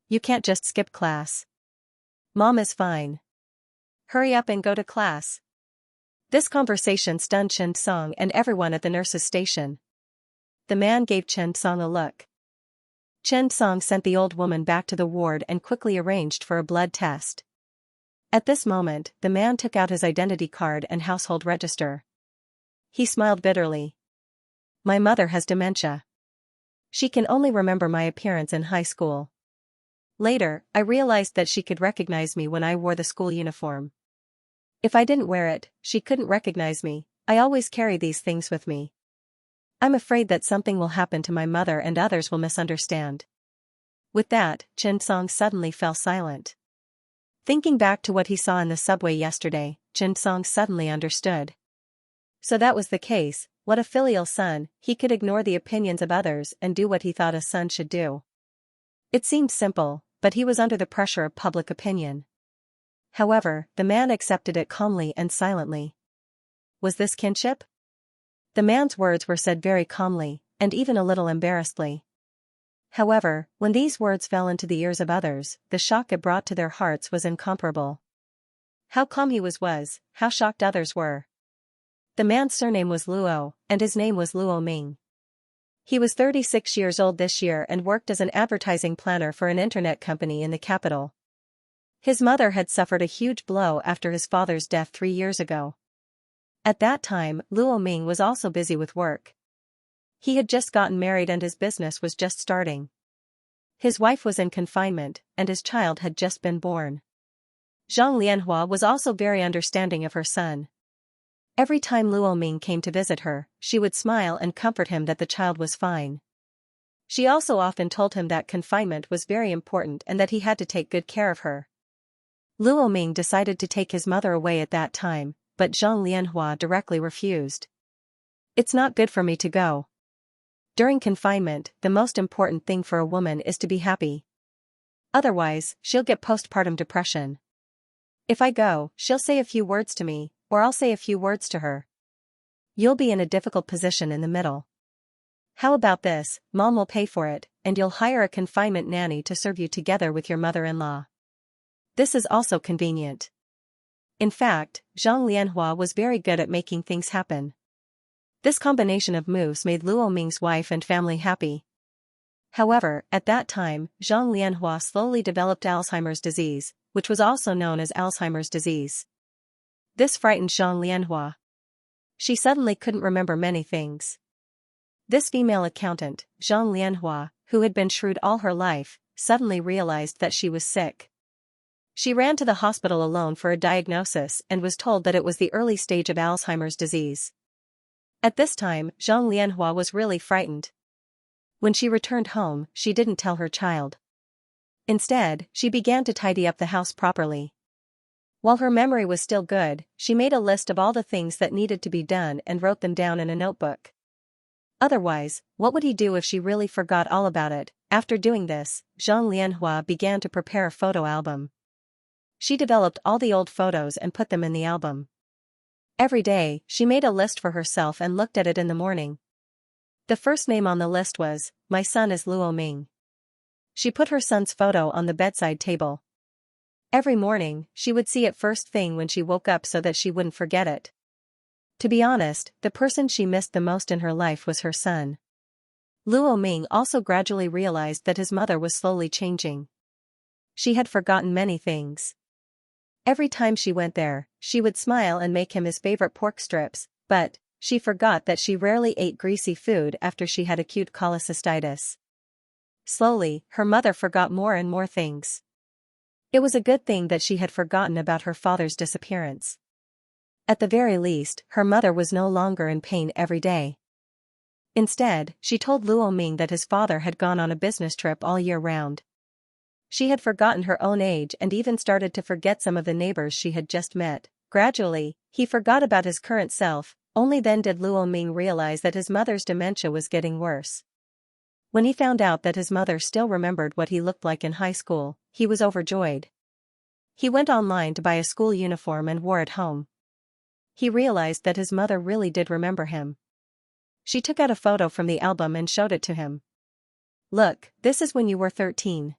You can't just skip class. Mom is fine. Hurry up and go to class. This conversation stunned Chen Song and everyone at the nurse's station. The man gave Chen Song a look. Chen Song sent the old woman back to the ward and quickly arranged for a blood test. At this moment, the man took out his identity card and household register. He smiled bitterly. My mother has dementia. She can only remember my appearance in high school. Later, I realized that she could recognize me when I wore the school uniform. If I didn't wear it, she couldn't recognize me. I always carry these things with me. I'm afraid that something will happen to my mother and others will misunderstand. With that, Chen Song suddenly fell silent. Thinking back to what he saw in the subway yesterday, Chen Song suddenly understood. So that was the case. What a filial son, he could ignore the opinions of others and do what he thought a son should do. It seemed simple, but he was under the pressure of public opinion. However, the man accepted it calmly and silently. Was this kinship? The man's words were said very calmly, and even a little embarrassedly. However, when these words fell into the ears of others, the shock it brought to their hearts was incomparable. How calm he was, how shocked others were. The man's surname was Luo, and his name was Luo Ming. He was 36 years old this year and worked as an advertising planner for an internet company in the capital. His mother had suffered a huge blow after his father's death 3 years ago. At that time, Luo Ming was also busy with work. He had just gotten married and his business was just starting. His wife was in confinement, and his child had just been born. Zhang Lianhua was also very understanding of her son. Every time Luo Ming came to visit her, she would smile and comfort him that the child was fine. She also often told him that confinement was very important and that he had to take good care of her. Luo Ming decided to take his mother away at that time, but Zhang Lianhua directly refused. It's not good for me to go. During confinement, the most important thing for a woman is to be happy. Otherwise, she'll get postpartum depression. If I go, she'll say a few words to me, or I'll say a few words to her. You'll be in a difficult position in the middle. How about this? Mom will pay for it, and you'll hire a confinement nanny to serve you together with your mother-in-law. This is also convenient. In fact, Zhang Lianhua was very good at making things happen. This combination of moves made Luo Ming's wife and family happy. However, at that time, Zhang Lianhua slowly developed Alzheimer's disease, which was also known as Alzheimer's disease. This frightened Zhang Lianhua. She suddenly couldn't remember many things. This female accountant, Zhang Lianhua, who had been shrewd all her life, suddenly realized that she was sick. She ran to the hospital alone for a diagnosis and was told that it was the early stage of Alzheimer's disease. At this time, Zhang Lianhua was really frightened. When she returned home, she didn't tell her child. Instead, she began to tidy up the house properly. While her memory was still good, she made a list of all the things that needed to be done and wrote them down in a notebook. Otherwise, what would he do if she really forgot all about it? After doing this, Zhang Lianhua began to prepare a photo album. She developed all the old photos and put them in the album. Every day, she made a list for herself and looked at it in the morning. The first name on the list was, "My son is Luo Ming." She put her son's photo on the bedside table. Every morning, she would see it first thing when she woke up so that she wouldn't forget it. To be honest, the person she missed the most in her life was her son. Luo Ming also gradually realized that his mother was slowly changing. She had forgotten many things. Every time she went there, she would smile and make him his favorite pork strips, but she forgot that she rarely ate greasy food after she had acute cholecystitis. Slowly, her mother forgot more and more things. It was a good thing that she had forgotten about her father's disappearance. At the very least, her mother was no longer in pain every day. Instead, she told Luo Ming that his father had gone on a business trip all year round. She had forgotten her own age and even started to forget some of the neighbors she had just met. Gradually, he forgot about his current self. Only then did Luo Ming realize that his mother's dementia was getting worse. When he found out that his mother still remembered what he looked like in high school, he was overjoyed. He went online to buy a school uniform and wore it home. He realized that his mother really did remember him. She took out a photo from the album and showed it to him. "Look, this is when you were 13.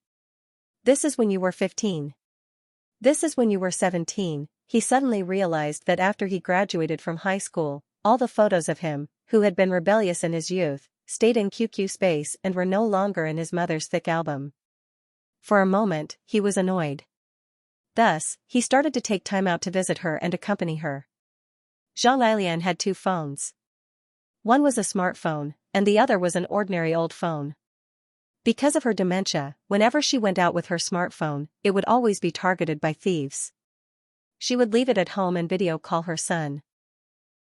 This is when you were 15. This is when you were 17. He suddenly realized that after he graduated from high school, all the photos of him, who had been rebellious in his youth, stayed in QQ space and were no longer in his mother's thick album. For a moment, he was annoyed. Thus, he started to take time out to visit her and accompany her. Xianxia had 2 phones. One was a smartphone, and the other was an ordinary old phone. Because of her dementia, whenever she went out with her smartphone, it would always be targeted by thieves. She would leave it at home and video call her son.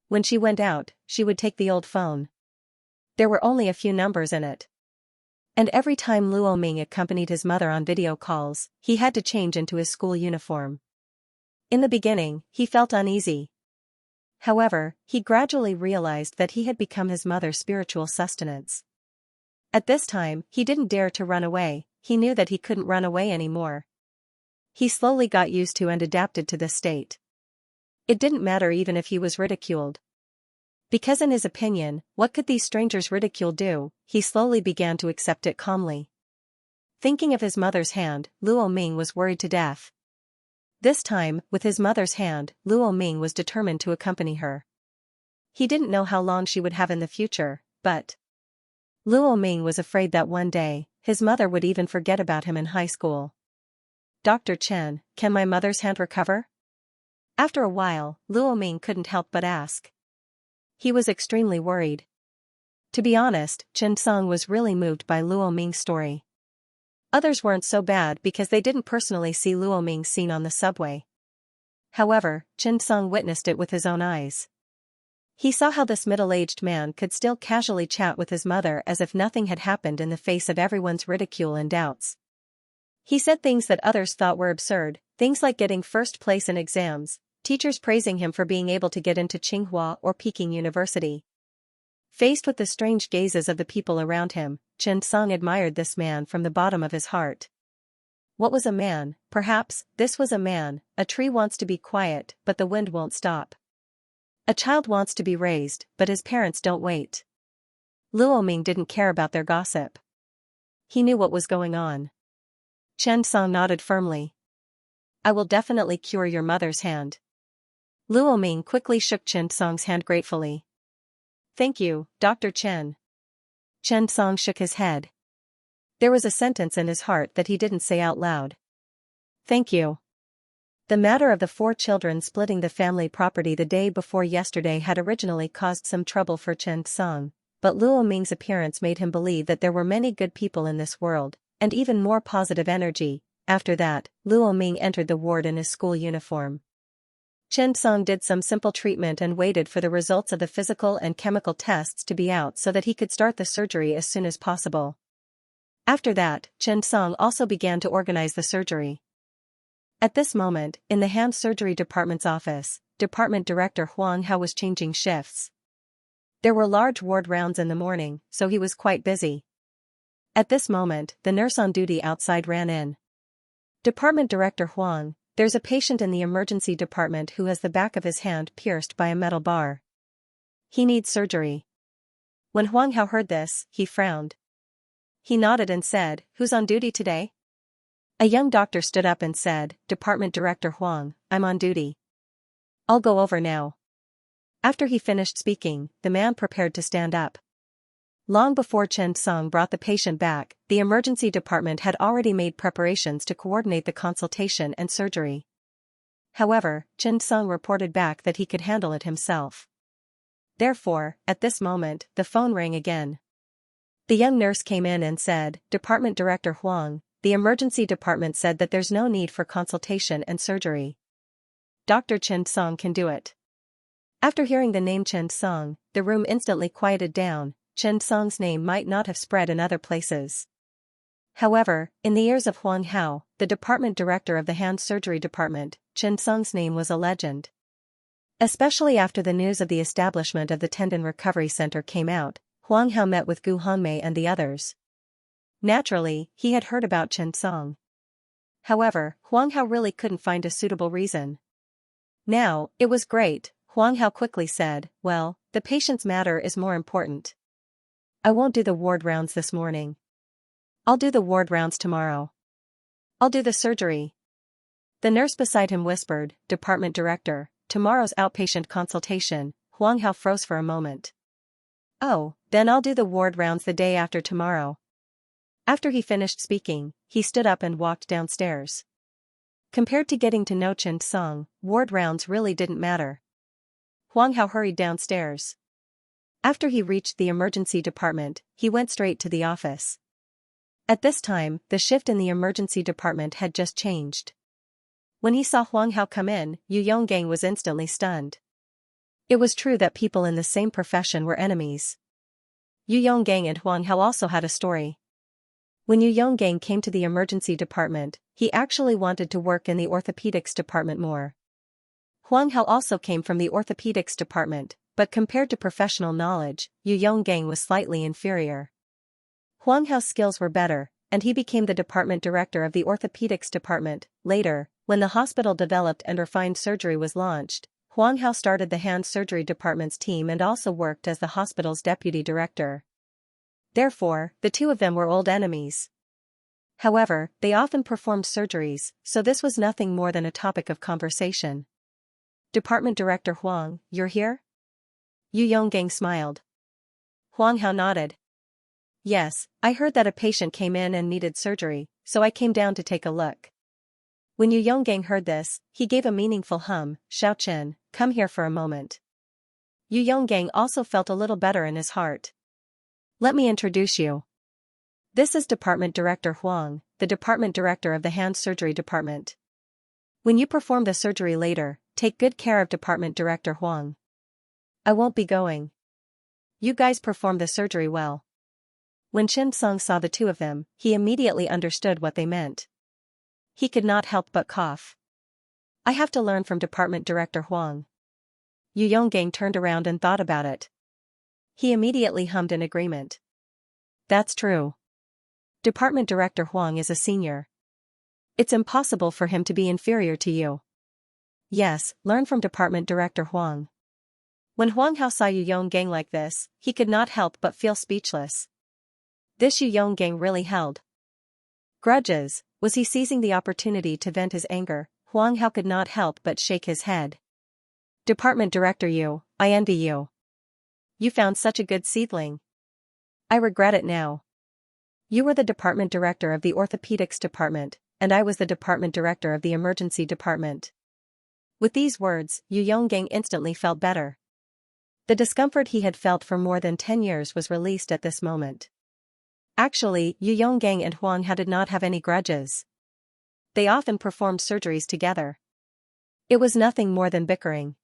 When she went out, she would take the old phone. There were only a few numbers in it. And every time Luo Ming accompanied his mother on video calls, he had to change into his school uniform. In the beginning, he felt uneasy. However, he gradually realized that he had become his mother's spiritual sustenance. At this time, he didn't dare to run away. He knew that he couldn't run away anymore. He slowly got used to and adapted to this state. It didn't matter even if he was ridiculed. Because in his opinion, what could these strangers' ridicule do? He slowly began to accept it calmly. Thinking of his mother's hand, Luo Ming was worried to death. This time, with his mother's hand, Luo Ming was determined to accompany her. He didn't know how long she would have in the future, but Luo Ming was afraid that one day, his mother would even forget about him in high school. "Dr. Chen, can my mother's hand recover?" After a while, Luo Ming couldn't help but ask. He was extremely worried. To be honest, Chen Song was really moved by Luo Ming's story. Others weren't so bad because they didn't personally see Luo Ming's scene on the subway. However, Chen Song witnessed it with his own eyes. He saw how this middle-aged man could still casually chat with his mother as if nothing had happened in the face of everyone's ridicule and doubts. He said things that others thought were absurd, things like getting first place in exams, teachers praising him for being able to get into Tsinghua or Peking University. Faced with the strange gazes of the people around him, Chen Song admired this man from the bottom of his heart. What was a man? Perhaps, this was a man. A tree wants to be quiet, but the wind won't stop. A child wants to be raised, but his parents don't wait. Luo Ming didn't care about their gossip. He knew what was going on. Chen Song nodded firmly. "I will definitely cure your mother's hand." Luo Ming quickly shook Chen Song's hand gratefully. "Thank you, Dr. Chen." Chen Song shook his head. There was a sentence in his heart that he didn't say out loud. "Thank you." The matter of the 4 children splitting the family property the day before yesterday had originally caused some trouble for Chen Song, but Luo Ming's appearance made him believe that there were many good people in this world, and even more positive energy. After that, Luo Ming entered the ward in his school uniform. Chen Song did some simple treatment and waited for the results of the physical and chemical tests to be out so that he could start the surgery as soon as possible. After that, Chen Song also began to organize the surgery. At this moment, in the hand surgery department's office, Department Director Huang Hao was changing shifts. There were large ward rounds in the morning, so he was quite busy. At this moment, the nurse on duty outside ran in. "Department Director Huang, there's a patient in the emergency department who has the back of his hand pierced by a metal bar. He needs surgery." When Huang Hao heard this, he frowned. He nodded and said, "Who's on duty today?" A young doctor stood up and said, "Department Director Huang, I'm on duty. I'll go over now." After he finished speaking, the man prepared to stand up. Long before Chen Song brought the patient back, the emergency department had already made preparations to coordinate the consultation and surgery. However, Chen Song reported back that he could handle it himself. Therefore, at this moment, the phone rang again. The young nurse came in and said, "Department Director Huang, the emergency department said that there's no need for consultation and surgery. Dr. Chen Song can do it." After hearing the name Chen Song, the room instantly quieted down. Chen Song's name might not have spread in other places. However, in the ears of Huang Hao, the department director of the hand surgery department, Chen Song's name was a legend. Especially after the news of the establishment of the Tendon Recovery Center came out, Huang Hao met with Gu Hongmei and the others. Naturally, he had heard about Chen Song. However, Huang Hao really couldn't find a suitable reason. Now, it was great, Huang Hao quickly said, well, the patient's matter is more important. I won't do the ward rounds this morning. I'll do the ward rounds tomorrow. I'll do the surgery. The nurse beside him whispered, Department Director, tomorrow's outpatient consultation. Huang Hao froze for a moment. Oh, then I'll do the ward rounds the day after tomorrow. After he finished speaking, he stood up and walked downstairs. Compared to getting to know Chen Song, ward rounds really didn't matter. Huang Hao hurried downstairs. After he reached the emergency department, he went straight to the office. At this time, the shift in the emergency department had just changed. When he saw Huang Hao come in, Yu Yonggang was instantly stunned. It was true that people in the same profession were enemies. Yu Yonggang and Huang Hao also had a story. When Yu Yonggang came to the emergency department, he actually wanted to work in the orthopedics department more. Huang Hao also came from the orthopedics department, but compared to professional knowledge, Yu Yonggang was slightly inferior. Huang Hao's skills were better, and he became the department director of the orthopedics department. Later, when the hospital developed and refined surgery was launched, Huang Hao started the hand surgery department's team and also worked as the hospital's deputy director. Therefore, the two of them were old enemies. However, they often performed surgeries, so this was nothing more than a topic of conversation. Department Director Huang, you're here? Yu Yonggang smiled. Huang Hao nodded. Yes, I heard that a patient came in and needed surgery, so I came down to take a look. When Yu Yonggang heard this, he gave a meaningful hum. Xiao, come here for a moment. Yu Yonggang also felt a little better in his heart. Let me introduce you. This is Department Director Huang, the Department Director of the Hand Surgery Department. When you perform the surgery later, take good care of Department Director Huang. I won't be going. You guys perform the surgery well. When Chen Song saw the two of them, he immediately understood what they meant. He could not help but cough. I have to learn from Department Director Huang. Yu Yonggang turned around and thought about it. He immediately hummed in agreement. That's true. Department Director Huang is a senior. It's impossible for him to be inferior to you. Yes, learn from Department Director Huang. When Huang Hao saw Yu Yonggang like this, he could not help but feel speechless. This Yu Yonggang really held grudges. Was he seizing the opportunity to vent his anger? Huang Hao could not help but shake his head. Department Director Yu, I envy you. You found such a good seedling. I regret it now. You were the department director of the orthopedics department, and I was the department director of the emergency department. With these words, Yu Yonggang instantly felt better. The discomfort he had felt for more than 10 years was released at this moment. Actually, Yu Yonggang and Huang Hao did not have any grudges. They often performed surgeries together. It was nothing more than bickering.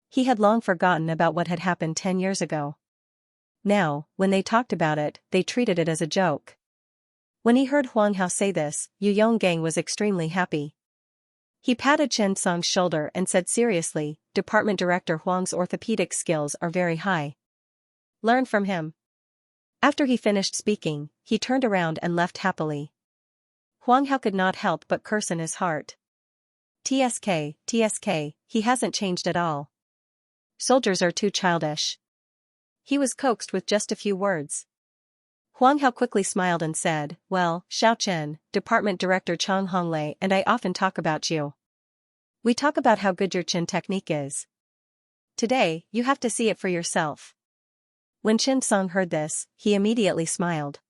He had long forgotten about what had happened 10 years ago. Now, when they talked about it, they treated it as a joke. When he heard Huang Hao say this, Yu Yonggang was extremely happy. He patted Chen Song's shoulder and said seriously, Department Director Huang's orthopedic skills are very high. Learn from him. After he finished speaking, he turned around and left happily. Huang Hao could not help but curse in his heart. TSK, he hasn't changed at all. Soldiers are too childish. He was coaxed with just a few words. Huang Hao quickly smiled and said, well, Xiao, Department Director Chang Honglei and I often talk about you. We talk about how good your chin technique is. Today, you have to see it for yourself. When Chen Song heard this, he immediately smiled.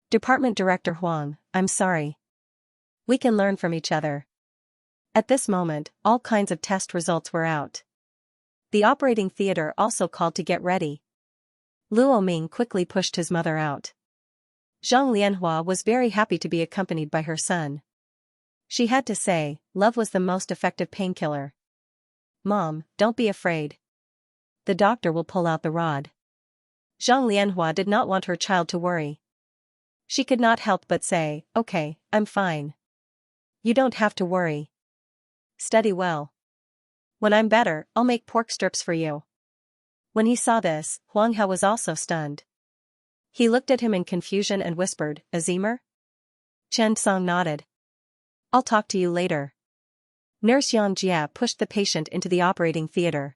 Department Director Huang, I'm sorry. We can learn from each other. At this moment, all kinds of test results were out. The operating theater also called to get ready. Luo Ming quickly pushed his mother out. Zhang Lianhua was very happy to be accompanied by her son. She had to say, love was the most effective painkiller. Mom, don't be afraid. The doctor will pull out the rod. Zhang Lianhua did not want her child to worry. She could not help but say, okay, I'm fine. You don't have to worry. Study well. When I'm better, I'll make pork strips for you. When he saw this, Huang Hao was also stunned. He looked at him in confusion and whispered, Azimer? Chen Song nodded. I'll talk to you later. Nurse Xianxia pushed the patient into the operating theater.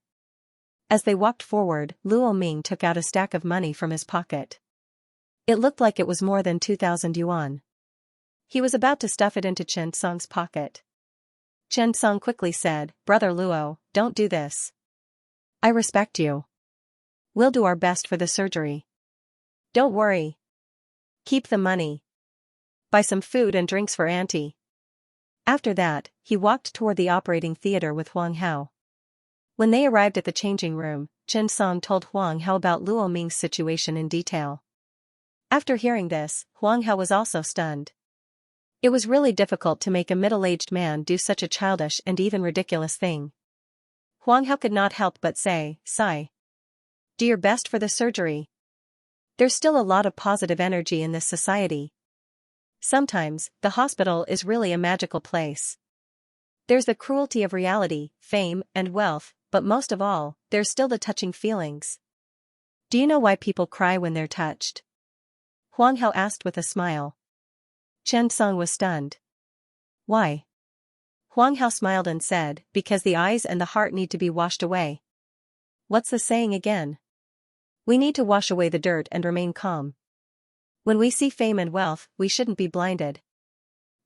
As they walked forward, Luo Ming took out a stack of money from his pocket. It looked like it was more than 2,000 yuan. He was about to stuff it into Chen Song's pocket. Chen Song quickly said, "Brother Luo, don't do this. I respect you. We'll do our best for the surgery. Don't worry. Keep the money. Buy some food and drinks for Auntie." After that, he walked toward the operating theater with Huang Hao. When they arrived at the changing room, Chen Song told Huang Hao about Luo Ming's situation in detail. After hearing this, Huang Hao was also stunned. It was really difficult to make a middle-aged man do such a childish and even ridiculous thing. Huang Hao could not help but say, "Sigh. Do your best for the surgery. There's still a lot of positive energy in this society. Sometimes, the hospital is really a magical place. There's the cruelty of reality, fame, and wealth, but most of all, there's still the touching feelings." "Do you know why people cry when they're touched?" Huang Hao asked with a smile. Chen Song was stunned. "Why?" Huang Hao smiled and said, "Because the eyes and the heart need to be washed away." "What's the saying again?" "We need to wash away the dirt and remain calm. When we see fame and wealth, we shouldn't be blinded.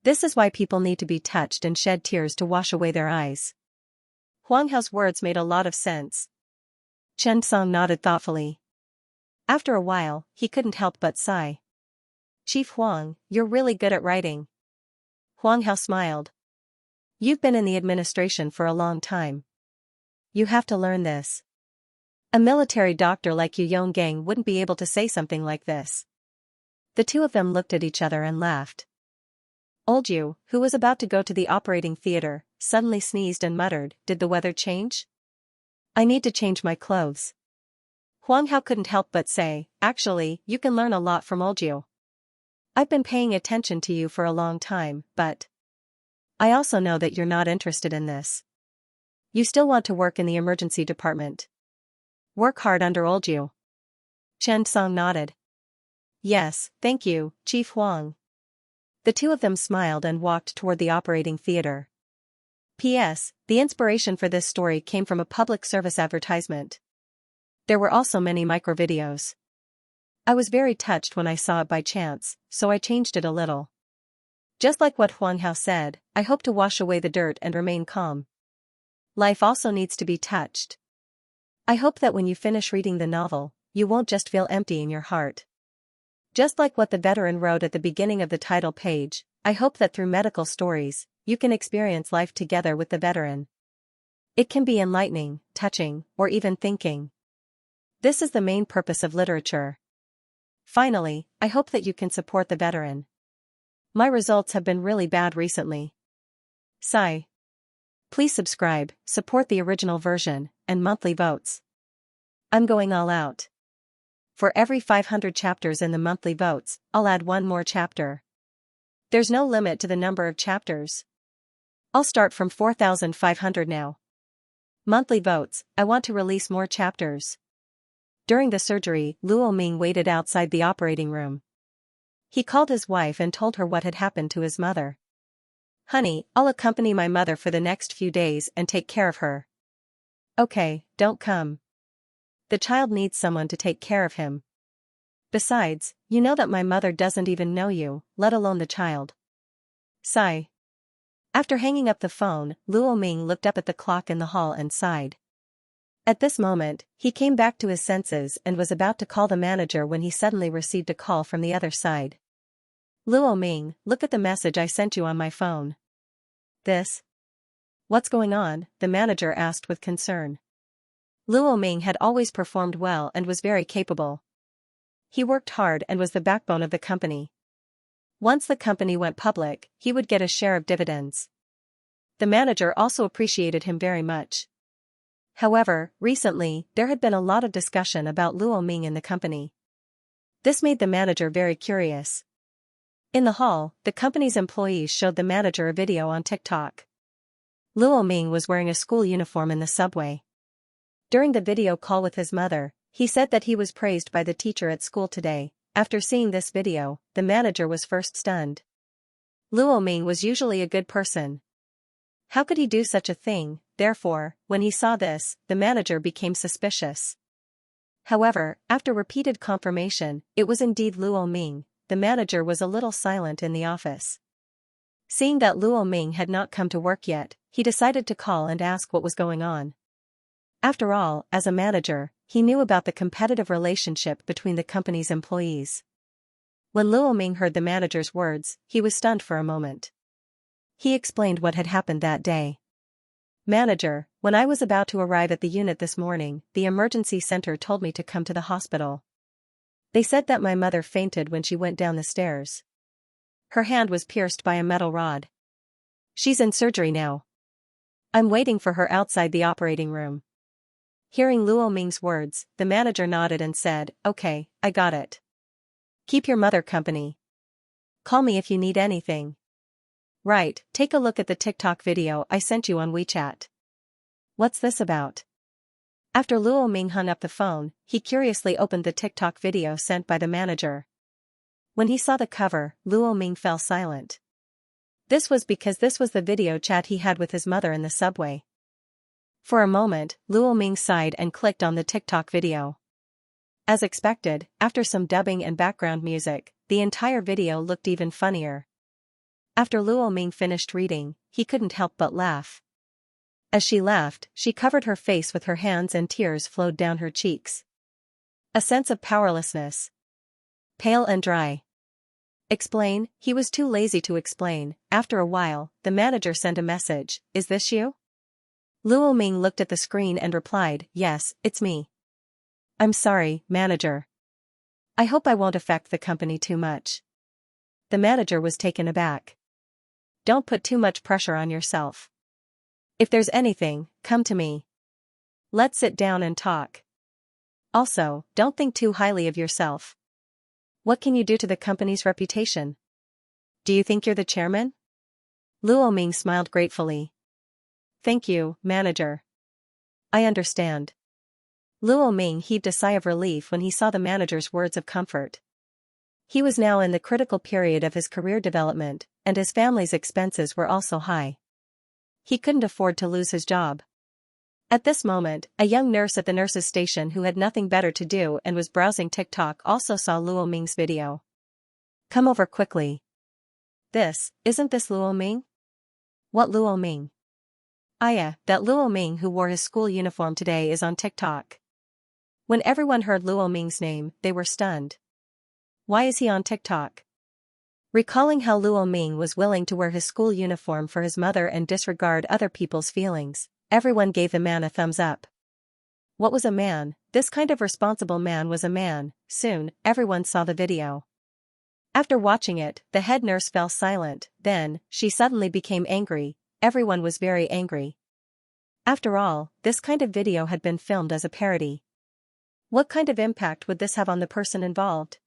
This is why people need to be touched and shed tears to wash away their eyes." Huang Hao's words made a lot of sense. Chen Song nodded thoughtfully. After a while, he couldn't help but sigh. "Chief Huang, you're really good at writing." Huang Hao smiled. "You've been in the administration for a long time. You have to learn this. A military doctor like Yu Yonggang wouldn't be able to say something like this." The two of them looked at each other and laughed. Old Yu, who was about to go to the operating theater, suddenly sneezed and muttered, "Did the weather change? I need to change my clothes." Huang Hao couldn't help but say, "Actually, you can learn a lot from Old Yu. I've been paying attention to you for a long time, but I also know that you're not interested in this. You still want to work in the emergency department. Work hard under Old Yu." Chen Song nodded. "Yes, thank you, Chief Huang." The two of them smiled and walked toward the operating theater. P.S. The inspiration for this story came from a public service advertisement. There were also many microvideos. I was very touched when I saw it by chance, so I changed it a little. Just like what Huang Hao said, I hope to wash away the dirt and remain calm. Life also needs to be touched. I hope that when you finish reading the novel, you won't just feel empty in your heart. Just like what the veteran wrote at the beginning of the title page, I hope that through medical stories, you can experience life together with the veteran. It can be enlightening, touching, or even thinking. This is the main purpose of literature. Finally, I hope that you can support the veteran. My results have been really bad recently. Sigh. Please subscribe, support the original version, and monthly votes. I'm going all out. For every 500 chapters in the monthly votes, I'll add one more chapter. There's no limit to the number of chapters. I'll start from 4,500 now. Monthly votes, I want to release more chapters. During the surgery, Luo Ming waited outside the operating room. He called his wife and told her what had happened to his mother. "Honey, I'll accompany my mother for the next few days and take care of her." "Okay, don't come. The child needs someone to take care of him. Besides, you know that my mother doesn't even know you, let alone the child." Sigh. After hanging up the phone, Luo Ming looked up at the clock in the hall and sighed. At this moment, he came back to his senses and was about to call the manager when he suddenly received a call from the other side. "Luo Ming, look at the message I sent you on my phone." "This? What's going on?" the manager asked with concern. Luo Ming had always performed well and was very capable. He worked hard and was the backbone of the company. Once the company went public, he would get a share of dividends. The manager also appreciated him very much. However, recently, there had been a lot of discussion about Luo Ming in the company. This made the manager very curious. In the hall, the company's employees showed the manager a video on TikTok. Luo Ming was wearing a school uniform in the subway. During the video call with his mother, he said that he was praised by the teacher at school today. After seeing this video, the manager was first stunned. Luo Ming was usually a good person. How could he do such a thing? Therefore, when he saw this, the manager became suspicious. However, after repeated confirmation, it was indeed Luo Ming. The manager was a little silent in the office. Seeing that Luo Ming had not come to work yet, he decided to call and ask what was going on. After all, as a manager, he knew about the competitive relationship between the company's employees. When Luo Ming heard the manager's words, he was stunned for a moment. He explained what had happened that day. Manager, when I was about to arrive at the unit this morning, the emergency center told me to come to the hospital. They said that my mother fainted when she went down the stairs. Her hand was pierced by a metal rod. She's in surgery now. I'm waiting for her outside the operating room. Hearing Luo Ming's words, the manager nodded and said, "Okay, I got it. Keep your mother company. Call me if you need anything." Right, take a look at the TikTok video I sent you on WeChat. What's this about? After Luo Ming hung up the phone, he curiously opened the TikTok video sent by the manager. When he saw the cover, Luo Ming fell silent. This was because this was the video chat he had with his mother in the subway. For a moment, Luo Ming sighed and clicked on the TikTok video. As expected, after some dubbing and background music, the entire video looked even funnier. After Luo Ming finished reading, he couldn't help but laugh. As she laughed, she covered her face with her hands and tears flowed down her cheeks. A sense of powerlessness. Pale and dry. Explain, he was too lazy to explain. After a while, the manager sent a message, "Is this you?" Luo Ming looked at the screen and replied, "Yes, it's me." "I'm sorry, manager. I hope I won't affect the company too much." The manager was taken aback. "Don't put too much pressure on yourself. If there's anything, come to me. Let's sit down and talk. Also, don't think too highly of yourself. What can you do to the company's reputation? Do you think you're the chairman?" Luo Ming smiled gratefully. "Thank you, manager. I understand." Luo Ming heaved a sigh of relief when he saw the manager's words of comfort. He was now in the critical period of his career development, and his family's expenses were also high. He couldn't afford to lose his job. At this moment, a young nurse at the nurse's station who had nothing better to do and was browsing TikTok also saw Luo Ming's video. "Come over quickly." Isn't this Luo Ming?" "What Luo Ming?" "Yeah, that Luo Ming who wore his school uniform today is on TikTok." When everyone heard Luo Ming's name, they were stunned. Why is he on TikTok? Recalling how Luo Ming was willing to wear his school uniform for his mother and disregard other people's feelings, everyone gave the man a thumbs up. What was a man? This kind of responsible man was a man. Soon, everyone saw the video. After watching it, the head nurse fell silent, then, she suddenly became angry. Everyone was very angry. After all, this kind of video had been filmed as a parody. What kind of impact would this have on the person involved?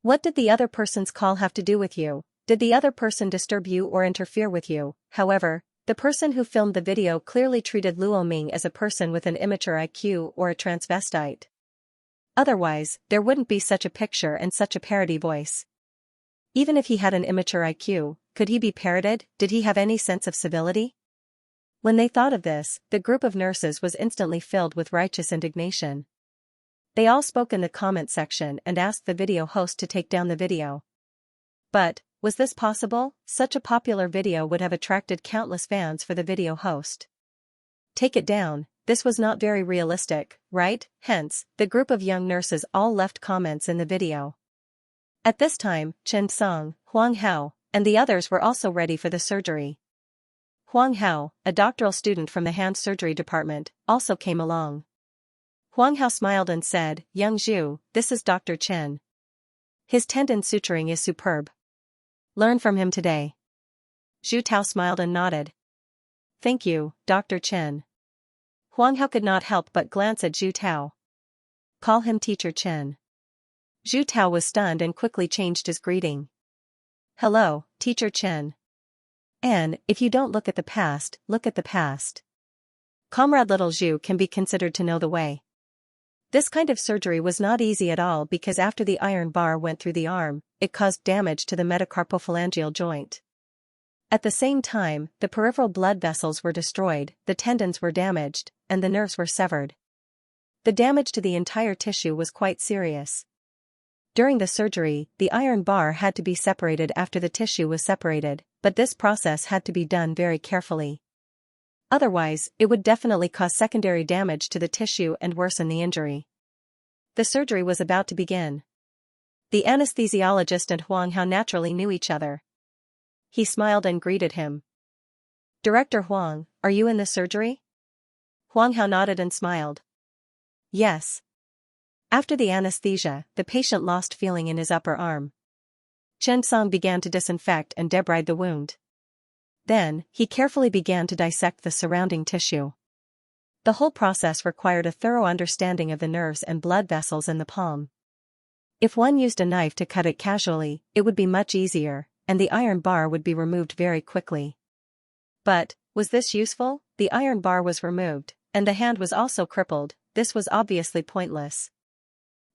What did the other person's call have to do with you? Did the other person disturb you or interfere with you? However, the person who filmed the video clearly treated Luo Ming as a person with an immature IQ or a transvestite. Otherwise, there wouldn't be such a picture and such a parody voice. Even if he had an immature IQ, could he be parodied? Did he have any sense of civility? When they thought of this, the group of nurses was instantly filled with righteous indignation. They all spoke in the comment section and asked the video host to take down the video. But, was this possible? Such a popular video would have attracted countless fans for the video host. Take it down, this was not very realistic, right? Hence, the group of young nurses all left comments in the video. At this time, Chen Song, Huang Hao, and the others were also ready for the surgery. Huang Hao, a doctoral student from the hand surgery department, also came along. Huang Hao smiled and said, "Young Zhu, this is Dr. Chen. His tendon suturing is superb. Learn from him today." Zhu Tao smiled and nodded. "Thank you, Dr. Chen." Huang Hao could not help but glance at Zhu Tao. "Call him Teacher Chen." Zhu Tao was stunned and quickly changed his greeting. "Hello, Teacher Chen. And, if you don't look at the past, look at the past." Comrade Little Zhu can be considered to know the way. This kind of surgery was not easy at all because after the iron bar went through the arm, it caused damage to the metacarpophalangeal joint. At the same time, the peripheral blood vessels were destroyed, the tendons were damaged, and the nerves were severed. The damage to the entire tissue was quite serious. During the surgery, the iron bar had to be separated after the tissue was separated, but this process had to be done very carefully. Otherwise, it would definitely cause secondary damage to the tissue and worsen the injury. The surgery was about to begin. The anesthesiologist and Huang Hao naturally knew each other. He smiled and greeted him. "Director Huang, are you in the surgery?" Huang Hao nodded and smiled. "Yes." After the anesthesia, the patient lost feeling in his upper arm. Chen Song began to disinfect and debride the wound. Then, he carefully began to dissect the surrounding tissue. The whole process required a thorough understanding of the nerves and blood vessels in the palm. If one used a knife to cut it casually, it would be much easier, and the iron bar would be removed very quickly. But, was this useful? The iron bar was removed, and the hand was also crippled. This was obviously pointless.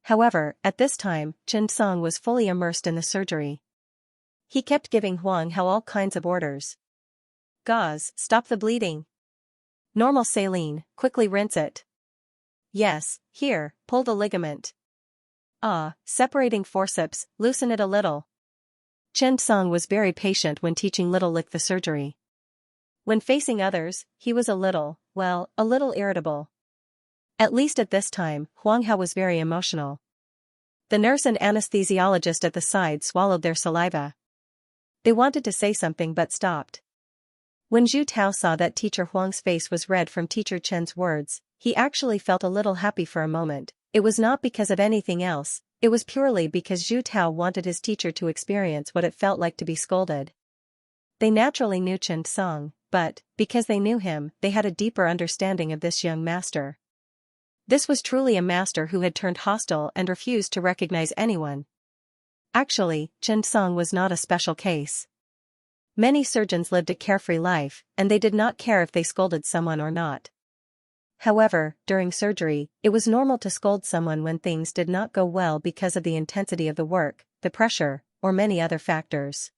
However, at this time, Chen Song was fully immersed in the surgery. He kept giving Huang Hao all kinds of orders. "Gauze, stop the bleeding. Normal saline, quickly rinse it. Yes, here, pull the ligament. Separating forceps, loosen it a little." Chen Song was very patient when teaching Little Lick the surgery. When facing others, he was a little irritable. At least at this time, Huang Hao was very emotional. The nurse and anesthesiologist at the side swallowed their saliva. They wanted to say something but stopped. When Zhu Tao saw that teacher Huang's face was red from teacher Chen's words, he actually felt a little happy for a moment. It was not because of anything else, it was purely because Zhu Tao wanted his teacher to experience what it felt like to be scolded. They naturally knew Chen Song, but, because they knew him, they had a deeper understanding of this young master. This was truly a master who had turned hostile and refused to recognize anyone. Actually, Chen Song was not a special case. Many surgeons lived a carefree life, and they did not care if they scolded someone or not. However, during surgery, it was normal to scold someone when things did not go well because of the intensity of the work, the pressure, or many other factors.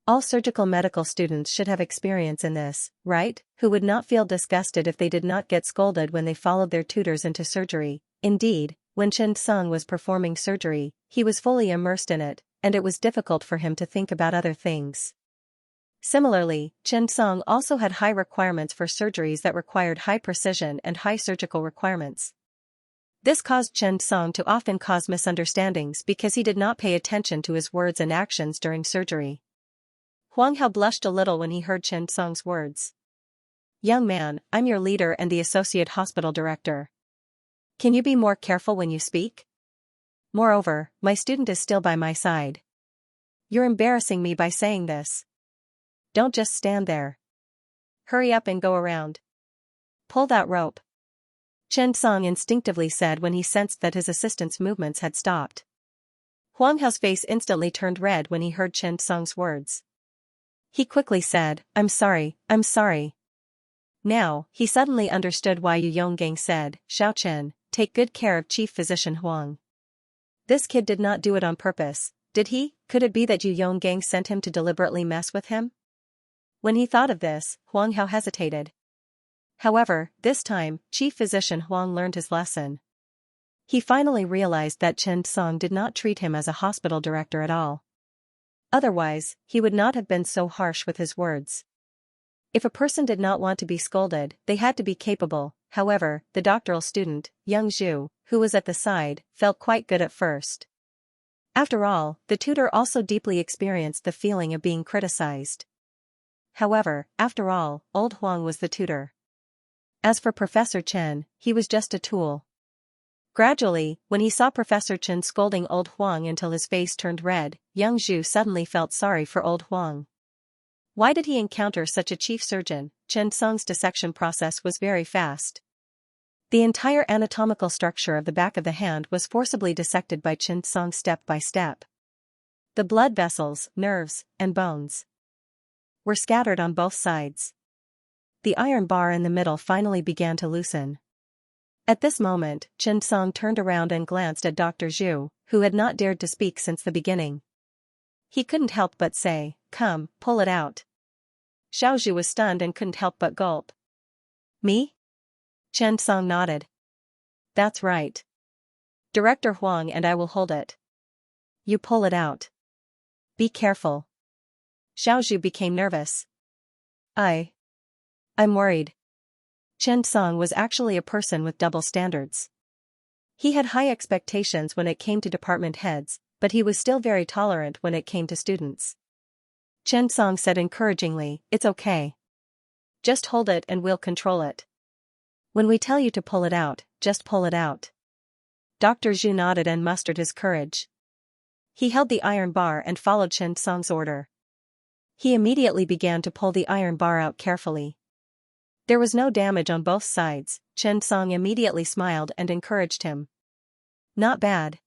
All surgical medical students should have experience in this, right? Who would not feel disgusted if they did not get scolded when they followed their tutors into surgery? Indeed, when Chen Song was performing surgery, he was fully immersed in it, and it was difficult for him to think about other things. Similarly, Chen Song also had high requirements for surgeries that required high precision and high surgical requirements. This caused Chen Song to often cause misunderstandings because he did not pay attention to his words and actions during surgery. Huang Hao blushed a little when he heard Chen Song's words. "Young man, I'm your leader and the associate hospital director. Can you be more careful when you speak? Moreover, my student is still by my side. You're embarrassing me by saying this. Don't just stand there. Hurry up and go around. Pull that rope." Chen Song instinctively said when he sensed that his assistant's movements had stopped. Huang Hao's face instantly turned red when he heard Chen Song's words. He quickly said, I'm sorry. Now, he suddenly understood why Yu Yonggang said, "Xiao Chen, take good care of Chief Physician Huang. This kid did not do it on purpose, did he? Could it be that Yu Yonggang sent him to deliberately mess with him?" When he thought of this, Huang Hao hesitated. However, this time, Chief Physician Huang learned his lesson. He finally realized that Chen Song did not treat him as a hospital director at all. Otherwise, he would not have been so harsh with his words. If a person did not want to be scolded, they had to be capable. However, the doctoral student, young Zhu, who was at the side, felt quite good at first. After all, the tutor also deeply experienced the feeling of being criticized. However, after all, old Huang was the tutor. As for Professor Chen, he was just a tool. Gradually, when he saw Professor Chen scolding old Huang until his face turned red, young Zhu suddenly felt sorry for old Huang. Why did he encounter such a chief surgeon? Chen Song's dissection process was very fast. The entire anatomical structure of the back of the hand was forcibly dissected by Chen Song step by step. The blood vessels, nerves, and bones were scattered on both sides. The iron bar in the middle finally began to loosen. At this moment, Chen Song turned around and glanced at Dr. Zhu, who had not dared to speak since the beginning. He couldn't help but say, "Come, pull it out." Xiaoju was stunned and couldn't help but gulp. "Me?" Chen Song nodded. "That's right. Director Huang and I will hold it. You pull it out. Be careful." Xiaoju became nervous. I'm worried." Chen Song was actually a person with double standards. He had high expectations when it came to department heads, but he was still very tolerant when it came to students. Chen Song said encouragingly, "It's okay. Just hold it and we'll control it. When we tell you to pull it out, just pull it out." Dr. Zhu nodded and mustered his courage. He held the iron bar and followed Chen Song's order. He immediately began to pull the iron bar out carefully. There was no damage on both sides. Chen Song immediately smiled and encouraged him. "Not bad."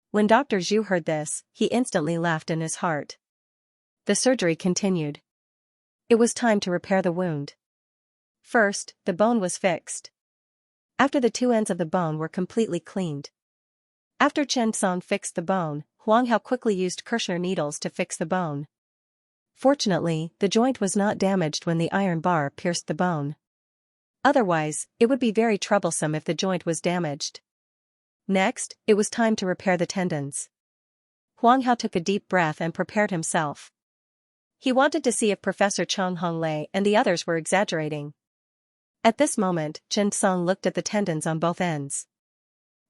When Dr. Zhu heard this, he instantly laughed in his heart. The surgery continued. It was time to repair the wound. First, the bone was fixed. After the two ends of the bone were completely cleaned. After Chen Song fixed the bone, Huang Hao quickly used Kirschner needles to fix the bone. Fortunately, the joint was not damaged when the iron bar pierced the bone. Otherwise, it would be very troublesome if the joint was damaged. Next, it was time to repair the tendons. Huang Hao took a deep breath and prepared himself. He wanted to see if Professor Chong Honglei and the others were exaggerating. At this moment, Chen Song looked at the tendons on both ends.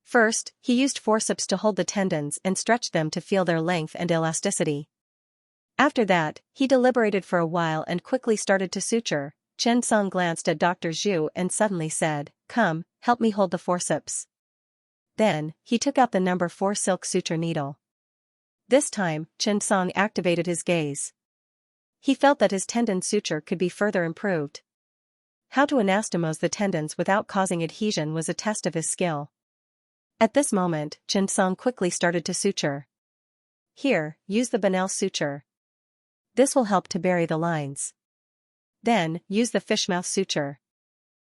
First, he used forceps to hold the tendons and stretch them to feel their length and elasticity. After that, he deliberated for a while and quickly started to suture. Chen Song glanced at Dr. Zhu and suddenly said, "Come, help me hold the forceps." Then, he took out the number 4 silk suture needle. This time, Chen Song activated his gaze. He felt that his tendon suture could be further improved. How to anastomose the tendons without causing adhesion was a test of his skill. At this moment, Chen Song quickly started to suture. Here, use the Banel suture. This will help to bury the lines. Then, use the fishmouth suture.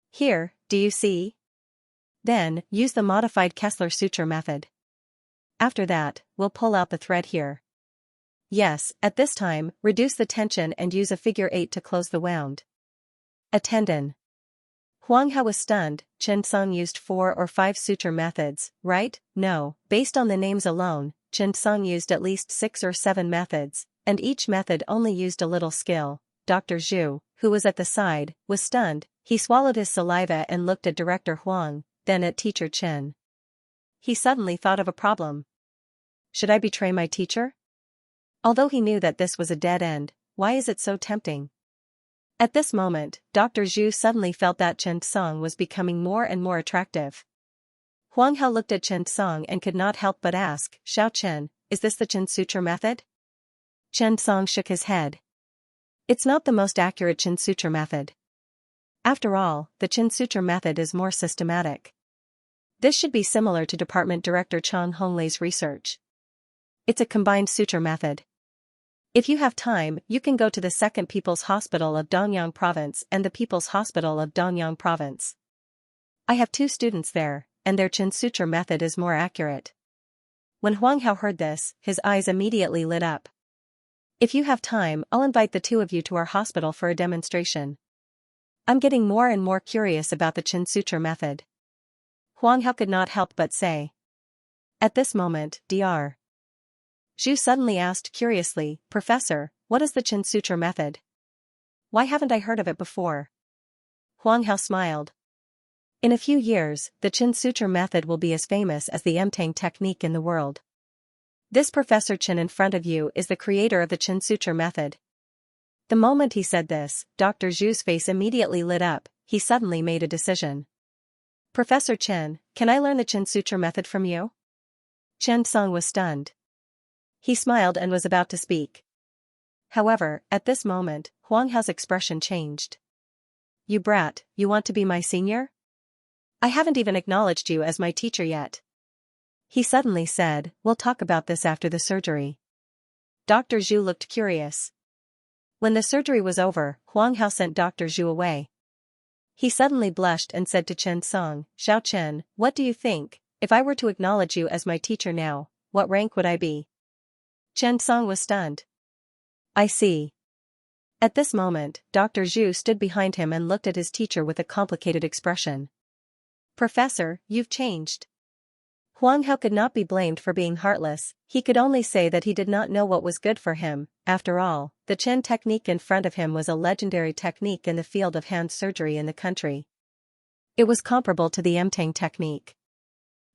Here, do you see? Then, use the modified Kessler suture method. After that, we'll pull out the thread here. Yes, at this time, reduce the tension and use a figure 8 to close the wound. A tendon. Huang Hao was stunned. Chen Song used 4 or 5 suture methods, right? No, based on the names alone, Chen Song used at least 6 or 7 methods, and each method only used a little skill. Dr. Zhu, who was at the side, was stunned. He swallowed his saliva and looked at Director Huang, then at Teacher Chen. He suddenly thought of a problem. Should I betray my teacher? Although he knew that this was a dead end, why is it so tempting? At this moment, Dr. Zhu suddenly felt that Chen Song was becoming more and more attractive. Huang Hao looked at Chen Song and could not help but ask, "Xiao Chen, is this the Chen suture method?" Chen Song shook his head. It's not the most accurate Chen suture method. After all, the Chen suture method is more systematic. This should be similar to Department Director Chong Honglei's research. It's a combined suture method. If you have time, you can go to the Second People's Hospital of Dongyang Province and the People's Hospital of Dongyang Province. I have 2 students there, and their Chen suture method is more accurate. When Huang Hao heard this, his eyes immediately lit up. If you have time, I'll invite the 2 of you to our hospital for a demonstration. I'm getting more and more curious about the Chen suture method. Huang Hao could not help but say. At this moment, Dr. Zhu suddenly asked curiously, "Professor, what is the Chen suture method? Why haven't I heard of it before?" Huang Hao smiled. In a few years, the Chen suture method will be as famous as the Mtang technique in the world. This Professor Chen in front of you is the creator of the Chen suture method. The moment he said this, Dr. Zhu's face immediately lit up. He suddenly made a decision. "Professor Chen, can I learn the Chen suture method from you?" Chen Song was stunned. He smiled and was about to speak. However, at this moment, Huang Hao's expression changed. "You brat, you want to be my senior? I haven't even acknowledged you as my teacher yet." He suddenly said, "We'll talk about this after the surgery." Dr. Zhu looked curious. When the surgery was over, Huang Hao sent Dr. Zhu away. He suddenly blushed and said to Chen Song, "Xiao Chen, what do you think? If I were to acknowledge you as my teacher now, what rank would I be?" Chen Song was stunned. I see. At this moment, Dr. Zhu stood behind him and looked at his teacher with a complicated expression. Professor, you've changed. Huang Hao could not be blamed for being heartless, he could only say that he did not know what was good for him. After all, the Chen technique in front of him was a legendary technique in the field of hand surgery in the country. It was comparable to the Mtang technique.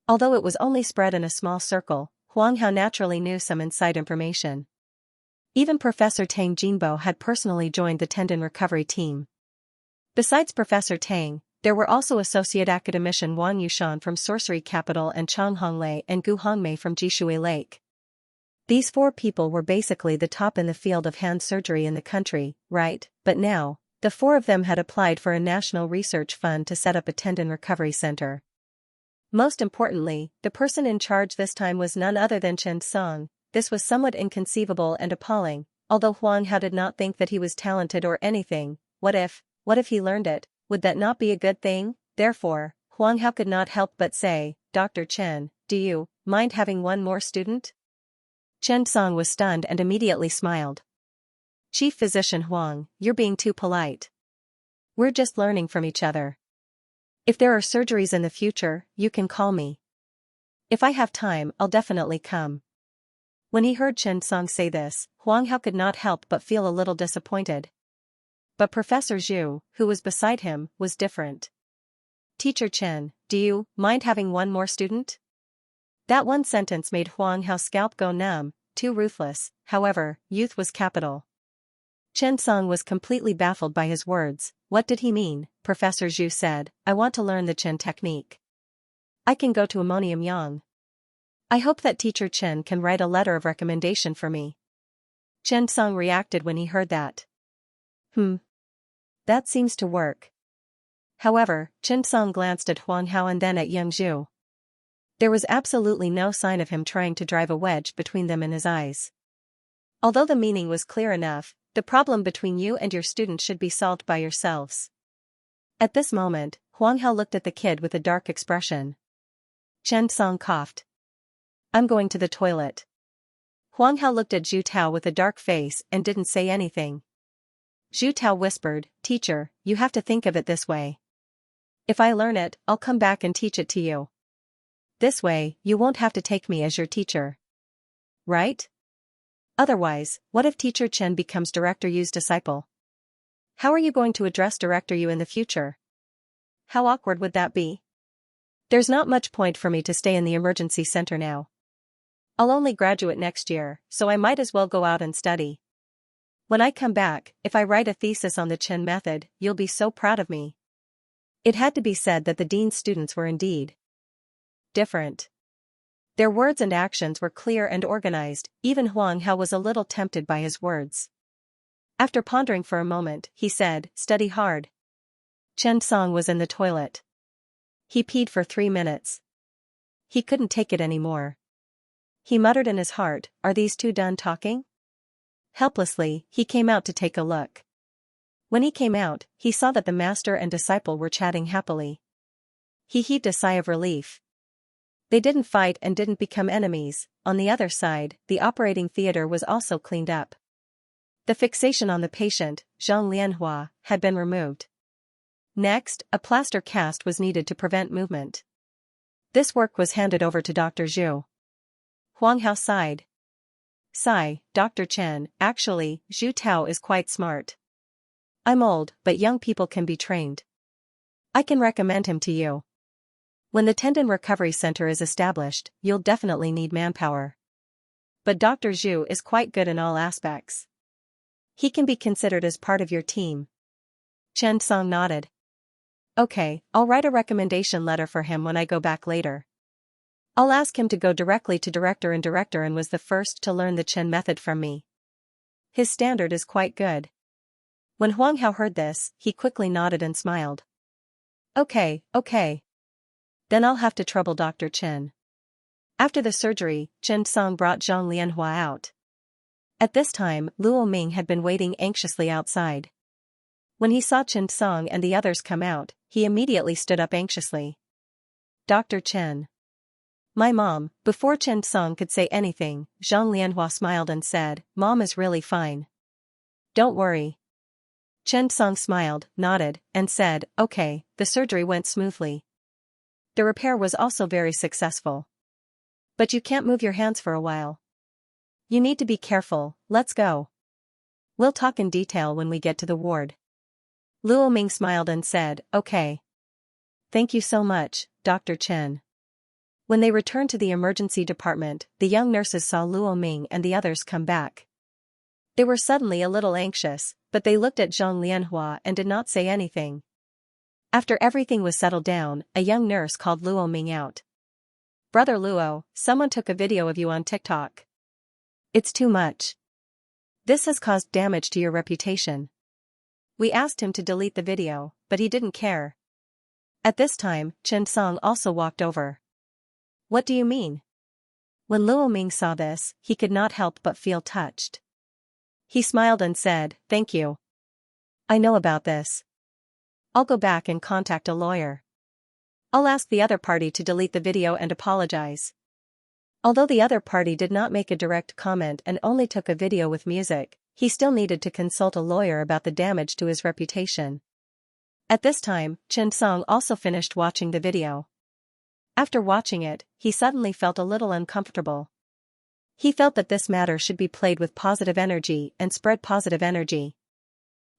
Although it was only spread in a small circle, Huang Hao naturally knew some inside information. Even Professor Tang Jinbo had personally joined the tendon recovery team. Besides Professor Tang, there were also associate academician Wang Yushan from Sorcery Capital and Chang Honglei and Gu Hongmei from Jishui Lake. These four people were basically the top in the field of hand surgery in the country, right? But now, the four of them had applied for a national research fund to set up a tendon recovery center. Most importantly, the person in charge this time was none other than Chen Song. This was somewhat inconceivable and appalling, although Huang Hao did not think that he was talented or anything. What if he learned it? Would that not be a good thing? Therefore, Huang Hao could not help but say, Dr. Chen, do you mind having one more student? Chen Song was stunned and immediately smiled. Chief Physician Huang, you're being too polite. We're just learning from each other. If there are surgeries in the future, you can call me. If I have time, I'll definitely come. When he heard Chen Song say this, Huang Hao could not help but feel a little disappointed. But Professor Zhu, who was beside him, was different. Teacher Chen, do you mind having one more student? That one sentence made Huang Hao's scalp go numb, too ruthless. However, youth was capital. Chen Song was completely baffled by his words. What did he mean? Professor Zhu said, I want to learn the Chen technique. I can go to Ammonium Yang. I hope that Teacher Chen can write a letter of recommendation for me. Chen Song reacted when he heard that. That seems to work. However, Chen Song glanced at Huang Hao and then at Yang Zhu. There was absolutely no sign of him trying to drive a wedge between them in his eyes. Although the meaning was clear enough, the problem between you and your student should be solved by yourselves. At this moment, Huang Hao looked at the kid with a dark expression. Chen Song coughed. I'm going to the toilet. Huang Hao looked at Zhu Tao with a dark face and didn't say anything. Zhu Tao whispered, Teacher, you have to think of it this way. If I learn it, I'll come back and teach it to you. This way, you won't have to take me as your teacher. Right? Otherwise, what if Teacher Chen becomes Director Yu's disciple? How are you going to address Director Yu in the future? How awkward would that be? There's not much point for me to stay in the emergency center now. I'll only graduate next year, so I might as well go out and study. When I come back, if I write a thesis on the Chen method, you'll be so proud of me. It had to be said that the dean's students were indeed different. Their words and actions were clear and organized. Even Huang Hao was a little tempted by his words. After pondering for a moment, he said, Study hard. Chen Song was in the toilet. He peed for 3 minutes. He couldn't take it anymore. He muttered in his heart, Are these two done talking? Helplessly, he came out to take a look. When he came out, he saw that the master and disciple were chatting happily. He heaved a sigh of relief. They didn't fight and didn't become enemies. On the other side, the operating theater was also cleaned up. The fixation on the patient, Zhang Lianhua, had been removed. Next, a plaster cast was needed to prevent movement. This work was handed over to Dr. Zhu. Huang Hao sighed. Sigh, Dr. Chen, actually, Zhu Tao is quite smart. I'm old, but young people can be trained. I can recommend him to you. When the Tendon Recovery Center is established, you'll definitely need manpower. But Dr. Zhu is quite good in all aspects. He can be considered as part of your team. Chen Song nodded. Okay, I'll write a recommendation letter for him when I go back later. I'll ask him to go directly to Director and was the first to learn the Chen method from me. His standard is quite good. When Huang Hao heard this, he quickly nodded and smiled. Okay. Then I'll have to trouble Dr. Chen. After the surgery, Chen Song brought Zhang Lianhua out. At this time, Luo Ming had been waiting anxiously outside. When he saw Chen Song and the others come out, he immediately stood up anxiously. Dr. Chen. My mom. Before Chen Song could say anything, Zhang Lianhua smiled and said, Mom is really fine. Don't worry. Chen Song smiled, nodded, and said, okay, the surgery went smoothly. The repair was also very successful. But you can't move your hands for a while. You need to be careful, let's go. We'll talk in detail when we get to the ward. Luo Ming smiled and said, okay. Thank you so much, Dr. Chen. When they returned to the emergency department, the young nurses saw Luo Ming and the others come back. They were suddenly a little anxious, but they looked at Zhang Lianhua and did not say anything. After everything was settled down, a young nurse called Luo Ming out. Brother Luo, someone took a video of you on TikTok. It's too much. This has caused damage to your reputation. We asked him to delete the video, but he didn't care. At this time, Chen Song also walked over. What do you mean? When Luo Ming saw this, he could not help but feel touched. He smiled and said, thank you. I know about this. I'll go back and contact a lawyer. I'll ask the other party to delete the video and apologize. Although the other party did not make a direct comment and only took a video with music, he still needed to consult a lawyer about the damage to his reputation. At this time, Chen Song also finished watching the video. After watching it, he suddenly felt a little uncomfortable. He felt that this matter should be played with positive energy and spread positive energy.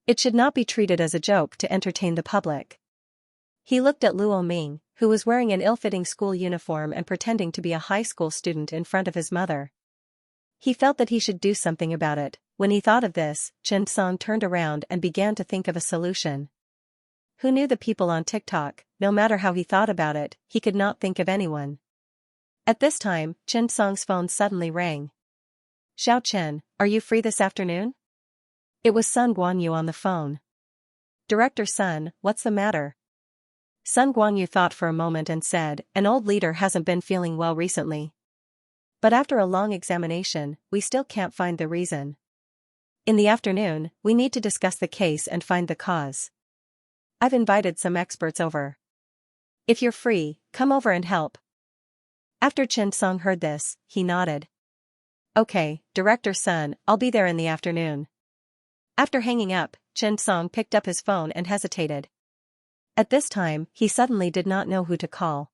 It should not be treated as a joke to entertain the public. He looked at Luo Ming, who was wearing an ill-fitting school uniform and pretending to be a high school student in front of his mother. He felt that he should do something about it. When he thought of this, Chen Song turned around and began to think of a solution. Who knew the people on TikTok? No matter how he thought about it, he could not think of anyone. At this time, Chen Song's phone suddenly rang. Xiao Chen, are you free this afternoon? It was Sun Guanyu on the phone. Director Sun, what's the matter? Sun Guanyu thought for a moment and said, an old leader hasn't been feeling well recently. But after a long examination, we still can't find the reason. In the afternoon, we need to discuss the case and find the cause. I've invited some experts over. If you're free, come over and help. After Chen Song heard this, he nodded. Okay, Director Sun, I'll be there in the afternoon. After hanging up, Chen Song picked up his phone and hesitated. At this time, he suddenly did not know who to call.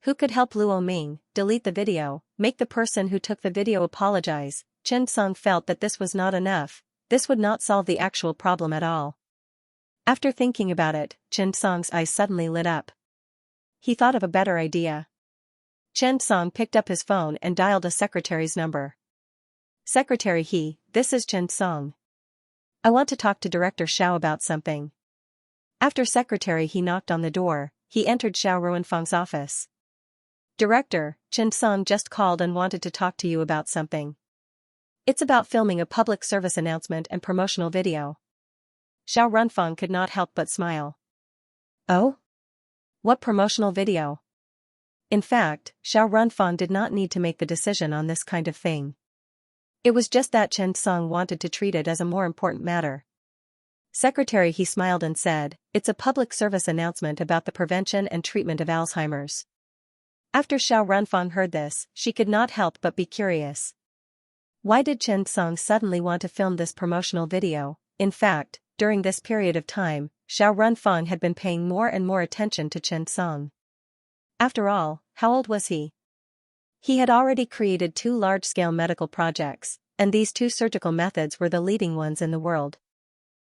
Who could help Luo Ming delete the video, make the person who took the video apologize? Chen Song felt that this was not enough. This would not solve the actual problem at all. After thinking about it, Chen Song's eyes suddenly lit up. He thought of a better idea. Chen Song picked up his phone and dialed a secretary's number. Secretary this is Chen Song. I want to talk to Director Xiao about something. After secretary he knocked on the door, he entered Xiao Ruanfang's office. Director, Chen Song just called and wanted to talk to you about something. It's about filming a public service announcement and promotional video. Xiao Runfang could not help but smile. Oh? What promotional video? In fact, Xiao Runfang did not need to make the decision on this kind of thing. It was just that Chen Song wanted to treat it as a more important matter. Secretary he smiled and said, it's a public service announcement about the prevention and treatment of Alzheimer's. After Xiao Runfang heard this, she could not help but be curious. Why did Chen Song suddenly want to film this promotional video? In fact, during this period of time, Xiao Runfang had been paying more and more attention to Chen Song. After all, how old was he? He had already created 2 large-scale medical projects, and these 2 surgical methods were the leading ones in the world.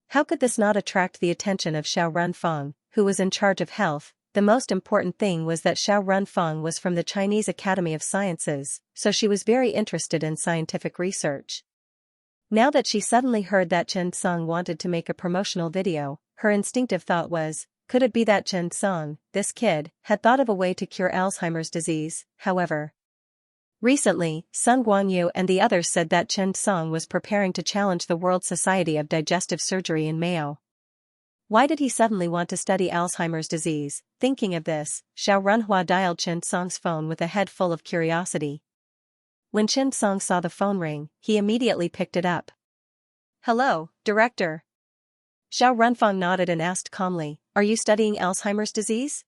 How could this not attract the attention of Xiao Runfang, who was in charge of health? The most important thing was that Xiao Runfang was from the Chinese Academy of Sciences, so she was very interested in scientific research. Now that she suddenly heard that Chen Song wanted to make a promotional video, her instinctive thought was, could it be that Chen Song, this kid, had thought of a way to cure Alzheimer's disease? However, recently, Sun Guanyu and the others said that Chen Song was preparing to challenge the World Society of Digestive Surgery in Mayo. Why did he suddenly want to study Alzheimer's disease? Thinking of this, Xiao Runhua dialed Chen Song's phone with a head full of curiosity. When Chen Song saw the phone ring, he immediately picked it up. Hello, Director. Xiao Runfang nodded and asked calmly, are you studying Alzheimer's disease?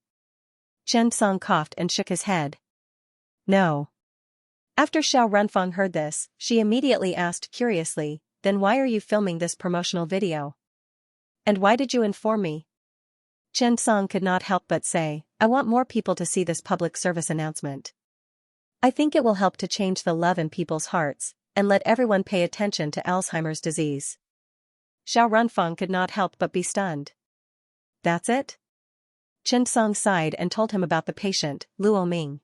Chen Song coughed and shook his head. No. After Xiao Runfeng heard this, she immediately asked curiously, then why are you filming this promotional video? And why did you inform me? Chen Song could not help but say, I want more people to see this public service announcement. I think it will help to change the love in people's hearts, and let everyone pay attention to Alzheimer's disease. Xiao Runfeng could not help but be stunned. That's it? Chen Song sighed and told him about the patient, Luo Ming.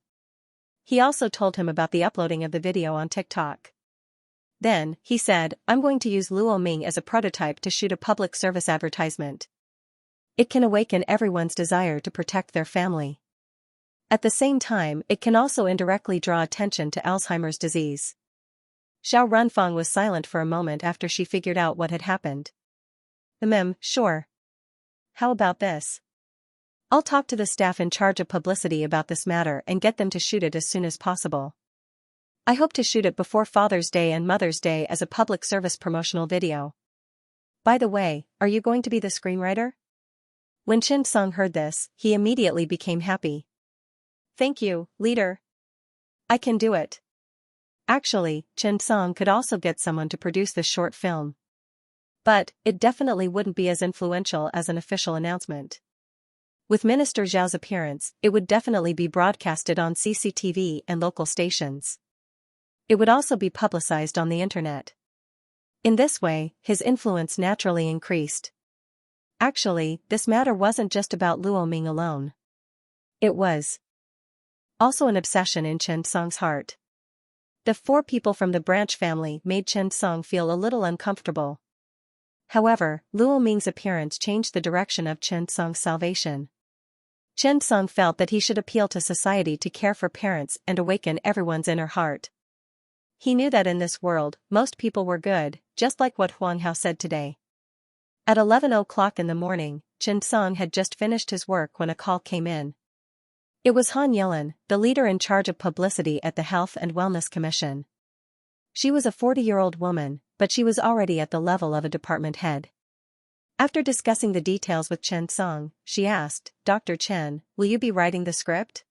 He also told him about the uploading of the video on TikTok. Then, he said, I'm going to use Luo Ming as a prototype to shoot a public service advertisement. It can awaken everyone's desire to protect their family. At the same time, it can also indirectly draw attention to Alzheimer's disease. Xiao Runfeng was silent for a moment after she figured out what had happened. Sure. How about this? I'll talk to the staff in charge of publicity about this matter and get them to shoot it as soon as possible. I hope to shoot it before Father's Day and Mother's Day as a public service promotional video. By the way, are you going to be the screenwriter? When Chen Song heard this, he immediately became happy. Thank you, leader. I can do it. Actually, Chen Song could also get someone to produce this short film. But, it definitely wouldn't be as influential as an official announcement. With Minister Zhao's appearance, it would definitely be broadcasted on CCTV and local stations. It would also be publicized on the internet. In this way, his influence naturally increased. Actually, this matter wasn't just about Luo Ming alone. It was also an obsession in Chen Song's heart. The 4 people from the branch family made Chen Song feel a little uncomfortable. However, Luo Ming's appearance changed the direction of Chen Song's salvation. Chen Song felt that he should appeal to society to care for parents and awaken everyone's inner heart. He knew that in this world, most people were good, just like what Huang Hao said today. At 11 o'clock in the morning, Chen Song had just finished his work when a call came in. It was Han Yilin, the leader in charge of publicity at the Health and Wellness Commission. She was a 40-year-old woman, but she was already at the level of a department head. After discussing the details with Chen Song, she asked, Dr. Chen, will you be writing the script?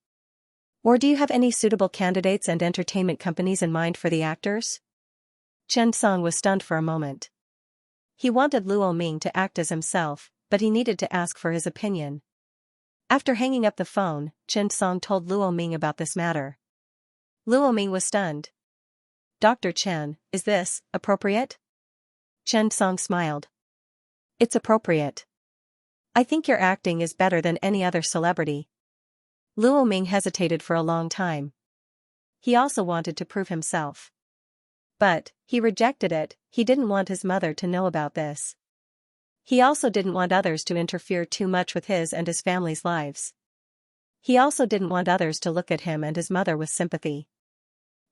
Or do you have any suitable candidates and entertainment companies in mind for the actors? Chen Song was stunned for a moment. He wanted Luo Ming to act as himself, but he needed to ask for his opinion. After hanging up the phone, Chen Song told Luo Ming about this matter. Luo Ming was stunned. Dr. Chen, is this appropriate? Chen Song smiled. It's appropriate. I think your acting is better than any other celebrity. Luo Ming hesitated for a long time. He also wanted to prove himself. But, he rejected it, he didn't want his mother to know about this. He also didn't want others to interfere too much with his and his family's lives. He also didn't want others to look at him and his mother with sympathy.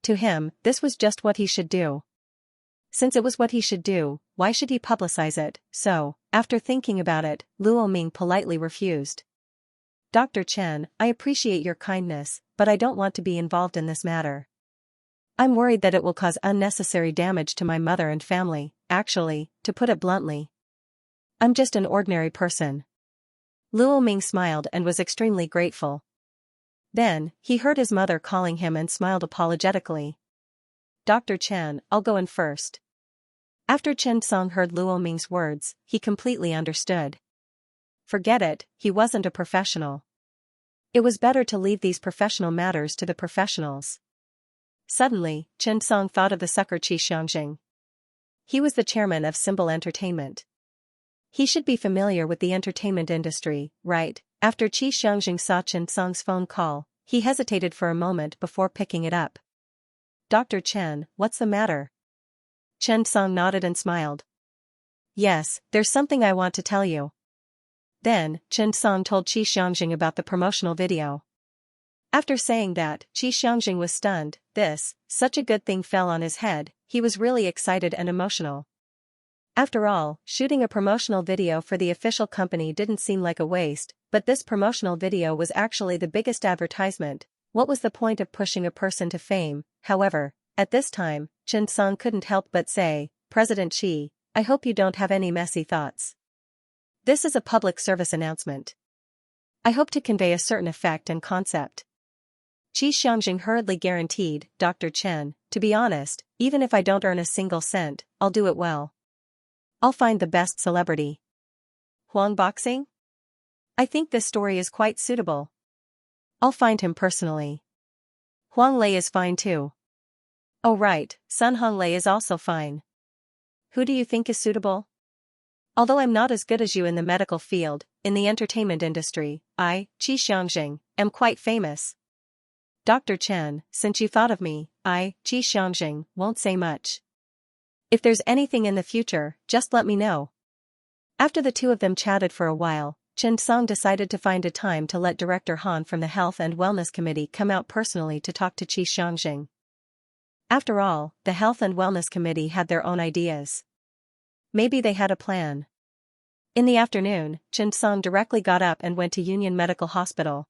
To him, this was just what he should do. Since it was what he should do, why should he publicize it? So, after thinking about it, Luo Ming politely refused. Dr. Chen, I appreciate your kindness, but I don't want to be involved in this matter. I'm worried that it will cause unnecessary damage to my mother and family. Actually, to put it bluntly, I'm just an ordinary person. Luo Ming smiled and was extremely grateful. Then, he heard his mother calling him and smiled apologetically. Dr. Chen, I'll go in first. After Chen Song heard Luo Ming's words, he completely understood. Forget it, he wasn't a professional. It was better to leave these professional matters to the professionals. Suddenly, Chen Song thought of the sucker Xianxia. He was the chairman of Symbol Entertainment. He should be familiar with the entertainment industry, right? After Xianxia saw Chen Song's phone call, he hesitated for a moment before picking it up. Dr. Chen, what's the matter? Chen Song nodded and smiled. Yes, there's something I want to tell you. Then, Chen Song told Xianxia about the promotional video. After saying that, Xianxia was stunned. Such a good thing fell on his head. He was really excited and emotional. After all, shooting a promotional video for the official company didn't seem like a waste, but this promotional video was actually the biggest advertisement. What was the point of pushing a person to fame? However, at this time, Chen Song couldn't help but say, President Xi, I hope you don't have any messy thoughts. This is a public service announcement. I hope to convey a certain effect and concept. Xianxia hurriedly guaranteed, Dr. Chen, to be honest, even if I don't earn a single cent, I'll do it well. I'll find the best celebrity. Huang Boxing? I think this story is quite suitable. I'll find him personally. Huang Lei is fine too. Oh right, Sun Hong Lei is also fine. Who do you think is suitable? Although I'm not as good as you in the medical field, in the entertainment industry, I, Xianxia, am quite famous. Dr. Chen, since you thought of me, I, Xianxia, won't say much. If there's anything in the future, just let me know. After the two of them chatted for a while, Chen Song decided to find a time to let Director Han from the Health and Wellness Committee come out personally to talk to Xianxia. After all, the Health and Wellness Committee had their own ideas. Maybe they had a plan. In the afternoon, Chen Song directly got up and went to Union Medical Hospital.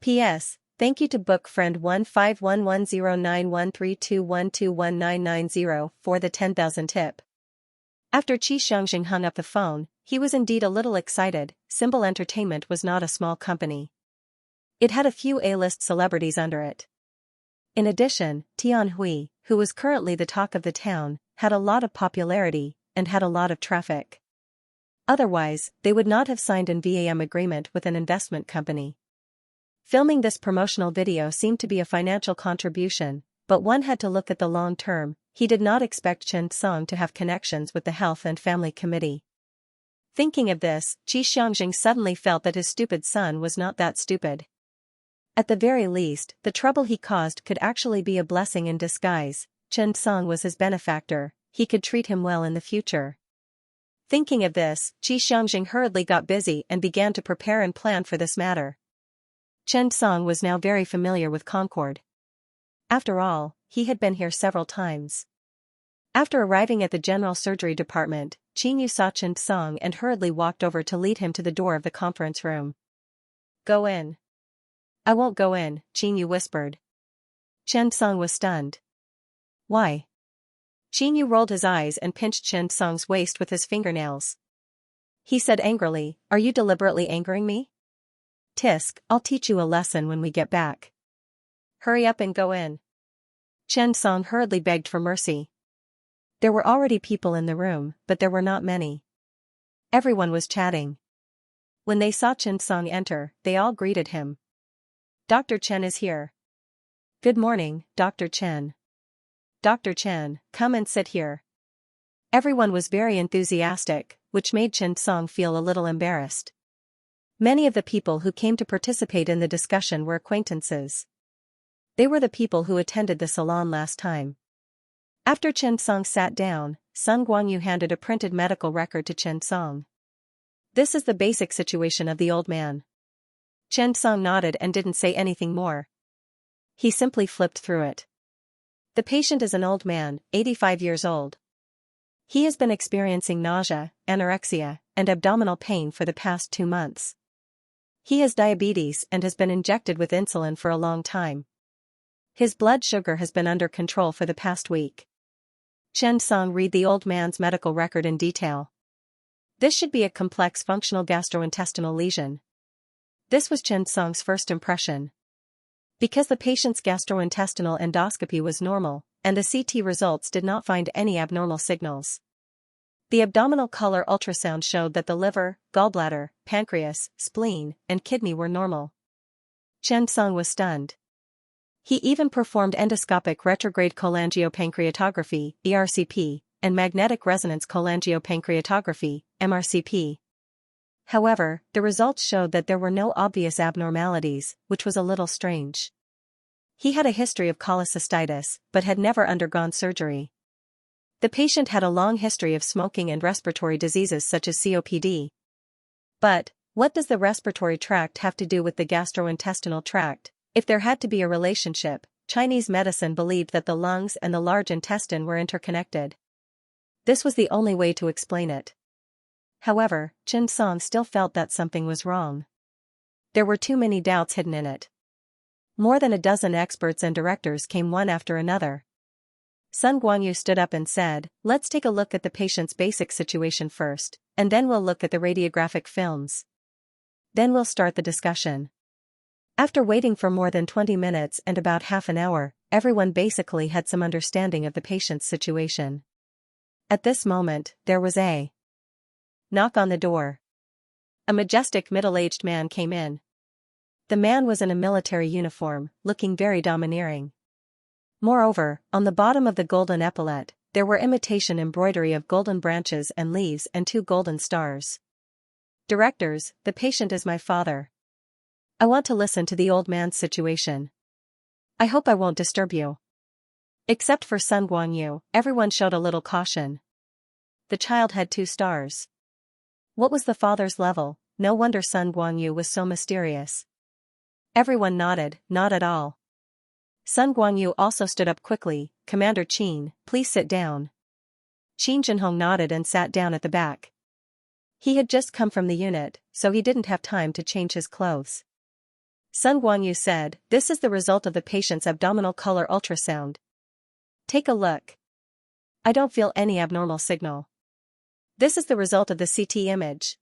P.S. Thank you to book friend 1511091321219990 for the 10,000 tip. After Xianxia hung up the phone, he was indeed a little excited. Symbol Entertainment was not a small company. It had a few A-list celebrities under it. In addition, Tian Hui, who was currently the talk of the town, had a lot of popularity, and had a lot of traffic. Otherwise, they would not have signed an VAM agreement with an investment company. Filming this promotional video seemed to be a financial contribution, but one had to look at the long term. He did not expect Chen Song to have connections with the Health and Family Committee. Thinking of this, Xianxia suddenly felt that his stupid son was not that stupid. At the very least, the trouble he caused could actually be a blessing in disguise. Chen Song was his benefactor, he could treat him well in the future. Thinking of this, Xianxia hurriedly got busy and began to prepare and plan for this matter. Chen Song was now very familiar with Concord. After all, he had been here several times. After arriving at the general surgery department, Yu saw Chen Song and hurriedly walked over to lead him to the door of the conference room. Go in. I won't go in, Yu whispered. Chen Song was stunned. Why? Yu rolled his eyes and pinched Chen Song's waist with his fingernails. He said angrily, Are you deliberately angering me? Tisk, I'll teach you a lesson when we get back. Hurry up and go in. Chen Song hurriedly begged for mercy. There were already people in the room, but there were not many. Everyone was chatting. When they saw Chen Song enter, they all greeted him. Dr. Chen is here. Good morning, Dr. Chen. Dr. Chen, come and sit here. Everyone was very enthusiastic, which made Chen Song feel a little embarrassed. Many of the people who came to participate in the discussion were acquaintances. They were the people who attended the salon last time. After Chen Song sat down, Sun Guangyu handed a printed medical record to Chen Song. This is the basic situation of the old man. Chen Song nodded and didn't say anything more. He simply flipped through it. The patient is an old man, 85 years old. He has been experiencing nausea, anorexia, and abdominal pain for the past 2 months. He has diabetes and has been injected with insulin for a long time. His blood sugar has been under control for the past week. Chen Song read the old man's medical record in detail. This should be a complex functional gastrointestinal lesion. This was Chen Song's first impression. Because the patient's gastrointestinal endoscopy was normal, and the CT results did not find any abnormal signals. The abdominal color ultrasound showed that the liver, gallbladder, pancreas, spleen, and kidney were normal. Chen Song was stunned. He even performed endoscopic retrograde cholangiopancreatography, ERCP, and magnetic resonance cholangiopancreatography, MRCP. However, the results showed that there were no obvious abnormalities, which was a little strange. He had a history of cholecystitis, but had never undergone surgery. The patient had a long history of smoking and respiratory diseases such as COPD. But, what does the respiratory tract have to do with the gastrointestinal tract? If there had to be a relationship, Chinese medicine believed that the lungs and the large intestine were interconnected. This was the only way to explain it. However, Chen Song still felt that something was wrong. There were too many doubts hidden in it. More than a dozen experts and directors came one after another. Sun Guangyu stood up and said, Let's take a look at the patient's basic situation first, and then we'll look at the radiographic films. Then we'll start the discussion. After waiting for more than 20 minutes and about half an hour, everyone basically had some understanding of the patient's situation. At this moment, there was a knock on the door. A majestic middle-aged man came in. The man was in a military uniform, looking very domineering. Moreover, on the bottom of the golden epaulette, there were imitation embroidery of golden branches and leaves and 2 golden stars. "Directors, the patient is my father. I want to listen to the old man's situation. I hope I won't disturb you." Except for Sun Guangyu, everyone showed a little caution. The child had 2 stars. What was the father's level? No wonder Sun Guangyu was so mysterious. Everyone nodded, not at all. Sun Guangyu also stood up quickly. "Commander Qin, please sit down." Qin Jinhong nodded and sat down at the back. He had just come from the unit, so he didn't have time to change his clothes. Sun Guangyu said, "This is the result of the patient's abdominal color ultrasound. Take a look. I don't feel any abnormal signal. This is the result of the CT image."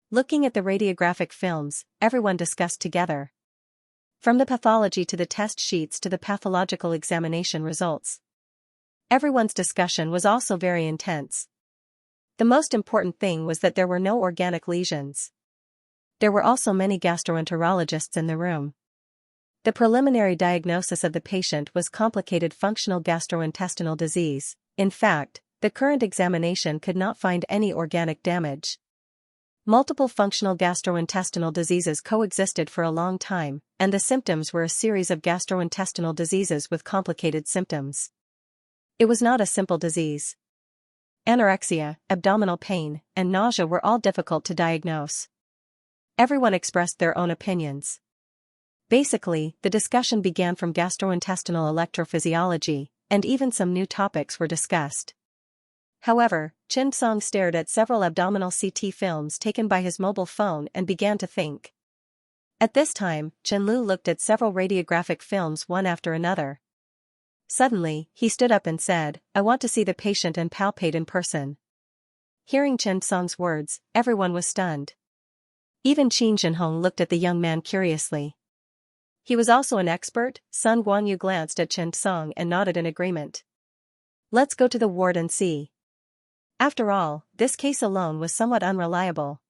Looking at the radiographic films, everyone discussed together. From the pathology to the test sheets to the pathological examination results. Everyone's discussion was also very intense. The most important thing was that there were no organic lesions. There were also many gastroenterologists in the room. The preliminary diagnosis of the patient was complicated functional gastrointestinal disease. In fact, the current examination could not find any organic damage. Multiple functional gastrointestinal diseases coexisted for a long time, and the symptoms were a series of gastrointestinal diseases with complicated symptoms. It was not a simple disease. Anorexia, abdominal pain, and nausea were all difficult to diagnose. Everyone expressed their own opinions. Basically, the discussion began from gastrointestinal electrophysiology, and even some new topics were discussed. However, Chen Song stared at several abdominal CT films taken by his mobile phone and began to think. At this time, Chen Lu looked at several radiographic films one after another. Suddenly, he stood up and said, "I want to see the patient and palpate in person." Hearing Chen Song's words, everyone was stunned. Even Qin Jinhong looked at the young man curiously. He was also an expert. Sun Guangyu glanced at Chen Song and nodded in agreement. "Let's go to the ward and see." After all, this case alone was somewhat unreliable.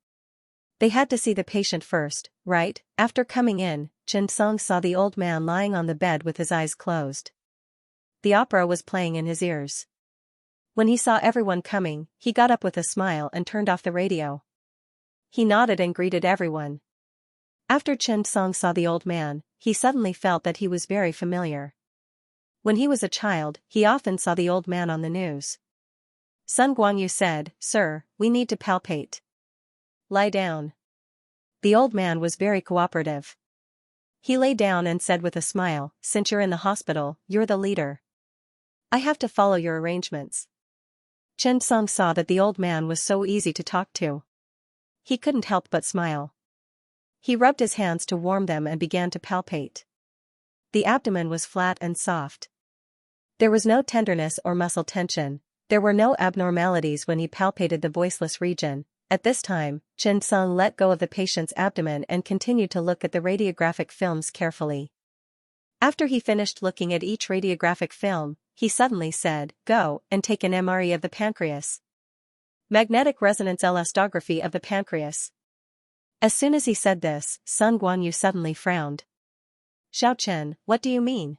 They had to see the patient first, right? After coming in, Chen Song saw the old man lying on the bed with his eyes closed. The opera was playing in his ears. When he saw everyone coming, he got up with a smile and turned off the radio. He nodded and greeted everyone. After Chen Song saw the old man, he suddenly felt that he was very familiar. When he was a child, he often saw the old man on the news. Sun Guangyu said, "Sir, we need to palpate." "Lie down." The old man was very cooperative. He lay down and said with a smile, "Since you're in the hospital, you're the leader. I have to follow your arrangements." Chen Song saw that the old man was so easy to talk to. He couldn't help but smile. He rubbed his hands to warm them and began to palpate. The abdomen was flat and soft. There was no tenderness or muscle tension. There were no abnormalities when he palpated the voiceless region. At this time, Chen Song let go of the patient's abdomen and continued to look at the radiographic films carefully. After he finished looking at each radiographic film, he suddenly said, "Go and take an MRE of the pancreas. Magnetic resonance elastography of the pancreas." As soon as he said this, Sun Guangyu suddenly frowned. "Xiao Chen, what do you mean?"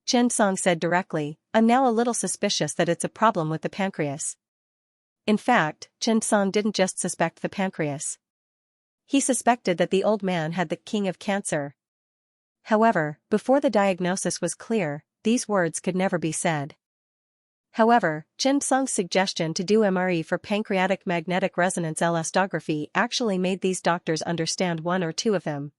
Chen Song said directly, "I'm now a little suspicious that it's a problem with the pancreas." In fact, Chen Song didn't just suspect the pancreas. He suspected that the old man had the king of cancer. However, before the diagnosis was clear, these words could never be said. However, Chen Song's suggestion to do MRE for pancreatic magnetic resonance elastography actually made these doctors understand one or two of them.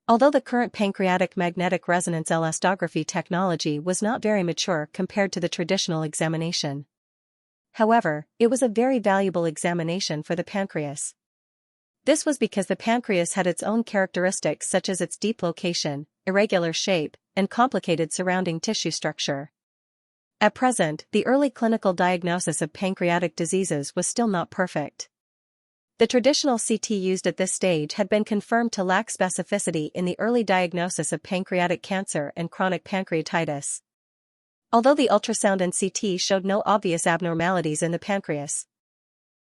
Although the current pancreatic magnetic resonance elastography technology was not very mature compared to the traditional examination. However, it was a very valuable examination for the pancreas. This was because the pancreas had its own characteristics such as its deep location, irregular shape, and complicated surrounding tissue structure. At present, the early clinical diagnosis of pancreatic diseases was still not perfect. The traditional CT used at this stage had been confirmed to lack specificity in the early diagnosis of pancreatic cancer and chronic pancreatitis. Although the ultrasound and CT showed no obvious abnormalities in the pancreas.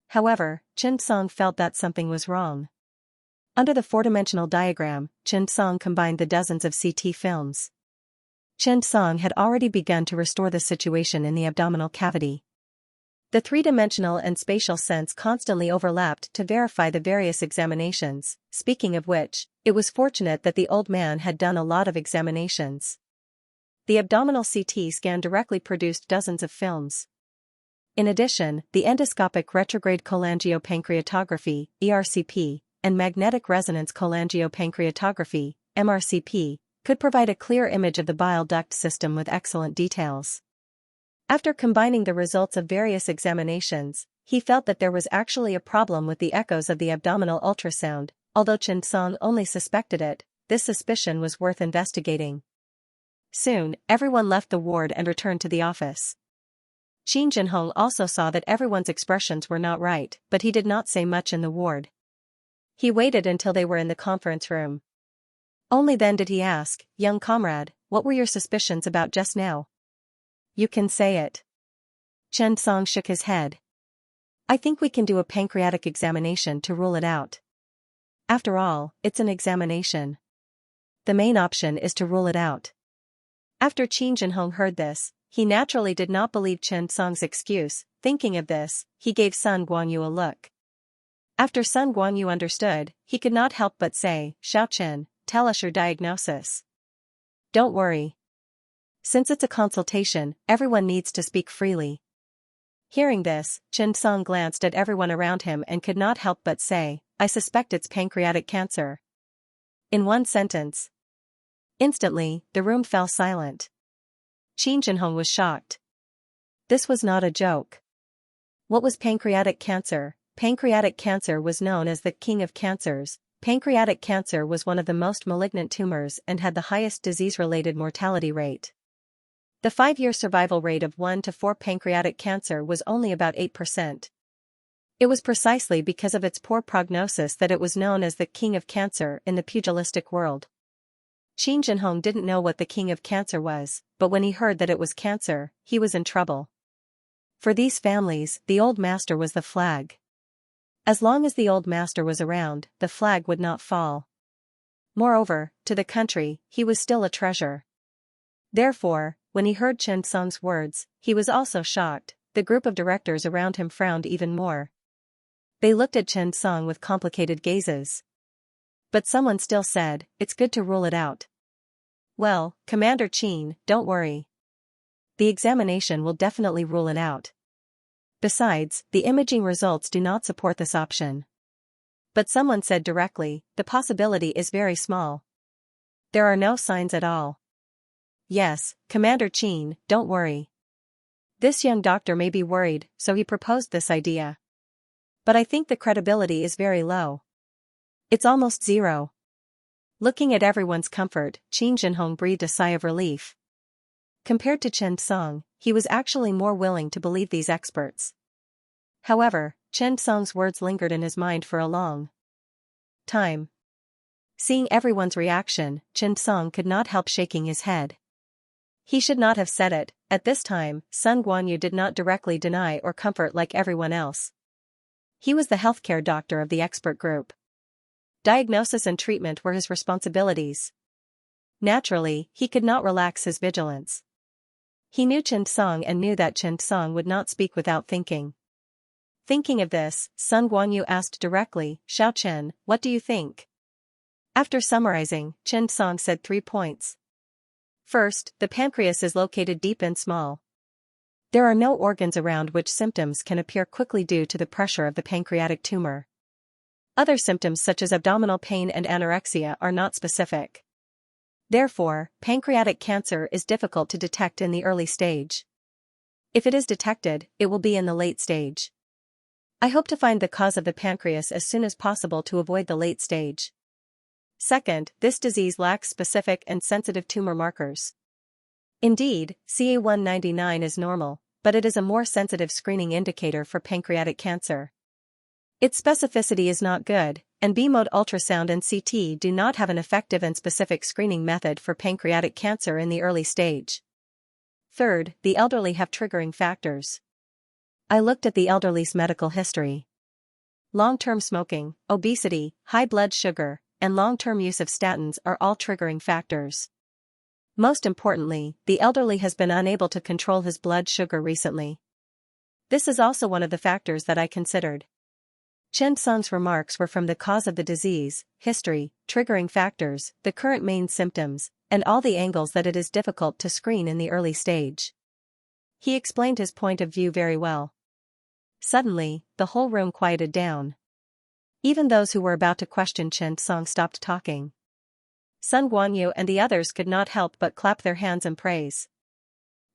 However, Chen Song felt that something was wrong. Under the four-dimensional diagram, Chen Song combined the dozens of CT films. Chen Song had already begun to restore the situation in the abdominal cavity. The three-dimensional and spatial sense constantly overlapped to verify the various examinations, speaking of which, it was fortunate that the old man had done a lot of examinations. The abdominal CT scan directly produced dozens of films. In addition, the endoscopic retrograde cholangiopancreatography, ERCP, and magnetic resonance cholangiopancreatography, MRCP, could provide a clear image of the bile duct system with excellent details. After combining the results of various examinations, he felt that there was actually a problem with the echoes of the abdominal ultrasound. Although Chen Song only suspected it, this suspicion was worth investigating. Soon, everyone left the ward and returned to the office. Qin Jinhong also saw that everyone's expressions were not right, but he did not say much in the ward. He waited until they were in the conference room. Only then did he ask, "Young comrade, what were your suspicions about just now?" "You can say it." Chen Song shook his head. "I think we can do a pancreatic examination to rule it out. After all, it's an examination. The main option is to rule it out." After Qin Jinhong heard this, he naturally did not believe Chen Song's excuse. Thinking of this, he gave Sun Guanyu a look. After Sun Guanyu understood, he could not help but say, "Xiao Chen, tell us your diagnosis." "Don't worry. Since it's a consultation, everyone needs to speak freely." Hearing this, Chen Song glanced at everyone around him and could not help but say, "I suspect it's pancreatic cancer." In one sentence. Instantly, the room fell silent. Qin Jinhong was shocked. This was not a joke. What was pancreatic cancer? Pancreatic cancer was known as the king of cancers. Pancreatic cancer was one of the most malignant tumors and had the highest disease-related mortality rate. The 5-year survival rate of 1 to 4 pancreatic cancer was only about 8%. It was precisely because of its poor prognosis that it was known as the king of cancer in the pugilistic world. Qin Jinhong didn't know what the king of cancer was, but when he heard that it was cancer, he was in trouble. For these families, the old master was the flag. As long as the old master was around, the flag would not fall. Moreover, to the country, he was still a treasure. Therefore, when he heard Chen Song's words, he was also shocked. The group of directors around him frowned even more. They looked at Chen Song with complicated gazes. But someone still said, "It's good to rule it out." "Well, Commander Qin, don't worry. The examination will definitely rule it out. Besides, the imaging results do not support this option." But someone said directly, "The possibility is very small. There are no signs at all." "Yes, Commander Qin, don't worry. This young doctor may be worried, so he proposed this idea. But I think the credibility is very low. It's almost zero." Looking at everyone's comfort, Qin Jinhong breathed a sigh of relief. Compared to Chen Song, he was actually more willing to believe these experts. However, Chen Song's words lingered in his mind for a long time. Seeing everyone's reaction, Chen Song could not help shaking his head. He should not have said it. At this time, Sun Guanyu did not directly deny or comfort like everyone else. He was the healthcare doctor of the expert group. Diagnosis and treatment were his responsibilities. Naturally, he could not relax his vigilance. He knew Chen Song and knew that Chen Song would not speak without thinking. Thinking of this, Sun Guanyu asked directly, "Xiao Chen, what do you think?" After summarizing, Chen Song said 3 points. First, the pancreas is located deep and small. There are no organs around which symptoms can appear quickly due to the pressure of the pancreatic tumor. Other symptoms such as abdominal pain and anorexia are not specific. Therefore, pancreatic cancer is difficult to detect in the early stage. If it is detected, it will be in the late stage. I hope to find the cause of the pancreas as soon as possible to avoid the late stage. Second, this disease lacks specific and sensitive tumor markers. Indeed, CA199 is normal, but it is a more sensitive screening indicator for pancreatic cancer. Its specificity is not good, and B-mode ultrasound and CT do not have an effective and specific screening method for pancreatic cancer in the early stage. Third, the elderly have triggering factors. I looked at the elderly's medical history. Long-term smoking, obesity, high blood sugar, and long-term use of statins are all triggering factors. Most importantly, the elderly has been unable to control his blood sugar recently. This is also one of the factors that I considered. Chen Song's remarks were from the cause of the disease, history, triggering factors, the current main symptoms, and all the angles that it is difficult to screen in the early stage. He explained his point of view very well. Suddenly, the whole room quieted down. Even those who were about to question Chen Song stopped talking. Sun Guanyu and the others could not help but clap their hands in praise.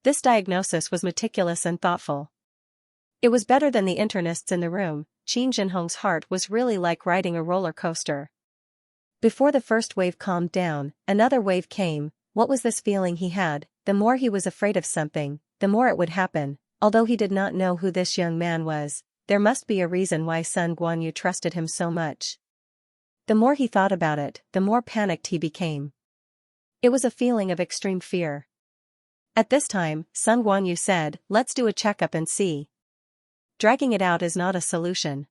This diagnosis was meticulous and thoughtful. It was better than the internists in the room. Qin Jinhong's heart was really like riding a roller coaster. Before the first wave calmed down, another wave came. What was this feeling he had? The more he was afraid of something, the more it would happen. Although he did not know who this young man was, there must be a reason why Sun Guanyu trusted him so much. The more he thought about it, the more panicked he became. It was a feeling of extreme fear. At this time, Sun Guanyu said, "Let's do a checkup and see." Dragging it out is not a solution.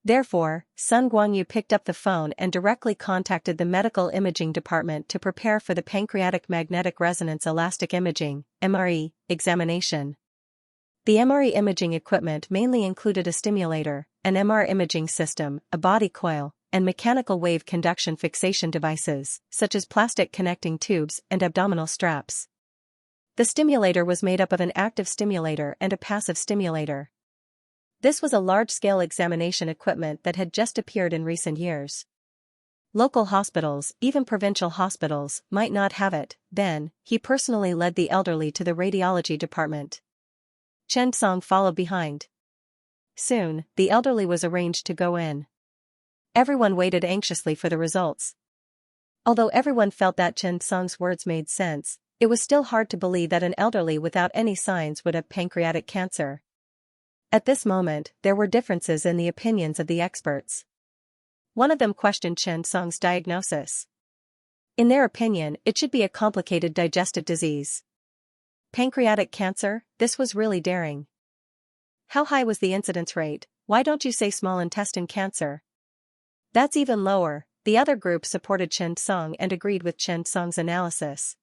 Therefore, Sun Guanyu picked up the phone and directly contacted the medical imaging department to prepare for the pancreatic magnetic resonance elastic imaging (MRE) examination. The MRE imaging equipment mainly included a stimulator, an MR imaging system, a body coil, and mechanical wave conduction fixation devices, such as plastic connecting tubes and abdominal straps. The stimulator was made up of an active stimulator and a passive stimulator. This was a large-scale examination equipment that had just appeared in recent years. Local hospitals, even provincial hospitals, might not have it. Then, he personally led the elderly to the radiology department. Chen Song followed behind. Soon, the elderly was arranged to go in. Everyone waited anxiously for the results. Although everyone felt that Chen Song's words made sense, it was still hard to believe that an elderly without any signs would have pancreatic cancer. At this moment, there were differences in the opinions of the experts. One of them questioned Chen Song's diagnosis. In their opinion, it should be a complicated digestive disease. Pancreatic cancer, this was really daring. How high was the incidence rate? Why don't you say small intestine cancer? That's even lower. The other group supported Chen Song and agreed with Chen Song's analysis.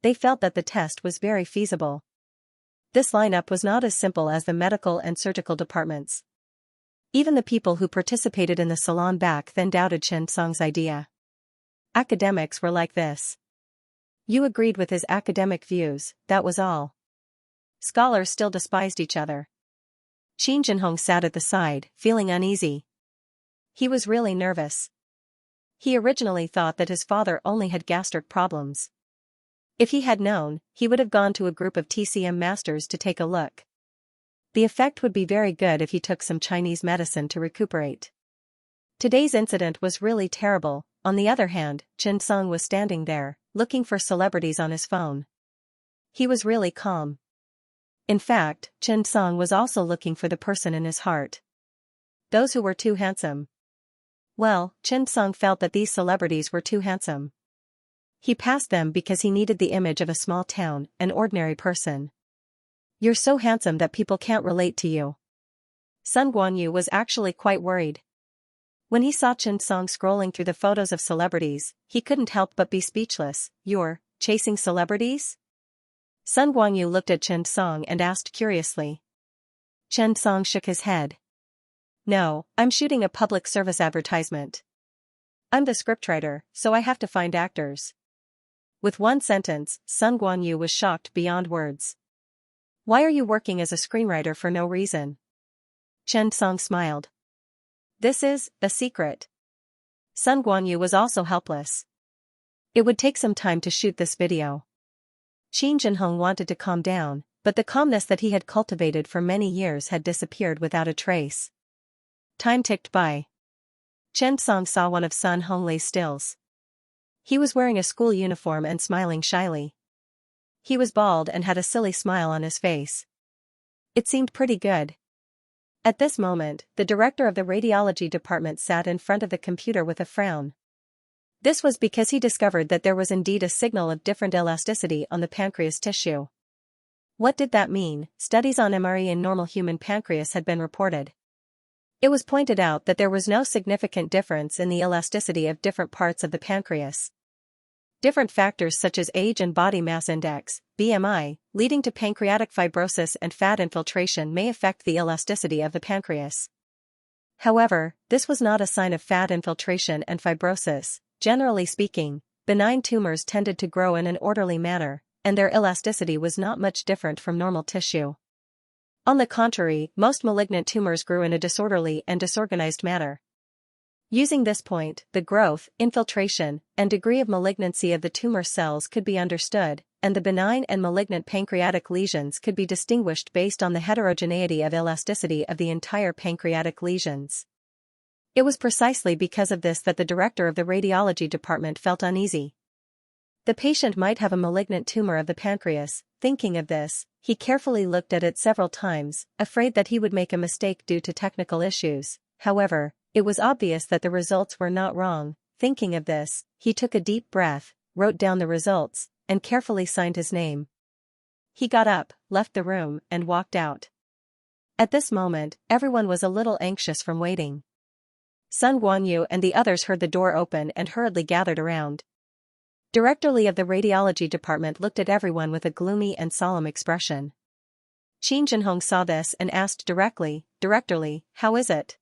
They felt that the test was very feasible. This lineup was not as simple as the medical and surgical departments. Even the people who participated in the salon back then doubted Chen Song's idea. Academics were like this. You agreed with his academic views, that was all. Scholars still despised each other. Qin Jinhong sat at the side, feeling uneasy. He was really nervous. He originally thought that his father only had gastric problems. If he had known, he would have gone to a group of TCM masters to take a look. The effect would be very good if he took some Chinese medicine to recuperate. Today's incident was really terrible. On the other hand, Chen Song was standing there, looking for celebrities on his phone. He was really calm. In fact, Chen Song was also looking for the person in his heart. Those who were too handsome. Well, Chen Song felt that these celebrities were too handsome. He passed them because he needed the image of a small town, an ordinary person. You're so handsome that people can't relate to you. Sun Guanyu was actually quite worried. When he saw Chen Song scrolling through the photos of celebrities, he couldn't help but be speechless. You're chasing celebrities? Sun Guanyu looked at Chen Song and asked curiously. Chen Song shook his head. No, I'm shooting a public service advertisement. I'm the scriptwriter, so I have to find actors. With one sentence, Sun Guanyu was shocked beyond words. Why are you working as a screenwriter for no reason? Chen Song smiled. This is a secret. Sun Guanyu was also helpless. It would take some time to shoot this video. Qin Jinhong wanted to calm down, but the calmness that he had cultivated for many years had disappeared without a trace. Time ticked by. Chen Song saw one of Sun Honglei's stills. He was wearing a school uniform and smiling shyly. He was bald and had a silly smile on his face. It seemed pretty good. At this moment, the director of the radiology department sat in front of the computer with a frown. This was because he discovered that there was indeed a signal of different elasticity on the pancreas tissue. What did that mean? Studies on MRE in normal human pancreas had been reported. It was pointed out that there was no significant difference in the elasticity of different parts of the pancreas. Different factors such as age and body mass index, BMI, leading to pancreatic fibrosis and fat infiltration may affect the elasticity of the pancreas. However, this was not a sign of fat infiltration and fibrosis. Generally speaking, benign tumors tended to grow in an orderly manner, and their elasticity was not much different from normal tissue. On the contrary, most malignant tumors grew in a disorderly and disorganized manner. Using this point, the growth, infiltration, and degree of malignancy of the tumor cells could be understood, and the benign and malignant pancreatic lesions could be distinguished based on the heterogeneity of elasticity of the entire pancreatic lesions. It was precisely because of this that the director of the radiology department felt uneasy. The patient might have a malignant tumor of the pancreas. Thinking of this, he carefully looked at it several times, afraid that he would make a mistake due to technical issues. However, it was obvious that the results were not wrong. Thinking of this, he took a deep breath, wrote down the results, and carefully signed his name. He got up, left the room, and walked out. At this moment, everyone was a little anxious from waiting. Sun Guanyu and the others heard the door open and hurriedly gathered around. Director Li of the radiology department looked at everyone with a gloomy and solemn expression. Qin Jinhong saw this and asked directly, "Director Li, how is it?"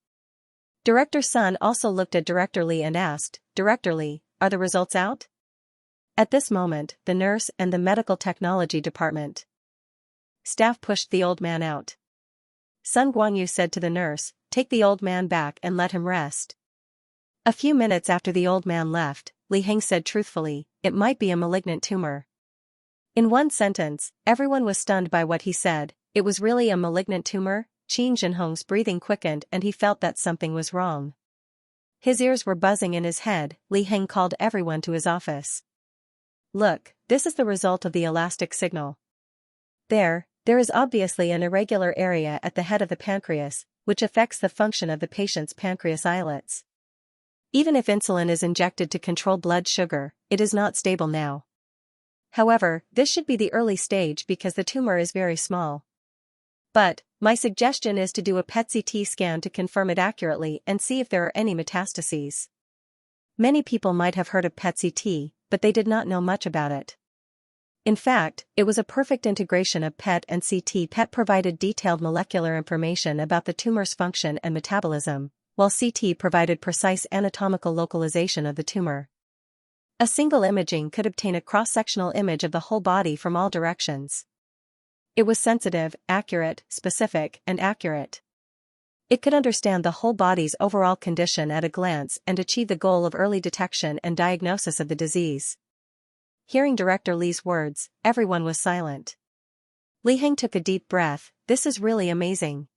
Director Sun also looked at Director Li and asked, "Director Li, are the results out?" At this moment, the nurse and the medical technology department staff pushed the old man out. Sun Guanyu said to the nurse, "Take the old man back and let him rest." A few minutes after the old man left, Li Heng said truthfully, "It might be a malignant tumor." In one sentence, everyone was stunned by what he said. It was really a malignant tumor. Qin Jinhong's breathing quickened and he felt that something was wrong. His ears were buzzing in his head. Li Heng called everyone to his office. "Look, this is the result of the elastic signal. There is obviously an irregular area at the head of the pancreas, which affects the function of the patient's pancreas islets. Even if insulin is injected to control blood sugar, it is not stable now. However, this should be the early stage because the tumor is very small. But, my suggestion is to do a PET-CT scan to confirm it accurately and see if there are any metastases." Many people might have heard of PET-CT, but they did not know much about it. In fact, it was a perfect integration of PET and CT. PET provided detailed molecular information about the tumor's function and metabolism, while CT provided precise anatomical localization of the tumor. A single imaging could obtain a cross-sectional image of the whole body from all directions. It was sensitive, accurate, specific, and accurate. It could understand the whole body's overall condition at a glance and achieve the goal of early detection and diagnosis of the disease. Hearing Director Li's words, everyone was silent. Li Heng took a deep breath. This is really amazing.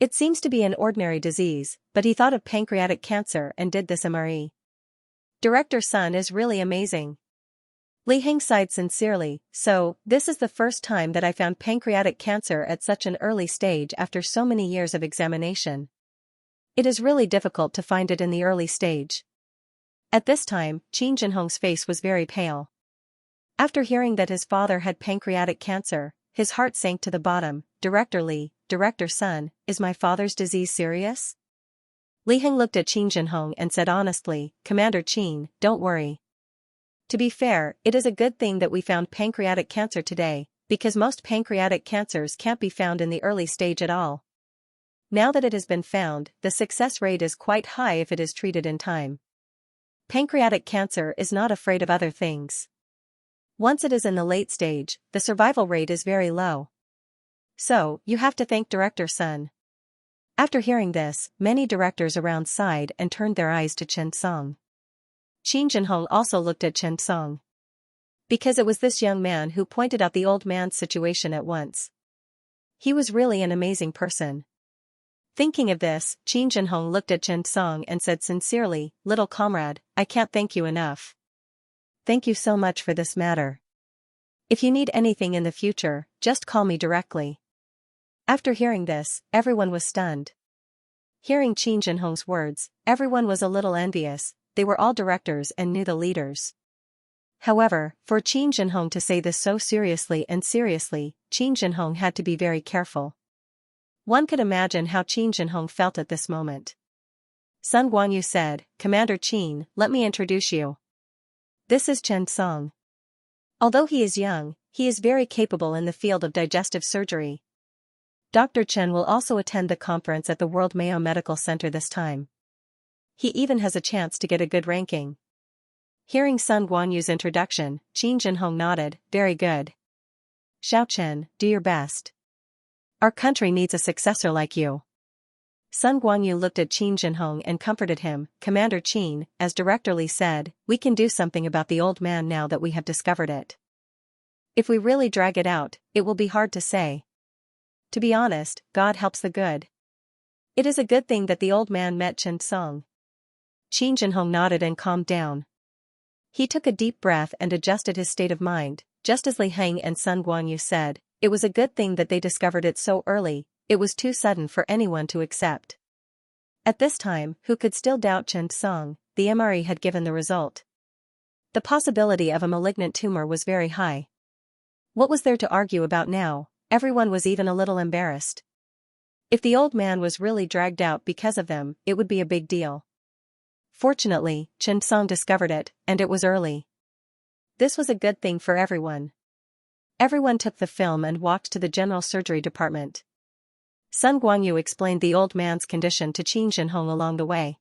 It seems to be an ordinary disease, but he thought of pancreatic cancer and did this MRE. Director Sun is really amazing. Li Heng sighed sincerely. So, this is the first time that I found pancreatic cancer at such an early stage after so many years of examination. It is really difficult to find it in the early stage. At this time, Qin Jinhong's face was very pale. After hearing that his father had pancreatic cancer, his heart sank to the bottom. Director Li, Director Sun, is my father's disease serious? Li Heng looked at Qin Jinhong and said honestly, Commander Qin, don't worry. To be fair, it is a good thing that we found pancreatic cancer today, because most pancreatic cancers can't be found in the early stage at all. Now that it has been found, the success rate is quite high if it is treated in time. Pancreatic cancer is not afraid of other things. Once it is in the late stage, the survival rate is very low. So, you have to thank Director Sun. After hearing this, many directors around sighed and turned their eyes to Chen Song. Qin Jinhong also looked at Chen Song. Because it was this young man who pointed out the old man's situation at once. He was really an amazing person. Thinking of this, Qin Jinhong looked at Chen Song and said sincerely, little comrade, I can't thank you enough. Thank you so much for this matter. If you need anything in the future, just call me directly. After hearing this, everyone was stunned. Hearing Qin Jinhong's words, everyone was a little envious. They were all directors and knew the leaders. However, for Qin Jinhong to say this so seriously, Qin Jinhong had to be very careful. One could imagine how Qin Jinhong felt at this moment. Sun Guanyu said, "Commander Qin, let me introduce you. This is Chen Song. Although he is young, he is very capable in the field of digestive surgery. Dr. Chen will also attend the conference at the World Mayo Medical Center this time. He even has a chance to get a good ranking." Hearing Sun Guanyu's introduction, Qin Jinhong nodded, "Very good. Xiao Chen, do your best. Our country needs a successor like you." Sun Guanyu looked at Qin Jinhong and comforted him. "Commander Qin, as Director Li said, we can do something about the old man now that we have discovered it. If we really drag it out, it will be hard to say. To be honest, God helps the good. It is a good thing that the old man met Chen Song." Qin Jinhong nodded and calmed down. He took a deep breath and adjusted his state of mind, just as Li Heng and Sun Guanyu said, it was a good thing that they discovered it so early, it was too sudden for anyone to accept. At this time, who could still doubt Chen Song? The MRE had given the result. The possibility of a malignant tumor was very high. What was there to argue about now? Everyone was even a little embarrassed. If the old man was really dragged out because of them, it would be a big deal. Fortunately, Chen Song discovered it, and it was early. This was a good thing for everyone. Everyone took the film and walked to the general surgery department. Sun Guanyu explained the old man's condition to Qin Jinhong along the way.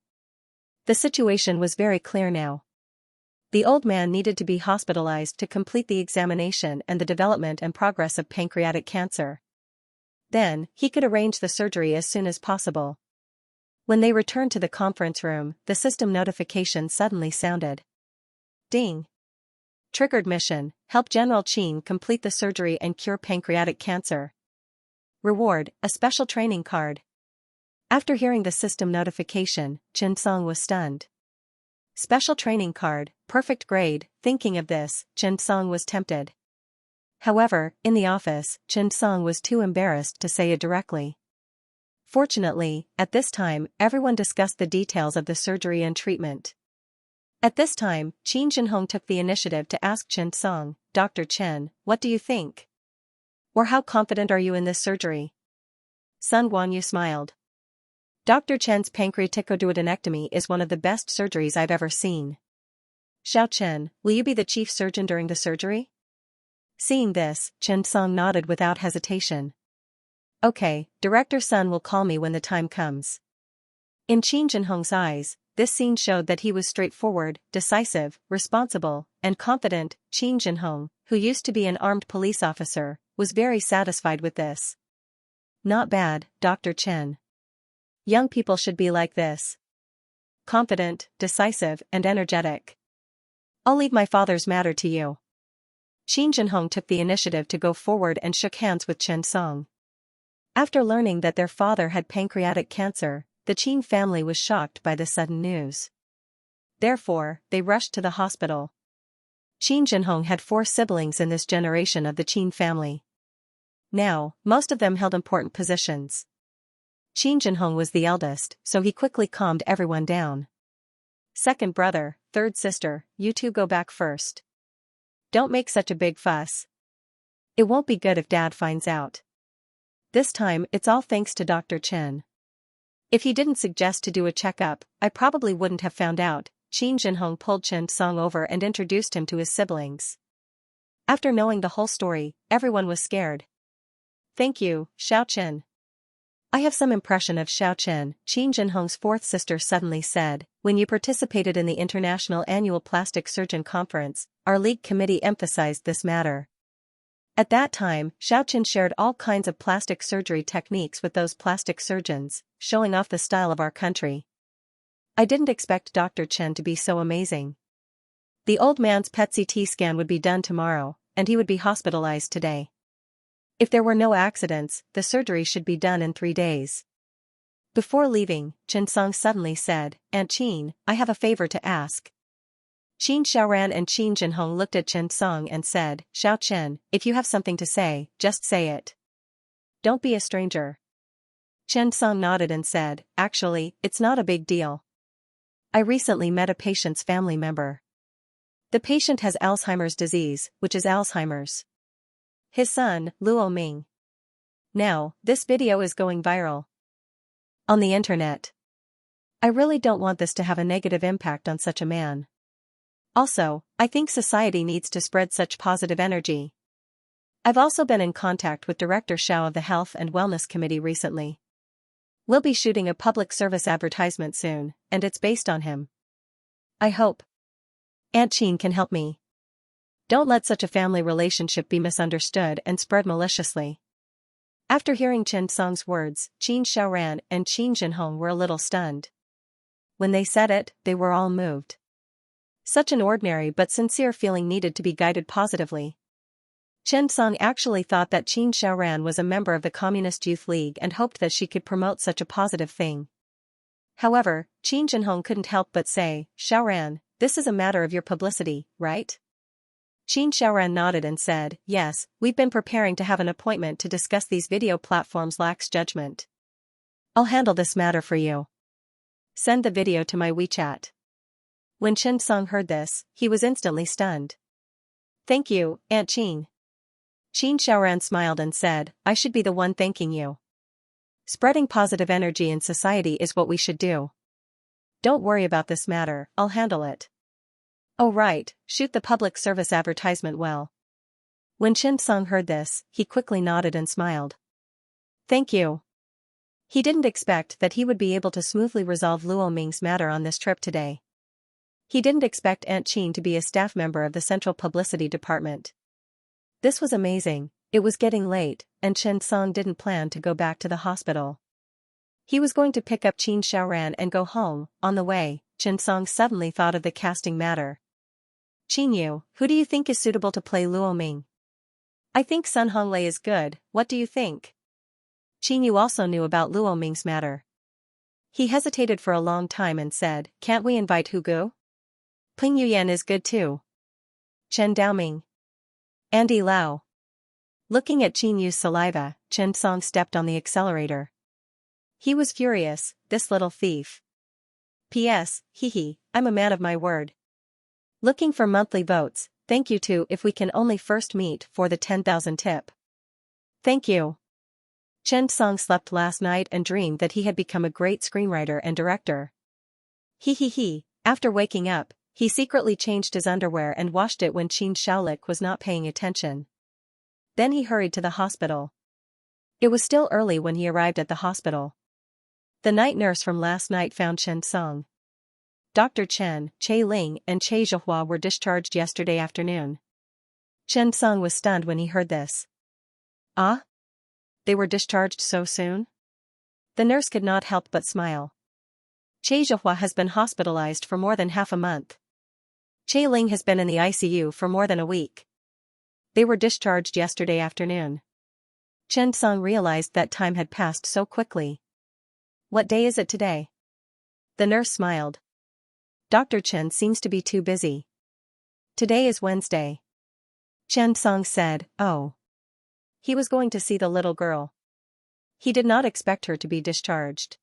The situation was very clear now. The old man needed to be hospitalized to complete the examination and the development and progress of pancreatic cancer. Then, he could arrange the surgery as soon as possible. When they returned to the conference room, the system notification suddenly sounded. Ding! Triggered mission, help General Qin complete the surgery and cure pancreatic cancer. Reward, a special training card. After hearing the system notification, Chen Song was stunned. Special training card, perfect grade. Thinking of this, Chen Song was tempted. However, in the office, Chen Song was too embarrassed to say it directly. Fortunately, at this time, everyone discussed the details of the surgery and treatment. At this time, Qin Jinhong took the initiative to ask Chen Song, "Dr. Chen, what do you think? Or how confident are you in this surgery?" Sun Guanyu smiled. "Dr. Chen's pancreaticoduodenectomy is one of the best surgeries I've ever seen. Xiao Chen, will you be the chief surgeon during the surgery?" Seeing this, Chen Song nodded without hesitation. "Okay, Director Sun will call me when the time comes." In Qin Jinhong's eyes, this scene showed that he was straightforward, decisive, responsible, and confident. Qin Jinhong, who used to be an armed police officer, was very satisfied with this. "Not bad, Dr. Chen. Young people should be like this. Confident, decisive, and energetic. I'll leave my father's matter to you." Qin Jinhong took the initiative to go forward and shook hands with Chen Song. After learning that their father had pancreatic cancer, the Qin family was shocked by the sudden news. Therefore, they rushed to the hospital. Qin Jinhong had 4 siblings in this generation of the Qin family. Now, most of them held important positions. Qin Jinhong was the eldest, so he quickly calmed everyone down. "Second brother, third sister, you two go back first. Don't make such a big fuss. It won't be good if Dad finds out. This time, it's all thanks to Dr. Chen. If he didn't suggest to do a checkup, I probably wouldn't have found out." Qin Jinhong pulled Chen Song over and introduced him to his siblings. After knowing the whole story, everyone was scared. "Thank you, Xiao Chen." "I have some impression of Xiao Chen," Qin Jinhong's 4th sister suddenly said. "When you participated in the International Annual Plastic Surgeon Conference, our league committee emphasized this matter. At that time, Xiao Chen shared all kinds of plastic surgery techniques with those plastic surgeons, showing off the style of our country. I didn't expect Dr. Chen to be so amazing. The old man's PET-CT scan would be done tomorrow, and he would be hospitalized today. If there were no accidents, the surgery should be done in 3 days." Before leaving, Chen Song suddenly said, "Aunt Qin, I have a favor to ask." Qin Xiaoran and Qin Jinhong looked at Chen Song and said, "Xiao Chen, if you have something to say, just say it." don't be a stranger. Chen Song nodded and said, actually, it's not a big deal. I recently met a patient's family member. The patient has Alzheimer's disease, which is Alzheimer's. His son, Luo Ming. Now, this video is going viral on the internet. I really don't want this to have a negative impact on such a man. Also, I think society needs to spread such positive energy. I've also been in contact with Director Xiao of the Health and Wellness Committee recently. We'll be shooting a public service advertisement soon, and it's based on him. I hope Aunt Qin can help me. Don't let such a family relationship be misunderstood and spread maliciously. After hearing Chen Song's words, Qin Xiaoran and Qin Jinhong were a little stunned. When they said it, they were all moved. Such an ordinary but sincere feeling needed to be guided positively. Chen Song actually thought that Qin Xiaoran was a member of the Communist Youth League and hoped that she could promote such a positive thing. However, Qin Jinhong couldn't help but say, Xiaoran, this is a matter of your publicity, right? Qin Xiaoran nodded and said, yes, we've been preparing to have an appointment to discuss these video platforms' lax judgment. I'll handle this matter for you. Send the video to my WeChat. When Chen Song heard this, he was instantly stunned. Thank you, Aunt Qin. Qin Xiaoran smiled and said, I should be the one thanking you. Spreading positive energy in society is what we should do. Don't worry about this matter, I'll handle it. Oh right, shoot the public service advertisement well. When Chen Song heard this, he quickly nodded and smiled. Thank you. He didn't expect that he would be able to smoothly resolve Luo Ming's matter on this trip today. He didn't expect Aunt Qin to be a staff member of the Central Publicity Department. This was amazing. It was getting late, and Chen Song didn't plan to go back to the hospital. He was going to pick up Qin Xiaoran and go home. On the way, Chen Song suddenly thought of the casting matter. Qin Yu, who do you think is suitable to play Luo Ming? I think Sun Honglei is good, what do you think? Qin Yu also knew about Luo Ming's matter. He hesitated for a long time and said, can't we invite Hugu? Ping Yuyan is good too. Chen Daoming. Andy Lau. Looking at Qin Yu's saliva, Chen Song stepped on the accelerator. He was furious, this little thief. P.S. Hee, I'm a man of my word. Looking for monthly votes, thank you too if we can only first meet for the 10,000 tip. Thank you. Chen Song slept last night and dreamed that he had become a great screenwriter and director. Hee. After waking up, he secretly changed his underwear and washed it when Qin Shaolik was not paying attention. Then he hurried to the hospital. It was still early when he arrived at the hospital. The night nurse from last night found Chen Song. Dr. Chen, Che Ling and Che Zhihua were discharged yesterday afternoon. Chen Song was stunned when he heard this. Ah? They were discharged so soon? The nurse could not help but smile. Che Zhihua has been hospitalized for more than half a month. Che Ling has been in the ICU for more than a week. They were discharged yesterday afternoon. Chen Song realized that time had passed so quickly. What day is it today? The nurse smiled. Dr. Chen seems to be too busy. Today is Wednesday. Chen Song said, oh. He was going to see the little girl. He did not expect her to be discharged.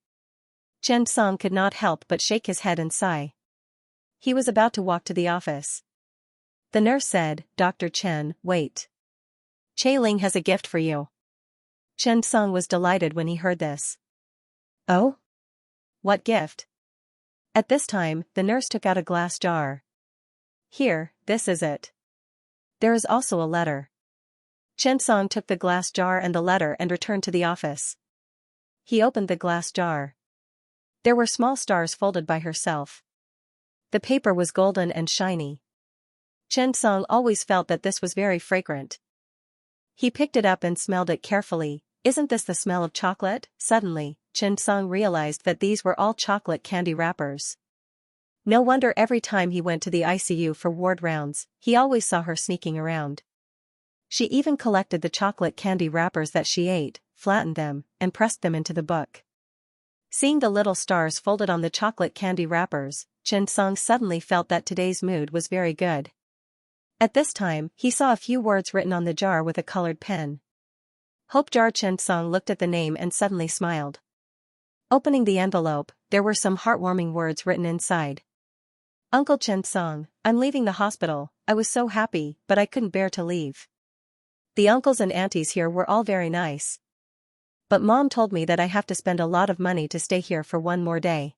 Chen Song could not help but shake his head and sigh. He was about to walk to the office. The nurse said, Dr. Chen, wait. Che Ling has a gift for you. Chen Song was delighted when he heard this. Oh? What gift? At this time, the nurse took out a glass jar. Here, this is it. There is also a letter. Chen Song took the glass jar and the letter and returned to the office. He opened the glass jar. There were small stars folded by herself. The paper was golden and shiny. Chen Song always felt that this was very fragrant. He picked it up and smelled it carefully. Isn't this the smell of chocolate? Suddenly, Chen Song realized that these were all chocolate candy wrappers. No wonder every time he went to the ICU for ward rounds, he always saw her sneaking around. She even collected the chocolate candy wrappers that she ate, flattened them, and pressed them into the book. Seeing the little stars folded on the chocolate candy wrappers, Chen Song suddenly felt that today's mood was very good. At this time, he saw a few words written on the jar with a colored pen. Hope Jar Chen Song looked at the name and suddenly smiled. Opening the envelope, there were some heartwarming words written inside. Uncle Chen Song, I'm leaving the hospital. I was so happy, but I couldn't bear to leave. The uncles and aunties here were all very nice. But Mom told me that I have to spend a lot of money to stay here for one more day.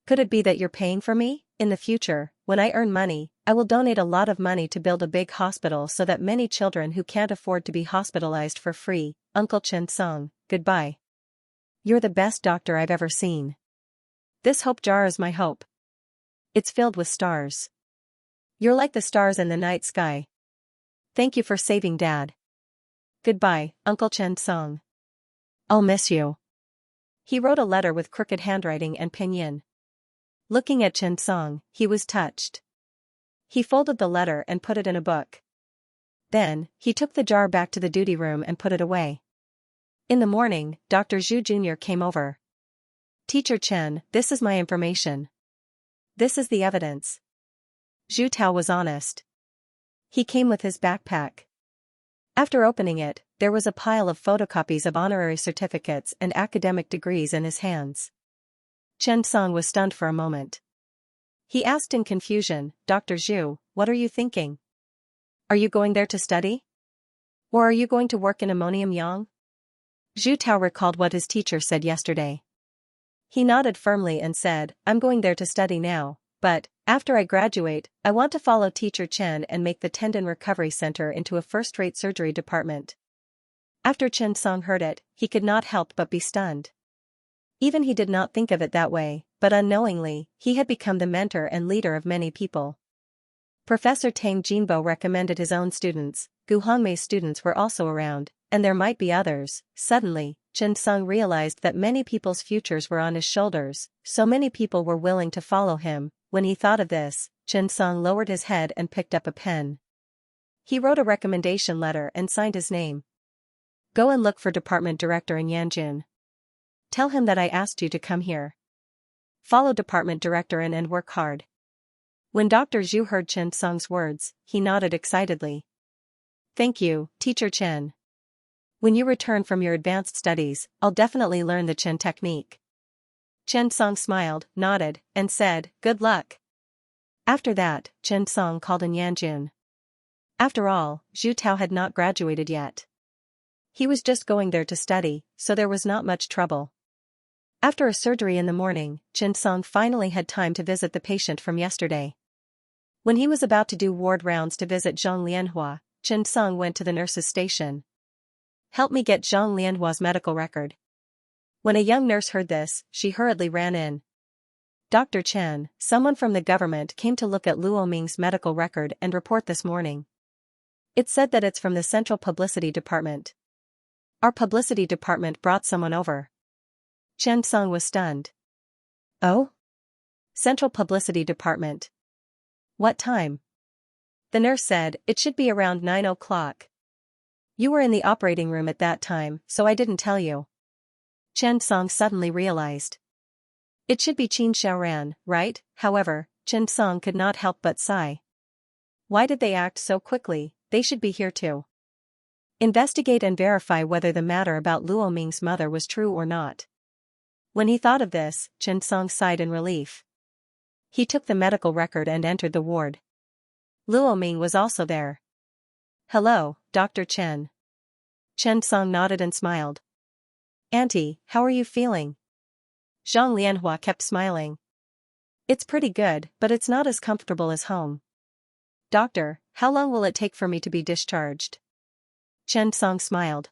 Could it be that you're paying for me? In the future, when I earn money, I will donate a lot of money to build a big hospital so that many children who can't afford to be hospitalized for free. Uncle Chen Song, goodbye. You're the best doctor I've ever seen. This hope jar is my hope. It's filled with stars. You're like the stars in the night sky. Thank you for saving Dad. Goodbye, Uncle Chen Song. I'll miss you. He wrote a letter with crooked handwriting and pinyin. Looking at Chen Song, he was touched. He folded the letter and put it in a book. Then, he took the jar back to the duty room and put it away. In the morning, Dr. Zhu Jr. came over. Teacher Chen, this is my information. This is the evidence. Zhu Tao was honest. He came with his backpack. After opening it, there was a pile of photocopies of honorary certificates and academic degrees in his hands. Chen Song was stunned for a moment. He asked in confusion, Dr. Zhu, what are you thinking? Are you going there to study? Or are you going to work in ammonium yang? Zhu Tao recalled what his teacher said yesterday. He nodded firmly and said, I'm going there to study now, but, after I graduate, I want to follow Teacher Chen and make the Tendon Recovery Center into a first-rate surgery department. After Chen Song heard it, he could not help but be stunned. Even he did not think of it that way, but unknowingly, he had become the mentor and leader of many people. Professor Tang Jinbo recommended his own students, Gu Hongmei's students were also around, and there might be others. Suddenly, Chen Song realized that many people's futures were on his shoulders, so many people were willing to follow him. When he thought of this, Chen Song lowered his head and picked up a pen. He wrote a recommendation letter and signed his name. Go and look for department director in Yanjun. Tell him that I asked you to come here. Follow department director in and work hard. When Dr. Zhu heard Chen Song's words, he nodded excitedly. Thank you, Teacher Chen. When you return from your advanced studies, I'll definitely learn the Chen technique. Chen Song smiled, nodded, and said, good luck. After that, Chen Song called in Yanjun. After all, Zhu Tao had not graduated yet. He was just going there to study, so there was not much trouble. After a surgery in the morning, Chen Song finally had time to visit the patient from yesterday. When he was about to do ward rounds to visit Zhang Lianhua, Chen Song went to the nurse's station. Help me get Zhang Lianhua's medical record. When a young nurse heard this, she hurriedly ran in. Dr. Chen, someone from the government came to look at Luo Ming's medical record and report this morning. It said that it's from the Central Publicity Department. Our publicity department brought someone over. Chen Song was stunned. Oh? Central Publicity Department. What time? The nurse said, it should be around 9 o'clock. You were in the operating room at that time, so I didn't tell you. Chen Song suddenly realized. It should be Qin Xiaoran, right? However, Chen Song could not help but sigh. Why did they act so quickly? They should be here too. Investigate and verify whether the matter about Luo Ming's mother was true or not. When he thought of this, Chen Song sighed in relief. He took the medical record and entered the ward. Luo Ming was also there. Hello, Dr. Chen. Chen Song nodded and smiled. Auntie, how are you feeling? Zhang Lianhua kept smiling. It's pretty good, but it's not as comfortable as home. Doctor, how long will it take for me to be discharged? Chen Song smiled.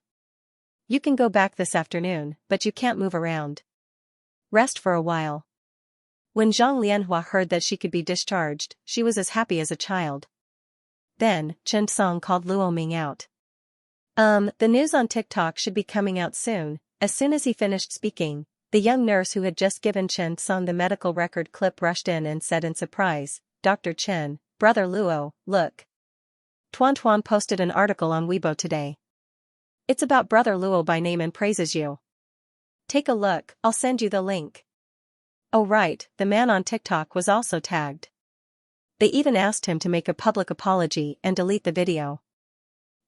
You can go back this afternoon, but you can't move around. Rest for a while. When Zhang Lianhua heard that she could be discharged, she was as happy as a child. Then, Chen Song called Luo Ming out. The news on TikTok should be coming out soon. As soon as he finished speaking, the young nurse who had just given Chen Song the medical record clip rushed in and said in surprise, Dr. Chen, Brother Luo, look. Tuan Tuan posted an article on Weibo today. It's about Brother Luo by name and praises you. Take a look, I'll send you the link. Oh right, the man on TikTok was also tagged. They even asked him to make a public apology and delete the video.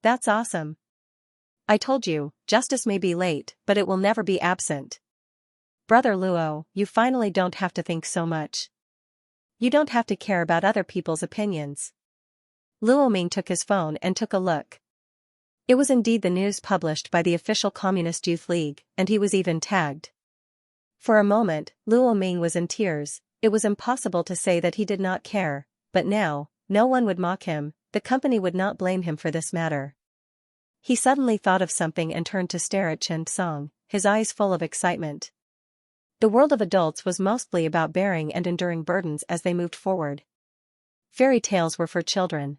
That's awesome. I told you, justice may be late, but it will never be absent. Brother Luo, you finally don't have to think so much. You don't have to care about other people's opinions. Luo Ming took his phone and took a look. It was indeed the news published by the official Communist Youth League, and he was even tagged. For a moment, Luo Ming was in tears. It was impossible to say that he did not care, but now, no one would mock him, the company would not blame him for this matter. He suddenly thought of something and turned to stare at Chen Song, his eyes full of excitement. The world of adults was mostly about bearing and enduring burdens as they moved forward. Fairy tales were for children.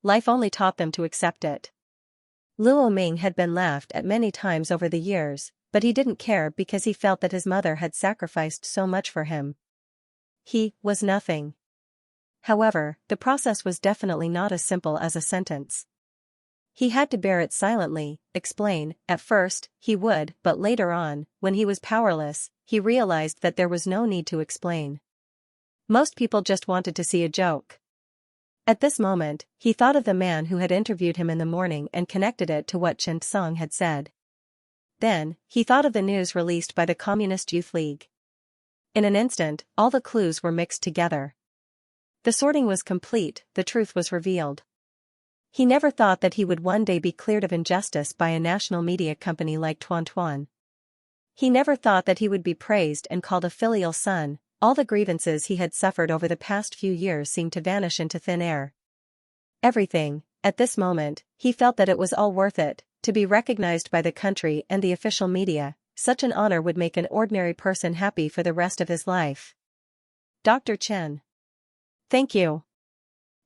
Life only taught them to accept it. Luo Ming had been laughed at many times over the years, but he didn't care because he felt that his mother had sacrificed so much for him. He was nothing. However, the process was definitely not as simple as a sentence. He had to bear it silently, explain. At first, he would, but later on, when he was powerless, he realized that there was no need to explain. Most people just wanted to see a joke. At this moment, he thought of the man who had interviewed him in the morning and connected it to what Chen Song had said. Then, he thought of the news released by the Communist Youth League. In an instant, all the clues were mixed together. The sorting was complete, the truth was revealed. He never thought that he would one day be cleared of injustice by a national media company like Tuan Tuan. He never thought that he would be praised and called a filial son. All the grievances he had suffered over the past few years seemed to vanish into thin air. Everything, at this moment, he felt that it was all worth it, to be recognized by the country and the official media. Such an honor would make an ordinary person happy for the rest of his life. Dr. Chen. Thank you.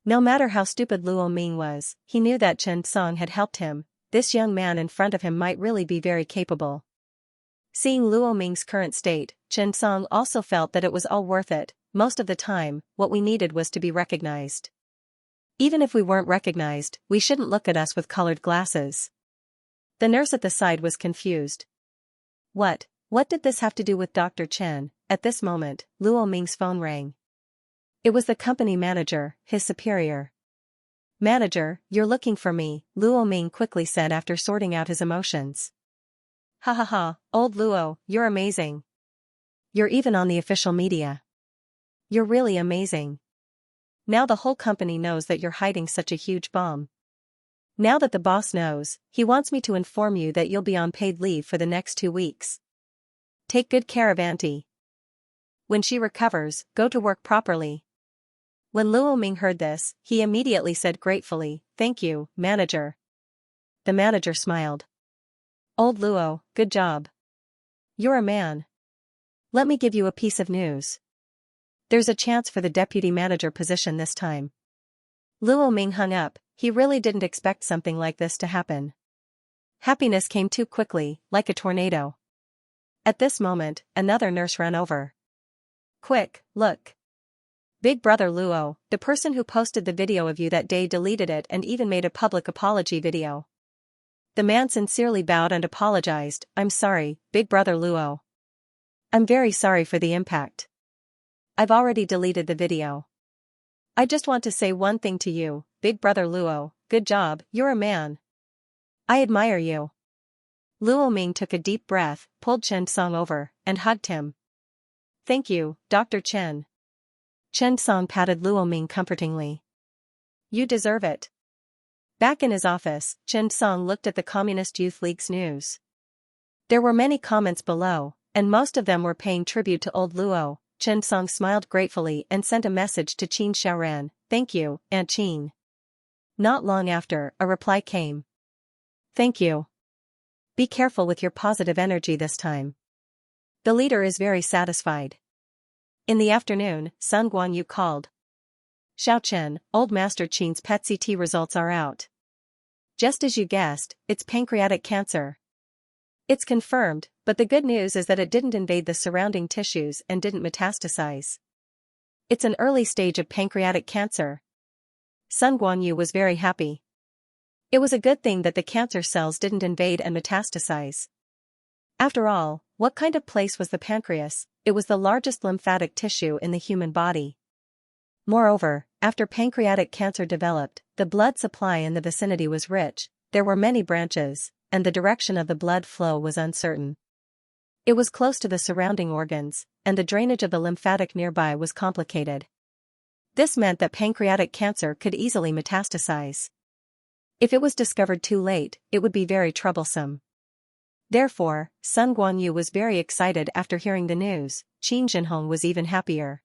No matter how stupid Luo Ming was, he knew that Chen Song had helped him. This young man in front of him might really be very capable. Seeing Luo Ming's current state, Chen Song also felt that it was all worth it. Most of the time, what we needed was to be recognized. Even if we weren't recognized, we shouldn't look at us with colored glasses. The nurse at the side was confused. What did this have to do with Dr. Chen? At this moment, Luo Ming's phone rang. It was the company manager, his superior. Manager, you're looking for me, Luo Ming quickly said after sorting out his emotions. Ha ha ha, old Luo, you're amazing. You're even on the official media. You're really amazing. Now the whole company knows that you're hiding such a huge bomb. Now that the boss knows, he wants me to inform you that you'll be on paid leave for the next 2 weeks. Take good care of Auntie. When she recovers, go to work properly. When Luo Ming heard this, he immediately said gratefully, "Thank you, manager." The manager smiled. Old Luo, good job. You're a man. Let me give you a piece of news. There's a chance for the deputy manager position this time. Luo Ming hung up. He really didn't expect something like this to happen. Happiness came too quickly, like a tornado. At this moment, another nurse ran over. Quick, look. Big brother Luo, the person who posted the video of you that day deleted it and even made a public apology video. The man sincerely bowed and apologized. I'm sorry, big brother Luo. I'm very sorry for the impact. I've already deleted the video. I just want to say one thing to you, big brother Luo, good job, you're a man. I admire you. Luo Ming took a deep breath, pulled Chen Song over, and hugged him. Thank you, Dr. Chen. Chen Song patted Luo Ming comfortingly. You deserve it. Back in his office, Chen Song looked at the Communist Youth League's news. There were many comments below, and most of them were paying tribute to old Luo. Chen Song smiled gratefully and sent a message to Qin Xiaoran. Thank you, Aunt Qin. Not long after, a reply came. Thank you. Be careful with your positive energy this time. The leader is very satisfied. In the afternoon, Sun Guanyu called. Xiao Chen, old Master Qin's PET CT results are out. Just as you guessed, it's pancreatic cancer. It's confirmed, but the good news is that it didn't invade the surrounding tissues and didn't metastasize. It's an early stage of pancreatic cancer. Sun Guanyu was very happy. It was a good thing that the cancer cells didn't invade and metastasize. After all, what kind of place was the pancreas? It was the largest lymphatic tissue in the human body. Moreover, after pancreatic cancer developed, the blood supply in the vicinity was rich. There were many branches, and the direction of the blood flow was uncertain. It was close to the surrounding organs, and the drainage of the lymphatic nearby was complicated. This meant that pancreatic cancer could easily metastasize. If it was discovered too late, it would be very troublesome. Therefore, Sun Guanyu was very excited after hearing the news. Qin Jinhong was even happier.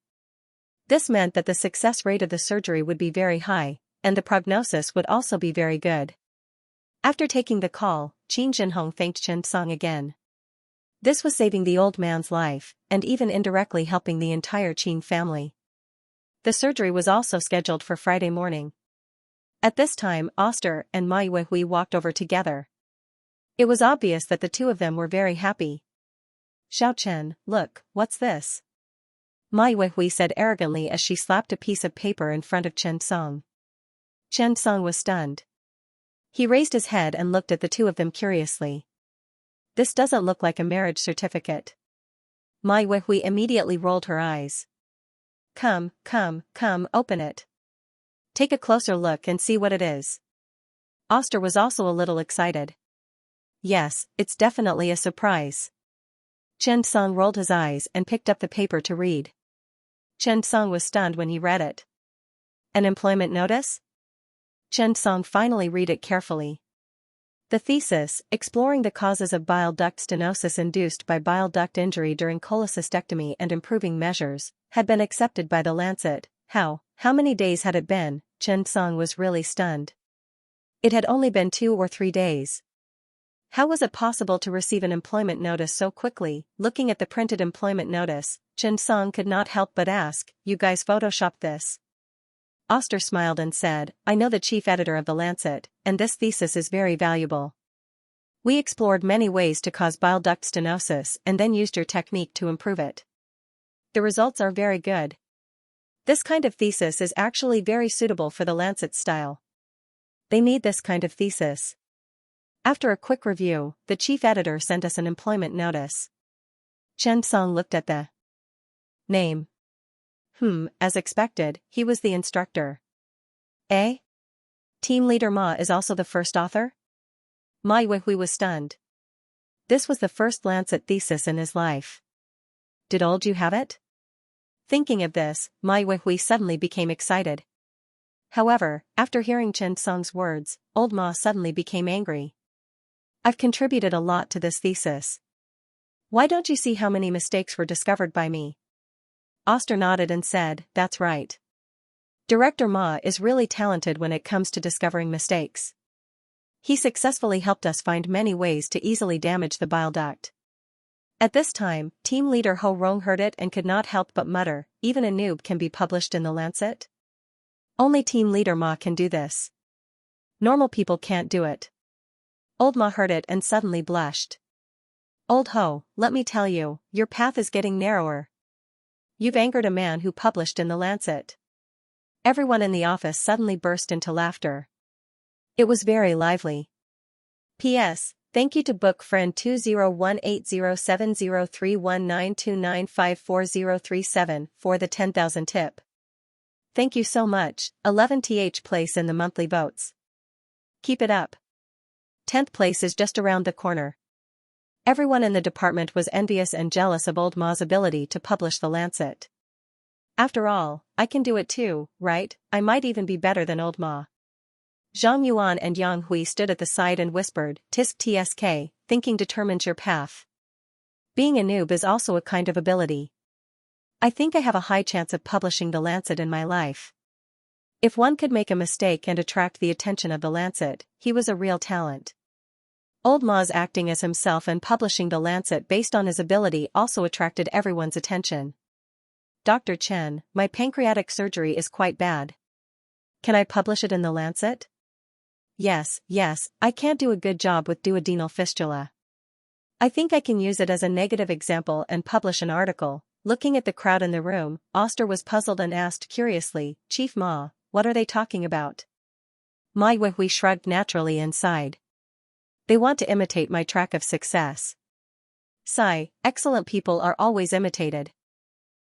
This meant that the success rate of the surgery would be very high, and the prognosis would also be very good. After taking the call, Qin Jinhong thanked Chen Song again. This was saving the old man's life, and even indirectly helping the entire Qin family. The surgery was also scheduled for Friday morning. At this time, Oster and Ma Yuehui walked over together. It was obvious that the two of them were very happy. "Xiao Chen, look, what's this?" Ma Yuehui said arrogantly as she slapped a piece of paper in front of Chen Song. Chen Song was stunned. He raised his head and looked at the two of them curiously. "This doesn't look like a marriage certificate." Ma Yuehui immediately rolled her eyes. Come, open it. Take a closer look and see what it is." Oster was also a little excited. "Yes, it's definitely a surprise." Chen Song rolled his eyes and picked up the paper to read. Chen Song was stunned when he read it. An employment notice? Chen Song finally read it carefully. The thesis, exploring the causes of bile duct stenosis induced by bile duct injury during cholecystectomy and improving measures, had been accepted by The Lancet. How many days had it been? Chen Song was really stunned. It had only been 2 or 3 days. How was it possible to receive an employment notice so quickly? Looking at the printed employment notice, Chen Song could not help but ask, "You guys photoshopped this?" Oster smiled and said, "I know the chief editor of The Lancet, and this thesis is very valuable. We explored many ways to cause bile duct stenosis and then used your technique to improve it. The results are very good. This kind of thesis is actually very suitable for The Lancet style. They need this kind of thesis." After a quick review, the chief editor sent us an employment notice. Chen Song looked at the name. As expected, he was the instructor. Eh? Team leader Ma is also the first author? Ma Yuehui was stunned. This was the first Lancet thesis in his life. Did old you have it? Thinking of this, Ma Yuehui suddenly became excited. However, after hearing Chen Song's words, old Ma suddenly became angry. "I've contributed a lot to this thesis. Why don't you see how many mistakes were discovered by me?" Oster nodded and said, "That's right. Director Ma is really talented when it comes to discovering mistakes. He successfully helped us find many ways to easily damage the bile duct." At this time, team leader Ho Rong heard it and could not help but mutter, "Even a noob can be published in The Lancet? Only team leader Ma can do this. Normal people can't do it." Old Ma heard it and suddenly blushed. "Old Ho, let me tell you, your path is getting narrower. You've angered a man who published in The Lancet." Everyone in the office suddenly burst into laughter. It was very lively. P.S. Thank you to book friend 20180703192954037 for the 10,000 tip. Thank you so much. 11th place in the monthly votes. Keep it up. 10th place is just around the corner. Everyone in the department was envious and jealous of old Ma's ability to publish The Lancet. After all, I can do it too, right? I might even be better than old Ma. Zhang Yuan and Yang Hui stood at the side and whispered, "Tisk tsk, thinking determines your path. Being a noob is also a kind of ability. I think I have a high chance of publishing The Lancet in my life." If one could make a mistake and attract the attention of The Lancet, he was a real talent. Old Ma's acting as himself and publishing The Lancet based on his ability also attracted everyone's attention. "Dr. Chen, my pancreatic surgery is quite bad. Can I publish it in The Lancet?" Yes, I can't do a good job with duodenal fistula. I think I can use it as a negative example and publish an article." Looking at the crowd in the room, Oster was puzzled and asked curiously, "Chief Ma, what are they talking about?" Ma Yuehui shrugged naturally and sighed. "They want to imitate my track of success." Sigh, excellent people are always imitated.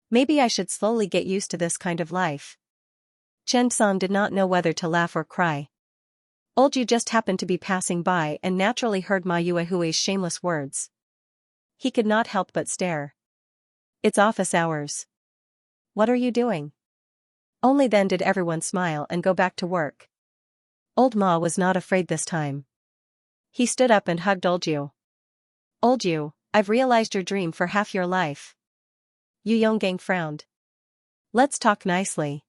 Maybe I should slowly get used to this kind of life. Chen Song did not know whether to laugh or cry. Old Yu just happened to be passing by and naturally heard Ma Yuehui's shameless words. He could not help but stare. It's office hours. What are you doing? Only then did everyone smile and go back to work. Old Ma was not afraid this time. He stood up and hugged Old Yu. Old Yu, I've realized your dream for half your life. Yu Yonggang frowned. Let's talk nicely.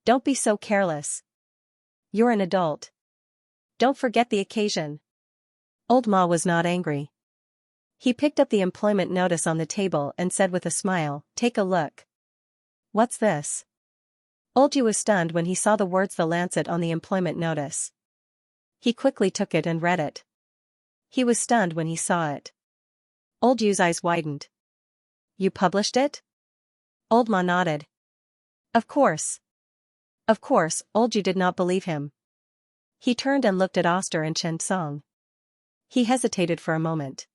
Don't be so careless. You're an adult. Don't forget the occasion. Old Ma was not angry. He picked up the employment notice on the table and said with a smile, take a look. What's this? Old Yu was stunned when he saw the words The Lancet on the employment notice. He quickly took it and read it. He was stunned when he saw it. Old Yu's eyes widened. You published it? Old Ma nodded. Of course. Of course, Old Yu did not believe him. He turned and looked at Oster and Chen Song. He hesitated for a moment.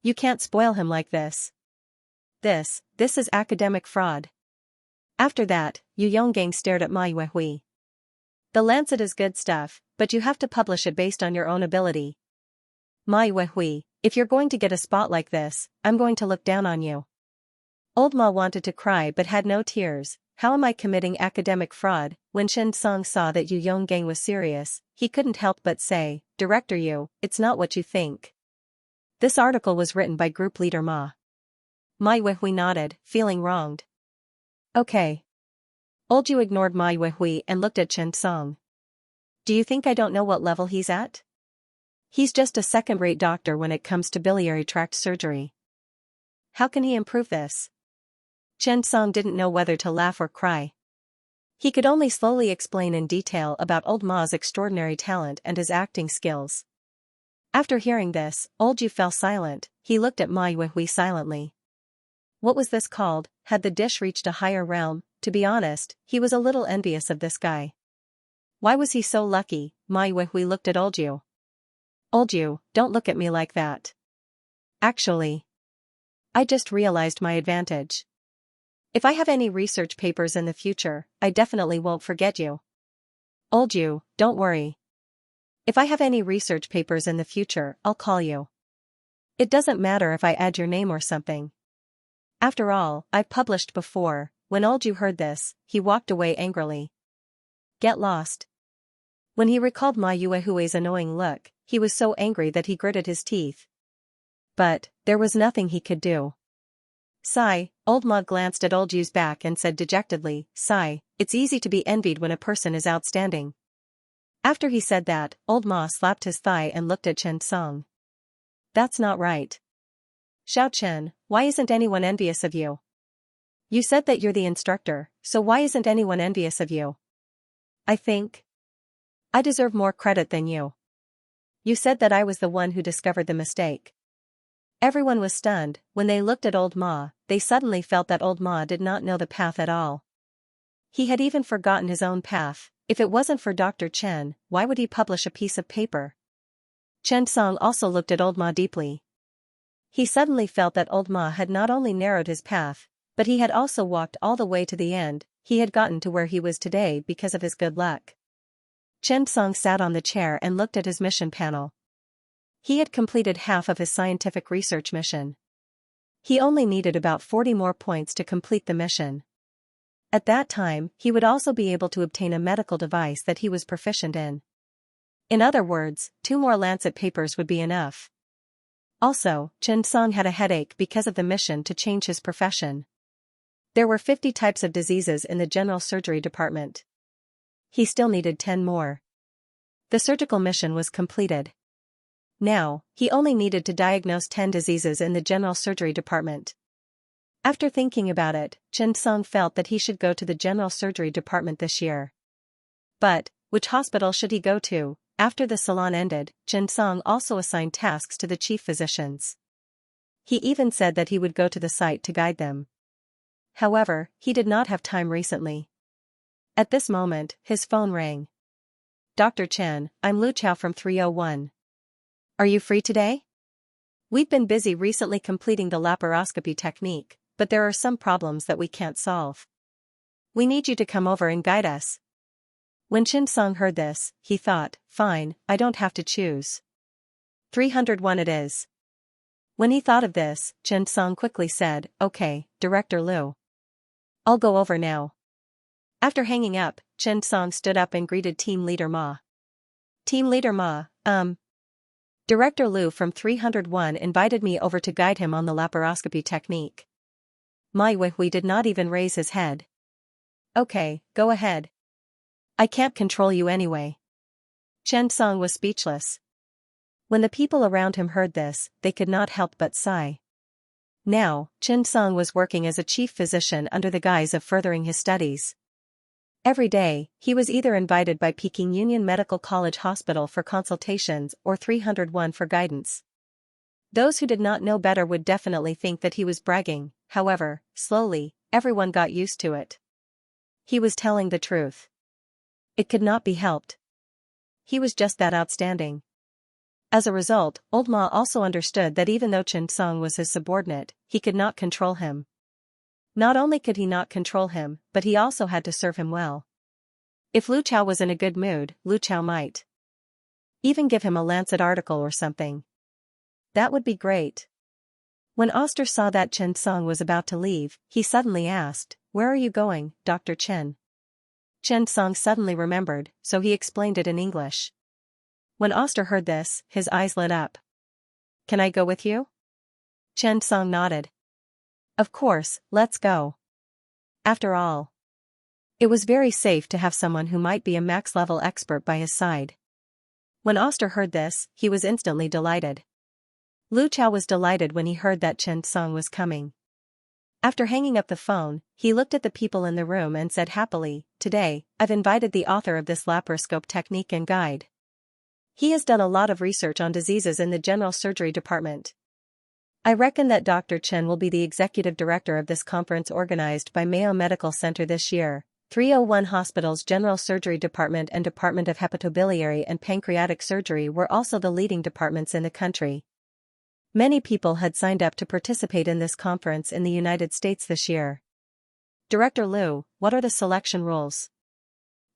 You can't spoil him like this. This is academic fraud. After that, Yu Yonggang stared at Ma Yuehui. The Lancet is good stuff, but you have to publish it based on your own ability. Ma Yuehui, if you're going to get a spot like this, I'm going to look down on you. Old Ma wanted to cry but had no tears. How am I committing academic fraud? When Chen Song saw that Yu Yonggang was serious, he couldn't help but say, Director Yu, it's not what you think. This article was written by group leader Ma. Ma Yuehui nodded, feeling wronged. Okay. Old Yu ignored Ma Yuehui and looked at Chen Song. Do you think I don't know what level he's at? He's just a second-rate doctor when it comes to biliary tract surgery. How can he improve this? Chen Song didn't know whether to laugh or cry. He could only slowly explain in detail about Old Ma's extraordinary talent and his acting skills. After hearing this, Old Yu fell silent. He looked at Ma Yuehui silently. What was this called? Had the dish reached a higher realm? To be honest, he was a little envious of this guy. Why was he so lucky? Ma Yuehui looked at Old Yu. Old Yu, don't look at me like that. Actually, I just realized my advantage. If I have any research papers in the future, I definitely won't forget you. Old Yu, don't worry. If I have any research papers in the future, I'll call you. It doesn't matter if I add your name or something. After all, I've published before. When Old Yu heard this, he walked away angrily. Get lost. When he recalled Ma Yuehui's annoying look, he was so angry that he gritted his teeth. But there was nothing he could do. Sigh, Old Ma glanced at Old Yu's back and said dejectedly, Sigh, it's easy to be envied when a person is outstanding. After he said that, Old Ma slapped his thigh and looked at Chen Song. That's not right. Xiao Chen, why isn't anyone envious of you? You said that you're the instructor, so why isn't anyone envious of you? I think I deserve more credit than you. You said that I was the one who discovered the mistake. Everyone was stunned. When they looked at Old Ma, they suddenly felt that Old Ma did not know the path at all. He had even forgotten his own path. If it wasn't for Dr. Chen, why would he publish a piece of paper? Chen Song also looked at Old Ma deeply. He suddenly felt that Old Ma had not only narrowed his path, but he had also walked all the way to the end. He had gotten to where he was today because of his good luck. Chen Song sat on the chair and looked at his mission panel. He had completed half of his scientific research mission. He only needed about 40 more points to complete the mission. At that time, he would also be able to obtain a medical device that he was proficient in. In other words, 2 more Lancet papers would be enough. Also, Chen Song had a headache because of the mission to change his profession. There were 50 types of diseases in the general surgery department. He still needed 10 more. The surgical mission was completed. Now, he only needed to diagnose 10 diseases in the general surgery department. After thinking about it, Chen Song felt that he should go to the general surgery department this year. But, which hospital should he go to? After the salon ended, Chen Song also assigned tasks to the chief physicians. He even said that he would go to the site to guide them. However, he did not have time recently. At this moment, his phone rang. Dr. Chen, I'm Lu Chao from 301. Are you free today? We've been busy recently completing the laparoscopy technique, but there are some problems that we can't solve. We need you to come over and guide us. When Chen Song heard this, he thought, fine, I don't have to choose. 301 it is. When he thought of this, Chen Song quickly said, okay, Director Liu. I'll go over now. After hanging up, Chen Song stood up and greeted Team Leader Ma. Team Leader Ma, Director Liu from 301 invited me over to guide him on the laparoscopy technique. Mai Weihui did not even raise his head. Okay, go ahead. I can't control you anyway. Chen Song was speechless. When the people around him heard this, they could not help but sigh. Now, Chen Song was working as a chief physician under the guise of furthering his studies. Every day, he was either invited by Peking Union Medical College Hospital for consultations or 301 for guidance. Those who did not know better would definitely think that he was bragging, however, slowly, everyone got used to it. He was telling the truth. It could not be helped. He was just that outstanding. As a result, Old Ma also understood that even though Chen Song was his subordinate, he could not control him. Not only could he not control him, but he also had to serve him well. If Lu Chao was in a good mood, Lu Chao might even give him a Lancet article or something. That would be great. When Oster saw that Chen Song was about to leave, he suddenly asked, "Where are you going, Dr. Chen?" Chen Song suddenly remembered, so he explained it in English. When Oster heard this, his eyes lit up. "Can I go with you?" Chen Song nodded. "Of course, let's go." After all, it was very safe to have someone who might be a max-level expert by his side. When Oster heard this, he was instantly delighted. Lu Chao was delighted when he heard that Chen Song was coming. After hanging up the phone, he looked at the people in the room and said happily, "Today, I've invited the author of this laparoscope technique and guide. He has done a lot of research on diseases in the general surgery department. I reckon that Dr. Chen will be the executive director of this conference organized by Mayo Medical Center this year. 301 Hospital's General Surgery Department and Department of Hepatobiliary and Pancreatic Surgery were also the leading departments in the country. Many people had signed up to participate in this conference in the United States this year. Director Liu, what are the selection rules?"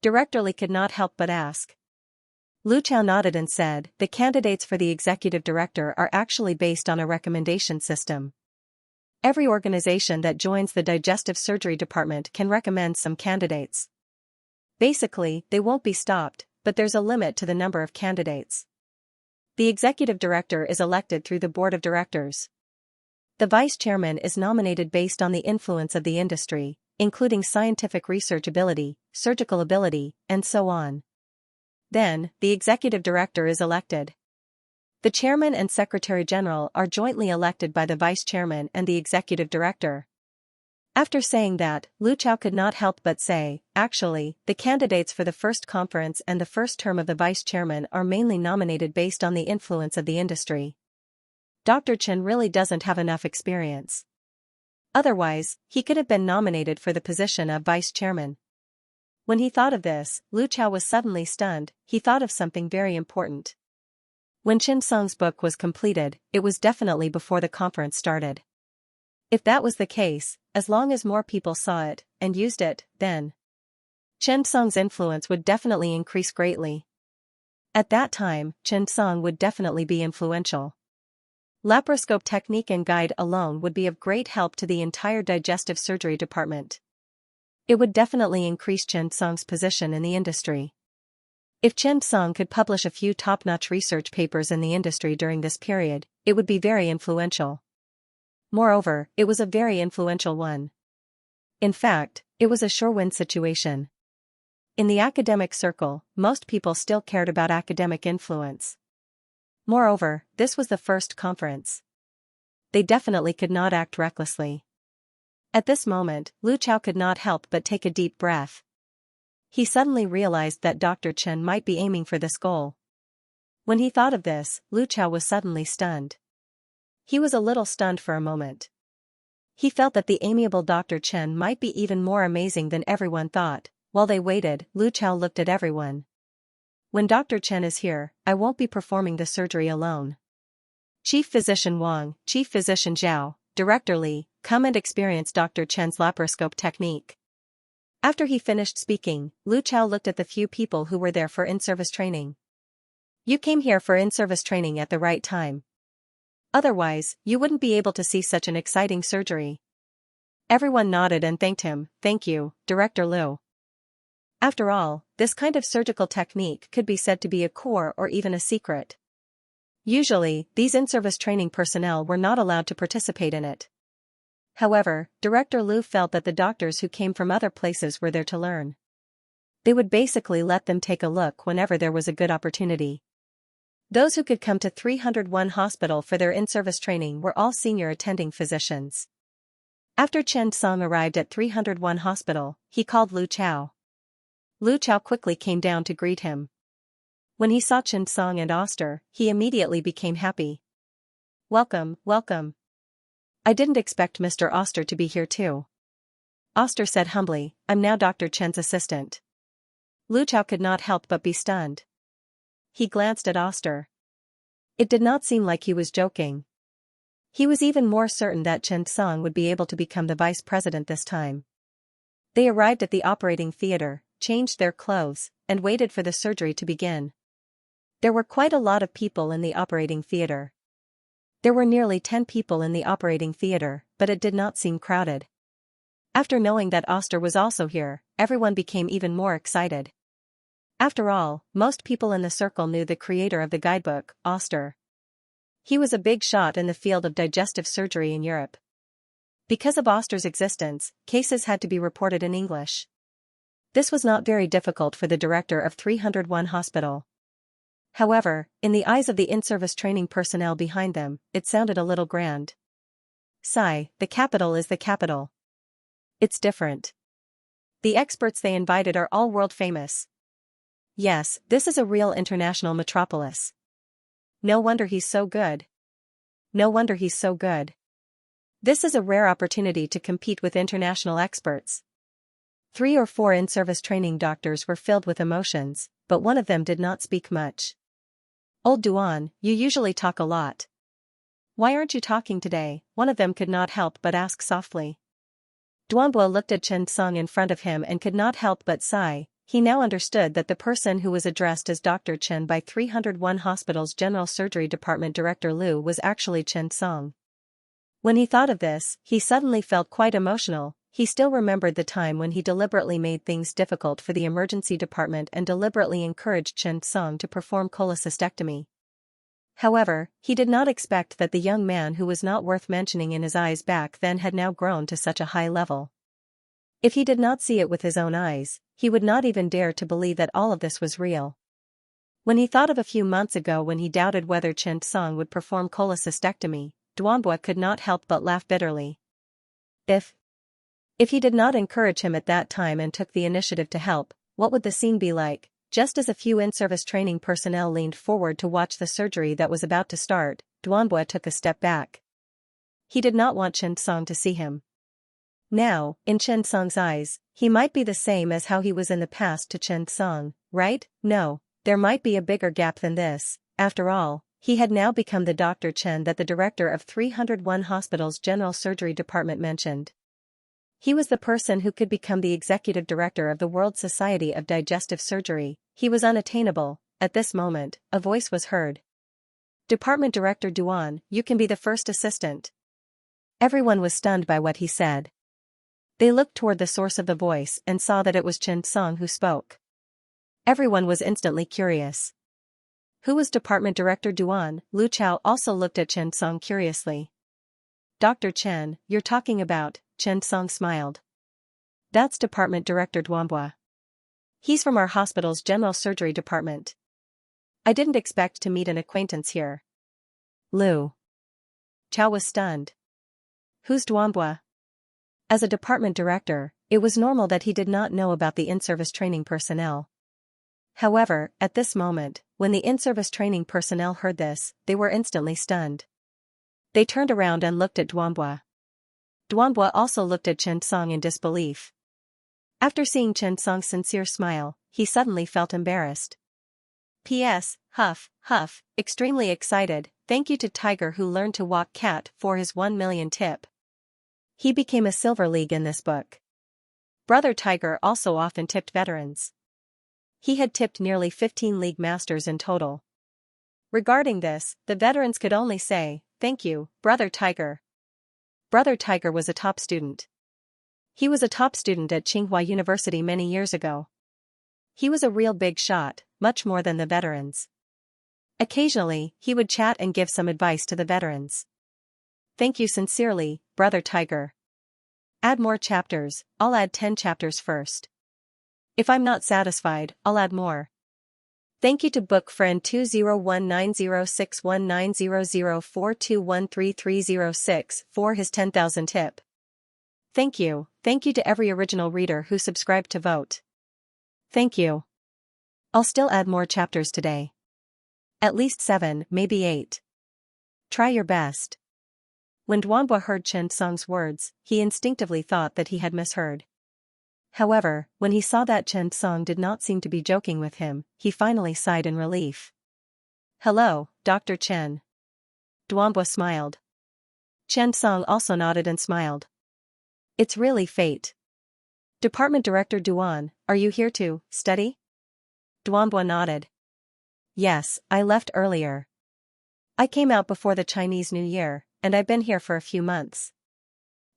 Director Li could not help but ask. Lu Chao nodded and said, "The candidates for the executive director are actually based on a recommendation system. Every organization that joins the digestive surgery department can recommend some candidates. Basically, they won't be stopped, but there's a limit to the number of candidates. The executive director is elected through the board of directors. The vice chairman is nominated based on the influence of the industry, including scientific research ability, surgical ability, and so on. Then, the executive director is elected. The chairman and secretary general are jointly elected by the vice chairman and the executive director." After saying that, Lu Chao could not help but say, "Actually, the candidates for the first conference and the first term of the vice chairman are mainly nominated based on the influence of the industry. Dr. Chen really doesn't have enough experience. Otherwise, he could have been nominated for the position of vice chairman." When he thought of this, Lu Chao was suddenly stunned. He thought of something very important. When Chen Song's book was completed, it was definitely before the conference started. If that was the case, as long as more people saw it and used it, then Chen Song's influence would definitely increase greatly. At that time, Chen Song would definitely be influential. Laparoscope technique and guide alone would be of great help to the entire digestive surgery department. It would definitely increase Chen Song's position in the industry. If Chen Song could publish a few top-notch research papers in the industry during this period, it would be very influential. Moreover, it was a very influential one. In fact, it was a sure-win situation. In the academic circle, most people still cared about academic influence. Moreover, this was the first conference. They definitely could not act recklessly. At this moment, Lu Chao could not help but take a deep breath. He suddenly realized that Dr. Chen might be aiming for this goal. When he thought of this, Lu Chao was suddenly stunned. He was a little stunned for a moment. He felt that the amiable Dr. Chen might be even more amazing than everyone thought. While they waited, Lu Chao looked at everyone. "When Dr. Chen is here, I won't be performing the surgery alone. Chief Physician Wang, Chief Physician Zhao, Director Li, come and experience Dr. Chen's laparoscope technique." After he finished speaking, Lu Chao looked at the few people who were there for in-service training. You came here for in-service training at the right time. Otherwise, you wouldn't be able to see such an exciting surgery. Everyone nodded and thanked him. Thank you, Director Liu. After all, this kind of surgical technique could be said to be a core or even a secret. Usually, these in-service training personnel were not allowed to participate in it. However, Director Liu felt that the doctors who came from other places were there to learn. They would basically let them take a look whenever there was a good opportunity. Those who could come to 301 Hospital for their in-service training were all senior attending physicians. After Chen Song arrived at 301 Hospital, he called Lu Chao. Lu Chao quickly came down to greet him. When he saw Chen Song and Oster, he immediately became happy. Welcome, welcome. I didn't expect Mr. Oster to be here too. Oster said humbly, I'm now Dr. Chen's assistant. Lu Chao could not help but be stunned. He glanced at Oster. It did not seem like he was joking. He was even more certain that Chen Song would be able to become the vice president this time. They arrived at the operating theater, changed their clothes, and waited for the surgery to begin. There were quite a lot of people in the operating theater. There were nearly 10 people in the operating theater, but it did not seem crowded. After knowing that Oster was also here, everyone became even more excited. After all, most people in the circle knew the creator of the guidebook, Oster. He was a big shot in the field of digestive surgery in Europe. Because of Oster's existence, cases had to be reported in English. This was not very difficult for the director of 301 Hospital. However, in the eyes of the in-service training personnel behind them, it sounded a little grand. Sigh, the capital is the capital. It's different. The experts they invited are all world famous. Yes, this is a real international metropolis. No wonder he's so good. No wonder he's so good. This is a rare opportunity to compete with international experts. 3 or 4 in-service training doctors were filled with emotions, but one of them did not speak much. Old Duan, you usually talk a lot. Why aren't you talking today? One of them could not help but ask softly. Duanbo looked at Chen Song in front of him and could not help but sigh. He now understood that the person who was addressed as Dr. Chen by 301 Hospital's General Surgery Department Director Liu was actually Chen Song. When he thought of this, he suddenly felt quite emotional. He still remembered the time when he deliberately made things difficult for the emergency department and deliberately encouraged Chen Song to perform cholecystectomy. However, he did not expect that the young man who was not worth mentioning in his eyes back then had now grown to such a high level. If he did not see it with his own eyes, he would not even dare to believe that all of this was real. When he thought of a few months ago when he doubted whether Chen Song would perform cholecystectomy, Duanbo could not help but laugh bitterly. If he did not encourage him at that time and took the initiative to help, what would the scene be like? Just as a few in-service training personnel leaned forward to watch the surgery that was about to start, Duanbo took a step back. He did not want Chen Song to see him. Now, in Chen Song's eyes, he might be the same as how he was in the past to Chen Song, right? No, there might be a bigger gap than this. After all, he had now become the Dr. Chen that the director of 301 Hospital's General Surgery Department mentioned. He was the person who could become the executive director of the World Society of Digestive Surgery. He was unattainable. At this moment, a voice was heard. Department Director Duan, you can be the first assistant. Everyone was stunned by what he said. They looked toward the source of the voice and saw that it was Chen Song who spoke. Everyone was instantly curious. Who was Department Director Duan? Lu Chao also looked at Chen Song curiously. Dr. Chen, you're talking about, Chen Song smiled. That's Department Director Duanbo. He's from our hospital's General Surgery Department. I didn't expect to meet an acquaintance here. Lu Chao was stunned. Who's Duanbo? As a department director, it was normal that he did not know about the in-service training personnel. However, at this moment, when the in-service training personnel heard this, they were instantly stunned. They turned around and looked at Duanbo. Duanbo also looked at Chen Song in disbelief. After seeing Chen Song's sincere smile, he suddenly felt embarrassed. P.S. Huff, huff, extremely excited, thank you to Tiger who learned to walk cat for his 1 million tip. He became a Silver League in this book. Brother Tiger also often tipped veterans. He had tipped nearly 15 league masters in total. Regarding this, the veterans could only say, "Thank you, Brother Tiger." Brother Tiger was a top student. He was a top student at Tsinghua University many years ago. He was a real big shot, much more than the veterans. Occasionally, he would chat and give some advice to the veterans. "Thank you sincerely, Brother Tiger. Add more chapters, I'll add 10 chapters first. If I'm not satisfied, I'll add more. Thank you to book friend 20190619004213306 for his 10,000 tip. Thank you to every original reader who subscribed to vote. Thank you. I'll still add more chapters today. At least 7, maybe 8. Try your best." When Duanbua heard Chen Song's words, he instinctively thought that he had misheard. However, when he saw that Chen Song did not seem to be joking with him, he finally sighed in relief. "Hello, Dr. Chen." Duanbua smiled. Chen Song also nodded and smiled. "It's really fate. Department Director Duan, are you here to study?" Duanbua nodded. "Yes, I left earlier. I came out before the Chinese New Year, and I've been here for a few months."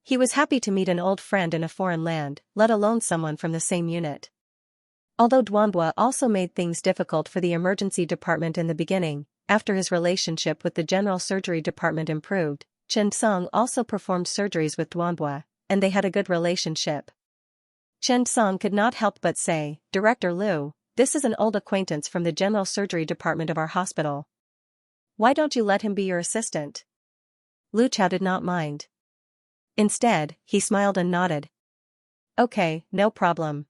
He was happy to meet an old friend in a foreign land, let alone someone from the same unit. Although Duanbua also made things difficult for the emergency department in the beginning, after his relationship with the general surgery department improved, Chen Song also performed surgeries with Duanbua, and they had a good relationship. Chen Song could not help but say, "Director Liu, this is an old acquaintance from the general surgery department of our hospital. Why don't you let him be your assistant?" Lu Chao did not mind. Instead, he smiled and nodded. "Okay, no problem.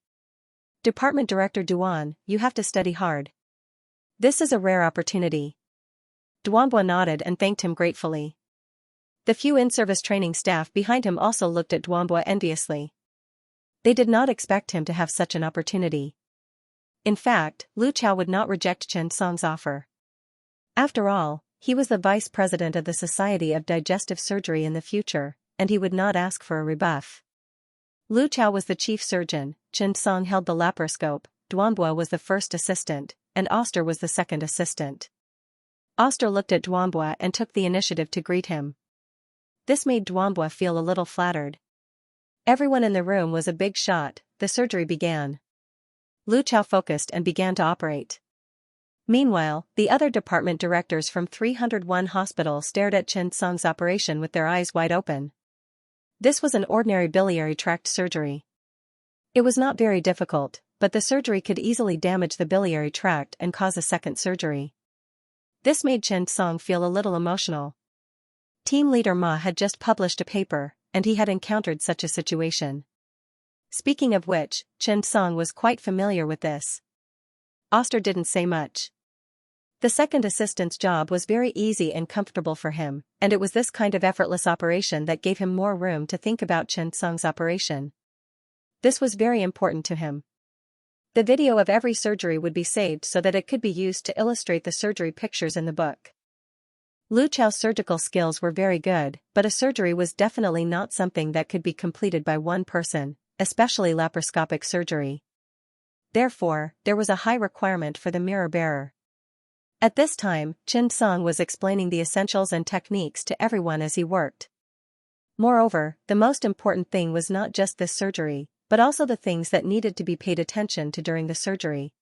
Department Director Duan, you have to study hard. This is a rare opportunity." Duanbua nodded and thanked him gratefully. The few in-service training staff behind him also looked at Duanbua enviously. They did not expect him to have such an opportunity. In fact, Lu Chao would not reject Chen Song's offer. After all, he was the vice president of the Society of Digestive Surgery in the future, and he would not ask for a rebuff. Lu Chao was the chief surgeon, Chen Song held the laparoscope, Duanbua was the first assistant, and Oster was the second assistant. Oster looked at Duanbua and took the initiative to greet him. This made Duanbua feel a little flattered. Everyone in the room was a big shot. The surgery began. Lu Chao focused and began to operate. Meanwhile, the other department directors from 301 Hospital stared at Chen Song's operation with their eyes wide open. This was an ordinary biliary tract surgery. It was not very difficult, but the surgery could easily damage the biliary tract and cause a second surgery. This made Chen Song feel a little emotional. Team leader Ma had just published a paper, and he had encountered such a situation. Speaking of which, Chen Song was quite familiar with this. Oster didn't say much. The second assistant's job was very easy and comfortable for him, and it was this kind of effortless operation that gave him more room to think about Chen Song's operation. This was very important to him. The video of every surgery would be saved so that it could be used to illustrate the surgery pictures in the book. Lu Chao's surgical skills were very good, but a surgery was definitely not something that could be completed by one person, especially laparoscopic surgery. Therefore, there was a high requirement for the mirror bearer. At this time, Chen Song was explaining the essentials and techniques to everyone as he worked. Moreover, the most important thing was not just this surgery, but also the things that needed to be paid attention to during the surgery.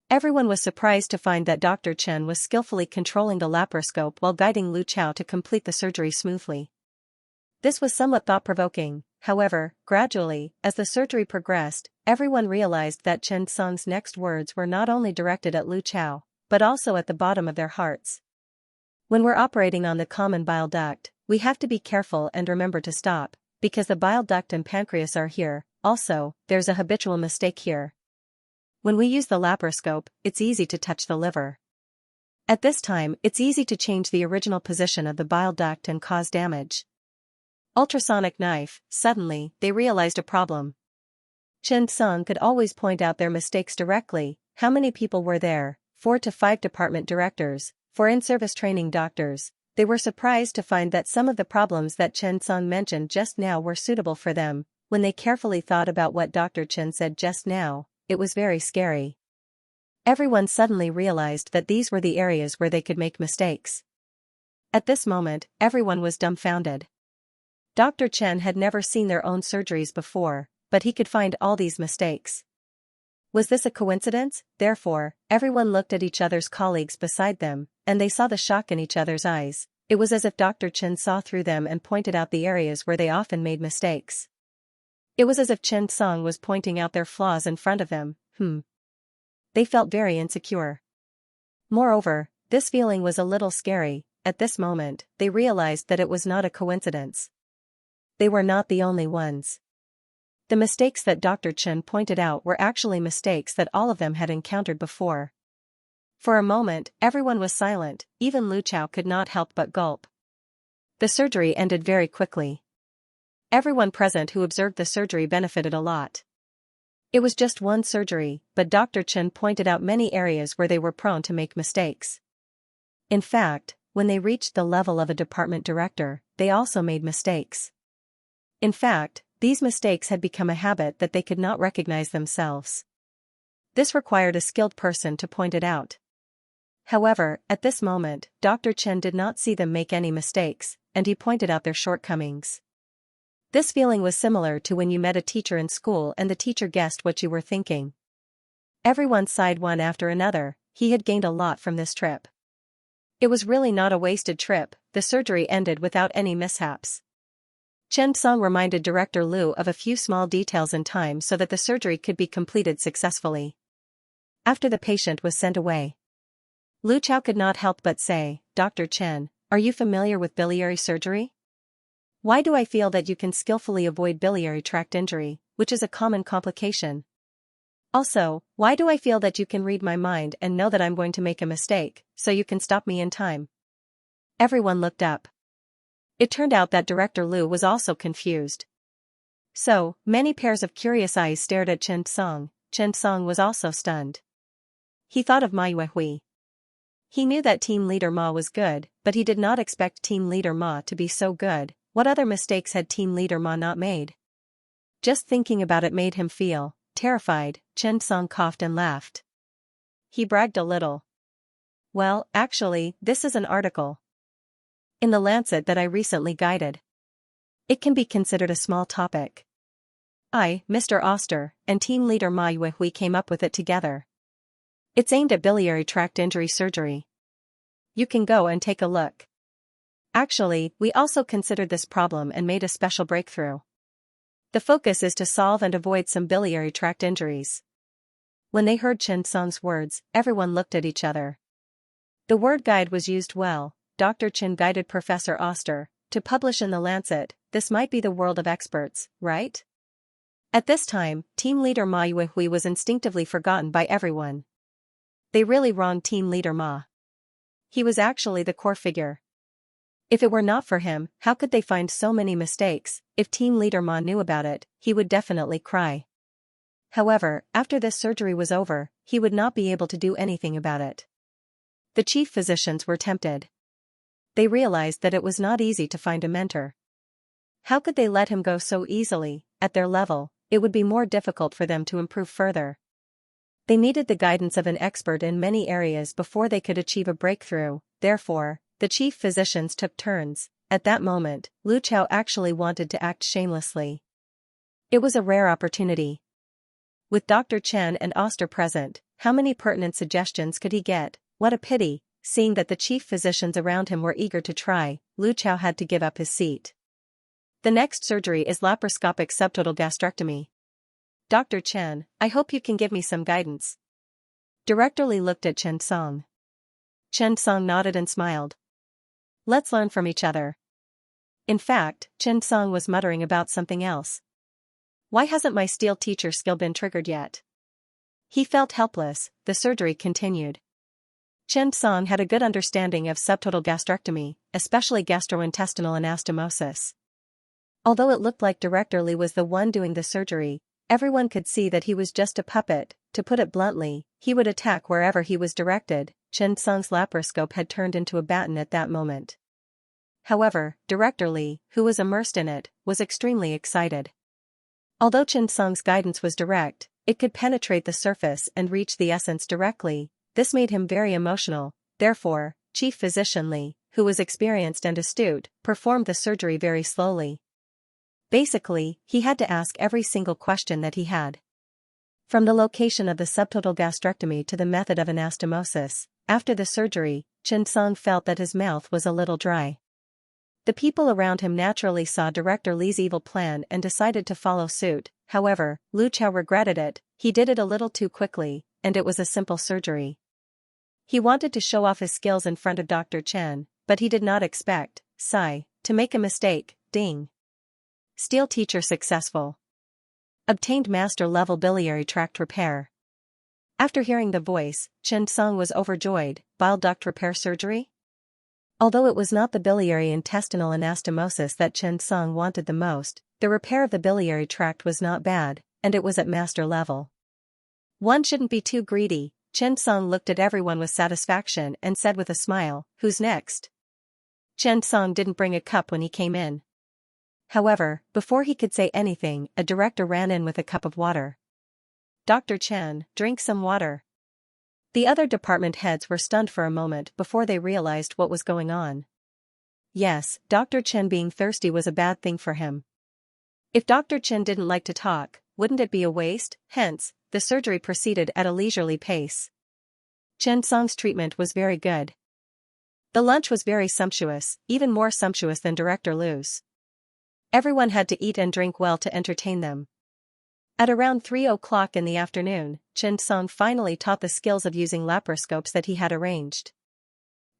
Everyone was surprised to find that Dr. Chen was skillfully controlling the laparoscope while guiding Lu Chao to complete the surgery smoothly. This was somewhat thought-provoking. However, gradually, as the surgery progressed, everyone realized that Chen Song's next words were not only directed at Lu Chao, but also at the bottom of their hearts. When we're operating on the common bile duct, we have to be careful and remember to stop, because the bile duct and pancreas are here. Also, there's a habitual mistake here. When we use the laparoscope, it's easy to touch the liver. At this time, it's easy to change the original position of the bile duct and cause damage. Ultrasonic knife. Suddenly, they realized a problem. Chen Song could always point out their mistakes directly. How many people were there? 4 to 5 department directors, 4 in-service training doctors. They were surprised to find that some of the problems that Chen Song mentioned just now were suitable for them, when they carefully thought about what Dr. Chen said just now, it was very scary. Everyone suddenly realized that these were the areas where they could make mistakes. At this moment, everyone was dumbfounded. Dr. Chen had never seen their own surgeries before, but he could find all these mistakes. Was this a coincidence? Therefore, everyone looked at each other's colleagues beside them, and they saw the shock in each other's eyes. It was as if Dr. Chen saw through them and pointed out the areas where they often made mistakes. It was as if Chen Song was pointing out their flaws in front of them. They felt very insecure. Moreover, this feeling was a little scary. At this moment, they realized that it was not a coincidence. They were not the only ones. The mistakes that Dr. Chen pointed out were actually mistakes that all of them had encountered before. For a moment, everyone was silent, even Lu Chao could not help but gulp. The surgery ended very quickly. Everyone present who observed the surgery benefited a lot. It was just one surgery, but Dr. Chen pointed out many areas where they were prone to make mistakes. In fact, when they reached the level of a department director, they also made mistakes. In fact, these mistakes had become a habit that they could not recognize themselves. This required a skilled person to point it out. However, at this moment, Dr. Chen did not see them make any mistakes, and he pointed out their shortcomings. This feeling was similar to when you met a teacher in school and the teacher guessed what you were thinking. Everyone sighed one after another. He had gained a lot from this trip. It was really not a wasted trip. The surgery ended without any mishaps. Chen Song reminded Director Liu of a few small details in time so that the surgery could be completed successfully. After the patient was sent away, Lu Chao could not help but say, "Dr. Chen, are you familiar with biliary surgery? Why do I feel that you can skillfully avoid biliary tract injury, which is a common complication? Also, why do I feel that you can read my mind and know that I'm going to make a mistake, so you can stop me in time?" Everyone looked up. It turned out that Director Liu was also confused. So, many pairs of curious eyes stared at Chen Song. Chen Song was also stunned. He thought of Ma Yuehui. He knew that Team Leader Ma was good, but he did not expect Team Leader Ma to be so good. What other mistakes had Team Leader Ma not made? Just thinking about it made him feel terrified. Chen Song coughed and laughed. He bragged a little. Well, actually, this is an article in the Lancet that I recently guided. It can be considered a small topic. I, Mr. Oster, and Team Leader Ma Yuehui came up with it together. It's aimed at biliary tract injury surgery. You can go and take a look. Actually, we also considered this problem and made a special breakthrough. The focus is to solve and avoid some biliary tract injuries. When they heard Chen Song's words, everyone looked at each other. The word guide was used well. Dr. Chen guided Professor Oster to publish in the Lancet. This might be the world of experts, right? At this time, Team Leader Ma Yuehui was instinctively forgotten by everyone. They really wronged Team Leader Ma. He was actually the core figure. If it were not for him, how could they find so many mistakes? If Team Leader Ma knew about it, he would definitely cry. However, after this surgery was over, he would not be able to do anything about it. The chief physicians were tempted. They realized that it was not easy to find a mentor. How could they let him go so easily? At their level, it would be more difficult for them to improve further. They needed the guidance of an expert in many areas before they could achieve a breakthrough. Therefore, the chief physicians took turns. At that moment, Lu Chao actually wanted to act shamelessly. It was a rare opportunity. With Dr. Chen and Oster present, how many pertinent suggestions could he get? What a pity. Seeing that the chief physicians around him were eager to try, Lu Chao had to give up his seat. The next surgery is laparoscopic subtotal gastrectomy. Dr. Chen, I hope you can give me some guidance. Director Li looked at Chen Song. Chen Song nodded and smiled. Let's learn from each other. In fact, Chen Song was muttering about something else. Why hasn't my steel teacher skill been triggered yet? He felt helpless. The surgery continued. Chen Song had a good understanding of subtotal gastrectomy, especially gastrointestinal anastomosis. Although it looked like Director Li was the one doing the surgery, everyone could see that he was just a puppet. To put it bluntly, he would attack wherever he was directed. Chen Song's laparoscope had turned into a baton at that moment. However, Director Li, who was immersed in it, was extremely excited. Although Chen Song's guidance was direct, it could penetrate the surface and reach the essence directly. This made him very emotional. Therefore, Chief Physician Li, who was experienced and astute, performed the surgery very slowly. Basically, he had to ask every single question that he had. From the location of the subtotal gastrectomy to the method of anastomosis, after the surgery, Chen Song felt that his mouth was a little dry. The people around him naturally saw Director Li's evil plan and decided to follow suit. However, Lu Chao regretted it. He did it a little too quickly, and it was a simple surgery. He wanted to show off his skills in front of Dr. Chen, but he did not expect, sigh, to make a mistake. Ding. Steel teacher successful. Obtained master-level biliary tract repair. After hearing the voice, Chen Song was overjoyed. Bile duct repair surgery? Although it was not the biliary intestinal anastomosis that Chen Song wanted the most, the repair of the biliary tract was not bad, and it was at master level. One shouldn't be too greedy. Chen Song looked at everyone with satisfaction and said with a smile, "Who's next?" Chen Song didn't bring a cup when he came in. However, before he could say anything, a director ran in with a cup of water. "Dr. Chen, drink some water." The other department heads were stunned for a moment before they realized what was going on. Yes, Dr. Chen being thirsty was a bad thing for him. If Dr. Chen didn't like to talk, wouldn't it be a waste? Hence, the surgery proceeded at a leisurely pace. Chen Song's treatment was very good. The lunch was very sumptuous, even more sumptuous than Director Lu's. Everyone had to eat and drink well to entertain them. At around 3 o'clock in the afternoon, Chen Song finally taught the skills of using laparoscopes that he had arranged.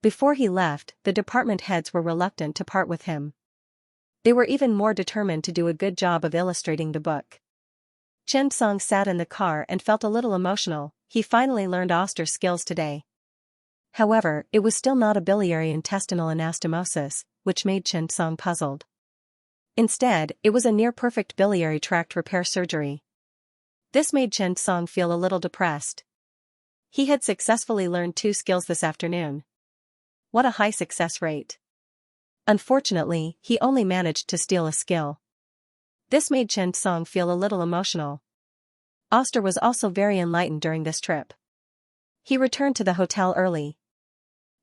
Before he left, the department heads were reluctant to part with him. They were even more determined to do a good job of illustrating the book. Chen Song sat in the car and felt a little emotional. He finally learned Oster's skills today. However, it was still not a biliary intestinal anastomosis, which made Chen Song puzzled. Instead, it was a near-perfect biliary tract repair surgery. This made Chen Song feel a little depressed. He had successfully learned 2 skills this afternoon. What a high success rate. Unfortunately, he only managed to steal a skill. This made Chen Song feel a little emotional. Oster was also very enlightened during this trip. He returned to the hotel early.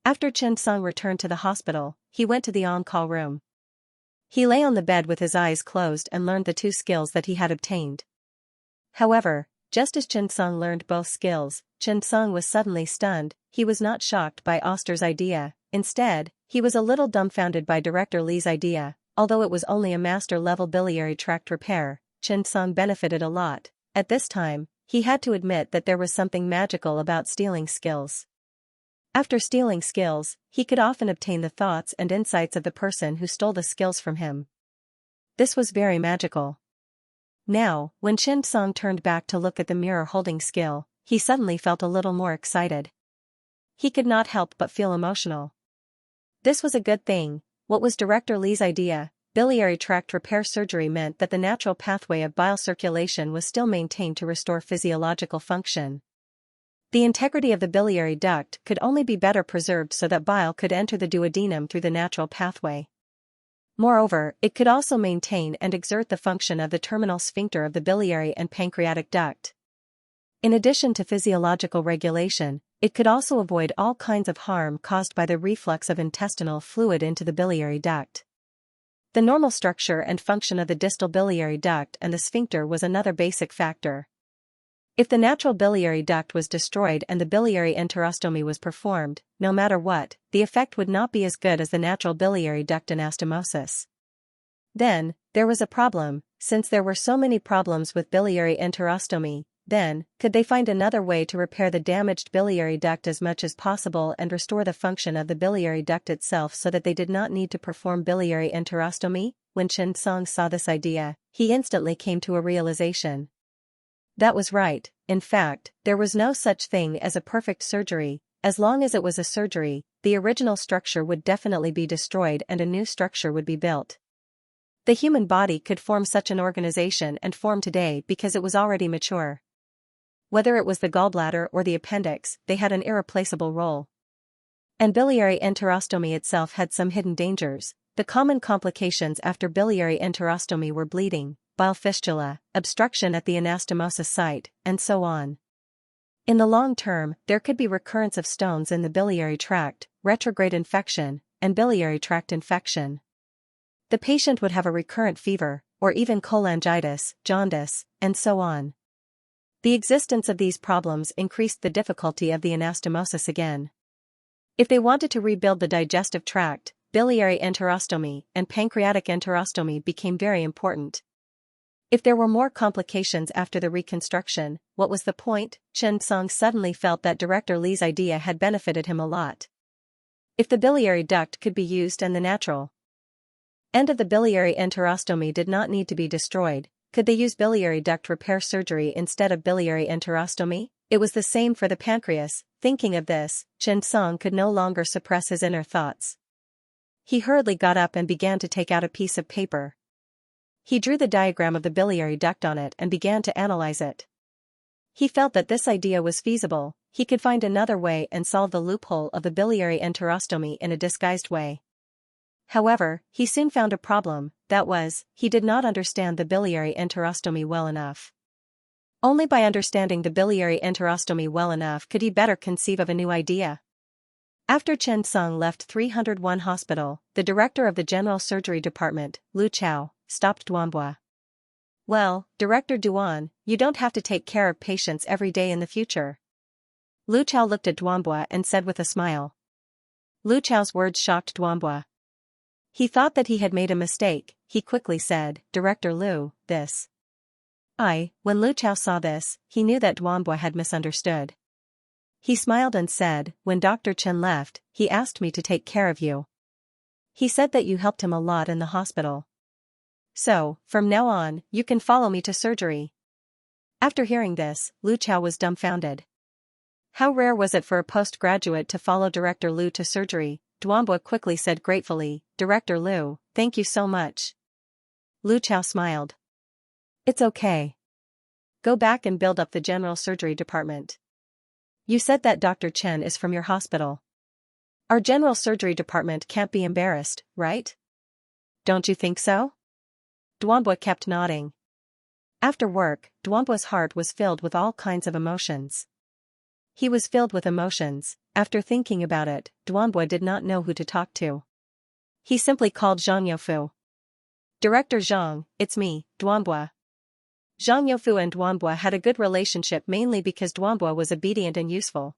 After Chen Song returned to the hospital, he went to the on-call room. He lay on the bed with his eyes closed and learned the 2 skills that he had obtained. However, just as Chen Song learned both skills, Chen Song was suddenly stunned. He was not shocked by Oster's idea. Instead, he was a little dumbfounded by Director Li's idea. Although it was only a master-level biliary tract repair, Chen Song benefited a lot. At this time, he had to admit that there was something magical about stealing skills. After stealing skills, he could often obtain the thoughts and insights of the person who stole the skills from him. This was very magical. Now, when Chen Song turned back to look at the mirror-holding skill, he suddenly felt a little more excited. He could not help but feel emotional. This was a good thing. What was Director Li's idea? Biliary tract repair surgery meant that the natural pathway of bile circulation was still maintained to restore physiological function. The integrity of the biliary duct could only be better preserved so that bile could enter the duodenum through the natural pathway. Moreover, it could also maintain and exert the function of the terminal sphincter of the biliary and pancreatic duct. In addition to physiological regulation, it could also avoid all kinds of harm caused by the reflux of intestinal fluid into the biliary duct. The normal structure and function of the distal biliary duct and the sphincter was another basic factor. If the natural biliary duct was destroyed and the biliary enterostomy was performed, no matter what, the effect would not be as good as the natural biliary duct anastomosis. Then, there was a problem. Since there were so many problems with biliary enterostomy, then, could they find another way to repair the damaged biliary duct as much as possible and restore the function of the biliary duct itself so that they did not need to perform biliary enterostomy? When Chen Song saw this idea, he instantly came to a realization. That was right. In fact, there was no such thing as a perfect surgery. As long as it was a surgery, the original structure would definitely be destroyed and a new structure would be built. The human body could form such an organization and form today because it was already mature. Whether it was the gallbladder or the appendix, they had an irreplaceable role. And biliary enterostomy itself had some hidden dangers. The common complications after biliary enterostomy were bleeding, bile fistula, obstruction at the anastomosis site, and so on. In the long term, there could be recurrence of stones in the biliary tract, retrograde infection, and biliary tract infection. The patient would have a recurrent fever, or even cholangitis, jaundice, and so on. The existence of these problems increased the difficulty of the anastomosis again. If they wanted to rebuild the digestive tract, biliary enterostomy and pancreatic enterostomy became very important. If there were more complications after the reconstruction, what was the point? Chen Song suddenly felt that Director Li's idea had benefited him a lot. If the biliary duct could be used and the natural end of the biliary enterostomy did not need to be destroyed, could they use biliary duct repair surgery instead of biliary enterostomy? It was the same for the pancreas. Thinking of this, Chen Song could no longer suppress his inner thoughts. He hurriedly got up and began to take out a piece of paper. He drew the diagram of the biliary duct on it and began to analyze it. He felt that this idea was feasible. He could find another way and solve the loophole of the biliary enterostomy in a disguised way. However, he soon found a problem, that was, he did not understand the biliary enterostomy well enough. Only by understanding the biliary enterostomy well enough could he better conceive of a new idea. After Chen Song left 301 Hospital, the director of the General Surgery Department, Lu Chao, stopped Duanbua. Well, Director Duan, you don't have to take care of patients every day in the future. Lu Chao looked at Duanbua and said with a smile. Lu Chao's words shocked Duanbua. He thought that he had made a mistake. He quickly said, Director Lu, this. When Lu Chao saw this, he knew that Duanbua had misunderstood. He smiled and said, when Dr. Chen left, he asked me to take care of you. He said that you helped him a lot in the hospital. So, from now on, you can follow me to surgery. After hearing this, Lu Chao was dumbfounded. How rare was it for a postgraduate to follow Director Lu to surgery? Duanbua quickly said gratefully, Director Lu, thank you so much. Lu Chao smiled. It's okay. Go back and build up the general surgery department. You said that Dr. Chen is from your hospital. Our general surgery department can't be embarrassed, right? Don't you think so? Duanbua kept nodding. After work, Duanbua's heart was filled with all kinds of emotions. He was filled with emotions. After thinking about it, Duanbua did not know who to talk to. He simply called Zhang Youfu. Director Zhang, it's me, Duanbua. Zhang Youfu and Duanbua had a good relationship mainly because Duanbua was obedient and useful.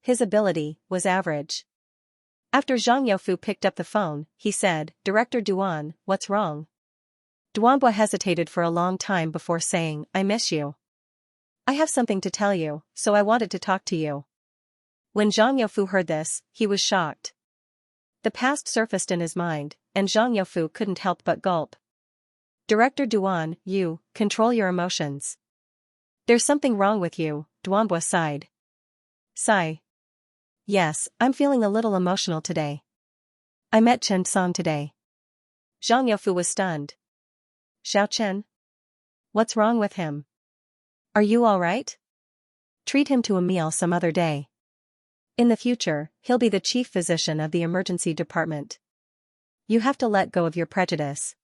His ability was average. After Zhang Youfu picked up the phone, he said, Director Duan, what's wrong? Duanbua hesitated for a long time before saying, I miss you. I have something to tell you, so I wanted to talk to you. When Zhang Youfu heard this, he was shocked. The past surfaced in his mind, and Zhang Youfu couldn't help but gulp. Director Duan, you control your emotions. There's something wrong with you, Duanbua sighed. Sigh. Yes, I'm feeling a little emotional today. I met Chen Song today. Zhang Youfu was stunned. Xiao Chen? What's wrong with him? Are you all right? Treat him to a meal some other day. In the future, he'll be the chief physician of the emergency department. You have to let go of your prejudice.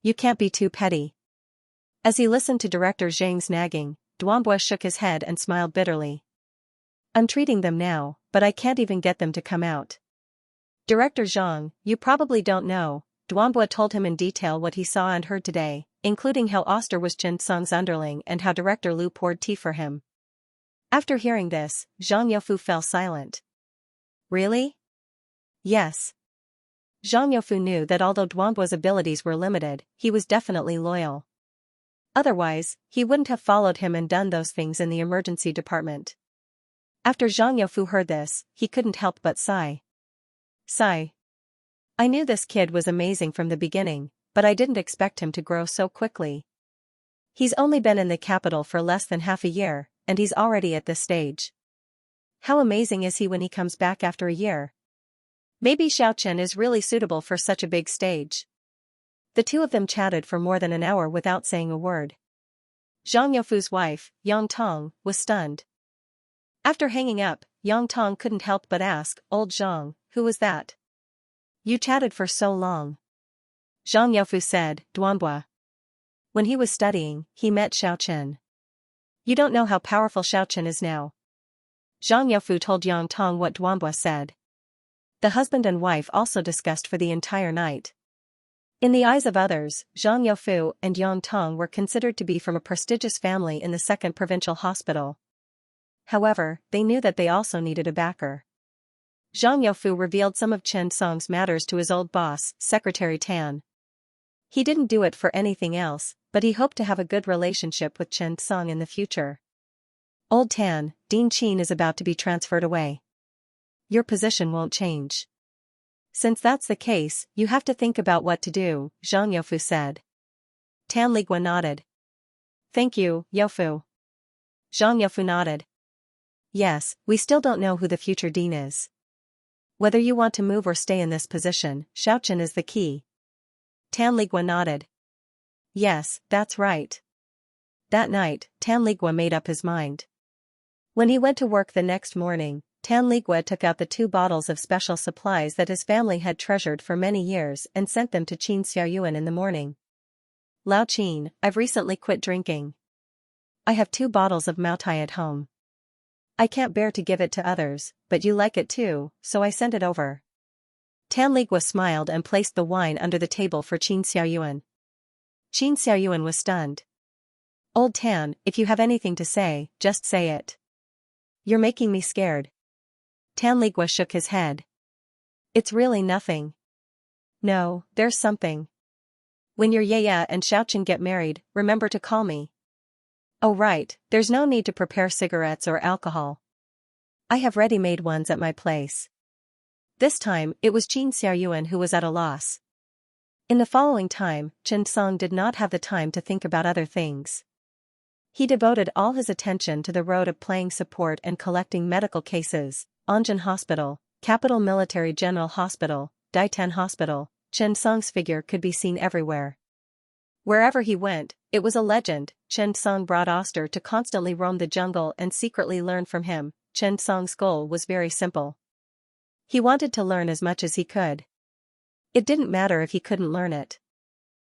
You can't be too petty. As he listened to Director Zhang's nagging, Duanbua shook his head and smiled bitterly. I'm treating them now, but I can't even get them to come out. Director Zhang, you probably don't know. Duanbua told him in detail what he saw and heard today, including how Oster was Chen Song's underling and how Director Lu poured tea for him. After hearing this, Zhang Youfu fell silent. Really? Yes. Zhang Youfu knew that although Duanbua's abilities were limited, he was definitely loyal. Otherwise, he wouldn't have followed him and done those things in the emergency department. After Zhang Youfu heard this, he couldn't help but sigh. Sigh. I knew this kid was amazing from the beginning, but I didn't expect him to grow so quickly. He's only been in the capital for less than half a year, and he's already at this stage. How amazing is he when he comes back after a year? Maybe Xiao Chen is really suitable for such a big stage. The two of them chatted for more than an hour without saying a word. Zhang Youfu's wife, Yang Tong, was stunned. After hanging up, Yang Tong couldn't help but ask, Old Zhang, who was that? You chatted for so long. Zhang Youfu said, Duanbua. When he was studying, he met Xiaoqin. You don't know how powerful Xiaoqin is now. Zhang Youfu told Yang Tong what Duanbua said. The husband and wife also discussed for the entire night. In the eyes of others, Zhang Youfu and Yang Tong were considered to be from a prestigious family in the second provincial hospital. However, they knew that they also needed a backer. Zhang Youfu revealed some of Chen Song's matters to his old boss, Secretary Tan. He didn't do it for anything else, but he hoped to have a good relationship with Chen Song in the future. Old Tan, Dean Qin is about to be transferred away. Your position won't change. Since that's the case, you have to think about what to do, Zhang Youfu said. Tan Ligua nodded. Thank you, Youfu. Zhang Youfu nodded. Yes, we still don't know who the future dean is. Whether you want to move or stay in this position, Xiaoqin is the key. Tan Ligua nodded. Yes, that's right. That night, Tan Ligua made up his mind. When he went to work the next morning, Tan Ligua took out the 2 bottles of special supplies that his family had treasured for many years and sent them to Qin Xiaoyuan in the morning. Lao Qin, I've recently quit drinking. I have 2 bottles of Maotai at home. I can't bear to give it to others, but you like it too, so I sent it over. Tan Ligua smiled and placed the wine under the table for Qin Xiaoyuan. Qin Xiaoyuan was stunned. Old Tan, if you have anything to say, just say it. You're making me scared. Tan Ligua shook his head. It's really nothing. No, there's something. When your Yaya and Xiaoqin get married, remember to call me. Oh right, there's no need to prepare cigarettes or alcohol. I have ready-made ones at my place. This time, it was Qin Xiaoyuan who was at a loss. In the following time, Chen Song did not have the time to think about other things. He devoted all his attention to the road of playing support and collecting medical cases. Anjin Hospital, Capital Military General Hospital, Daitan Hospital, Chen Song's figure could be seen everywhere. Wherever he went, it was a legend. Chen Song brought Oster to constantly roam the jungle and secretly learn from him. Chen Song's goal was very simple. He wanted to learn as much as he could. It didn't matter if he couldn't learn it.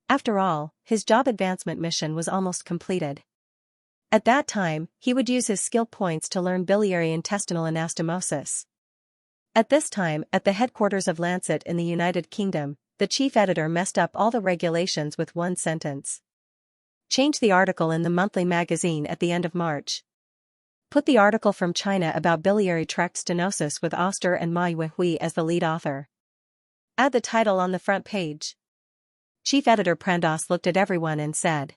After all, his job advancement mission was almost completed. At that time, he would use his skill points to learn biliary intestinal anastomosis. At this time, at the headquarters of Lancet in the United Kingdom, the chief editor messed up all the regulations with one sentence. Change the article in the monthly magazine at the end of March. Put the article from China about biliary tract stenosis with Oster and Ma Yuehui as the lead author. Add the title on the front page. Chief editor Prandos looked at everyone and said.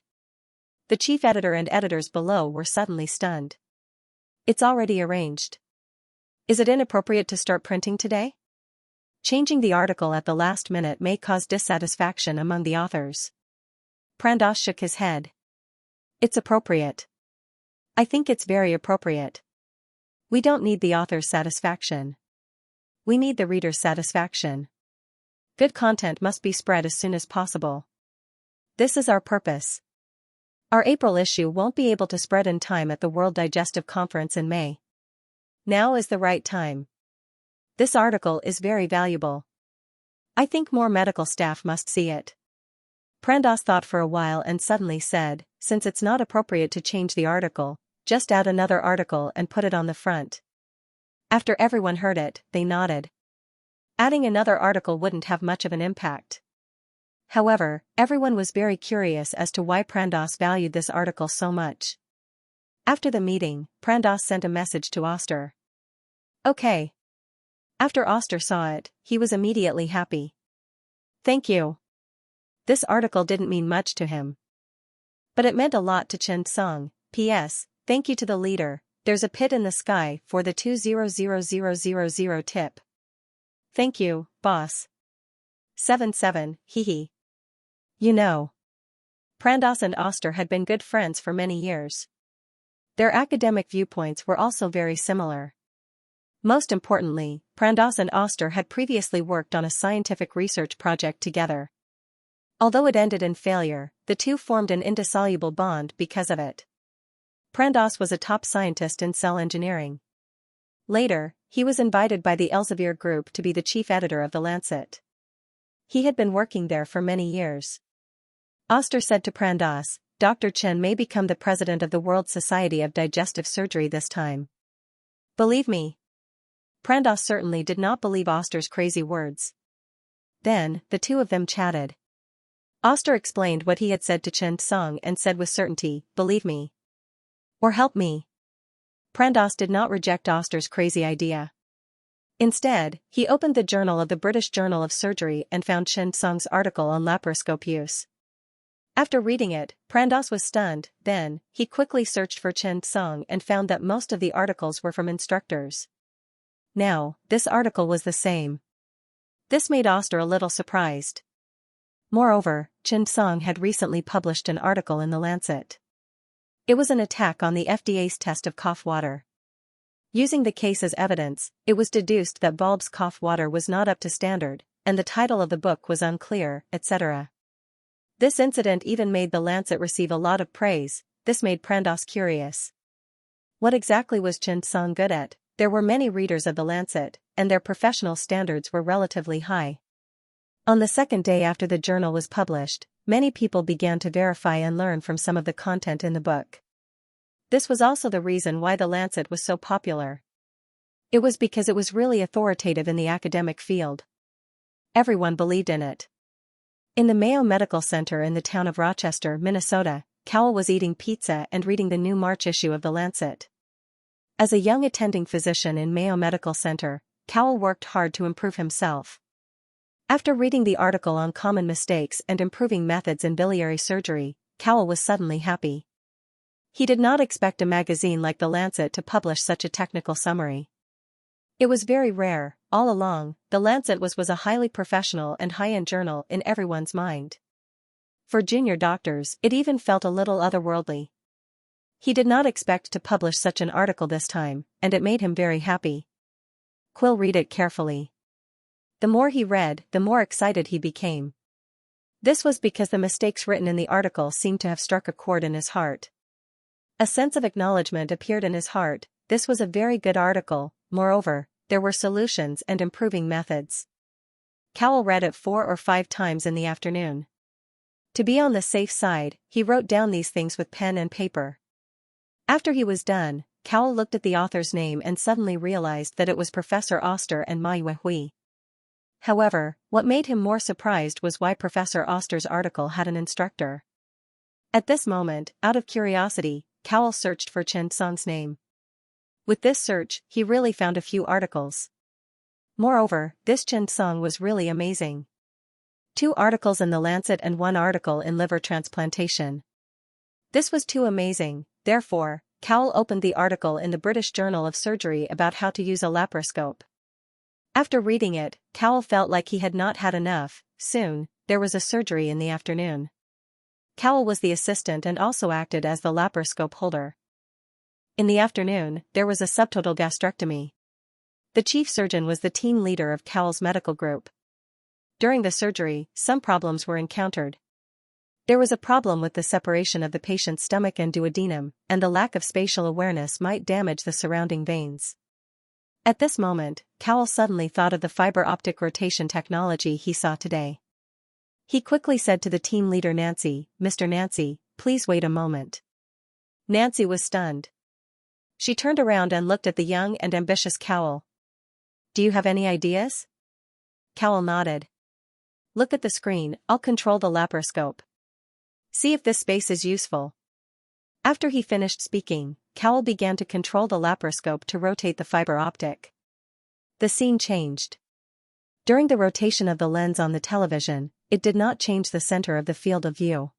The chief editor and editors below were suddenly stunned. It's already arranged. Is it inappropriate to start printing today? Changing the article at the last minute may cause dissatisfaction among the authors. Prandos shook his head. It's appropriate. I think it's very appropriate. We don't need the author's satisfaction. We need the reader's satisfaction. Good content must be spread as soon as possible. This is our purpose. Our April issue won't be able to spread in time at the World Digestive Conference in May. Now is the right time. This article is very valuable. I think more medical staff must see it. Prandos thought for a while and suddenly said, since it's not appropriate to change the article, just add another article and put it on the front. After everyone heard it, they nodded. Adding another article wouldn't have much of an impact. However, everyone was very curious as to why Prandos valued this article so much. After the meeting, Prandos sent a message to Oster. Okay. After Oster saw it, he was immediately happy. Thank you. This article didn't mean much to him. But it meant a lot to Chen Song. P.S. Thank you to the leader, there's a pit in the sky for the 200000 tip. Thank you, boss. 77, hee. You know. Prandos and Oster had been good friends for many years. Their academic viewpoints were also very similar. Most importantly, Prandos and Oster had previously worked on a scientific research project together. Although it ended in failure, the two formed an indissoluble bond because of it. Prandos was a top scientist in cell engineering. Later, he was invited by the Elsevier Group to be the chief editor of The Lancet. He had been working there for many years. Oster said to Prandas, Dr. Chen may become the president of the World Society of Digestive Surgery this time. Believe me. Prandas certainly did not believe Oster's crazy words. Then, the two of them chatted. Oster explained what he had said to Chen Song and said with certainty, believe me. Or help me. Prandas did not reject Oster's crazy idea. Instead, he opened the journal of the British Journal of Surgery and found Chen Song's article on laparoscope use. After reading it, Prandas was stunned. Then, he quickly searched for Chen Song and found that most of the articles were from instructors. Now, this article was the same. This made Oster a little surprised. Moreover, Chen Song had recently published an article in The Lancet. It was an attack on the FDA's test of cough water. Using the case as evidence, it was deduced that Bulb's cough water was not up to standard, and the title of the book was unclear, etc. This incident even made The Lancet receive a lot of praise. This made Prandas curious. What exactly was Chen Song good at? There were many readers of The Lancet, and their professional standards were relatively high. On the second day after the journal was published, many people began to verify and learn from some of the content in the book. This was also the reason why The Lancet was so popular. It was because it was really authoritative in the academic field. Everyone believed in it. In the Mayo Medical Center in the town of Rochester, Minnesota, Cowell was eating pizza and reading the new March issue of The Lancet. As a young attending physician in Mayo Medical Center, Cowell worked hard to improve himself. After reading the article on common mistakes and improving methods in biliary surgery, Cowell was suddenly happy. He did not expect a magazine like The Lancet to publish such a technical summary. It was very rare. All along, The Lancet was a highly professional and high-end journal in everyone's mind. For junior doctors, it even felt a little otherworldly. He did not expect to publish such an article this time, and it made him very happy. Quill read it carefully. The more he read, the more excited he became. This was because the mistakes written in the article seemed to have struck a chord in his heart. A sense of acknowledgement appeared in his heart. This was a very good article. Moreover, there were solutions and improving methods. Cowell read it 4 or 5 times in the afternoon. To be on the safe side, he wrote down these things with pen and paper. After he was done, Cowell looked at the author's name and suddenly realized that it was Professor Oster and Ma Yuehui. However, what made him more surprised was why Professor Oster's article had an instructor. At this moment, out of curiosity, Cowell searched for Chen Song's name. With this search, he really found a few articles. Moreover, this Chen Song was really amazing. 2 articles in The Lancet and 1 article in liver transplantation. This was too amazing. Therefore, Cowell opened the article in the British Journal of Surgery about how to use a laparoscope. After reading it, Cowell felt like he had not had enough. Soon, there was a surgery in the afternoon. Cowell was the assistant and also acted as the laparoscope holder. In the afternoon, there was a subtotal gastrectomy. The chief surgeon was the team leader of Cowell's medical group. During the surgery, some problems were encountered. There was a problem with the separation of the patient's stomach and duodenum, and the lack of spatial awareness might damage the surrounding veins. At this moment, Cowell suddenly thought of the fiber optic rotation technology he saw today. He quickly said to the team leader Nancy, "Mr. Nancy, please wait a moment." Nancy was stunned. She turned around and looked at the young and ambitious Cowell. "Do you have any ideas?" Cowell nodded. "Look at the screen, I'll control the laparoscope. See if this space is useful." After he finished speaking, Cowell began to control the laparoscope to rotate the fiber optic. The scene changed. During the rotation of the lens on the television, it did not change the center of the field of view.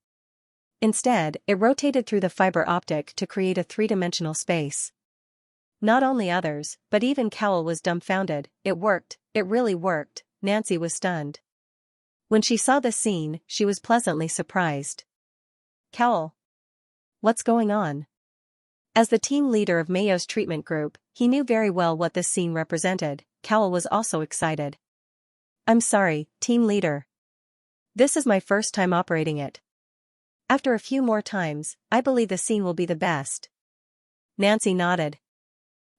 Instead, it rotated through the fiber optic to create a 3-dimensional space. Not only others, but even Cowell was dumbfounded. It worked, it really worked. Nancy was stunned. When she saw the scene, she was pleasantly surprised. "Cowell, what's going on?" As the team leader of Mayo's treatment group, he knew very well what this scene represented. Cowell was also excited. "I'm sorry, team leader. This is my first time operating it. After a few more times, I believe the scene will be the best." Nancy nodded.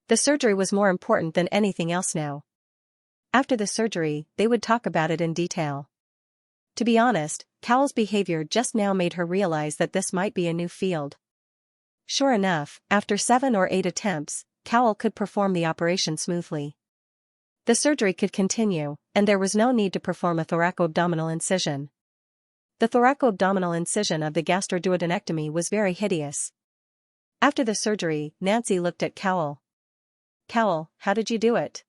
The surgery was more important than anything else now. After the surgery, they would talk about it in detail. To be honest, Cowell's behavior just now made her realize that this might be a new field. Sure enough, after 7 or 8 attempts, Cowell could perform the operation smoothly. The surgery could continue, and there was no need to perform a thoracoabdominal incision. The thoracoabdominal incision of the gastroduodenectomy was very hideous. After the surgery, Nancy looked at Cowell. "Cowell, how did you do it?"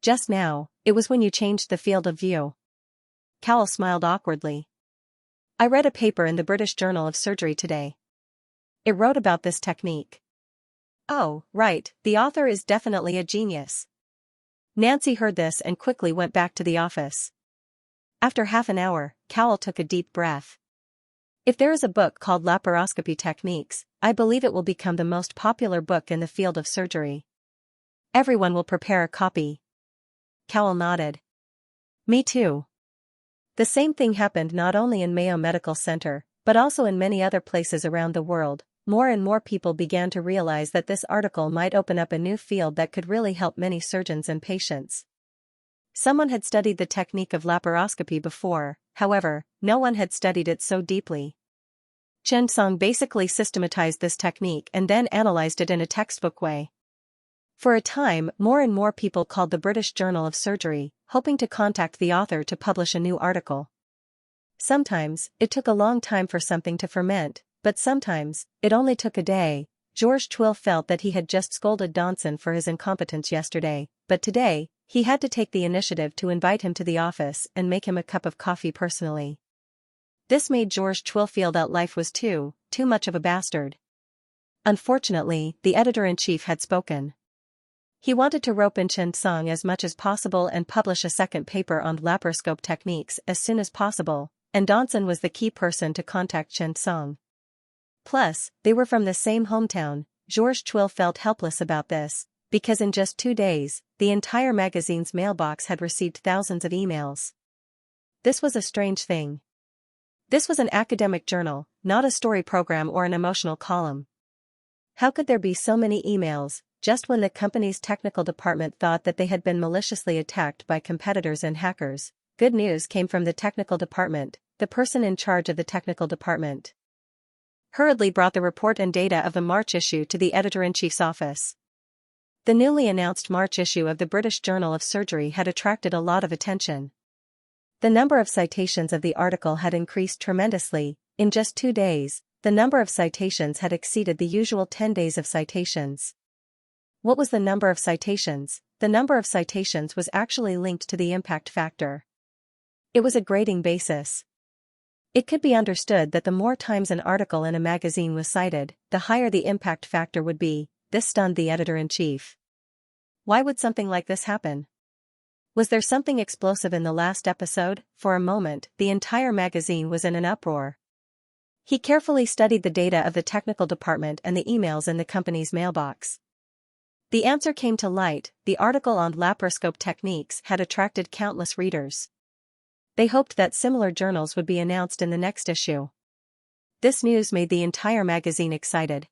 "Just now, it was when you changed the field of view." Cowell smiled awkwardly. "I read a paper in the British Journal of Surgery today. It wrote about this technique." "Oh, right, the author is definitely a genius." Nancy heard this and quickly went back to the office. After half an hour, Cowell took a deep breath. "If there is a book called Laparoscopy Techniques, I believe it will become the most popular book in the field of surgery. Everyone will prepare a copy." Cowell nodded. "Me too." The same thing happened not only in Mayo Medical Center, but also in many other places around the world. More and more people began to realize that this article might open up a new field that could really help many surgeons and patients. Someone had studied the technique of laparoscopy before, however, no one had studied it so deeply. Xianxia basically systematized this technique and then analyzed it in a textbook way. For a time, more and more people called the British Journal of Surgery, hoping to contact the author to publish a new article. Sometimes, it took a long time for something to ferment, but sometimes, it only took a day. George Twill felt that he had just scolded Donson for his incompetence yesterday, but today, he had to take the initiative to invite him to the office and make him a cup of coffee personally. This made George Twill feel that life was too much of a bastard. Unfortunately, the editor-in-chief had spoken. He wanted to rope in Xianxia as much as possible and publish a second paper on laparoscope techniques as soon as possible, and Donson was the key person to contact Xianxia. Plus, they were from the same hometown. George Twill felt helpless about this, because in just 2 days, the entire magazine's mailbox had received thousands of emails. This was a strange thing. This was an academic journal, not a story program or an emotional column. How could there be so many emails, just when the company's technical department thought that they had been maliciously attacked by competitors and hackers? Good news came from the technical department. The person in charge of the technical department hurriedly brought the report and data of the March issue to the editor-in-chief's office. The newly announced March issue of the British Journal of Surgery had attracted a lot of attention. The number of citations of the article had increased tremendously. In just 2 days, the number of citations had exceeded the usual 10 days of citations. What was the number of citations? The number of citations was actually linked to the impact factor. It was a grading basis. It could be understood that the more times an article in a magazine was cited, the higher the impact factor would be. This stunned the editor-in-chief. Why would something like this happen? Was there something explosive in the last episode? For a moment, the entire magazine was in an uproar. He carefully studied the data of the technical department and the emails in the company's mailbox. The answer came to light. The article on laparoscope techniques had attracted countless readers. They hoped that similar journals would be announced in the next issue. This news made the entire magazine excited.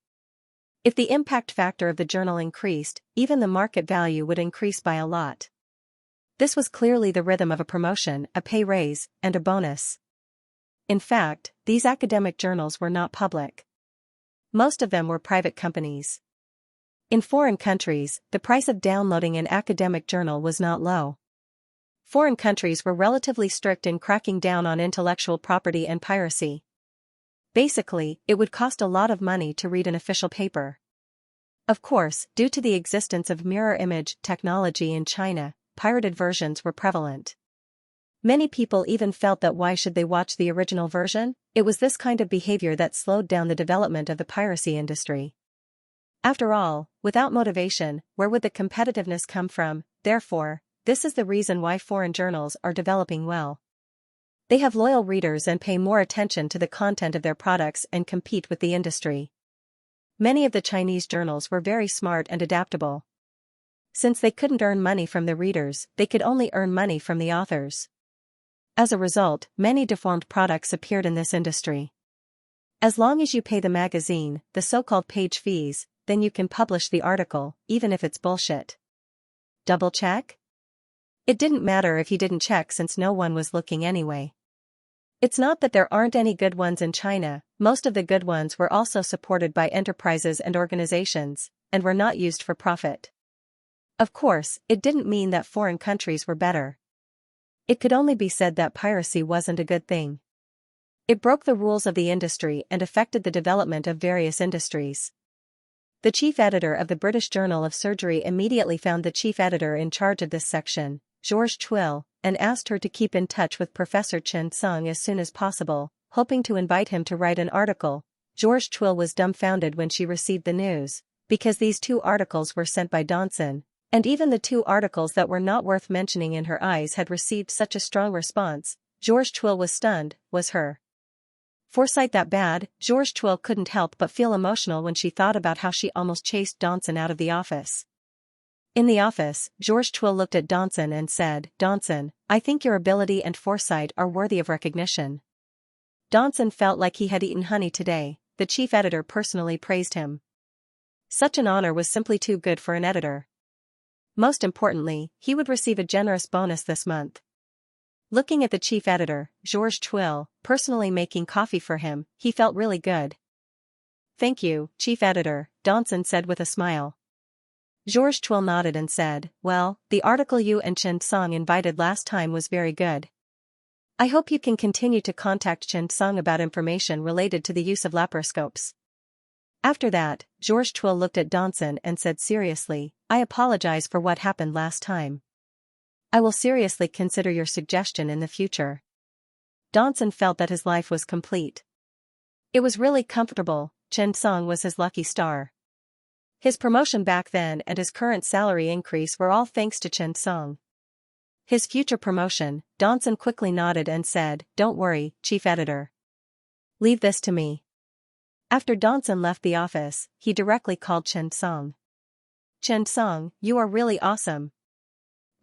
If the impact factor of the journal increased, even the market value would increase by a lot. This was clearly the rhythm of a promotion, a pay raise, and a bonus. In fact, these academic journals were not public. Most of them were private companies. In foreign countries, the price of downloading an academic journal was not low. Foreign countries were relatively strict in cracking down on intellectual property and piracy. Basically, it would cost a lot of money to read an official paper. Of course, due to the existence of mirror image technology in China, pirated versions were prevalent. Many people even felt that why should they watch the original version? It was this kind of behavior that slowed down the development of the piracy industry. After all, without motivation, where would the competitiveness come from? Therefore, this is the reason why foreign journals are developing well. They have loyal readers and pay more attention to the content of their products and compete with the industry. Many of the Chinese journals were very smart and adaptable. Since they couldn't earn money from the readers, they could only earn money from the authors. As a result, many deformed products appeared in this industry. As long as you pay the magazine, the so-called page fees, then you can publish the article, even if it's bullshit. Double check? It didn't matter if he didn't check since no one was looking anyway. It's not that there aren't any good ones in China, most of the good ones were also supported by enterprises and organizations, and were not used for profit. Of course, it didn't mean that foreign countries were better. It could only be said that piracy wasn't a good thing. It broke the rules of the industry and affected the development of various industries. The chief editor of the British Journal of Surgery immediately found the chief editor in charge of this section, Georges Twill, and asked her to keep in touch with Professor Chen Song as soon as possible, hoping to invite him to write an article. Georges Twill was dumbfounded when she received the news, because these 2 articles were sent by Donson, and even the 2 articles that were not worth mentioning in her eyes had received such a strong response. Georges Twill was stunned. Was her foresight that bad? Georges Twill couldn't help but feel emotional when she thought about how she almost chased Donson out of the office. In the office, Georges Twill looked at Donson and said, "Donson, I think your ability and foresight are worthy of recognition." Donson felt like he had eaten honey today. The chief editor personally praised him. Such an honor was simply too good for an editor. Most importantly, he would receive a generous bonus this month. Looking at the chief editor, Georges Twill, personally making coffee for him, he felt really good. "Thank you, chief editor," Donson said with a smile. Georges Twill nodded and said, "Well, the article you and Chen Song invited last time was very good. I hope you can continue to contact Chen Song about information related to the use of laparoscopes." After that, Georges Twill looked at Donson and said seriously, "I apologize for what happened last time. I will seriously consider your suggestion in the future." Donson felt that his life was complete. It was really comfortable. Chen Song was his lucky star. His promotion back then and his current salary increase were all thanks to Chen Song. His future promotion, Donson quickly nodded and said, "Don't worry, chief editor. Leave this to me." After Donson left the office, he directly called Chen Song. "Chen Song, you are really awesome."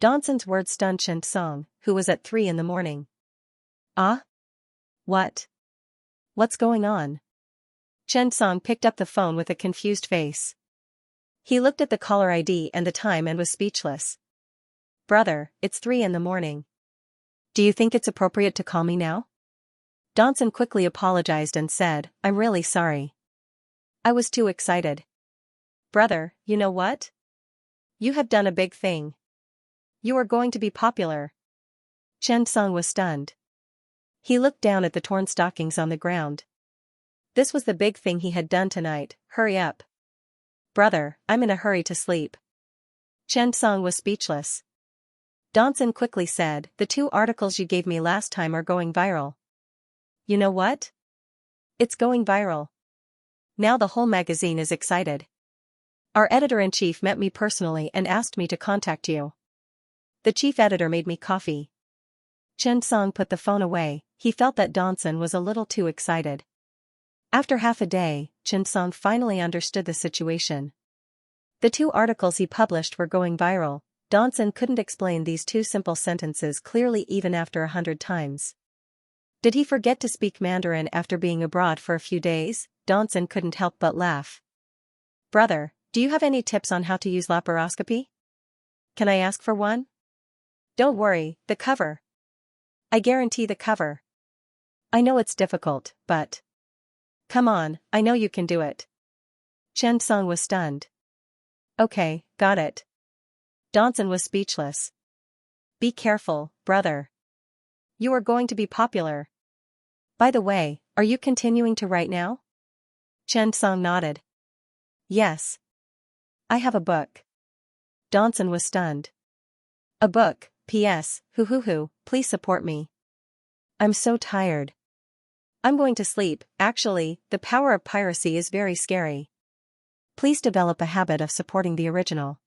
Donson's words stunned Chen Song, who was at 3 in the morning. "Ah? What? What's going on?" Chen Song picked up the phone with a confused face. He looked at the caller ID and the time and was speechless. "Brother, it's 3 in the morning. Do you think it's appropriate to call me now?" Donson quickly apologized and said, "I'm really sorry. I was too excited." "Brother, you know what? You have done a big thing. You are going to be popular." Chen Song was stunned. He looked down at the torn stockings on the ground. This was the big thing he had done tonight. "Hurry up. Brother, I'm in a hurry to sleep." Chen Song was speechless. Donson quickly said, "The 2 articles you gave me last time are going viral." "You know what? It's going viral. Now the whole magazine is excited. Our editor-in-chief met me personally and asked me to contact you. The chief editor made me coffee." Chen Song put the phone away. He felt that Donson was a little too excited. After half a day, Chen Song finally understood the situation. The 2 articles he published were going viral. Donson couldn't explain these 2 simple sentences clearly even after 100 times. Did he forget to speak Mandarin after being abroad for a few days? Donson couldn't help but laugh. "Brother, do you have any tips on how to use laparoscopy? Can I ask for one?" "Don't worry, the cover. I guarantee the cover. I know it's difficult, but come on, I know you can do it." Chen Song was stunned. "Okay, got it." Donson was speechless. "Be careful, brother. You are going to be popular. By the way, are you continuing to write now?" Chen Song nodded. "Yes. I have a book." Donson was stunned. "A book, P.S., hoo, please support me. I'm so tired. I'm going to sleep." Actually, the power of piracy is very scary. Please develop a habit of supporting the original.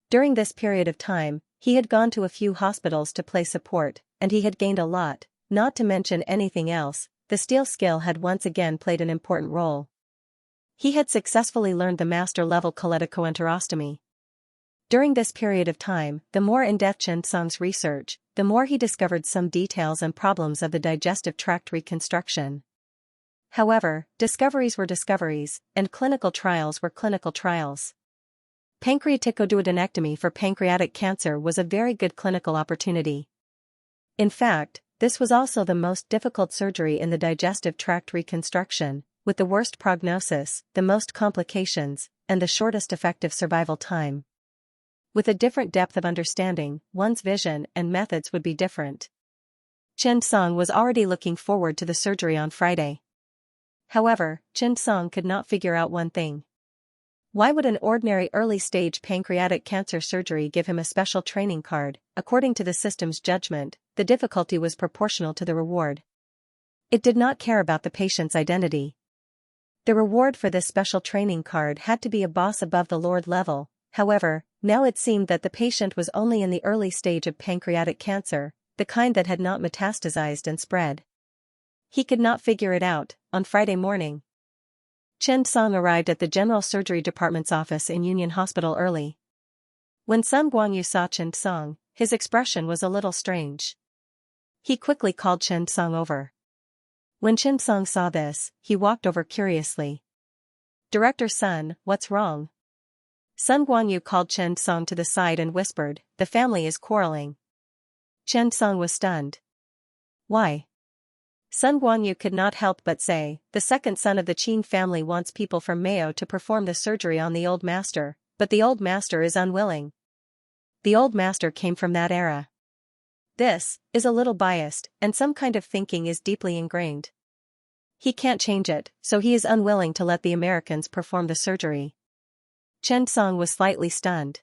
During this period of time, he had gone to a few hospitals to play support, and he had gained a lot, not to mention anything else. The steel skill had once again played an important role. He had successfully learned the master-level choledochoenterostomy. During this period of time, the more in-depth Chen Song's research, the more he discovered some details and problems of the digestive tract reconstruction. However, discoveries were discoveries, and clinical trials were clinical trials. Pancreaticoduodenectomy for pancreatic cancer was a very good clinical opportunity. In fact, This was also the most difficult surgery in the digestive tract reconstruction, with the worst prognosis, the most complications, and the shortest effective survival time. With a different depth of understanding, one's vision and methods would be different. Chen Song was already looking forward to the surgery on Friday. However, Chen Song could not figure out one thing. Why would an ordinary early-stage pancreatic cancer surgery give him a special training card? According to the system's judgment, the difficulty was proportional to the reward. It did not care about the patient's identity. The reward for this special training card had to be a boss above the Lord level. However, now it seemed that the patient was only in the early stage of pancreatic cancer, the kind that had not metastasized and spread. He could not figure it out. On Friday morning, Chen Song arrived at the General Surgery Department's office in Union Hospital early. When Sun Guangyu saw Chen Song, his expression was a little strange. He quickly called Chen Song over. When Chen Song saw this, he walked over curiously. "Director Sun, what's wrong?" Sun Guangyu called Chen Song to the side and whispered, "The family is quarreling." Chen Song was stunned. "Why?" Sun Guangyu could not help but say, "The second son of the Qin family wants people from Mayo to perform the surgery on the old master, but the old master is unwilling." The old master came from that era. This is a little biased, and some kind of thinking is deeply ingrained. He can't change it, so he is unwilling to let the Americans perform the surgery. Chen Song was slightly stunned.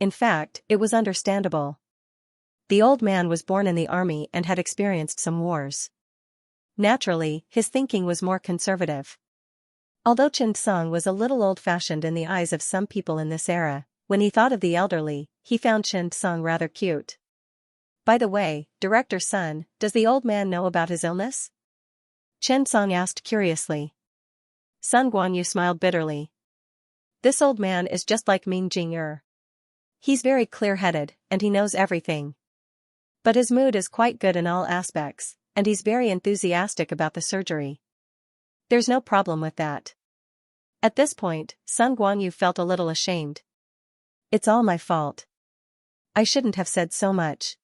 In fact, it was understandable. The old man was born in the army and had experienced some wars. Naturally, his thinking was more conservative. Although Chen Song was a little old-fashioned in the eyes of some people in this era, when he thought of the elderly, he found Chen Song rather cute. "By the way, Director Sun, does the old man know about his illness?" Chen Song asked curiously. Sun Guangyu smiled bitterly. "This old man is just like Ming Jing-er. He's very clear-headed, and he knows everything. But his mood is quite good in all aspects, and he's very enthusiastic about the surgery. There's no problem with that." At this point, Sun Guangyu felt a little ashamed. "It's all my fault. I shouldn't have said so much."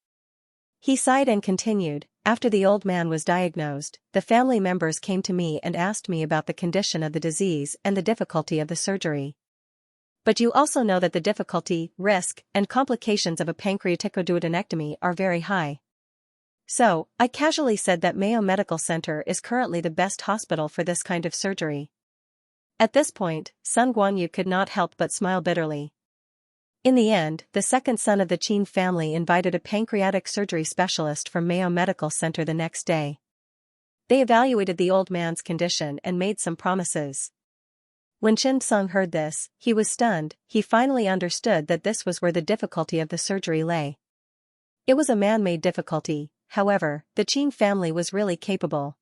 He sighed and continued, "After the old man was diagnosed, the family members came to me and asked me about the condition of the disease and the difficulty of the surgery. But you also know that the difficulty, risk, and complications of a pancreaticoduodenectomy are very high. So, I casually said that Mayo Medical Center is currently the best hospital for this kind of surgery." At this point, Sun Guangyu could not help but smile bitterly. In the end, the second son of the Qin family invited a pancreatic surgery specialist from Mayo Medical Center the next day. They evaluated the old man's condition and made some promises. When Chen Song heard this, he was stunned. He finally understood that this was where the difficulty of the surgery lay. It was a man-made difficulty. However, the Qin family was really capable.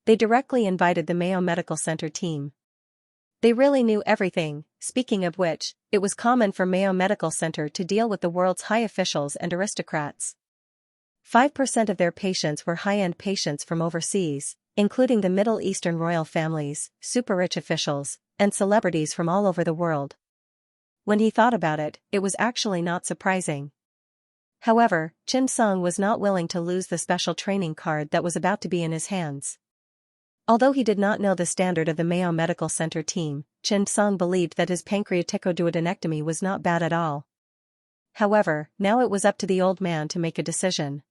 They directly invited the Mayo Medical Center team. They really knew everything. Speaking of which, it was common for Mayo Medical Center to deal with the world's high officials and aristocrats. 5% of their patients were high-end patients from overseas, including the Middle Eastern royal families, super-rich officials, and celebrities from all over the world. When he thought about it, it was actually not surprising. However, Chen Song was not willing to lose the special training card that was about to be in his hands. Although he did not know the standard of the Mayo Medical Center team, Chen Song believed that his pancreaticoduodenectomy was not bad at all. However, now it was up to the old man to make a decision.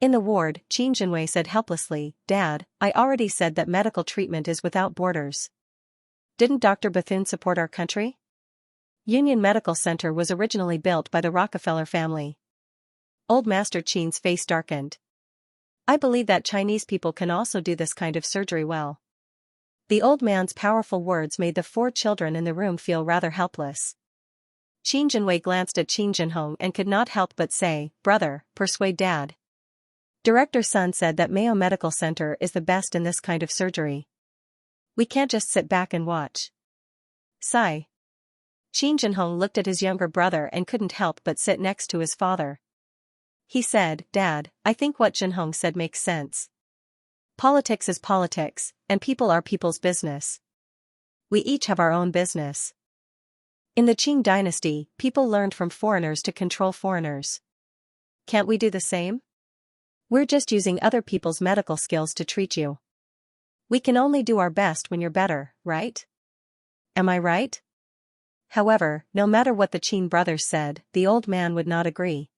In the ward, Qin Jinwei said helplessly, "Dad, I already said that medical treatment is without borders. Didn't Dr. Bethune support our country? Union Medical Center was originally built by the Rockefeller family." Old Master Qin's face darkened. "I believe that Chinese people can also do this kind of surgery well." The old man's powerful words made the 4 children in the room feel rather helpless. Qin Jinwei glanced at Qin Jinhong and could not help but say, "Brother, persuade Dad. Director Sun said that Mayo Medical Center is the best in this kind of surgery. We can't just sit back and watch." Sigh. Qin Jinhong looked at his younger brother and couldn't help but sit next to his father. He said, "Dad, I think what Jinhong said makes sense. Politics is politics, and people are people's business. We each have our own business. In the Qing dynasty, people learned from foreigners to control foreigners. Can't we do the same? We're just using other people's medical skills to treat you. We can only do our best when you're better, right? Am I right? However, no matter what the Qin brothers said, the old man would not agree.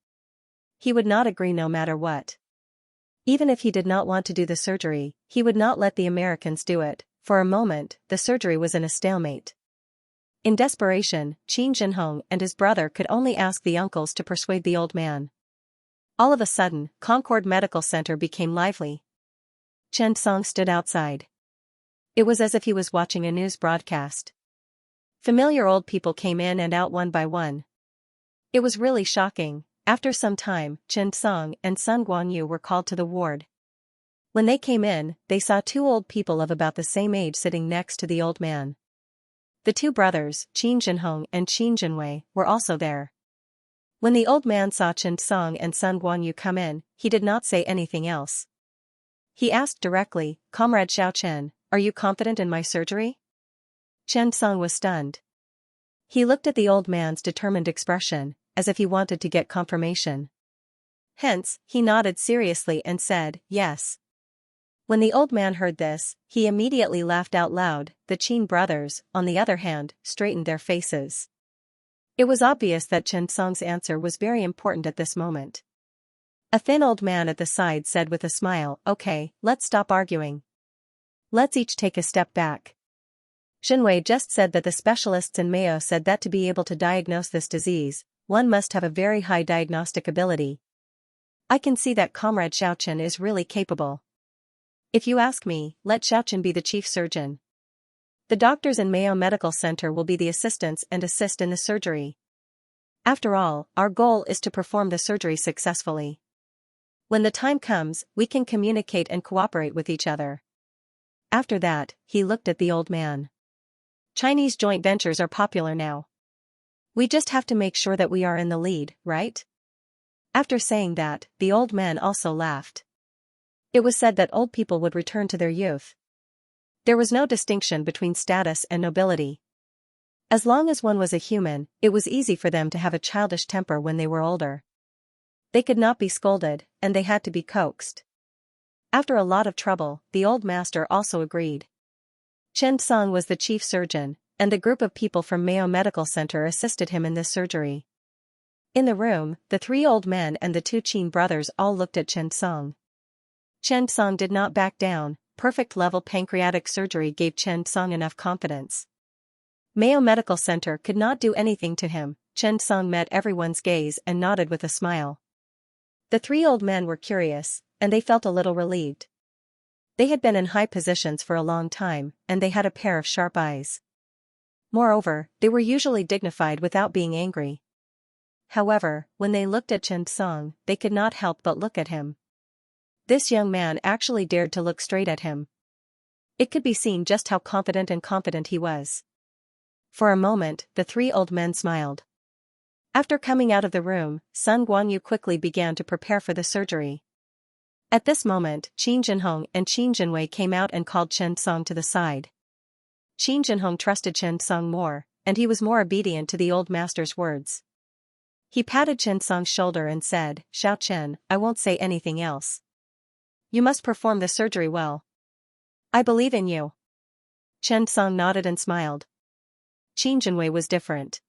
He would not agree no matter what. Even if he did not want to do the surgery, he would not let the Americans do it. For a moment, the surgery was in a stalemate. In desperation, Qin Jinhong and his brother could only ask the uncles to persuade the old man. All of a sudden, Concord Medical Center became lively. Chen Song stood outside. It was as if he was watching a news broadcast. Familiar old people came in and out one by one. It was really shocking. After some time, Chen Song and Sun Guanyu were called to the ward. When they came in, they saw two old people of about the same age sitting next to the old man. The two brothers, Qin Jinhong and Qin Jinwei, were also there. When the old man saw Chen Song and Sun Guanyu come in, he did not say anything else. He asked directly, "Comrade Xiao Chen, are you confident in my surgery?" Chen Song was stunned. He looked at the old man's determined expression, as if he wanted to get confirmation. Hence, he nodded seriously and said, "Yes." When the old man heard this, he immediately laughed out loud. The Qin brothers, on the other hand, straightened their faces. It was obvious that Chen Song's answer was very important at this moment. A thin old man at the side said with a smile, "Okay, let's stop arguing. Let's each take a step back. Jinwei just said that the specialists in Mayo said that to be able to diagnose this disease, one must have a very high diagnostic ability. I can see that Comrade Xiaochen is really capable. If you ask me, let Xiaochen be the chief surgeon. The doctors in Mayo Medical Center will be the assistants and assist in the surgery. After all, our goal is to perform the surgery successfully. When the time comes, we can communicate and cooperate with each other." After that, he looked at the old man. "Chinese joint ventures are popular now. We just have to make sure that we are in the lead, right?" After saying that, the old man also laughed. It was said that old people would return to their youth. There was no distinction between status and nobility. As long as one was a human, it was easy for them to have a childish temper when they were older. They could not be scolded, and they had to be coaxed. After a lot of trouble, the old master also agreed. Chen Song was the chief surgeon, and the group of people from Mayo Medical Center assisted him in this surgery. In the room, the three old men and the two Qin brothers all looked at Chen Song. Chen Song did not back down. Perfect level pancreatic surgery gave Chen Song enough confidence. Mayo Medical Center could not do anything to him. Chen Song met everyone's gaze and nodded with a smile. The three old men were curious, and they felt a little relieved. They had been in high positions for a long time, and they had a pair of sharp eyes. Moreover, they were usually dignified without being angry. However, when they looked at Chen Song, they could not help but look at him. This young man actually dared to look straight at him. It could be seen just how confident he was. For a moment, the three old men smiled. After coming out of the room, Sun Guanyu quickly began to prepare for the surgery. At this moment, Qin Jinhong and Qin Jinwei came out and called Chen Song to the side. Qin Jinhong trusted Chen Song more, and he was more obedient to the old master's words. He patted Chen Song's shoulder and said, "Xiao Chen, I won't say anything else. You must perform the surgery well. I believe in you." Chen Song nodded and smiled. Qin Jinwei was different.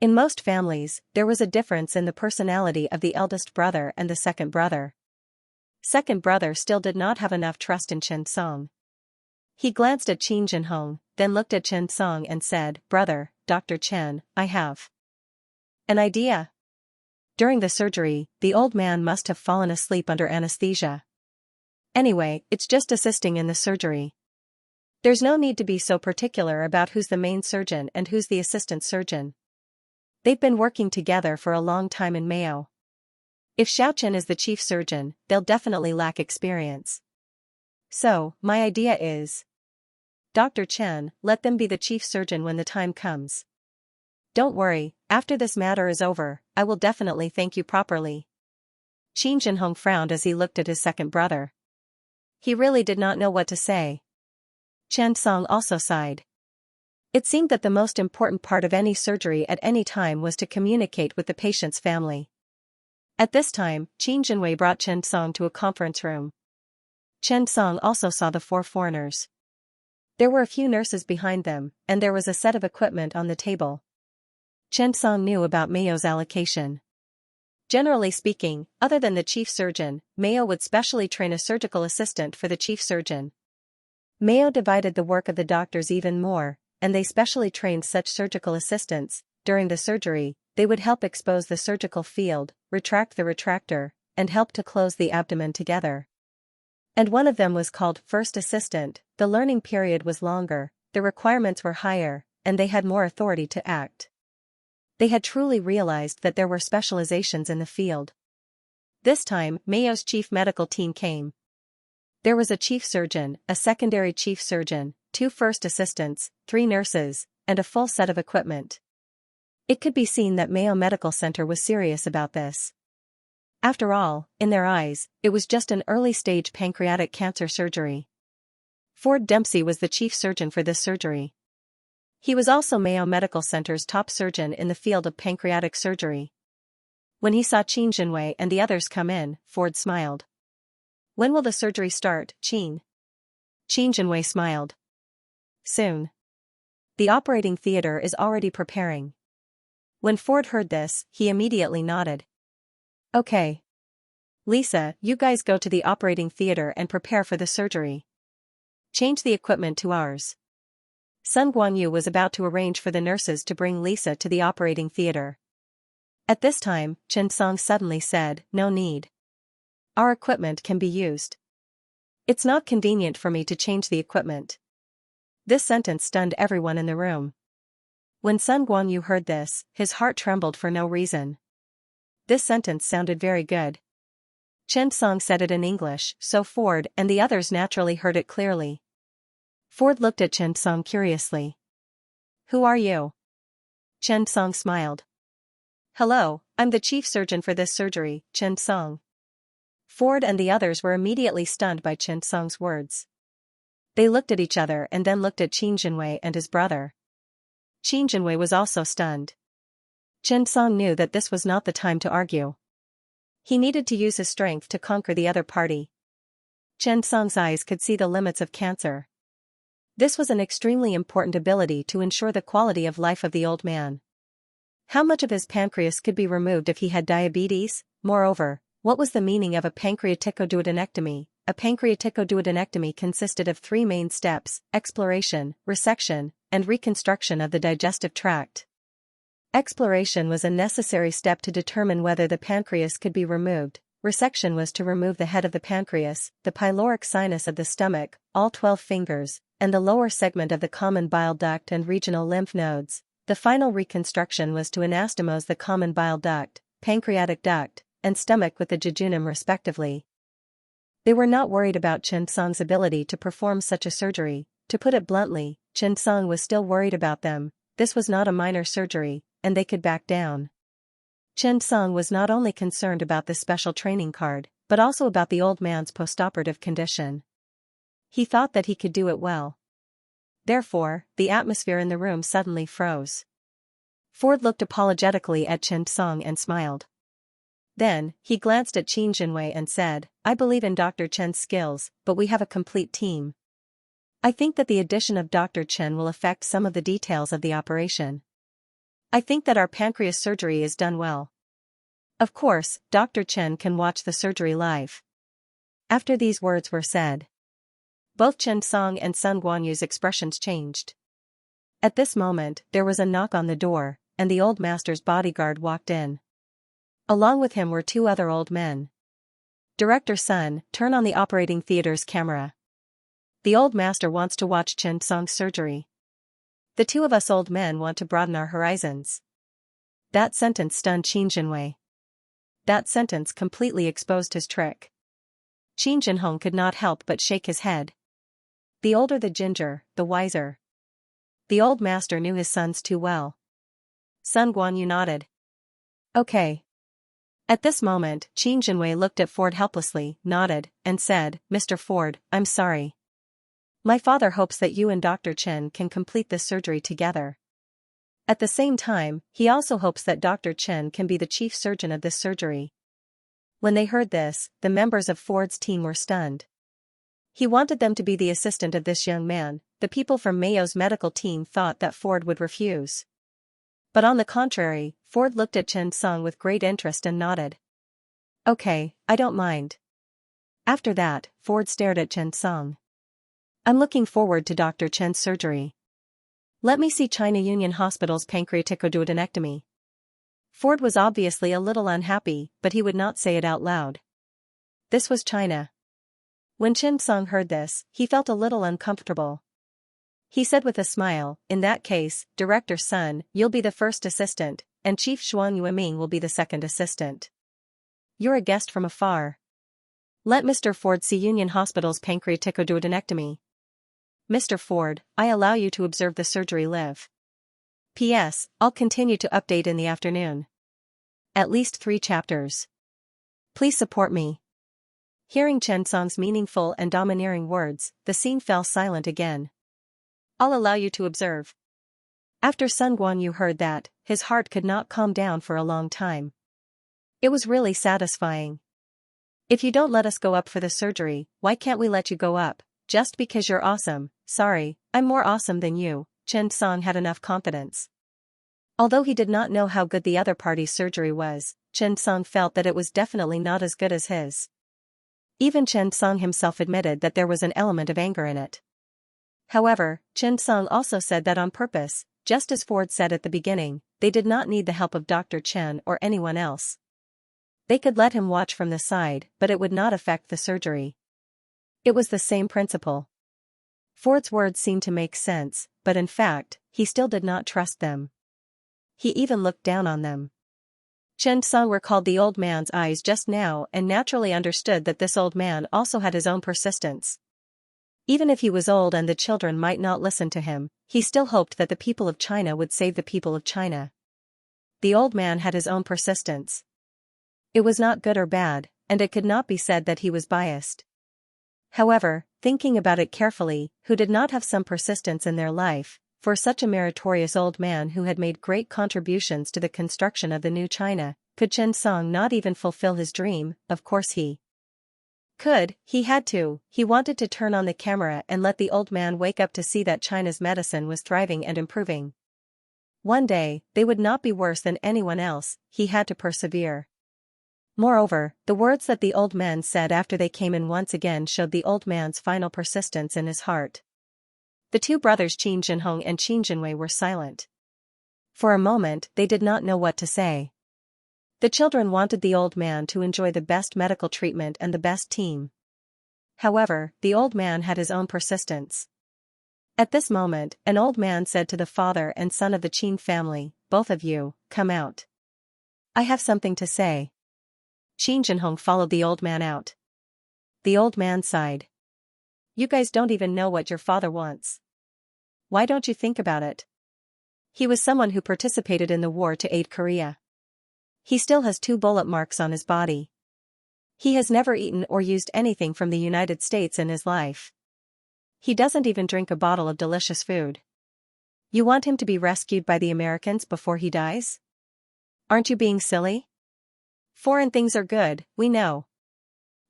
In most families, there was a difference in the personality of the eldest brother and the second brother. Second brother still did not have enough trust in Chen Song. He glanced at Qin Jinhong, then looked at Chen Song and said, "Brother, Dr. Chen, I have an idea." During the surgery, the old man must have fallen asleep under anesthesia. Anyway, it's just assisting in the surgery. There's no need to be so particular about who's the main surgeon and who's the assistant surgeon. They've been working together for a long time in Mayo. If Xiaochen is the chief surgeon, they'll definitely lack experience. So, my idea is, Dr. Chen, let them be the chief surgeon when the time comes. Don't worry, after this matter is over, I will definitely thank you properly." Qin Jinhong frowned as he looked at his second brother. He really did not know what to say. Chen Song also sighed. It seemed that the most important part of any surgery at any time was to communicate with the patient's family. At this time, Qin Jinwei brought Chen Song to a conference room. Chen Song also saw the four foreigners. There were a few nurses behind them, and there was a set of equipment on the table. Chen Song knew about Mayo's allocation. Generally speaking, other than the chief surgeon, Mayo would specially train a surgical assistant for the chief surgeon. Mayo divided the work of the doctors even more, and they specially trained such surgical assistants. During the surgery, they would help expose the surgical field, retract the retractor, and help to close the abdomen together. And one of them was called first assistant. The learning period was longer, the requirements were higher, and they had more authority to act. They had truly realized that there were specializations in the field. This time, Mayo's chief medical team came. There was a chief surgeon, a secondary chief surgeon, 2 first assistants, 3 nurses, and a full set of equipment. It could be seen that Mayo Medical Center was serious about this. After all, in their eyes, it was just an early-stage pancreatic cancer surgery. Ford Dempsey was the chief surgeon for this surgery. He was also Mayo Medical Center's top surgeon in the field of pancreatic surgery. When he saw Qin Jinwei and the others come in, Ford smiled. "When will the surgery start, Qin?" Qin Jinwei smiled. "Soon. The operating theater is already preparing." When Ford heard this, he immediately nodded. "Okay. Lisa, you guys go to the operating theater and prepare for the surgery. Change the equipment to ours." Sun Guanyu was about to arrange for the nurses to bring Lisa to the operating theater. At this time, Chen Song suddenly said, "No need. Our equipment can be used. It's not convenient for me to change the equipment." This sentence stunned everyone in the room. When Sun Guanyu heard this, his heart trembled for no reason. This sentence sounded very good. Chen Song said it in English, so Ford and the others naturally heard it clearly. Ford looked at Chen Song curiously. "Who are you?" Chen Song smiled. "Hello, I'm the chief surgeon for this surgery, Chen Song." Ford and the others were immediately stunned by Chen Song's words. They looked at each other and then looked at Qin Jinwei and his brother. Qin Jinwei was also stunned. Chen Song knew that this was not the time to argue. He needed to use his strength to conquer the other party. Chen Song's eyes could see the limits of cancer. This was an extremely important ability to ensure the quality of life of the old man. How much of his pancreas could be removed if he had diabetes? Moreover, what was the meaning of a pancreaticoduodenectomy? A pancreaticoduodenectomy consisted of 3 main steps: exploration, resection, and reconstruction of the digestive tract. Exploration was a necessary step to determine whether the pancreas could be removed. Resection was to remove the head of the pancreas, the pyloric sinus of the stomach, all 12 fingers, and the lower segment of the common bile duct and regional lymph nodes. The final reconstruction was to anastomose the common bile duct, pancreatic duct, and stomach with the jejunum respectively. They were not worried about Chen Song's ability to perform such a surgery. To put it bluntly, Chen Song was still worried about them. This was not a minor surgery, and they could back down. Chen Song was not only concerned about the special training card, but also about the old man's postoperative condition. He thought that he could do it well. Therefore, the atmosphere in the room suddenly froze. Ford looked apologetically at Chen Song and smiled. Then, he glanced at Qin Jinwei and said, "I believe in Dr. Chen's skills, but we have a complete team. I think that the addition of Dr. Chen will affect some of the details of the operation. I think that our pancreas surgery is done well. Of course, Dr. Chen can watch the surgery live." After these words were said, both Chen Song and Sun Guanyu's expressions changed. At this moment, there was a knock on the door, and the old master's bodyguard walked in. Along with him were 2 other old men. "Director Sun, turn on the operating theater's camera. The old master wants to watch Chen Song's surgery. The 2 of us old men want to broaden our horizons." That sentence stunned Qin Jinwei. That sentence completely exposed his trick. Qin Jinhong could not help but shake his head. The older the ginger, the wiser. The old master knew his sons too well. Sun Guanyu nodded. "Okay." At this moment, Qin Jinwei looked at Ford helplessly, nodded, and said, "Mr. Ford, I'm sorry. My father hopes that you and Dr. Chen can complete this surgery together. At the same time, he also hopes that Dr. Chen can be the chief surgeon of this surgery. When they heard this, the members of Ford's team were stunned. He wanted them to be the assistant of this young man. The people from Mayo's medical team thought that Ford would refuse. But on the contrary, Ford looked at Chen Song with great interest and nodded. Okay, I don't mind. After that, Ford stared at Chen Song. I'm looking forward to Dr. Chen's surgery. Let me see China Union Hospital's pancreaticoduodenectomy. Ford was obviously a little unhappy, but he would not say it out loud. This was China. When Chen Song heard this, he felt a little uncomfortable. He said with a smile, in that case, Director Sun, you'll be the first assistant, and Chief Zhuang Yueming will be the second assistant. You're a guest from afar. Let Mr. Ford see Union Hospital's pancreaticoduodenectomy. Mr. Ford, I allow you to observe the surgery live. P.S. I'll continue to update in the afternoon. At least 3 chapters. Please support me. Hearing Chen Song's meaningful and domineering words, the scene fell silent again. I'll allow you to observe. After Sun Guanyu heard that, his heart could not calm down for a long time. It was really satisfying. If you don't let us go up for the surgery, why can't we let you go up? Just because you're awesome. Sorry, I'm more awesome than you. Chen Song had enough confidence. Although he did not know how good the other party's surgery was, Chen Song felt that it was definitely not as good as his. Even Chen Song himself admitted that there was an element of anger in it. However, Chen Song also said that on purpose, just as Ford said at the beginning, they did not need the help of Dr. Chen or anyone else. They could let him watch from the side, but it would not affect the surgery. It was the same principle. Ford's words seemed to make sense, but in fact, he still did not trust them. He even looked down on them. Chen Song recalled the old man's eyes just now and naturally understood that this old man also had his own persistence. Even if he was old and the children might not listen to him, he still hoped that the people of China would save the people of China. The old man had his own persistence. It was not good or bad, and it could not be said that he was biased. However, thinking about it carefully, who did not have some persistence in their life, for such a meritorious old man who had made great contributions to the construction of the new China, could Chen Song not even fulfill his dream? Of course he could, he had to. He wanted to turn on the camera and let the old man wake up to see that China's medicine was thriving and improving. One day, they would not be worse than anyone else. He had to persevere. Moreover, the words that the old man said after they came in once again showed the old man's final persistence in his heart. The two brothers Qin Jinhong and Qin Jinwei were silent. For a moment, they did not know what to say. The children wanted the old man to enjoy the best medical treatment and the best team. However, the old man had his own persistence. At this moment, an old man said to the father and son of the Qin family, both of you, come out. I have something to say. Qin Jinhong followed the old man out. The old man sighed. You guys don't even know what your father wants. Why don't you think about it? He was someone who participated in the war to aid Korea. He still has 2 bullet marks on his body. He has never eaten or used anything from the United States in his life. He doesn't even drink a bottle of delicious food. You want him to be rescued by the Americans before he dies? Aren't you being silly? Foreign things are good, we know.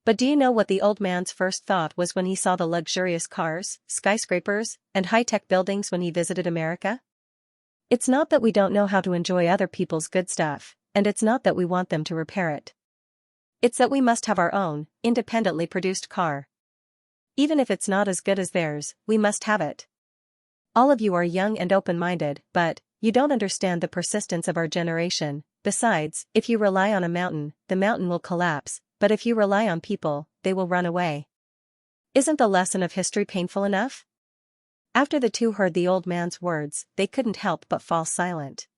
But do you know what the old man's first thought was when he saw the luxurious cars, skyscrapers, and high-tech buildings when he visited America? It's not that we don't know how to enjoy other people's good stuff, and it's not that we want them to repair it. It's that we must have our own, independently produced car. Even if it's not as good as theirs, we must have it. All of you are young and open-minded, but you don't understand the persistence of our generation. Besides, if you rely on a mountain, the mountain will collapse, but if you rely on people, they will run away. Isn't the lesson of history painful enough? After the two heard the old man's words, they couldn't help but fall silent.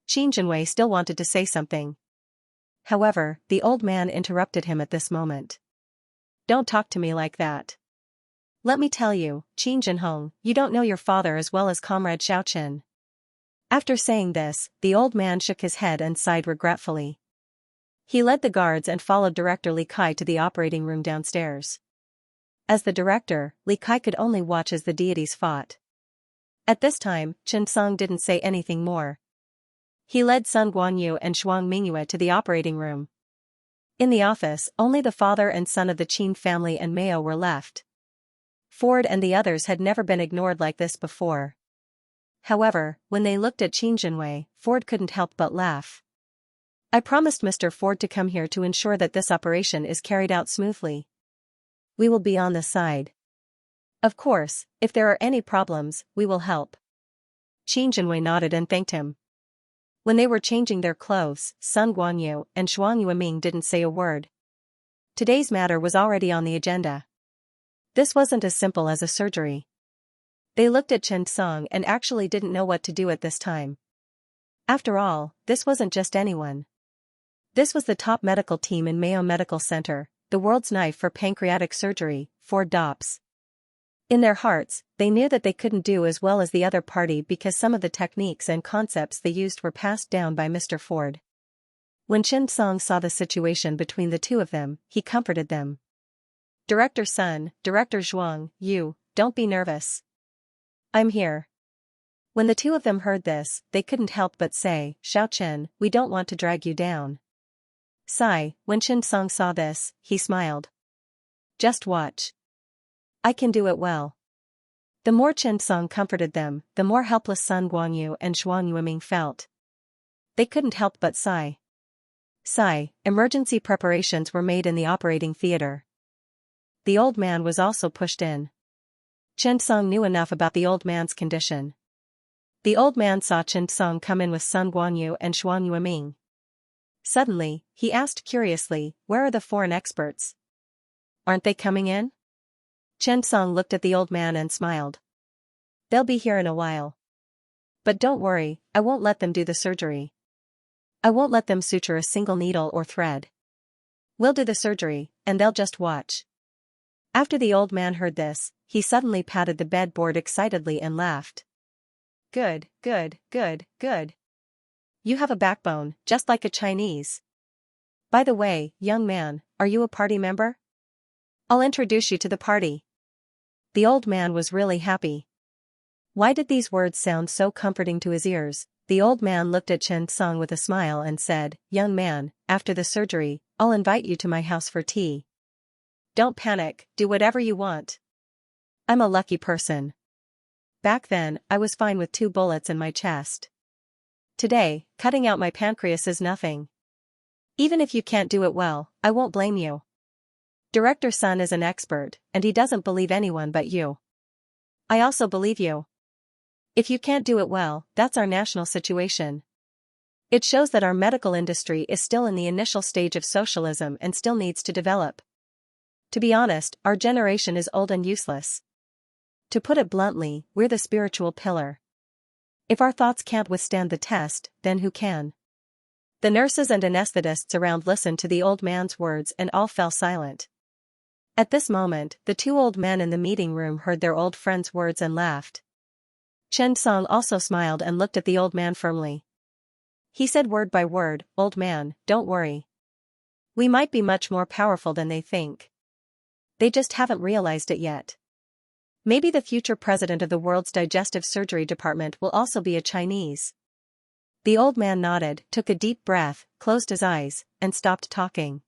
Qin Jinwei still wanted to say something. However, the old man interrupted him at this moment. Don't talk to me like that. Let me tell you, Qin Jinhong, you don't know your father as well as Comrade Xiaoqin. After saying this, the old man shook his head and sighed regretfully. He led the guards and followed Director Li Kai to the operating room downstairs. As the director, Li Kai could only watch as the deities fought. At this time, Chen Song didn't say anything more. He led Sun Guanyu and Shuang Mingyue to the operating room. In the office, only the father and son of the Qin family and Mayo were left. Ford and the others had never been ignored like this before. However, when they looked at Xianxia, Ford couldn't help but laugh. I promised Mr. Ford to come here to ensure that this operation is carried out smoothly. We will be on the side. Of course, if there are any problems, we will help. Xianxia nodded and thanked him. When they were changing their clothes, Sun Guanyu and Shuang Yueming didn't say a word. Today's matter was already on the agenda. This wasn't as simple as a surgery. They looked at Chen Song and actually didn't know what to do at this time. After all, this wasn't just anyone. This was the top medical team in Mayo Medical Center, the world's knife for pancreatic surgery, Ford Dops. In their hearts, they knew that they couldn't do as well as the other party because some of the techniques and concepts they used were passed down by Mr. Ford. When Chen Song saw the situation between the two of them, he comforted them. Director Sun, Director Zhuang, you, don't be nervous. I'm here. When the two of them heard this, they couldn't help but say, Xiao Chen, we don't want to drag you down. Sigh, when Chen Song saw this, he smiled. Just watch. I can do it well. The more Chen Song comforted them, the more helpless Sun Guanyu and Shuang Yueming felt. They couldn't help but sigh. Sigh, emergency preparations were made in the operating theater. The old man was also pushed in. Chen Song knew enough about the old man's condition. The old man saw Chen Song come in with Sun Guanyu and Shuang Yueming. Suddenly, he asked curiously, where are the foreign experts? Aren't they coming in? Chen Song looked at the old man and smiled. They'll be here in a while. But don't worry, I won't let them do the surgery. I won't let them suture a single needle or thread. We'll do the surgery, and they'll just watch. After the old man heard this, he suddenly patted the bedboard excitedly and laughed. Good, good, good, good. You have a backbone, just like a Chinese. By the way, young man, are you a party member? I'll introduce you to the party. The old man was really happy. Why did these words sound so comforting to his ears? The old man looked at Chen Song with a smile and said, Young man, after the surgery, I'll invite you to my house for tea. Don't panic, do whatever you want. I'm a lucky person. Back then, I was fine with 2 bullets in my chest. Today, cutting out my pancreas is nothing. Even if you can't do it well, I won't blame you. Director Sun is an expert, and he doesn't believe anyone but you. I also believe you. If you can't do it well, that's our national situation. It shows that our medical industry is still in the initial stage of socialism and still needs to develop. To be honest, our generation is old and useless. To put it bluntly, we're the spiritual pillar. If our thoughts can't withstand the test, then who can? The nurses and anesthetists around listened to the old man's words and all fell silent. At this moment, the 2 old men in the meeting room heard their old friend's words and laughed. Chen Song also smiled and looked at the old man firmly. He said word by word, Old man, don't worry. We might be much more powerful than they think. They just haven't realized it yet. Maybe the future president of the world's digestive surgery department will also be a Chinese. The old man nodded, took a deep breath, closed his eyes, and stopped talking.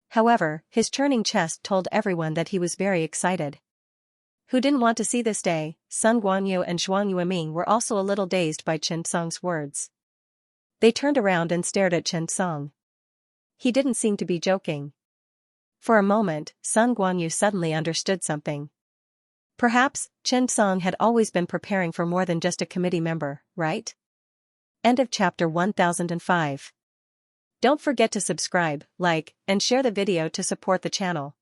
However, his churning chest told everyone that he was very excited. Who didn't want to see this day? Sun Guanyu and Shuang Yueming were also a little dazed by Chen Song's words. They turned around and stared at Chen Song. He didn't seem to be joking. For a moment, Sun Guanyu suddenly understood something. Perhaps, Chen Song had always been preparing for more than just a committee member, right? End of chapter 1005. Don't forget to subscribe, like, and share the video to support the channel.